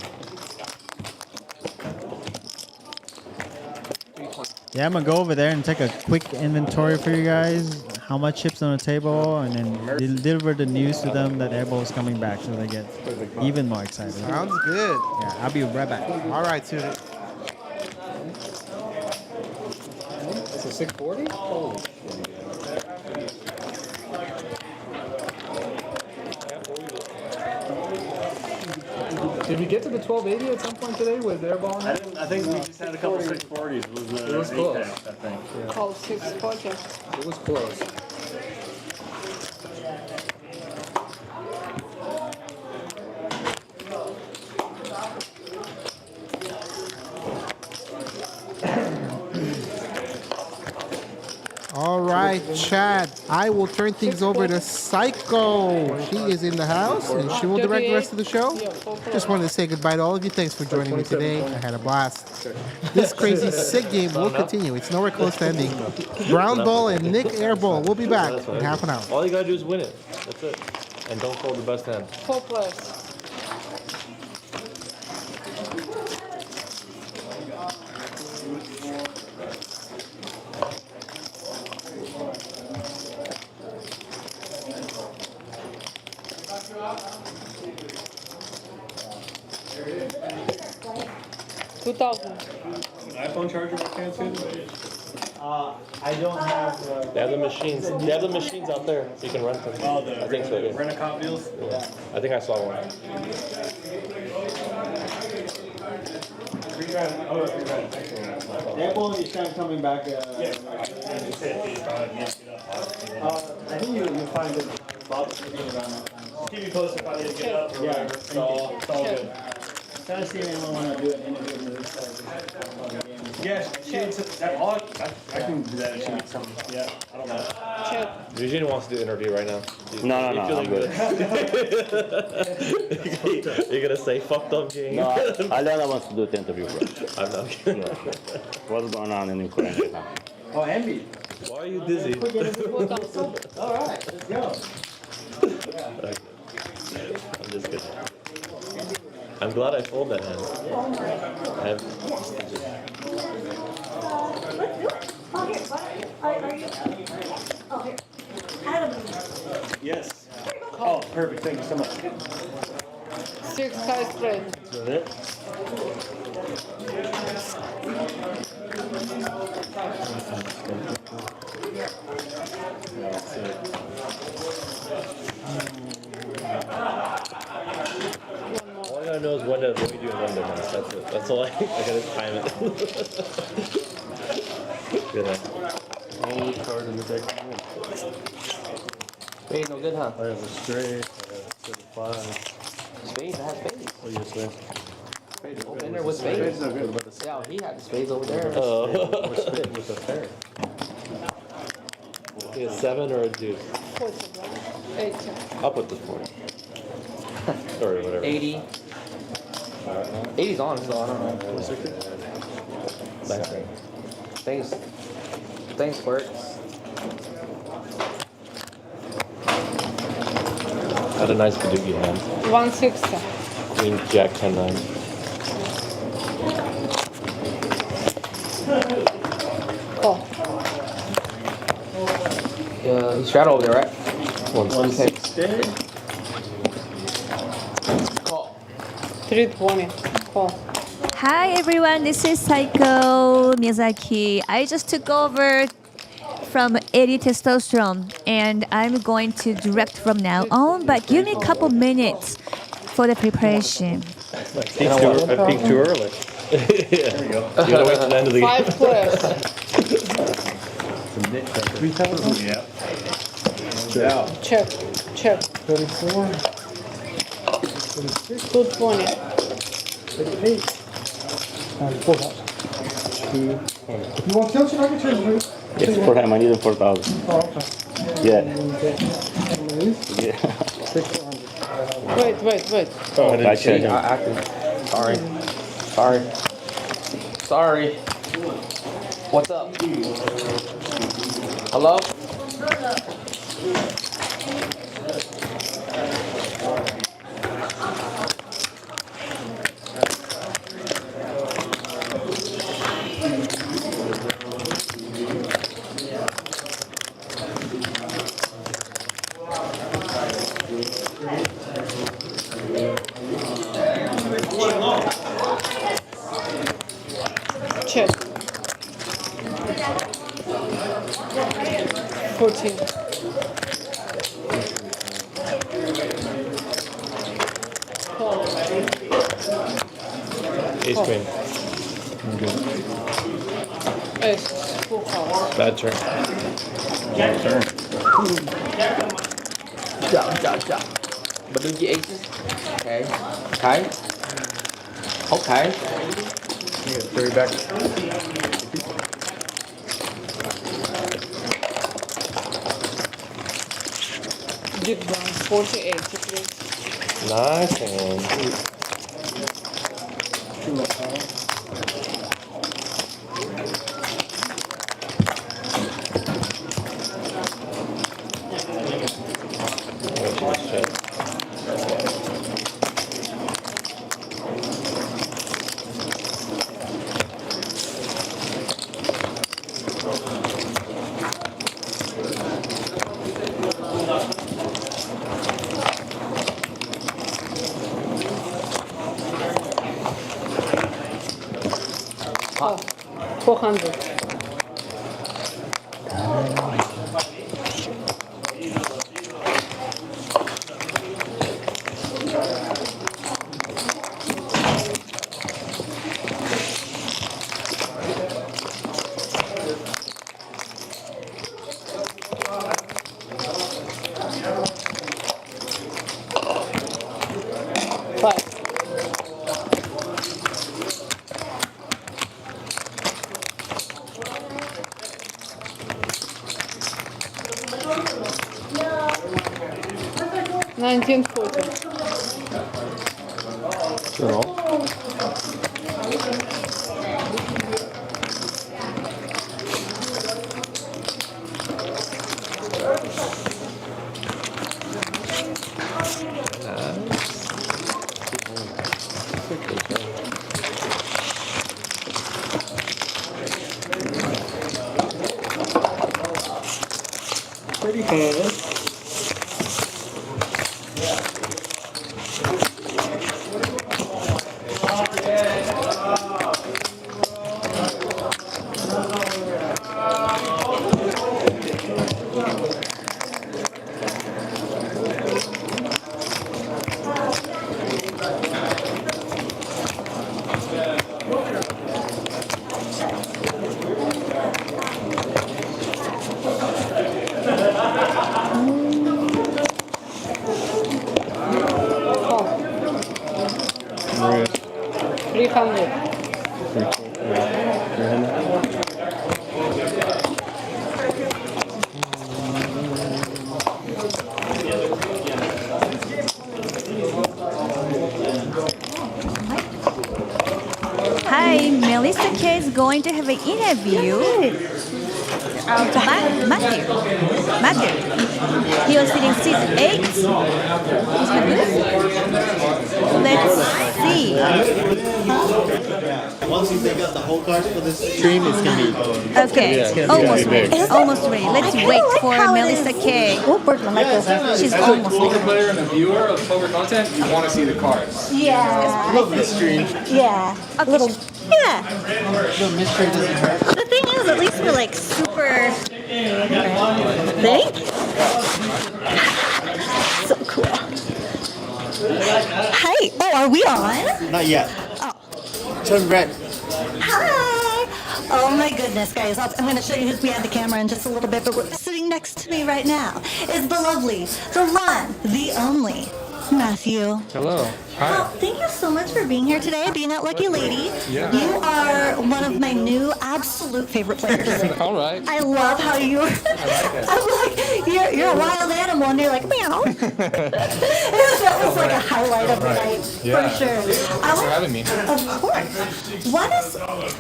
S7: Yeah, I'm gonna go over there and take a quick inventory for you guys. How much chips on the table, and then deliver the news to them that Airball is coming back, so they get even more excited.
S1: Sounds good.
S7: Yeah, I'll be right back.
S1: All right, Tuna.
S11: It's a 640? Holy shit. Did we get to the 1280 at some point today with Airball?
S19: I think we just had a couple 640s.
S11: It was close.
S19: I think. Yeah.
S17: Call 640.
S11: It was close.
S1: All right, Chad. I will turn things over to Saiko. She is in the house, and she will direct the rest of the show. Just wanted to say goodbye to all of you. Thanks for joining me today. I had a blast. This crazy sick game will continue. It's nowhere close to ending. Brown Ball and Nick Airball will be back in half an hour.
S10: All you gotta do is win it. That's it. And don't fold the best hand.
S17: 4 plus.
S11: iPhone charger with fans in?
S3: I don't have.
S10: They have the machines. They have the machines out there, so you can rent them.
S11: Oh, the
S10: I think so. Yeah.
S11: rent-a-cop deals?
S10: Yeah. I think I saw one.
S3: Airball is kind of coming back. I think you'll find it. Bob's thinking around that time.
S19: Keep me posted if I need to get up or whatever. It's all good.
S3: Trying to see if anyone want to do an interview with this.
S19: Yeah, she needs that all. I can do that if she needs something. Yeah, I don't know.
S10: Eugene wants to do an interview right now.
S19: No,
S10: You
S19: I'm
S10: feeling
S19: good.
S10: You're gonna say fucked up game?
S19: No, Alena wants to do the interview, bro.
S10: I'm not kidding.
S19: What's going on in Ukraine right now?
S3: Oh, Envy.
S10: Why are you dizzy?
S3: All right, let's go.
S10: I'm just kidding. I'm glad I fold that hand.
S19: Yes. Oh, perfect. Thank you so much.
S17: 6 high spread.
S19: Is that it?
S10: All I gotta know is when to avoid you and when to not. That's it. That's all I gotta time it. Good hand.
S11: Only card in the deck.
S5: Spade, no good, huh?
S11: I have a straight, I have a 5.
S5: Spades, I have spades.
S11: Oh, yes, man.
S5: In there with spades.
S11: Spades no good.
S5: Yeah, he had the spades over there.
S10: Oh.
S11: With a pair.
S10: A 7 or a deuce?
S17: 8.
S10: I'll put this point. Or whatever.
S5: 80. 80's on, so I don't know. Thanks, Bert.
S10: Had a nice Kadugi hand.
S17: 160.
S10: Queen, Jack, 10, 9.
S17: Call.
S5: He's shadow over there, right?
S9: Call.
S17: 320. Call.
S14: Hi everyone, this is Saiko Miyazaki. I just took over from Eddie Testosterone and I'm going to direct from now on, but give me a couple minutes for the preparation.
S6: I peaked too early. Yeah. There you go. You gotta wait till the end of the
S17: 5 players.
S11: Yeah.
S17: Check.
S11: 34.
S17: 220.
S11: 38. Full house. 220. You want tilt? I can change it.
S9: Yes, for him. I need him 4,000.
S11: Oh, okay.
S9: Yeah.
S11: Yeah.
S17: Wait.
S9: Oh, I checked. Sorry. What's up? Hello?
S17: Check. 14. Call.
S6: Ace queen.
S17: Ace. Full house.
S6: Bad turn.
S9: Jump. Badugi aces. Okay.
S4: Yeah, 30 back.
S17: Deep down. 48. Please.
S6: Nice hand.
S17: Oh, 400. $19.40.
S11: Pretty good.
S6: Maria.
S17: 300.
S14: Hi, Melissa K is going to have an interview. Matthew. He was sitting seat 8. Let's see.
S3: Once you take out the whole card for this stream, it's gonna be
S14: Okay, almost ready. Almost ready. Let's wait for Melissa K. She's almost
S13: Poker
S14: ready.
S13: player and a viewer of poker content, you want to see the cards.
S21: Yeah.
S3: love this stream.
S21: Yeah. A little. Yeah.
S3: The mystery doesn't hurt.
S21: The thing is, at least we're like super. Thank you. So cool. Hi. Oh, are we on?
S3: Not yet.
S21: Oh.
S3: Turn red.
S21: Hi. Oh my goodness, guys. I'm going to show you who's behind the camera in just a little bit, but sitting next to me right now is the lovely, the one, the only, Matthew.
S13: Hello.
S21: Well, thank you so much for being here today, being at Lucky Lady.
S13: Yeah.
S21: You are one of my new absolute favorite players.
S13: All right.
S21: I love how you're. I'm like, you're a wild animal, and you're like meow. That was like a highlight of the night
S13: Yeah.
S21: for sure.
S13: Thanks for having me.
S21: Of course. What is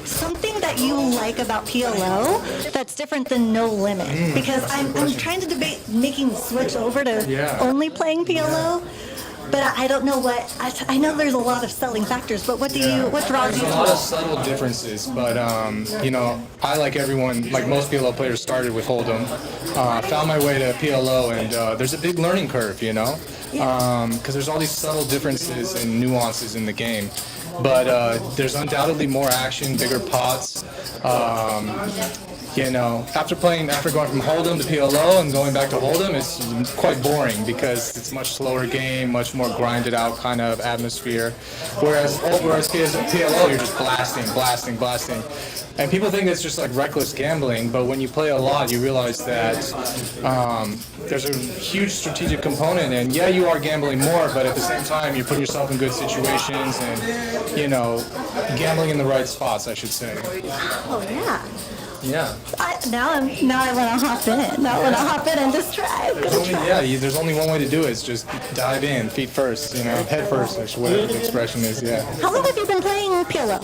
S21: something that you like about PLO that's different than No Limit? Because I'm trying to debate making the switch over to only playing PLO. But I don't know what I know. There's a lot of selling factors, but what draws you?
S13: There's a lot of subtle differences, but you know, I like everyone, like most PLO players, started with Hold'em. Found my way to PLO, and there's a big learning curve, you know, because there's all these subtle differences and nuances in the game. But there's undoubtedly more action, bigger pots. You know, after going from Hold'em to PLO and going back to Hold'em, it's quite boring because it's a much slower game, much more grinded out kind of atmosphere. Whereas PLO, you're just blasting. And people think it's just like reckless gambling, but when you play a lot, you realize that there's a huge strategic component, and yeah, you are gambling more, but at the same time, you're putting yourself in good situations and, you know, gambling in the right spots, I should say.
S21: Oh yeah.
S13: Yeah.
S21: Now I want to hop in. Now I want to hop in and just try.
S13: There's only one way to do it. It's just dive in, feet first, you know, head first, or whatever the expression is. Yeah.
S21: How long have you been playing PLO?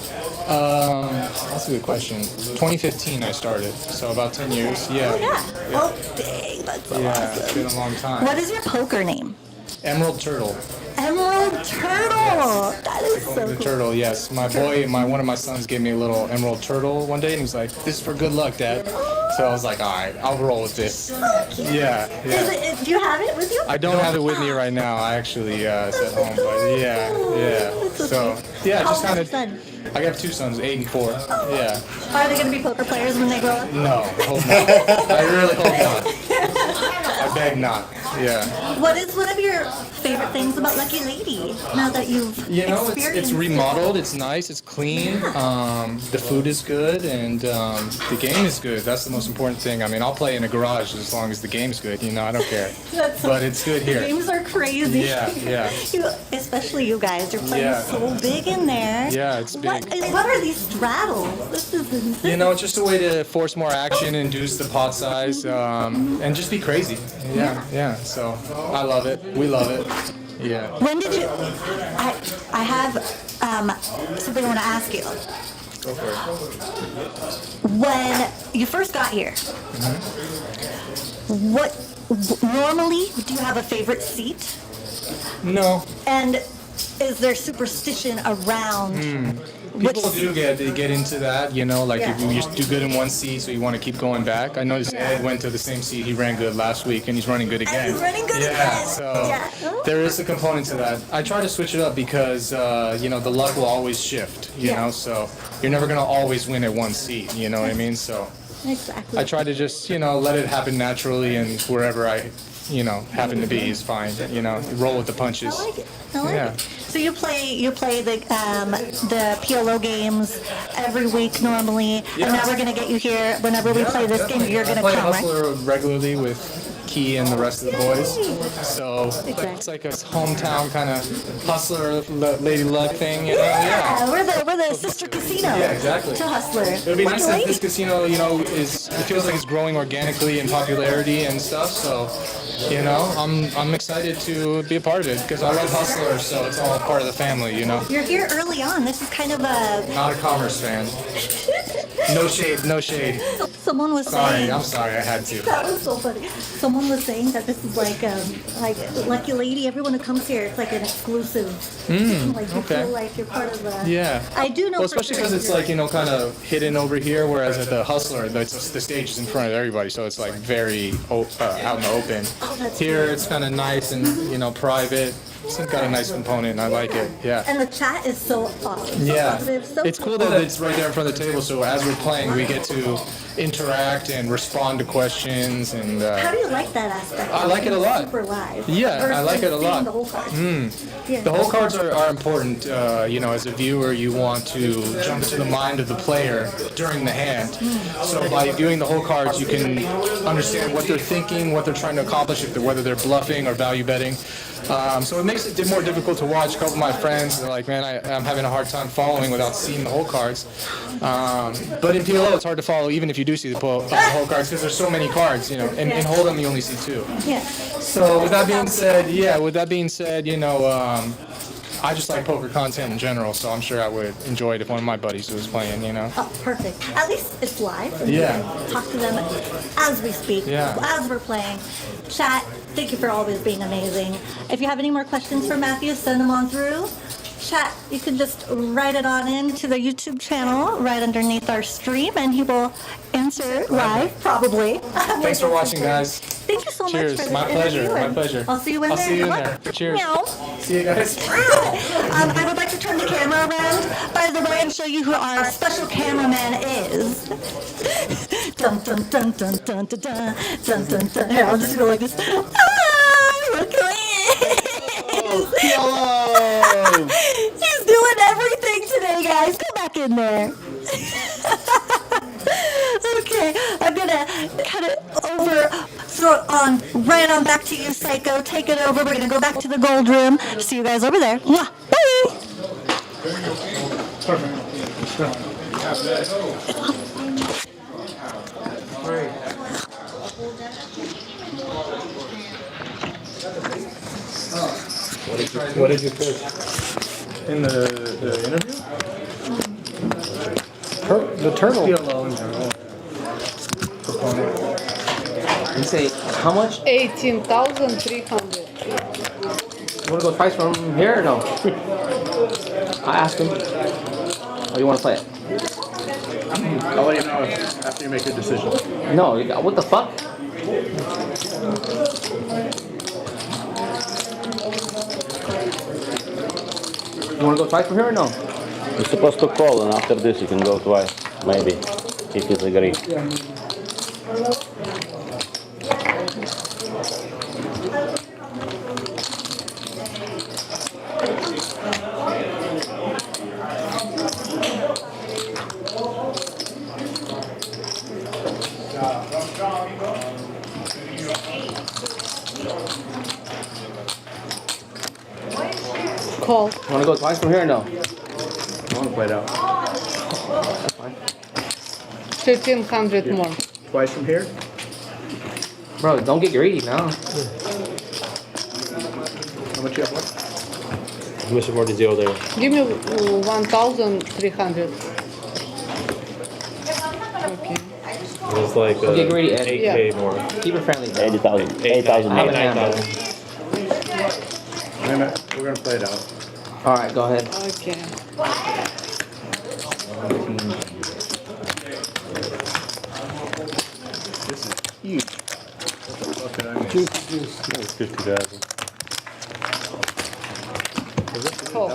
S13: That's a good question. 2015 I started, so about 10 years. Yeah.
S21: Oh yeah. Oh dang, that's so awesome.
S13: It's been a long time.
S21: What is your poker name?
S13: Emerald Turtle.
S21: Emerald Turtle. That is so
S13: The
S21: cool.
S13: turtle, yes. My boy, one of my sons gave me a little emerald turtle one day, and he was like, "This is for good luck, Dad." So I was like, "All right, I'll roll with this." Yeah.
S21: Do you have it with you?
S13: I don't have it with me right now. I actually it's at home, but yeah. So yeah, just kind of. I got 2 sons, 8 and 4. Yeah.
S21: Are they going to be poker players when they grow up?
S13: No, hope not. I really hope not. I beg not. Yeah.
S21: What is one of your favorite things about Lucky Lady now that you've experienced
S13: it's remodeled. It's nice. It's clean. The food is good, and the game is good. That's the most important thing. I mean, I'll play in a garage as long as the game's good. You know, I don't care. But it's good here.
S21: The games are crazy.
S13: Yeah.
S21: Especially you guys. You're playing so big in there.
S13: Yeah, it's big.
S21: What are these straddles? This is insane.
S13: You know, it's just a way to force more action, induce the pot size, and just be crazy. Yeah. So I love it. We love it. Yeah.
S21: When did you? I have something I want to ask you.
S13: Go for it.
S21: When you first got here, normally do you have a favorite seat?
S13: No.
S21: And is there superstition around?
S13: People do get into that, you know, like if you just do good in one seat, so you want to keep going back. I noticed Ed went to the same seat. He ran good last week, and he's running good again. So there is a component to that. I try to switch it up because, you know, the luck will always shift, you know, so you're never going to always win at one seat, you know what I mean? So
S21: exactly.
S13: I try to just, you know, let it happen naturally, and wherever I, you know, happen to be is fine, you know, roll with the punches.
S21: I like it. So you play the PLO games every week normally, and now we're gonna get you here. Whenever we play this game, you're gonna
S13: I play
S21: come, right?
S13: Hustler regularly with Key and the rest of the boys. So it's like a hometown kind of Hustler Lady Luck thing, you know?
S21: Yeah, we're the sister casino.
S13: Yeah, exactly.
S21: To Hustler.
S13: It would be nice if this casino, you know, it feels like it's growing organically in popularity and stuff. So, you know, I'm excited to be a part of it because I love Hustler, so it's all part of the family, you know.
S21: You're here early on. This is kind of a.
S13: Not a Commerce fan. No shade, no shade.
S21: Someone was saying.
S15: I'm sorry, I had to.
S21: That was so funny. Someone was saying that this is like Lucky Lady. Everyone who comes here, it's like an exclusive. Like you feel like you're part of the.
S15: Yeah.
S21: I do know.
S15: Well, especially because it's like, you know, kind of hidden over here, whereas at the Hustler, the stage is in front of everybody, so it's like very out in the open. Here, it's kind of nice and, you know, private. It's got a nice component. I like it. Yeah.
S21: And the chat is so awesome. So
S15: Yeah.
S21: positive, so
S15: It's cool that it's right there in front of the table, so as we're playing, we get to interact and respond to questions. And
S21: How do you like that aspect?
S15: I like it a lot.
S21: Super live.
S15: Yeah, I like it a
S21: versus seeing
S15: lot.
S21: The whole card. Yeah.
S15: The whole cards are important. You know, as a viewer, you want to jump into the mind of the player during the hand. So by viewing the whole cards, you can understand what they're thinking, what they're trying to accomplish, whether they're bluffing or value betting. So it makes it more difficult to watch. A couple of my friends are like, man, I'm having a hard time following without seeing the whole cards. But in PLO, it's hard to follow even if you do see the whole cards because there's so many cards, you know. In Hold'em, you only see 2.
S21: Yeah.
S15: So with that being said, you know, I just like poker content in general, so I'm sure I would enjoy it if one of my buddies was playing, you know.
S21: Oh, perfect. At least it's live. And
S15: Yeah.
S21: we can talk to them as we speak,
S15: Yeah.
S21: as we're playing. Chat, thank you for always being amazing. If you have any more questions for Matthew, send them on through. Chat, you can just write it on into the YouTube channel right underneath our stream, and he will answer live, probably.
S15: Thanks for watching, guys.
S21: Thank you so
S15: Cheers.
S21: much for this
S15: My pleasure.
S21: interview,
S15: My
S21: and
S15: pleasure.
S21: I'll see you in
S15: I'll
S21: there.
S15: see you in
S21: Good
S15: there.
S21: luck.
S15: Cheers.
S21: Meow.
S15: See you guys.
S21: I would like to turn the camera around, by the way, and show you who our special cameraman is. Dun dun dun dun dun dun dun dun dun dun. Here, I'll just go like this. Look who he is. He's doing everything today, guys. Go back in there. Okay, I'm gonna cut it over, throw it on, right on back to you, Saiko. Take it over. We're gonna go back to the gold room. See you guys over there. Mwah. Bye.
S15: What did you pitch? In the interview? The turtle. PLO in general.
S5: You say how much?
S17: 18,300.
S5: You want to go twice from here or no? I asked him. Oh, you want to play it?
S4: I'll let you know after you make your decision.
S5: No, what the fuck? You want to go twice from here or no?
S9: You're supposed to call, and after this you can go twice, maybe, if you agree.
S17: Call.
S5: You want to go twice from here or no?
S4: I want to play it out.
S17: 1,500 more.
S4: Twice from here?
S5: Bro, don't get greedy now.
S4: How much you have left?
S9: How much more did you owe there?
S17: Give me 1,300. Okay.
S9: It was like
S5: Don't get greedy, Ed.
S9: 8K more.
S5: Keep it friendly.
S9: 80,000. 8,000.
S5: I have a hand,
S9: 9,000.
S4: We're going to play it out.
S5: All right, go ahead.
S17: Okay.
S4: This is huge. What the fuck did I miss?
S9: That was 50,000.
S17: Call.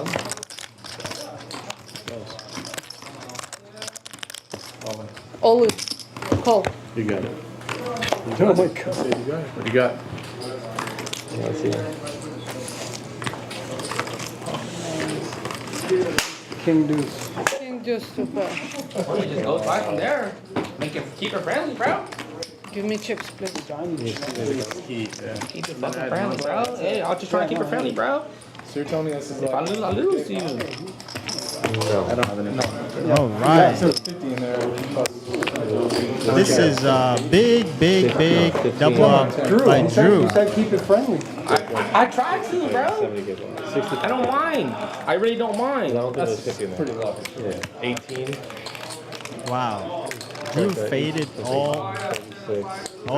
S17: All in. Call.
S4: You got it.
S15: Oh my God.
S4: You got it. What you got?
S9: Yeah, let's see.
S15: King deuce.
S17: King deuce to pair.
S5: Or you just go twice from there. Make it, keep it friendly, bro.
S17: Give me chips, please.
S5: Keep it fucking friendly, bro. Hey, I'll just try to keep it friendly, bro.
S15: So you're telling me this is
S5: If I
S15: like...
S5: lose, I lose to you.
S4: I don't have an
S7: All right.
S15: So 50 in there.
S7: This is big double up by Drew.
S15: You said keep it friendly.
S5: I tried to, bro. I don't mind. I really don't mind.
S9: I don't think it was 50 in there.
S15: Pretty low.
S9: Yeah. 18.
S7: Wow. You faded all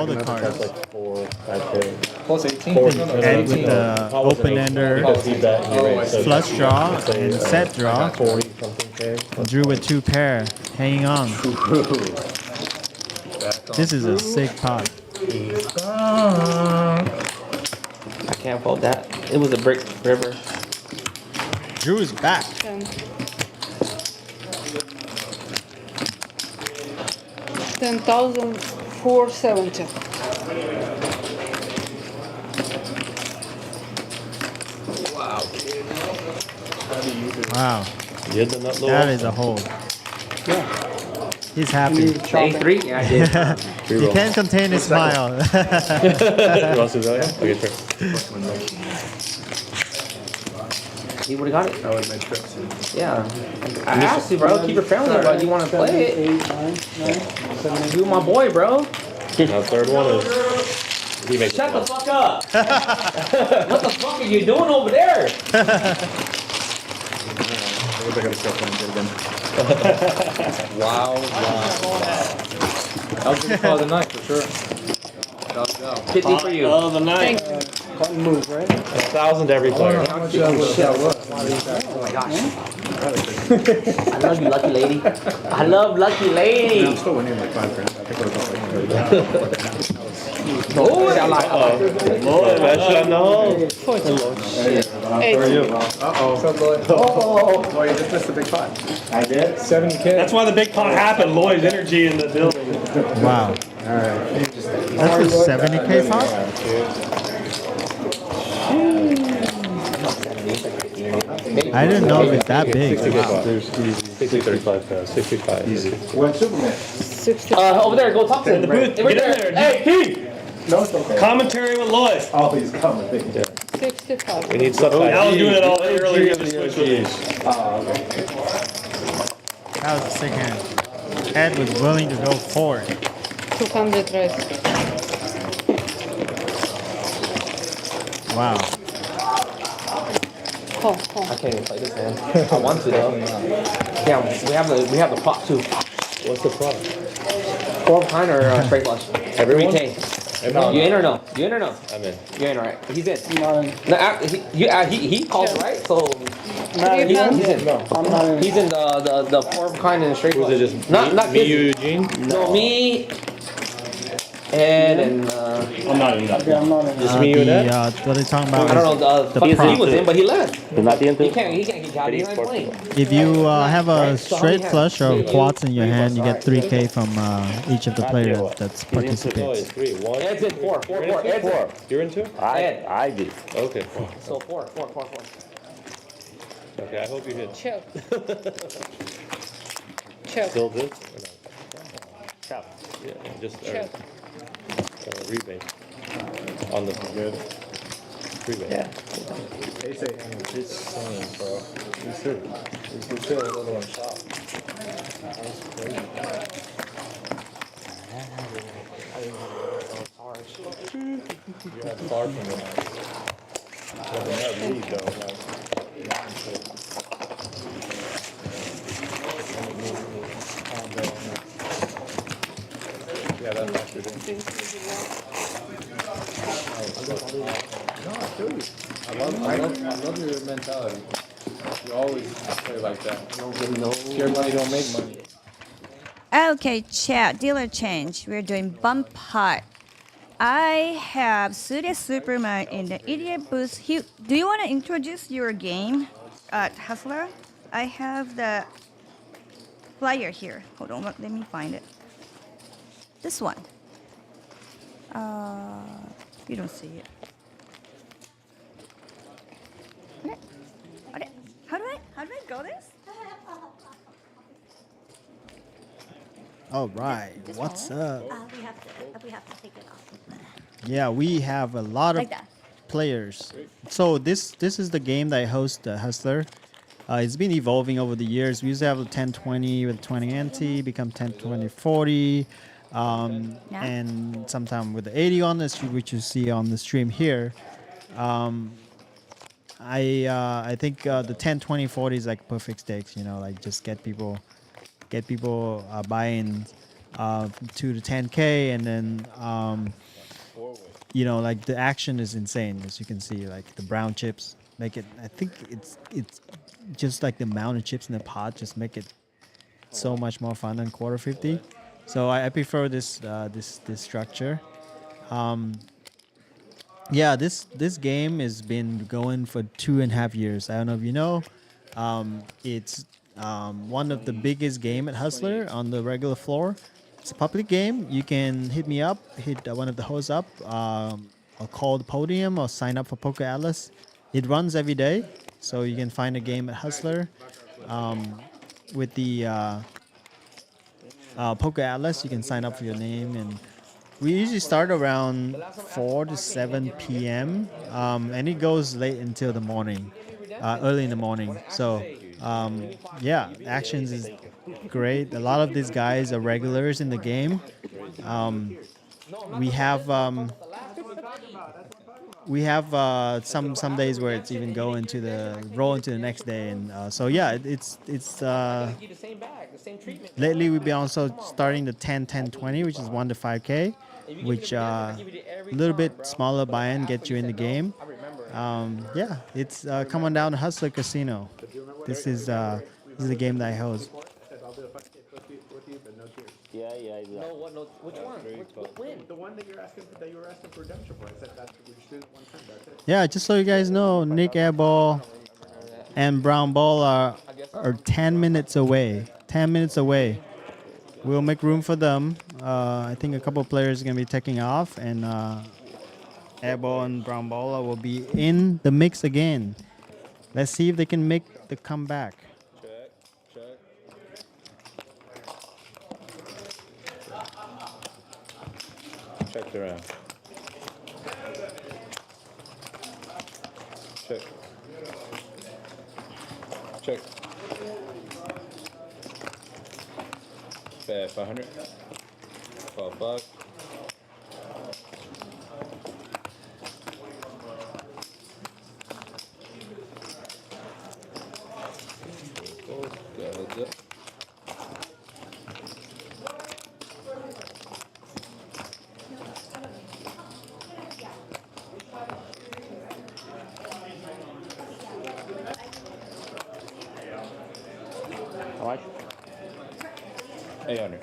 S7: the cards.
S6: That's like 4, 5K.
S15: Plus 18.
S7: And with the open ender, flush draw, and set draw.
S6: 40 something K.
S7: Drew with 2 pair, hanging on. This is a sick pot.
S5: I can't fold that. It was a brick river.
S7: Drew is back.
S17: 10,470.
S7: Wow.
S6: You had the nut low?
S7: That is a hold.
S17: Yeah.
S7: He's happy.
S5: A3? Yeah, I did.
S7: He can't contain his smile.
S6: You want to see that? Okay, sure.
S5: He would have got it.
S11: I would have made trips.
S5: Yeah. I asked you, bro. Keep it friendly, but you want to play it. 8, 9, 9, 7, 8. You my boy, bro.
S6: Now, third one is. He makes
S5: Shut the fuck up. What the fuck are you doing over there?
S11: They're gonna start playing good again.
S13: Wow. That was the call of the night for sure. Go.
S5: 50 for you.
S2: Oh, the night.
S18: Button move, right?
S6: 1,000 to every player.
S5: Oh my gosh. I love you, lucky lady. I love lucky lady.
S11: I'm still winning like 5 grand. I think it was like
S5: Oh, I like
S6: Lloyd, that's no.
S11: How are you? Uh-oh. What's up, Lloyd? Oh, you just missed a big pot.
S19: I did.
S11: 70K.
S19: That's why the big pot happened. Lloyd's energy in the building.
S7: Wow.
S11: All right.
S7: That's a 70K pot? I didn't know it was that big.
S6: 60, 35 pounds. 65. Easy.
S19: What's Superman?
S5: over there, go talk to him.
S19: In the booth.
S5: Right
S19: Get in there. Hey, Pete.
S11: No, it's okay.
S19: Commentary with Lloyd.
S11: Oh, he's coming. Yeah.
S17: 65.
S6: We need subtitles.
S19: I was doing it all day earlier. The switch with you.
S7: That was a sick hand. Ed was willing to go for it.
S17: 200 raise.
S7: Wow.
S17: Oh.
S5: I can't even play this hand. I want to though. Yeah, we have the prop too.
S6: What's the prop?
S5: 4 behind or straight flush.
S6: Everyone?
S5: 3K.
S6: Everyone?
S5: You in or no? You in or no?
S6: I'm in.
S5: You're in, alright. He's in. No, he called right, so he's in.
S18: No, I'm not in.
S5: He's in the 4 behind and straight
S6: Was
S5: flush.
S6: it just
S5: Not
S6: me,
S5: Kizzy.
S6: you, Eugene?
S5: No, me, Ed, and
S19: I'm not in that.
S18: Yeah, I'm not in.
S6: Just me, you, and Ed?
S7: What are they talking about?
S5: I don't know.
S7: The
S5: He
S7: prop.
S5: was in, but he left.
S9: You're not the
S5: He can't get out. He's not playing.
S7: If you have a straight flush or quads in your hand, you get 3K from each of the players that participates.
S6: 3. 1.
S5: Ed's in 4. Ed's in.
S6: You're in 2?
S5: Ed.
S9: I did.
S6: Okay.
S5: So 4.
S6: Okay, I hope you hit.
S17: Check. Check.
S6: Still this? Or no?
S9: Chop.
S6: Yeah, just
S17: Check.
S6: rebate. On the good. Rebate.
S9: Yeah.
S11: They say,
S13: It's singing, bro. You should. You should a little on top. You had far from it. But they have lead though. Yeah, that factored in. No, I feel you. I love your mentality. You always play like that. Your money don't make money.
S14: Okay, chat, dealer change. We're doing bump pot. I have Studio Superman in the idiot booth. Do you want to introduce your game, Hustler? I have the flyer here. Hold on, let me find it. This one. You don't see it. How do I go this?
S7: All right, what's up?
S14: We have to take it off.
S7: Yeah, we have a lot of
S14: Like that.
S7: players. So this is the game that I host, Hustler. It's been evolving over the years. We used to have a 1020 with 20 NT, become 1020 40, and sometime with the 80 on the stream, which you see on the stream here. I think the 1020 40 is like perfect stakes. You know, like just get people buy-in. to the 10K, and then like the action is insane, as you can see. Like the brown chips make it. I think it's just like the amount of chips in the pot just make it so much more fun than quarter 50. So I prefer this structure. Yeah, this game has been going for 2.5 years. I don't know if you know. It's one of the biggest game at Hustler on the regular floor. It's a public game. You can hit me up, hit one of the hosts up, or call the podium, or sign up for Poker Atlas. It runs every day, so you can find a game at Hustler. With the Poker Atlas, you can sign up for your name, and we usually start around 4 to 7 p.m. And it goes late until the morning, early in the morning. So yeah, actions is great. A lot of these guys are regulars in the game. We have some days where it's even roll into the next day, and so yeah, it's lately we've been also starting the 10-10-20, which is 1 to 5K, which a little bit smaller buy-in gets you in the game. Yeah, it's come on down to Hustler Casino. This is the game that I host.
S9: Yeah. No, what? No, which one? What win?
S4: The one that you were asking for redemption for. I said that we just did it one time. That's it.
S7: Yeah, just so you guys know, Nick Airball and Brown Ball are 10 minutes away. 10 minutes away. We'll make room for them. I think a couple of players are going to be taking off, and Airball and Brown Ball will be in the mix again. Let's see if they can make the comeback.
S8: Check the round. Check. Bet 500. 12-5. Heads up.
S9: How much?
S8: 800.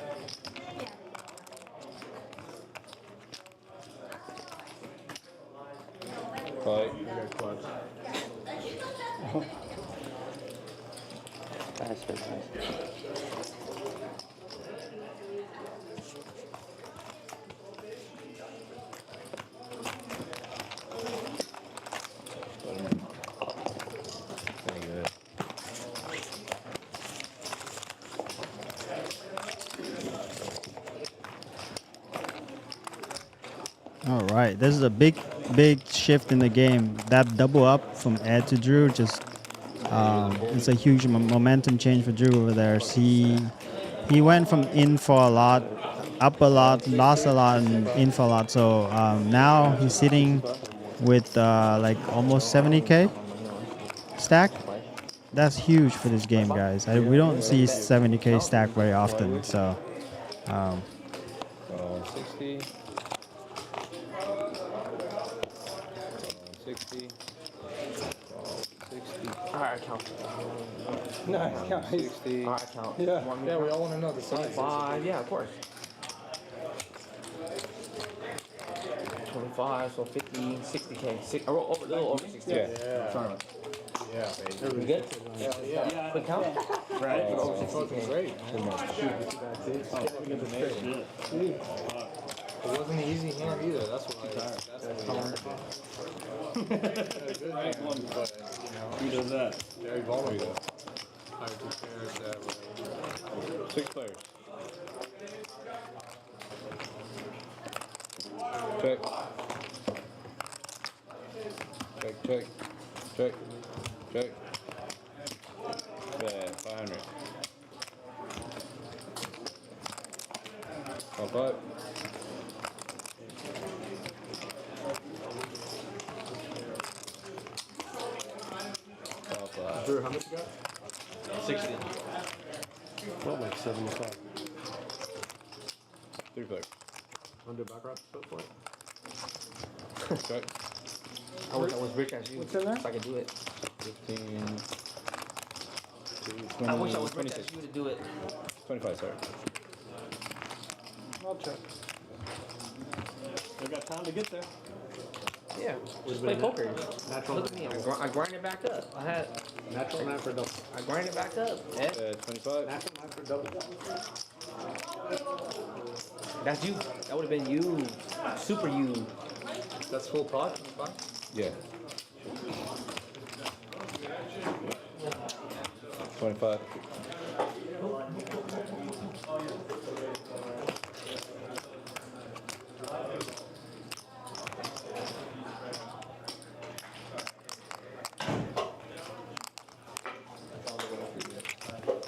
S8: Fight.
S7: All right, this is a big shift in the game. That double up from Ed to Drew just it's a huge momentum change for Drew over there. He went from in for a lot, up a lot, lost a lot, and in for a lot. So now he's sitting with like almost 70K stack. That's huge for this game, guys. We don't see 70K stack very often. So
S8: 60. 60. 60.
S5: Alright, count.
S19: Nice, count.
S8: 60.
S5: Alright, count.
S19: Yeah.
S15: We all want to know the size.
S5: 25, yeah, of course. 25, so 50, 60K. A little over 60.
S8: Yeah.
S4: Yeah, baby.
S5: We good?
S19: Yeah.
S5: Quick count?
S19: Right.
S5: Over 60K.
S19: Great. It wasn't an easy hand either. That's why. That's Who does that?
S4: Very vulnerable.
S8: 6 players. Check. Check. Yeah, 500. Pop up.
S4: Drew, how much you got?
S6: 60. Felt like 75.
S8: 3-5.
S5: Under back rub so for it.
S8: Check.
S5: I wish I was rich as you.
S19: What's in there?
S5: So I could do it.
S8: 15.
S5: I wish I was rich as you to do it.
S8: 25, sorry.
S19: I'll check.
S2: We got time to get there.
S5: Yeah, just play poker. Look at me, I grind it back up. I had
S4: Natural man for double.
S5: I grind it back up. Yeah.
S8: 25.
S4: Natural man for double.
S5: That's you. That would have been you. Super you.
S13: That's full pot. 25.
S8: Yeah. 25.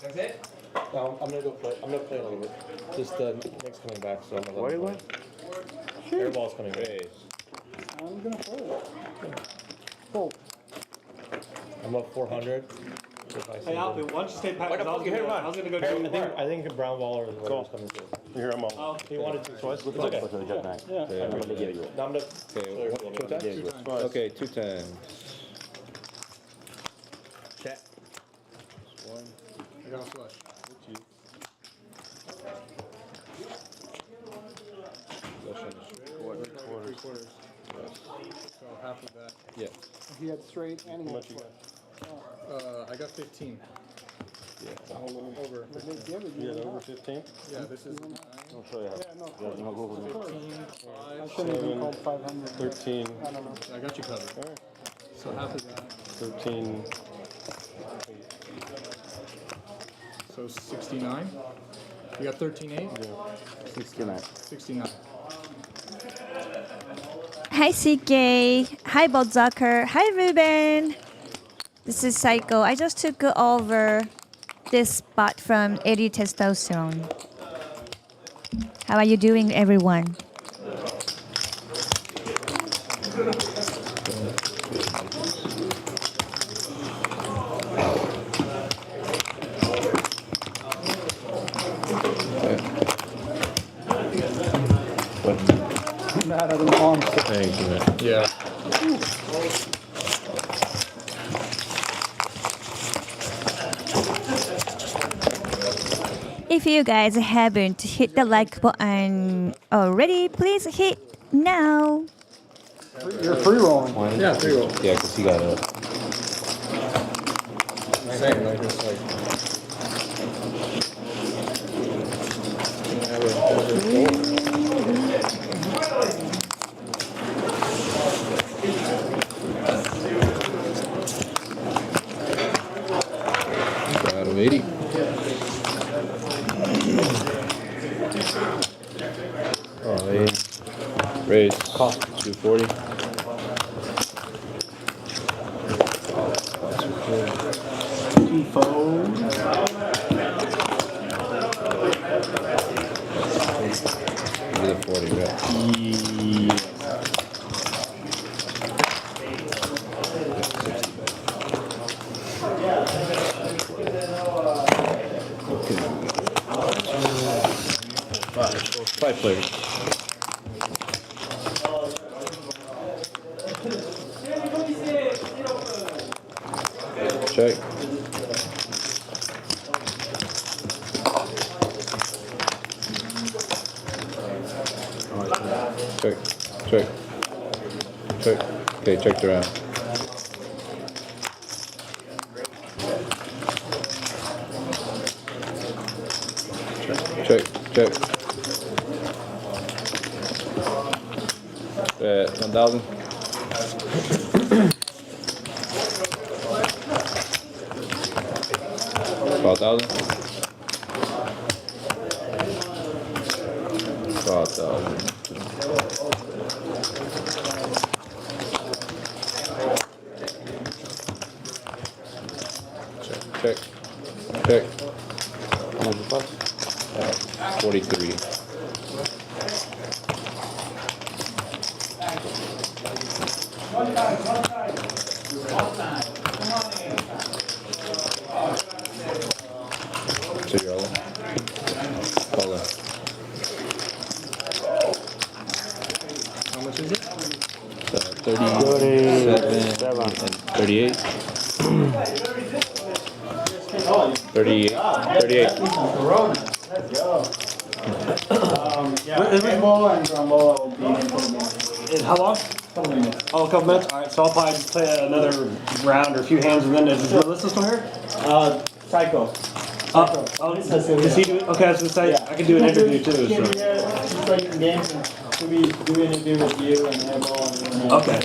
S5: That's it?
S6: I'm gonna go play. I'm gonna play a little bit. Just Nick's coming back, so I'm gonna.
S4: Where are you going?
S6: Airball's coming back.
S19: I'm gonna fold. Fold.
S6: I'm up 400.
S2: Hey, Alfie, why don't you stay pat?
S6: Why the fuck you hit him
S2: I was gonna go do
S6: I think Brown Baller is what was coming through. Here, I'm on. He wanted to, so it's okay.
S19: Yeah.
S6: I'm gonna give you. No, I'm gonna.
S8: Okay, 2 times? Okay, 2 times.
S5: Check.
S8: One.
S15: I got a flush.
S8: Flush on the straight.
S15: Three-quarters. So half of that.
S8: Yeah.
S19: He had straight and he had
S6: you
S19: flush.
S15: I got 15.
S8: Yeah.
S15: Over.
S6: Yeah, over 15.
S15: Yeah, this is 9.
S4: I'll show you how.
S19: Yeah, no.
S15: 15,
S19: I
S15: 5.
S19: shouldn't even call 500.
S6: 13.
S19: I don't know.
S15: I got you covered.
S6: All right.
S15: So half of that.
S6: 13.
S15: So 69. You got 13.8?
S6: Yeah.
S4: 69.
S15: 69.
S14: Hi CK. Hi Bodzucker. Hi Ruben. This is Saiko. I just took over this spot from 80 Testosterone. How are you doing, everyone?
S19: Mad at him on.
S8: Thank you, man.
S15: Yeah.
S14: If you guys haven't hit the like button already, please hit now.
S19: You're free rolling.
S15: Yeah, 3 roll.
S8: Yeah, because he got up.
S15: Same, like it's like.
S8: Out of 80. Oh, hey. Raise. Cost 240.
S19: Fold.
S8: Give it a 40, right?
S4: Yeah.
S8: Five players. Check. Check. Check. Check. Okay, check the round. Check. Check. 1,000. $12,000. $12,000. Check. Check.
S4: How much it cost?
S8: 43. So you're all in? All in. 37 and 38. 38. 38.
S19: Let's go. Yeah, Airball and Gardena will be in
S2: How long?
S19: couple minutes.
S2: Oh, a couple minutes? Alright, so I'll probably just play another round or a few hands and then is Melissa still here?
S19: Saiko.
S2: Is he doing, okay, I was gonna say, I can do an interview too.
S19: He's
S2: So.
S19: playing games and we'll be doing an interview with you and Airball and
S2: Okay,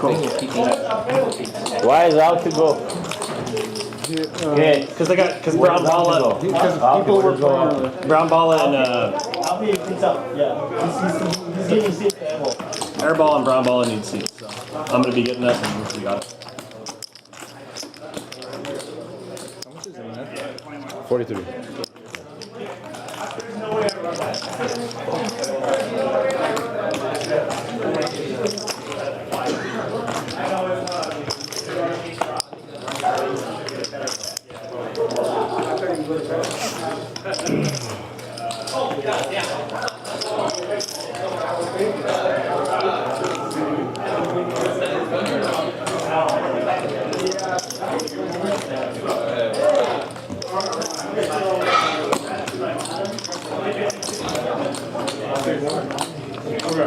S2: cool.
S9: Why is out to go?
S2: Yeah, because Brown Balla, Brown Balla and
S19: I'll be picks up, yeah. He's getting seats to Airball.
S2: Airball and Brown Balla need seats, so I'm gonna be getting that and we got it.
S8: 43.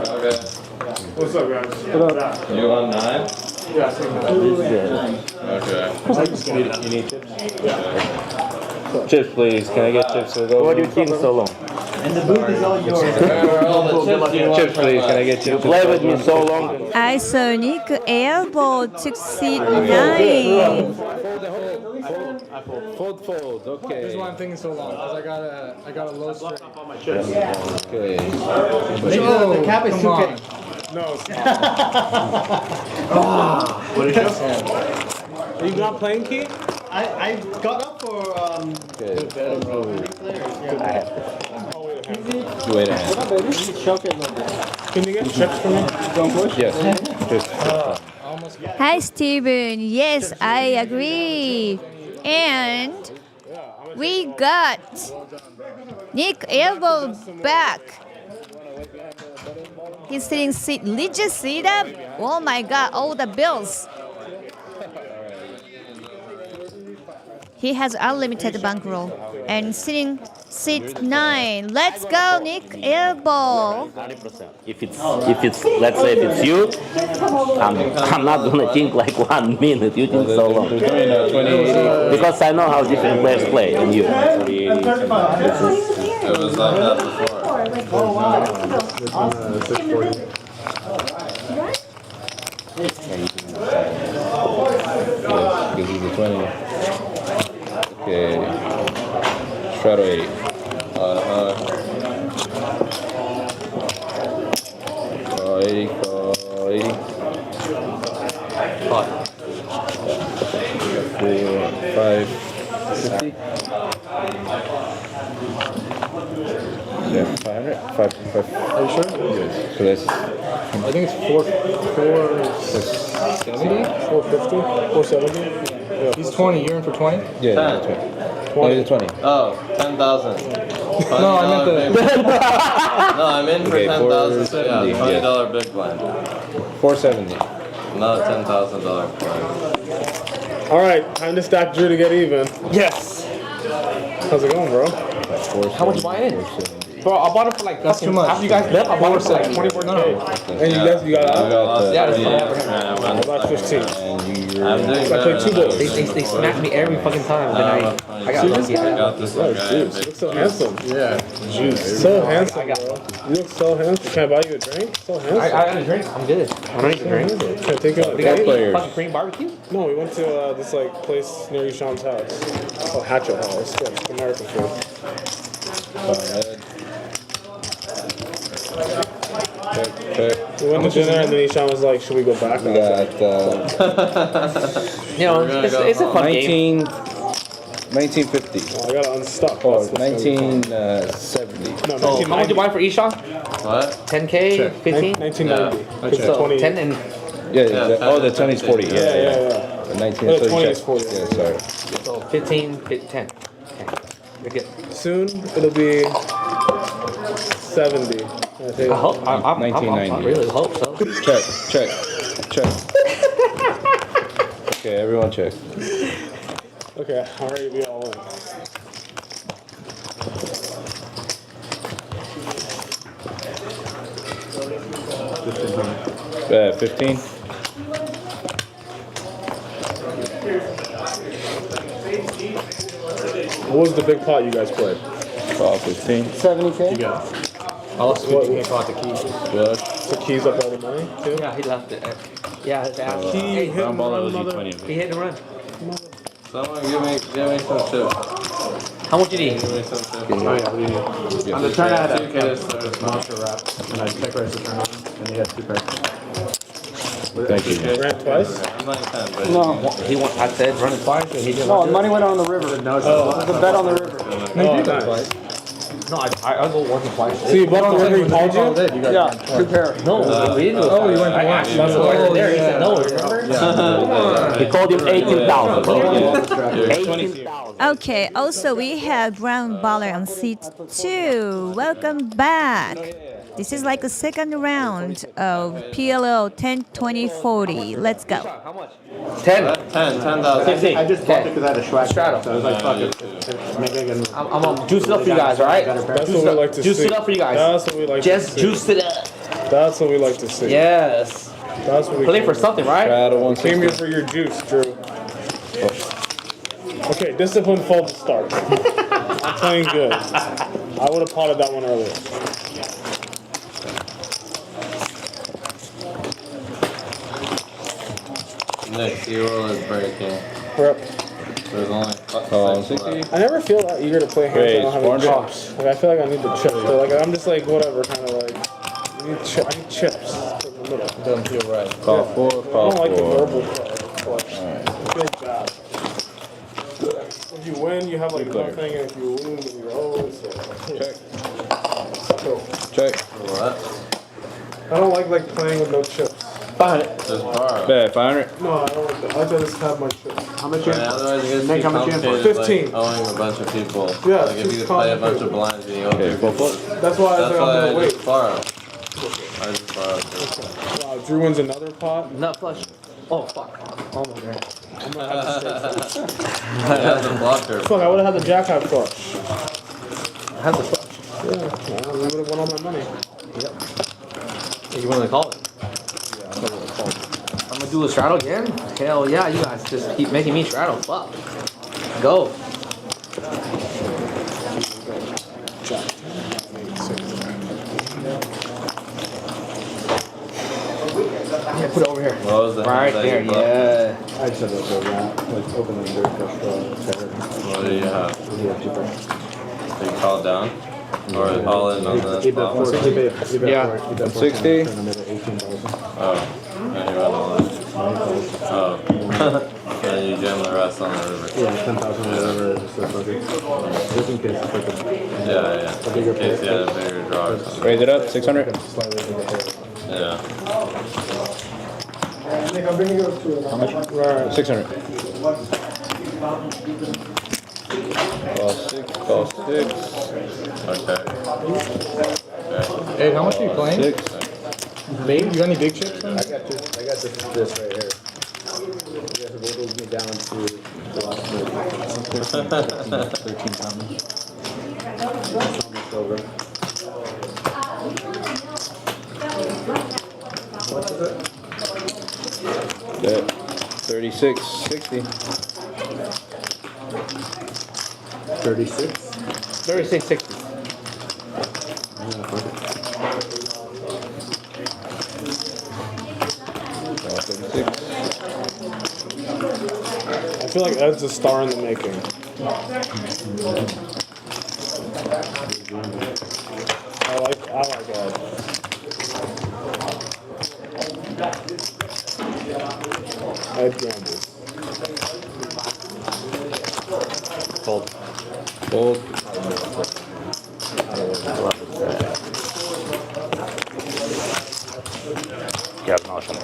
S11: Okay. What's up, guys?
S8: What up?
S10: You on 9?
S11: Yeah,
S10: Okay.
S8: You need chips? Chips, please. Can I get chips? What do you think so long?
S19: And the booth is all yours.
S8: Chips, please. Can I get chips?
S9: Play with me so long.
S14: I saw Nick Airball took seat 9.
S8: Fold, okay.
S15: This is why I'm thinking so long, because I got a low straight.
S8: Okay.
S3: The cap is too big.
S11: No, it's
S19: What did you say?
S11: Are you not playing, Key?
S3: I got up for
S8: Okay.
S11: Wait a Can you get chips for me? Don't push?
S8: Yes.
S14: Hi, Steven. Yes, I agree. And we got Nick Airball back. He's sitting seat. Did you see that? Oh my God, all the bills. He has unlimited bankroll and sitting seat 9. Let's go, Nick Airball.
S9: 100%. If it's let's say if it's you, I'm not gonna think like 1 minute. You think so long. Because I know how different players play than you.
S10: It was like that before.
S19: Oh, wow.
S8: Give you the 20. Okay. Strato 80. Call 80, call 80. 5, 50. Yeah, 500. 5.
S15: Are you sure?
S8: Yes. So that's,
S15: I think it's 470, 450, 470. Yeah. He's 20. You're in for 20.
S8: yeah,
S10: 10.
S8: 20.
S10: Oh, 10,000.
S15: No, I meant the.
S10: No, I'm in for
S8: Okay,
S10: 10,000. So yeah,
S8: $470,
S10: $20 big blind.
S8: 470.
S10: Not a $10,000 blind.
S11: All right, time to stack Drew to get even.
S15: Yes.
S11: How's it going, bro?
S5: How much you buy in? Bro, I bought it for like
S15: That's too much.
S5: After you guys bet, I bought it for like 24K.
S11: And you got out?
S5: Yeah, that's what I have.
S11: About 15.
S10: I'm doing
S11: I played
S10: better
S11: 2
S10: than
S11: goals.
S5: They smack me every fucking time. Then I got lucky.
S10: I got this one guy.
S11: Juice, you look so handsome. Yeah, juice. So handsome, bro. You look so handsome. Can I buy you a drink? So handsome.
S5: I got a drink. I'm good. I don't need a drink.
S11: Can I take you on a
S5: We got
S11: date?
S5: fucking Korean barbecue?
S11: No, we went to this like place near Isham's house. Oh, Hatchet House. Yeah, it's American food.
S8: Check.
S11: We went to dinner and then Isham was like, should we go back?
S8: We got
S5: You know, it's a fun game.
S8: 1950.
S11: Oh, I gotta unstuck.
S8: Or 1970.
S11: No,
S5: So, how much you buy for Ishan?
S10: What?
S5: 10K? 15?
S11: 1990.
S5: So 10 and
S8: Yeah, oh, the 20 is 40. Yeah. The 19
S11: The 20 is 40.
S8: Yeah, sorry.
S5: so 15, 10. Okay. You're good.
S11: Soon it'll be 70. I think.
S5: I hope. I
S8: 1990.
S5: really hope so.
S8: Check. Check. Okay, everyone check.
S11: Okay, I'm ready to be all in.
S8: Bet 15.
S11: What was the big pot you guys played?
S8: 15.
S18: 70K?
S11: You got.
S13: I lost 50K for the keys.
S8: Good.
S11: The keys up all the money too?
S5: Yeah, he left it. Yeah, his ass.
S11: He hit and run, mother.
S5: He hit and run.
S10: Someone give me some chips.
S5: How much did he?
S10: Give me some chips.
S4: Oh, yeah, what do you need? On the turn, I had a monster wrap, and I check raise the turn on, and he had 2 pairs.
S8: Thank you.
S11: Ran twice?
S10: I'm not 10, but
S18: No.
S5: He went. I said run it twice, or he didn't.
S18: No, the money went on the river.
S4: No,
S18: It was a bet on the river.
S11: Oh, nice.
S5: No, I go once or twice.
S11: So you bet on the river, he called you?
S18: Yeah, 2 pairs.
S5: No, we didn't do it.
S11: Oh, you went to
S5: I
S11: one.
S5: actually was there. He said no. Remember?
S9: He called him 18,000, bro.
S5: 18,000.
S14: Okay, also we have Brown Balla on seat 2. Welcome back. This is like a second round of PLO 10, 20, 40. Let's go.
S5: How much?
S9: 10.
S10: 10,000.
S5: 15.
S4: I just bought it because I had a swag
S5: Straddle.
S4: so I was like, fuck it. Maybe I can.
S5: I'm gonna juice it up for you guys, alright?
S11: That's what we like to see.
S5: Juice it up for you guys.
S11: That's what we like to
S5: Just
S11: see.
S5: juice it up.
S11: That's what we like to see.
S5: Yes.
S11: That's what we
S5: Play
S11: came
S5: for
S11: here.
S5: something, right?
S11: We came here for your juice, Drew. Okay, discipline fault to start. I'm playing good. I would have potted that one earlier.
S10: Nick, zero is breaking.
S11: We're up.
S10: There's only 6 left.
S11: I never feel that eager to play hands. I don't have any
S8: 400.
S11: chips. Like I feel like I need the chips. So, like I'm just like whatever, kind of like. I need chips in the middle.
S10: Doesn't feel right.
S8: Call 4,
S11: I
S8: call
S11: don't like the
S8: 4.
S11: verbal part. Like, it feels bad. If you win, you have like nothing, and if you lose, then you're oh. So.
S8: Check.
S11: Cool.
S8: Check.
S10: What?
S11: I don't like playing with no chips.
S5: 500.
S10: Just borrow.
S8: Bet 500.
S11: No, I don't like that. I like to just have my chips.
S4: How much
S10: Yeah, otherwise it gets
S4: Nick,
S10: too
S4: how much you in for?
S10: complicated,
S11: 15.
S10: like owing a bunch of people.
S11: Yeah,
S10: Like if
S11: it's
S10: you play a bunch
S11: complicated.
S10: of blinds and you owe
S8: Okay,
S10: people.
S8: full foot.
S11: That's why I
S10: That's
S11: said I'm
S10: why
S11: gonna
S10: I
S11: wait.
S10: just borrow. I just borrowed.
S11: Wow, Drew wins another pot.
S5: Nut flush. Oh, fuck. Oh, my God.
S11: I'm gonna have to stay.
S10: I have the blocker.
S11: Fuck, I would have had the jack-high flush.
S5: I have the flush.
S11: Yeah, well, we would have won all my money.
S5: Yep. You want to call it?
S11: Yeah, I'm gonna call it.
S5: I'm gonna do a straddle again? Hell yeah, you guys just keep making me straddle. Fuck. Go. Yeah, put it over here.
S10: What was the
S5: Right
S10: hand that
S5: there,
S10: you bought?
S5: yeah.
S4: I just had a wrap, like open and dirt flush
S10: What do you have?
S4: You have 2 pairs.
S10: So you called down? Or all in on the
S4: He bet
S10: spot?
S4: 4. He bet 4.
S5: Yeah.
S4: He bet 4.
S8: 60.
S4: And I made it 18,000.
S10: Oh. And you run all in. Oh. And you jam the rest on the river.
S4: Yeah, 10,000 or whatever. Just a bucket. Just in case it's like
S10: Yeah.
S4: a bigger
S10: In case you
S4: pair.
S10: had a bigger draw or something.
S8: Raise it up, 600.
S4: Slightly bigger pair.
S10: Yeah.
S18: Nick, I'm bringing you up to it.
S8: How much? 600. Call 6.
S10: Okay.
S15: Hey, how much are you playing?
S8: 6.
S15: Babe, you got any big chips?
S4: I got this right here. You guys have whittled me down to the last 13 pounds. Almost over. What is it?
S8: Bet 36.60.
S4: 36?
S5: 36.60.
S8: Call 36.
S11: I feel like Ed's a star in the making. I like Ed. Ed gambles.
S8: Fold. Fold.
S9: Yeah, no, shut up.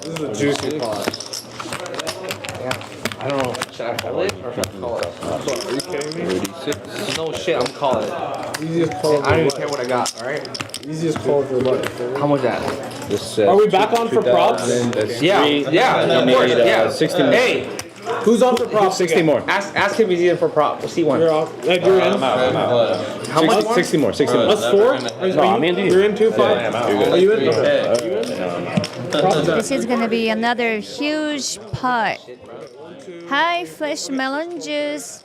S11: This is a juicy pot.
S5: I don't know. Should I call it or should I call it?
S11: Are you kidding me?
S8: 36.
S5: No shit, I'm calling it.
S11: Easiest call.
S5: I don't even care what I got. All right.
S11: Easiest call of your life.
S5: How much that?
S8: This,
S11: Are we back on for props?
S5: Yeah. Of course. Yeah.
S8: 60 more.
S5: Hey.
S11: Who's on for props?
S8: 60 more.
S5: Ask him if he's in for prop. We'll see one.
S11: You're off. You're in.
S8: I'm out.
S5: How much more?
S8: 60 more. 60 more.
S11: Us 4?
S8: No, I'm in.
S11: You're in 2-5? Are you in?
S14: This is gonna be another huge pot. Hi, fresh melon juice.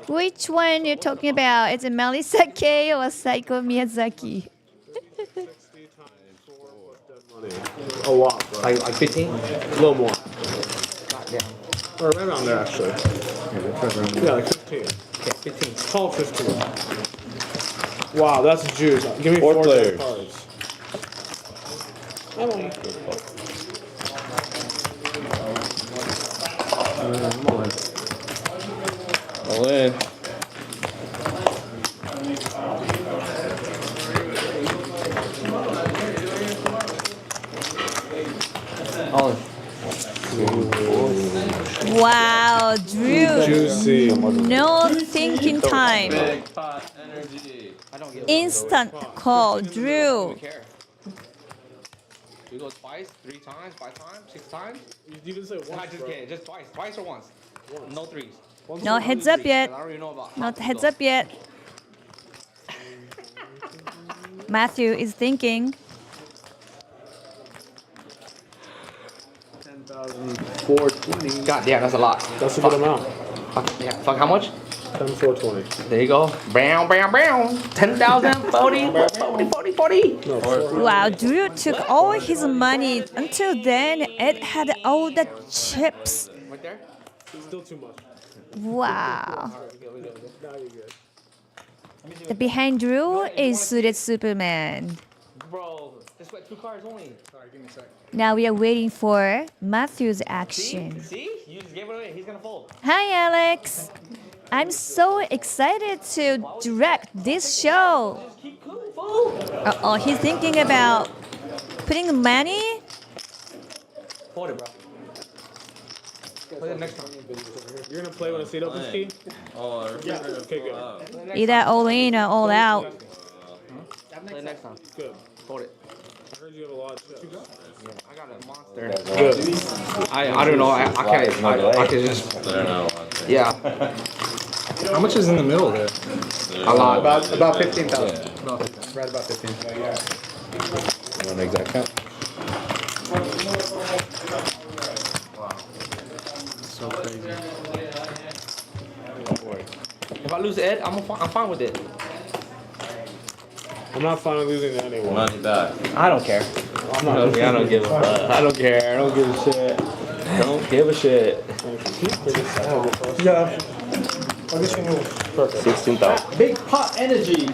S14: Which one you're talking about? Is it Miyazaki or Saiko Miyazaki?
S11: A lot.
S5: Like 15?
S11: A little more. Or right around there, actually. Yeah, like 15.
S5: Okay, 15.
S11: Call it 15. Wow, that's juice. Give me 4
S8: players.
S11: cards.
S8: All in.
S5: All in.
S14: Wow, Drew.
S11: Juicy.
S14: No thinking time.
S10: Big pot energy.
S14: Instant call, Drew.
S5: We go twice, 3 times, 5 times, 6 times?
S11: You can say once.
S5: I just kidding. Just twice. Twice or once? No threes.
S14: No heads up yet.
S5: I already know about
S14: Not heads up yet. Matthew is thinking.
S11: 10,420.
S5: God damn, that's a lot.
S11: That's a good amount.
S5: Fuck, yeah. Fuck, how much?
S11: 10,420.
S5: There you go. Bam, bam, bam. 10,000, 40, 40.
S11: No,
S14: Wow, Drew took all his money. Until then, it had all the chips.
S5: Right there?
S11: Still too much.
S14: Wow.
S11: Now you're good.
S14: The behind Drew is Suited Superman.
S5: Bro, just went 2 cards only. Sorry, give me a sec.
S14: Now we are waiting for Matthew's action.
S5: See? You just gave it away. He's gonna fold.
S14: Hi, Alex. I'm so excited to direct this show. Uh-oh, he's thinking about putting money.
S5: Hold it, bro. Play the next one.
S11: You're gonna play when I see it opens key?
S10: Oh,
S11: Yeah. Okay, good.
S14: Either all in or all out.
S5: Play the next one.
S11: Good.
S5: Hold it.
S11: I heard you have a lot of chips.
S5: Yeah, I got a monster.
S11: Good.
S5: I don't know. I can't. I can just.
S10: They're not allowed to.
S5: Yeah.
S15: How much is in the middle there?
S5: A lot.
S20: About 15,000.
S15: Yeah.
S20: Right about 15.
S8: You want an exact count?
S15: So crazy.
S5: If I lose Ed, I'm fine with it.
S11: I'm not fine with losing to anyone.
S10: Money back.
S5: I don't care.
S11: I'm not losing.
S5: I don't give a fuck. I don't care. I don't give a shit. Don't give a shit.
S11: Yeah. I'll get you a move. Perfect.
S8: 16,000.
S3: Big pot energy.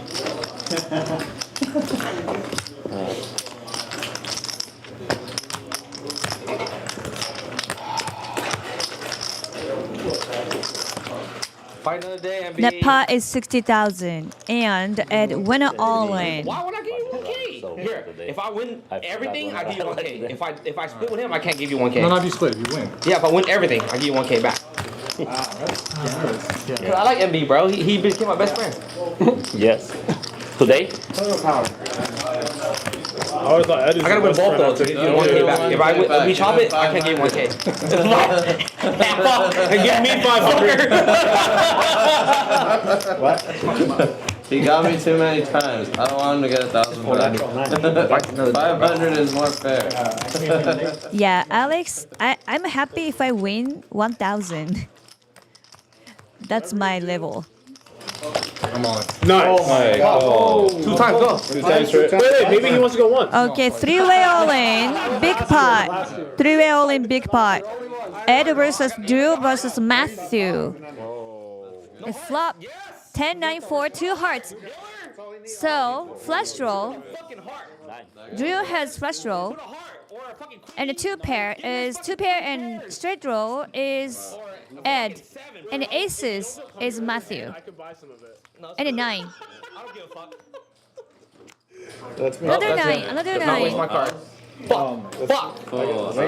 S5: Fight another day, NBA.
S14: The pot is 60,000, and Ed win it all in.
S5: Why would I give you 1K? Here, if I win everything, I give you 1K. If I split with him, I can't give you 1K.
S15: No, not if you split. You win.
S5: Yeah, if I win everything, I give you 1K back.
S15: Yeah.
S5: I like MB, bro. He became my best friend.
S9: Yes. Today?
S11: I always thought Ed is
S5: I gotta win both though to give you 1K back. If we chop it, I can't give you 1K. And give me 500.
S10: What? He got me too many times. I don't want him to get 1,000 back. 500 is more fair.
S14: Yeah, Alex, I'm happy if I win 1,000. That's my level.
S15: I'm on.
S11: Nice.
S8: Oh.
S5: 2 times, go.
S8: 2 times for it.
S11: Wait, maybe he wants to go once.
S14: Okay, 3-way all in, big pot. 3-way all in, big pot. Ed versus Drew versus Matthew. A flop. 10, 9, 4, 2 hearts. So, flush draw. Drew has flush draw. And the 2 pair and straight draw is Ed. And the aces is Matthew. And a 9.
S8: That's me.
S14: Another 9, another
S5: Not waste
S14: 9.
S5: my card. Fuck. I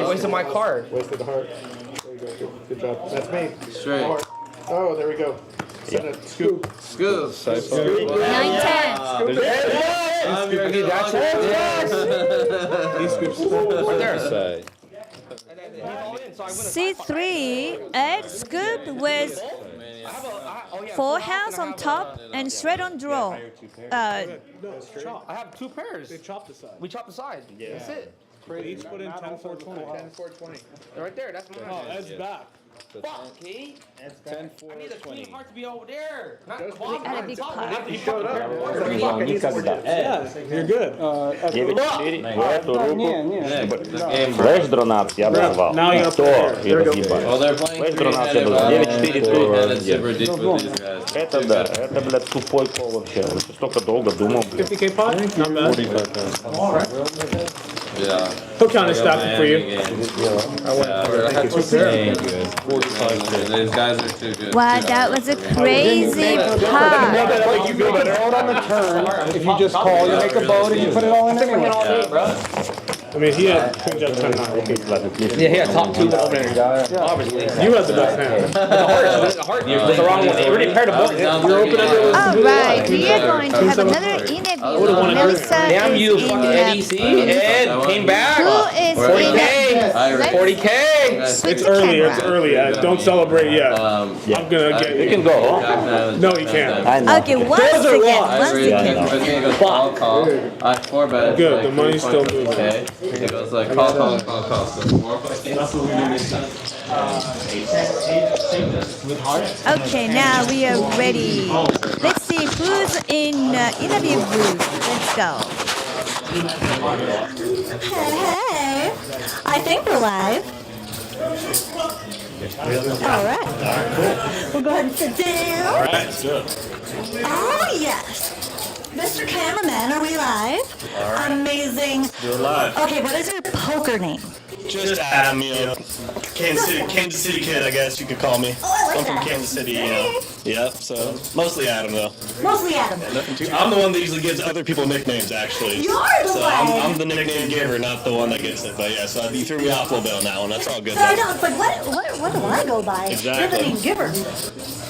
S5: wasted my card.
S11: Wasted the heart. There you go. Good job. That's me.
S10: Straight.
S11: Oh, there we go.
S8: Scoop.
S10: Scoop.
S14: 9-10.
S8: He scoops right there.
S14: C3 and scoop with 4 house on top and straight on draw.
S11: I have 2 pairs.
S19: They chopped the side.
S11: We chopped the side.
S19: Yeah.
S11: That's it.
S19: They each put in 10, 4, 20.
S3: 10, 4, 20.
S11: Right there. That's mine.
S19: Oh, Ed's back.
S11: Fuck, Key.
S8: 10, 4,
S11: I need the
S8: 20.
S11: queen heart to be over there. Not the
S14: We
S11: bottom.
S14: got a big pot.
S19: He showed up.
S8: Yeah,
S19: You're good.
S9: 9-4 эту руку.
S10: Game.
S9: Флэш дронап я бы назвал.
S19: Now you're
S9: Что? Я разъебаю.
S10: Well, they're playing
S9: Флэш дронап я бы 9-4
S10: super deep with these guys.
S9: Это да, это, блядь, тупой кол вообще. Он столько долго думал, блядь.
S19: 50k pot? Not bad.
S8: 45.
S10: Yeah.
S19: He'll counter stack it for you.
S10: These guys are too good.
S14: Wow, that was a crazy pot.
S18: You build it out on the turn. If you just call, you make a boat and you put it all in anyway.
S19: I mean, he had Queen Jack 10 9.
S11: Yeah, he had top 2 over there. Obviously.
S19: You had the best hand.
S11: The heart was the wrong one. It already paired a board.
S19: You're open under
S14: All right, we are going to have another interview. Melissa
S11: Damn you,
S14: is
S11: fucking
S14: in
S11: Eddie C. Ed came back.
S14: Who is
S11: 40K.
S14: Let's
S11: 40K.
S14: switch
S19: It's
S14: the
S19: early.
S14: camera.
S19: It's early. Don't celebrate yet. I'm gonna get
S9: You
S19: you.
S9: can go.
S19: No, you can't.
S9: I know.
S14: Okay, once again.
S10: Call. I 4-bet.
S19: Good. The money's still moving.
S10: Okay. It goes like call. So 4
S14: Okay, now we are ready. Let's see who's in interview booth. Let's go.
S21: Hey, I think we're live. All right. We'll go ahead and sit down.
S19: All right, let's do it.
S21: Oh, yes. Mr. Cameraman, are we live?
S19: All right.
S21: Amazing.
S19: You're live.
S21: Okay, what is your poker name?
S2: Just Adam, you know, Kansas City kid, I guess you could call me.
S21: Oh, I like
S2: I'm from
S21: that.
S2: Kansas City, you know. Yep, so mostly Adam though.
S21: Mostly Adam.
S2: Nothing too. I'm the one that usually gives other people nicknames, actually.
S21: You're the
S2: so
S21: one.
S2: I'm the nickname giver, not the one that gets it. But yeah, so you threw me off a little bit on that one. That's all good.
S21: I
S2: though.
S21: know, it's like, what do I go by?
S2: Exactly.
S21: You're the name giver.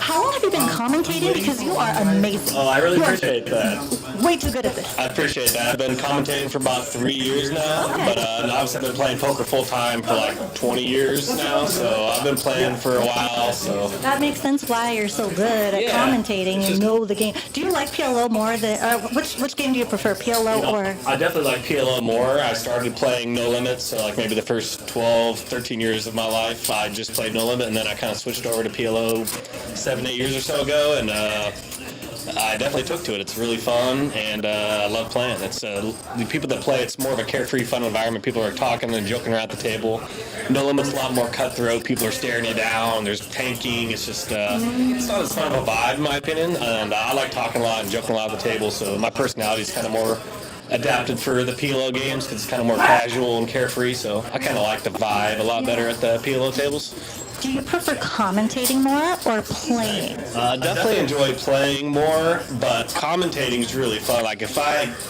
S21: How long have you been commentating? Because you are amazing.
S2: Oh, I really
S21: You are
S2: appreciate that.
S21: Way too good at this.
S2: I appreciate that. I've been commentating for about 3 years now, but obviously I've been playing poker full time for like 20 years now, so I've been playing for a while. So
S21: That makes sense why you're so good at commentating. You know the game. Do you like PLO more than which game do you prefer, PLO or?
S2: I definitely like PLO more. I started playing No Limit, so like maybe the first 12, 13 years of my life, I just played No Limit, and then I kind of switched over to PLO 7, 8 years or so ago, and I definitely took to it. It's really fun, and I love playing. It's the people that play. It's more of a carefree, fun environment. People are talking and joking around the table. No Limit's a lot more cutthroat. People are staring you down. There's tanking. It's just it's not as fun of a vibe, in my opinion. And I like talking a lot and joking a lot at the table. So my personality is kind of more adapted for the PLO games because it's kind of more casual and carefree. So I kind of like the vibe a lot better at the PLO tables.
S21: Do you prefer commentating more or playing?
S2: Definitely enjoy playing more, but commentating is really fun. Like if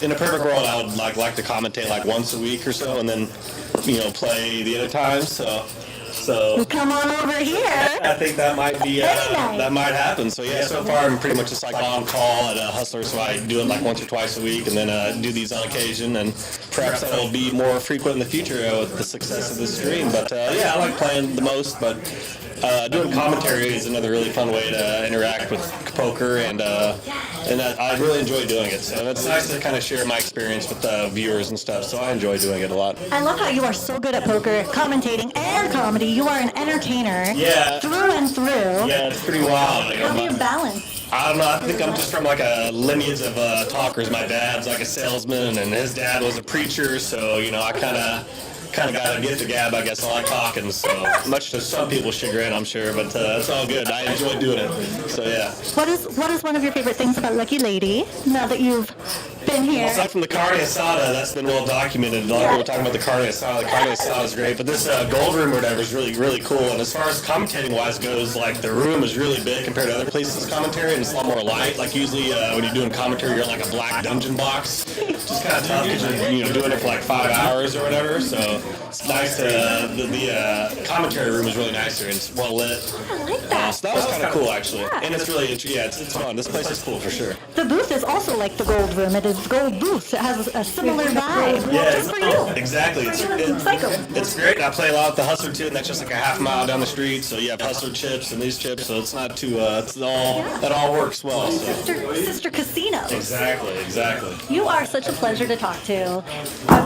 S2: in a perfect world, I would like to commentate like once a week or so, and then play the other times. So
S21: come on over here.
S2: I think that might be that might happen. So yeah, so far I'm pretty much just like on call at a Hustler, so I do it like once or twice a week, and then do these on occasion, and perhaps that will be more frequent in the future with the success of this stream. But yeah, I like playing the most, but doing commentary is another really fun way to interact with poker, and I really enjoy doing it. So it's nice to kind of share my experience with the viewers and stuff. So I enjoy doing it a lot.
S21: I love how you are so good at poker, commentating, and comedy. You are an entertainer.
S2: Yeah.
S21: Through and through.
S2: Yeah, it's pretty wild. Like,
S21: How do you balance?
S2: I don't know. I think I'm just from like a lineage of talkers. My dad's like a salesman, and his dad was a preacher. So I kind of got a gift of gab, I guess. I like talking, so much to some people's chagrin, I'm sure, but it's all good. I enjoy doing it. So yeah.
S21: What is one of your favorite things about Lucky Lady? Now that you've been here.
S2: Aside from the carne asada, that's been well documented. A lot of people talking about the carne asada. The carne asada is great, but this gold room or whatever is really, really cool. And as far as commentating wise goes, like the room is really big compared to other places' commentary, and it's a lot more light. Like usually when you're doing commentary, you're in like a black dungeon box. just kind of tough because you're doing it for like 5 hours or whatever. So it's nice to the commentary room is really nice here and it's well lit.
S21: I like that.
S2: So that was kind of cool actually,
S21: Yeah.
S2: and it's really it's fun. This place is cool for sure.
S21: The booth is also like the gold room. It is gold booth. It has a similar vibe.
S2: Yeah,
S21: Just for you.
S2: exactly. It's great. I play a lot with the Hustler too, and that's just like a half mile down the street. So you have Hustler chips and these chips, so it's not too. That all works well. So.
S21: Sister casinos.
S2: Exactly.
S21: You are such a pleasure to talk to.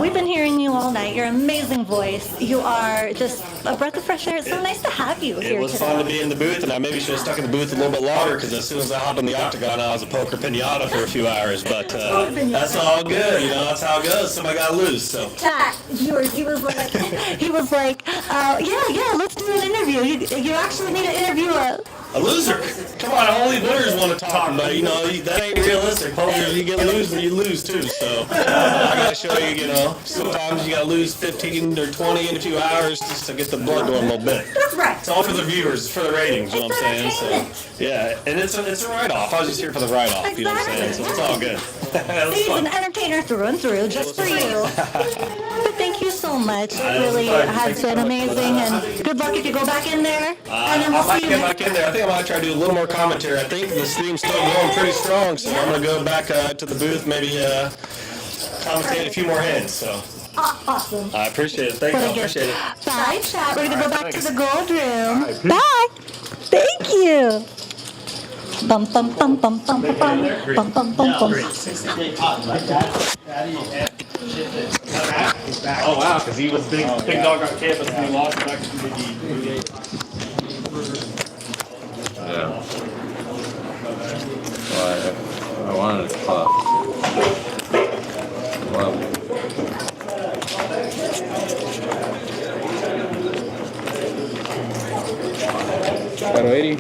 S21: We've been hearing you all night. Your amazing voice. You are just a breath of fresh air. It's so nice to have you here
S2: It was
S21: today.
S2: fun to be in the booth, and I maybe should have stuck in the booth a little bit longer because as soon as I hopped in the octagon, I was a poker pinata for a few hours. But that's all good, that's how it goes. Somebody got to lose, so.
S21: He was like, yeah, let's do an interview. You actually need to interview
S2: A loser. Come on, only winners want to talk, but that ain't realistic. Poker, you get lose, but you lose too. So I gotta show you, sometimes you gotta lose 15 or 20 in a few hours just to get the blood going a little bit.
S21: That's right.
S2: It's all for the viewers, for the ratings. You know what I'm saying? So yeah, and it's a write-off. I was just here for the write-off. You know what I'm saying? So it's all good.
S21: He's an entertainer through and through, just for you. But thank you so much. It really has been amazing, and good luck if you go back in there. And then
S2: I
S21: we'll
S2: might
S21: see you
S2: get back in there. I think I might try to do a little more commentary. I think the stream's still going pretty strong, so I'm gonna go back to the booth, maybe commentate a few more hands. So.
S21: Awesome.
S2: I appreciate it. Thank you. I appreciate it.
S21: Bye, chat. We're gonna go back to the gold room. Bye. Thank you. Bum bum bum bum bum bum bum bum bum bum.
S19: Oh wow, because he was big dog on campus and he lost back to Big E.
S10: Yeah. Well, I wanted to pop. Well.
S8: Battle 80.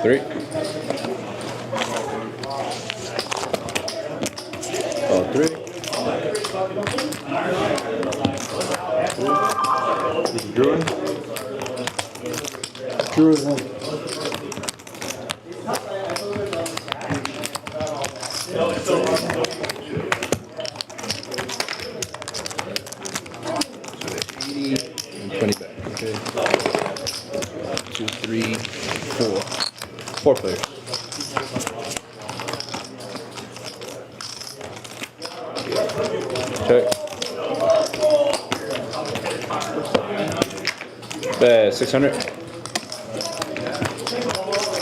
S8: 3. Oh, 3.
S4: Druid. Druid.
S8: And 20 back. Okay. 2, 3, 4. 4 players. Check. 600.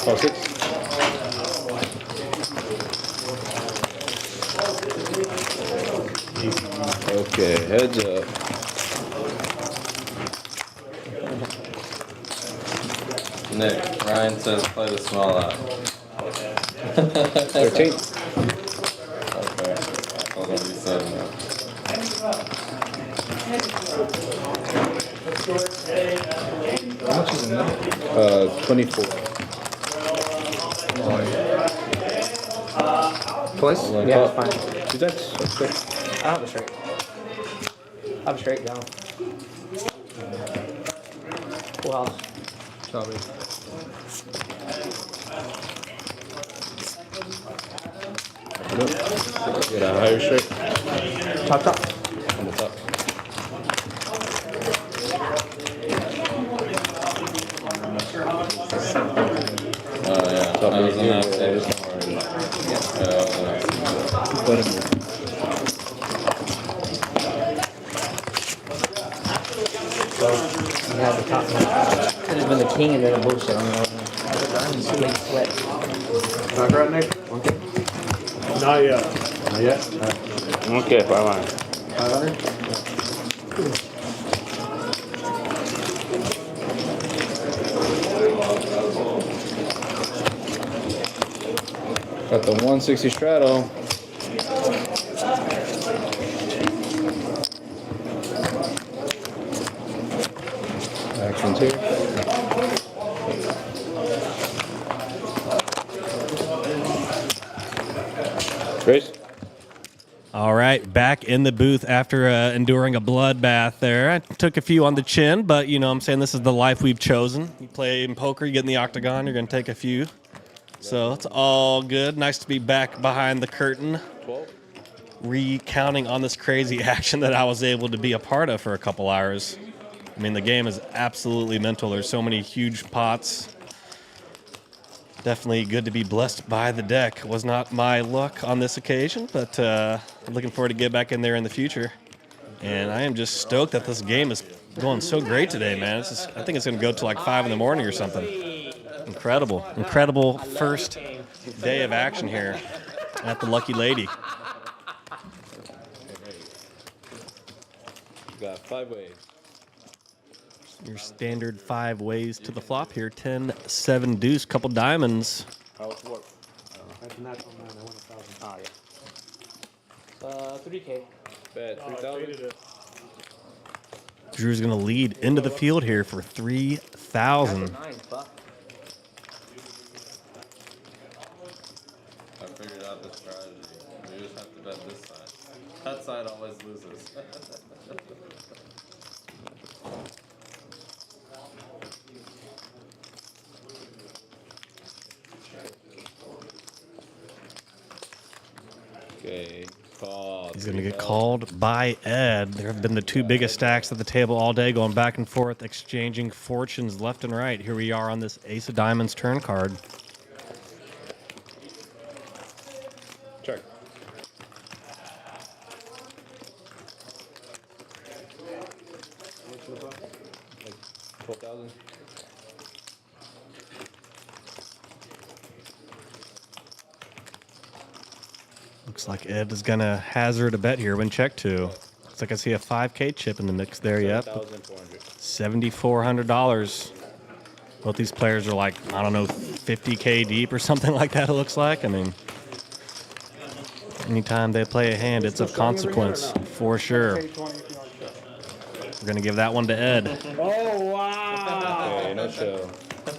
S8: Oh, 6. Okay, heads up.
S10: Nick, Ryan says play the small out.
S8: 13.
S10: Okay, I told him he said no.
S8: How much is it now? 24.
S5: Twice?
S8: One
S5: Yeah,
S8: pop.
S5: it's fine.
S8: 2 decks. That's good.
S5: I have a straight. I'm straight down. Full house.
S8: Sorry. Get a higher straight.
S5: Top.
S8: On the top.
S10: Oh yeah,
S8: Top
S10: I was
S8: right
S10: in
S8: here.
S10: that stage. Don't worry. Yeah, I was in that stage.
S8: Button.
S5: Yeah, the top one. Could have been the king and then a bullshit on the other one. I'm too late sweat.
S4: Knock her out, Nick? Okay.
S11: Not yet.
S4: Not yet? Alright.
S12: Okay, 500.
S4: 500?
S8: Got the 160 straddle. Actions here. Race.
S2: All right, back in the booth after enduring a bloodbath there. I took a few on the chin, but I'm saying this is the life we've chosen. You play in poker, you get in the octagon, you're going to take a few. So it's all good. Nice to be back behind the curtain,
S8: 12.
S2: recounting on this crazy action that I was able to be a part of for a couple hours. I mean, the game is absolutely mental. There's so many huge pots. Definitely good to be blessed by the deck. Was not my luck on this occasion, but I'm looking forward to get back in there in the future. And I am just stoked that this game is going so great today, man. It's just, I think it's going to go to like 5 in the morning or something. Incredible first day of action here at the Lucky Lady.
S8: You got 5 ways.
S2: Your standard 5 ways to the flop here. 10, 7 deuce, couple diamonds.
S8: How it's work?
S5: That's a natural 9. I won 1,000. Oh, yeah. 3K.
S8: Bet 3,000.
S2: Drew's going to lead into the field here for 3,000.
S8: I figured out the strategy. You just have to bet this side. That side always loses. Okay, call.
S2: He's going to get called by Ed. There have been the 2 biggest stacks at the table all day, going back and forth, exchanging fortunes left and right. Here we are on this Ace of Diamonds turn card.
S8: Check. Like 12,000.
S2: Looks like Ed is going to hazard a bet here when check 2. Looks like I see a 5K chip in the mix there. Yep. $7,400. Both these players are like, I don't know, 50K deep or something like that, it looks like. I mean, anytime they play a hand, it's of consequence, for sure. We're going to give that one to Ed.
S17: Oh, wow.
S8: Okay, no show. I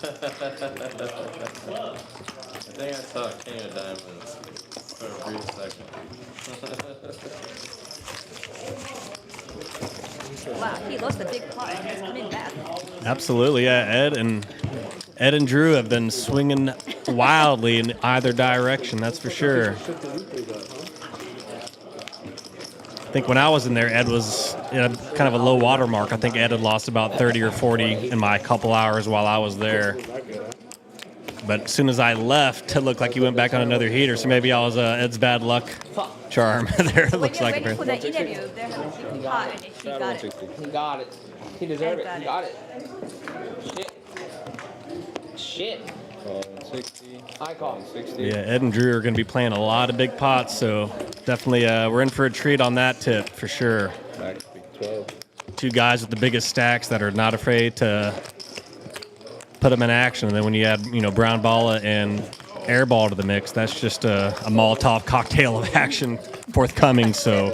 S8: think I saw King of Diamonds for a brief second.
S14: Wow, he lost a big pot. He's coming back.
S2: Absolutely, yeah. Ed and Drew have been swinging wildly in either direction, that's for sure. I think when I was in there, Ed was in kind of a low water mark. I think Ed had lost about 30 or 40 in my couple hours while I was there. But as soon as I left, it looked like he went back on another heater. So maybe I was Ed's bad luck charm there. It looks like.
S14: Ready for the interview, there's a big pot and he got it.
S5: He got it. He deserved it. He got it. Shit.
S8: 60.
S5: I call
S8: 60.
S2: Yeah, Ed and Drew are going to be playing a lot of big pots, so definitely we're in for a treat on that tip for sure.
S8: Max big 12.
S2: 2 guys with the biggest stacks that are not afraid to put them in action. And then when you add, Brown Balla and Airball to the mix, that's just a Molotov cocktail of action forthcoming. So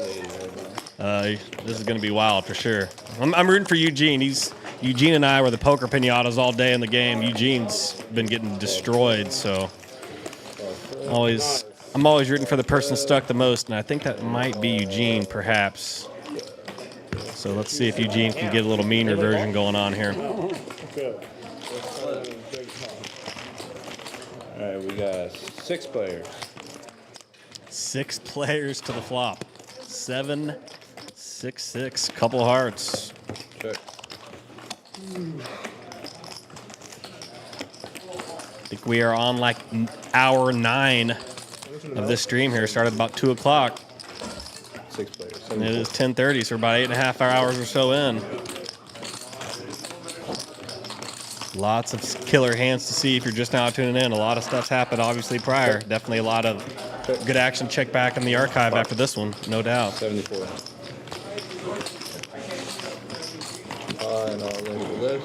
S2: this is going to be wild for sure. I'm rooting for Eugene. Eugene and I were the poker pinatas all day in the game. Eugene's been getting destroyed, so I'm always rooting for the person stuck the most, and I think that might be Eugene, perhaps. So let's see if Eugene can get a little meaner version going on here.
S8: All right, we got 6 players.
S2: 6 players to the flop. 7, 6, 6. Couple hearts.
S8: Check.
S2: I think we are on like hour 9 of this stream here. Started about 2 o'clock.
S8: 6 players.
S2: And it is 10:30, so we're about 8.5 hours or so in. Lots of killer hands to see if you're just now tuning in. A lot of stuff's happened, obviously, prior. Definitely a lot of good action. Check back in the archive after this one, no doubt.
S8: 74. And all in for this.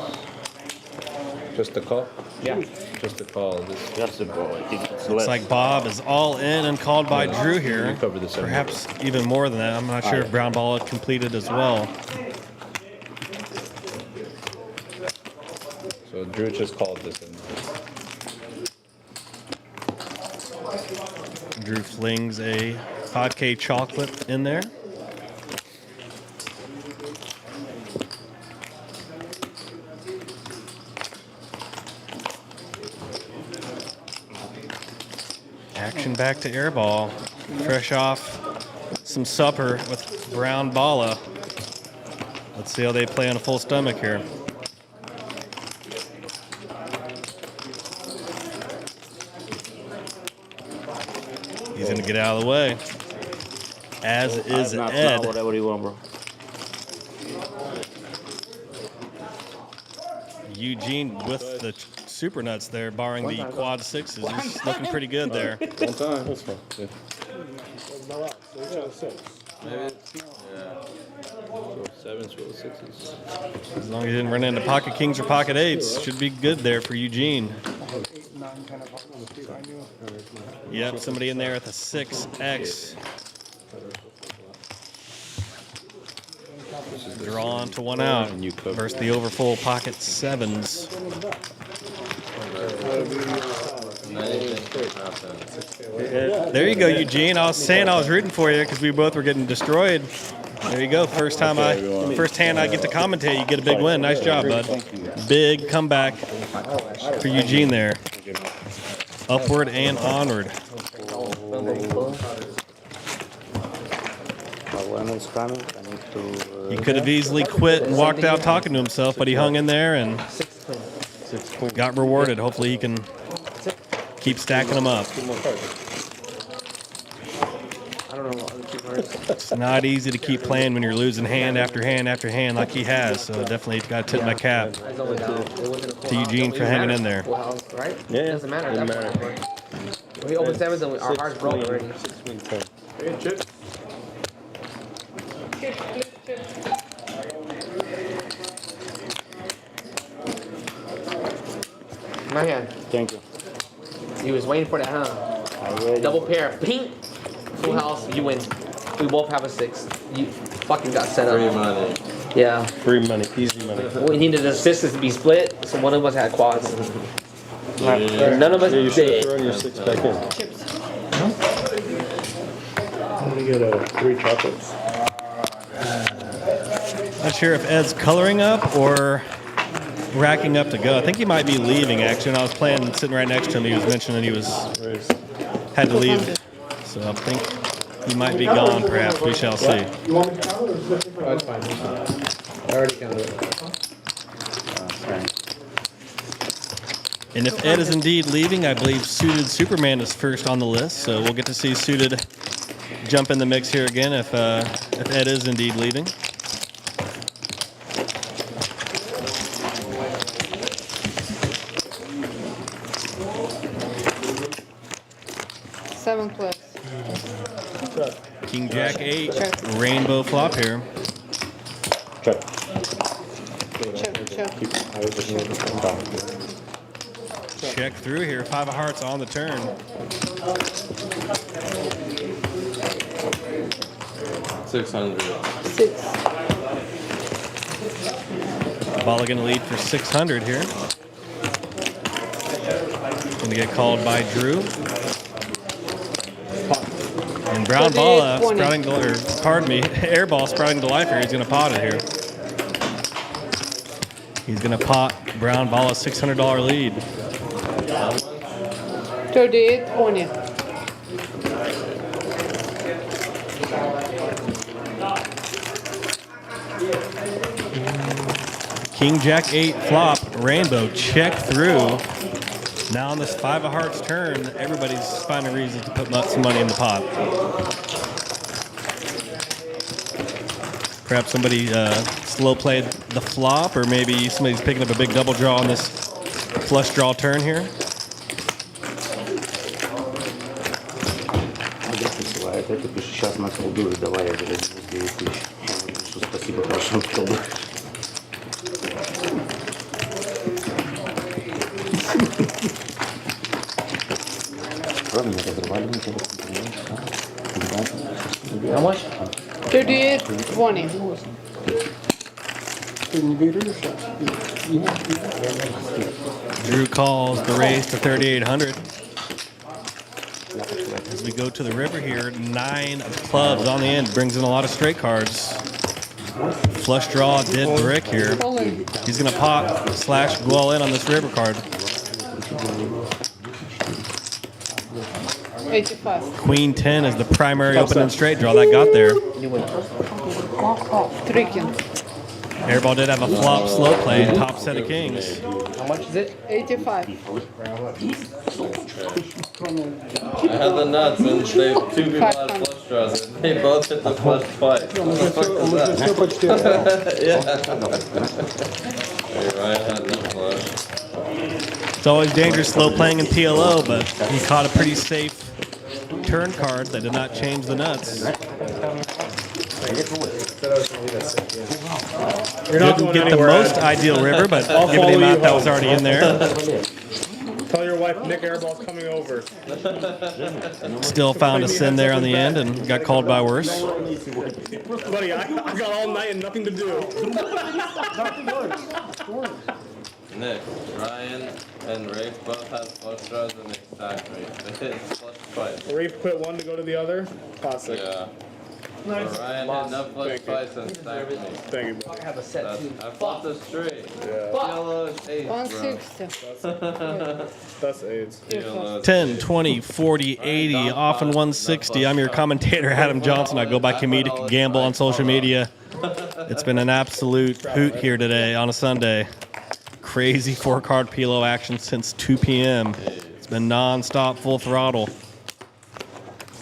S8: Just a call?
S12: Yeah.
S8: Just a call.
S12: Just a call. I think it's
S2: Looks like Bob is all in and called by Drew here.
S8: Cover the
S2: Perhaps even more than that. I'm not sure if Brown Ball completed as well.
S8: So Drew just called this in.
S2: Drew flings a 5K chocolate in there. Action back to Airball. Fresh off some supper with brown Balla. Let's see how they play on a full stomach here. He's going to get out of the way. As is Ed.
S9: Whatever you want, bro.
S2: Eugene with the super nuts there, barring the quad sixes. He's looking pretty good there.
S6: One time. That's fine. Yeah.
S10: Maybe. Yeah. So 7s, roll 6s.
S2: As long as he didn't run into pocket kings or pocket eights, should be good there for Eugene. Yep, somebody in there with a 6X. Drawn to one out versus the overfull pocket 7s. There you go, Eugene. I was saying I was rooting for you because we both were getting destroyed. There you go. First hand I get to commentate, you get a big win. Nice job, bud. Big comeback for Eugene there. Upward and onward. He could have easily quit and walked out talking to himself, but he hung in there and got rewarded. Hopefully he can keep stacking them up. It's not easy to keep playing when you're losing hand after hand after hand like he has, so definitely got to tip my cap to Eugene for hanging in there.
S5: Right? Yeah. It doesn't matter. We open 7s and our hearts broke already. My hand.
S12: Thank you.
S5: He was waiting for that, huh? Double pair. Pink. Full house. You win. We both have a 6. You fucking got set up.
S10: Free money.
S5: Yeah.
S6: Free money. Easy money.
S5: We needed assistance to be split, so one of us had quads. None of us
S6: you should
S5: did.
S6: throw your 6 back in.
S12: I'm gonna get 3 chocolates.
S2: Not sure if Ed's coloring up or racking up to go. I think he might be leaving, actually. When I was playing, sitting right next to him, he was mentioning he had to leave. So I think he might be gone, perhaps. We shall see.
S11: You want me to count it or is it different?
S13: Oh, it's fine. I already counted it.
S2: And if Ed is indeed leaving, I believe Suited Superman is first on the list. So we'll get to see Suited jump in the mix here again if Ed is indeed leaving.
S16: Seven plus.
S2: King Jack 8, rainbow flop here.
S12: Check.
S2: Check through here. 5 of hearts on the turn.
S10: $600.
S16: 6.
S2: Balla gonna lead for 600 here. Gonna get called by Drew. And brown Balla sprouting to, or pardon me, Airball sprouting to life here. He's gonna pot it here. He's gonna pot brown Balla's $600 lead.
S16: 38, 20.
S2: King Jack 8 flop, rainbow, check through. Now on this 5 of hearts turn, everybody's finding reasons to put some money in the pot. Perhaps somebody slow played the flop, or maybe somebody's picking up a big double draw on this flush draw turn here.
S12: Это ты пишешь, сейчас на колдую, давай я говорю, 9000. Спасибо, хорошо, колдую.
S5: How much?
S16: 38, 20.
S2: Drew calls the raise to 3,800. As we go to the river here, 9 of clubs on the end, brings in a lot of straight cards. Flush draw, dead brick here. He's gonna pop / go all in on this river card.
S16: 85.
S2: Queen 10 is the primary opening straight draw that got there.
S16: Tricking.
S2: Airball did have a flop slow play and top set of kings.
S5: How much is it?
S16: 85.
S10: I had the nuts and they two people had flush draws and they both hit the flush twice. What the fuck is that? Yeah. Hey, Ryan had no flush.
S2: It's always dangerous slow playing in PLO, but he caught a pretty safe turn card that did not change the nuts. Didn't get the most ideal river, but given the amount that was already in there.
S11: Tell your wife Nick Airball's coming over.
S2: Still found a sin there on the end and got called by worse.
S11: Buddy, I got all night and nothing to do.
S10: Nick, Ryan, and Rafe both had flush draws and they stacked me. They hit flush twice.
S11: Rafe quit one to go to the other. Classic.
S10: Yeah. Ryan hit no flush twice and stacked me.
S11: Thank you, bro.
S5: I have a set too.
S10: I flipped a straight.
S11: Yeah.
S10: Yellow is 8, bro.
S16: 160.
S11: That's AIDS.
S2: 10, 20, 40, 80, off in 160. I'm your commentator, Adam Johnson. I go by Comedic Gamble on social media. It's been an absolute hoot here today on a Sunday. Crazy 4-card PLO action since 2 p.m. It's been non-stop, full throttle.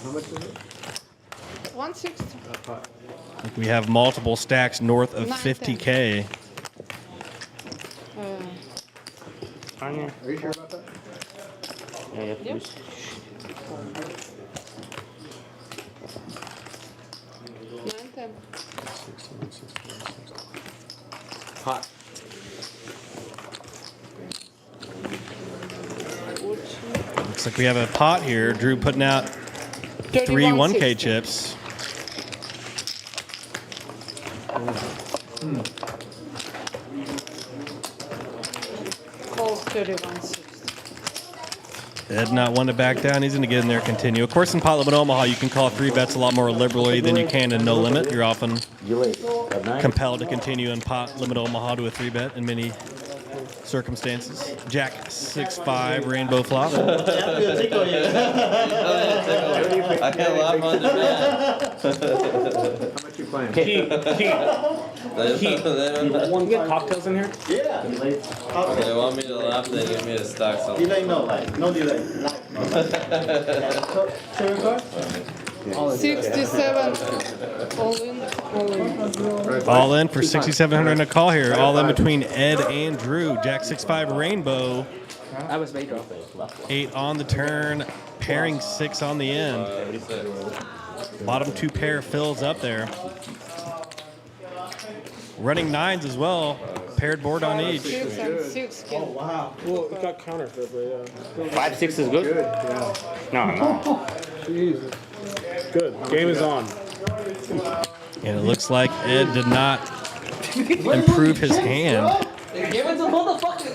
S11: How much is it?
S16: 160.
S2: We have multiple stacks north of 50K.
S11: Are you sure about that?
S9: Yeah,
S16: Yep.
S5: Hot.
S2: Looks like we have a pot here. Drew putting out 3 1K chips.
S16: Calls 3160.
S2: Ed not one to back down. He's going to get in there and continue. Of course, in pot limit Omaha, you can call 3 bets a lot more liberally than you can in no limit. You're often compelled to continue in pot limit Omaha to a 3-bet in many circumstances. Jack 6-5 rainbow flop.
S10: I can't laugh on demand.
S4: How much you playing?
S11: Heat.
S10: They
S11: Get cocktails in here?
S3: Yeah.
S10: they want me to laugh, they give me a stack something.
S3: Delay, no, like, no delay.
S16: 67. All in. All in.
S2: All in for 6,700 in a call here. All in between Ed and Drew. Jack 6-5 rainbow.
S5: I was made
S2: 8 on the turn. Pairing 6 on the end. Bottom 2 pair fills up there. Running 9s as well. Paired board on each.
S16: 6 and 6.
S3: Oh, wow.
S11: Well, it got counterfeit, but yeah.
S9: 5-6 is good.
S11: Yeah.
S9: No.
S11: Jesus. Good. Game is on.
S2: And it looks like Ed did not improve his hand.
S5: Give it to motherfucker.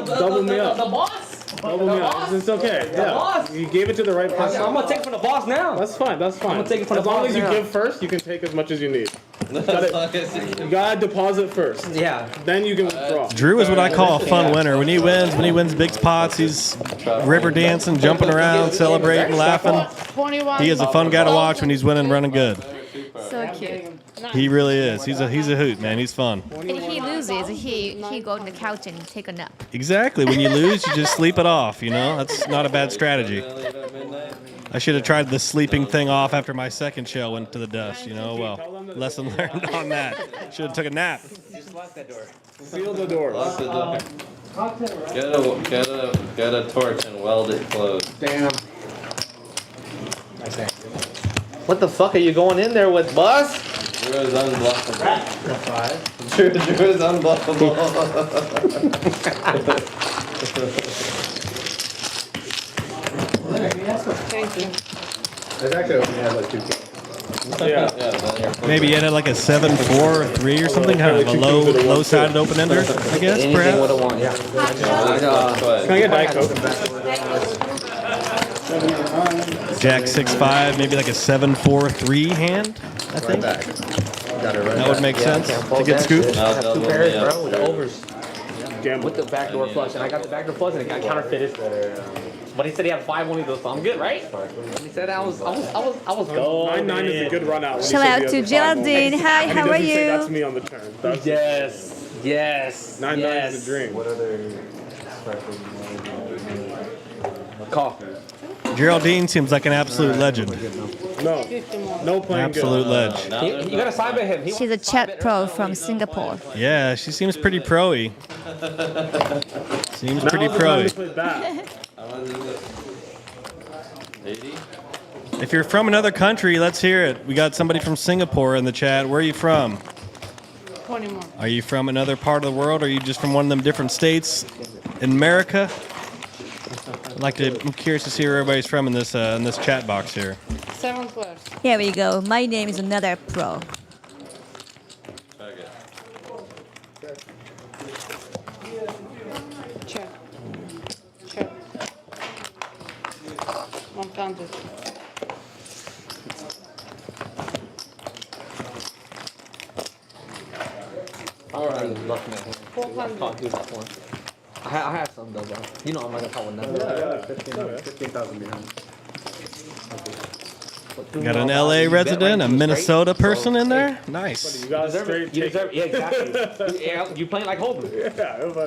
S11: Double me up.
S5: The boss.
S11: Double me up. It's okay. Yeah.
S5: boss.
S11: You gave it to the right person.
S5: I'm gonna take it from the boss now.
S11: That's fine. That's fine.
S5: I'm gonna take it from
S11: as
S5: the
S11: long
S5: boss
S11: as you
S5: now.
S11: give first, you can take as much as you need. You gotta deposit first.
S5: Yeah.
S11: Then you can withdraw.
S2: Drew is what I call a fun winner. When he wins big spots, he's river dancing, jumping around, celebrating, laughing.
S16: 21.
S2: He is a fun guy to watch when he's winning, running good.
S14: So cute.
S2: He really is. He's a hoot, man. He's fun.
S14: If he loses, he go on the couch and take a nap.
S2: Exactly. When you lose, you just sleep it off. You know, that's not a bad strategy. I should have tried the sleeping thing off after my second show went to the dust. You know, well, lesson learned on that. Should have took a nap.
S5: Just lock that door.
S11: Seal the door.
S10: Lock the door. Get a torch and weld it closed.
S11: Damn.
S5: What the fuck are you going in there with, boss?
S10: Drew is unblockable. Drew is unblockable.
S16: Thank you.
S4: There's actually only had like 2 games.
S2: Maybe he had like a 7-4 or 3 or something, kind of a low-sided open ender, I guess,
S5: Anything
S2: perhaps.
S5: would have won, yeah.
S11: Can I get Diet Coke?
S2: Jack 6-5, maybe like a 7-4-3 hand, I think.
S4: Got it right.
S2: That would make sense to get scooped.
S5: I have 2 pairs, bro, with the overs. With the backdoor flush, and I got the backdoor flush, and it got counterfeited. But he said he had 5 only though, so I'm good, right? He said I was going.
S11: 9-9 is a good run out.
S14: Shout out to Geraldine. Hi, how are
S11: Say that's
S14: you?
S11: me on the turn. That's
S5: Yes.
S11: 9-9 is a dream.
S20: What other
S5: Call.
S2: Geraldine seems like an absolute legend.
S11: No playing
S2: Absolute
S11: good.
S2: ledge.
S5: You gotta side bet him.
S14: She's a chat pro from Singapore.
S2: Yeah, she seems pretty pro-y. Seems
S11: Now
S2: pretty
S11: is the time
S2: pro-y.
S11: to play back.
S10: 80?
S2: If you're from another country, let's hear it. We got somebody from Singapore in the chat. Where are you from?
S16: 20 more.
S2: Are you from another part of the world? Or are you just from one of them different states in America? I'm curious to see where everybody's from in this chat box here.
S16: 7 players.
S14: Here we go. My name is another pro.
S16: Check. Check. 100.
S5: Alright, looking at him.
S16: 400.
S5: Can't do that one. I have some though, bro. You know I'm not gonna call one now.
S11: Yeah, 15,000 behind.
S2: Got an LA resident, a Minnesota person in there? Nice.
S11: You got straight.
S5: You deserve it. Yeah, exactly. You playing like Holden.
S11: Yeah.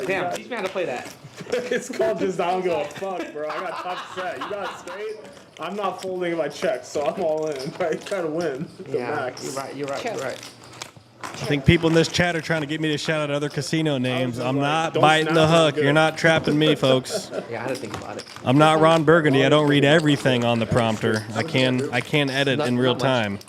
S5: Damn, teach me how to play that.
S11: It's called just I don't give a fuck, bro. I got tough set. You got straight. I'm not folding my checks, so I'm all in. I try to win. The max.
S5: You're right.
S2: I think people in this chat are trying to get me to shout out other casino names. I'm not biting the hook. You're not trapping me, folks.
S5: Yeah, I had to think about it.
S2: I'm not Ron Burgundy. I don't read everything on the prompter. I can edit in real time.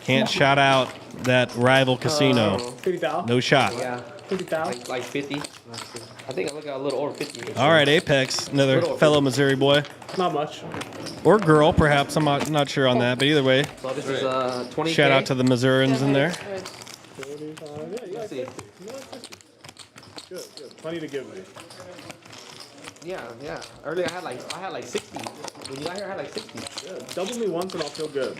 S2: Can't shout out that rival casino.
S11: 50,000.
S2: No shot.
S5: Yeah.
S11: 50,000.
S5: Like 50. I think I look at a little over 50.
S2: All right, Apex, another fellow Missouri boy.
S11: Not much.
S2: Or girl, perhaps. I'm not sure on that, but either way.
S5: So this is 20K.
S2: Shout out to the Missourians in there.
S5: Let's see.
S11: Good. Plenty to give me.
S5: Yeah. Earlier I had like 60. When you got here, I had like 60.
S11: Yeah, double me once and I'll feel good.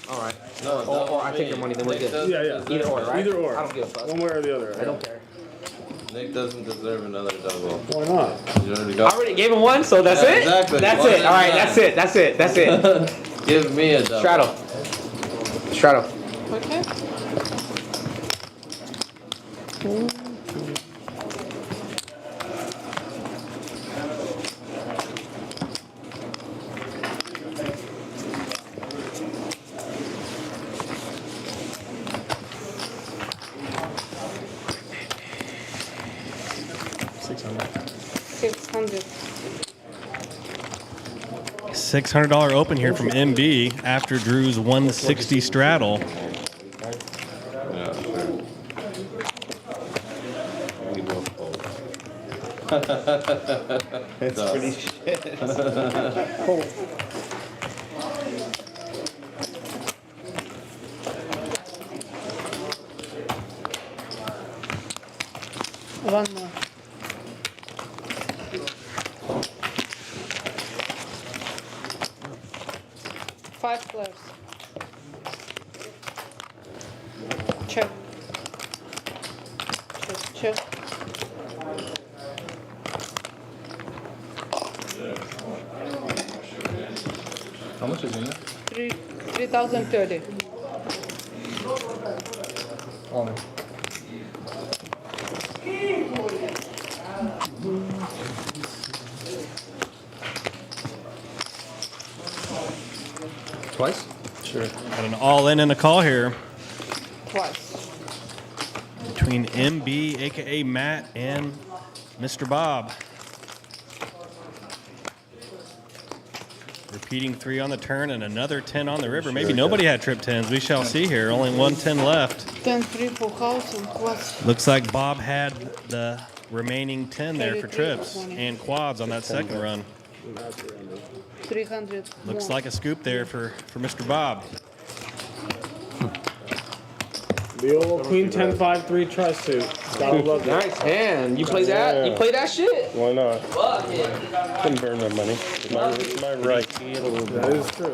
S5: All right. Or I take your money, then we're good.
S11: Yeah.
S5: Either or, right?
S11: Either or.
S5: I don't give a fuck.
S11: One way or the other.
S5: I don't care.
S10: Nick doesn't deserve another double.
S11: Why not?
S10: You already
S5: I
S10: got.
S5: already gave him one, so that's it?
S10: Exactly.
S5: That's it. All right, that's it.
S10: Give me a double.
S5: Straddle.
S16: Okay.
S2: $600 open here from MB after Drew's 160 straddle.
S10: Yeah, sure. We both fold.
S20: That's pretty shit.
S16: One more. Five players. Check. Check.
S13: How much is in there?
S16: 3,030.
S13: Oh, no.
S2: Twice? Sure. Got an all-in and a call here
S16: Twice.
S2: between MB, aka Matt, and Mr. Bob. Repeating 3 on the turn and another 10 on the river. Maybe nobody had trip 10s. We shall see here. Only 1 10 left.
S16: 10, 3, full house and quads.
S2: Looks like Bob had the remaining 10 there for trips and quads on that second run.
S16: 300
S2: Looks
S16: more.
S2: like a scoop there for Mr. Bob.
S11: The old Queen 10-5-3 tri-suit. Gotta love that.
S5: Nice hand. You play that? You play that shit?
S6: Why not?
S5: Fuck it.
S6: Couldn't burn my money. My right.
S11: That is true.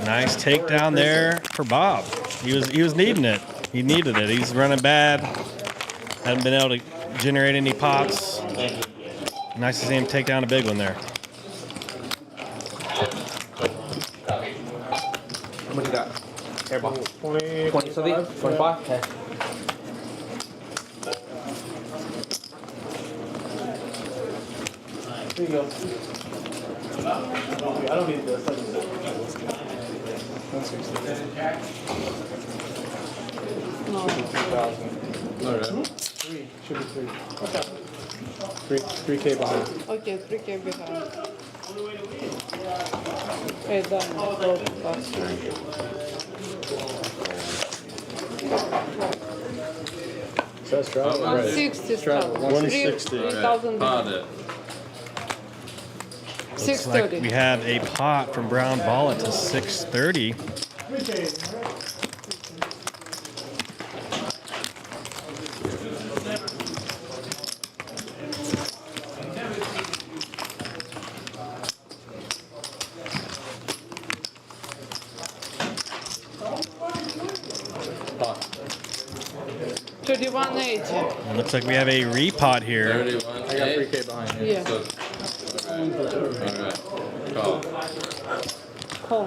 S2: Nice takedown there for Bob. He was needing it. He needed it. He's running bad. Hadn't been able to generate any pots. Nice to see him take down a big one there.
S5: How much you got? Airball.
S11: 20.
S5: 20 Sylvie? 25? Okay.
S11: Here you go. I don't need this.
S16: No.
S11: 2,000. 3. Should be 3. Okay. 3K behind.
S16: Okay, 3K behind. Hey, done. Go faster.
S11: Is that Straddle?
S16: 160 Straddle.
S11: 160.
S16: 3,000 behind.
S2: Looks like we have a pot from Brown Balla to 630.
S16: Pot. 3180.
S2: Looks like we have a repot here.
S10: 31.
S11: I got 3K behind you.
S16: Yeah.
S10: So, alright. Call.
S16: Call.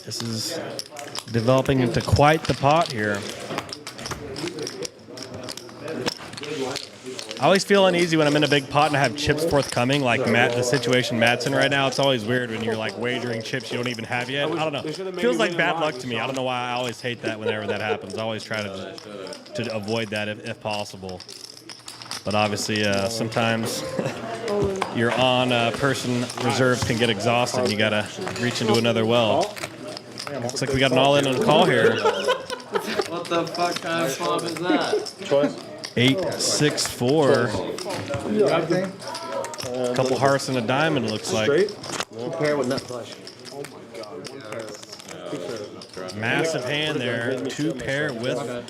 S2: This is developing into quite the pot here. I always feel uneasy when I'm in a big pot and I have chips forthcoming, like the situation Matt's in right now. It's always weird when you're like wagering chips you don't even have yet. I don't know. It feels like bad luck to me. I don't know why I always hate that whenever that happens. I always try to avoid that if possible. But obviously, sometimes your on-person reserves can get exhausted and you got to reach into another well. Looks like we got an all-in on the call here.
S10: What the fuck kind of flop is that?
S11: Choice.
S2: 8-6-4. A couple hearts and a diamond, looks like.
S12: Two pair with nut flush.
S11: Oh my god, one pair.
S2: Massive hand there. 2 pair with the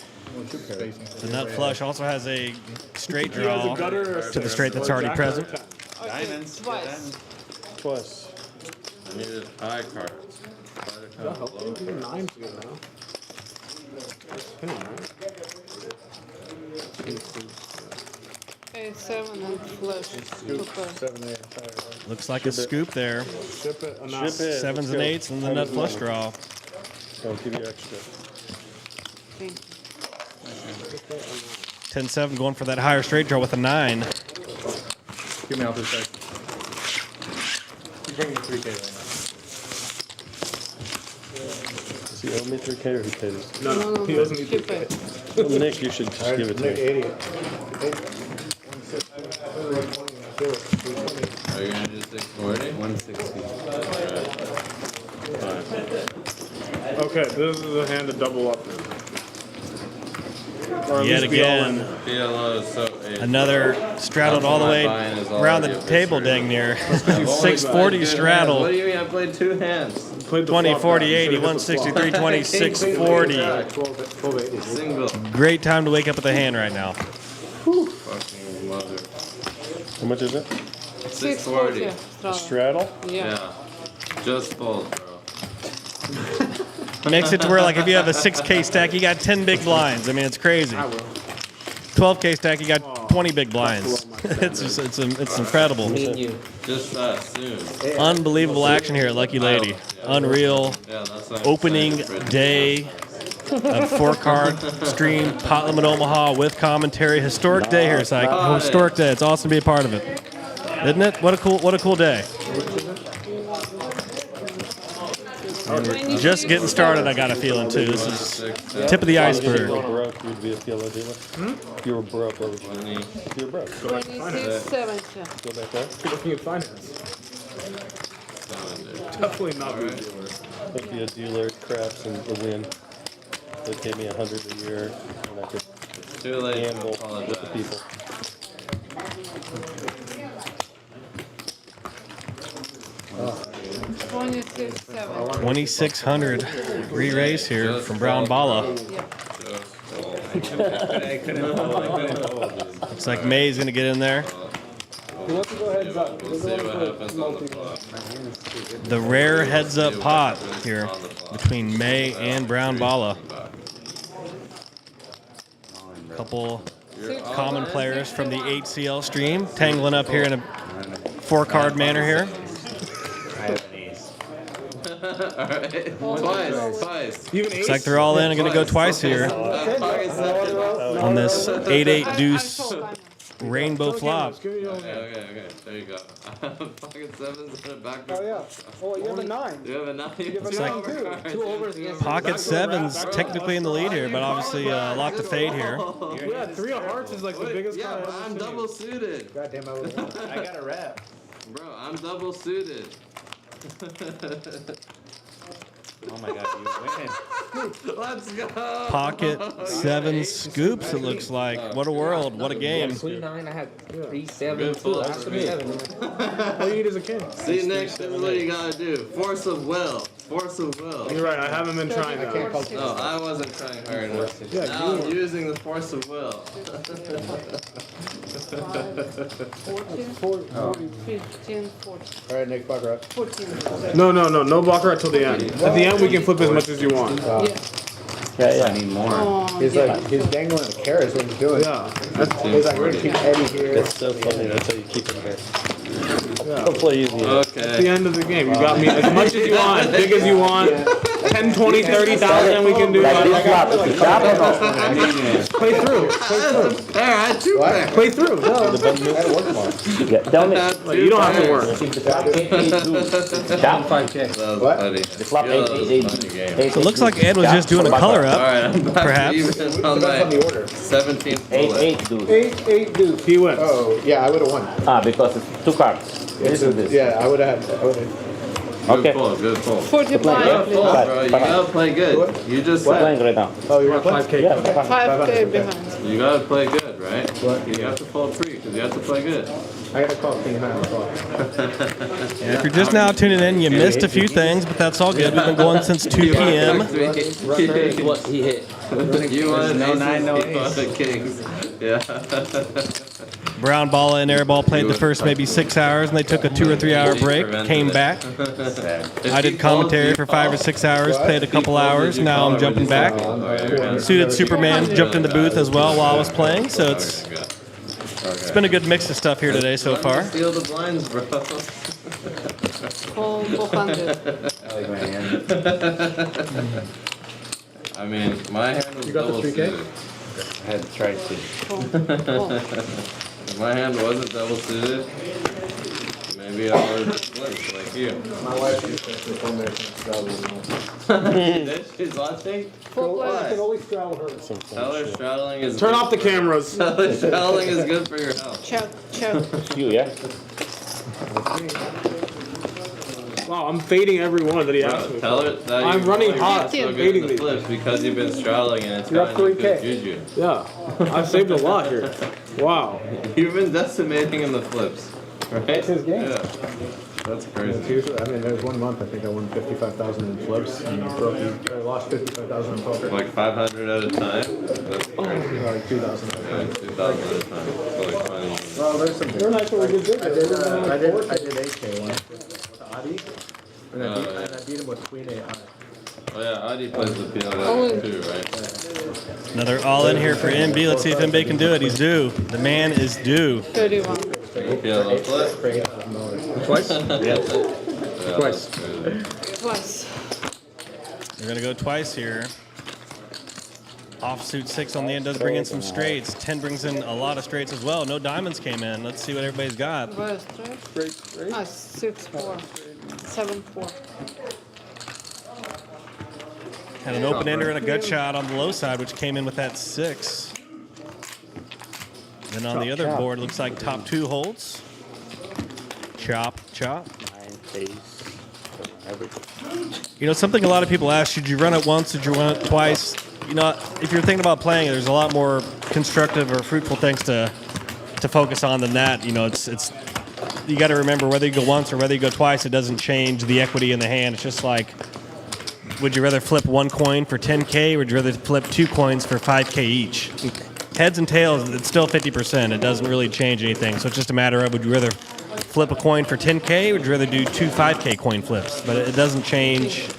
S2: nut flush. Also has a straight draw to the straight that's already present.
S10: Diamonds.
S11: Twice.
S10: I needed high cards.
S11: Nine's good now.
S16: Hey, 7 and flush. Super.
S11: 7, 8 entire.
S2: Looks like a scoop there.
S11: Ship it.
S2: Ship it. 7s and 8s and the nut flush draw.
S11: I'll give you extra.
S2: 10-7 going for that higher straight draw with a 9.
S11: Give me out this side. You bring me 3K right now.
S6: Does he owe me 3K or he paid us?
S11: No, he doesn't need 3K.
S6: Well, Nick, you should just give it to me.
S11: 80.
S10: Are you gonna do 640?
S20: 160.
S11: Okay, this is a hand to double up now. Or at
S2: Yet
S11: least be all
S2: again,
S11: in.
S10: PLO is so
S2: another straddled all the way around the table dang near. 640 straddle.
S10: What do you mean? I played 2 hands.
S2: 20, 40, 80, 163, 20, 640.
S10: Single.
S2: Great time to wake up with a hand right now.
S10: Fucking mother.
S6: How much is it?
S10: 640.
S6: Straddle?
S10: Yeah. Just fold, bro.
S2: Makes it to where, like, if you have a 6K stack, you got 10 big blinds. I mean, it's crazy. 12K stack, you got 20 big blinds. it's incredible.
S10: Just that soon.
S2: Unbelievable action here at Lucky Lady. Unreal. Opening day of 4-card stream, Pot Limit Omaha with commentary. Historic day here, Saiko. Historic day. It's awesome to be a part of it, isn't it? What a cool day. Just getting started, I got a feeling too. This is tip of the iceberg.
S6: If you were broke, you'd be a PLO dealer. If you were broke, what would you do? If you were broke.
S16: 2670.
S6: Go back there.
S11: Looking at finance. Definitely not a dealer.
S6: I'd be a dealer, craps, and a win. They pay me $100 a year, and I could gamble with the people.
S11: Oh.
S2: 2,600 re-raise here from Brown Balla. Looks like May's gonna get in there.
S11: He wants to go heads up.
S10: We'll see what happens on the flop.
S2: The rare heads-up pot here between May and Brown Balla. Couple common players from the HCL stream tangling up here in a 4-card manner here.
S20: I have an ace.
S10: Alright, twice.
S2: Looks like they're all in. I'm going to go twice here on this 8-8 deuce rainbow flop.
S10: Okay. There you go. Pocket sevens and a backdoor.
S11: Oh, yeah. Oh, you have a 9.
S10: You have a 9.
S11: You have a 9 too. 2 overs against
S2: Pocket sevens technically in the lead here, but obviously a lot to fade here.
S11: Yeah, 3 of hearts is like the biggest card.
S10: Yeah, I'm double suited.
S4: Goddamn, I got a rep.
S10: Bro, I'm double suited.
S20: Oh my god, you win.
S10: Let's go.
S2: Pocket 7 scoops, it looks like. What a world. What a game.
S5: Queen 9, I had 3, 7,
S10: Good
S5: 2.
S10: pull
S5: I
S10: for
S5: have
S10: me.
S5: 7.
S11: All you need is a king.
S10: See, Nick, this is what you gotta do. Force of will. Force of will.
S11: You're right, I haven't been trying that.
S10: No, I wasn't trying hard enough.
S11: Yeah,
S10: Now I'm using the force of will.
S16: 14, 15, 14.
S4: All right, Nick, buck up.
S16: 14.
S11: No baccarat till the end. At the end, we can flip as much as you want.
S20: Yeah, I need more.
S4: He's like, he's dangling the carrots when he's doing it.
S11: Yeah.
S4: He's like, we're gonna keep Eddie here.
S6: That's so funny. That's how you keep it here. Don't play easy.
S11: At the end of the game, you got me as much as you want, as big as you want. 10, 20, 30,000 we can do.
S9: Like this flop, is it sharp or no?
S11: Play through.
S10: There, I had 2 pairs.
S11: Play through.
S9: Yeah, tell me.
S11: You don't have to work.
S9: Sharp?
S10: 5K. That was funny.
S9: The flop
S10: Yeah, that was
S9: 8,
S10: a funny game.
S2: So it looks like Ed was just doing a color up,
S10: Alright, I'm back
S2: perhaps.
S10: even on my 17th
S9: 8,
S10: bullet.
S9: 8, dude.
S4: 8 deuce.
S11: He wins.
S4: Oh, yeah, I would have won.
S9: Ah, because it's 2 cards. This is this.
S4: Yeah, I would have.
S10: Good
S9: Okay.
S10: pull, good pull.
S16: 45,
S10: Good
S16: please.
S10: pull, bro. You gotta play good. You just
S9: We're
S10: said.
S9: playing right now.
S4: Oh, you want to play?
S11: 5K.
S9: Yeah,
S16: 5K behind.
S10: You gotta play good, right? You have to fold 3 because you have to play good.
S4: I gotta call King Hana.
S2: And if you're just now tuning in, you missed a few things, but that's all good. We've been going since 2 p.m.
S5: What he hit.
S10: You wanted
S20: No
S10: aces,
S20: nine, no
S10: he
S20: ace.
S10: wanted kings. Yeah.
S2: Brown Balla and Airball played the first maybe 6 hours, and they took a 2 or 3 hour break, came back. I did commentary for 5 or 6 hours, played a couple hours. Now I'm jumping back. Suited Superman jumped in the booth as well while I was playing, so it's been a good mix of stuff here today so far.
S10: Steal the blinds, bro.
S16: Full 400.
S20: I like my hand.
S10: I mean, my hand was
S4: You got the
S10: double
S4: 3K?
S10: suited.
S20: I had tried to.
S10: If my hand wasn't double suited, maybe I would have flipped like you.
S4: My wife used to phone there.
S10: She's watching?
S16: Full
S10: Why?
S11: always straddle her.
S10: Tell her straddling is
S11: Turn
S10: good.
S11: off the cameras.
S10: Tell her straddling is good for your health.
S16: Choke.
S9: You, yeah?
S11: Wow, I'm fading every one that he asked me.
S10: Tell her that
S11: I'm
S10: you're
S11: running
S10: really
S11: hot.
S10: so good
S11: Fading
S10: in the
S11: these.
S10: flips because you've been straddling and it's
S11: You're up
S10: gotten you
S11: 3K.
S10: good juju.
S11: Yeah, I've saved a lot here. Wow.
S10: You've been decimating in the flips, right?
S4: That's his game.
S10: Yeah. That's crazy.
S4: Usually, I mean, there was 1 month I think I won 55,000 in flips and I lost 55,000 in poker.
S10: Like 500 at a time? That's crazy.
S4: Like 2,000 at a
S10: Yeah,
S4: time.
S10: 2,000 at a time. It's like funny.
S4: Well, there's some.
S11: You're not sure we did good.
S4: I did 8K once with Adi, and I beat him with Queen 8 high.
S10: Oh yeah, Adi plays the PLO too, right?
S2: Another all in here for MB. Let's see if MB can do it. He's due. The man is due.
S16: 31.
S10: PLO flip?
S4: Twice?
S10: Yeah.
S4: Twice.
S16: Twice.
S2: We're going to go twice here. Offsuit 6 on the end does bring in some straights. 10 brings in a lot of straights as well. No diamonds came in. Let's see what everybody's got.
S16: Where's straight? Ah, 6-4. 7-4.
S2: Had an open ender and a gut shot on the low side, which came in with that 6. Then on the other board, looks like top 2 holds. Chop, chop.
S9: 9, ace, everything.
S2: You know, something a lot of people ask, should you run it once, did you run it twice? You know, if you're thinking about playing, there's a lot more constructive or fruitful things to focus on than that. You know, it's you got to remember whether you go once or whether you go twice, it doesn't change the equity in the hand. It's just like, would you rather flip 1 coin for 10K or would you rather flip 2 coins for 5K each? heads and tails, it's still 50%. It doesn't really change anything. So it's just a matter of, would you rather flip a coin for 10K, or would you rather do 2 5K coin flips? But it doesn't change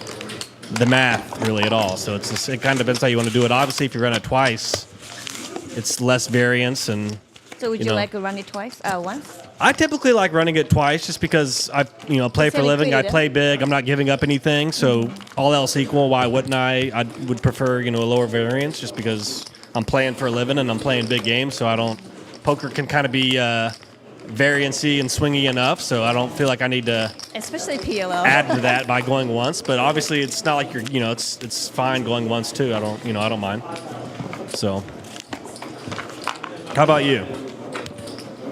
S2: the math really at all. So it's just, it kind of depends how you want to do it. Obviously, if you run it twice, it's less variance. And
S14: So would you like to run it twice? Once?
S2: I typically like running it twice just because I play for a living. I play big. I'm not giving up anything. So all else equal, why wouldn't I? I would prefer a lower variance just because I'm playing for a living and I'm playing big games. So I don't. Poker can kind of be variancy and swingy enough. So I don't feel like I need to
S14: Especially PLO.
S2: add to that by going once. But obviously, it's not like you're. It's fine going once too. I don't mind. So how about you?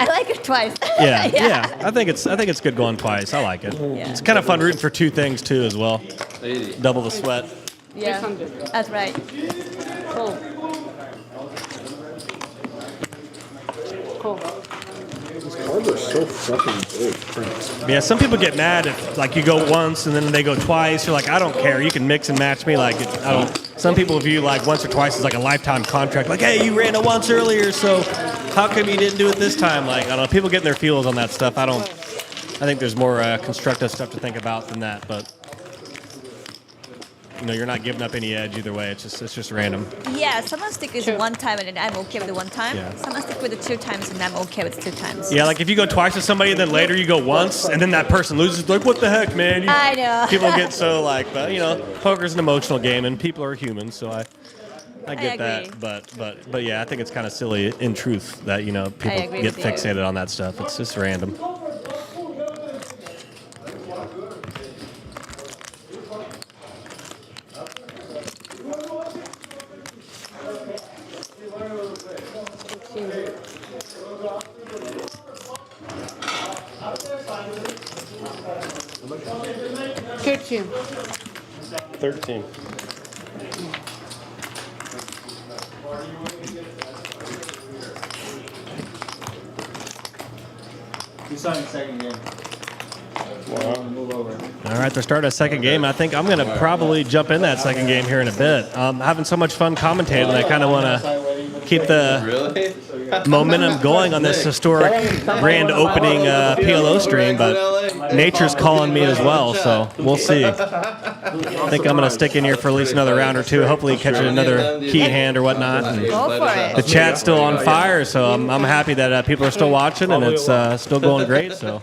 S14: I like it twice.
S2: Yeah. I think it's good going twice. I like it.
S14: Yeah.
S2: It's kind of fun rooting for 2 things too as well.
S10: 80.
S2: Double the sweat.
S14: Yeah, that's right.
S16: Cool. Cool.
S11: These cards are so fucking big. Prince.
S2: Yeah, some people get mad if you go once and then they go twice. You're like, I don't care. You can mix and match me. I don't. Some people view once or twice as a lifetime contract. Like, hey, you ran it once earlier, so how come you didn't do it this time? I don't know. People getting their feels on that stuff. I think there's more constructive stuff to think about than that. But you're not giving up any edge either way. It's just random.
S14: Yeah, someone stick with 1 time and then I'm okay with the 1 time.
S2: Yeah.
S14: Someone stick with the 2 times and I'm okay with 2 times.
S2: Yeah, if you go twice with somebody and then later you go once and then that person loses, what the heck, man?
S14: I know.
S2: People get so but poker's an emotional game and people are human, so I get that. But yeah, I think it's kind of silly in truth that people get fixated on that stuff. It's just random.
S16: Thirteen.
S6: 13.
S3: He's on the second game.
S6: Wow.
S3: Move over.
S2: All right, they're starting a second game. I think I'm going to probably jump in that second game here in a bit. I'm having so much fun commentating, I kind of want to keep the momentum going on this historic grand opening PLO stream, but nature's calling me as well, so we'll see. I think I'm going to stick in here for at least another round or two, hopefully catch another key hand or whatnot. And
S14: Go for it.
S2: the chat's still on fire, so I'm happy that people are still watching, and it's still going great. So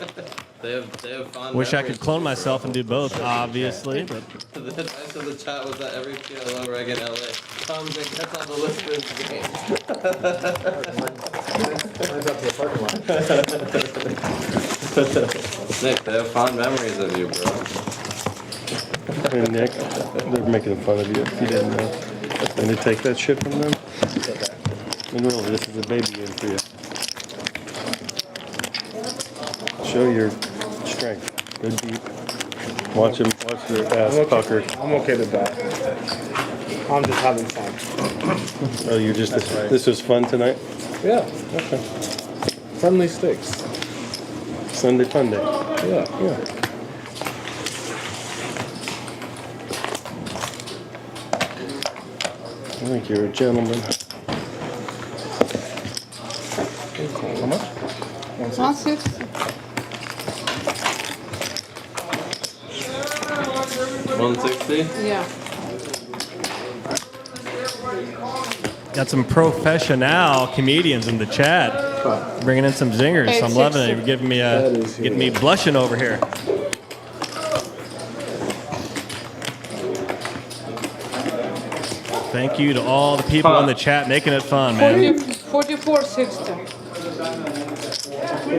S10: They have fond
S2: wish I
S10: memories.
S2: could clone myself and do both, obviously. But
S10: The advice of the chat was that every PLO reg in LA comes and gets on the list for his game. Nick, they have fond memories of you, bro.
S6: Hey, Nick, they're making fun of you if you didn't know. And to take that shit from them? And really, this is a baby game for you. Show your strength. Go deep. Watch their ass pucker.
S11: I'm okay with that. I'm just having fun.
S6: Oh, this was fun tonight?
S11: Yeah.
S6: Okay.
S11: Friendly sticks.
S6: Sunday fun day.
S11: Yeah.
S6: I think you're a gentleman.
S11: How much?
S16: 160.
S10: 160?
S16: Yeah.
S2: got some professional comedians in the chat, bringing in some zingers. So I'm loving it. You're giving me blushing over here. Thank you to all the people in the chat making it fun, man.
S16: 44.60.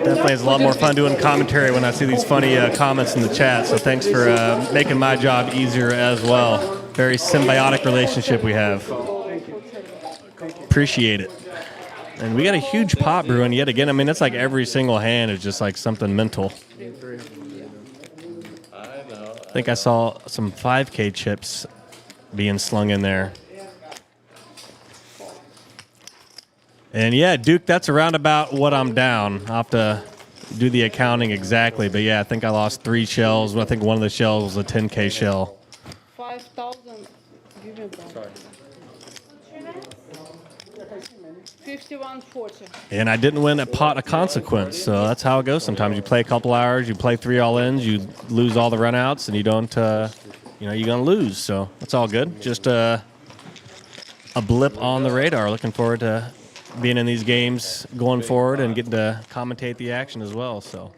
S2: Definitely is a lot more fun doing commentary when I see these funny comments in the chat. So thanks for making my job easier as well. Very symbiotic relationship we have. Appreciate it. And we got a huge pot brewing yet again. I mean, it's like every single hand is just like something mental. I think I saw some 5K chips being slung in there. And yeah, Duke, that's around about what I'm down. I'll have to do the accounting exactly. But yeah, I think I lost 3 shells. I think one of the shells was a 10K shell.
S16: 5,000. Give me that. 51-40.
S2: And I didn't win a pot of consequence, so that's how it goes. Sometimes you play a couple hours, you play 3 all-ins, you lose all the runouts, and you don't, you know, you're gonna lose. So that's all good. Just a blip on the radar. Looking forward to being in these games going forward and getting to commentate the action as well. So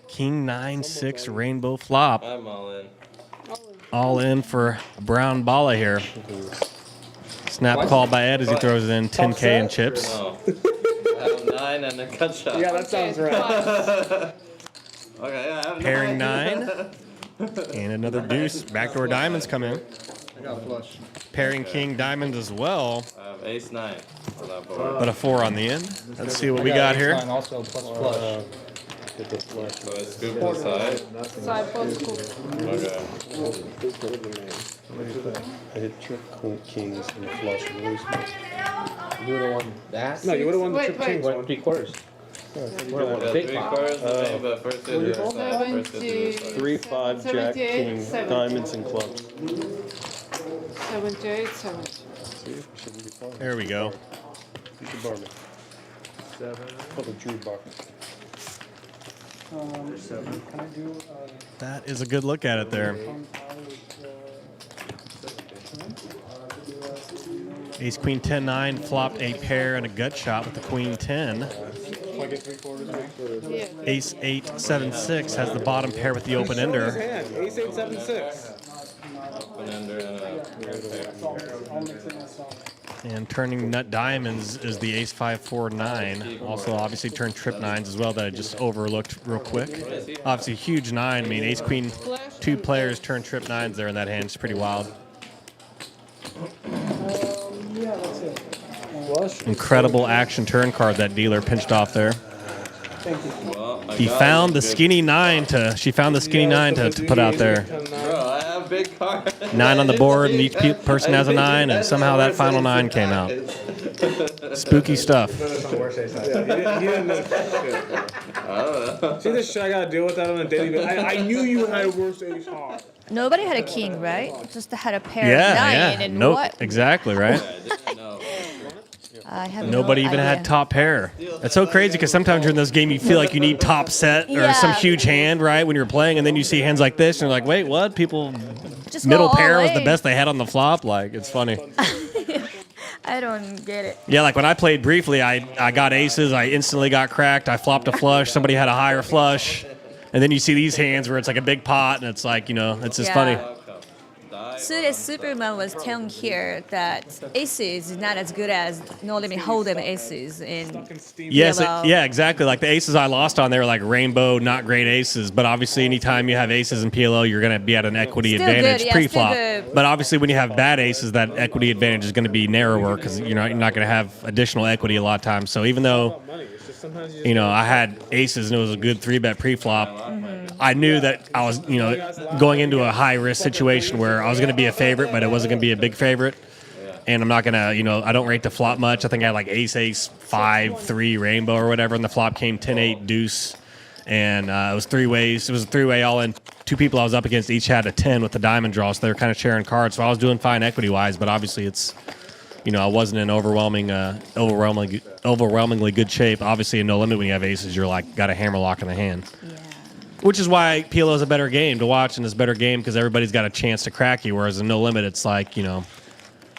S2: King 9-6 rainbow flop.
S10: I'm all in.
S2: All in for Brown Balla here. Snap call by Ed as he throws in 10K in chips.
S10: No. I have 9 and a cut shot.
S11: Yeah, that sounds right.
S10: Okay, yeah, I have
S2: Pairing
S10: 9.
S2: 9. And another deuce. Backdoor diamonds come in.
S11: I got flush.
S2: Pairing king diamonds as well.
S10: I have ace 9 for that board.
S2: But a 4 on the end. Let's see what we got here.
S13: Also plus flush.
S10: So I scoop to the side.
S16: Side post scoop.
S10: Okay.
S6: I hit trip kings and a flush and lose.
S5: You would have won that?
S11: No, you would have won the trip
S16: Wait,
S11: kings.
S5: Won 3/4.
S10: I got 3 cards, but first hit is first hit is
S6: 3, 5, jack,
S16: 78,
S6: king,
S16: 70.
S6: diamonds, and clubs.
S16: 78, 70.
S6: See, shouldn't be fine.
S2: There we go.
S6: You should bar me. 7. Oh, the Drew bar.
S18: 7. Can I do?
S2: That is a good look at it there. Ace Queen 10-9 flopped a pair and a gut shot with the Queen 10.
S11: I get 3/4 right?
S2: Ace 8-7-6 has the bottom pair with the open ender.
S11: Ace 8, 7, 6.
S10: open ender and a
S2: And turning nut diamonds is the Ace 5-4-9. Also, obviously, turned trip 9s as well that I just overlooked real quick. Obviously, huge 9. I mean, Ace Queen, 2 players turn trip 9s there in that hand. It's pretty wild.
S18: Yeah, that's it.
S2: Incredible action turn card that dealer pinched off there.
S18: Thank you.
S10: well,
S2: He found the skinny 9 to. She found the skinny 9 to put out there.
S10: Bro, I have big cards.
S2: 9 on the board, and each person has a 9, and somehow that final 9 came out. Spooky stuff.
S11: He didn't know shit.
S10: I don't know.
S11: See this shit I gotta deal with that on a daily basis. I knew you had worse ace high.
S14: Nobody had a king, right? Just had a pair
S2: Yeah,
S14: of 9
S2: yeah.
S14: and
S2: Nope.
S14: what?
S2: Exactly, right?
S14: I have
S2: Nobody
S14: no
S2: even
S14: idea.
S2: had top pair. It's so crazy because sometimes during this game you feel like you need top set or some
S14: Yeah.
S2: huge hand, right? When you're playing, and then you see hands like this, and you're like, wait, what? People,
S14: Just
S2: middle
S14: go all
S2: pair was the
S14: in.
S2: best they had on the flop. Like, it's funny.
S14: I don't get it.
S2: Yeah, like when I played briefly, I got aces. I instantly got cracked. I flopped a flush. Somebody had a higher flush. And then you see these hands where it's like a big pot, and it's like, you know, it's just funny.
S14: Soon as Superman was telling here that aces is not as good as no limit hold'em aces in
S2: Yes,
S14: PLO.
S2: yeah, exactly. Like the aces I lost on, they were like rainbow, not great aces. But obviously, anytime you have aces in PLO, you're going to be at an equity
S14: Still
S2: advantage
S14: good, yeah,
S2: pre-flop.
S14: still good.
S2: But obviously, when you have bad aces, that equity advantage is going to be narrower because you're not going to have additional equity a lot of times. So even though, you know, I had aces and it was a good 3-bet pre-flop, I knew that I was, you know, going into a high-risk situation where I was going to be a favorite, but it wasn't going to be a big favorite. And I'm not going to, you know, I don't rate the flop much. I think I had like ace, 5, 3 rainbow or whatever, and the flop came 10-8 deuce. And it was 3 ways. It was a 3-way all in. 2 people I was up against each had a 10 with the diamond draw, so they were kind of sharing cards. So I was doing fine equity-wise, but obviously it's, you know, I wasn't in overwhelmingly good shape. Obviously, in no limit when you have aces, you're like got a hammer lock in the hand. Which is why PLO is a better game to watch and it's a better game because everybody's got a chance to crack you. Whereas in no limit, it's like, you know,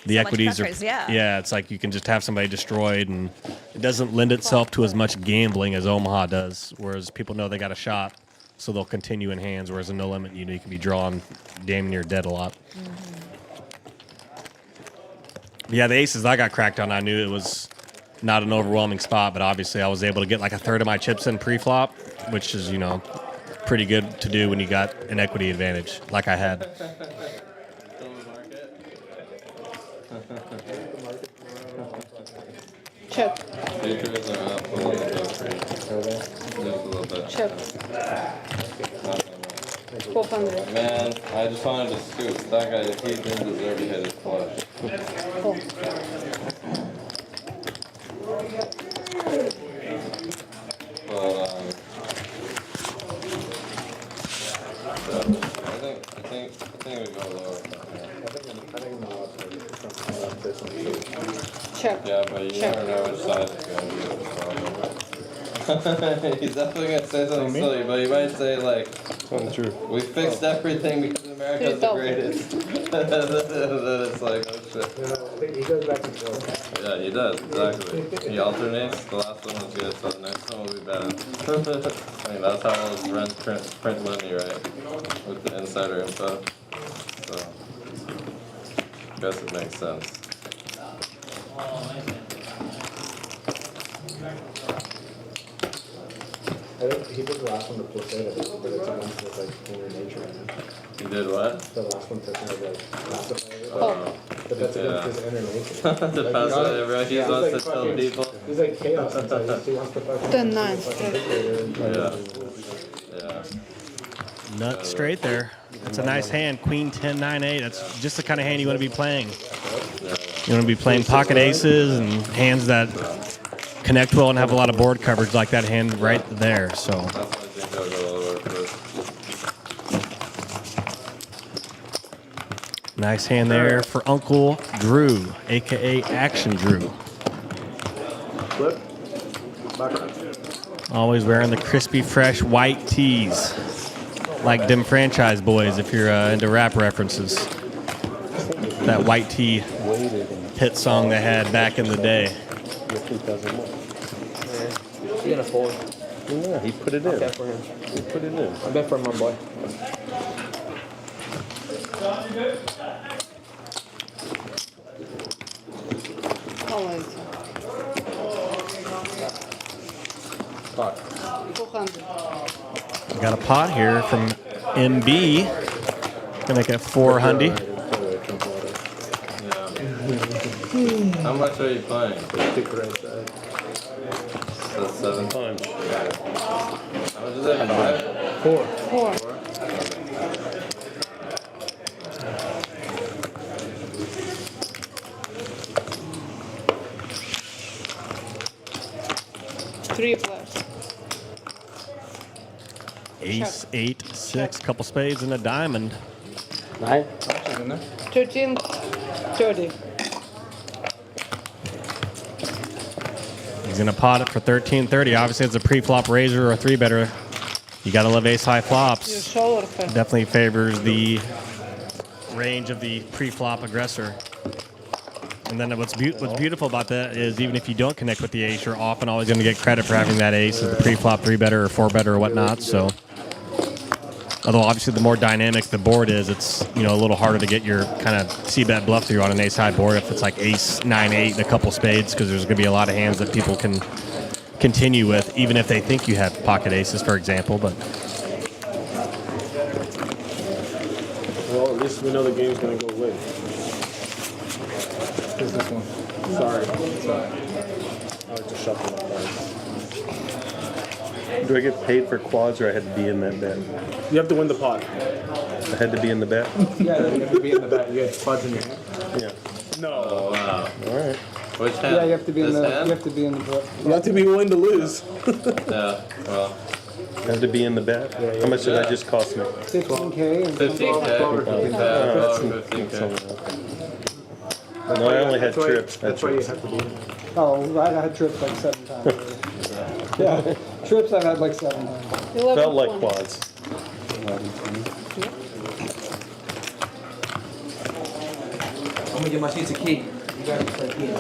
S2: the
S14: So much
S2: equities
S14: preference,
S2: are
S14: yeah.
S2: it's like you can just have somebody destroyed, and it doesn't lend itself to as much gambling as Omaha does. Whereas people know they got a shot, so they'll continue in hands. Whereas in no limit, you know, you can be drawn damn near dead a lot. Yeah, the aces I got cracked on, I knew it was not an overwhelming spot, but obviously I was able to get like a third of my chips in pre-flop, which is, you know, pretty good to do when you got an equity advantage like I had.
S16: Check.
S10: Futures are up a little bit for you. Just a little bit.
S16: Check. 400.
S10: Man, I just wanted to scoop. That guy, he didn't deserve to hit his flush. But, I think we go lower.
S16: Check.
S10: Yeah, but you
S16: Check.
S10: never know which side it's going to be. He's definitely going to say something silly, but he might say, like, we fixed everything because America's the greatest. Then it's like, oh shit.
S4: He goes back and forth.
S10: Yeah, he does, exactly. He alternates. The last one was good, so the next one will be bad. I mean, that's how all his friends print money, right? With the insider info. So, I guess it makes sense.
S4: I think he did the last one to placate, but it's against his like inner nature right now.
S10: He did what?
S4: The last one to kind of like pacify everybody.
S10: Oh.
S4: But that's against his inner nature.
S10: To pacify everybody, he wants to tell people.
S4: He's like chaos inside. He wants to fucking.
S16: The nine.
S10: Yeah.
S2: Nut straight there. That's a nice hand. Queen 10 9 8. That's just the kind of hand you want to be playing. You want to be playing pocket aces and hands that connect well and have a lot of board coverage like that hand right there. So.
S10: That's why I think I'll go all the way first.
S2: Nice hand there for Uncle Drew, aka Action Drew.
S4: Flip. Back around.
S2: Always wearing the crispy, fresh white tees, like them franchise boys. If you're into rap references, that white tee hit song they had back in the day.
S5: He's gonna fold.
S6: Yeah, he put it in.
S5: I bet for him.
S6: He put it in.
S5: I bet for my boy.
S16: Pot. 400.
S2: We got a pot here from MB. Gonna make it 400.
S10: How much are you playing?
S4: Pick the right side.
S10: That's 7.
S6: Punch.
S10: How much is that? 5?
S16: 4. Three players.
S2: Ace, 8, 6, couple spades and a diamond.
S9: 9.
S16: 13, 30.
S2: He's gonna pot it for 1330. Obviously, it's a pre-flop raiser or a 3-better. You gotta love ace-high flops. Definitely favors the range of the pre-flop aggressor. And then what's beautiful about that is even if you don't connect with the ace, you're often always going to get credit for having that ace as the pre-flop 3-better or 4-better or whatnot. So, although obviously the more dynamic the board is, it's a little harder to get your kind of c-bet bluff through on an ace-high board if it's like ace 9-8 and a couple spades, because there's going to be a lot of hands that people can continue with, even if they think you have pocket aces, for example. But
S11: Well, at least we know the game's gonna go late.
S13: Here's this one.
S11: Sorry. I like to shuffle my cards.
S6: Do I get paid for quads or I had to be in that bet?
S11: You have to win the pot.
S6: I had to be in the bet?
S4: Yeah, you have to be in the bet. You had fudge in your hand.
S6: Yeah.
S11: No.
S10: Oh, wow.
S6: All right.
S10: Which hand?
S13: Yeah, you have to be in
S10: This
S13: the.
S10: hand?
S13: You have to be in the.
S11: You have to be willing to lose.
S10: Yeah, well.
S6: I have to be in the bet? How much did that just cost me?
S13: 15K and
S10: 15K. 15K.
S6: No, I only had trips.
S4: That's why you have to be.
S13: Oh, I had trips like 7 times. Yeah, trips I've had like 7 times.
S6: Felt like quads.
S5: I'm gonna get my seats a key. You guys play key.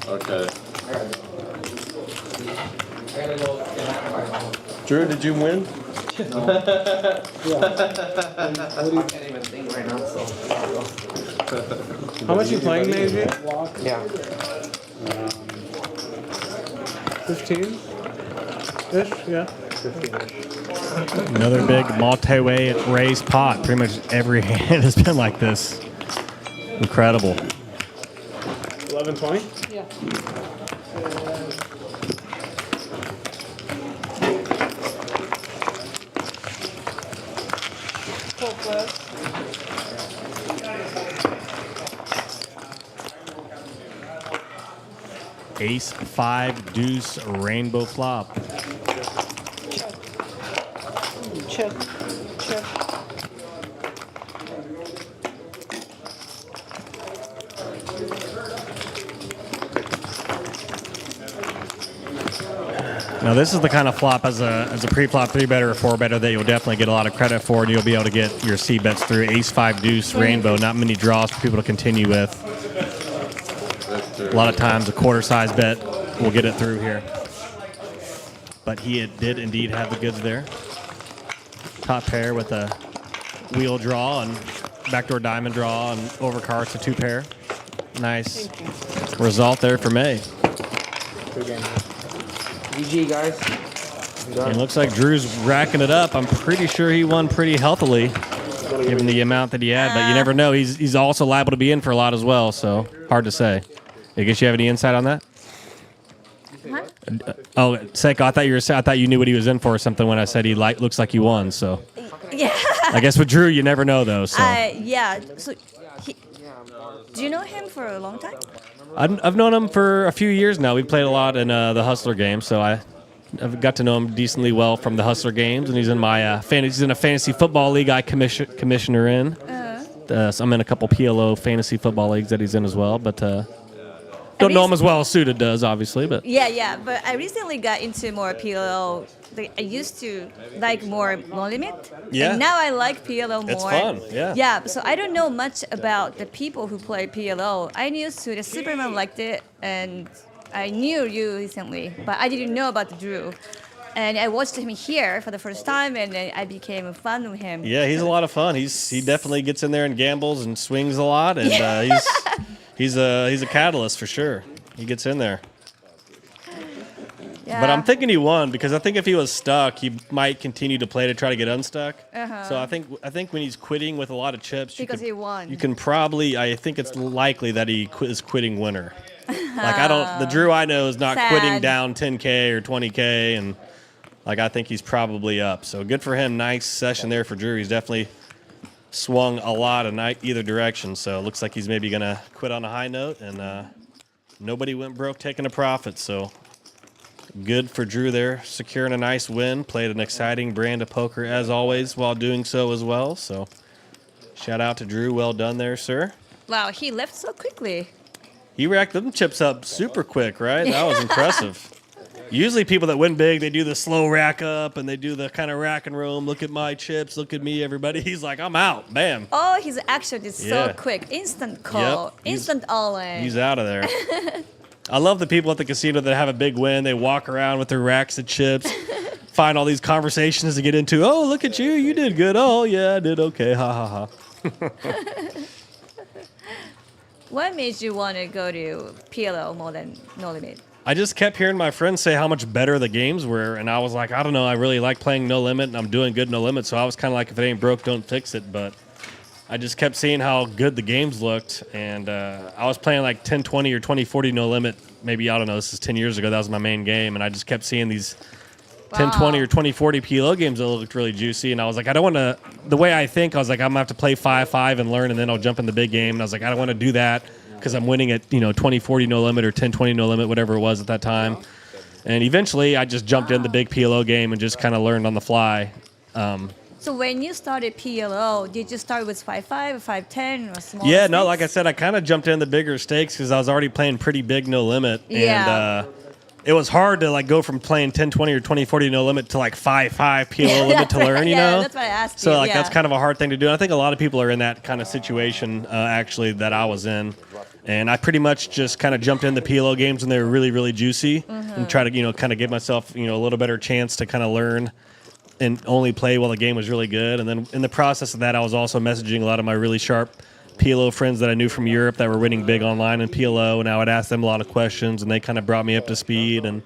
S10: Okay.
S5: I gotta go get that right.
S6: Drew, did you win?
S5: No. I can't even think right now, so.
S11: How much you playing, Navy?
S5: Yeah.
S11: 15-ish? Yeah. 15-ish.
S2: another big multi-way raise pot. Pretty much every hand has been like this. Incredible.
S11: 11-20?
S16: Yeah.
S2: Ace, 5, deuce, rainbow flop.
S16: Check. Check.
S2: Now this is the kind of flop as a pre-flop 3-better or 4-better that you'll definitely get a lot of credit for, and you'll be able to get your C bets through Ace 5 Deuce Rainbow. Not many draws for people to continue with. A lot of times a quarter size bet will get it through here. But he did indeed have the goods there. Top pair with a wheel draw and backdoor diamond draw and overcards to 2 pair. Nice result there for May.
S5: GG, guys.
S2: It looks like Drew's racking it up. I'm pretty sure he won pretty healthily, given the amount that he had. But you never know. He's also liable to be in for a lot as well, so hard to say. I guess you have any insight on that? Oh, Saiko, I thought you knew what he was in for or something when I said he looks like he won. So
S14: Yeah.
S2: I guess with Drew, you never know though. So
S14: yeah. So, do you know him for a long time?
S2: I've known him for a few years now. We played a lot in the Hustler games, so I've got to know him decently well from the Hustler games, and he's in my he's in a fantasy football league I commissioner in. So I'm in a couple PLO fantasy football leagues that he's in as well, but. Don't know him as well as Suited does, obviously, but
S14: Yeah, but I recently got into more PLO. I used to like more No Limit.
S2: Yeah.
S14: And now I like PLO more.
S2: It's fun, yeah.
S14: Yeah, so I don't know much about the people who play PLO. I knew Suited Superman liked it, and I knew you recently, but I didn't know about the Drew. And I watched him here for the first time, and then I became a fan of him.
S2: yeah, he's a lot of fun. He definitely gets in there and gambles and swings a lot, and he's a catalyst for sure. He gets in there.
S14: Yeah.
S2: But I'm thinking he won because I think if he was stuck, he might continue to play to try to get unstuck. So I think when he's quitting with a lot of chips,
S14: he won.
S2: You can probably. I think it's likely that he is quitting winner. Like the Drew I know is not
S14: Sad.
S2: quitting down 10K or 20K, and I think he's probably up. So good for him. Nice session there for Drew. He's definitely swung a lot in either direction. So it looks like he's maybe gonna quit on a high note, and nobody went broke taking a profit. So good for Drew there, securing a nice win. Played an exciting brand of poker as always while doing so as well. So shout out to Drew. Well done there, sir.
S14: Wow, he left so quickly.
S2: He racked them chips up super quick, right? That was impressive. Usually people that win big, they do the slow rack up and they do the kind of rack and roam. Look at my chips. Look at me, everybody. He's like, I'm out. Bam.
S14: Oh, his action is
S2: Yeah.
S14: so quick. Instant call.
S2: Yep,
S14: Instant all-in.
S2: He's out of there. I love the people at the casino that have a big win. They walk around with their racks of chips, find all these conversations to get into. Oh, look at you. You did good. Oh, yeah, I did okay. Ha, ha, ha.
S14: What made you want to go to PLO more than No Limit?
S2: I just kept hearing my friends say how much better the games were, and I was like, I don't know, I really like playing No Limit, and I'm doing good No Limit, so I was kind of like, if it ain't broke, don't fix it, but I just kept seeing how good the games looked, and I was playing like 10-20 or 20-40 No Limit, maybe, I don't know, this is 10 years ago, that was my main game, and I just kept seeing these 10-20 or 20-40 PLO games that looked really juicy, and I was like, I don't want to, the way I think, I was like, I'm going to have to play 5-5 and learn, and then I'll jump in the big game, and I was like, I don't want to do that, because I'm winning at 20-40 No Limit or 10-20 No Limit, whatever it was at that time. And eventually I just jumped in the big PLO game and just kind of learned on the fly.
S14: So when you started PLO, did you start with 5-5, 5-10, or small?
S2: Yeah, no, like I said, I kind of jumped in the bigger stakes because I was already playing pretty big No Limit.
S14: Yeah.
S2: And it was hard to go from playing 10-20 or 20-40 No Limit to 5-5 PLO limit to learn, you know?
S14: That's what I asked
S2: So
S14: you.
S2: that's kind of a hard thing to do. And I think a lot of people are in that kind of situation, actually, that I was in. And I pretty much just kind of jumped in the PLO games when they were really, really juicy and try to, kind of give myself, a little better chance to kind of learn and only play while the game was really good. And then in the process of that, I was also messaging a lot of my really sharp PLO friends that I knew from Europe that were winning big online in PLO, and I would ask them a lot of questions, and they kind of brought me up to speed. And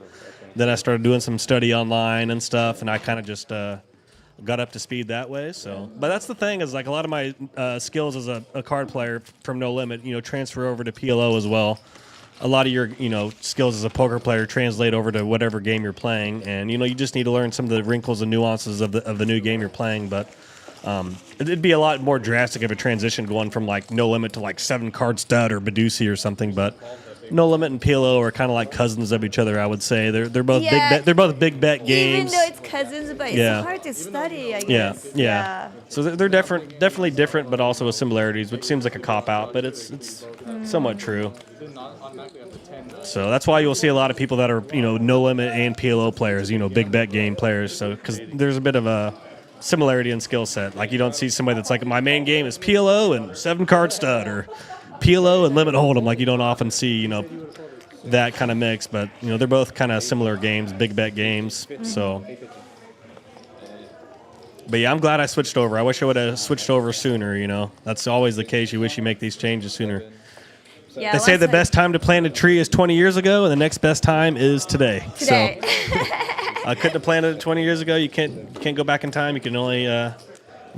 S2: then I started doing some study online and stuff, and I kind of just got up to speed that way. So, but that's the thing is a lot of my skills as a card player from No Limit, transfer over to PLO as well. A lot of your skills as a poker player translate over to whatever game you're playing, and you just need to learn some of the wrinkles and nuances of the new game you're playing. But it'd be a lot more drastic of a transition going from No Limit to 7-card stud or Badusi or something. But No Limit and PLO are kind of like cousins of each other, I would say. They're both big bet. They're both big bet games.
S14: Even though it's cousins, but it's hard to study, I guess.
S2: Yeah. So they're definitely different, but also with similarities, which seems like a cop out, but it's somewhat true. So that's why you'll see a lot of people that are, no limit and PLO players, big bet game players. So because there's a bit of a similarity in skill set. Like you don't see somebody that's like, my main game is PLO and 7-card stud, or PLO and limit hold'em. Like you don't often see, that kind of mix. But they're both kind of similar games, big bet games. So. But yeah, I'm glad I switched over. I wish I would have switched over sooner. That's always the case. You wish you make these changes sooner.
S14: Yeah,
S2: they say the best time to plant a tree is 20 years ago, and the next best time is today.
S14: Today.
S2: So I couldn't have planted it 20 years ago. You can't go back in time. You can only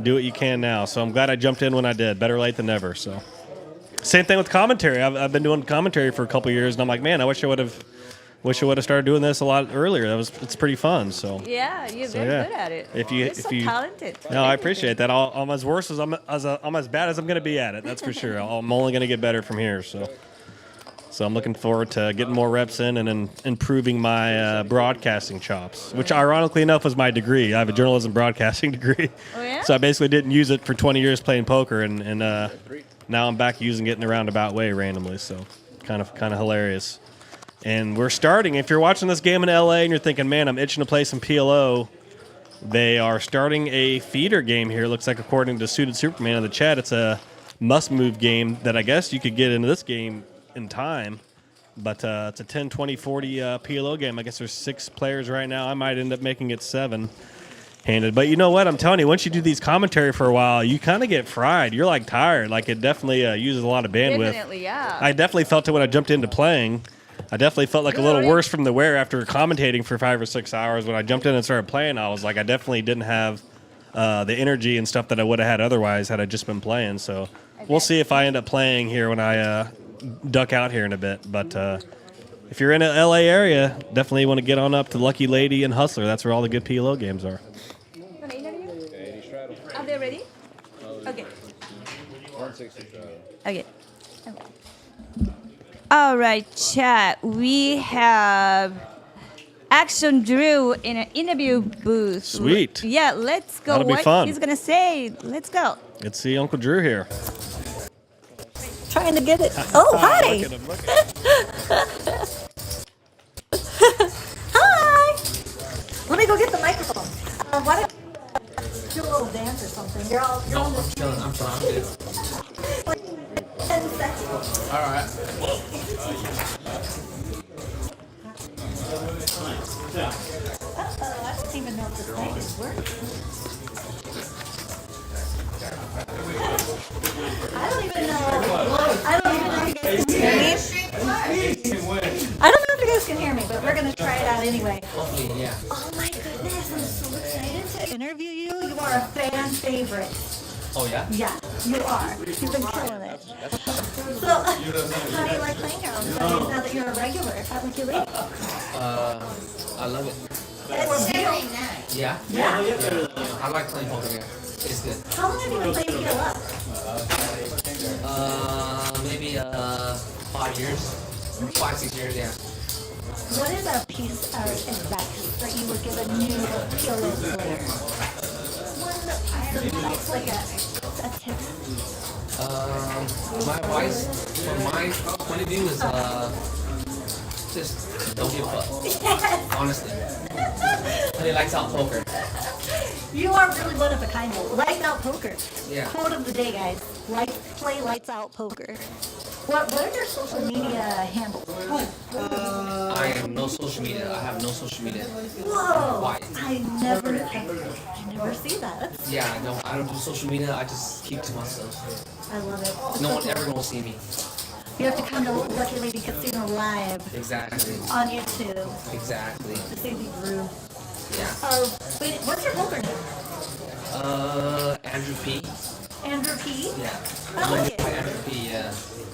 S2: do what you can now. So I'm glad I jumped in when I did. Better late than never. So same thing with commentary. I've been doing commentary for a couple years, and I'm like, man, I wish I would have started doing this a lot earlier. It's pretty fun. So
S14: yeah, you're very good at it. You're so talented.
S2: No, I appreciate that. I'm as worse as I'm as bad as I'm going to be at it. That's for sure. I'm only going to get better from here. So I'm looking forward to getting more reps in and improving my broadcasting chops, which ironically enough was my degree. I have a journalism broadcasting degree.
S14: Oh yeah.
S2: So I basically didn't use it for 20 years playing poker, and now I'm back using it in a roundabout way randomly. So kind of hilarious. And we're starting. If you're watching this game in LA and you're thinking, man, I'm itching to play some PLO, they are starting a feeder game here. Looks like, according to Suited Superman in the chat, it's a must-move game that I guess you could get into this game in time. But it's a 10, 20, 40 PLO game. I guess there's 6 players right now. I might end up making it 7-handed. But you know what? I'm telling you, once you do these commentary for a while, you kind of get fried. You're like tired. Like it definitely uses a lot of bandwidth.
S14: Definitely, yeah.
S2: I definitely felt it when I jumped into playing. I definitely felt like a little worse from the wear after commentating for 5 or 6 hours. When I jumped in and started playing, I was like, I definitely didn't have the energy and stuff that I would have had otherwise had I just been playing. So we'll see if I end up playing here when I duck out here in a bit. But if you're in the LA area, definitely want to get on up to Lucky Lady and Hustler. That's where all the good PLO games are.
S14: Want to interview? Are they ready? Okay.
S10: 160 straddle.
S14: Okay. All right, chat. We have Action Drew in an interview booth.
S2: Sweet.
S14: Yeah, let's go.
S2: That'll be
S14: what
S2: fun.
S14: he's gonna say. Let's go.
S2: Let's see Uncle Drew here.
S21: Trying to get it. Oh, hi.
S2: Look at him, look at him.
S21: Hi. Let me go get the microphone. Why don't you do a little dance or something? You're on the
S5: chilling. I'm good.
S21: 10 seconds.
S5: All right.
S21: I don't even know if this thing is working. I don't even know if you guys can hear me. I don't know if you guys can hear me, but we're going to try it out anyway.
S5: Hopefully, yeah.
S21: Oh my goodness, I'm so excited to interview you. You are a fan favorite.
S5: Oh, yeah?
S21: Yeah, you are. You've been killing it. So, how do you like playing here on Sundays now that you're a regular at Lucky Lady?
S5: I love it.
S21: It's very nice.
S5: Yeah?
S21: Yeah.
S5: I like playing poker here. It's good.
S21: How long have you been playing PLO?
S5: Maybe 5 years. 5, 6 years, yeah.
S21: What is a piece of advice that you would give a new PLO player? It's like a tip.
S5: My advice, from my point of view, is just don't give a fuck. Honestly. Play lights out poker.
S21: You are really one of a kind. Lights out poker.
S5: Yeah.
S21: Quote of the day, guys. Play lights out poker. What are your social media handles?
S5: I am no social media. I have no social media.
S21: Whoa!
S5: Quiet.
S21: I never see that.
S5: Yeah, no, I don't do social media. I just keep to myself.
S21: I love it.
S5: No one ever gonna see me.
S21: You have to come to Lucky Lady Casino Live.
S5: Exactly.
S21: On YouTube.
S5: Exactly.
S21: To see the groove.
S5: Yeah.
S21: Wait, what's your poker name?
S5: Andrew P.
S21: Andrew P?
S5: Yeah.
S21: I like it.
S5: Andrew P, yeah.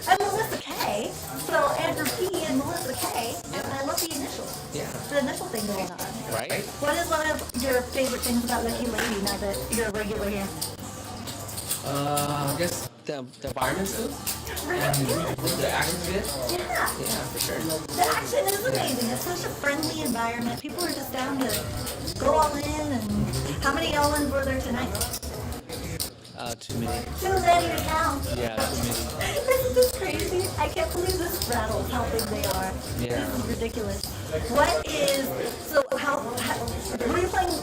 S21: I'm Melissa K. So Andrew P and Melissa K. And I love the initials.
S5: Yeah.
S21: The initial thing going on.
S5: Right?
S21: What is one of your favorite things about Lucky Lady now that you're a regular here?
S5: I guess the environment's good. And the action's good.
S21: Yeah.
S5: Yeah, for sure.
S21: The action is amazing. It's such a friendly environment. People are just down to go all in. And how many all-ins were there tonight?
S5: Too many.
S21: Too many to count.
S5: Yeah, too many.
S21: This is crazy. I can't believe this rattles how big they are.
S5: Yeah.
S21: This is ridiculous. What is so? How were you playing?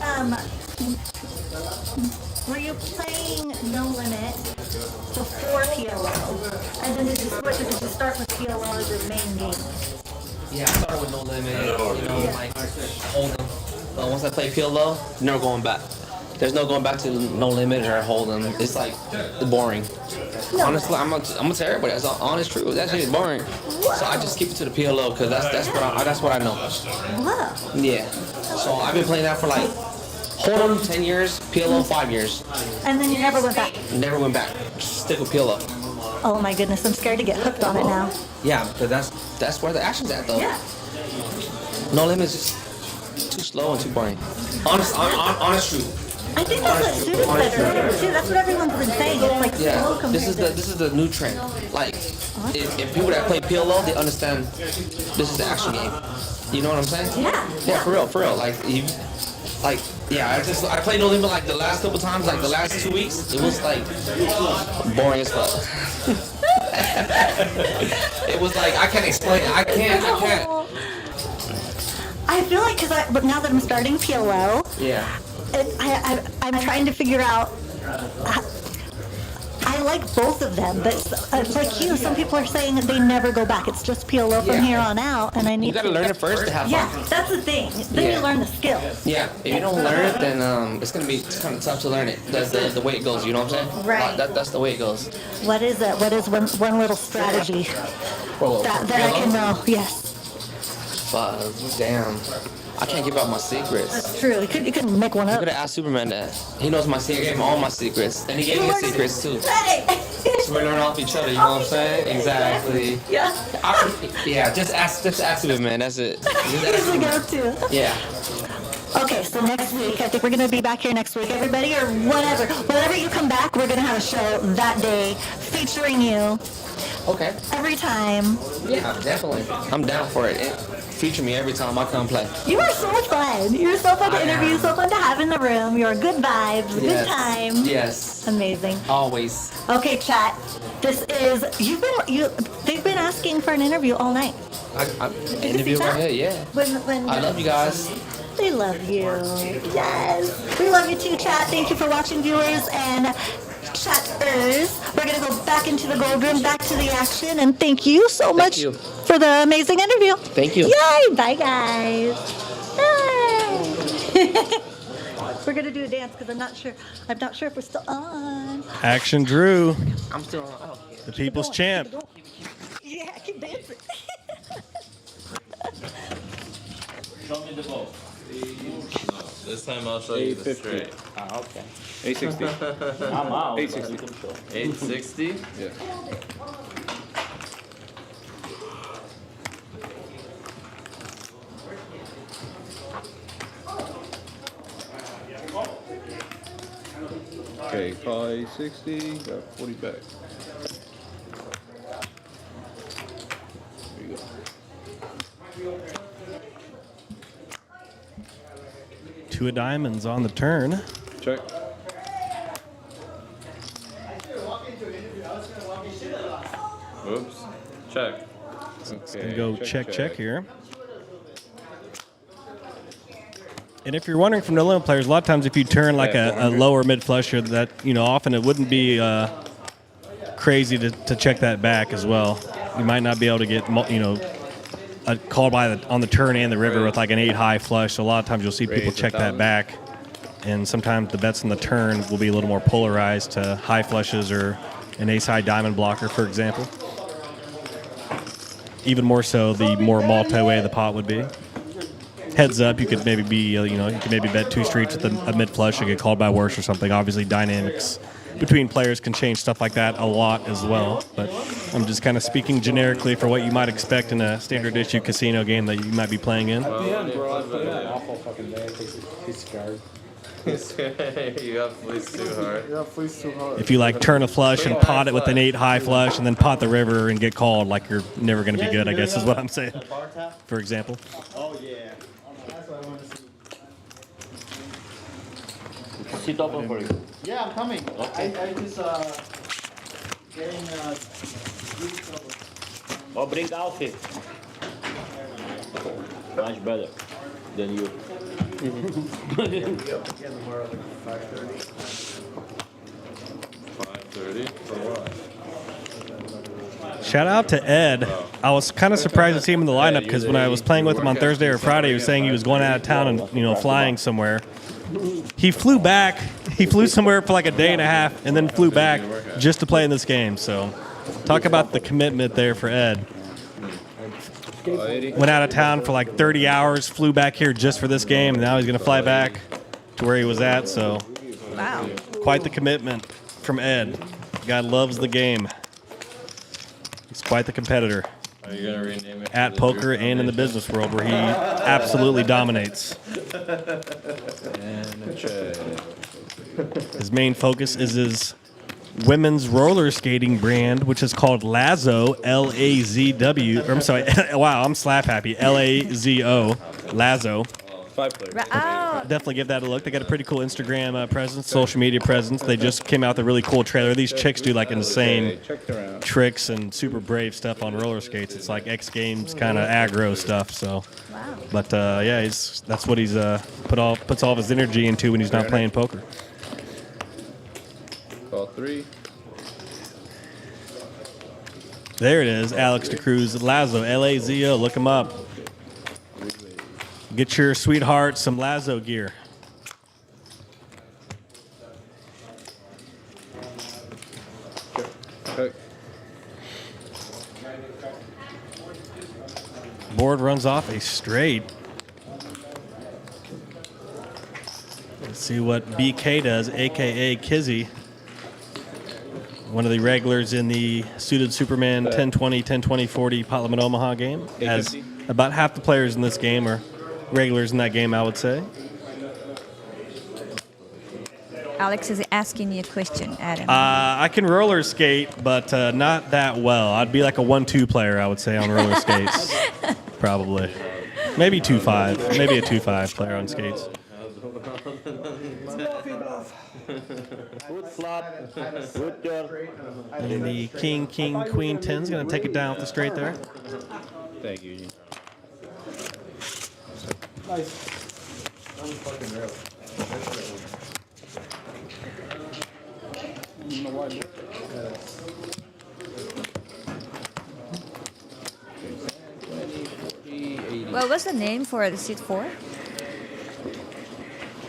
S21: Were you playing No Limit before PLO? And then did you switch, or did you start with PLO as your main game?
S5: Yeah, I started with No Limit, you know, like Hold'em. But once I play PLO, never going back. There's no going back to No Limit or Hold'em. It's like boring. Honestly, I'm gonna tell everybody that's honest truth. That shit is boring. So I just keep it to the PLO because that's what I know.
S21: Wow.
S5: Yeah. So I've been playing that for like Hold'em 10 years, PLO 5 years.
S21: And then you never went back?
S5: Never went back. Stick with PLO.
S21: Oh my goodness, I'm scared to get hooked on it now.
S5: Yeah, because that's where the action's at though.
S21: Yeah.
S5: No Limit is just too slow and too boring. Honest truth.
S21: I think that's what suits better too. That's what everyone's been saying. It's like slow
S5: Yeah,
S21: compared
S5: this is the new trend. Like, if people that play PLO, they understand this is the action game. You know what I'm saying?
S21: Yeah.
S5: Yeah, for real. I played No Limit like the last couple times, like the last 2 weeks. It was like boring as fuck. It was like I can't explain it. I can't.
S21: I feel like but now that I'm starting PLO,
S5: Yeah.
S21: I'm trying to figure out. I like both of them, but like you, some people are saying that they never go back. It's just PLO from here on out, and I need.
S5: You gotta learn it first to have fun.
S21: Yeah, that's the thing. Then you learn the skills.
S5: Yeah, if you don't learn it, then it's kind of tough to learn it. That's the way it goes. You know what I'm saying?
S21: Right.
S5: That's the way it goes.
S21: What is it? What is one little strategy that I can know? Yes.
S5: Fuck, damn. I can't give out my secrets.
S21: That's true. You couldn't make one
S5: You
S21: up.
S5: could have asked Superman that. He knows my secrets, all my secrets, and he gave me his secrets too. So we learn off each other. You know what I'm saying? Exactly.
S21: Yeah.
S5: Just ask Superman. That's it.
S21: He's the go-to.
S5: Yeah.
S21: Okay, so next week, I think we're going to be back here next week, everybody, or whatever. Whenever you come back, we're going to have a show that day featuring you.
S5: Okay.
S21: Every time.
S5: Yeah, definitely. I'm down for it. Feature me every time I come play.
S21: You are so fun. You're so fun to interview, so fun to have in the room. You're good vibes, good time.
S5: Yes.
S21: Amazing.
S5: Always.
S21: Okay, chat. This is they've been asking for an interview all night.
S5: Interview right here, yeah.
S21: When
S5: I love you guys.
S21: We love you. Yes. We love you too, chat. Thank you for watching, viewers and chatters. We're going to go back into the gold room, back to the action, and thank you so much for the amazing interview.
S5: Thank you.
S21: Yay. Bye, guys. Bye. We're going to do a dance because I'm not sure if we're still on.
S2: Action Drew.
S5: I'm still on.
S2: The people's champ.
S21: Yeah, keep dancing.
S10: Show me the ball. This time I'll show you the straight.
S20: Ah, okay. 860. I'm out. 860.
S10: 860?
S20: Yeah. Okay, call 860. Got 40 back. There you go.
S2: Two of diamonds on the turn.
S20: Check.
S10: Oops. Check.
S2: It's gonna go check here. And if you're wondering from the limit players, a lot of times if you turn like a lower mid flusher, that often it wouldn't be crazy to check that back as well. You might not be able to get called on the turn and the river with like an 8 high flush. So a lot of times you'll see people check that back, and sometimes the bets on the turn will be a little more polarized to high flushes or an ace high diamond blocker, for example. Even more so, the more multi-way the pot would be. Heads up, you could maybe be, you could maybe bet 2 streets with a mid flush and get called by worse or something. Obviously, dynamics between players can change stuff like that a lot as well. But I'm just kind of speaking generically for what you might expect in a standard issue casino game that you might be playing in.
S4: Awful fucking day. He's scared.
S10: You got fleeced too hard.
S4: You got fleeced too hard.
S2: If you turn a flush and pot it with an 8 high flush and then pot the river and get called, you're never going to be good, I guess is what I'm saying. For example.
S3: Oh yeah. That's what I want to see.
S9: Sit open for you.
S3: Yeah, I'm coming. I just getting
S9: Or bring Alfie. Much better than you.
S10: 5:30 for what?
S2: Shout out to Ed. I was kind of surprised to see him in the lineup because when I was playing with him on Thursday or Friday, he was saying he was going out of town and flying somewhere. He flew back. He flew somewhere for like a day and a half and then flew back just to play in this game. So, talk about the commitment there for Ed. Went out of town for like 30 hours, flew back here just for this game, and now he's going to fly back to where he was at. So,
S14: wow,
S2: quite the commitment from Ed. God loves the game. He's quite the competitor.
S10: Are you gonna rename it?
S2: At poker and in the business world, where he absolutely dominates. His main focus is his women's roller skating brand, which is called Lazo, L-A-Z-W. Or I'm sorry, wow, I'm slap happy. L-A-Z-O, Lazo.
S10: 5 players.
S2: Definitely give that a look. They got a pretty cool Instagram presence, social media presence. They just came out with a really cool trailer. These chicks do like insane tricks and super brave stuff on roller skates. It's like X Games kind of aggro stuff. So, but yeah, that's what he's puts all of his energy into when he's not playing poker.
S10: Call 3.
S2: There it is, Alex DeCruz, Lazo, L-A-Z-O. Look him up. Get your sweetheart some Lazo gear.
S10: Okay.
S2: Board runs off a straight. Let's see what BK does, a.k.a. Kizzy. One of the regulars in the Suited Superman 10-20, 10-20-40 Pot Limit Omaha game. As about half the players in this game are regulars in that game, I would say.
S14: Alex is asking me a question, Adam.
S2: I can roller skate, but not that well. I'd be like a 1-2 player, I would say, on roller skates. Probably. Maybe 2-5. Maybe a 2-5 player on skates.
S9: Good flop. Good turn.
S2: And the king, queen, 10 is going to take it down with the straight there.
S10: Thank you.
S11: Nice.
S14: Well, what's the name for the seat 4?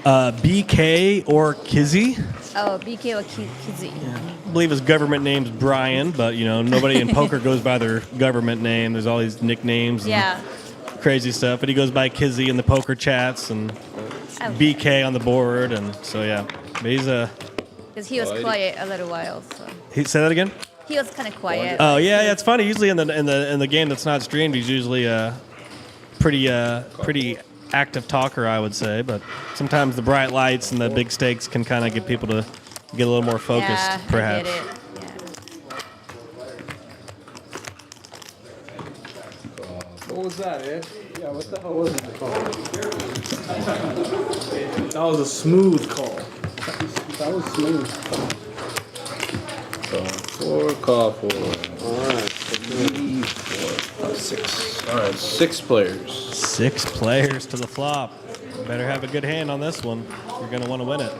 S2: BK or Kizzy.
S14: Oh, BK or Kizzy.
S2: I believe his government name's Brian, but nobody in poker goes by their government name. There's all these nicknames and crazy stuff. But he goes by Kizzy in the poker chats and BK on the board, and so yeah. But he's
S14: because he was quiet a little while. So.
S2: Say that again.
S14: He was kind of quiet.
S2: Oh yeah, it's funny. Usually in the game that's not streamed, he's usually pretty active talker, I would say. But sometimes the bright lights and the big stakes can kind of get people to get a little more focused, perhaps.
S11: Yeah, what was that, Ed? Yeah, what the hell was it called? That was a smooth call. That was smooth.
S10: Call 4. Alright. 3, 4, 5, 6. Alright, 6 players.
S2: 6 players to the flop. Better have a good hand on this one. You're going to want to win it.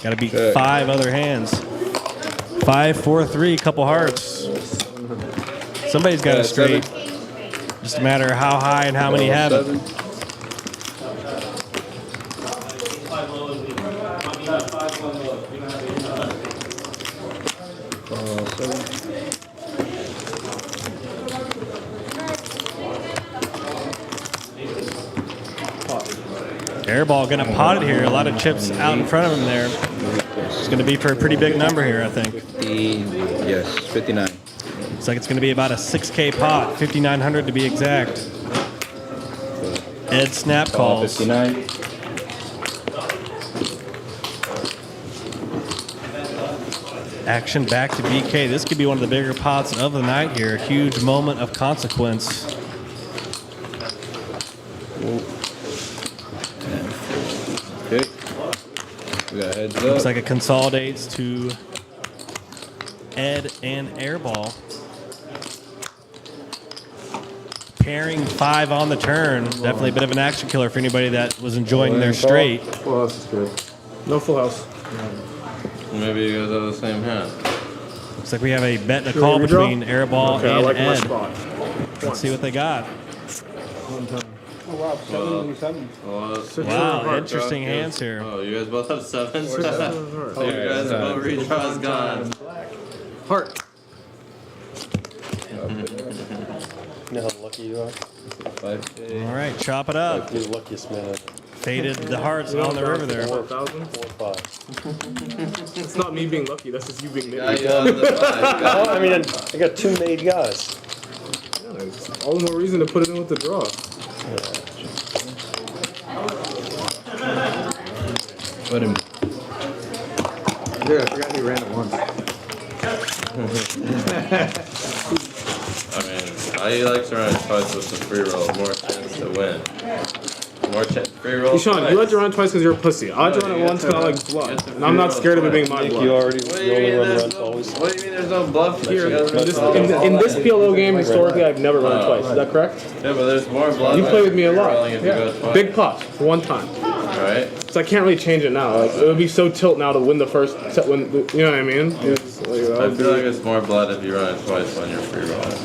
S2: Got to beat 5 other hands. 5, 4, 3, couple hearts. Somebody's got a straight. Just a matter of how high and how many have it. Airball going to pot it here. A lot of chips out in front of him there. It's going to be for a pretty big number here, I think.
S10: 59.
S2: Looks like it's going to be about a 6K pot, 5,900 to be exact. Ed snap calls.
S10: 59.
S2: Action back to BK. This could be one of the bigger pots of the night here. A huge moment of consequence.
S10: Okay. We got
S2: Looks like it consolidates to Ed and Airball. Pairing 5 on the turn. Definitely a bit of an action killer for anybody that was enjoying their straight.
S11: Full house is good. No full house.
S10: Maybe you guys have the same hand.
S2: Looks like we have a bet and a call between Airball
S11: Okay,
S2: and
S11: I like my
S2: Ed.
S11: spot.
S2: Let's see what they got.
S19: Oh wow, 7
S2: Wow, interesting hands here.
S10: Oh, you guys both have 7s?
S11: Six,
S10: So
S11: seven,
S10: you guys both redraws gone.
S11: Heart.
S6: You know how lucky you are?
S2: All right, chop it up.
S6: You're the luckiest man ever.
S2: Faded the hearts on the river there.
S11: 4,000?
S6: 4 or 5.
S11: It's not me being lucky, that's just you being
S10: Yeah,
S11: nitty.
S10: you have the 5.
S6: Well, I mean, I got 2 made guys.
S11: All the more reason to put it in with the draw.
S8: Let him. Dude, I forgot he ran it once.
S10: I mean, I like to run twice with the free roll. More chance to win. More free roll.
S11: Sean, you like to run twice because you're a pussy. I like to run it once because I like blood. And I'm not scared of it being my
S6: Nick,
S11: blood.
S6: you already
S10: What do you mean
S6: run
S10: there's
S6: runs
S10: no,
S6: always.
S10: what do you mean there's no bluff
S11: Here,
S10: here?
S11: in this PLO game, historically, I've never run it twice. Is that correct?
S10: Yeah, but there's more bluff.
S11: You play with me a lot.
S10: Rolling if you go
S11: Yeah.
S10: twice.
S11: Big pot, one time.
S10: Right?
S11: So I can't really change it now. Like it would be so tilt now to win the first set. When you know what I mean? It's like, that
S10: I
S11: would
S10: feel
S11: be-
S10: like it's more blood if you run it twice when you're free rolling.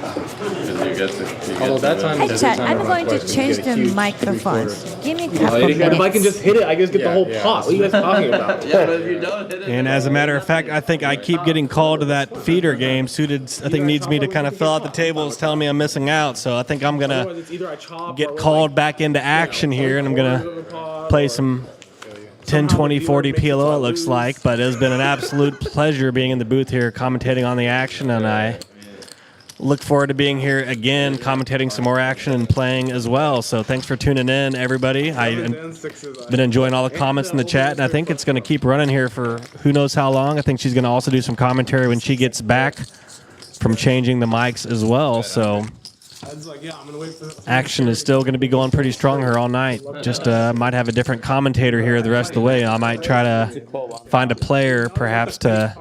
S10: Because you get to.
S9: Although that time
S14: Hey,
S9: there's
S14: Chad,
S9: time
S14: I'm
S9: to
S14: going
S9: run
S14: to
S9: twice,
S14: change
S9: you get a
S14: the
S9: huge
S14: microphones. Give me a couple
S11: But if I can
S14: minutes.
S11: just hit it, I just get the whole pot. What are you guys talking about?
S10: Yeah, but if you don't hit it.
S2: And as a matter of fact, I think I keep getting called to that feeder game. Suited, I think, needs me to kind of fill out the tables, telling me I'm missing out. So I think I'm going
S11: Otherwise,
S2: to
S11: it's either I chop
S2: get
S11: or
S2: called back into action here, and I'm going to play some 10, 20, 40 PLO, it looks like. But it has been an absolute pleasure being in the booth here, commentating on the action, and I look forward to being here again, commentating some more action and playing as well. So thanks for tuning in, everybody. I've been enjoying all the comments in the chat, and I think it's going to keep running here for who knows how long. I think she's going to also do some commentary when she gets back from changing the mics as well. So action is still going to be going pretty strong here all night. Just might have a different commentator here the rest of the way. I might try to find a player perhaps to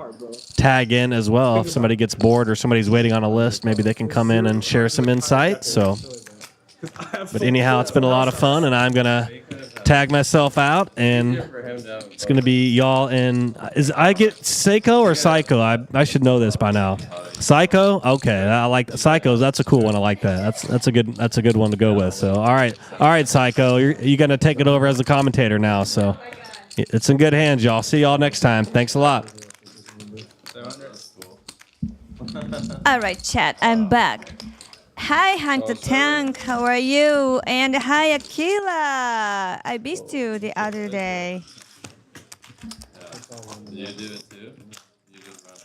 S2: tag in as well. If somebody gets bored or somebody's waiting on a list, maybe they can come in and share some insight. So, but anyhow, it's been a lot of fun, and I'm going to tag myself out, and it's going to be y'all and I get Saiko or Saiko? I should know this by now. Saiko? Okay, I like Saiko's. That's a cool one. I like that. That's a good one to go with. So, all right, Saiko, you're going to take it over as the commentator now. So, it's in good hands, y'all. See y'all next time. Thanks a lot.
S14: All right, chat, I'm back. Hi, Hunter Tank, how are you? And hi, Akila. I missed you the other day.
S10: Did you do it too? You just run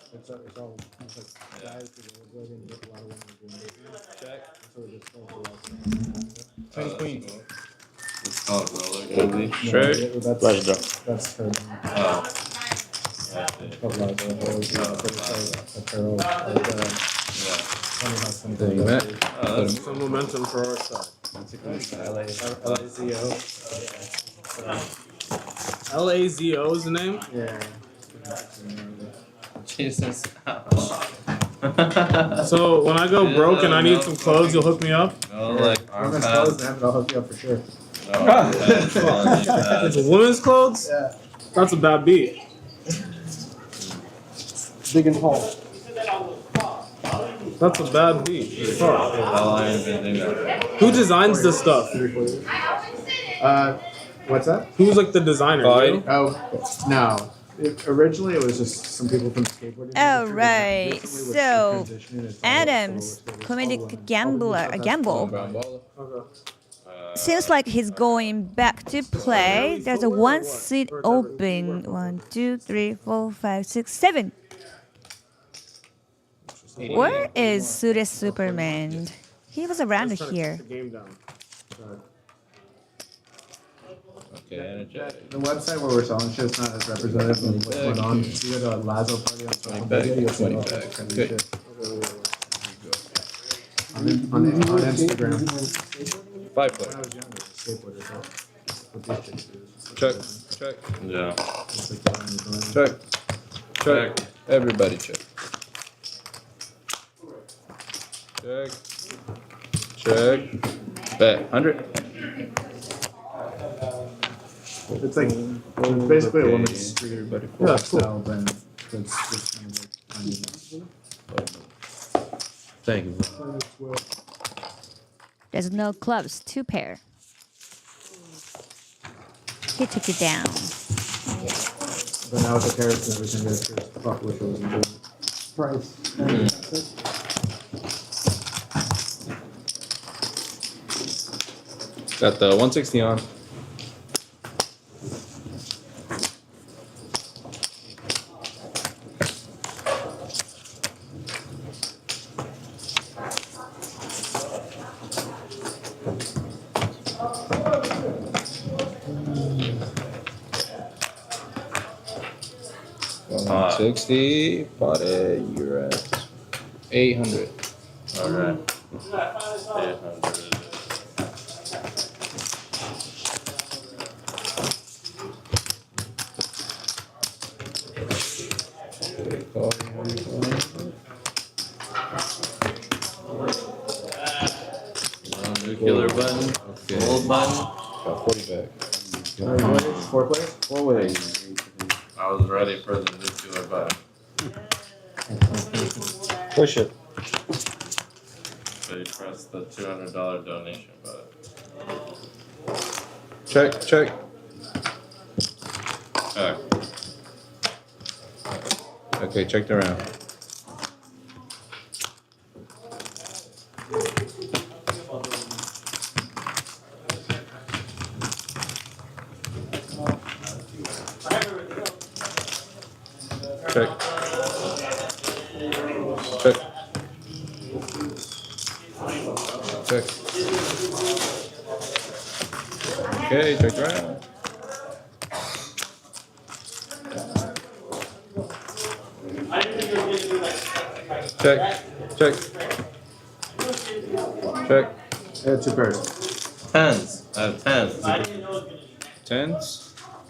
S10: it.
S11: Queen.
S10: It's called roller, Kizzy. Straight?
S9: Flush draw.
S18: That's her.
S10: Oh.
S11: Some momentum for our side. LAZO is the name?
S18: Yeah.
S10: Jesus.
S11: So when I go broke and I need some clothes, you'll hook me up?
S10: No, like arm
S18: Women's
S10: pads.
S18: clothes, man, but I'll hook you up for sure.
S11: It's women's clothes?
S18: Yeah.
S11: That's a bad beat.
S18: Big and tall.
S11: That's a bad beat. Fuck.
S10: How long have you been doing that?
S11: Who designs this stuff?
S18: What's that?
S11: Who's like the designer? You?
S18: Oh, no. Originally, it was just some people from the skateboarding.
S14: All right, so Adams, comedic gambler, gamble. Seems like he's going back to play. There's a 1 seat open. 1, 2, 3, 4, 5, 6, 7. Where is Suresh Superman? He was around here.
S10: Okay, energetic.
S18: The website where we're selling shit's not as representative of what's going on. You go to a Lazo party on social media, you'll see all that kind of shit. On Instagram.
S8: 5 foot.
S18: When I was younger, skateboarder, so.
S8: Check. Check.
S10: Yeah.
S8: Check. Check. Everybody check. Check. Check. Bet. 100.
S18: It's like it's basically a woman's
S8: Treat everybody
S18: yeah,
S8: cool.
S18: style brand. That's just kind of like
S8: Thank you.
S14: There's no clubs. 2 pair. He took it down.
S18: But now with the carrots and everything, there's fuck with those and price.
S8: Got the 160 on.
S10: Ah.
S8: 60. Bought it. You're at 800.
S10: Alright. 800. Nuclear button.
S8: Okay.
S10: Gold button.
S8: Got 40 back.
S18: 4 players?
S8: 4 ways.
S10: I was ready for the nuclear button.
S6: Push it.
S10: So you press the $200 donation button.
S8: Check. Check.
S10: Check.
S8: Okay, check the round. Check. Check. Check. Okay, check the round. Check. Check. Check.
S18: Yeah, 2 pairs.
S10: Tens. I have tens.
S8: Tens.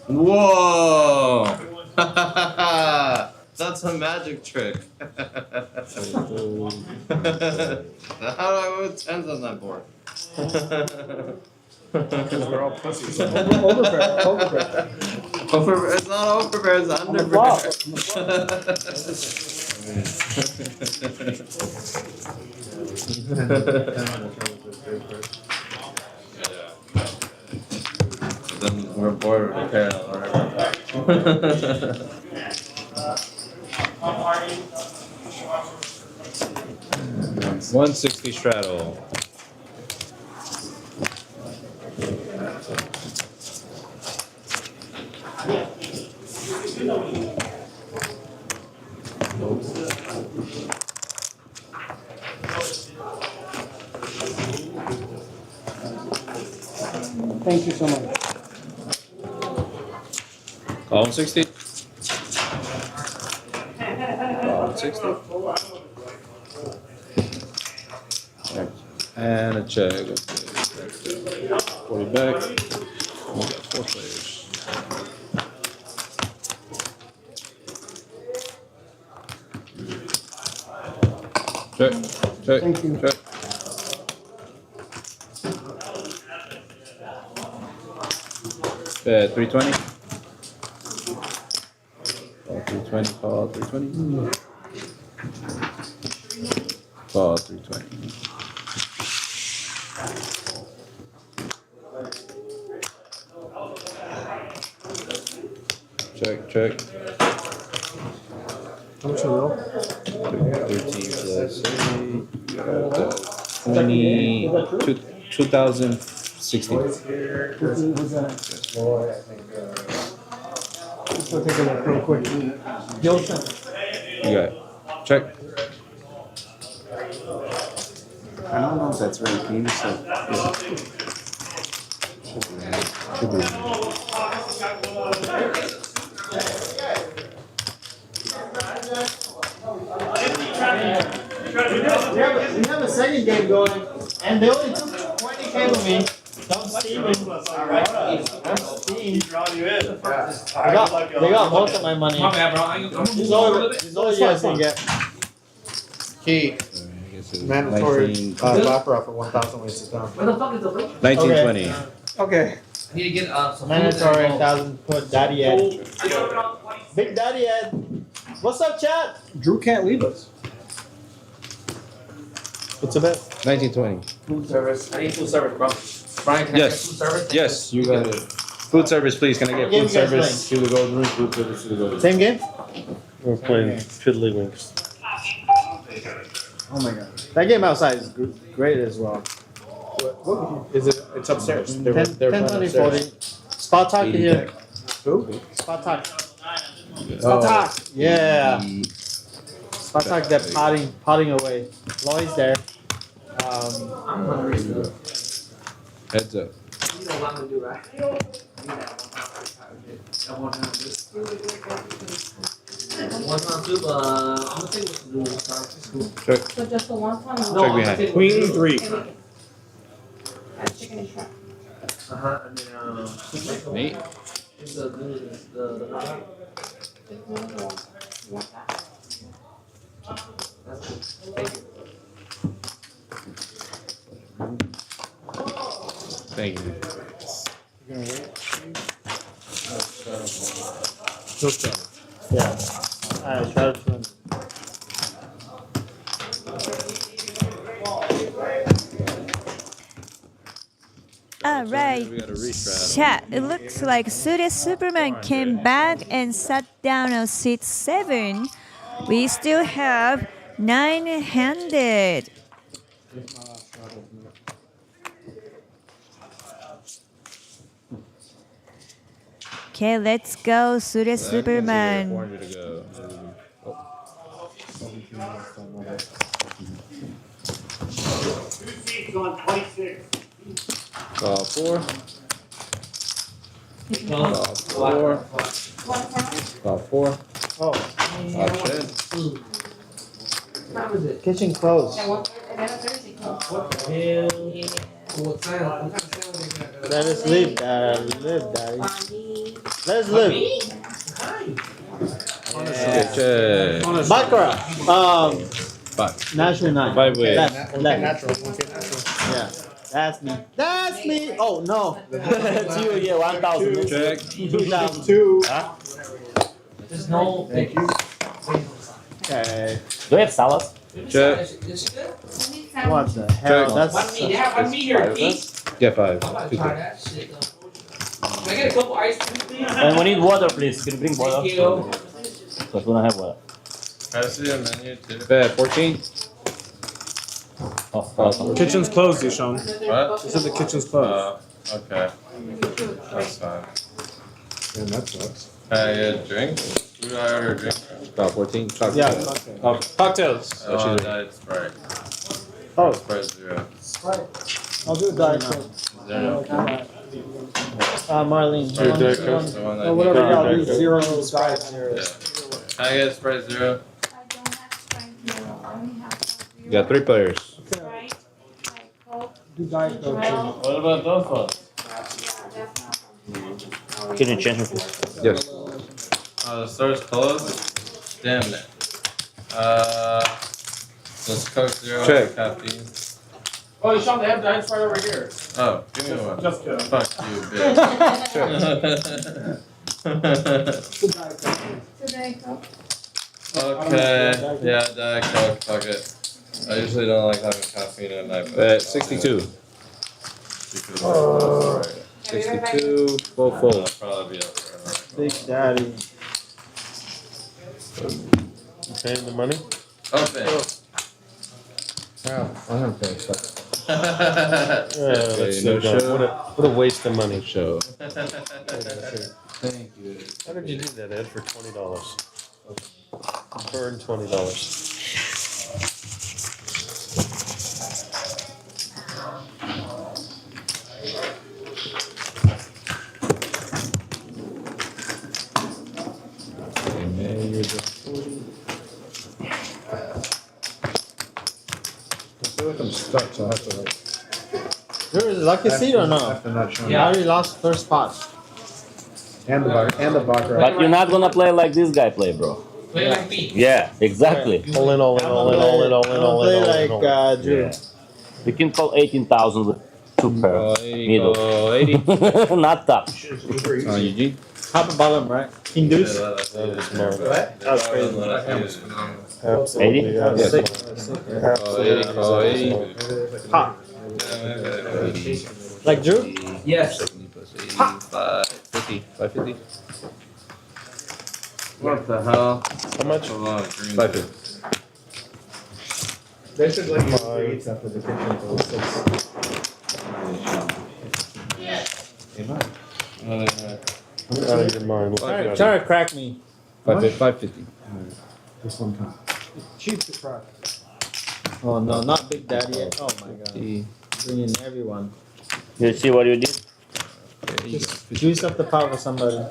S10: Whoa! That's a magic trick. How do I move tens on that board?
S18: We're all pussies. Overpair.
S10: It's not overpair, it's underpair. Then we're bored with the pair or whatever.
S8: 160 straddle.
S19: Thank you so much.
S8: Call 160. Call 160. Check. And a check. Okay. 40 back. We got 4 players. Check. Check.
S19: Thank you.
S8: Check. Bet 320. Call 320. Call 320. Call 320. Check, check.
S18: How much are we all?
S8: 13 plus 8. 2060.
S19: Let's go take a look real quick. Gilson.
S8: You got it. Check.
S20: I don't know if that's right. Can you just like, should be.
S3: We have a second game going, and they only took 20K from me. Some steaming.
S19: He's drawing you in.
S3: They got most of my money.
S13: My bad, bro.
S3: This is all you guys can get.
S4: Key. Mandatory baccarat for 1,000 wasted time.
S13: Where the fuck is the ring?
S20: 1920.
S3: Okay.
S13: I need to get some
S3: Mandatory
S13: food.
S3: 1,000. Put Daddy Ed. Big Daddy Ed. What's up, chat?
S18: Drew can't leave us.
S4: What's a bet?
S20: 1920.
S13: Food service. I need food service, bro. Brian, can I get food service?
S20: Yes, you got it. Food service, please. Can I get
S3: Game
S20: food
S3: you guys
S20: service
S3: playing?
S20: to the golden room? Food service to the golden room.
S3: Same game?
S6: We're playing Fiddlywinks.
S3: Oh my god. That game outside is great as well.
S4: What is it? It's upstairs.
S3: 10,
S4: They're
S3: 10
S4: playing
S3: 20,
S4: upstairs.
S3: 40. Spot talk here.
S4: Who?
S3: Spot talk. Spot talk. Yeah. Spot talk, they're potting away. Lloyd's there.
S20: Heads up.
S13: You know what I'm gonna do, right? One time too, but I'm gonna take what to do.
S20: Check.
S1: So just the one time?
S13: No,
S20: Check behind.
S4: Queen 3.
S1: And chicken and shrimp.
S20: Nate.
S13: It's the
S1: You want that?
S13: That's good. Thank you.
S20: Thank you.
S3: Yeah. Alright, try to run.
S14: All right.
S20: We got a retry.
S14: Chat. It looks like Suited Superman came back and sat down on seat 7. We still have 9-handed. Okay, let's go, Suited Superman.
S20: 400 to go.
S19: On 26.
S20: Call 4.
S13: No.
S20: Call 4. Call 4.
S3: Oh,
S20: Option.
S13: What time is it?
S3: kitchen closed.
S1: Yeah, 11:30 close.
S13: What the hell? What time? What kind of sandwich are you gonna
S3: Let us live, Daddy. Let us live.
S20: Check.
S3: Baccarat.
S20: 5.
S3: Natural 9.
S20: 5 ways.
S3: Left.
S4: Natural.
S3: Yeah. That's me. That's me. Oh no.
S9: It's you, yeah, 1,000.
S20: Check.
S3: 2,000.
S4: 2.
S13: There's no.
S4: Thank you.
S3: Okay.
S9: Do you have salad?
S20: Check.
S13: Is she good?
S3: What the hell?
S20: Check.
S3: That's
S13: One meat. They have one meat here, please.
S20: Yeah, 5.
S13: I'm about to try that shit though. Can I get a couple ice cream, please?
S9: And we need water, please. Can you bring water?
S13: Thank you.
S9: Because we don't have water.
S10: I see a menu too.
S20: Bet 14.
S9: Oh,
S11: Kitchen's closed, Deshaun.
S10: What?
S11: They said the kitchen's closed.
S10: Okay. That's fine.
S4: Damn, that sucks.
S10: Can I get a drink? Who do I order a drink?
S20: About 14.
S3: yeah.
S11: Cocktails.
S10: I want a diet Sprite.
S3: Oh,
S10: Sprite 0.
S3: I'll do Diet Coke.
S10: 0.
S3: Marlene.
S10: Sprite
S3: you
S10: 0.
S3: want-
S10: The one
S3: Oh,
S10: that
S3: whatever.
S10: you
S3: Yeah, I'll
S10: got.
S3: do 0 Sprite.
S10: Yeah. Can I get Sprite 0?
S1: I don't have Sprite here. I only have coffee.
S20: You got 3 players.
S1: Sprite, like Coke,
S3: Do Diet Coke.
S1: Well,
S10: What about those ones?
S1: yeah, that's not from here.
S9: Can you change it?
S20: Yes.
S10: Oh, the store's closed? Damn it. Let's Coke 0
S20: Check.
S10: caffeine.
S13: Oh, Deshaun, they have diet Sprite over here.
S10: Oh, give me one.
S11: Just kidding.
S10: Fuck you, bitch.
S1: Today, Coke.
S10: Okay. Yeah, Diet Coke. Fuck it. I usually don't like having caffeine at night.
S20: Bet 62.
S10: Because
S20: 62. Full.
S10: I'll probably be up for
S3: Big Daddy.
S6: Paying the money?
S10: Open.
S4: Yeah, I'm gonna pay stuff.
S6: That's
S20: no
S6: so dumb.
S20: show.
S6: What a waste of money.
S20: Show.
S4: Thank you.
S6: How did you do that, Ed, for $20? Burn $20.
S4: I feel like I'm stuck, so I have to like.
S3: You're lucky seed or no?
S18: After not showing.
S3: I already lost first spot.
S18: And the Baccarat.
S9: But you're not gonna play like this guy play, bro.
S5: Play like me.
S9: Yeah, exactly.
S6: All in, all in, all in, all in, all in, all in,
S3: Play
S6: all in,
S3: like
S6: all in.
S3: Drew.
S9: Yeah. You can call 18,000 with two pair.
S8: 80,
S9: Middle.
S8: 80.
S9: Not touch.
S8: Eugene.
S3: Top and bottom, right? King deuce.
S6: That was smart.
S3: That's crazy.
S6: Absolutely.
S9: 80?
S6: Yeah,
S3: Sick.
S6: Absolutely.
S3: Pop. Like Drew?
S5: Yes.
S8: 550. 550.
S10: What the hell?
S6: How much?
S8: 550.
S18: They should let you create after the kitchen until 6.
S6: Out of your mind.
S3: Try to crack me.
S8: 550.
S18: Just one time.
S11: Cheap to crack.
S3: Oh no, not Big Daddy yet. Oh my god. Bringing everyone.
S9: You see what you did?
S3: Just juice up the pot for somebody.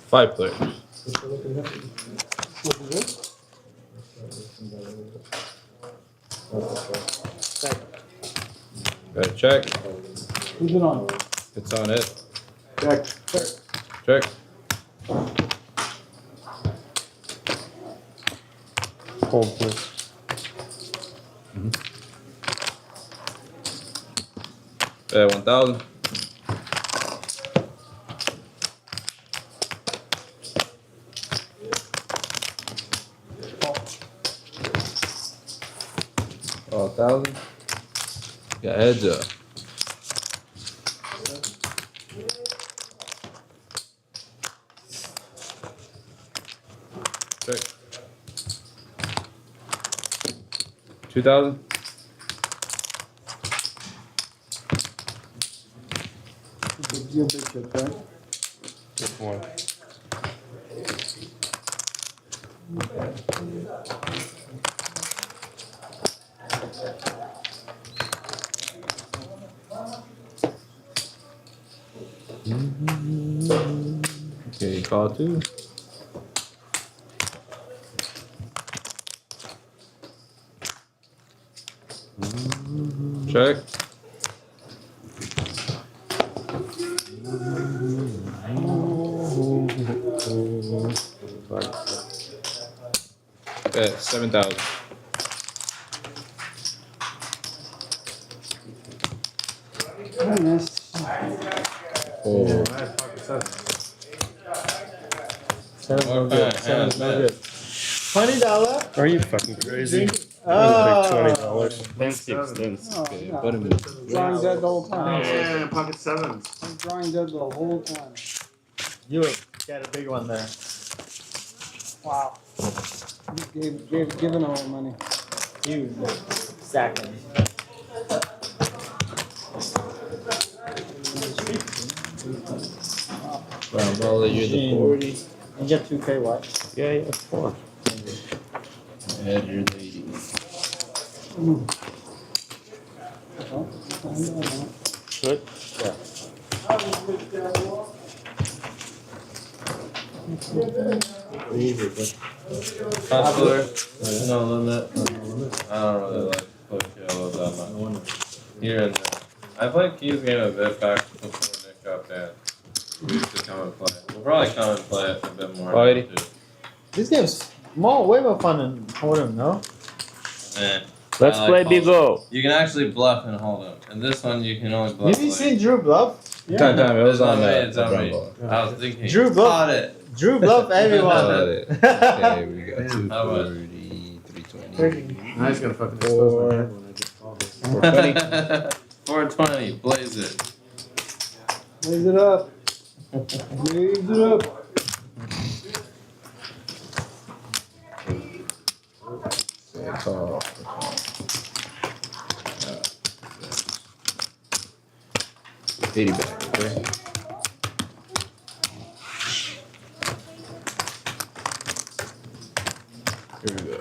S8: Five players. Good check.
S11: Who's it on?
S8: It's on it.
S11: Check.
S8: Check.
S6: Hold, please.
S8: Bet 1,000. Oh, 1,000. Got heads up. Check. 2,000.
S11: Big deal, big shit, right?
S6: Good one.
S8: Okay, call 2. Check. Bet 7,000.
S11: Nice.
S8: Oh.
S3: Seven's no good. Seven's no good. $20?
S6: Are you fucking crazy?
S3: Oh.
S6: $20.
S8: Okay,
S11: no.
S8: buttermilk.
S11: Drawing dead the whole time.
S18: Yeah, pocket sevens.
S11: I'm drawing dead the whole time.
S3: You got a big one there.
S11: Wow. Giving away money.
S3: You stacking.
S8: Brown Balla, you're the 40.
S3: You get 2K what?
S6: Yeah, yeah, 4.
S8: And you're the 80.
S6: Good?
S3: Yeah.
S10: Hustler, no limit. I don't really like to play PLO that much. Here and there. I played Keys game a bit back before Nick got banned. We used to come and play. We'll probably come and play it a bit more.
S8: Alrighty.
S10: now, too.
S3: This game's way more fun than Hold'em, no?
S10: Eh,
S9: Let's
S10: I like
S9: play
S10: Hold'em.
S9: Big O.
S10: You can actually bluff and hold 'em. And this one you can only bluff.
S3: Have you seen Drew Bluff?
S8: Time, it was on
S10: It's on
S8: Brown
S10: me.
S8: Balla.
S10: I was thinking.
S3: Drew Bluff.
S10: Caught it.
S3: Drew Bluff everyone.
S8: Got it. Okay, we got
S10: How much?
S8: 240, 320.
S18: Now he's gonna fucking expose my head when I just called this.
S10: 420. Blaze it.
S11: Raise it up. Raise it up.
S8: Call. 80 back, okay? Here we go.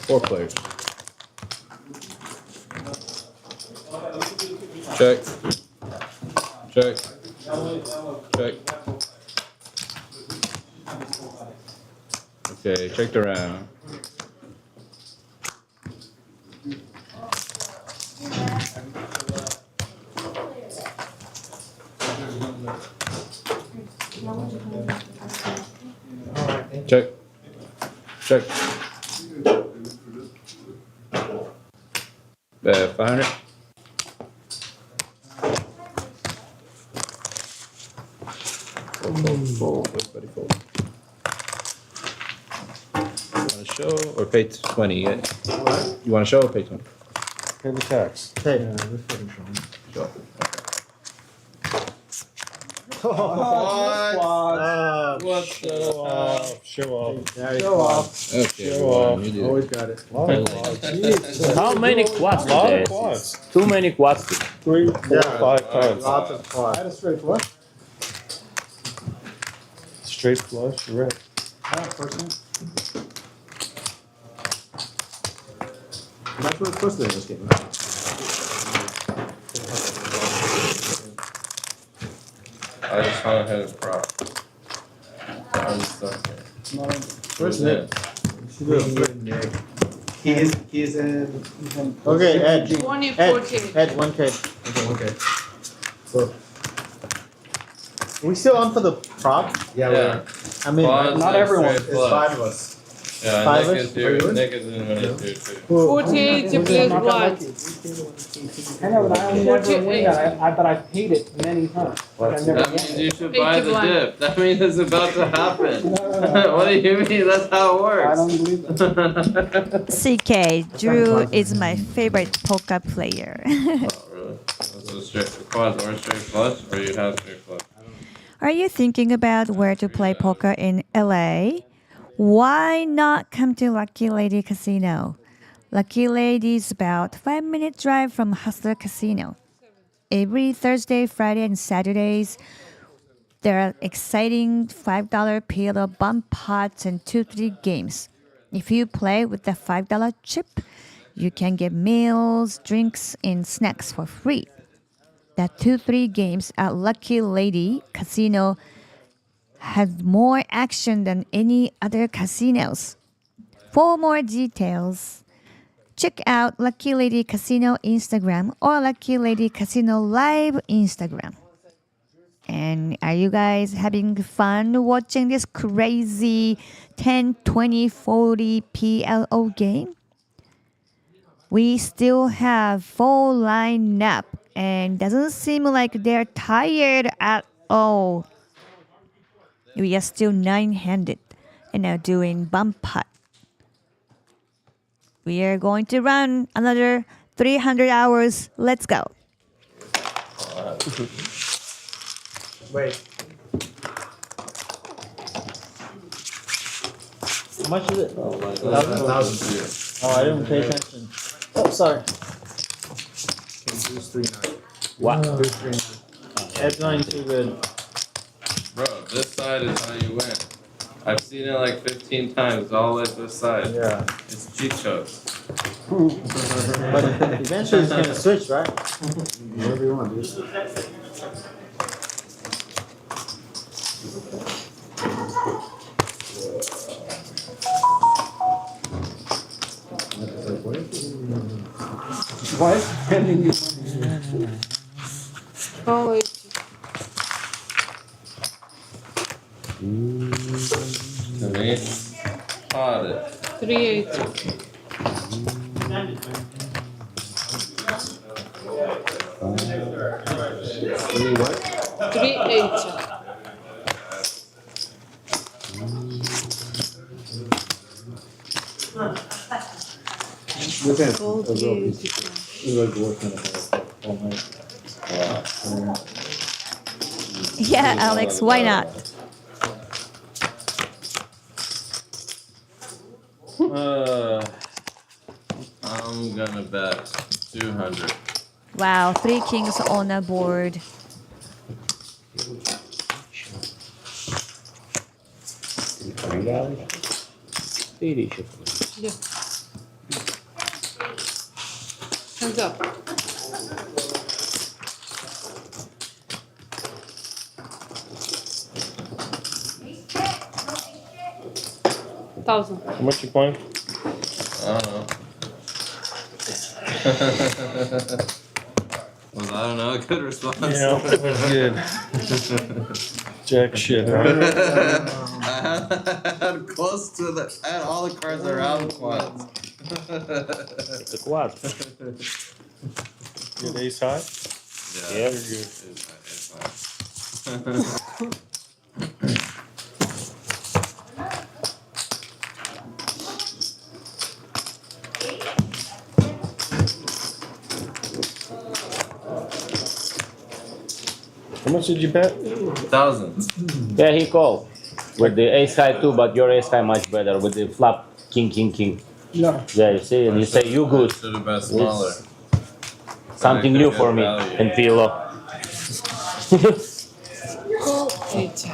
S8: 4 players. Check. Check. Check. Okay, check the round. Check. Check. 500. Fold. Everybody fold. Want to show or pay 20? Yeah. You want to show or pay 20?
S6: Pay the tax.
S3: Hey.
S8: Show.
S3: What?
S8: What the?
S6: Show off.
S3: Show off.
S8: Okay,
S6: Show off.
S8: you do.
S18: Always got it.
S9: How many quads?
S6: A lot of
S9: there?
S6: quads.
S9: Too many quads.
S6: 3, 4, 5 times.
S3: Lots of quads.
S18: I had a straight flush.
S6: Straight flush, you're right.
S18: Person. That's what it's supposed to be in this game.
S10: I just went ahead and prop. I'm stuck here.
S18: Where's
S10: Nick?
S3: He's in. Okay, Ed.
S16: 2014.
S3: Ed, 1K.
S18: Okay. So,
S3: Are we still on for the prop?
S10: Yeah.
S3: I mean,
S10: Quads
S3: not
S10: and
S3: everyone.
S10: straight
S3: It's
S10: flush.
S3: 5 of us.
S10: Yeah,
S3: Five
S10: Nick
S3: is-
S10: is here. Nick is in when it's here too.
S16: 48 plus what?
S7: I know, but I only never win that. But I've paid it many times. But I've never
S10: That
S7: won
S10: means
S7: it.
S10: you should buy the
S16: 81.
S10: dip. That means it's about to happen. What do you mean? That's how it works.
S7: I don't believe that.
S14: CK, Drew is my favorite poker player.
S10: Oh, really? That's a straight quads or straight flush, or you have straight flush.
S14: Are you thinking about where to play poker in LA? Why not come to Lucky Lady Casino? Lucky Lady is about 5-minute drive from Hustler Casino. Every Thursday, Friday, and Saturdays, there are exciting $5 PLO bump pots and 2-3 games. If you play with the $5 chip, you can get meals, drinks, and snacks for free. The 2-3 games at Lucky Lady Casino has more action than any other casinos. For more details, check out Lucky Lady Casino Instagram or Lucky Lady Casino Live Instagram. And are you guys having fun watching this crazy 10, 20, 40 PLO game? We still have full lineup and doesn't seem like they're tired at all. We are still 9-handed and are doing bump putt. We are going to run another 300 hours. Let's go.
S3: Wait. How much is it?
S10: Oh my God.
S3: 1,000. Oh, I didn't pay attention. Oh, sorry.
S18: Boost 3-9.
S9: What?
S18: Boost 3-9.
S3: Ed's not too good.
S10: Bro, this side is how you win. I've seen it like 15 times. It's always this side.
S3: Yeah.
S10: It's cheat codes.
S3: But eventually it's gonna switch, right?
S18: Whatever you want, dude.
S7: Why is spending you money?
S16: Oh, it's
S10: To me, pot it.
S16: 380.
S18: What?
S16: 380.
S18: Look at
S16: So
S18: it.
S16: beautiful.
S18: It's like working all night.
S14: Yeah, Alex, why not?
S10: I'm gonna bet 200.
S14: Wow, 3 kings on a board.
S16: Yeah. Hands up. 1,000.
S6: How much you playing?
S10: I don't know. Was I don't know a good response?
S6: Yeah, that was good. Jack shit, huh?
S10: I had close to the. I had all the cards around quads.
S9: It's a quad.
S6: Good ace high?
S10: Yeah,
S6: you're good.
S10: It's fine.
S6: How much did you bet?
S10: 1,000.
S9: Yeah, he called with the ace high too, but your ace high much better with the flop king king king.
S7: Yeah.
S9: Yeah, you see, and you say you good.
S10: Should have bet smaller.
S9: Something new for me in PLO.
S16: Call 8.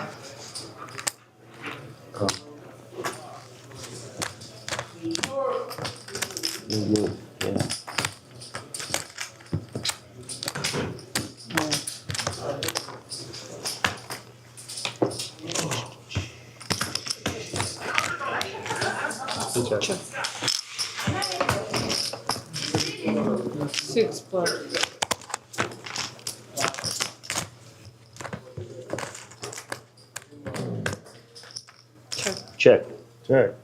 S9: Good, yeah.
S16: Check. 6 plus. Check.
S9: Check.
S6: Check.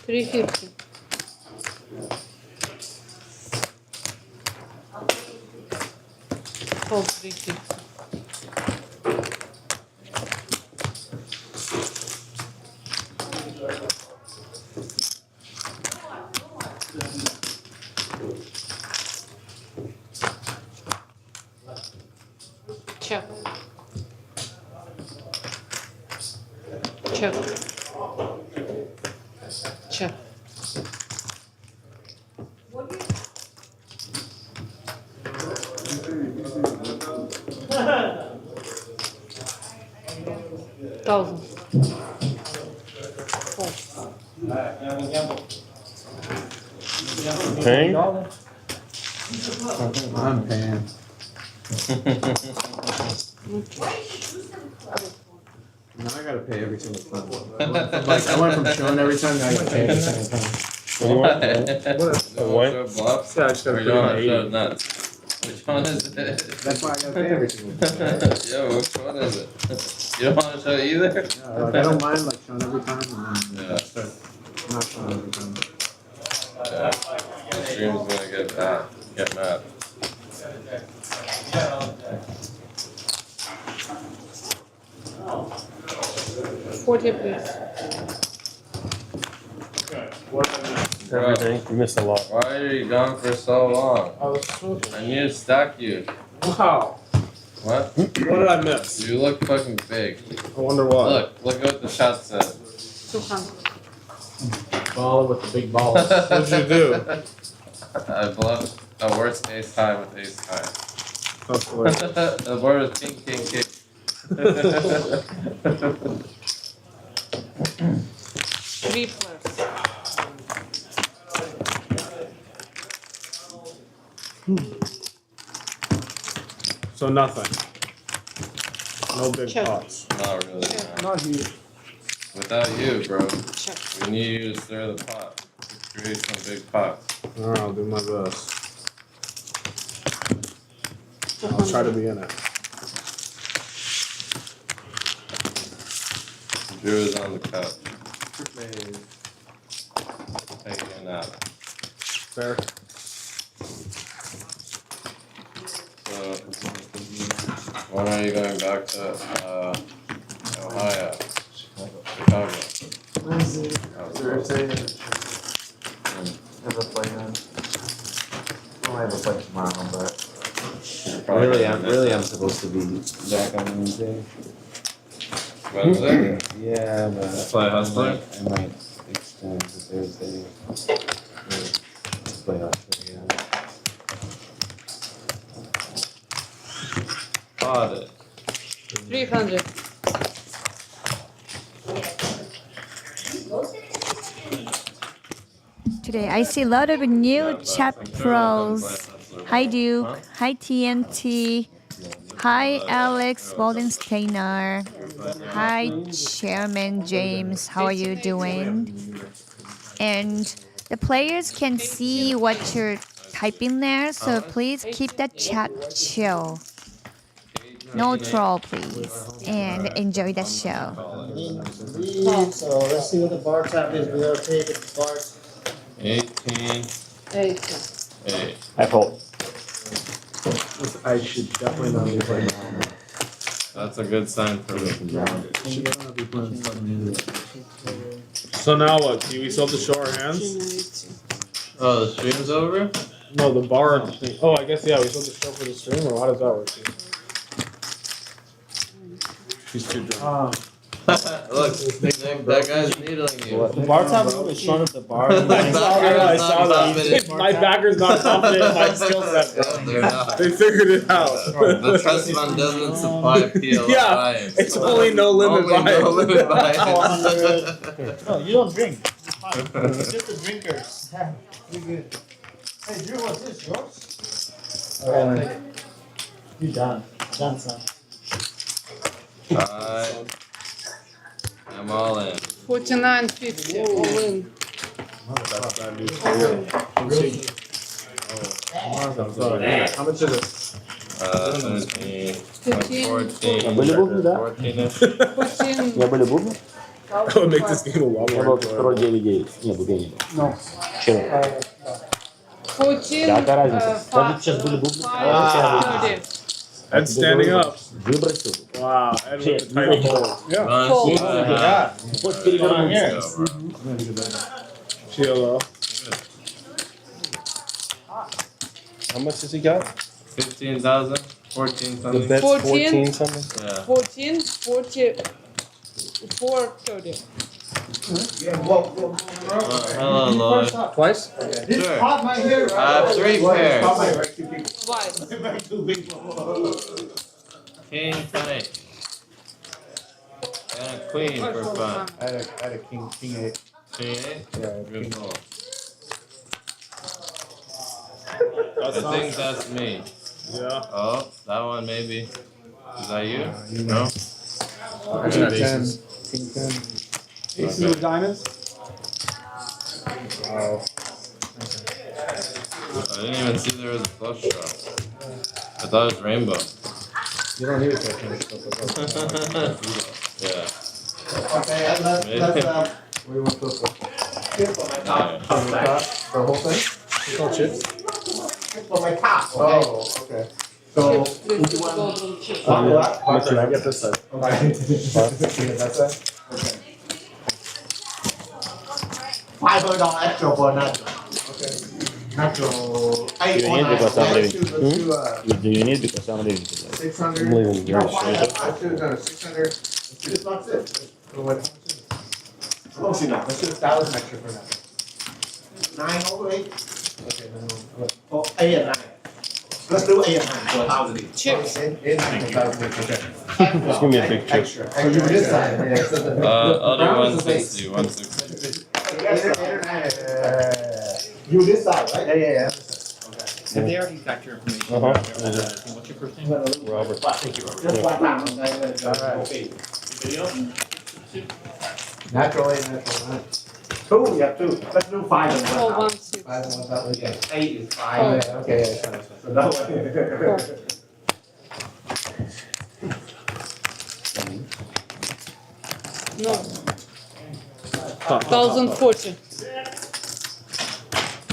S16: 350. Call 350. Check. Check. Check. Thousand.
S6: Paying?
S18: I'm paying. Now I gotta pay every single time. I went from showing every time, now I gotta pay every single time.
S6: What do you want? What?
S10: Bluffs?
S18: Yeah, I just gotta
S10: Or
S18: put
S10: you
S18: it on
S10: want to show
S18: 80.
S10: nuts? Which one is it?
S18: That's why I gotta pay every single time.
S10: Yo, which one is it? You don't want to show either?
S18: Yeah, like, I don't mind like showing every time and then
S10: Yeah.
S18: start not showing every time.
S10: Yeah. The stream's gonna get mad.
S16: 40 please.
S6: Everything. You missed a lot.
S10: Why are you gone for so long?
S11: I was smoking.
S10: I need to stack you.
S11: Wow.
S10: What?
S11: What did I miss?
S10: You look fucking big.
S11: I wonder why.
S10: Look what the chat said.
S16: 200.
S11: Balla with the big balls. What'd you do?
S10: I bluffed the worst ace high with ace high.
S11: Hopefully.
S10: The board was king, king, king.
S16: 3 plus.
S11: So nothing. No big
S16: Check.
S11: pots.
S10: Not really. No.
S11: Not here.
S10: Without you, bro.
S16: Check.
S10: We need you to stir the pot. To create some big pots.
S11: Alright, I'll do my best. I'll try to be in it.
S10: Drew is on the couch. Taking a nap.
S11: Fair.
S10: So, when are you going back to Ohio? Chicago.
S20: Thursday. Have a play on. I have a play tomorrow, but I'm supposed to be back on Wednesday.
S10: Wednesday?
S20: Yeah, but
S10: Play Hustler?
S20: I might extend to Thursday. Play Hustler, yeah.
S10: Got it.
S16: 300.
S14: Today I see a lot of new chat pros. Hi Duke, hi TNT, Hi, Alex Waldensteiner. Hi, Chairman James. How are you doing? And the players can see what you're typing there, so please keep the chat chill. No troll, please. And enjoy the show.
S3: So let's see what the bar tab is. We gotta take it bar.
S10: 18. 8.
S9: I fold.
S18: I should definitely not be playing now.
S10: That's a good sign for me.
S11: So now what? Do we still have to show our hands?
S10: Oh, the stream's over?
S11: No, the bar thing. Oh, I guess, yeah, we still have to show for the stream, or how does that work?
S18: She's too drunk.
S10: Look, that guy's needling you.
S12: The bar top is showing up the bar.
S11: I saw that. My backer's not confident in my skill set.
S10: Yeah, they're not.
S11: They figured it out.
S10: The trust fund doesn't supply PLO
S11: Yeah,
S10: vibes.
S11: it's only no limit
S10: Only
S11: vibes.
S10: no limit vibes.
S3: No, you don't drink. It's just the drinkers. Yeah, you're good. Hey, Drew, what's this? Yours?
S7: Okay. You done. Done, son.
S10: I'm all in.
S16: 49.50 all in.
S18: How much is it?
S10: 13,
S16: 15.
S10: 14,
S9: Были
S10: 14-ish.
S16: 14.
S9: Я были бубны?
S11: That would make this game a lot
S9: Я
S11: more
S9: был второй 9-9. Не, бубны не было.
S7: No.
S9: Вчера.
S16: 14.
S9: Какая разница? Даже сейчас были бубны.
S16: 5.30.
S11: Ed standing up.
S9: Выбросил.
S11: Wow, Ed with the tight pole.
S10: Yeah.
S9: Вот перевернулся.
S11: PLO.
S6: How much has he got?
S10: 15,000, 14
S6: The
S10: something.
S6: bet's
S16: 14?
S6: 14 something?
S10: Yeah.
S16: 14, 40, 4.30.
S10: Hello, Lloyd.
S11: Twice?
S10: Sure.
S3: my hair,
S10: I have 3 pairs.
S16: Twice.
S10: King, 10. And a queen for fun.
S18: I had a king 8.
S10: King 8?
S18: Yeah,
S10: Good call.
S11: That
S10: I think that's me.
S11: Yeah.
S10: Oh, that one maybe. Is that you? No?
S18: King 10. King 10.
S7: Aces with diamonds?
S18: Oh.
S10: I didn't even see there was a flush draw. I thought it was rainbow.
S18: You don't need it to finish stuff.
S10: Yeah.
S3: Okay, let's
S18: What do you want to flip for? The whole thing?
S11: It's all chips.
S3: for my top, okay?
S18: Oh, okay. So,
S16: Chips, golden chips.
S18: how much did I get this side? Okay. That side? Okay.
S3: $500 extra for natural.
S18: Okay.
S3: Natural.
S9: Do you need because I'm leaving?
S18: Let's do,
S9: Do you need because I'm leaving today?
S18: 600.
S6: I'm leaving the
S18: No,
S6: garage.
S18: let's do 600.
S3: It's not it.
S18: Let's do 1,000 extra for that.
S3: 9 over 8.
S18: Okay, then
S3: Oh, 8 and 9. Let's do 8 and 9 for 1,000 each.
S16: Chips.
S18: 1,000 extra.
S6: Just give me a big chip.
S18: Extra. So you this side.
S10: I'll do 160, 160.
S3: You this side, right?
S18: Yeah.
S12: Have they already got your information?
S6: Uh-huh.
S12: What's your first name?
S6: Robert.
S12: Thank you, Robert.
S3: Just 1,000.
S18: Alright.
S12: Video?
S18: Natural 8, natural 9.
S3: 2, yeah, 2. Let's do 5 and 1,000.
S16: Oh, 1, 6.
S18: 5 and 1,000.
S3: Yeah, 8 is 5.
S18: Oh, yeah, okay, yeah, fine.
S3: So that one.
S16: No. 1,040.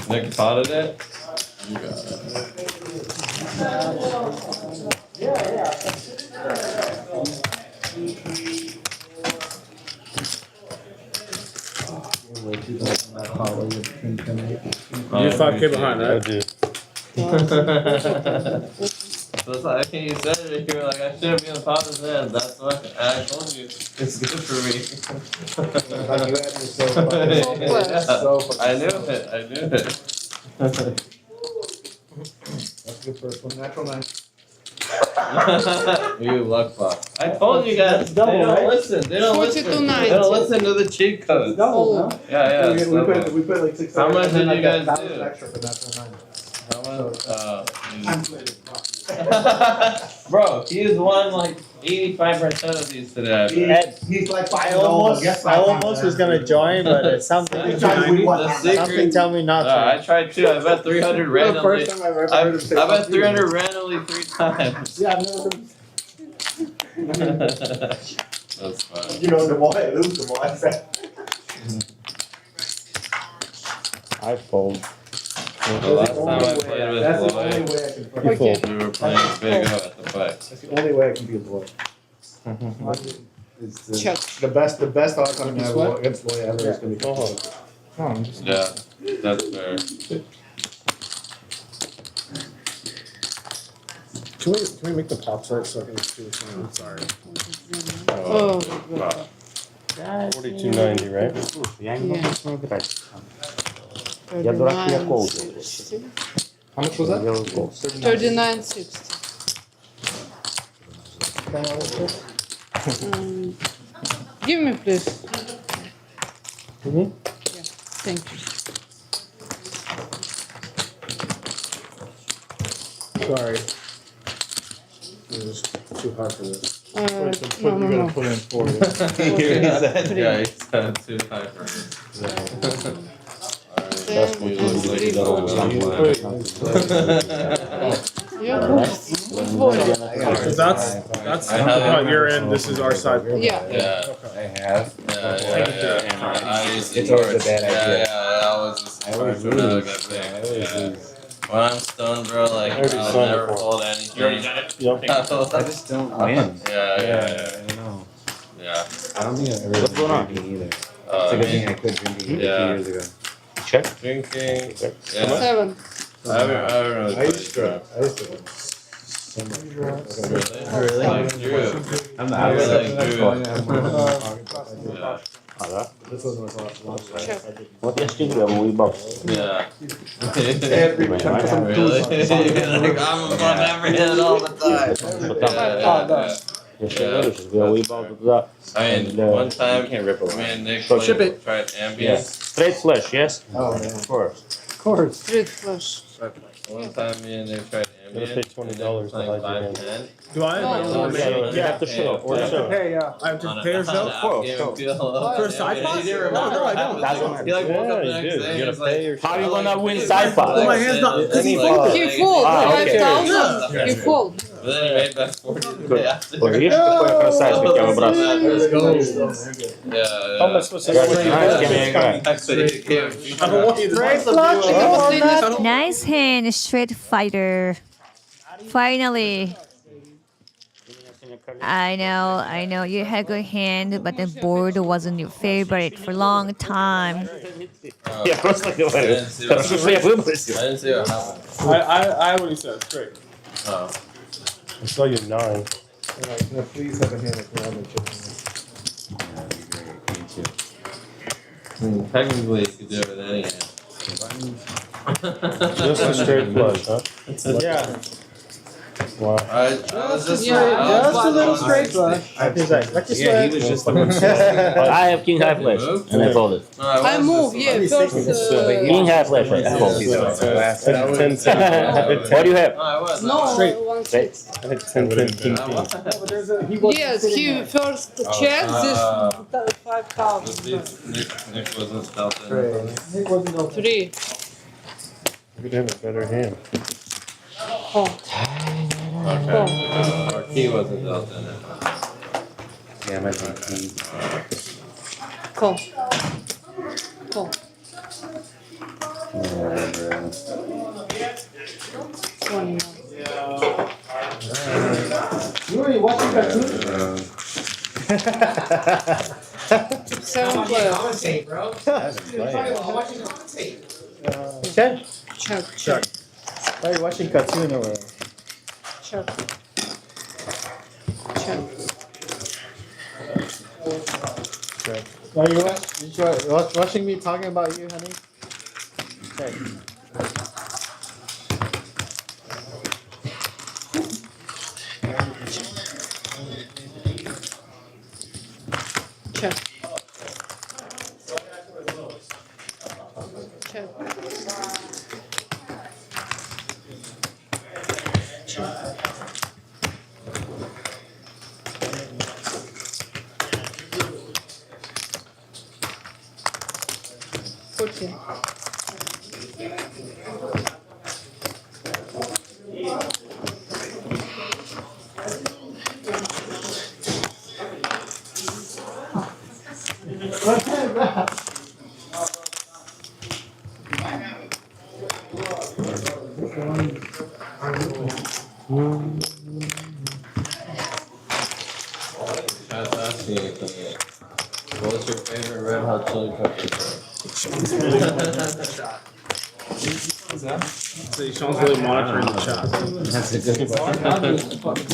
S10: Nick potted it? You got it.
S11: You're 5K behind,
S6: I
S11: right?
S6: do.
S10: That's like, I think you said it, you were like, I shouldn't be in the potter's hand. That's what I told you. It's good for me.
S18: Like you had me so fucking-
S10: Yeah,
S18: so fucking-
S10: I knew it. I knew it.
S18: That's good first one. Natural 9.
S10: You luck fuck. I told you guys.
S7: Double,
S10: they don't
S7: right?
S10: listen. They don't
S16: 42.90.
S10: listen. They don't listen to the cheat codes.
S7: Double, no?
S10: Yeah, it's double.
S18: We put like 600.
S10: How much did you guys do?
S18: Extra for natural 9.
S10: How much?
S3: I'm playing.
S10: Bro, he's won like 85% of these today.
S3: He's like I almost was gonna join, but something tell me not to.
S10: I tried too. I bet 300 randomly.
S3: First time I've ever
S10: I
S3: heard of it.
S10: bet 300 randomly 3 times.
S3: Yeah, I've never heard.
S10: That's fine.
S3: You know, the more I lose, the more I say.
S6: I fold.
S10: The last time I played with
S3: That's the
S10: Lloyd,
S3: only way I can.
S10: we were playing Big O at the fight.
S3: That's the only way I can be a boy. It's the best outcome ever against Lloyd ever is gonna be.
S10: Yeah, that's fair.
S11: Can we make the pops right so I can do this one? I'm sorry.
S16: Oh.
S10: Wow.
S6: 42.90, right?
S9: Я дурак, я колд.
S11: How much was that?
S16: 39.60. Give me, please.
S11: Mm-hmm.
S16: Yeah, thank you.
S11: Sorry. It was too hard for this.
S16: No.
S11: You're gonna put in 40.
S10: Yeah, he said too high for me.
S6: That's what you do.
S11: So that's your end. This is our side.
S16: Yeah.
S10: Yeah.
S20: I have.
S10: It's
S20: always a bad idea.
S10: Yeah, that was just hard for me to get big. When I'm stoned, bro, like, I'll never hold anything.
S20: I just don't win.
S10: Yeah.
S20: I don't know.
S10: Yeah.
S20: I don't think I've ever
S9: What's going on?
S20: drinking either. It's a good thing I quit drinking 2 years ago.
S9: Check.
S10: Drinking. Yeah.
S16: 7.
S10: I haven't really
S3: I used to. So much.
S10: Really? Like you.
S20: I'm
S10: I
S20: not
S10: really like you.
S20: Yeah.
S3: This was my last time.
S9: Вот я стигаю, уебал.
S10: Yeah.
S3: Every time.
S10: Really? Like, I'm above every hit all the time.
S9: Я тебе говорю, сейчас я уебал туда.
S10: I mean, one time, me and Nick tried Ambient.
S9: Straight flash, yes?
S3: Oh, yeah.
S9: Of course.
S3: Of course.
S16: Street flush.
S10: One time, me and Nick tried
S6: Gotta
S10: Ambient.
S6: pay $20 to hide your hand.
S10: 510.
S11: Do I?
S6: You have to show.
S11: Or
S6: show.
S11: pay, yeah. I have to pay yourself? For a side pass? No, I don't.
S10: He like woke up the
S6: Yeah, you
S10: next
S6: do.
S10: day
S6: You
S10: and
S6: gotta pay
S10: was
S6: your
S9: How you gonna win side
S11: Well,
S9: pass?
S11: my hand's not. Because he folded.
S16: He fold.
S9: okay.
S16: 5,000. He fold.
S10: But then he made back 40 the day after.
S9: Вот видишь, какой красавец, как я выбрасываю.
S10: Let's go.
S6: How am I supposed to
S9: Знаешь, с кем я играю?
S11: I don't want you to.
S14: Nice hand, Street Fighter. Finally. I know, you had good hand, but the board wasn't your favorite for a long time.
S9: Я просто говорю. Хорошо, что я выбросил.
S10: I didn't see what happened.
S11: I already said straight.
S10: Oh.
S6: I saw you 9.
S3: No, please have a hand if you're on the chicken.
S10: I mean, technically, you could do it with any hand.
S6: Just a straight flush, huh?
S3: Yeah.
S6: Wow.
S10: I was just
S3: Just a little straight flush. I think like, what you
S20: Yeah, he
S3: said?
S20: was just the one.
S9: I have king high flash, and I folded.
S16: I move, yeah. First,
S9: King high flash, I folded.
S6: I had 10 cents.
S9: What do you have?
S16: no,
S11: Straight.
S16: 1
S9: Straight.
S6: I had 10 cents.
S16: Yes, he first checked this 5,000.
S10: Nick wasn't stealth in.
S16: 3.
S6: You could have a better hand.
S16: Oh.
S10: Okay. Or he wasn't stealth in it.
S20: Yeah, my key.
S16: Call. Call. One.
S3: You were watching cartoons?
S16: 7 players.
S3: bro. Check.
S16: Check.
S3: Why are you watching cartoon over there?
S16: Check. Check.
S3: Are you watching me talking about you, honey? Check.
S16: Check. Check. Check. Okay.
S3: What is that?
S10: Chat's asking you, what's your favorite Red Hot Chili Peppers?
S11: So Sean's really monitoring the chat.
S20: That's a good question.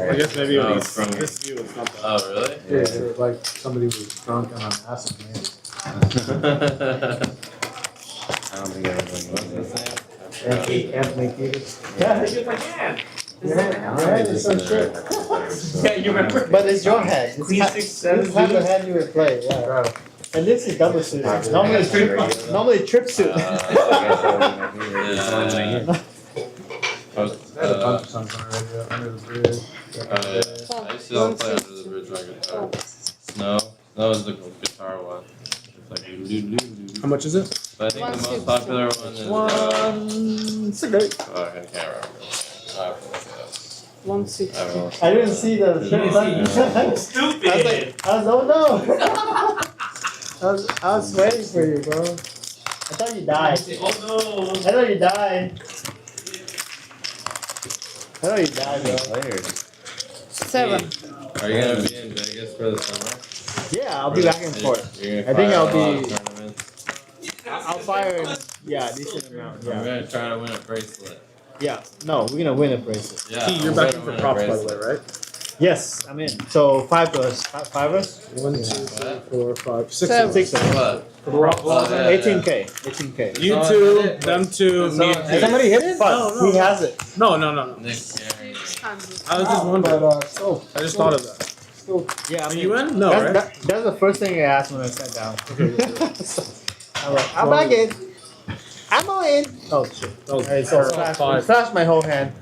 S11: I guess maybe
S10: Oh,
S11: at
S10: from-
S11: this view it's not that.
S10: Oh, really?
S18: Yeah, like somebody was drunk and on acid, maybe.
S20: I don't think everybody knows this.
S18: Anthony Kiedis.
S3: Yeah, it's my hand. Your hand is so short.
S19: Yeah, you remember?
S3: But it's your hand.
S19: Queen
S3: This
S19: 6, 7,
S3: is the hand you would play, yeah. And this is double suit. Normally trip suit.
S10: Yeah.
S18: They had a bunch of songs on the radio, Under the Bridge.
S10: I used to play Under the Bridge on guitar. Snow. Snow is the guitar one. It's like
S11: How much is it?
S10: But I think the most popular one is
S11: One cigarette.
S10: oh, I can't remember. I have to look it up.
S16: 160.
S10: I will.
S3: I didn't see the shit button.
S19: Stupid.
S3: I was oh no. I was waiting for you, bro. I thought you died.
S19: Oh no.
S3: I thought you died. I thought you died, bro.
S16: 7.
S10: Are you gonna be in Vegas for the summer?
S3: Yeah, I'll be back and forth.
S10: You're
S3: I
S10: gonna
S3: think
S10: fire
S3: I'll
S10: a lot of
S3: be.
S10: tournaments?
S3: I'll fire. Yeah, decent amount.
S10: I'm
S3: Yeah.
S10: gonna try to win a bracelet.
S3: Yeah. No, we're gonna win a bracelet.
S10: Yeah.
S11: You're
S10: I'm
S11: back
S10: gonna
S11: in for
S10: win a
S11: props, by the
S10: bracelet.
S11: way, right?
S3: Yes, I'm in. So 5 of us. 5 of us?
S11: 1, 2, 3, 4, 5, 6.
S3: 6 of us.
S10: What?
S11: For the rock.
S10: Oh, yeah,
S3: 18K. 18K.
S11: You two, them two, me and
S3: Has
S11: Pete.
S3: somebody hit it?
S11: No, no.
S3: He has it.
S11: No.
S10: Nick Gary.
S11: I was just wondering.
S3: Still.
S11: I just thought of that.
S3: Yeah, I
S11: Are
S3: mean,
S11: you in? No,
S3: that's,
S11: right?
S3: that's the first thing I asked when I sat down. I'm like, I'm back in. I'm all in. Oh shit.
S11: That was
S3: Alright, so slash my whole hand.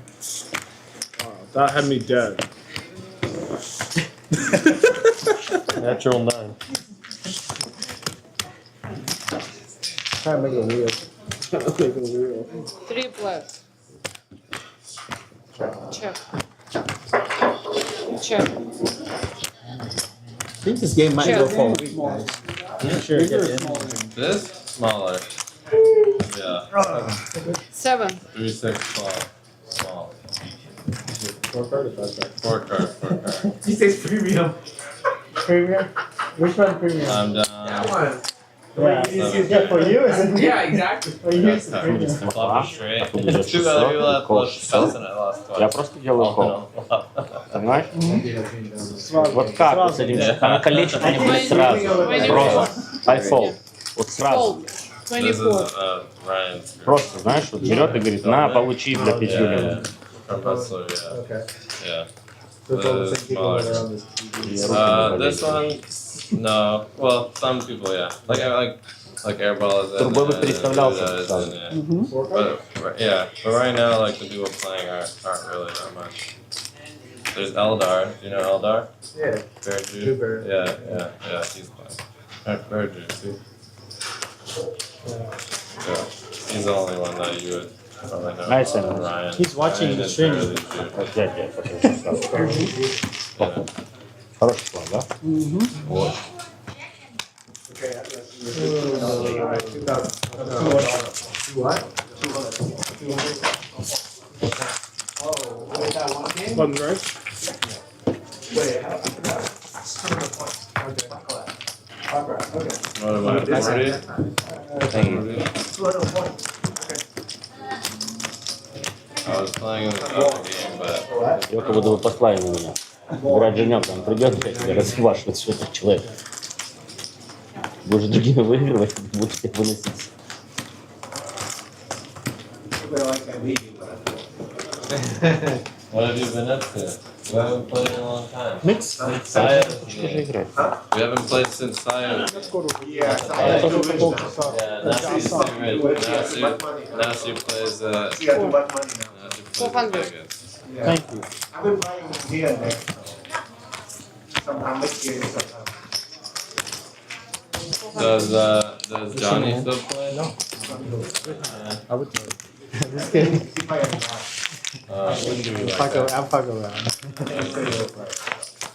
S11: Wow, that had me dead.
S6: Natural 9.
S3: Try to make it weird.
S16: 3 black. Check. Check.
S3: I think this game might go for a week, guys. I'm sure it gets in.
S10: This? Smaller. Yeah.
S16: 7.
S10: 3, 6, small.
S18: 4 card or 5 card?
S10: 4 card.
S19: He says premium.
S3: Premium? Which one premium?
S10: I'm down.
S19: That one.
S3: Yeah, for you is it?
S19: Yeah, exactly.
S3: For you it's the premium.
S10: Flop straight. 2 other people have flush spells and I lost twice.
S9: Я просто делаю кол. Понимаешь? Вот как вот с этим? Она калечит, они будут сразу. Просто. I fold. Вот сразу.
S10: This is
S16: 24.
S10: Ryan's group.
S9: Просто, знаешь, вот берет и говорит, на, получи для пятюлина.
S10: From Bustler, yeah.
S18: Okay.
S10: Yeah.
S18: So it's all the
S10: The
S18: same people that are
S10: smaller.
S18: on this TV.
S10: This one, no. Well, some people, yeah. Like Airball is in
S9: Другой бы
S10: it,
S9: представлялся
S10: and
S9: сразу.
S10: yeah. But yeah, but right now, like the people playing aren't really that much. There's Eldar. Do you know Eldar?
S18: Yeah.
S10: Bear Jew?
S18: Jew Bear.
S10: Yeah. He's playing. Bear Jew, see? Yeah. He's the only one that you would probably know.
S9: Nice, man.
S10: Ryan.
S3: He's watching
S10: Ryan
S3: the
S10: is
S3: stream.
S10: barely Jew.
S9: Опять я потом сразу. Хороший план, да? Вот.
S18: What?
S11: Button right?
S10: What am I, 40?
S9: Thank you.
S10: I was playing in the other game, but
S9: Я как будто вы послали на меня. Брат Женек, он придет, блядь, тебя развашивает, что этот человек. Будешь другими выигрывать, будешь тебя выносить.
S10: what have you been up to? We haven't played in a long time.
S3: Mix?
S10: Since Sayo. We haven't played since Sayo. Yeah, now she plays now she plays Vegas.
S3: Thank you.
S15: I've been playing here and there. Sometime this year, sometime.
S10: Does Johnny still play?
S18: No. I would play.
S3: Just kidding.
S10: I'm
S3: fuck around.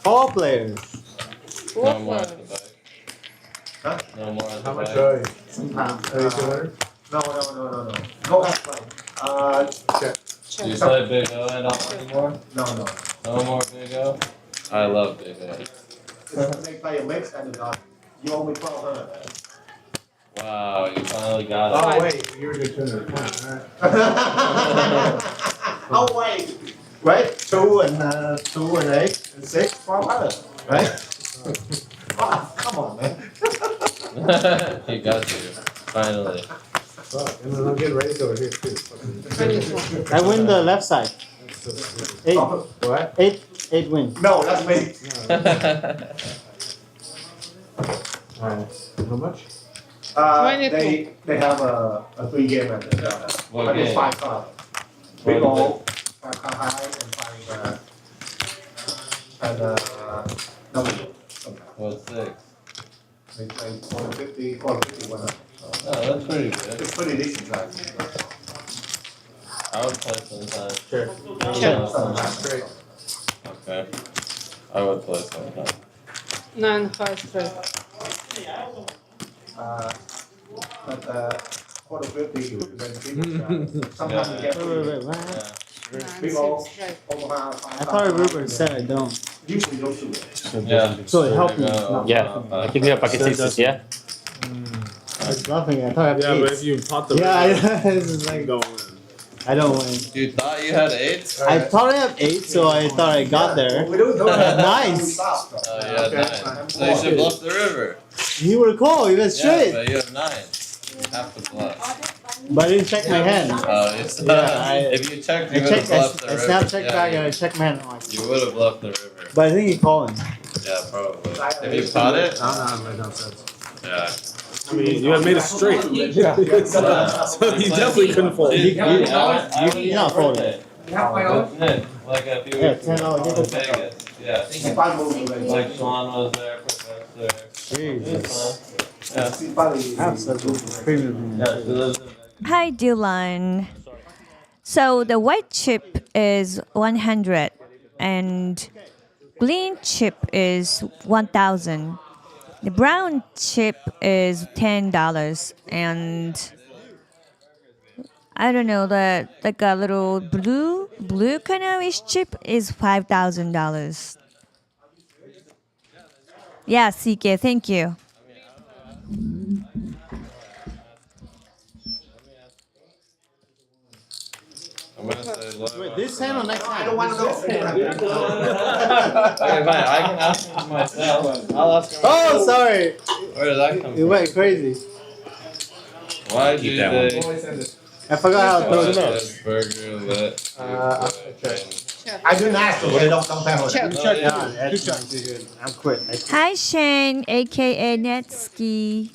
S3: 4 players.
S10: No more at the back. Huh? No more at the
S18: How much
S10: back.
S18: are you?
S12: No. Go ahead, play. Check.
S10: Do you play Big O and all anymore?
S12: No.
S10: No more Big O? I love Big O.
S12: They play a mix and the dog. You only 1200.
S10: Wow, you finally got it.
S18: Oh, wait. You were just doing it. Alright.
S12: Oh, wait. Right? 2 and 8 and 6, 1200. Right? Oh, come on, man.
S10: He got you. Finally.
S18: Fuck. And then I'm getting raised over here, too.
S3: I win the left side. 8.
S12: What?
S3: 8 wins.
S12: No, that's me.
S18: Alright. How much?
S12: They have a 3-game at the
S10: What
S12: but it's
S10: game?
S12: 5 cards. Big O, 5 card high, and 5 W.
S10: What's 6?
S12: They play 450, 450 1 up.
S10: Oh, that's pretty good.
S12: It's pretty decent size.
S10: I would play sometime.
S12: Sure.
S18: Great.
S10: Okay. I would play sometime.
S16: 9, 5, 3.
S12: But 450 sometimes you get big O, overhand, 5
S3: I thought Rupert said I don't.
S12: Usually those 2.
S10: Yeah.
S3: So it helped me. Not
S9: Yeah. I think we have packet 6, yeah?
S3: It's nothing. I thought I had
S11: Yeah, but
S3: 8.
S11: if you pot the
S3: Yeah,
S11: river,
S3: this is like
S11: go in.
S3: I don't win.
S10: You thought you had 8?
S3: I thought I have 8, so I thought I got there. Nice.
S10: Oh, you had 9. So you should bluff the river.
S3: You were cool. You went
S10: Yeah,
S3: straight.
S10: but you have 9. You have to bluff.
S3: But I didn't check my hand.
S10: Oh, it's if you checked, you
S3: I
S10: would have
S3: checked.
S10: bluffed the
S3: I
S10: river.
S3: snap checked
S10: Yeah,
S3: back
S10: you-
S3: and I checked my hand. I'm like,
S10: You would have bluffed the river.
S3: but I think he called him.
S10: Yeah, probably. If you pot it?
S18: I'm not right downstairs.
S10: Yeah.
S11: I mean, you have made it straight.
S3: Yeah.
S11: So you definitely couldn't fold.
S3: You're not folding.
S10: Nick, like a few
S3: Yeah,
S10: weeks ago
S3: 10 oh, get
S10: in
S3: the-
S10: Vegas. Yeah. Like Sean was there, Professor there.
S3: Jesus.
S10: Yeah.
S3: I'm such a premium.
S10: Yeah, she lives in
S14: Hi, Dylan. So the white chip is 100 and green chip is 1,000. The brown chip is $10 and I don't know, the like a little blue kind of ish chip is $5,000. Yeah, CK, thank you.
S10: I'm gonna say low.
S3: Wait, this hand or next hand?
S12: I don't want to go.
S10: Okay, fine. I can ask him myself. I'll ask him.
S3: Oh, sorry.
S10: Where did that come
S3: It
S10: from?
S3: went crazy.
S10: Why did they?
S3: I forgot how to throw it.
S10: Burger lit.
S12: I didn't ask them, but they don't compare with
S16: Check.
S12: it.
S3: Check it out. I'm quit.
S14: Hi, Shane, aka Netsky.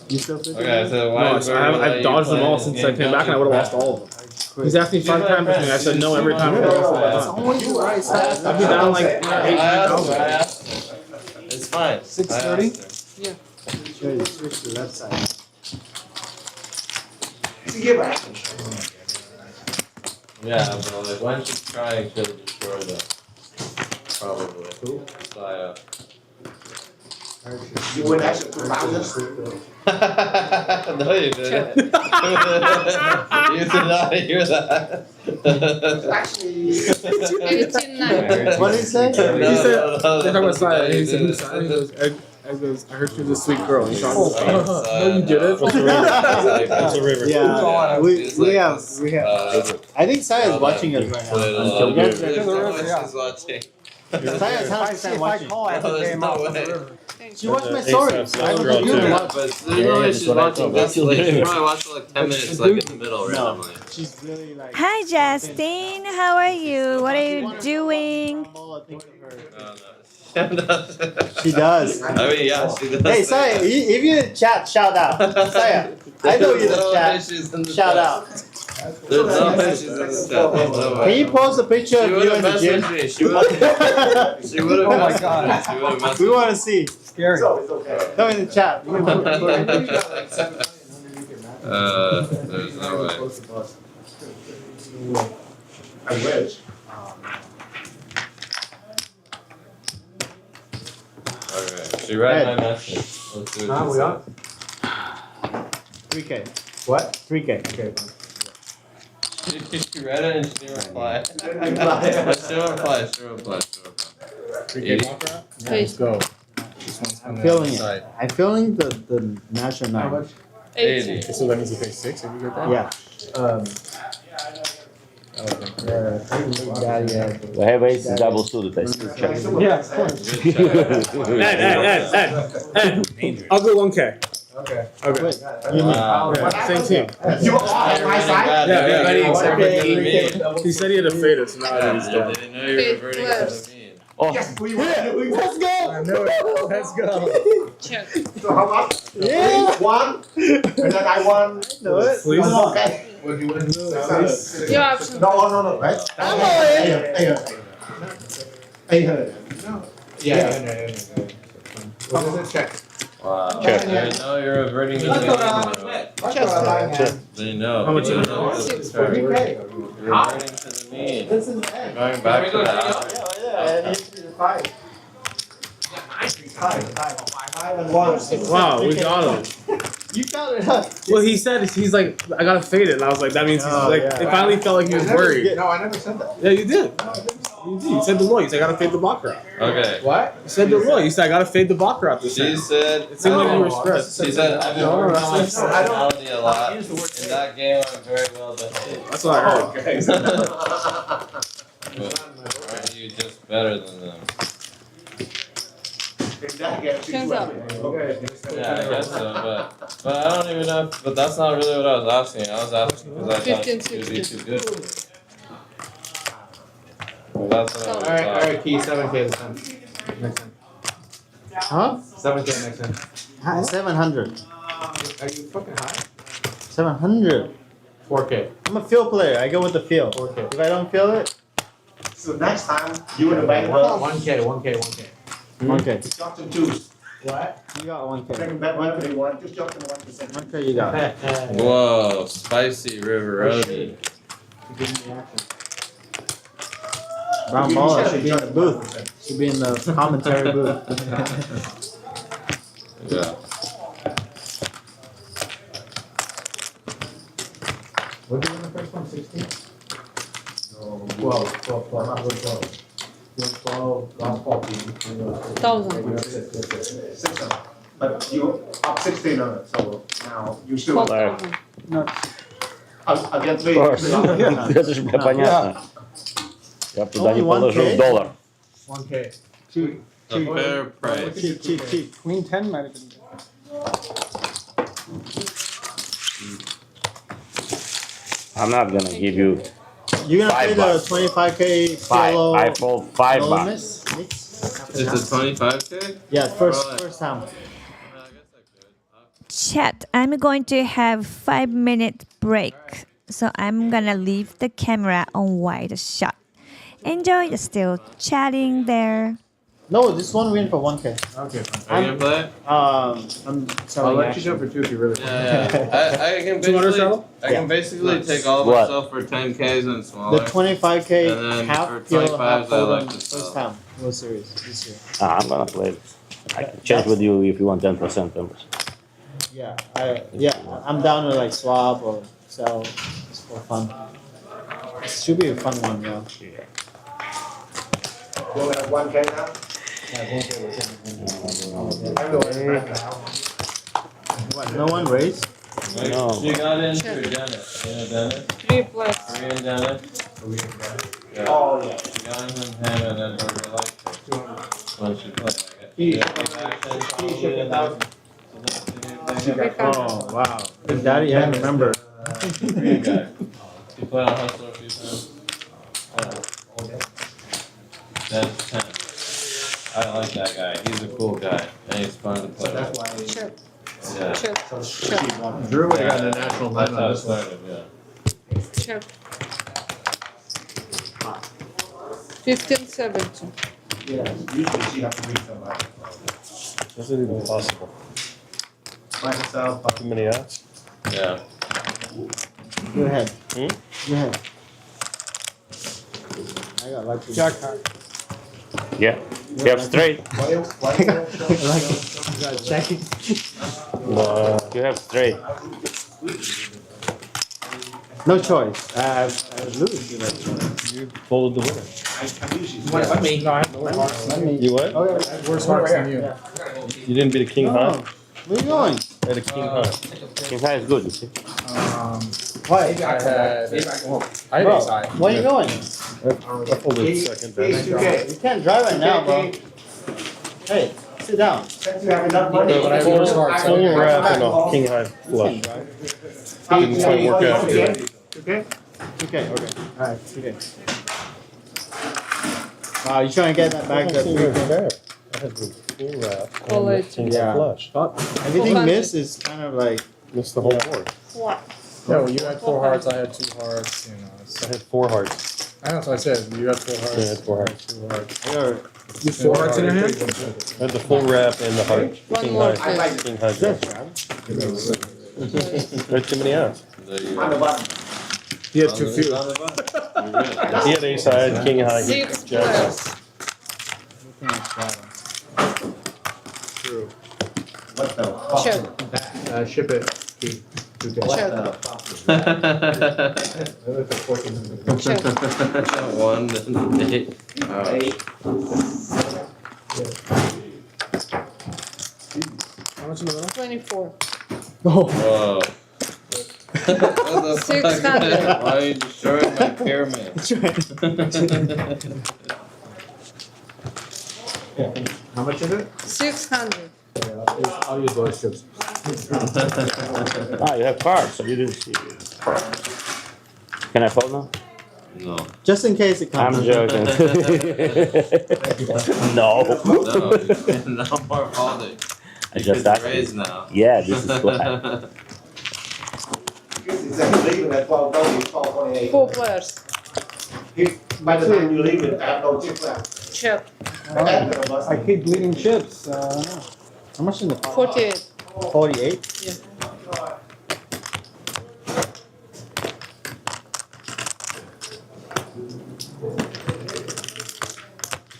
S3: You still fit?
S10: Okay, so why
S11: No,
S10: did
S11: I
S10: Burger let
S11: I've
S10: you
S11: dodged them
S10: play
S11: all
S10: this
S11: since
S10: game?
S11: I came back and I would have lost all of them. He's asked me 5 times and I said no every time. I'd be down like 8.
S10: I asked her. It's fine.
S3: 6:30?
S16: Yeah.
S3: Sure, you switch to the left side.
S10: Yeah, but like when she's trying to destroy them. Probably. Who? Saya.
S12: You wouldn't actually put rounders?
S10: No, you didn't. You did not hear that.
S12: Actually,
S16: 18.9.
S3: What did he say?
S11: He said, they're talking about
S10: Saya.
S11: Saya, and he said, who's Saya? He goes, I heard she was a sweet girl. And Sean goes, no, you didn't.
S10: That's a river.
S3: Yeah, we have. I think Saya is watching us right now.
S10: She's watching.
S3: Saya's 100% watching.
S10: No, there's no way.
S3: She watched my stories. I was
S10: Yeah,
S3: doing
S10: but there's no way she's watching this late. She probably watched for like 10 minutes, like in the middle randomly.
S3: She's really like.
S14: Hi, Justine. How are you? What are you doing?
S3: She does.
S10: I mean, yeah, she does.
S3: Hey, Saya, if you're in chat, shout out. Saya, I know you're in the chat. Shout out.
S10: There's no way she's in the chat. There's no way.
S3: Can you post a picture
S10: She
S3: of you
S10: would've
S3: in the gym?
S10: messaged me. She would've
S3: Oh my
S10: messaged
S3: God.
S10: me. She would've messaged
S3: We want to see.
S7: scary.
S3: Go in the chat. You can put it in the chat.
S10: There's no way.
S12: I wish.
S10: Okay, she read my message. Let's do it.
S18: We on?
S3: 3K.
S18: What?
S3: 3K.
S18: Okay.
S10: She read it and she didn't reply. She'll reply.
S18: 3K walker up? Yeah, let's go.
S3: I'm feeling it. I'm feeling the national
S18: How
S3: nine.
S18: much?
S10: 80.
S18: So that means you pay 6 if you get that?
S3: Yeah.
S9: We have ace double suited. I still check.
S7: Yeah, of course.
S11: Ed. I'll go 1K.
S18: Okay.
S11: Okay. Same team.
S12: You are on my side?
S11: Yeah.
S10: Everybody except for me.
S11: He said he had a fade us, now he's
S10: They
S11: done.
S10: didn't know you were reverting to the mean.
S9: Oh,
S12: Yes, we win.
S3: Let's go.
S11: I knew it. Let's go.
S16: Check.
S12: So how much?
S3: Yeah.
S12: 1, and then I won.
S3: No, it.
S11: Please.
S12: Okay.
S18: What do you win?
S16: Your option.
S12: No, right?
S3: I'm all in.
S12: 800.
S18: Yeah. What does it check?
S10: Wow.
S9: Check.
S10: They know you're reverting to the mean. They know.
S11: How much
S10: You
S11: is
S10: know
S11: it?
S10: it's fair. You're reverting to the mean. Going back to the average.
S11: Wow, we got him.
S3: You got it up.
S11: Well, he said, he's like, I gotta fade it. And I was like, that means he's
S3: Oh,
S11: like,
S3: yeah.
S11: it finally felt like he was worried.
S18: No, I never said that.
S11: Yeah, you did. You did. You said the law. You said, I gotta fade the blocker out.
S10: Okay.
S18: What?
S11: You said the law. You said, I gotta fade the blocker out this
S10: She
S11: time.
S10: said,
S11: It seemed like you were stressed.
S10: she said, I've been working on my
S11: No,
S10: personality a lot. In that game, I'm very well behaved.
S11: That's what I heard.
S10: But aren't you just better than them?
S16: Hands up.
S10: Yeah, I guess so, but I don't even know. But that's not really what I was asking. I was asking because I thought
S16: 15,
S10: you'd be
S16: 16.
S10: too good for me. Well, that's what I was
S18: Alright, Key, 7K this time. Next time.
S3: Huh?
S18: 7K next time.
S3: 700.
S18: Are you fucking high?
S3: 700.
S18: 4K.
S3: I'm a feel player. I go with the feel.
S18: 4K.
S3: If I don't feel it,
S12: So next time, you in the bank.
S18: 1K.
S3: okay.
S12: Just to choose.
S18: What?
S3: You got 1K.
S12: Second bet, whatever they want, just jump to 1%.
S3: 1K you got.
S10: Whoa, spicy river roadie.
S3: Brown Balla should be in the booth. Should be in the commentary booth.
S10: Yeah.
S18: What did you win the first one? 16? 12. 12. Last 14.
S16: 1,000.
S12: 600. But you up 1600, so now you still.
S16: 12,000.
S12: Against me.
S9: Это же понятно. Я бы туда не положил $1.
S18: 1K.
S10: A fair price.
S3: Cheap.
S7: Queen 10 might have been good.
S9: I'm not gonna give you
S3: You're gonna pay the
S9: $5.
S3: 25K
S9: Five.
S3: PLO.
S9: I fold $5.
S10: It's a 25K?
S3: Yeah, first time.
S14: Chat, I'm going to have 5-minute break. So I'm gonna leave the camera on wide shot. Enjoy still chatting there.
S3: No, this one win for 1K.
S18: Okay.
S10: Are you gonna play?
S3: I'm selling
S18: I'll let you
S3: action.
S18: jump for 2 if you really want.
S10: Yeah. I can
S11: 200
S10: basically,
S11: settle?
S10: I can basically take all of
S9: What?
S10: myself for 10Ks and smaller.
S3: The 25K
S10: And then
S3: half
S10: for
S3: PLO
S10: 25s,
S3: half
S10: I like
S3: fold
S10: to
S3: first
S10: sell.
S3: time. No series this year.
S9: I'm gonna play it. I can change with you if you want 10% members.
S3: Yeah, I'm down to like swap or sell just for fun. It should be a fun one, yeah.
S12: You have 1K now?
S3: What, no one raised?
S9: No.
S10: She got in through Dennis. You know Dennis?
S16: 3 plus.
S10: Korean Dennis? Yeah.
S12: Oh, yeah.
S10: She got in from him and then her life when she played.
S3: Oh, wow. Good daddy, I remember.
S10: Korean guy. She played on Hustler a few times. That's 10. I like that guy. He's a cool guy. And he's fun to play with.
S16: Check.
S10: Yeah.
S16: Check.
S18: Drew would have gotten a national
S10: That's
S18: line
S10: how
S18: on
S10: it
S18: this one.
S10: started, yeah.
S16: Check. 15, 17.
S12: Yeah, usually she has to read somebody.
S6: Is it even possible?
S12: Myself.
S6: Too many outs?
S10: Yeah.
S3: Go ahead.
S6: Hmm?
S3: Go ahead. I got lucky.
S7: Jack card.
S9: Yeah. You have straight.
S3: Lucky. You got checking.
S9: You have straight.
S3: No choice. I lose.
S6: You folded the winner.
S7: Let me. No, I have no hearts. Let me.
S6: You what?
S3: Oh, yeah.
S7: Worse hearts than you.
S6: You didn't beat a king high?
S3: Where you going?
S6: I had a king high.
S9: King high is good, you see.
S3: Why?
S13: I had
S3: Bro,
S13: ace high.
S3: where you going?
S6: I folded second best.
S3: You can't drive right now, bro. Hey, sit down.
S6: Full wrap and a king high flush. Didn't quite work out.
S3: Okay? Okay. Alright, okay. Wow, you trying to get that back?
S6: I had the full wrap and the king high flush.
S3: Everything missed is kind of like...
S6: Missed the whole board.
S1: What?
S13: Yeah, well, you had 4 hearts, I had 2 hearts, you know.
S6: I had 4 hearts.
S13: I know, that's what I said. You had 4 hearts.
S6: Yeah, I had 4 hearts.
S13: 2 hearts.
S3: You
S13: 4 hearts in your hand?
S6: I had the full wrap and the heart. King high. King high flush. I had too many outs.
S13: He had too few.
S6: He had ace high, I had king high, he had jack high.
S13: True.
S12: What the
S16: Check.
S18: Ship it.
S16: Check.
S10: One, eight.
S13: How much in the middle?
S16: 24.
S10: Whoa. What the
S16: 600.
S10: fuck? Why are you destroying my pyramid?
S18: How much is it?
S16: 600.
S18: I'll use those chips.
S9: Ah, you have cards, so you didn't see. Can I fold now?
S10: No.
S3: Just in case it comes.
S9: I'm joking. No.
S10: No more folding.
S9: I just asked.
S10: Raise now.
S9: Yeah, this is flat.
S12: leaving at 12:28.
S16: 4 players.
S12: By the time you leave it, I have no chips left.
S16: Check.
S7: I keep bleeding chips. No.
S3: How much in the pot?
S16: 48.
S3: 48?
S16: Yeah.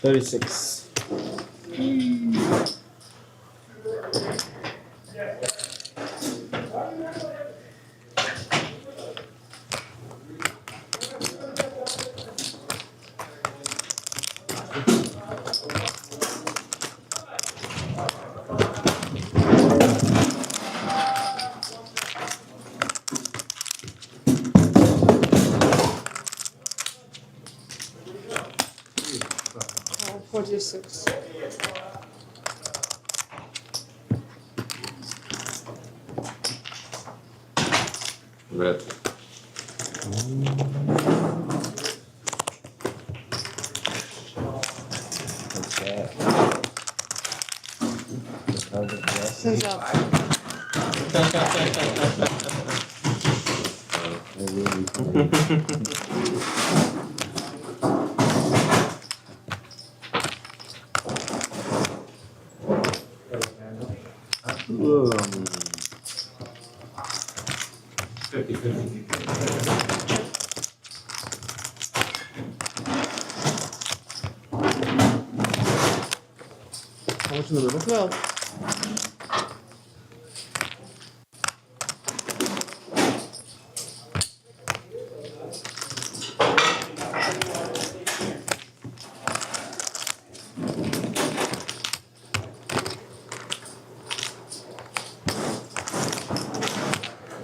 S3: $36.
S16: Oh, 46.
S10: Red.
S16: Sends up.
S13: How much in the middle?
S16: 12.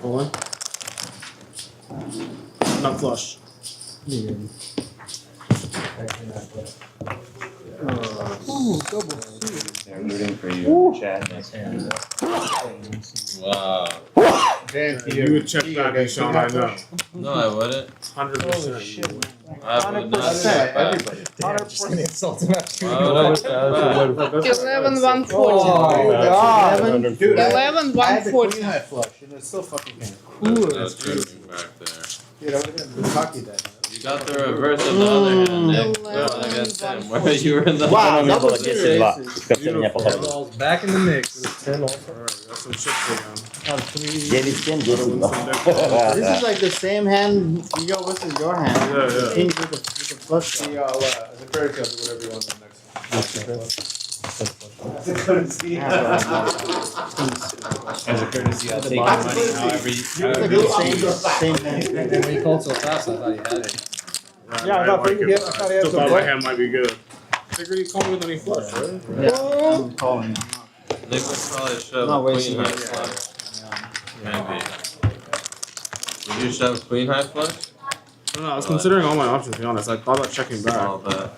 S3: One. Not flush.
S7: Ooh, double C.
S20: They're rooting for you in the chat.
S10: Wow.
S13: Dan, you would check that, Sean, I know.
S10: No, I wouldn't.
S13: 100%.
S10: I would not check back.
S13: Just gonna insult him after.
S10: Why would I check back?
S16: 11, 140.
S3: Oh, God.
S12: Dude,
S16: 11,
S12: I had the
S16: 140.
S12: queen high flush, and it still fucking came.
S10: That's back there.
S12: Dude, I would have been cocky that.
S10: You got the reverse of the other hand, Nick. Going against him, where you were in the.
S12: Wow,
S9: Мне
S12: double
S9: было 10 2. Как-то меня походу.
S13: Airball's back in the mix.
S11: Alright, got some shit for them.
S9: 9-7, 10 2.
S3: This is like the same hand, your versus your hand.
S11: Yeah, yeah.
S3: King with the flush.
S18: See, as a fairy tale, do whatever you want on the next one.
S12: That's a courtesy.
S20: As a courtesy, I'll take your money however you.
S3: It's like the same hand.
S13: When you called so fast, I thought you had it.
S11: Yeah, I thought he had some. My hand might be good. Figured he called me with any flush, right?
S3: Yeah, I'm calling.
S10: Nick would probably shove
S3: Not
S10: a queen
S3: wasting
S10: high
S3: it.
S10: flush. Maybe. Would you shove queen high flush?
S11: No, I was considering all my options, to be honest. I thought about checking back.
S10: All bet.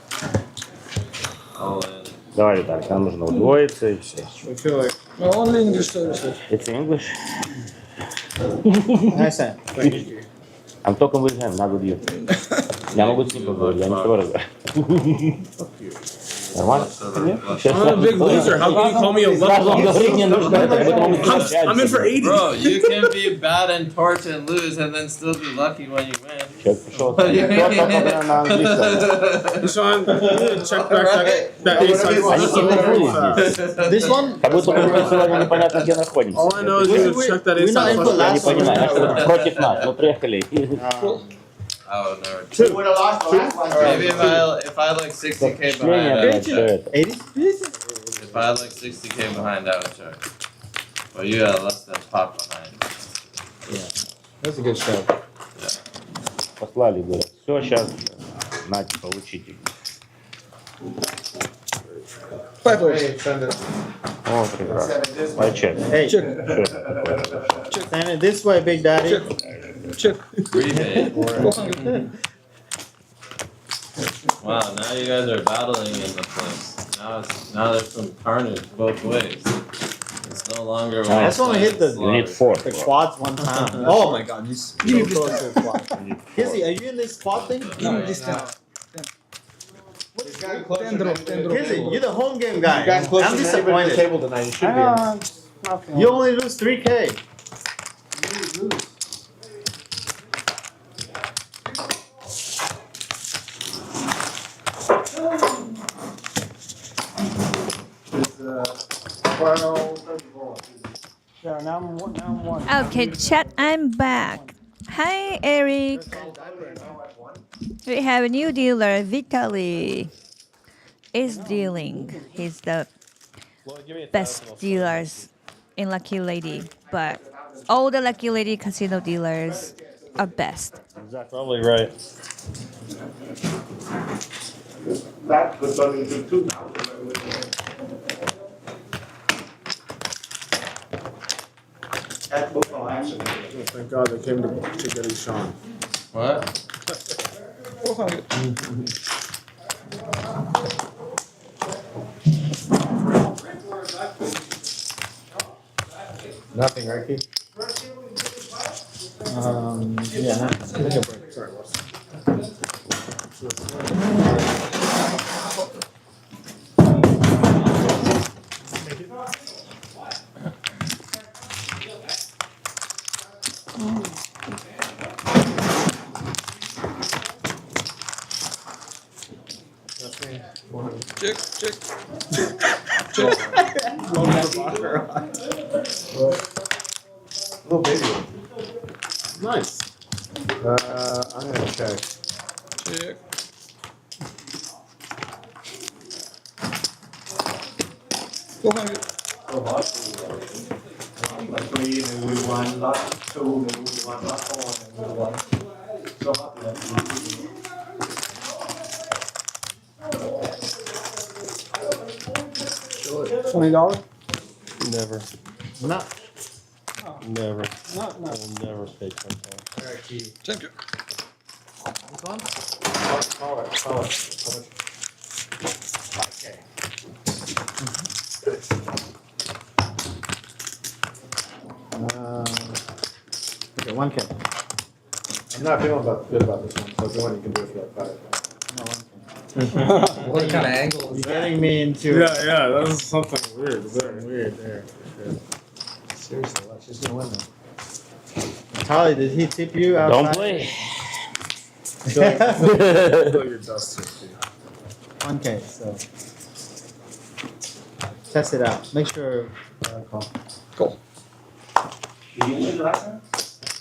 S10: All in.
S9: Давай, так, нам нужно удвоиться и все.
S11: I feel like.
S7: No, only English services.
S9: It's English.
S3: Nice hand.
S9: I'm talking with him, not with you. Я могу с ним поговорить, я не с тобой разговариваю. Нормально?
S11: I'm a big loser. How can you call me a
S9: Сразу он говорит, мне нужно это, как будто он
S11: I'm in for 80.
S10: Bro, you can be bad in torch and lose and then still be lucky when you win.
S9: Человек пришел, кто только на английском.
S11: Sean, check back that ace high flush.
S3: This one?
S9: Как будто мы сегодня непонятно где находимся.
S11: All I know is you check that ace high flush.
S9: Я не понимаю, значит, против нас, мы приехали.
S10: I would never.
S12: Two would have lost the last one.
S10: Maybe if I had like 60k behind, I would check.
S3: 80?
S10: If I had like 60k behind, I would check. But you had less than pop behind.
S18: Yeah, that's a good shot.
S9: Послали, говорят, все, сейчас, нате, получите. О, прекрасно. Давай чек.
S3: Hey, stand it this way, Big Daddy.
S7: Check.
S10: Rebate. Wow, now you guys are battling in the place. Now there's some carnage both ways. It's no longer.
S3: I just want to hit the quads one time. Oh my
S18: god, you so
S3: close to the quad. Kizzy, are you in this quad thing?
S7: No, this time.
S3: Kizzy, you're the home game guy.
S18: You got close
S3: I'm
S18: to the
S3: disappointed.
S18: table tonight. You should be.
S3: You only lose 3K.
S7: Yeah, now I'm one.
S14: Okay, chat, I'm back. Hi, Eric. We have a new dealer, Vitaly. Is dealing. He's the best dealers in Lucky Lady, but all the Lucky Lady casino dealers are best.
S6: That's probably right.
S12: That was only two now. That's both on accident.
S11: Thank God they came to get his Sean.
S10: What?
S7: 400.
S18: Nothing, right, Keith?
S3: Yeah, nothing.
S11: Take a break. Sorry, boss.
S7: Check.
S18: Little baby.
S11: Nice.
S18: I'm gonna check.
S7: Check.
S12: Three, maybe one, lot two, maybe one, lot four, maybe one. So hot that.
S7: $20?
S6: Never.
S3: No.
S6: Never.
S7: No.
S6: I will never pay $20.
S18: Alright, Keith.
S7: Check it.
S3: This one?
S18: Call it. How much? 5K.
S3: Okay, 1K.
S18: I'm not feeling good about this one, so if you want, you can do it for like 5.
S3: No, 1K.
S13: What kind of angle is
S3: You're
S13: that?
S3: getting me into.
S11: Yeah, that was something weird. Very weird there.
S18: Seriously, she's gonna win now.
S3: Tali, did he tip you outside?
S9: Don't play.
S11: feel like you're dust too.
S3: 1K. So test it out. Make sure.
S8: Cool.
S18: Did you win the last time?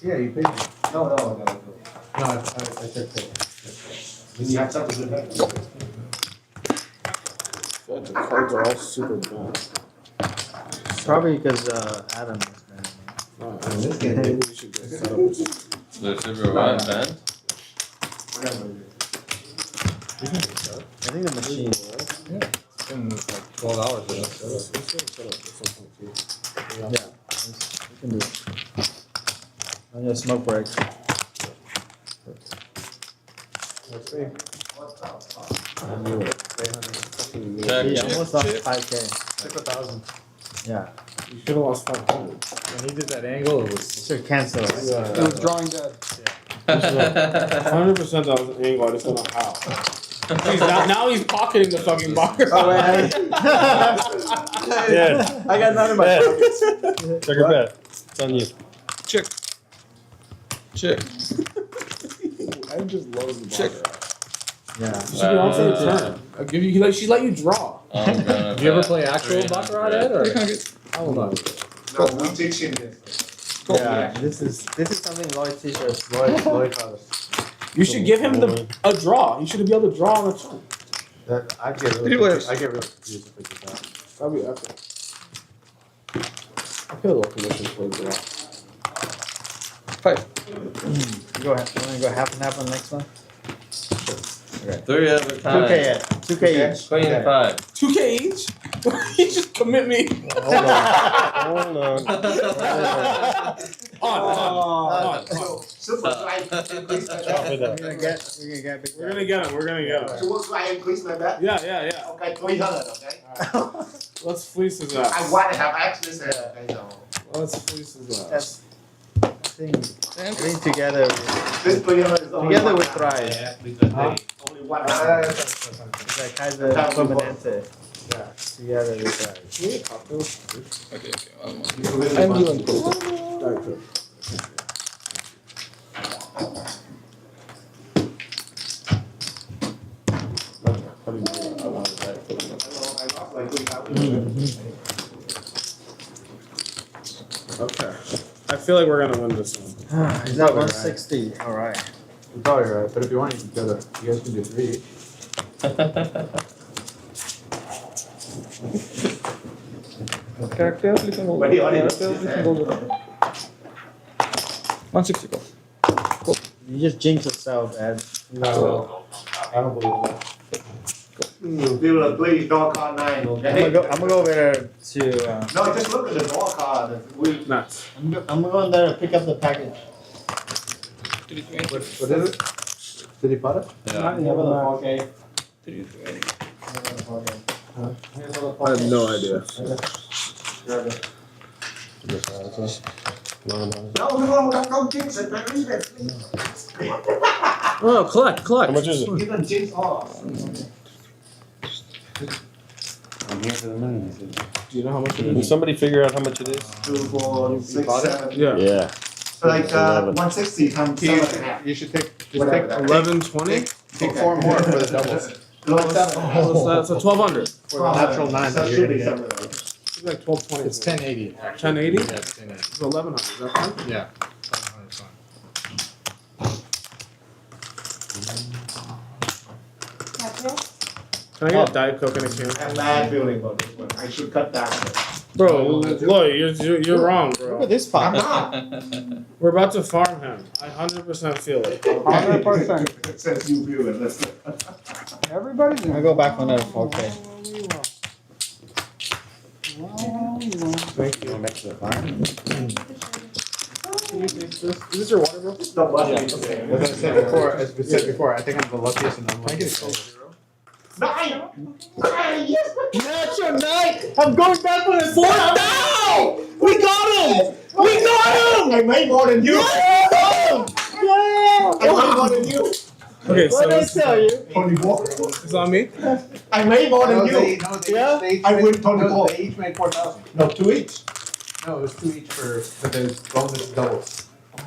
S18: Yeah, you paid me. No, I checked it. When you have something to do
S11: The cards are all super bad.
S3: Probably because Adam is bad.
S11: In this game, maybe we should get set up or something.
S10: They're super well banned.
S3: I think the machine.
S13: Yeah. It's been like 12 hours ago.
S3: Yeah, we can do it. On your smoke break.
S18: Let's see.
S3: I knew it.
S10: Check,
S3: He
S10: check,
S3: almost lost
S10: check.
S3: 5K.
S18: Took 1,000.
S3: Yeah.
S11: You should have lost 500.
S13: When he did that angle, it was.
S3: Should cancel it.
S11: It
S18: was drawing dead.
S11: 100% that was an angle. I just don't know how. Now he's pocketing the fucking box.
S3: Oh, wait.
S6: Yeah.
S18: I got none in my pockets.
S6: Check your bet. It's on you.
S8: Check. Check.
S11: I just love the
S8: Check.
S3: Yeah.
S11: You should be on for the turn. I'll give you. She let you draw.
S13: Did you ever play actual baccarat, Ed? Or? Hold on.
S18: No, we teaching this.
S3: Yeah, this is something Lloyd teaches. Lloyd taught us.
S11: You should give him a draw. He should be able to draw on the turn.
S18: I get really confused if it's that.
S11: That'd be epic. I feel a little commission for a draw.
S8: 5.
S3: You want to go half and half on the next one? Okay.
S10: 3 at a time.
S3: 2K each.
S10: Queen 5.
S11: 2K each? You just commit me.
S6: Hold on.
S11: On.
S12: Super fly increase my bet.
S3: We're gonna get big.
S11: We're gonna get him.
S12: Super fly increase my bet.
S11: Yeah.
S12: Okay, 300. Okay.
S11: Let's fleece his ass.
S12: I want to have access. Okay, so
S11: Let's fleece his ass.
S3: That's. I think together.
S12: this 300 is only
S3: Together
S12: one
S3: we
S12: hand.
S3: thrive.
S12: Only one hand.
S3: It's like Kaiser Permanente. Yeah. Together we thrive.
S8: Okay. I'm doing cool.
S11: Okay. I feel like we're gonna win this one.
S3: Is that 160? All right.
S18: You're probably right, but if you want, you can go to. You guys can do 3.
S8: Character, we can go.
S12: But he already
S8: Character, we can go. 160 go.
S3: You just jinx yourself, Ed.
S18: I don't believe that.
S12: Please don't call 9. Okay.
S3: I'm gonna go over there to.
S12: No, just look at the ball card.
S11: Nuts.
S3: I'm gonna go in there to pick up the package.
S18: What is it? Did he put it?
S10: Yeah.
S3: You have a 4K.
S11: I have no idea.
S12: No, don't jinx it. Man. Leave it.
S11: Oh, collect.
S6: How much is it?
S12: You can jinx off.
S18: I'm here for the money.
S11: Do you know how much it
S6: Can
S11: is?
S6: somebody figure out how much it is?
S12: 2, 4, 6, 7.
S11: Yeah.
S6: Yeah.
S12: So like 160 times 7.5.
S18: You should take. Just
S12: Whatever
S18: take.
S12: that is.
S11: 1120.
S18: Take 4 more for the doubles.
S11: So 1200.
S18: For the natural 9
S12: So
S18: that
S12: it
S18: you're
S12: should
S18: gonna
S12: be
S18: get.
S12: something like that.
S11: It's like 1220.
S18: It's 1080.
S11: 1080?
S18: Yeah, it's 1080.
S11: It's 1100. Is that fine?
S18: Yeah. 1100 is fine.
S11: Can I get a Diet Coke and a can?
S12: I have bad feeling about this one. I should cut down.
S11: Bro, Lloyd, you're wrong,
S3: Look
S11: bro.
S3: at this
S12: I'm
S3: pot.
S12: not.
S11: We're about to farm him. I 100% feel it.
S18: 100%.
S12: It says you view it. Listen.
S18: Everybody's
S3: I'll go back on that 4K.
S11: Thank you.
S18: Next to the farm.
S11: Is this your water, bro?
S12: Don't bother me.
S18: As I said before, I think I'm the luckiest and unluckiest.
S12: 9! 9! Yes!
S3: Natural 9! I'm going back on the 4 now! We got him! We got him!
S12: I made more than you!
S3: Yeah!
S12: I made more than you!
S11: Okay, so
S3: What did I tell you?
S12: 24.
S11: it's on me?
S12: I made more than you!
S3: Yeah?
S12: I win 24.
S18: No, they each made 4,000.
S12: No, 2 each.
S18: No, it was 2 each for the bonus doubles.
S12: So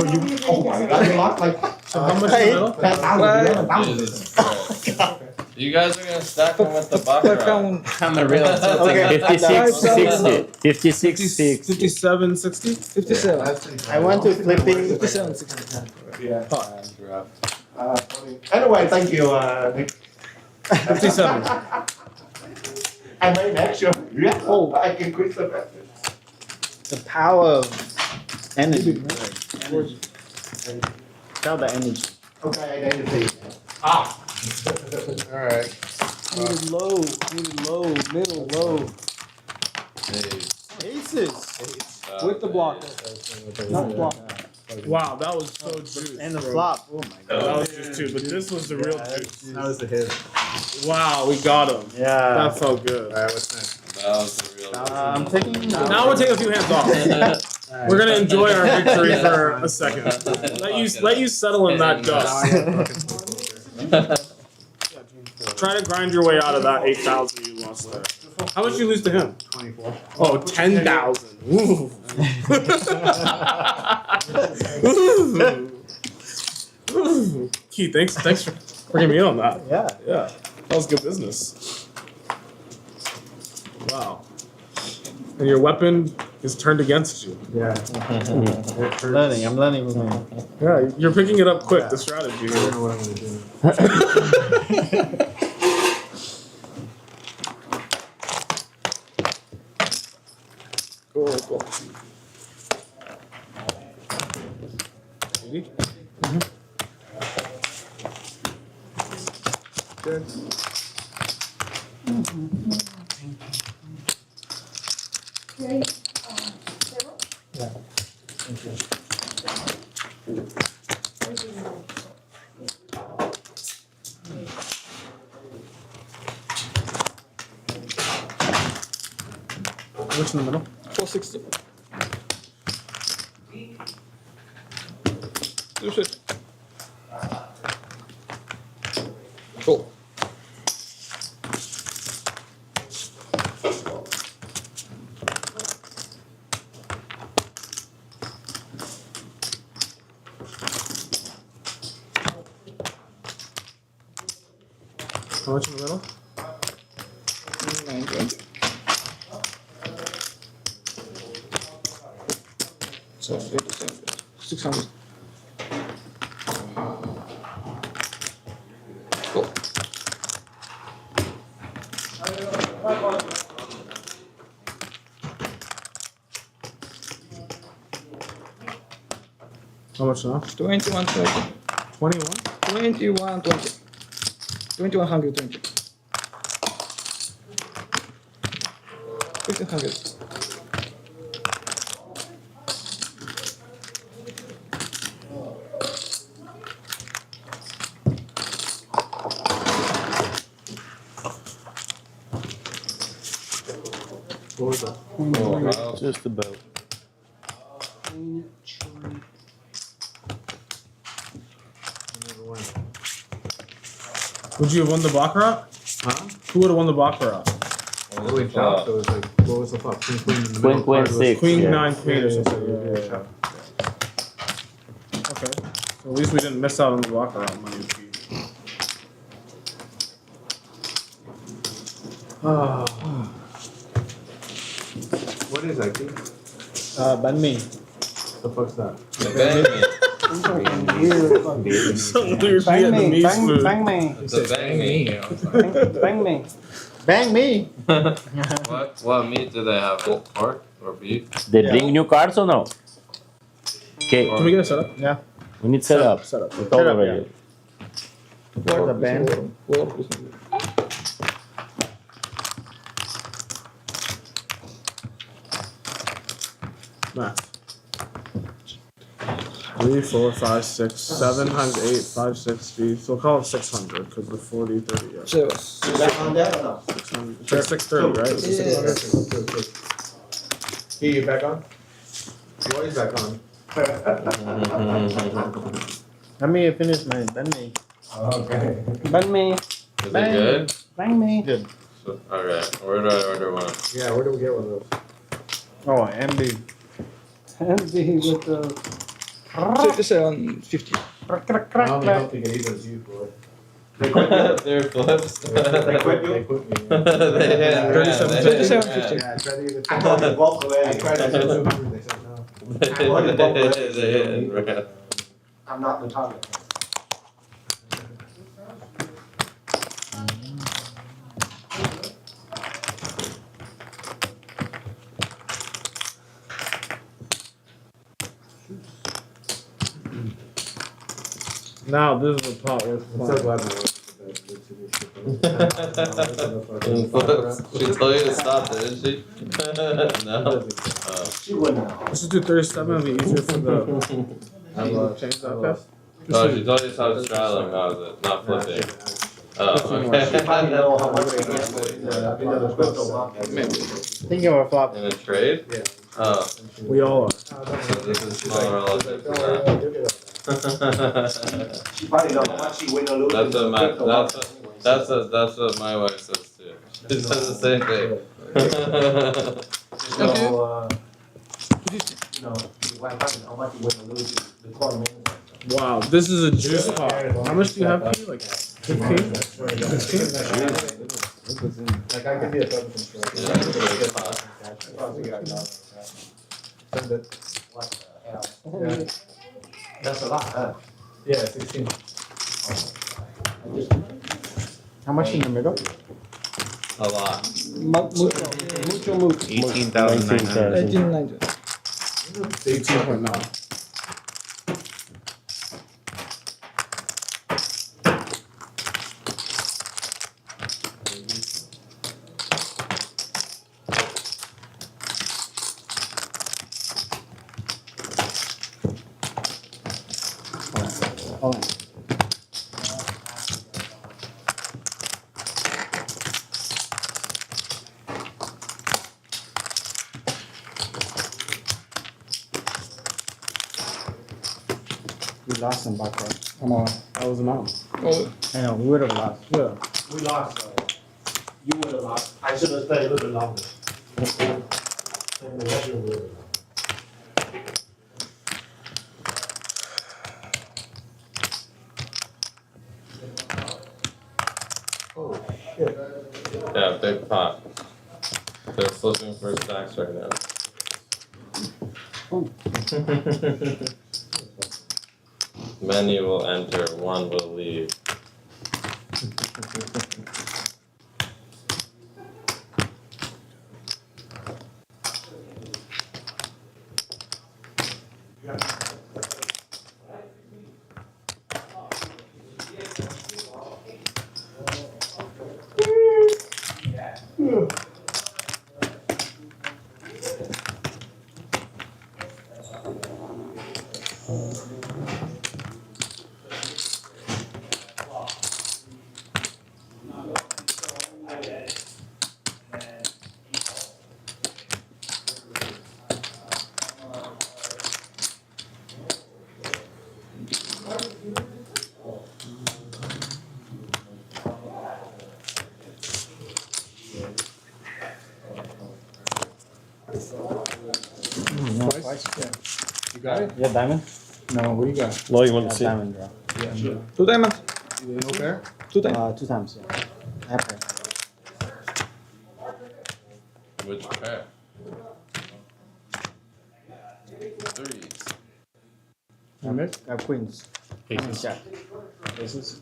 S12: you, oh my god, you lost like
S11: So how much in the middle?
S10: Jesus Christ. You guys are gonna stack them with the baccarat.
S9: On the real.
S3: Okay.
S9: 56, 60. 56, 60.
S11: 57, 60?
S13: 57.
S3: I want to flipping.
S13: 57, 60.
S18: Yeah. Anyway, thank you, Nick.
S11: 57.
S18: I made an extra. Yeah. Oh, I can quit the message.
S3: The power of energy. Energy. Tell the energy.
S18: Okay, identity.
S13: Alright.
S7: Needed low, middle, low. Aces. With the blocker. Not blocker.
S11: Wow, that was so juice.
S3: And the
S11: bro.
S3: flop. Oh my god.
S11: That was just two, but this was the real juice.
S3: That was the hit.
S11: Wow, we got him.
S3: Yeah.
S11: That felt good.
S13: Alright, what's next?
S10: That was the real
S3: I'm taking.
S11: Now we'll take a few hands off. We're gonna enjoy our victory for a second. Let you settle in that dust. Try to grind your way out of that 8,000 you lost there. How much did you lose to him?
S13: 24.
S11: Oh, 10,000. Ooh. Ooh. Keith, thanks for bringing me in on that.
S3: Yeah.
S11: Yeah, that was good business. Wow. And your weapon is turned against you.
S3: Yeah. I'm learning.
S11: Yeah, you're picking it up quick, the strategy.
S13: I don't know what I'm gonna do.
S11: Cool. 80? Good.
S1: Okay.
S7: Yeah. Thank you.
S11: Which in the middle?
S13: 460. Cool.
S11: How much in the middle?
S13: 920. So 600. Cool.
S11: How much now?
S13: 2120.
S11: 21?
S13: 2120. 2120. 1500.
S11: What was that?
S10: Oh, wow.
S6: Just about.
S11: Would you have won the baccarat?
S13: Huh?
S11: Who would have won the baccarat?
S13: What was the flop? So it was like, what was the flop? Queen, queen in the
S9: Queen,
S13: middle.
S9: queen,
S13: card was-
S9: six.
S11: Queen,
S9: Yeah.
S11: 9, queen or something.
S13: Yeah.
S11: Okay. So at least we didn't miss out on the baccarat money.
S13: What is that, Keith?
S3: Banh mi.
S13: The fuck's that?
S10: The bang me.
S11: Some weird
S7: Bang me,
S11: Vietnamese
S7: bang,
S11: food.
S7: bang me,
S10: The bang me.
S7: bang me.
S3: Bang me.
S10: What meat do they have? Pork or beef?
S9: They bring new cards or no? Okay,
S11: Can we get a setup?
S3: Yeah.
S9: we need setup.
S11: Setup.
S9: It's all
S3: Setup,
S9: already.
S3: For the band.
S11: Math. 3, 4, 5, 6, 7 times 8, 5, 60. So we'll call it 600 because the 40, 30, yeah.
S13: So,
S18: You back on that or no?
S11: 600. It's like 630, right? It's 600.
S13: Hey, you back on? What is back on?
S3: Let me finish my banh mi.
S18: Okay.
S7: Bang me,
S10: Is it good?
S7: bang me.
S3: Good.
S10: So, alright, where do I order one?
S13: Yeah, where do we get one of those?
S3: Oh, MB.
S7: And be with the.
S13: 5750.
S11: I don't think it either is you, boy.
S12: They quit you?
S10: They're flips.
S12: They quit you?
S11: They quit me. Yeah.
S10: They hit
S7: 37, 50.
S11: Yeah, I tried to get
S12: I thought they walked away.
S11: I tried to get 200. They said no.
S10: They hit and ran.
S12: I'm not the target.
S11: Now this is the part where
S12: I'm so glad
S10: And flips. She told you to stop, didn't she? No.
S12: She wouldn't know.
S11: Let's just do 37. It'll be easier for the. Change that fast.
S10: Oh, she told you to stop straddling, not flipping. Oh,
S12: She
S10: okay.
S12: probably know how much they get.
S11: Maybe. Thinking of a flop.
S10: In a trade?
S12: Yeah.
S10: Oh.
S11: We all are.
S10: So this is small relative to that.
S12: She probably know how much she win or lose.
S10: That's what my wife says too. She says the same thing.
S12: So, you know, how much you win or lose the tournament.
S11: Wow, this is a juice pot. How much do you have, P? Like 15? 16?
S12: Like I could be a substance. That's a lot, huh?
S11: Yeah, 16.
S7: How much in the middle?
S10: A lot.
S7: Mucho.
S20: 18,900.
S7: 1890.
S11: 18.9.
S7: We lost some backward. Come on.
S11: That was the amount.
S7: I know, we would have lost.
S11: Yeah.
S12: We lost, you would have lost. I should have stayed a little bit longer.
S11: Oh, shit.
S10: Yeah, big pot. They're flipping for stacks right now. Many will enter, one will leave.
S11: You got it?
S7: Yeah, diamond?
S11: No, what do you got?
S6: Low, you want to see?
S7: Diamond draw.
S11: Yeah, sure.
S7: 2 diamonds.
S11: No pair?
S7: 2 times. 2 times, yeah. I have pair.
S10: Which pair? Threes.
S7: I have queens.
S6: Aces.
S7: Jack. Aces.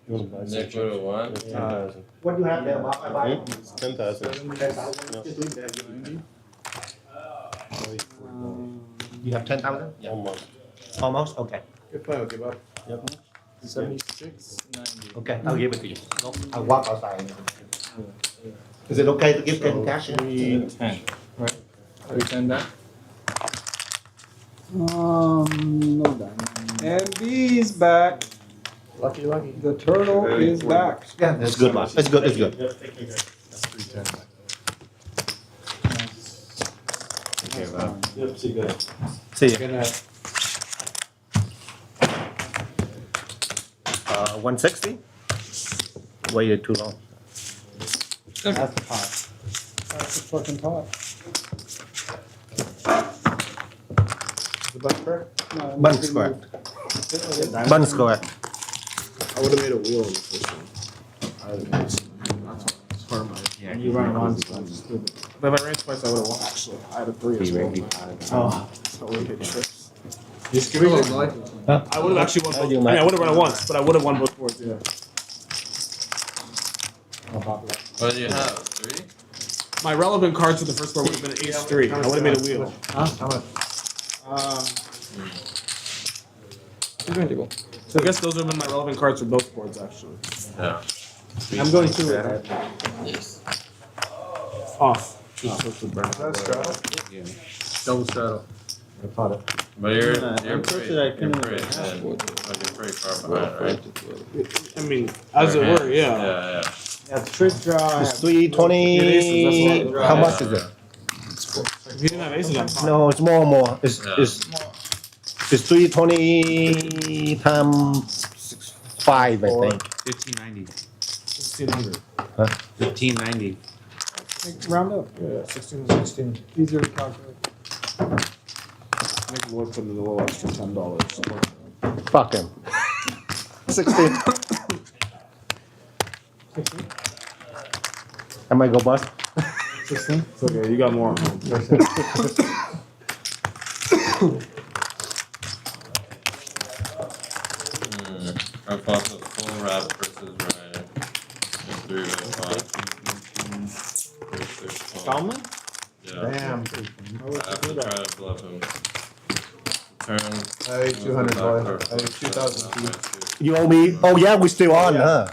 S6: You want to buy
S10: Nick
S6: some
S10: would have won.
S6: 10,000.
S12: What do you have there, Mark? I buy it.
S6: It's 10,000.
S12: Just leave that. You have 10,000?
S6: Almost.
S12: Almost? Okay.
S11: Good play, okay, Bob.
S6: Yep.
S11: 76, 90.
S12: Okay, I'll give it to you. I'll walk outside. Is it okay to give 10 cash?
S13: 310.
S11: Right. 310 back?
S7: No diamond.
S13: And B's back.
S11: Lucky.
S13: The turtle is back.
S12: Yeah, it's good, Mark. It's good, it's good.
S11: That's 310.
S20: Okay, well.
S6: Yep, see you guys.
S12: See ya.
S11: Good night.
S12: 160? Waited too long.
S7: That's the pot.
S13: That's the fucking pot.
S12: Bun square. Bun square.
S11: I would have made a wheel in the first one. I would have made it. That's part of my.
S20: Yeah,
S11: You run once. But if I ran twice, I would have won. Actually, I had a 3 as well. Oh, so we hit trips.
S13: Just give me a little life.
S11: I would have actually won both. I mean, I would have run it once, but I would have won both boards. Yeah.
S10: What do you have? 3?
S11: My relevant cards for the first board would have been an ace 3. I would have made a wheel.
S13: Huh? How much?
S11: So I guess those would have been my relevant cards for both boards, actually.
S10: Yeah.
S7: I'm going to
S10: Yes.
S11: Off.
S13: Double straddle.
S20: I caught it.
S10: But you're
S7: I'm
S10: pretty,
S7: sure that I
S10: you're
S7: couldn't
S10: pretty,
S7: have
S10: you're pretty far behind, right?
S11: I mean, as it were, yeah.
S10: Yeah.
S7: Yeah, trick draw.
S12: It's 320. How much is it?
S11: If you didn't have aces, I'm fine.
S12: No, it's more. It's 320 times 5, I think.
S20: 1590.
S11: 1600.
S12: Huh?
S20: 1590.
S7: Round up.
S11: Yeah, 16.
S7: Easier to calculate.
S11: Make Lloyd put in a little extra $10.
S12: Fuck him. 16. I might go bust.
S11: 16? It's okay, you got more.
S10: I fought the full wrap versus Ryan. 3 by 5.
S7: Salmon?
S10: Yeah.
S13: Damn.
S10: I have to try to bluff him. Turn.
S13: I owe you 200 dollars. I owe you 2,000
S12: You owe me. Oh, yeah, we still on, huh?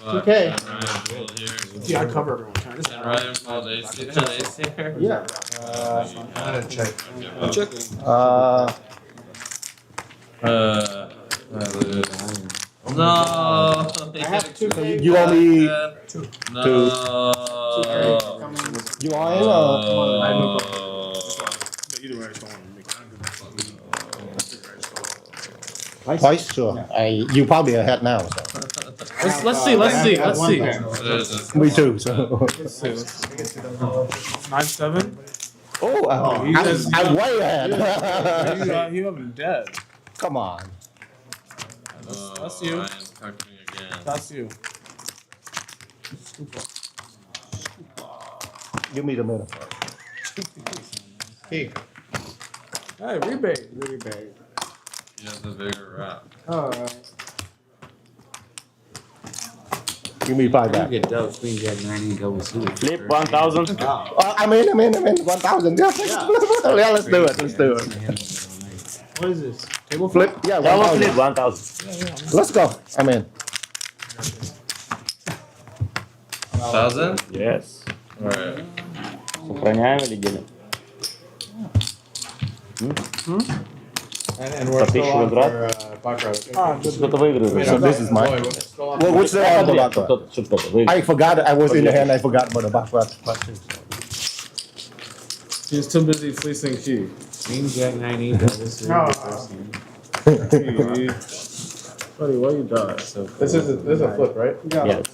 S7: Okay.
S11: Yeah, I cover everyone. Can I just
S10: And Ryan fold ace here?
S7: Yeah.
S13: I'm gonna check.
S11: check?
S10: I lose. No! I
S7: have 2K.
S12: You owe me
S10: No!
S12: You are in or?
S11: But either way, I just don't want to make
S12: Twice? Sure. You probably ahead now. So.
S11: Let's see.
S12: Me too. So.
S11: 9-7?
S12: Oh, I'm way ahead.
S11: You have him dead.
S12: Come on.
S11: That's you.
S10: Ryan tucked me again.
S11: That's you.
S12: Give me the middle.
S13: Hey.
S11: Hey, rebate.
S10: He has the bigger wrap.
S7: Alright.
S12: Give me 5
S20: You
S12: back.
S20: get double queen, jack 90, double suited.
S9: Flip 1000.
S12: I'm in. 1,000. Yeah, let's do it.
S7: What is this?
S12: Table flip? Yeah,
S9: Double flip
S12: 1,000.
S9: 1000.
S12: Let's go. I'm in.
S10: 1,000?
S9: Yes.
S10: Alright.
S9: Сохраняем или делим?
S13: And we're still on for baccarat.
S9: Кто-то выиграет.
S12: So this is mine. Well, which the baccarat?
S9: Кто-то выиграет.
S12: I forgot. I was in the hand. I forgot about the baccarat.
S11: He's too busy fleecing key.
S20: Queen, jack 90, double suited.
S7: No.
S11: Buddy, why you die?
S13: This is a flip, right?
S7: Yeah.
S9: Yes.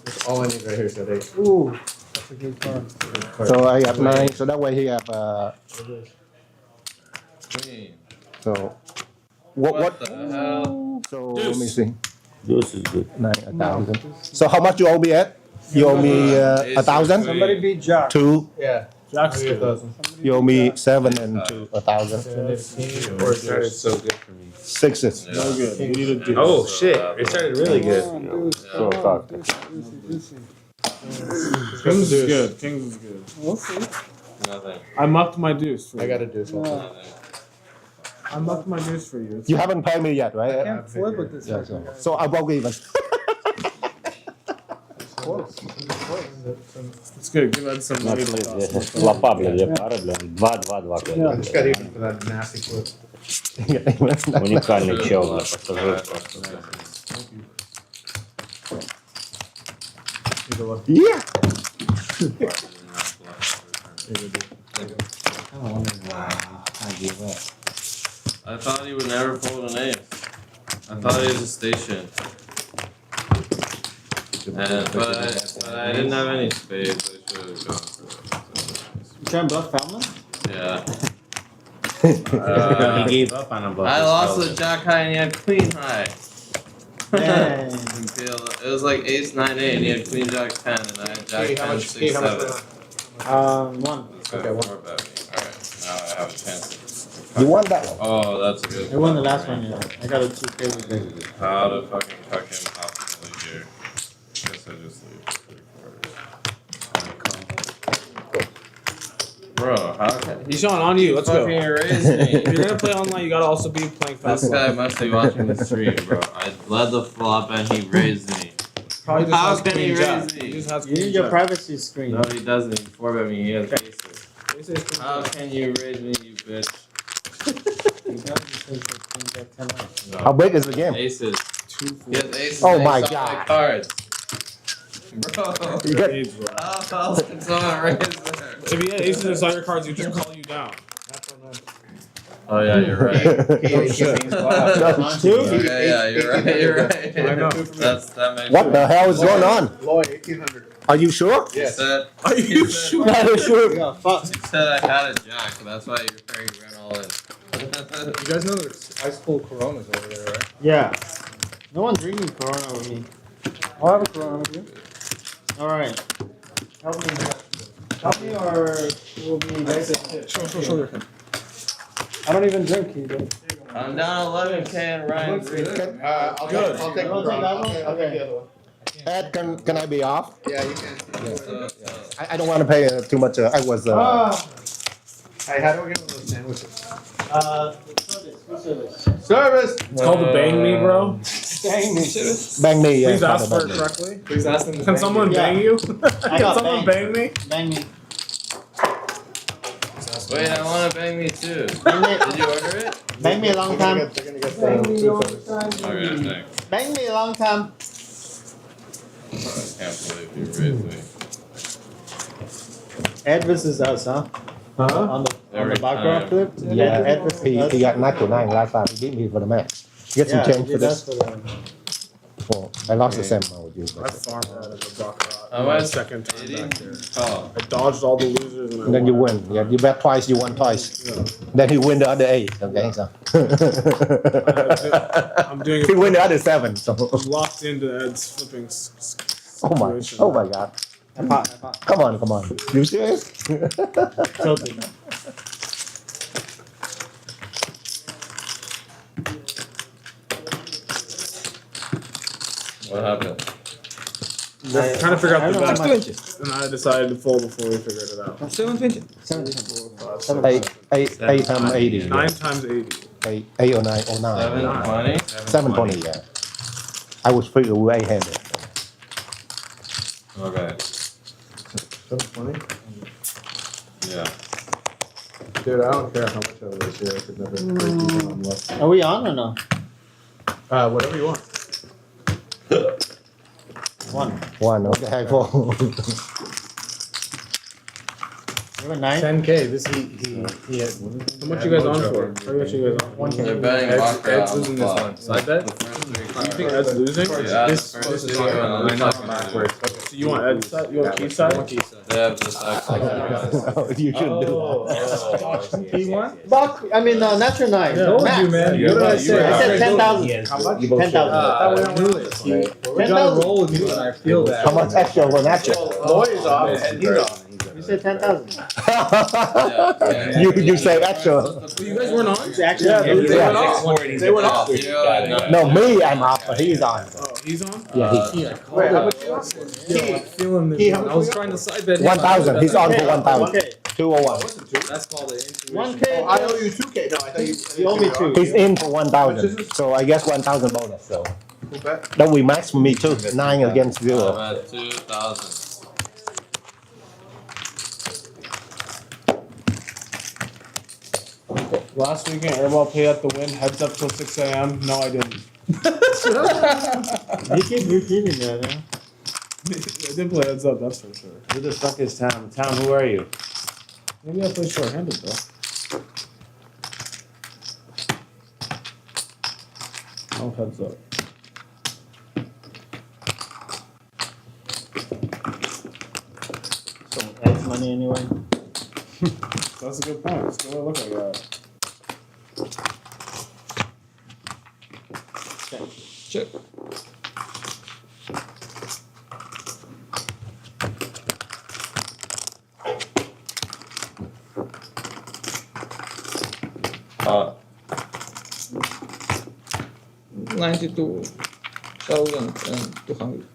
S13: That's all I need right here, so they.
S7: Ooh, that's a good card.
S12: So I have 9. So that way he have.
S10: Queen.
S12: So what?
S10: The hell?
S12: So let me see.
S9: This is good.
S12: 9,000. So how much you owe me at? You owe me 1,000.
S7: Somebody beat Jack.
S12: 2.
S13: Yeah.
S11: Jack's
S13: Maybe
S11: good.
S13: 1,000.
S12: You owe me 7 and 2. 1,000.
S13: 15
S20: It started so good for me.
S12: 6s.
S11: No good. You need to do
S20: Oh shit! It started really good.
S9: So fuck.
S11: Kings is good. Kings is good.
S7: We'll see.
S10: Nothing.
S11: I mucked my deuce.
S13: I gotta do something.
S10: Nothing.
S11: I mucked my deuce for you.
S12: You haven't paid me yet,
S7: I
S12: right?
S7: can't flip with this.
S12: Yeah, so I broke even.
S11: It's good. Give Ed some money.
S9: Лопа, блядь, две пары, блядь. 2-2-2.
S13: I just got even for that nasty flip.
S9: Уникальный чел, наш пассажир просто.
S12: Yeah.
S10: I thought he would never fold an ace. I thought he was a station. But I didn't have any spades. I should have gone for it.
S7: You trying to bluff Falmouth?
S10: Yeah.
S20: He gave up on him.
S10: I lost with Jack high and he had queen high.
S3: Dang.
S10: It was like ace 9-8 and he had queen jack 10 and I had jack 10 6 7.
S7: One.
S10: Okay, one. Alright, now I have a chance.
S12: You won that one.
S10: Oh, that's a good.
S3: I won the last one, yeah. I got a 2 crazy big.
S10: How to fucking tuck him optimally here. Guess I just leave 3 quarters. Bro, how can
S11: He's on you. Let's go.
S10: fucking erase me?
S11: If you're gonna play online, you gotta also be playing fast.
S10: This guy must be watching the stream, bro. I led the flop and he raised me.
S11: Probably just
S10: How
S11: has
S10: can he
S11: queen jack.
S10: raise me?
S11: He just has
S3: You
S11: queen
S3: need your
S11: jack.
S3: privacy screen.
S10: No, he doesn't. He 4-bet me. He has aces. How can you raise me, you bitch? No.
S12: How big is the game?
S10: Aces. He has aces.
S12: Oh
S10: and
S12: my
S10: he saw
S12: God.
S10: my cards. Bro.
S12: You got-
S10: How else can someone raise there?
S11: If he had aces inside your cards, he just call you down.
S10: Oh yeah, you're right.
S11: Oh, shit.
S10: Yeah, you're right. You're right.
S11: I know.
S10: That makes
S12: What the hell is going on?
S18: Lloyd, 1800.
S12: Are you sure?
S10: He said.
S11: Are you sure?
S12: Not sure.
S3: Yeah, fuck.
S10: He said I had a jack. That's why you're hearing ran all in.
S13: You guys know there's ice cold Coronas over there, right?
S3: Yeah. No one's drinking Corona with me.
S7: I'll have a Corona with you.
S3: Alright. Help me. Help me or it will be basic.
S11: Show. I don't even drink, he did.
S10: I'm down 11K and Ryan Green.
S18: I'll take
S3: You
S18: the
S3: want to take that one? Okay.
S18: the other one.
S12: Ed, can I be off?
S18: Yeah, you can.
S12: I don't want to pay too much. I was.
S18: Hey, how do we get those sandwiches?
S3: Service.
S18: Service!
S11: It's called the bang me, bro.
S7: Bang me.
S12: Bang me.
S11: Please
S12: yeah,
S11: ask for it
S12: bang me.
S11: correctly.
S13: Please ask them to
S11: Can
S13: bang
S11: someone
S13: you.
S11: bang you?
S3: I
S11: Can
S3: got
S11: someone bang me?
S3: Bang me.
S10: Wait, I want to bang me too.
S3: Bang me.
S10: Did you order it?
S3: Bang me a long time.
S18: They're gonna get
S7: Bang me all
S18: food
S7: the time.
S10: Okay, thanks.
S3: Bang me a long time.
S10: I can't believe you raised me.
S3: Ed versus us, huh? On the
S10: Every
S3: background
S10: time.
S3: clip?
S12: Yeah.
S3: Ed versus
S12: He
S3: us.
S12: got 9 last time. He beat me for the match. Get some change for this. Well, I lost the same amount with you.
S11: I farmed out of the baccarat.
S10: How
S11: My
S10: much?
S11: second time
S10: 80?
S11: back there.
S10: Oh.
S11: I dodged all the losers and I
S12: And then you
S11: won.
S12: win. Yeah, you bet twice, you won twice. Then he win the other 8. Okay, so.
S11: I'm doing
S12: He
S11: it.
S12: win the other 7. So.
S11: I'm locked into Ed's flipping situation.
S12: Oh my God. Come on. You serious?
S3: Tilted.
S10: What happened?
S11: They're trying to figure out the
S3: I don't know
S11: best. And I decided to fold before we figured it out.
S12: 8 times 80.
S11: 9 times 80.
S12: 8 or 9 or 9.
S10: 720?
S12: 720, yeah. I was figure with 8-handed.
S10: Okay.
S18: 720?
S10: Yeah.
S18: Dude, I don't care how much I was here. I could never break even on less.
S3: Are we on or no?
S18: Whatever you want.
S12: One, okay. Cool.
S3: You have a 9?
S18: 10K. This he had.
S11: How much you guys on for? How much you guys on?
S10: They're betting Baccarat
S11: Ed's
S10: on the
S11: losing this
S10: flop.
S11: one. Side bet?
S10: The first 3
S11: You
S10: cards.
S11: think Ed's losing?
S10: Yeah,
S18: This
S10: the first
S18: is
S10: 2
S18: fine.
S10: are on
S18: I
S10: the
S18: know
S10: second
S18: backwards.
S11: So you want Ed's side? You want Keith's side?
S10: They have just actually.
S12: You should do
S11: He won?
S3: Buck, I mean, natural 9.
S11: Yeah,
S3: Max.
S11: you, man.
S3: What did I say? I said 10,000.
S18: How much?
S3: 10,000.
S18: We gotta roll with you, and I feel that.
S12: How much extra was extra?
S18: Lloyd is off, and he's off.
S3: You said 10,000.
S12: You say extra.
S11: You guys weren't on?
S3: It's actually
S18: They went off. They went off.
S12: No, me, I'm off, but he's on.
S11: Oh, he's on?
S12: Yeah,
S18: Wait, how much?
S11: Yeah, I'm feeling the.
S18: Key, how
S11: I
S18: much
S11: was
S18: you
S11: trying to side bet.
S12: 1,000. He's on for 1,000.
S3: 1K.
S12: 201.
S13: That's called an intuition.
S3: 1K.
S18: I owe you 2K. No, I thought
S3: You owe me 2.
S12: He's in for 1,000. So I guess 1,000 bonus. So
S18: Who bet?
S12: that we max for me too. 9 against 0.
S10: I'm at 2,000.
S11: Last weekend, Airball paid at the win, heads up till 6 a.m. No, I didn't.
S3: You keep repeating that, huh?
S11: I didn't play heads up, that's for sure.
S20: Who the fuck is Tom? Tom, who are you?
S11: Maybe I play short-handed though. Oh, heads up.
S3: So Ed's money anyway.
S11: That's a good point. It's gonna look like that.
S13: Check.
S10: Uh,
S13: 92,200.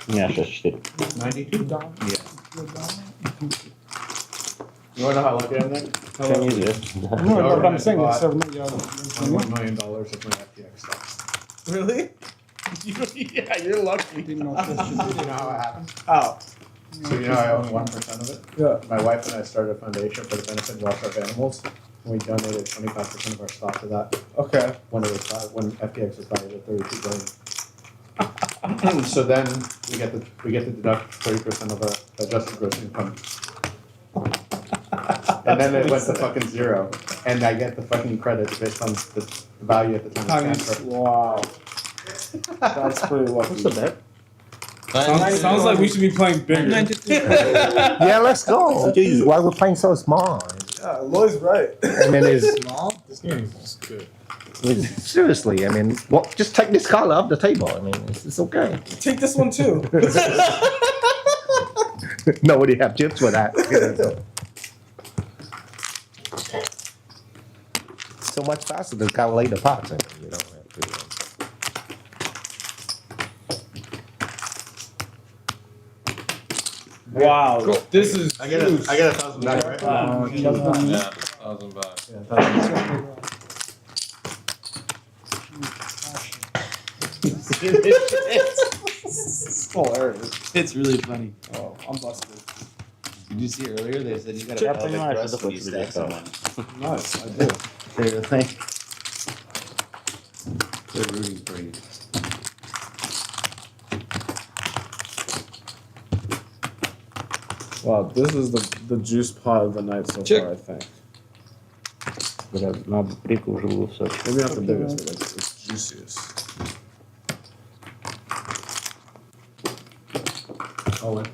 S9: Nie, 6-4.
S4: 92? Yeah. You wanna know how lucky I'm, Nick?
S9: Can you do it?
S7: No, but I'm saying it's
S4: $1 million of my FTX stock.
S11: Really? Yeah, you're lucky.
S4: You know how it happened?
S11: How?
S4: So you know I own 1% of it?
S11: Yeah.
S4: My wife and I started a foundation for the benefit of welfare of animals. And we donated 25% of our stock to that.
S11: Okay.
S4: When when FTX was valued at 32 billion. So then we get to deduct 30% of our adjusted gross income. And then it went to fucking zero. And I get the fucking credit based on the value at the time of transfer.
S11: Wow. That's pretty lucky.
S9: What's the bet?
S11: Sounds like we should be playing bigger.
S12: Yeah, let's go. Jeez, why we're playing so small?
S11: Yeah, Lloyd's right.
S12: I mean, it's
S11: small. This game is good.
S12: seriously. I mean, well, just take this color off the table. I mean, it's okay.
S11: Take this one too.
S12: Nobody have chips for that. So much faster to calculate the parts. I mean, you don't have to.
S11: Wow, this is.
S4: I get $1,000 back, right?
S10: yeah, 1,000 back.
S13: It's hilarious. It's really funny.
S11: Oh, I'm busted.
S13: Did you see earlier? They said you got
S9: Yeah,
S13: a pelvic
S9: pretty much.
S13: thrust when you stack someone.
S11: Nice, I do.
S12: Seriously.
S13: They're rooting for you.
S11: Wow, this is the juice pot of the night so far, I think.
S9: Надо прикол живу в Сочи.
S11: Maybe not the biggest, but it's juiciest.
S4: Oh, wait.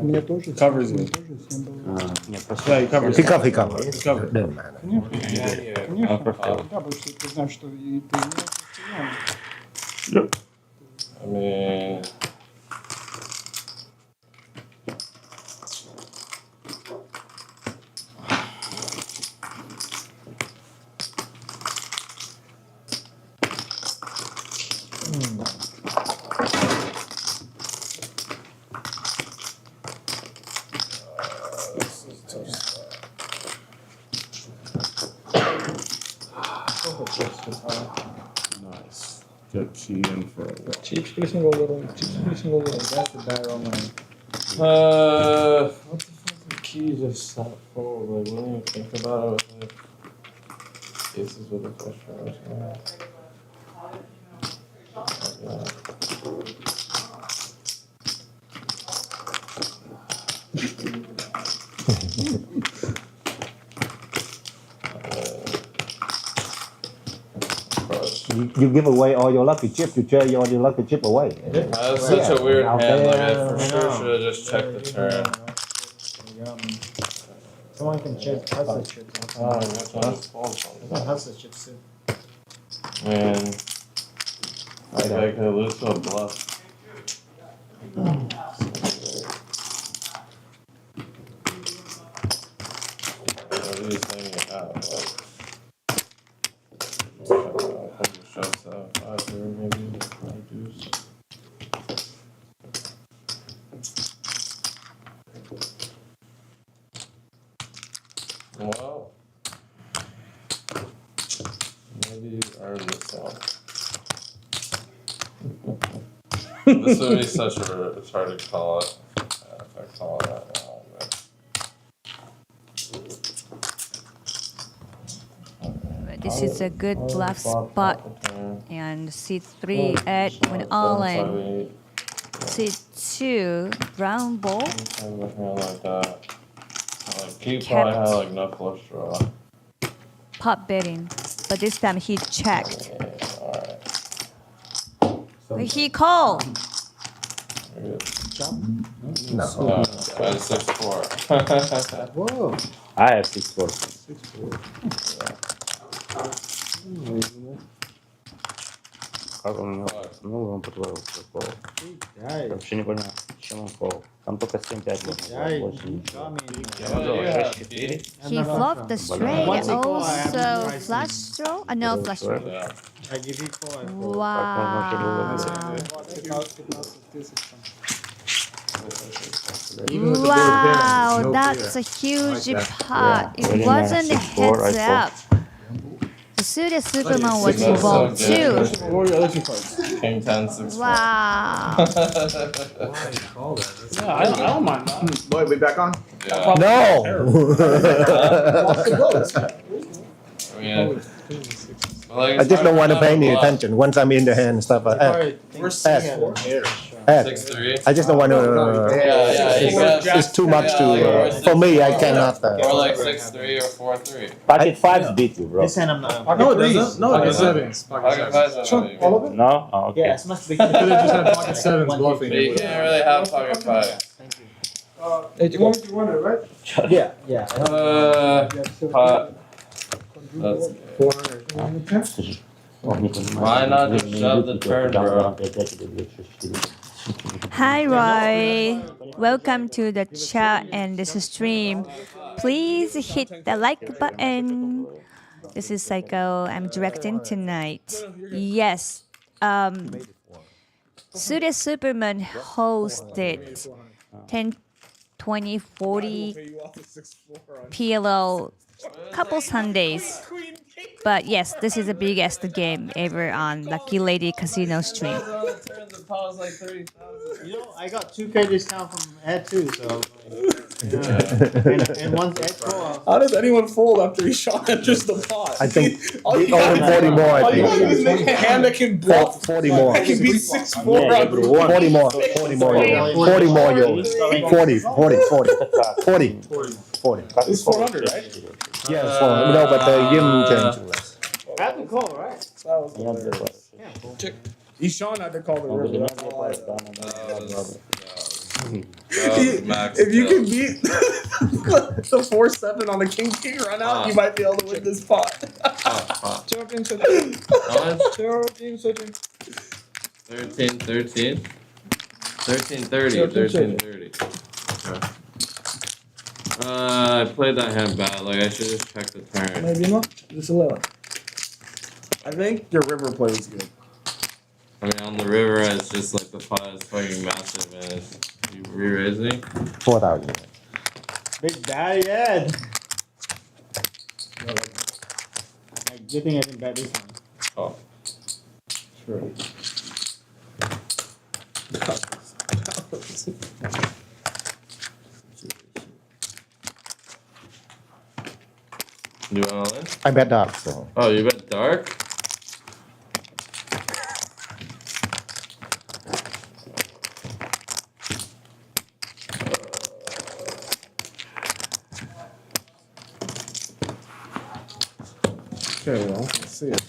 S7: Мне тоже.
S11: Covers me.
S9: Нет, просто...
S11: Yeah, he covers.
S12: Pick up.
S11: He covers.
S12: Doesn't matter.
S7: Конечно. Да, потому что ты знаешь, что и ты не
S10: I mean,
S11: Nice. Get key in for a while.
S13: Чипчик single little. Chipchip single little.
S4: That's the better on mine.
S10: what the fuck are keys are set for? Like, when you think about it, like, cases with the frustration.
S12: You give away all your lucky chip. You carry all your lucky chip away.
S10: That's such a weird
S12: Out
S10: hand. Like, I
S12: there,
S10: for sure should have just checked the turn.
S3: Someone can check hustle chips.
S10: Oh, that's what it's
S3: Hustle chips too.
S10: Man, I could lose to a bluff. He's hanging it out. Like, shoves out 5 here, maybe 5 deuce. Well, maybe earn this out. This would be such a. It's hard to call it. If I call it that now, but.
S14: this is a good bluff spot. And C3 Ed went all in. C2 brown ball.
S10: I'm looking at like that. Like he
S14: Kept.
S10: probably had like no flush draw.
S14: Pot betting, but this time he checked. But he called.
S20: No.
S10: I had 6-4.
S20: Whoa.
S9: I have 6-4. Как он меня... Ну, он потворил кол. Вообще не понимаю, чем он кол. Там только 7-5 можно, больше ничего.
S14: He flopped the straight, also flush draw? No flush draw.
S3: I give you 4.
S14: Wow.
S3: Even with the
S14: Wow,
S3: no
S14: that's
S3: fear.
S14: a huge
S3: Like
S14: pot.
S9: Yeah.
S14: It wasn't a heads up. The suited Superman was involved too.
S10: What are your other 2 cards? King 10, 6.
S14: Wow.
S11: Yeah, I don't mind that.
S4: Boy, we back on?
S10: Yeah.
S20: No!
S10: I mean, like,
S20: I just don't want to pay any attention once I'm in the hand and stuff like that. I just don't want to. It's too much to. For me, I cannot.
S10: Or like 6-3 or 4-3.
S9: Pocket 5s beat you, bro.
S3: This hand I'm not.
S11: No, it doesn't. No, it
S10: Pocket
S11: doesn't.
S10: Pocket 5s are not
S11: All of it?
S9: No? Oh, okay.
S3: Yeah, it's much bigger.
S11: You could have just had pocket 7s bluffing.
S10: But you can't really have Pocket 5.
S11: You want it, right?
S3: Yeah, yeah.
S10: Pot. That's
S3: 400.
S10: Why not just shove the turn, bro?
S14: Hi Roy, welcome to the chat and this stream. Please hit the like button. This is Saiko. I'm directing tonight. Yes, Suited Superman hosted 10, 20, 40 PLO couple Sundays. But yes, this is the biggest game ever on Lucky Lady Casino stream.
S3: You know, I got 2K discount from Ed too, so. And once Ed call.
S11: How does anyone fold after he shot enters the pot?
S20: I think
S11: All you
S20: only
S11: gotta
S20: 40 more.
S11: All
S20: I
S11: you gotta do is
S20: think.
S11: make a hand that can bluff.
S20: 40 more.
S11: That can beat 6-4 on the
S20: 40 more. 40 more. 40 more. 40. 40.
S11: It's 400, right?
S20: Yeah, no, but the yin changed less.
S3: I have to call, right?
S11: That was hilarious. Ishan had to call the river. That's all If you can beat the 4-7 on the king run out, you might be able to win this pot.
S10: Joking, 13, 13. 13-30. Okay. I played that hand bad. Like, I should just check the turn.
S11: Maybe not. Just a little. I think your river play is good.
S10: I mean, on the river, it's just like the pot is fucking massive, and it's, you re-raise me?
S20: 4,000.
S3: Big Daddy Ed. Good thing I didn't bet this one.
S10: Oh.
S11: Sure.
S10: You went all in?
S20: I bet dark, so.
S10: Oh, you bet dark?
S11: Okay, well, let's see it.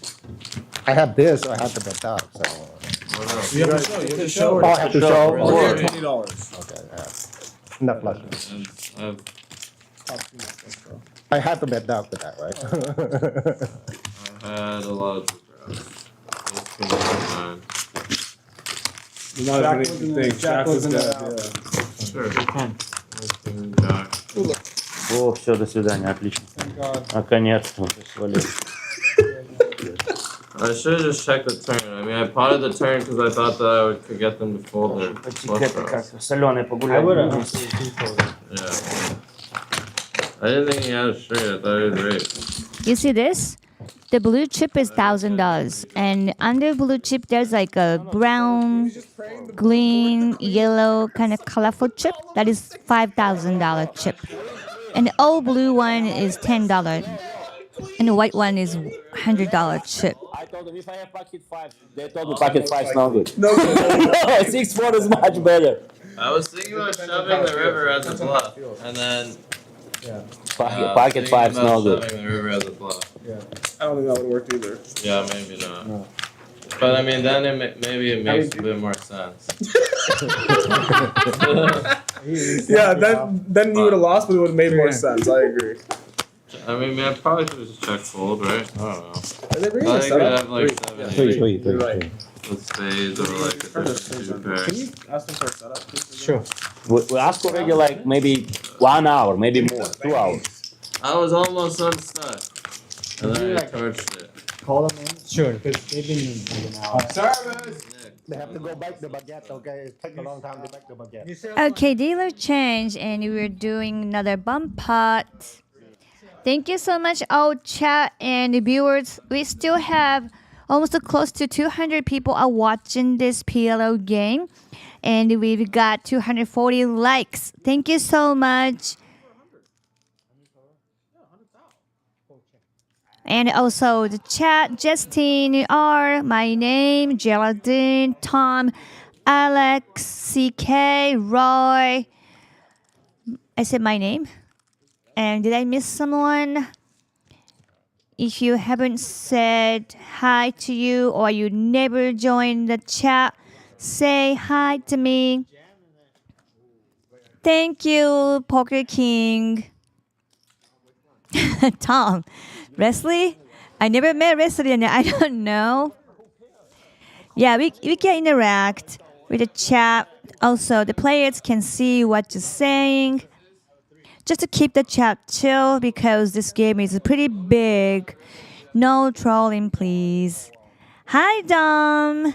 S20: I have this, so I have to bet dark, so.
S11: You have to show. You have to show.
S20: Oh, I have to show.
S11: Or
S20: Okay.
S11: $20.
S20: Okay, yeah. Not flush.
S10: I've
S20: I have to bet dark with that, right?
S10: had a lot of drafts.
S11: You're not
S3: Jack
S11: as
S3: was
S11: many
S3: in
S11: as you
S3: the-
S11: think.
S3: Jack
S11: Jack
S3: was
S11: is
S3: in
S11: good.
S3: the-
S11: Yeah.
S10: Sure.
S9: О, все, до свидания, отлично.
S3: Thank God.
S9: Наконец-то уже свалил.
S10: I should have just checked the turn. I mean, I potted the turn because I thought that I could get them to fold their flush draws.
S9: Соленый
S3: I
S9: погулял.
S3: would have.
S10: Yeah. I didn't think he had a straight. I thought he was raised.
S14: You see this? The blue chip is $1,000, and under blue chip there's like a brown, green, yellow kind of colorful chip. That is $5,000 chip, and the all blue one is $10. And the white one is $100 chip.
S9: I told them if I have pocket 5, they told me pocket 5 is not good. No, 6-4 is much better.
S10: I was thinking about shoving the river as a bluff, and then.
S9: Pocket 5 is not good.
S10: Shoving the river as a bluff.
S11: Yeah. I don't think that would work either.
S10: Yeah, maybe not. No. But I mean, then maybe it makes a bit more sense.
S11: Yeah, then you would have lost, but it would have made more sense. I agree.
S10: I mean, man, probably should just check fold, right? I don't know.
S11: Are they bringing
S10: I
S11: a
S10: think I'd
S11: setup?
S10: have like 7, 8 with spades or like a 2 pair.
S11: Can you ask them for a setup, please?
S9: Sure. We ask already like maybe 1 hour, maybe more, 2 hours.
S10: I was almost unstuck. And then I torched it.
S3: Call them in.
S7: Sure, because they've been in like an hour.
S12: Service! They have to go back the baguette, okay? It takes a long time to back the baguette.
S14: Okay, dealer change, and we're doing another bump pot. Thank you so much, all chat and viewers. We still have almost close to 200 people are watching this PLO game, and we've got 240 likes. Thank you so much. And also the chat, Justine, R, my name, Geraldine, Tom, Alex, CK, Roy. I said my name. And did I miss someone? If you haven't said hi to you or you never joined the chat, say hi to me. Thank you, Poker King. Tom, Wesley? I never met Wesley and I don't know. Yeah, we can interact with the chat. Also, the players can see what you're saying. Just to keep the chat chill because this game is pretty big. No trolling, please. Hi, Dom.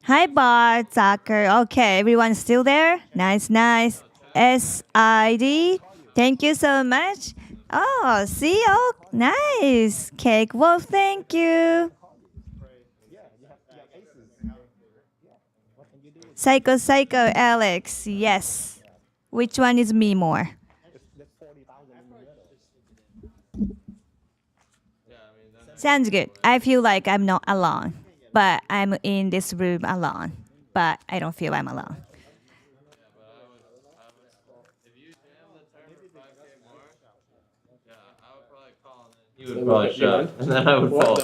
S14: Hi, Bart, Zucker. Okay, everyone's still there? Nice, nice. SID. Thank you so much. Oh, see? Oh, nice. Cake Wolf, thank you. Saiko, Alex. Yes. Which one is me more? Sounds good. I feel like I'm not alone, but I'm in this room alone. But I don't feel I'm alone.
S10: You would probably shove, and then I would fold.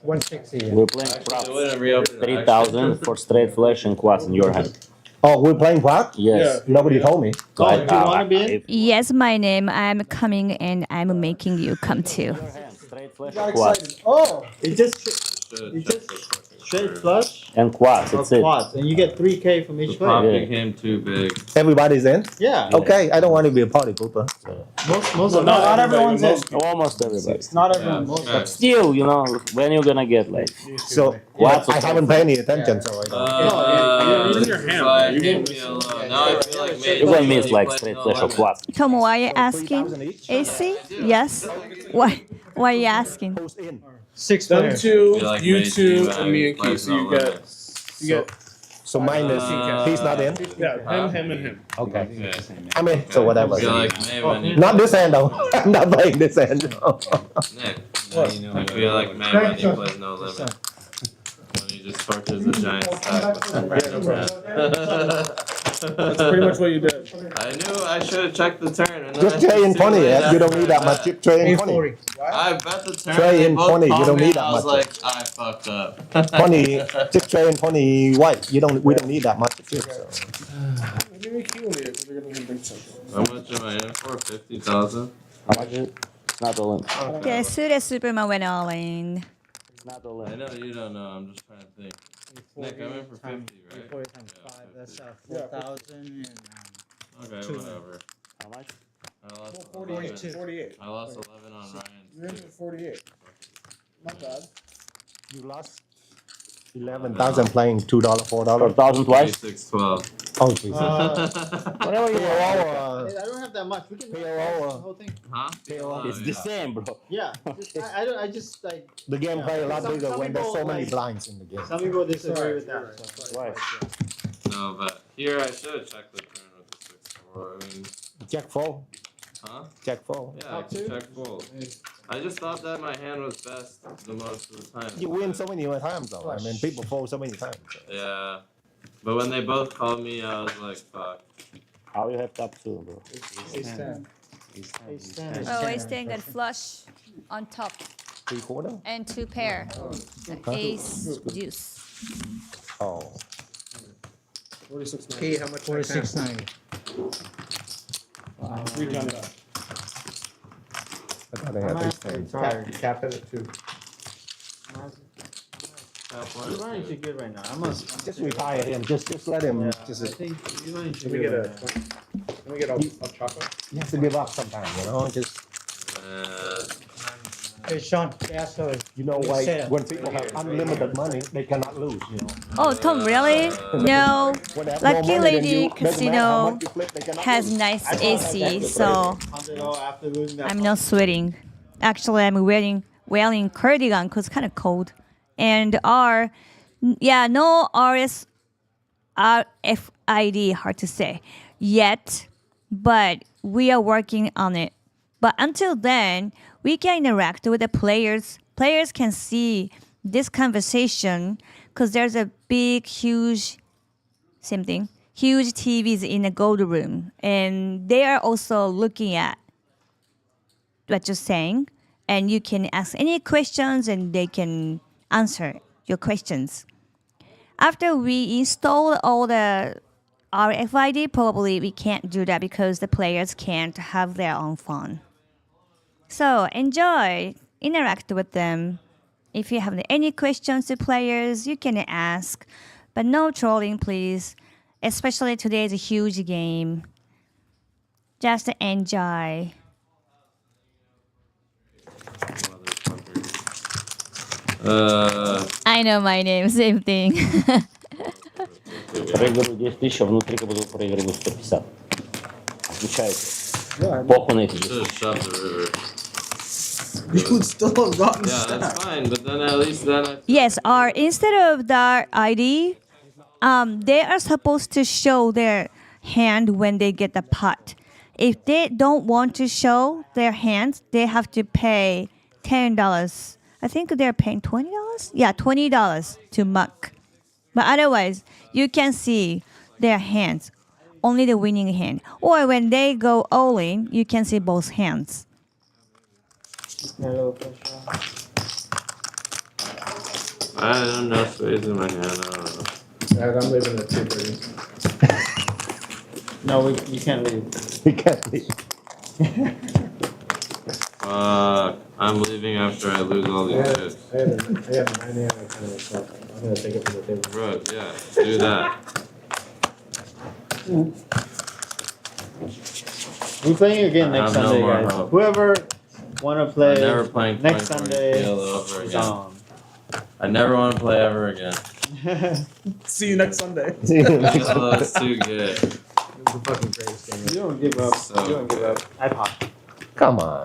S12: 160.
S9: We're playing props. 3,000 for straight flush and quads in your hand.
S12: Oh, we're playing what?
S9: Yes.
S12: Nobody told me.
S3: Oh, do you want to be in?
S14: Yes, my name. I'm coming and I'm making you come too.
S9: Straight flush
S3: Got
S9: and quads.
S3: excited. Oh, it just straight flush
S9: And quads,
S3: or
S9: that's it.
S3: quads, and you get 3K from
S10: The
S3: each
S10: pop
S3: player.
S10: became too big.
S12: Everybody's in?
S3: Yeah.
S12: Okay, I don't want to be a party pooper.
S3: Most of
S7: Not everyone's in.
S9: Almost everybody.
S7: Not everyone.
S10: Yeah.
S9: Still, you know, when you're gonna get like
S12: So I haven't paid any attention, so I don't.
S11: It's in your hand.
S10: So I came PLO. Now I feel like maybe
S9: you're gonna miss
S10: he
S9: like
S10: played
S9: straight
S10: no
S9: flush or
S10: limit.
S9: quads.
S14: Tomo, why are you asking? AC? Yes. Why are you asking?
S3: 6
S11: Them
S3: players.
S11: two,
S10: Feel like
S11: you
S10: maybe
S11: two,
S10: he
S11: and me and
S10: plays
S11: Keith. So
S10: no
S11: you get,
S10: limit.
S11: you get,
S12: So mine is, he's not in?
S11: yeah, him, and him.
S12: Okay.
S10: Yeah.
S12: I'm in, so whatever.
S10: I feel like maybe when you
S12: Not this hand though. I'm not playing this hand.
S10: Nick, I feel like maybe when he plays no limit. When he just torches a giant stack with some random hand.
S11: That's pretty much what you did.
S10: I knew I should have checked the turn. And then
S12: Just
S10: I
S12: tray in
S10: see
S12: 20,
S10: what
S12: yeah? You don't need that
S10: bet.
S12: much. Just tray in 20.
S10: I bet the turn.
S12: Tray
S10: they
S12: in
S10: both
S12: 20, you
S10: called
S12: don't
S10: me,
S12: need
S10: and
S12: that
S10: I was
S12: much.
S10: like, I fucked up.
S12: 20, just tray in 20 white. We don't need that much. So.
S11: Maybe we kill me if we're gonna win big something.
S10: How much am I in for? 50,000?
S9: How much is it? It's not all in.
S14: Okay, Suda Superman went all in.
S9: It's not all
S10: I
S9: in.
S10: know you don't know. I'm just trying to think. Nick, I'm in for 50, right?
S3: 40 times 5, that's 4,000 and
S10: Okay,
S3: 2.
S10: whatever.
S9: How much?
S10: I lost
S11: 48. 48.
S10: I lost 11 on Ryan.
S11: You're in for 48. Not bad.
S12: You lost 11,000 playing $2, $4.
S9: 4,000 twice?
S10: 3612.
S12: Oh, Jesus.
S9: Whatever you want.
S3: I don't have that much. We can
S12: PLO,
S3: the whole thing.
S10: Huh?
S9: It's the same, bro.
S3: Yeah. I just like.
S12: The game play a lot
S3: Some-
S12: bigger
S3: some
S12: when there's so
S3: people,
S12: many
S3: like-
S12: blinds in the game.
S3: Some people disagree with that.
S9: Why?
S10: No, but here I should have checked the turn with the 6-4. I mean,
S12: Jack 4.
S10: Huh?
S9: Check fold.
S10: Yeah, check fold. I just thought that my hand was best the most of the time.
S9: You win so many times though. I mean, people fold so many times.
S10: Yeah. But when they both called me, I was like, fuck.
S9: How you have top two, bro?
S3: Ace 10. Ace 10.
S14: Oh, ace 10 got flush on top.
S9: 3/4?
S14: And 2 pair.
S9: Huh?
S14: Ace deuce.
S9: Oh.
S11: 46.90.
S12: Key, how much?
S7: 46.90.
S11: We've done that.
S9: I thought I had ace 10.
S12: Cap it at 2.
S3: You're running too good right now.
S9: Just retire him. Just let him.
S3: I
S9: Just,
S3: think you're running too
S12: Can we
S3: good.
S12: get
S3: right now.
S12: Can we get a chocolate?
S9: you have to give up sometime, you know? Just,
S7: Hey, Sean, ask her.
S9: you know why when people have unlimited money, they cannot lose, you know?
S14: Oh, Tom, really? No.
S9: When they have more
S14: Lucky
S9: money than
S14: Lady
S9: you, doesn't matter how
S14: Casino
S9: much you flip, they cannot
S14: has
S9: lose.
S14: nice AC, so
S3: $100 after losing that.
S14: I'm not sweating. Actually, I'm wearing cardigan because it's kind of cold. And no RFID, hard to say, yet, but we are working on it. But until then, we can interact with the players. Players can see this conversation because there's a big, huge TVs in the gold room. And they are also looking at what you're saying. And you can ask any questions and they can answer your questions. After we install all the RFID, probably we can't do that because the players can't have their own phone. So enjoy, interact with them. If you have any questions to players, you can ask, but no trolling, please. Especially today is a huge game. Just enjoy. I know my name, same thing.
S9: Проигрываю 10 тысяч, а внутри как будто проигрываю 150. Включайте. Похуй на эти 10
S11: You still have rotten
S10: Yeah, that's fine, but then at least then
S14: Yes, instead of the ID, they are supposed to show their hand when they get the pot. If they don't want to show their hands, they have to pay $10. I think they're paying $20? Yeah, $20 to muck. But otherwise, you can see their hands, only the winning hand. Or when they go all in, you can see both hands.
S10: I don't know spades in my hand. I don't know.
S12: Alright, I'm leaving at 2:30.
S3: No, you can't leave.
S9: You can't leave.
S10: I'm leaving after I lose all these chips.
S12: I have a 9 a.m. kind of stuff. I'm gonna take it from the table.
S10: Bro, yeah, do that.
S3: We're playing again next
S10: I have no
S3: Sunday,
S10: more
S3: guys.
S10: hope.
S3: Whoever wanna play
S10: I'm never playing
S3: next
S10: 20
S3: Sunday
S10: PLO ever
S3: is
S10: again.
S3: on.
S10: I never want to play ever again.
S11: See you next Sunday.
S10: PLO is too good.
S12: It's the fucking greatest game.
S3: You don't give up.
S10: So
S3: You don't give up. I pop.
S9: Come on.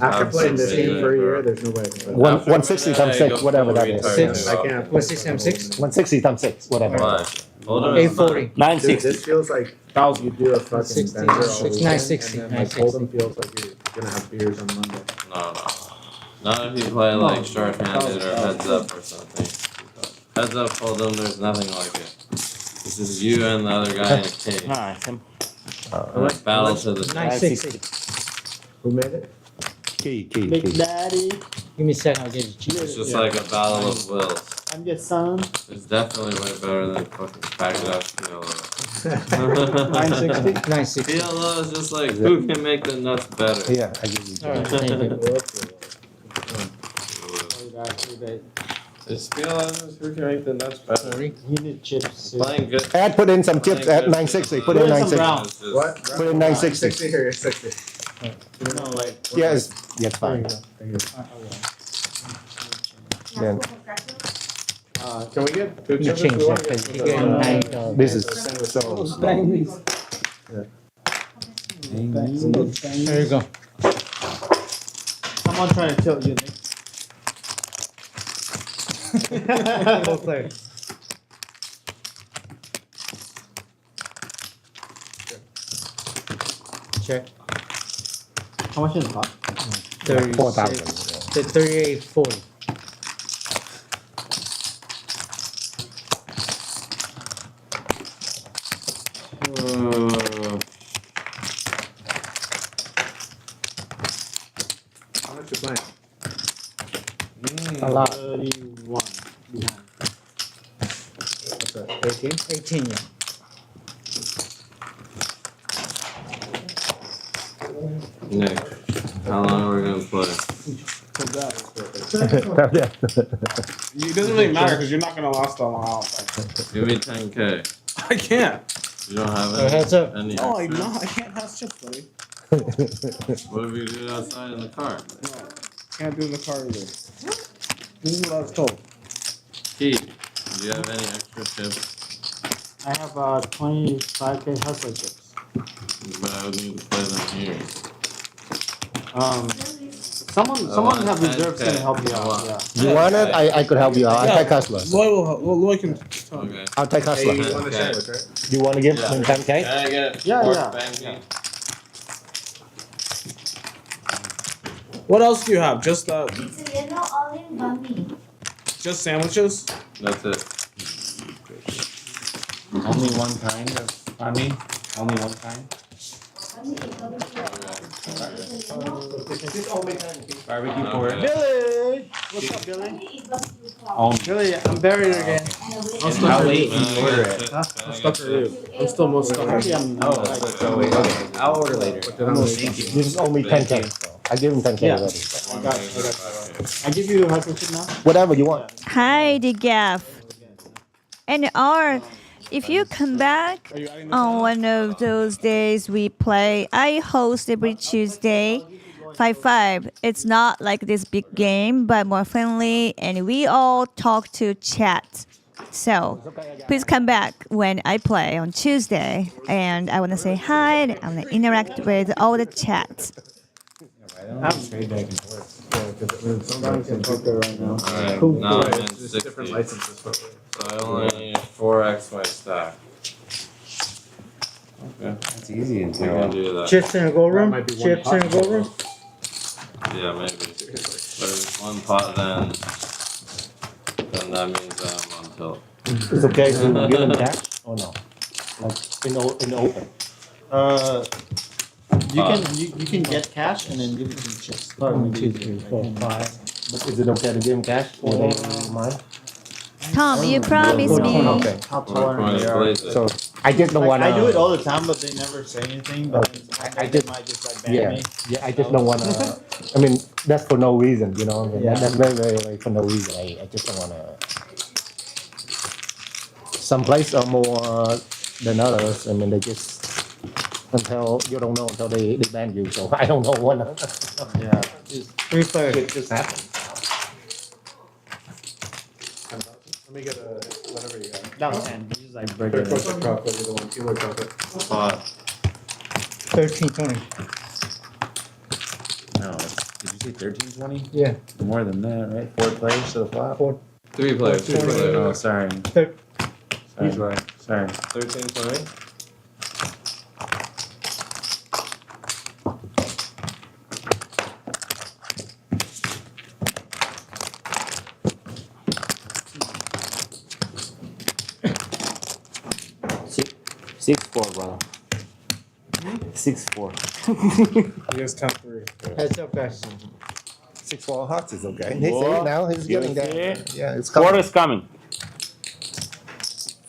S12: After playing this game for a year, there's no way I can play.
S9: 160 times 6, whatever that is.
S12: I can't.
S7: 160 times 6?
S9: 160 times 6, whatever.
S10: Why? Hold on.
S7: 840.
S12: Dude,
S9: 960.
S12: this feels like you do a fucking
S7: 60,
S12: bender all the weekend,
S7: 960,
S12: and then like Hold'em feels like you're gonna have beers on Monday.
S10: No. Not if you play like short-handed or heads up or something. Heads up, Hold'em, there's nothing like it. This is you and the other guy in a cage.
S9: Alright, Tim.
S10: Like battle to the
S7: 960.
S12: Who made it?
S9: Key.
S3: Big Daddy,
S7: Give me a second, I'll give you cheap.
S10: It's just like a battle of wills.
S3: I'm your son.
S10: It's definitely way better than fucking Baghdad PLO.
S7: 960? 960.
S10: PLO is just like, who can make the nuts better?
S9: Yeah, I give you.
S7: Alright, thank you.
S10: It's PLO is who can make the nuts better.
S3: You need chips.
S10: Playing good.
S9: Add, put in some chips at 960. Put in 960.
S12: What?
S9: Put in 960.
S12: 60 here, 60.
S3: No, like.
S9: Yes, yes, fine. Then
S12: Can we get two
S7: You
S12: chips?
S7: change
S12: We wanna
S7: that,
S12: get
S7: 'cause
S12: some
S7: you
S12: of
S7: get
S12: those,
S7: 9.
S9: this is so
S7: Who's
S9: slow.
S7: banging these? There you go.
S3: Someone trying to tilt you, Nick.
S7: Go play.
S3: check. How much is the pot?
S15: 4,000.
S3: 38.40.
S4: How much you playing?
S15: A lot.
S3: 31 behind.
S4: What's that?
S3: 18? 18, yeah.
S10: Nick, how long are we gonna play?
S11: It doesn't really matter because you're not gonna last that long. I don't think.
S10: Give me 10K.
S11: I can't.
S10: You don't have
S3: Oh, heads up.
S10: any
S11: No, I
S10: extra?
S11: not. I can't have chips, buddy.
S10: What if we do it outside in the car?
S11: No, can't do it in the car either. This is what I was told.
S10: Keith, do you have any extra chips?
S3: I have 25K hustler chips.
S10: But I would need to play them here.
S3: Someone have reserves can help you out. Yeah.
S15: You want it? I could help you out. I'll take Hustler.
S11: Loy can tell me.
S10: Okay.
S15: I'll take Hustler.
S10: You want the sandwich, right?
S15: You want to give
S10: Yeah.
S15: him 10K?
S10: Can I get
S3: Yeah,
S10: pork
S3: yeah.
S10: bang?
S11: What else do you have? Just
S1: all-in bami.
S11: just sandwiches?
S10: That's it.
S20: Only one kind of bami? Only one kind? Barbecue pork.
S3: Billy! What's up, Billy? Billy, I'm buried again.
S20: I'll wait and you order it.
S11: I'm stuck with you. I'm still most stuck.
S20: Oh, wait, okay. I'll order later. Thank you.
S15: You just owe me 10K. I give him 10K
S3: Yeah.
S15: already.
S3: I give you hustler chip now?
S15: Whatever you want.
S14: Hi, DGAF. And if you come back on one of those days we play, I host every Tuesday, 5-5. It's not like this big game, but more friendly, and we all talk to chat. So please come back when I play on Tuesday, and I want to say hi, and I want to interact with all the chats.
S20: Trade back and forth.
S3: Sometimes in poker right now.
S10: Alright,
S3: Cool.
S10: now I'm in
S4: There's different
S10: 60.
S4: licenses for
S10: So I only need 4x my stack. Okay.
S20: That's easy
S10: We
S20: and
S10: can do that.
S3: Chips in a go room?
S4: Might be one
S3: Chips in a go room?
S10: Yeah, maybe. But if it's one pot, then that means that I'm on tilt.
S15: It's okay to give him cash or no? Like in the open.
S3: You can get cash and then give it to chips.
S15: 1, 2, 3, 4, 5. But is it okay to give him cash? Or they mind?
S14: Tom, you promised me.
S15: Okay.
S3: Top
S10: 420
S3: 400.
S10: blazes.
S15: So I just don't want to.
S3: I do it all the time, but they never say anything. But
S15: I
S3: they
S15: just-
S3: might just like ban
S15: Yeah,
S3: me.
S15: yeah. I just don't want to. I mean, that's for no reason, you know.
S3: Yeah.
S15: That's very for no reason. I just don't want to. Some places are more than others. I mean, they just until you don't know until they ban you. So I don't know when.
S3: Yeah. Just 3 players.
S15: It just happened.
S4: Let me get whatever you got.
S3: That was 10. This is like
S4: Third
S3: breaking.
S4: course of chocolate, you're the one, kilo chocolate.
S10: Pot.
S3: 13.20.
S20: No, did you say 1320?
S3: Yeah.
S20: More than that, right? 4 players to the flop?
S10: 3 players. 3 players.
S20: Oh, sorry.
S3: He's right.
S20: Sorry.
S10: 1320.
S15: Six four, brother. 6-4.
S11: You guys 10-3.
S3: Heads up, guys.
S15: 6-4 hearts is okay. See,
S9: Whoa.
S15: now he's
S9: You
S15: getting there.
S9: see?
S15: Yeah, it's
S9: Quarter
S15: coming.
S9: is coming.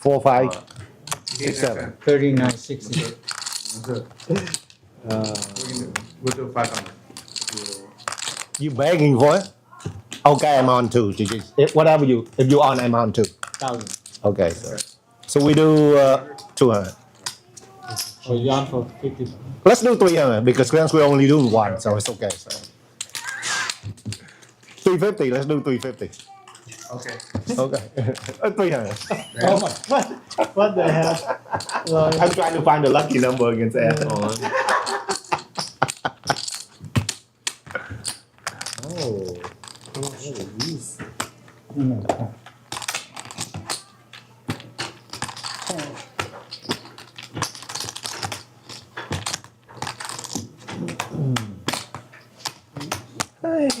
S15: 4-5. 6-7.
S3: 39.60.
S4: We'll do 500.
S15: You begging for it? Okay, I'm on 2. Whatever you, if you on, I'm on 2.
S3: 1,000.
S15: Okay, so we do 200.
S3: Oh, you on for 50.
S15: Let's do 300 because since we're only doing 1, so it's okay. So 350. Let's do 350.
S4: Okay.
S15: Okay. 300.
S3: Oh my! What the hell?
S15: I'm trying to find the lucky number against Air.
S10: Hold on.
S15: Oh.
S3: That's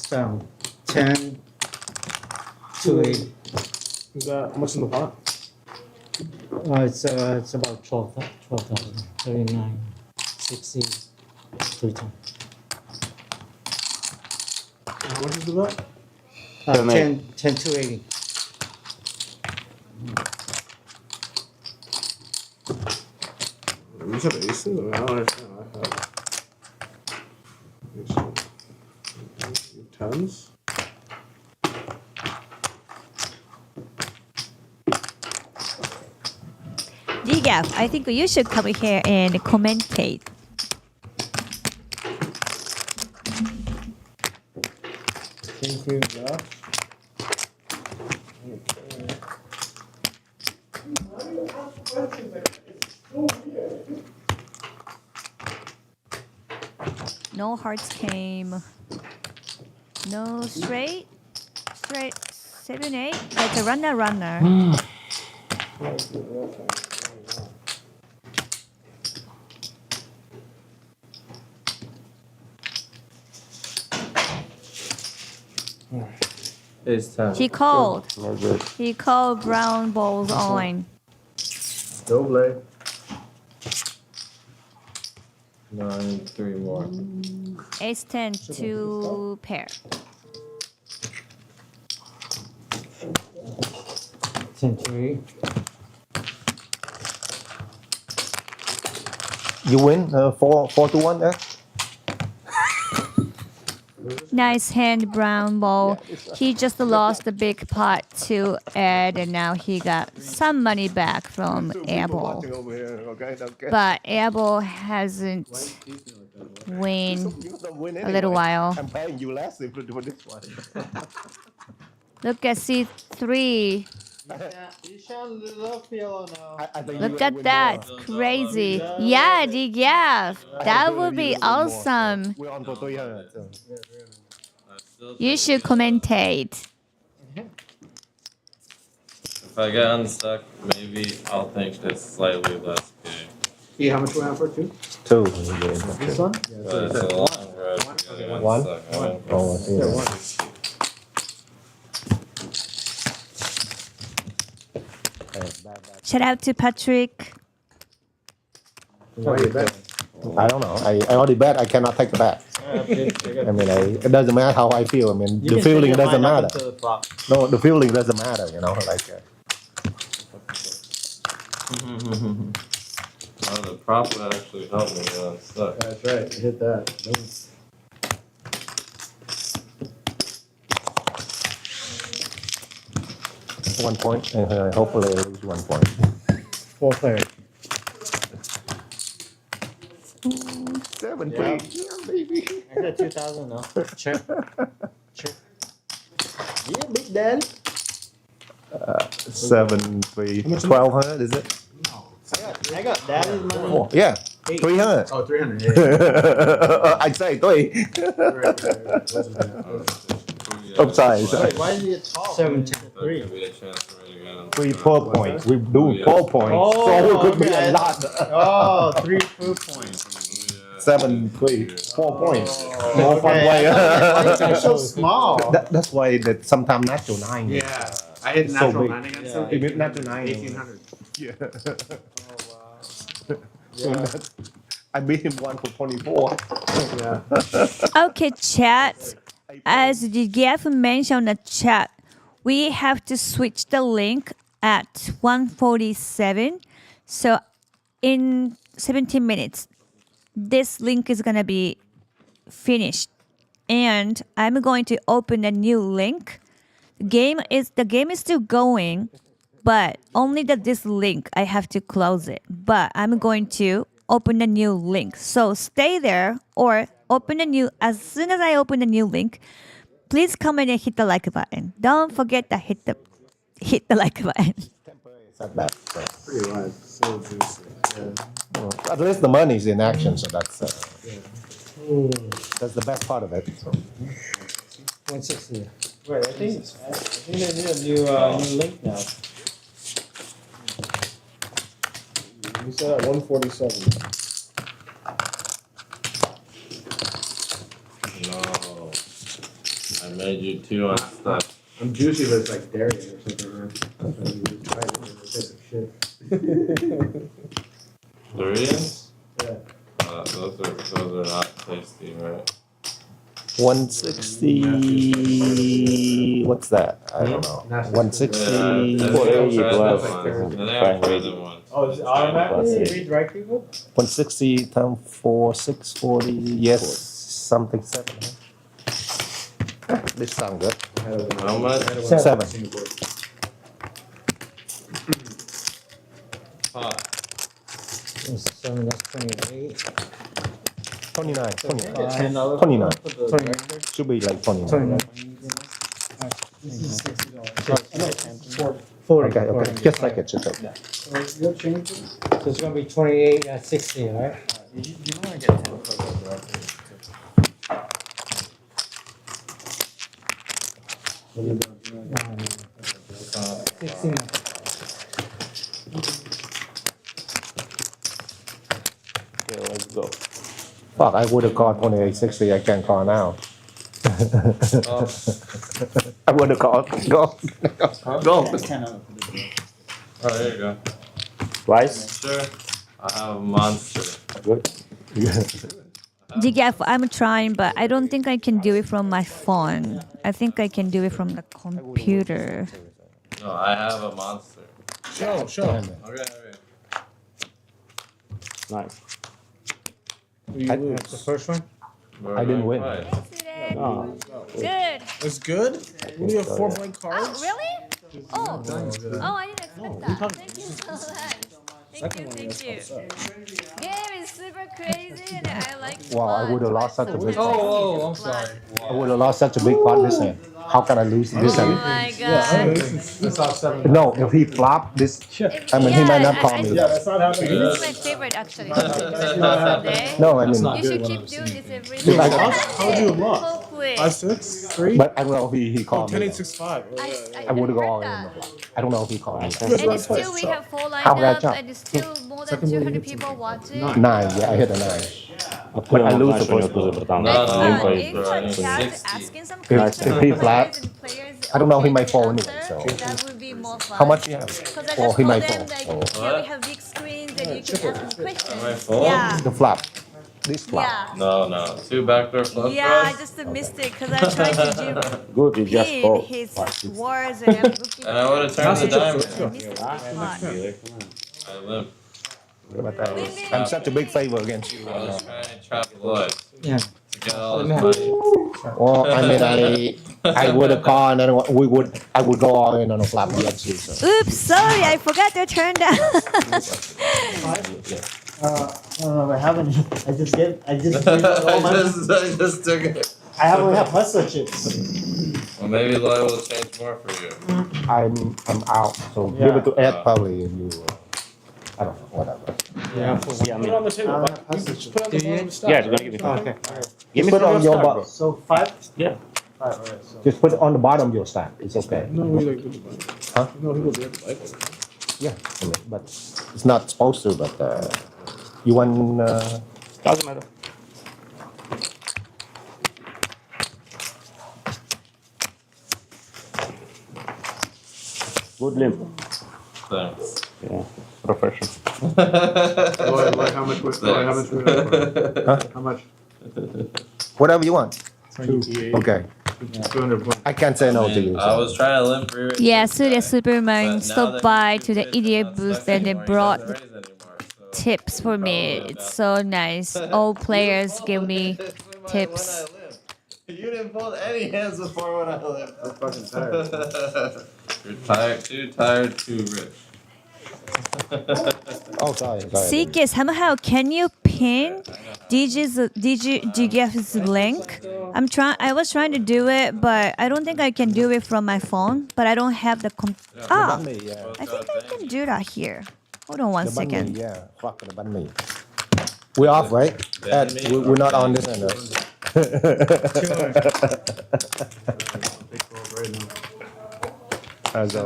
S3: 10 to 8.
S11: Is that how much in the pot?
S3: It's about 12,000, 39, 60, 3 times.
S11: How much is the bet?
S3: 10 to 80.
S11: You said aces? I mean, I don't understand. Tens?
S14: DGAF, I think you should come here and commentate.
S11: King, queen, jack.
S14: No hearts came. No straight. 7, 8. That's a runner.
S8: It's time.
S14: He called.
S8: No good.
S14: He called brown balls on.
S8: Double. No, I need 3 more.
S14: Ace 10 to pair.
S3: 10 to 8.
S15: You win 4-1 there.
S14: Nice hand, brown ball. He just lost the big pot to Ed, and now he got some money back from Airball. But Airball hasn't win a little while.
S15: I'm paying you less if you do this one.
S14: Look at C3.
S3: You shall love PLO now.
S14: Look at that. Crazy. Yeah, DGAF. That would be awesome.
S15: We're on for 300.
S14: You should commentate.
S10: If I get unstuck, maybe I'll think it's slightly less gay.
S11: Yeah, how much we have for 2?
S15: 2.
S11: This one?
S10: But it's a long road to get
S15: One?
S10: unstuck. I don't
S15: Oh, I see.
S11: Yeah, 1.
S14: Shout out to Patrick.
S11: Why you bet?
S15: I don't know. I already bet. I cannot take the bet. I mean, it doesn't matter how I feel. I mean, the feeling doesn't matter. No, the feeling doesn't matter. You know, like.
S10: Oh, the prop would actually help me get unstuck.
S11: That's right. Hit that.
S15: 1 point. Hopefully, at least 1 point.
S3: 4 players.
S15: 7
S3: Yeah.
S15: please. Yeah, baby.
S3: I got 2,000 now. Check. Yeah, big daddy.
S15: 7 3 1,200 is it?
S3: I got daddy's money.
S15: Oh, yeah, 300.
S11: Oh, 300. Yeah.
S15: I'd say 3. Upside.
S3: Wait, why is he a tall? 73.
S15: 3 4 points. We do 4 points.
S3: Oh,
S15: so it could be
S3: okay.
S15: a lot.
S3: Oh, 3 4 points.
S15: 7 3 4 points. More fun
S3: Okay.
S15: way.
S3: Why is he so small?
S15: That's why that sometimes natural 9.
S11: Yeah. I hit
S15: So
S11: natural
S15: big.
S11: 9 against
S15: Yeah.
S11: him.
S15: Even natural 9.
S11: 1800.
S15: Yeah.
S3: Yeah.
S15: I beat him 1 for 24.
S11: Yeah.
S14: Okay, chat. As DGAF mentioned in the chat, we have to switch the link at 1:47. So in 17 minutes, this link is gonna be finished, and I'm going to open a new link. The game is still going, but only this link I have to close it. But I'm going to open a new link. So stay there or open a new. As soon as I open a new link, please comment and hit the like button. Don't forget to hit the like button.
S11: Pretty wide. So juicy. Yeah.
S15: At least the money's in action, so that's the best part of it. So.
S3: 160. Wait, I think they need a new link now.
S11: He said at 147.
S10: No. I made you 2 on stuff.
S18: I'm juicy, but it's like dairy or something, man. That's why you just try it and it's a shit.
S10: Durians?
S18: Yeah.
S10: Those are not tasty, right?
S15: 160. What's that? I don't know. 160.
S10: Yeah,
S9: 480
S10: ones.
S3: Oh, is it automatically read right people?
S15: 160 times 4, 640. Yes, something 7. This sound good.
S10: How much?
S15: 7.
S10: Hot.
S7: 7, that's 28.
S15: 29.
S7: 10
S15: 29. Should be like 29.
S7: This is $60.
S15: 40. Okay. Just like it should be.
S7: So you'll change it? So it's gonna be 28 at 60, right?
S3: You don't want to get 10 for those directors.
S7: 16.
S9: Okay, let's go.
S15: Fuck, I would have called 2860. I can't call now. I would have called. Go. Go.
S10: Oh, there you go.
S9: Twice?
S10: Sure. I have a monster.
S9: Good.
S14: DGAF, I'm trying, but I don't think I can do it from my phone. I think I can do it from the computer.
S10: No, I have a monster.
S11: Show.
S10: Okay.
S9: Nice.
S7: The first one?
S15: I didn't win.
S9: Oh.
S14: Good.
S11: It's good? We have 4 blank cards?
S14: Oh, really? Oh, I didn't expect that. Thank you so much. Thank you. Game is super crazy and I like
S15: Wow, I would have lost such a big pot.
S11: Oh, I'm sorry.
S15: I would have lost such a big pot this hand. How can I lose this
S14: Oh
S15: hand?
S14: my god.
S11: It's not 7.
S15: No, if he flop this, I mean, he might not call me.
S11: Yeah, that's not happening.
S14: This is my favorite actually. Someday.
S15: No, I mean,
S14: You should keep doing this every
S15: See,
S14: day.
S15: like-
S11: How would you have lost?
S14: Hopefully.
S11: 5, 6, 3?
S15: but I don't know if he
S11: Oh,
S15: called
S11: 10,
S15: me.
S11: 8, 6, 5. Oh, yeah.
S15: I would have gone in. I don't know if he called me.
S14: And it's still we have 4
S15: How can I
S14: lineups
S15: chop?
S14: and it's still more than 200 people watching.
S15: 9, yeah, I hit a 9.
S9: But
S15: I lose the
S9: first
S15: first one.
S14: If chat asking some
S15: If
S14: questions,
S15: he flat,
S14: players
S15: I don't know, he might fall anyway, so.
S14: that would be more fun.
S15: How much you have?
S14: Because I
S15: Or
S14: just
S15: he
S14: told
S15: might
S14: them
S15: fall.
S14: like,
S15: Oh.
S14: yeah, we have big screens and you can ask them questions.
S10: fall?
S14: Yeah.
S15: The flop. This flop.
S14: Yeah.
S10: No. 2 backdoor flush
S14: Yeah, I
S10: draws?
S14: just missed it because I tried to do
S9: Good, you just
S14: pin
S9: called.
S14: his words and I'm looking
S10: And I would have turned the diamond. I limp.
S15: What about that? I'm such a big favor against you.
S10: I was trying to trap Lloyd.
S7: Yeah.
S10: To get all his money.
S15: Well, I mean, I would have called and I would go all in on a flop against you. So.
S14: Oops, sorry, I forgot to turn down.
S3: I haven't. I just gave
S10: I
S3: all my.
S10: just took it.
S3: I only have hustler chips.
S10: Well, maybe Lloyd will change more for you.
S15: I'm out. So give it to Ed probably and you. I don't know, whatever.
S7: Yeah.
S11: Put it on the table. Put it on the bottom of the stack.
S9: Yeah, it's gonna give you
S7: Oh,
S9: 5.
S7: okay.
S9: Give me
S15: Put it
S9: some
S15: on your
S9: stack,
S15: bottom.
S9: bro.
S3: So 5.
S9: Yeah.
S3: 5. Alright. So.
S15: Just put it on the bottom of your stack. It's okay.
S11: No, we like good.
S15: Huh?
S11: No, he will be able to like it.
S15: Yeah, I mean, but it's not supposed to. But you want?
S9: Doesn't matter. Good limp.
S10: Thanks.
S9: Yeah, professional.
S18: Lloyd, how much was Lloyd, how much we got?
S15: Huh?
S18: How much?
S15: Whatever you want.
S11: 28.
S15: Okay.
S18: 200 points.
S15: I can't say no to you.
S10: I was trying to limp rear.
S14: Yeah, Surya Superman
S10: But now
S14: stopped
S10: that
S14: by
S10: you
S14: to the
S10: said
S14: EDA
S10: that's
S14: booth
S10: second
S14: and they
S10: more, he
S14: brought
S10: doesn't raise anymore, so
S14: tips for me.
S10: probably
S14: It's so nice. All players give me tips.
S10: You didn't fold any hands before when I limped.
S18: I'm fucking tired.
S10: You're tired, too rich.
S15: Oh, sorry.
S14: CK, somehow can you pin DGAF's link? I was trying to do it, but I don't think I can do it from my phone. But I don't have the I think I can do that here. Hold on 1 second.
S15: Yeah, fuck the banh mi. We're off, right? Ed, we're not on this end.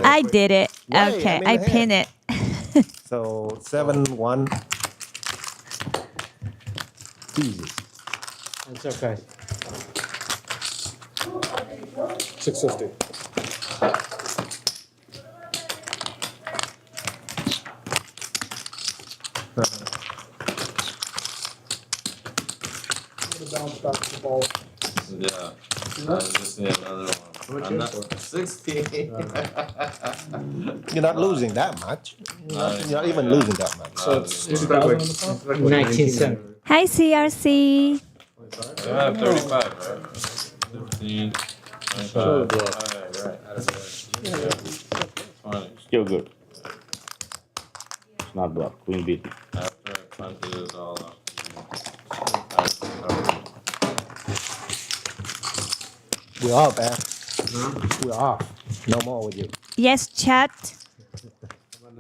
S14: I did it.
S15: Right,
S14: Okay,
S15: I made
S14: I
S15: a
S14: pin it.
S15: So 7-1. Easy.
S7: It's okay.
S11: 650. Bounce back to the ball.
S10: Yeah. I just need another one. I'm not 60.
S15: You're not losing that much. You're not even losing that much.
S11: So it's 2,000 on the
S7: 1970.
S14: Hi, CRC.
S10: I have 35, right? 15, 25. Alright, right. Yeah. 20.
S9: Still good. It's not blocked. Queen beat.
S10: After I punted it all up.
S15: We're off, man. We're off. No more with you.
S14: Yes, chat.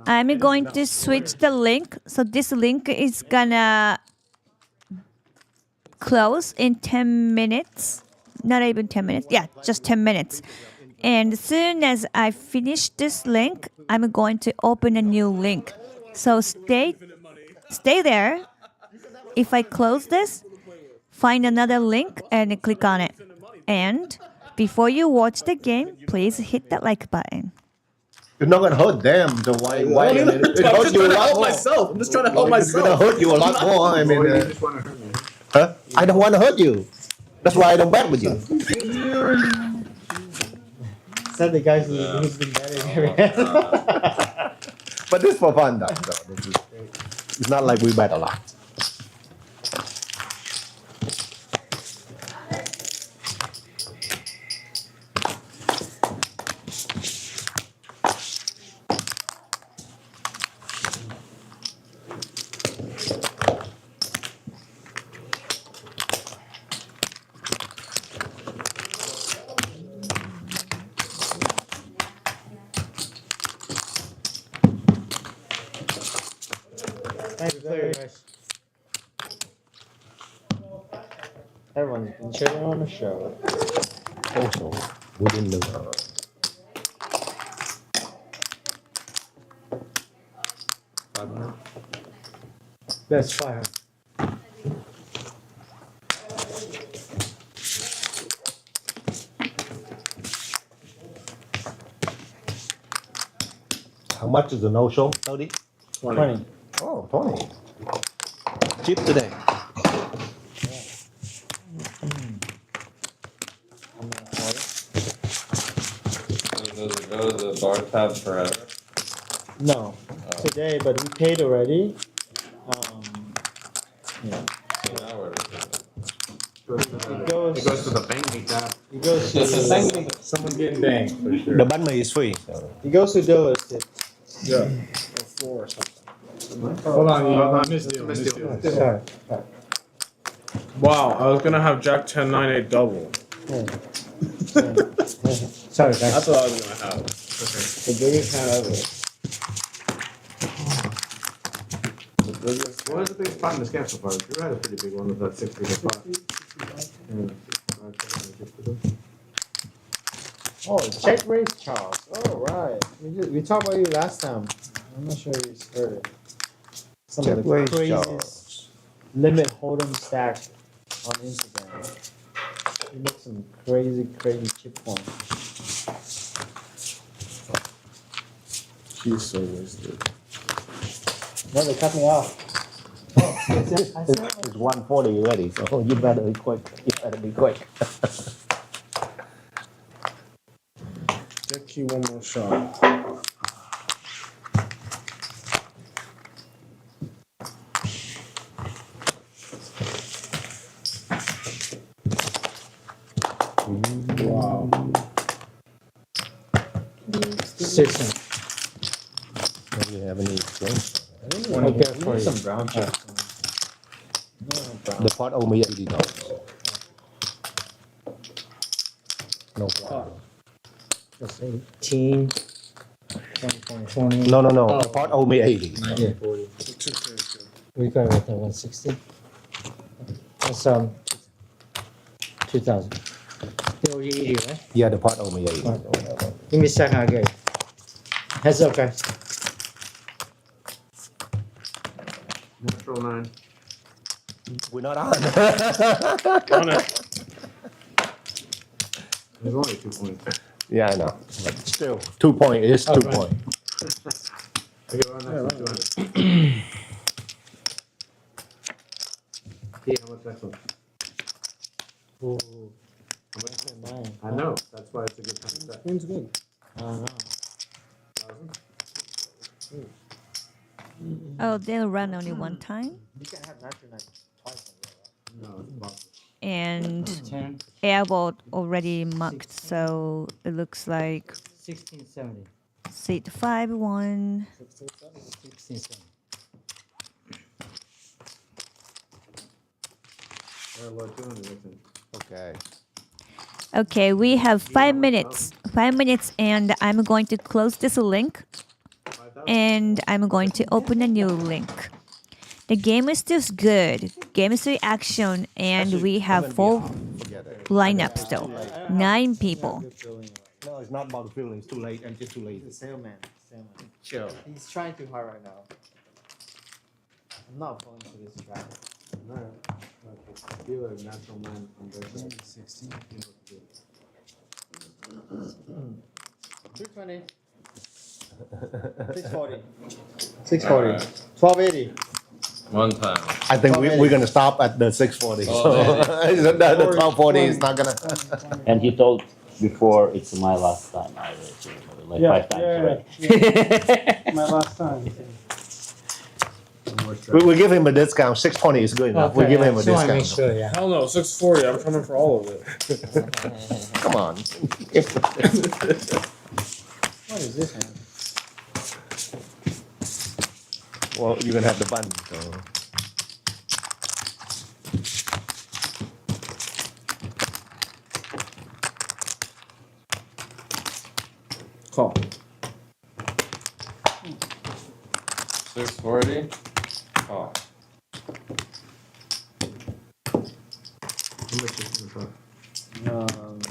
S14: I'm going to switch the link. So this link is gonna close in 10 minutes. Not even 10 minutes. Yeah, just 10 minutes. And as soon as I finish this link, I'm going to open a new link. So stay there. If I close this, find another link and click on it. And before you watch the game, please hit that like button.
S15: You're not gonna hurt them. So why? It hurts you a lot more.
S11: myself. I'm just trying to help myself.
S15: It's gonna hurt you a lot more. I mean, huh? I don't want to hurt you. That's why I don't bet with you.
S3: Said the guy who's been betting.
S15: But this for fun, though. It's not like we bet a lot.
S3: Thanks very much. Everyone's been cheering on the show.
S15: Also, we didn't lose.
S3: That's fire.
S15: How much is the no-show, Tony?
S3: 20.
S15: Oh, 20. Cheap today.
S10: Does it go to the bar tab forever?
S3: No, today, but we paid already. Yeah.
S10: Now where does
S3: It goes.
S4: It goes to the banking tab.
S3: It goes to
S4: Someone getting banged for sure.
S15: The banh mi is free.
S3: It goes to dealers.
S11: Yeah. Or 4 or something. Hold on, you missed it.
S3: Sorry.
S11: Wow, I was gonna have Jack 10 9 8 double.
S3: Sorry, guys.
S11: That's what I was gonna have. Okay.
S3: The biggest hand ever.
S4: What is the biggest pot in this game so far? You had a pretty big one with that 6 figure pot.
S3: Oh, check raise Charles. Oh, right. We talked about you last time. I'm not sure you heard it. Some
S15: Check
S3: of the
S15: raise
S3: craziest
S15: Charles.
S3: limit hold'em stack on Instagram. You make some crazy chip points.
S11: He's so wasted.
S3: No, they cut me off.
S15: It's 140 already, so you better be quick.
S11: Get you one more shot. Wow.
S3: 6.
S15: Do you have any drinks?
S3: Okay, for some brown chips.
S15: The pot owe me $80. No problem.
S3: That's 18. 20.
S15: No. The pot owe me 80.
S3: Yeah. We got it at 160. That's 2,000. They owe you 80, right?
S15: Yeah, the pot owe me 80.
S3: Give me a second, I'll get it. Heads up, guys.
S4: Natural 9.
S15: We're not on.
S11: On it.
S4: There's only 2 points.
S15: Yeah, I know. But still, 2 point is 2 point.
S4: I get one next one, 200. Yeah, how much next one?
S7: Ooh.
S4: I know, that's why it's a good time to set.
S7: Queen's good. I don't know.
S4: 1,000?
S14: Oh, they'll run only one time.
S3: You can have natural 9 twice.
S4: No, it's possible.
S14: And
S7: 10.
S14: Airball already marked, so it looks like
S7: 1670.
S14: seat 5, 1.
S7: 1670.
S4: Lord, 200, Nixon.
S15: Okay.
S14: Okay, we have 5 minutes. 5 minutes, and I'm going to close this link. And I'm going to open a new link. The game is still good. Game is still action, and we have full lineup still. 9 people.
S15: No, it's not about the feeling. It's too late. I'm just too late.
S3: The sailman.
S15: Chill.
S3: He's trying too hard right now. I'm not falling for this trap.
S4: No. I feel like natural 9 on their side.
S3: 16. 220. 640. 640. 1280.
S10: One time.
S15: I think we're going to stop at the 640. So the 1240 is not going to.
S9: And he told before it's my last time. Like 5 times already.
S7: My last time.
S15: We give him a discount. 620 is good enough. We give him a discount.
S7: Sure, yeah.
S11: Hell no, 640. I'm coming for all of it.
S15: Come on.
S3: What is this, man?
S15: Well, you're gonna have the button. So.
S11: Call.
S10: 640. Call.
S4: How much is in the front?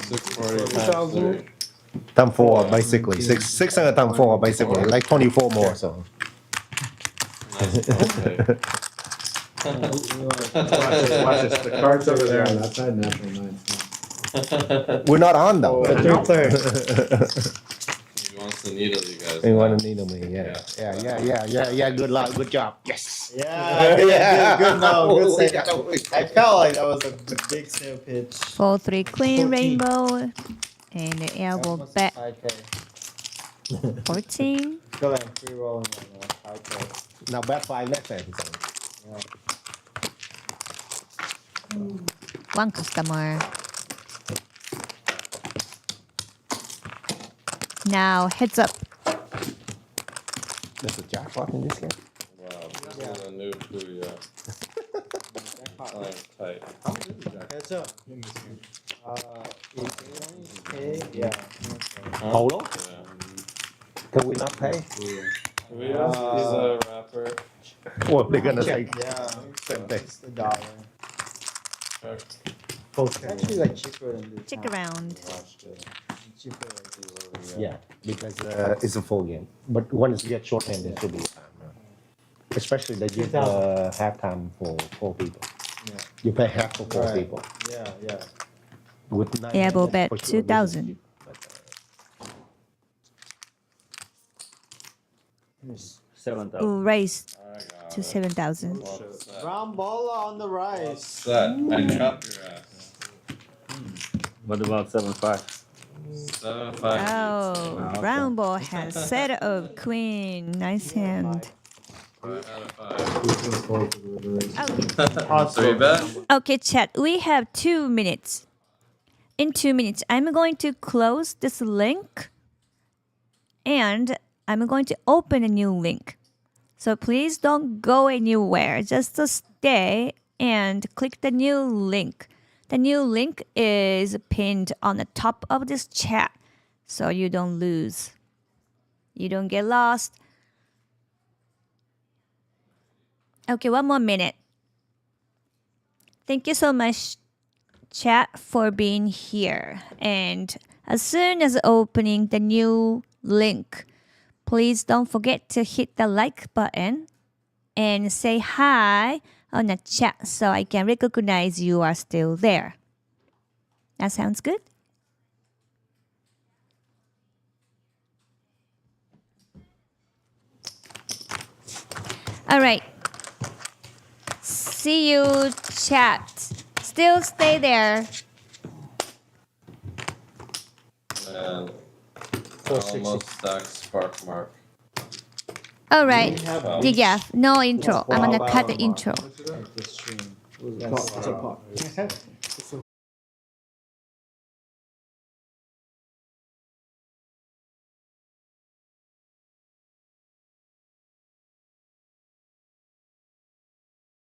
S10: 640 times 3.
S15: Time 4, basically. 600 time 4, basically. Like 24 more. So.
S4: Watch this. The card's over there on that side, natural 9.
S15: We're not on though.
S10: He wants to needle you guys.
S15: You want to needle me? Yeah. Good luck. Good job. Yes.
S3: Yeah. Good no. Good save. I felt like that was a big sale pitch.
S14: 4-3 queen rainbow, and the airball bet 14.
S3: Go like free rolling right now.
S15: Now bet 5 next time.
S14: One customer. Now heads up.
S15: There's a jackpot in this game.
S10: Wow, this is a new clue, yeah. Playing tight.
S3: Heads up. Yeah.
S15: Polo?
S10: Yeah.
S15: Can we not pay?
S10: Can we ask he's a rapper?
S15: Well, they're gonna say
S3: Yeah.
S15: same thing.
S3: It's the dollar.
S10: Check.
S3: It's actually like cheaper than this.
S14: Check around.
S3: Cheaper like this.
S15: Yeah, because it's a full game. But once you get short hand, it should be time. Especially they give halftime for 4 people.
S3: Yeah.
S15: You pay half for 4 people.
S3: Yeah.
S15: With 9
S14: Airball
S15: hands,
S14: bet
S15: for sure,
S14: 2,000.
S3: Yes.
S9: 7,000.
S14: Raise
S10: I got
S14: to
S10: it.
S14: 7,000.
S10: Well set.
S3: Brown Balla on the rise.
S10: Set. I chop your ass.
S9: What about 7-5?
S10: 7-5.
S14: Oh, brown ball has set of queen. Nice hand.
S10: 5 out of 5.
S14: Okay.
S10: 3 bet.
S14: Okay, chat. We have 2 minutes. In 2 minutes, I'm going to close this link, and I'm going to open a new link. So please don't go anywhere. Just to stay and click the new link. The new link is pinned on the top of this chat, so you don't lose. You don't get lost. Okay, 1 more minute. Thank you so much, chat, for being here. And as soon as opening the new link, please don't forget to hit the like button and say hi on the chat so I can recognize you are still there. That sounds good? All right. See you, chat. Still stay there.
S10: And almost stacked spark mark.
S14: All right.
S10: Wow.
S14: DGAF, no intro. I'm gonna cut the intro.
S3: It's a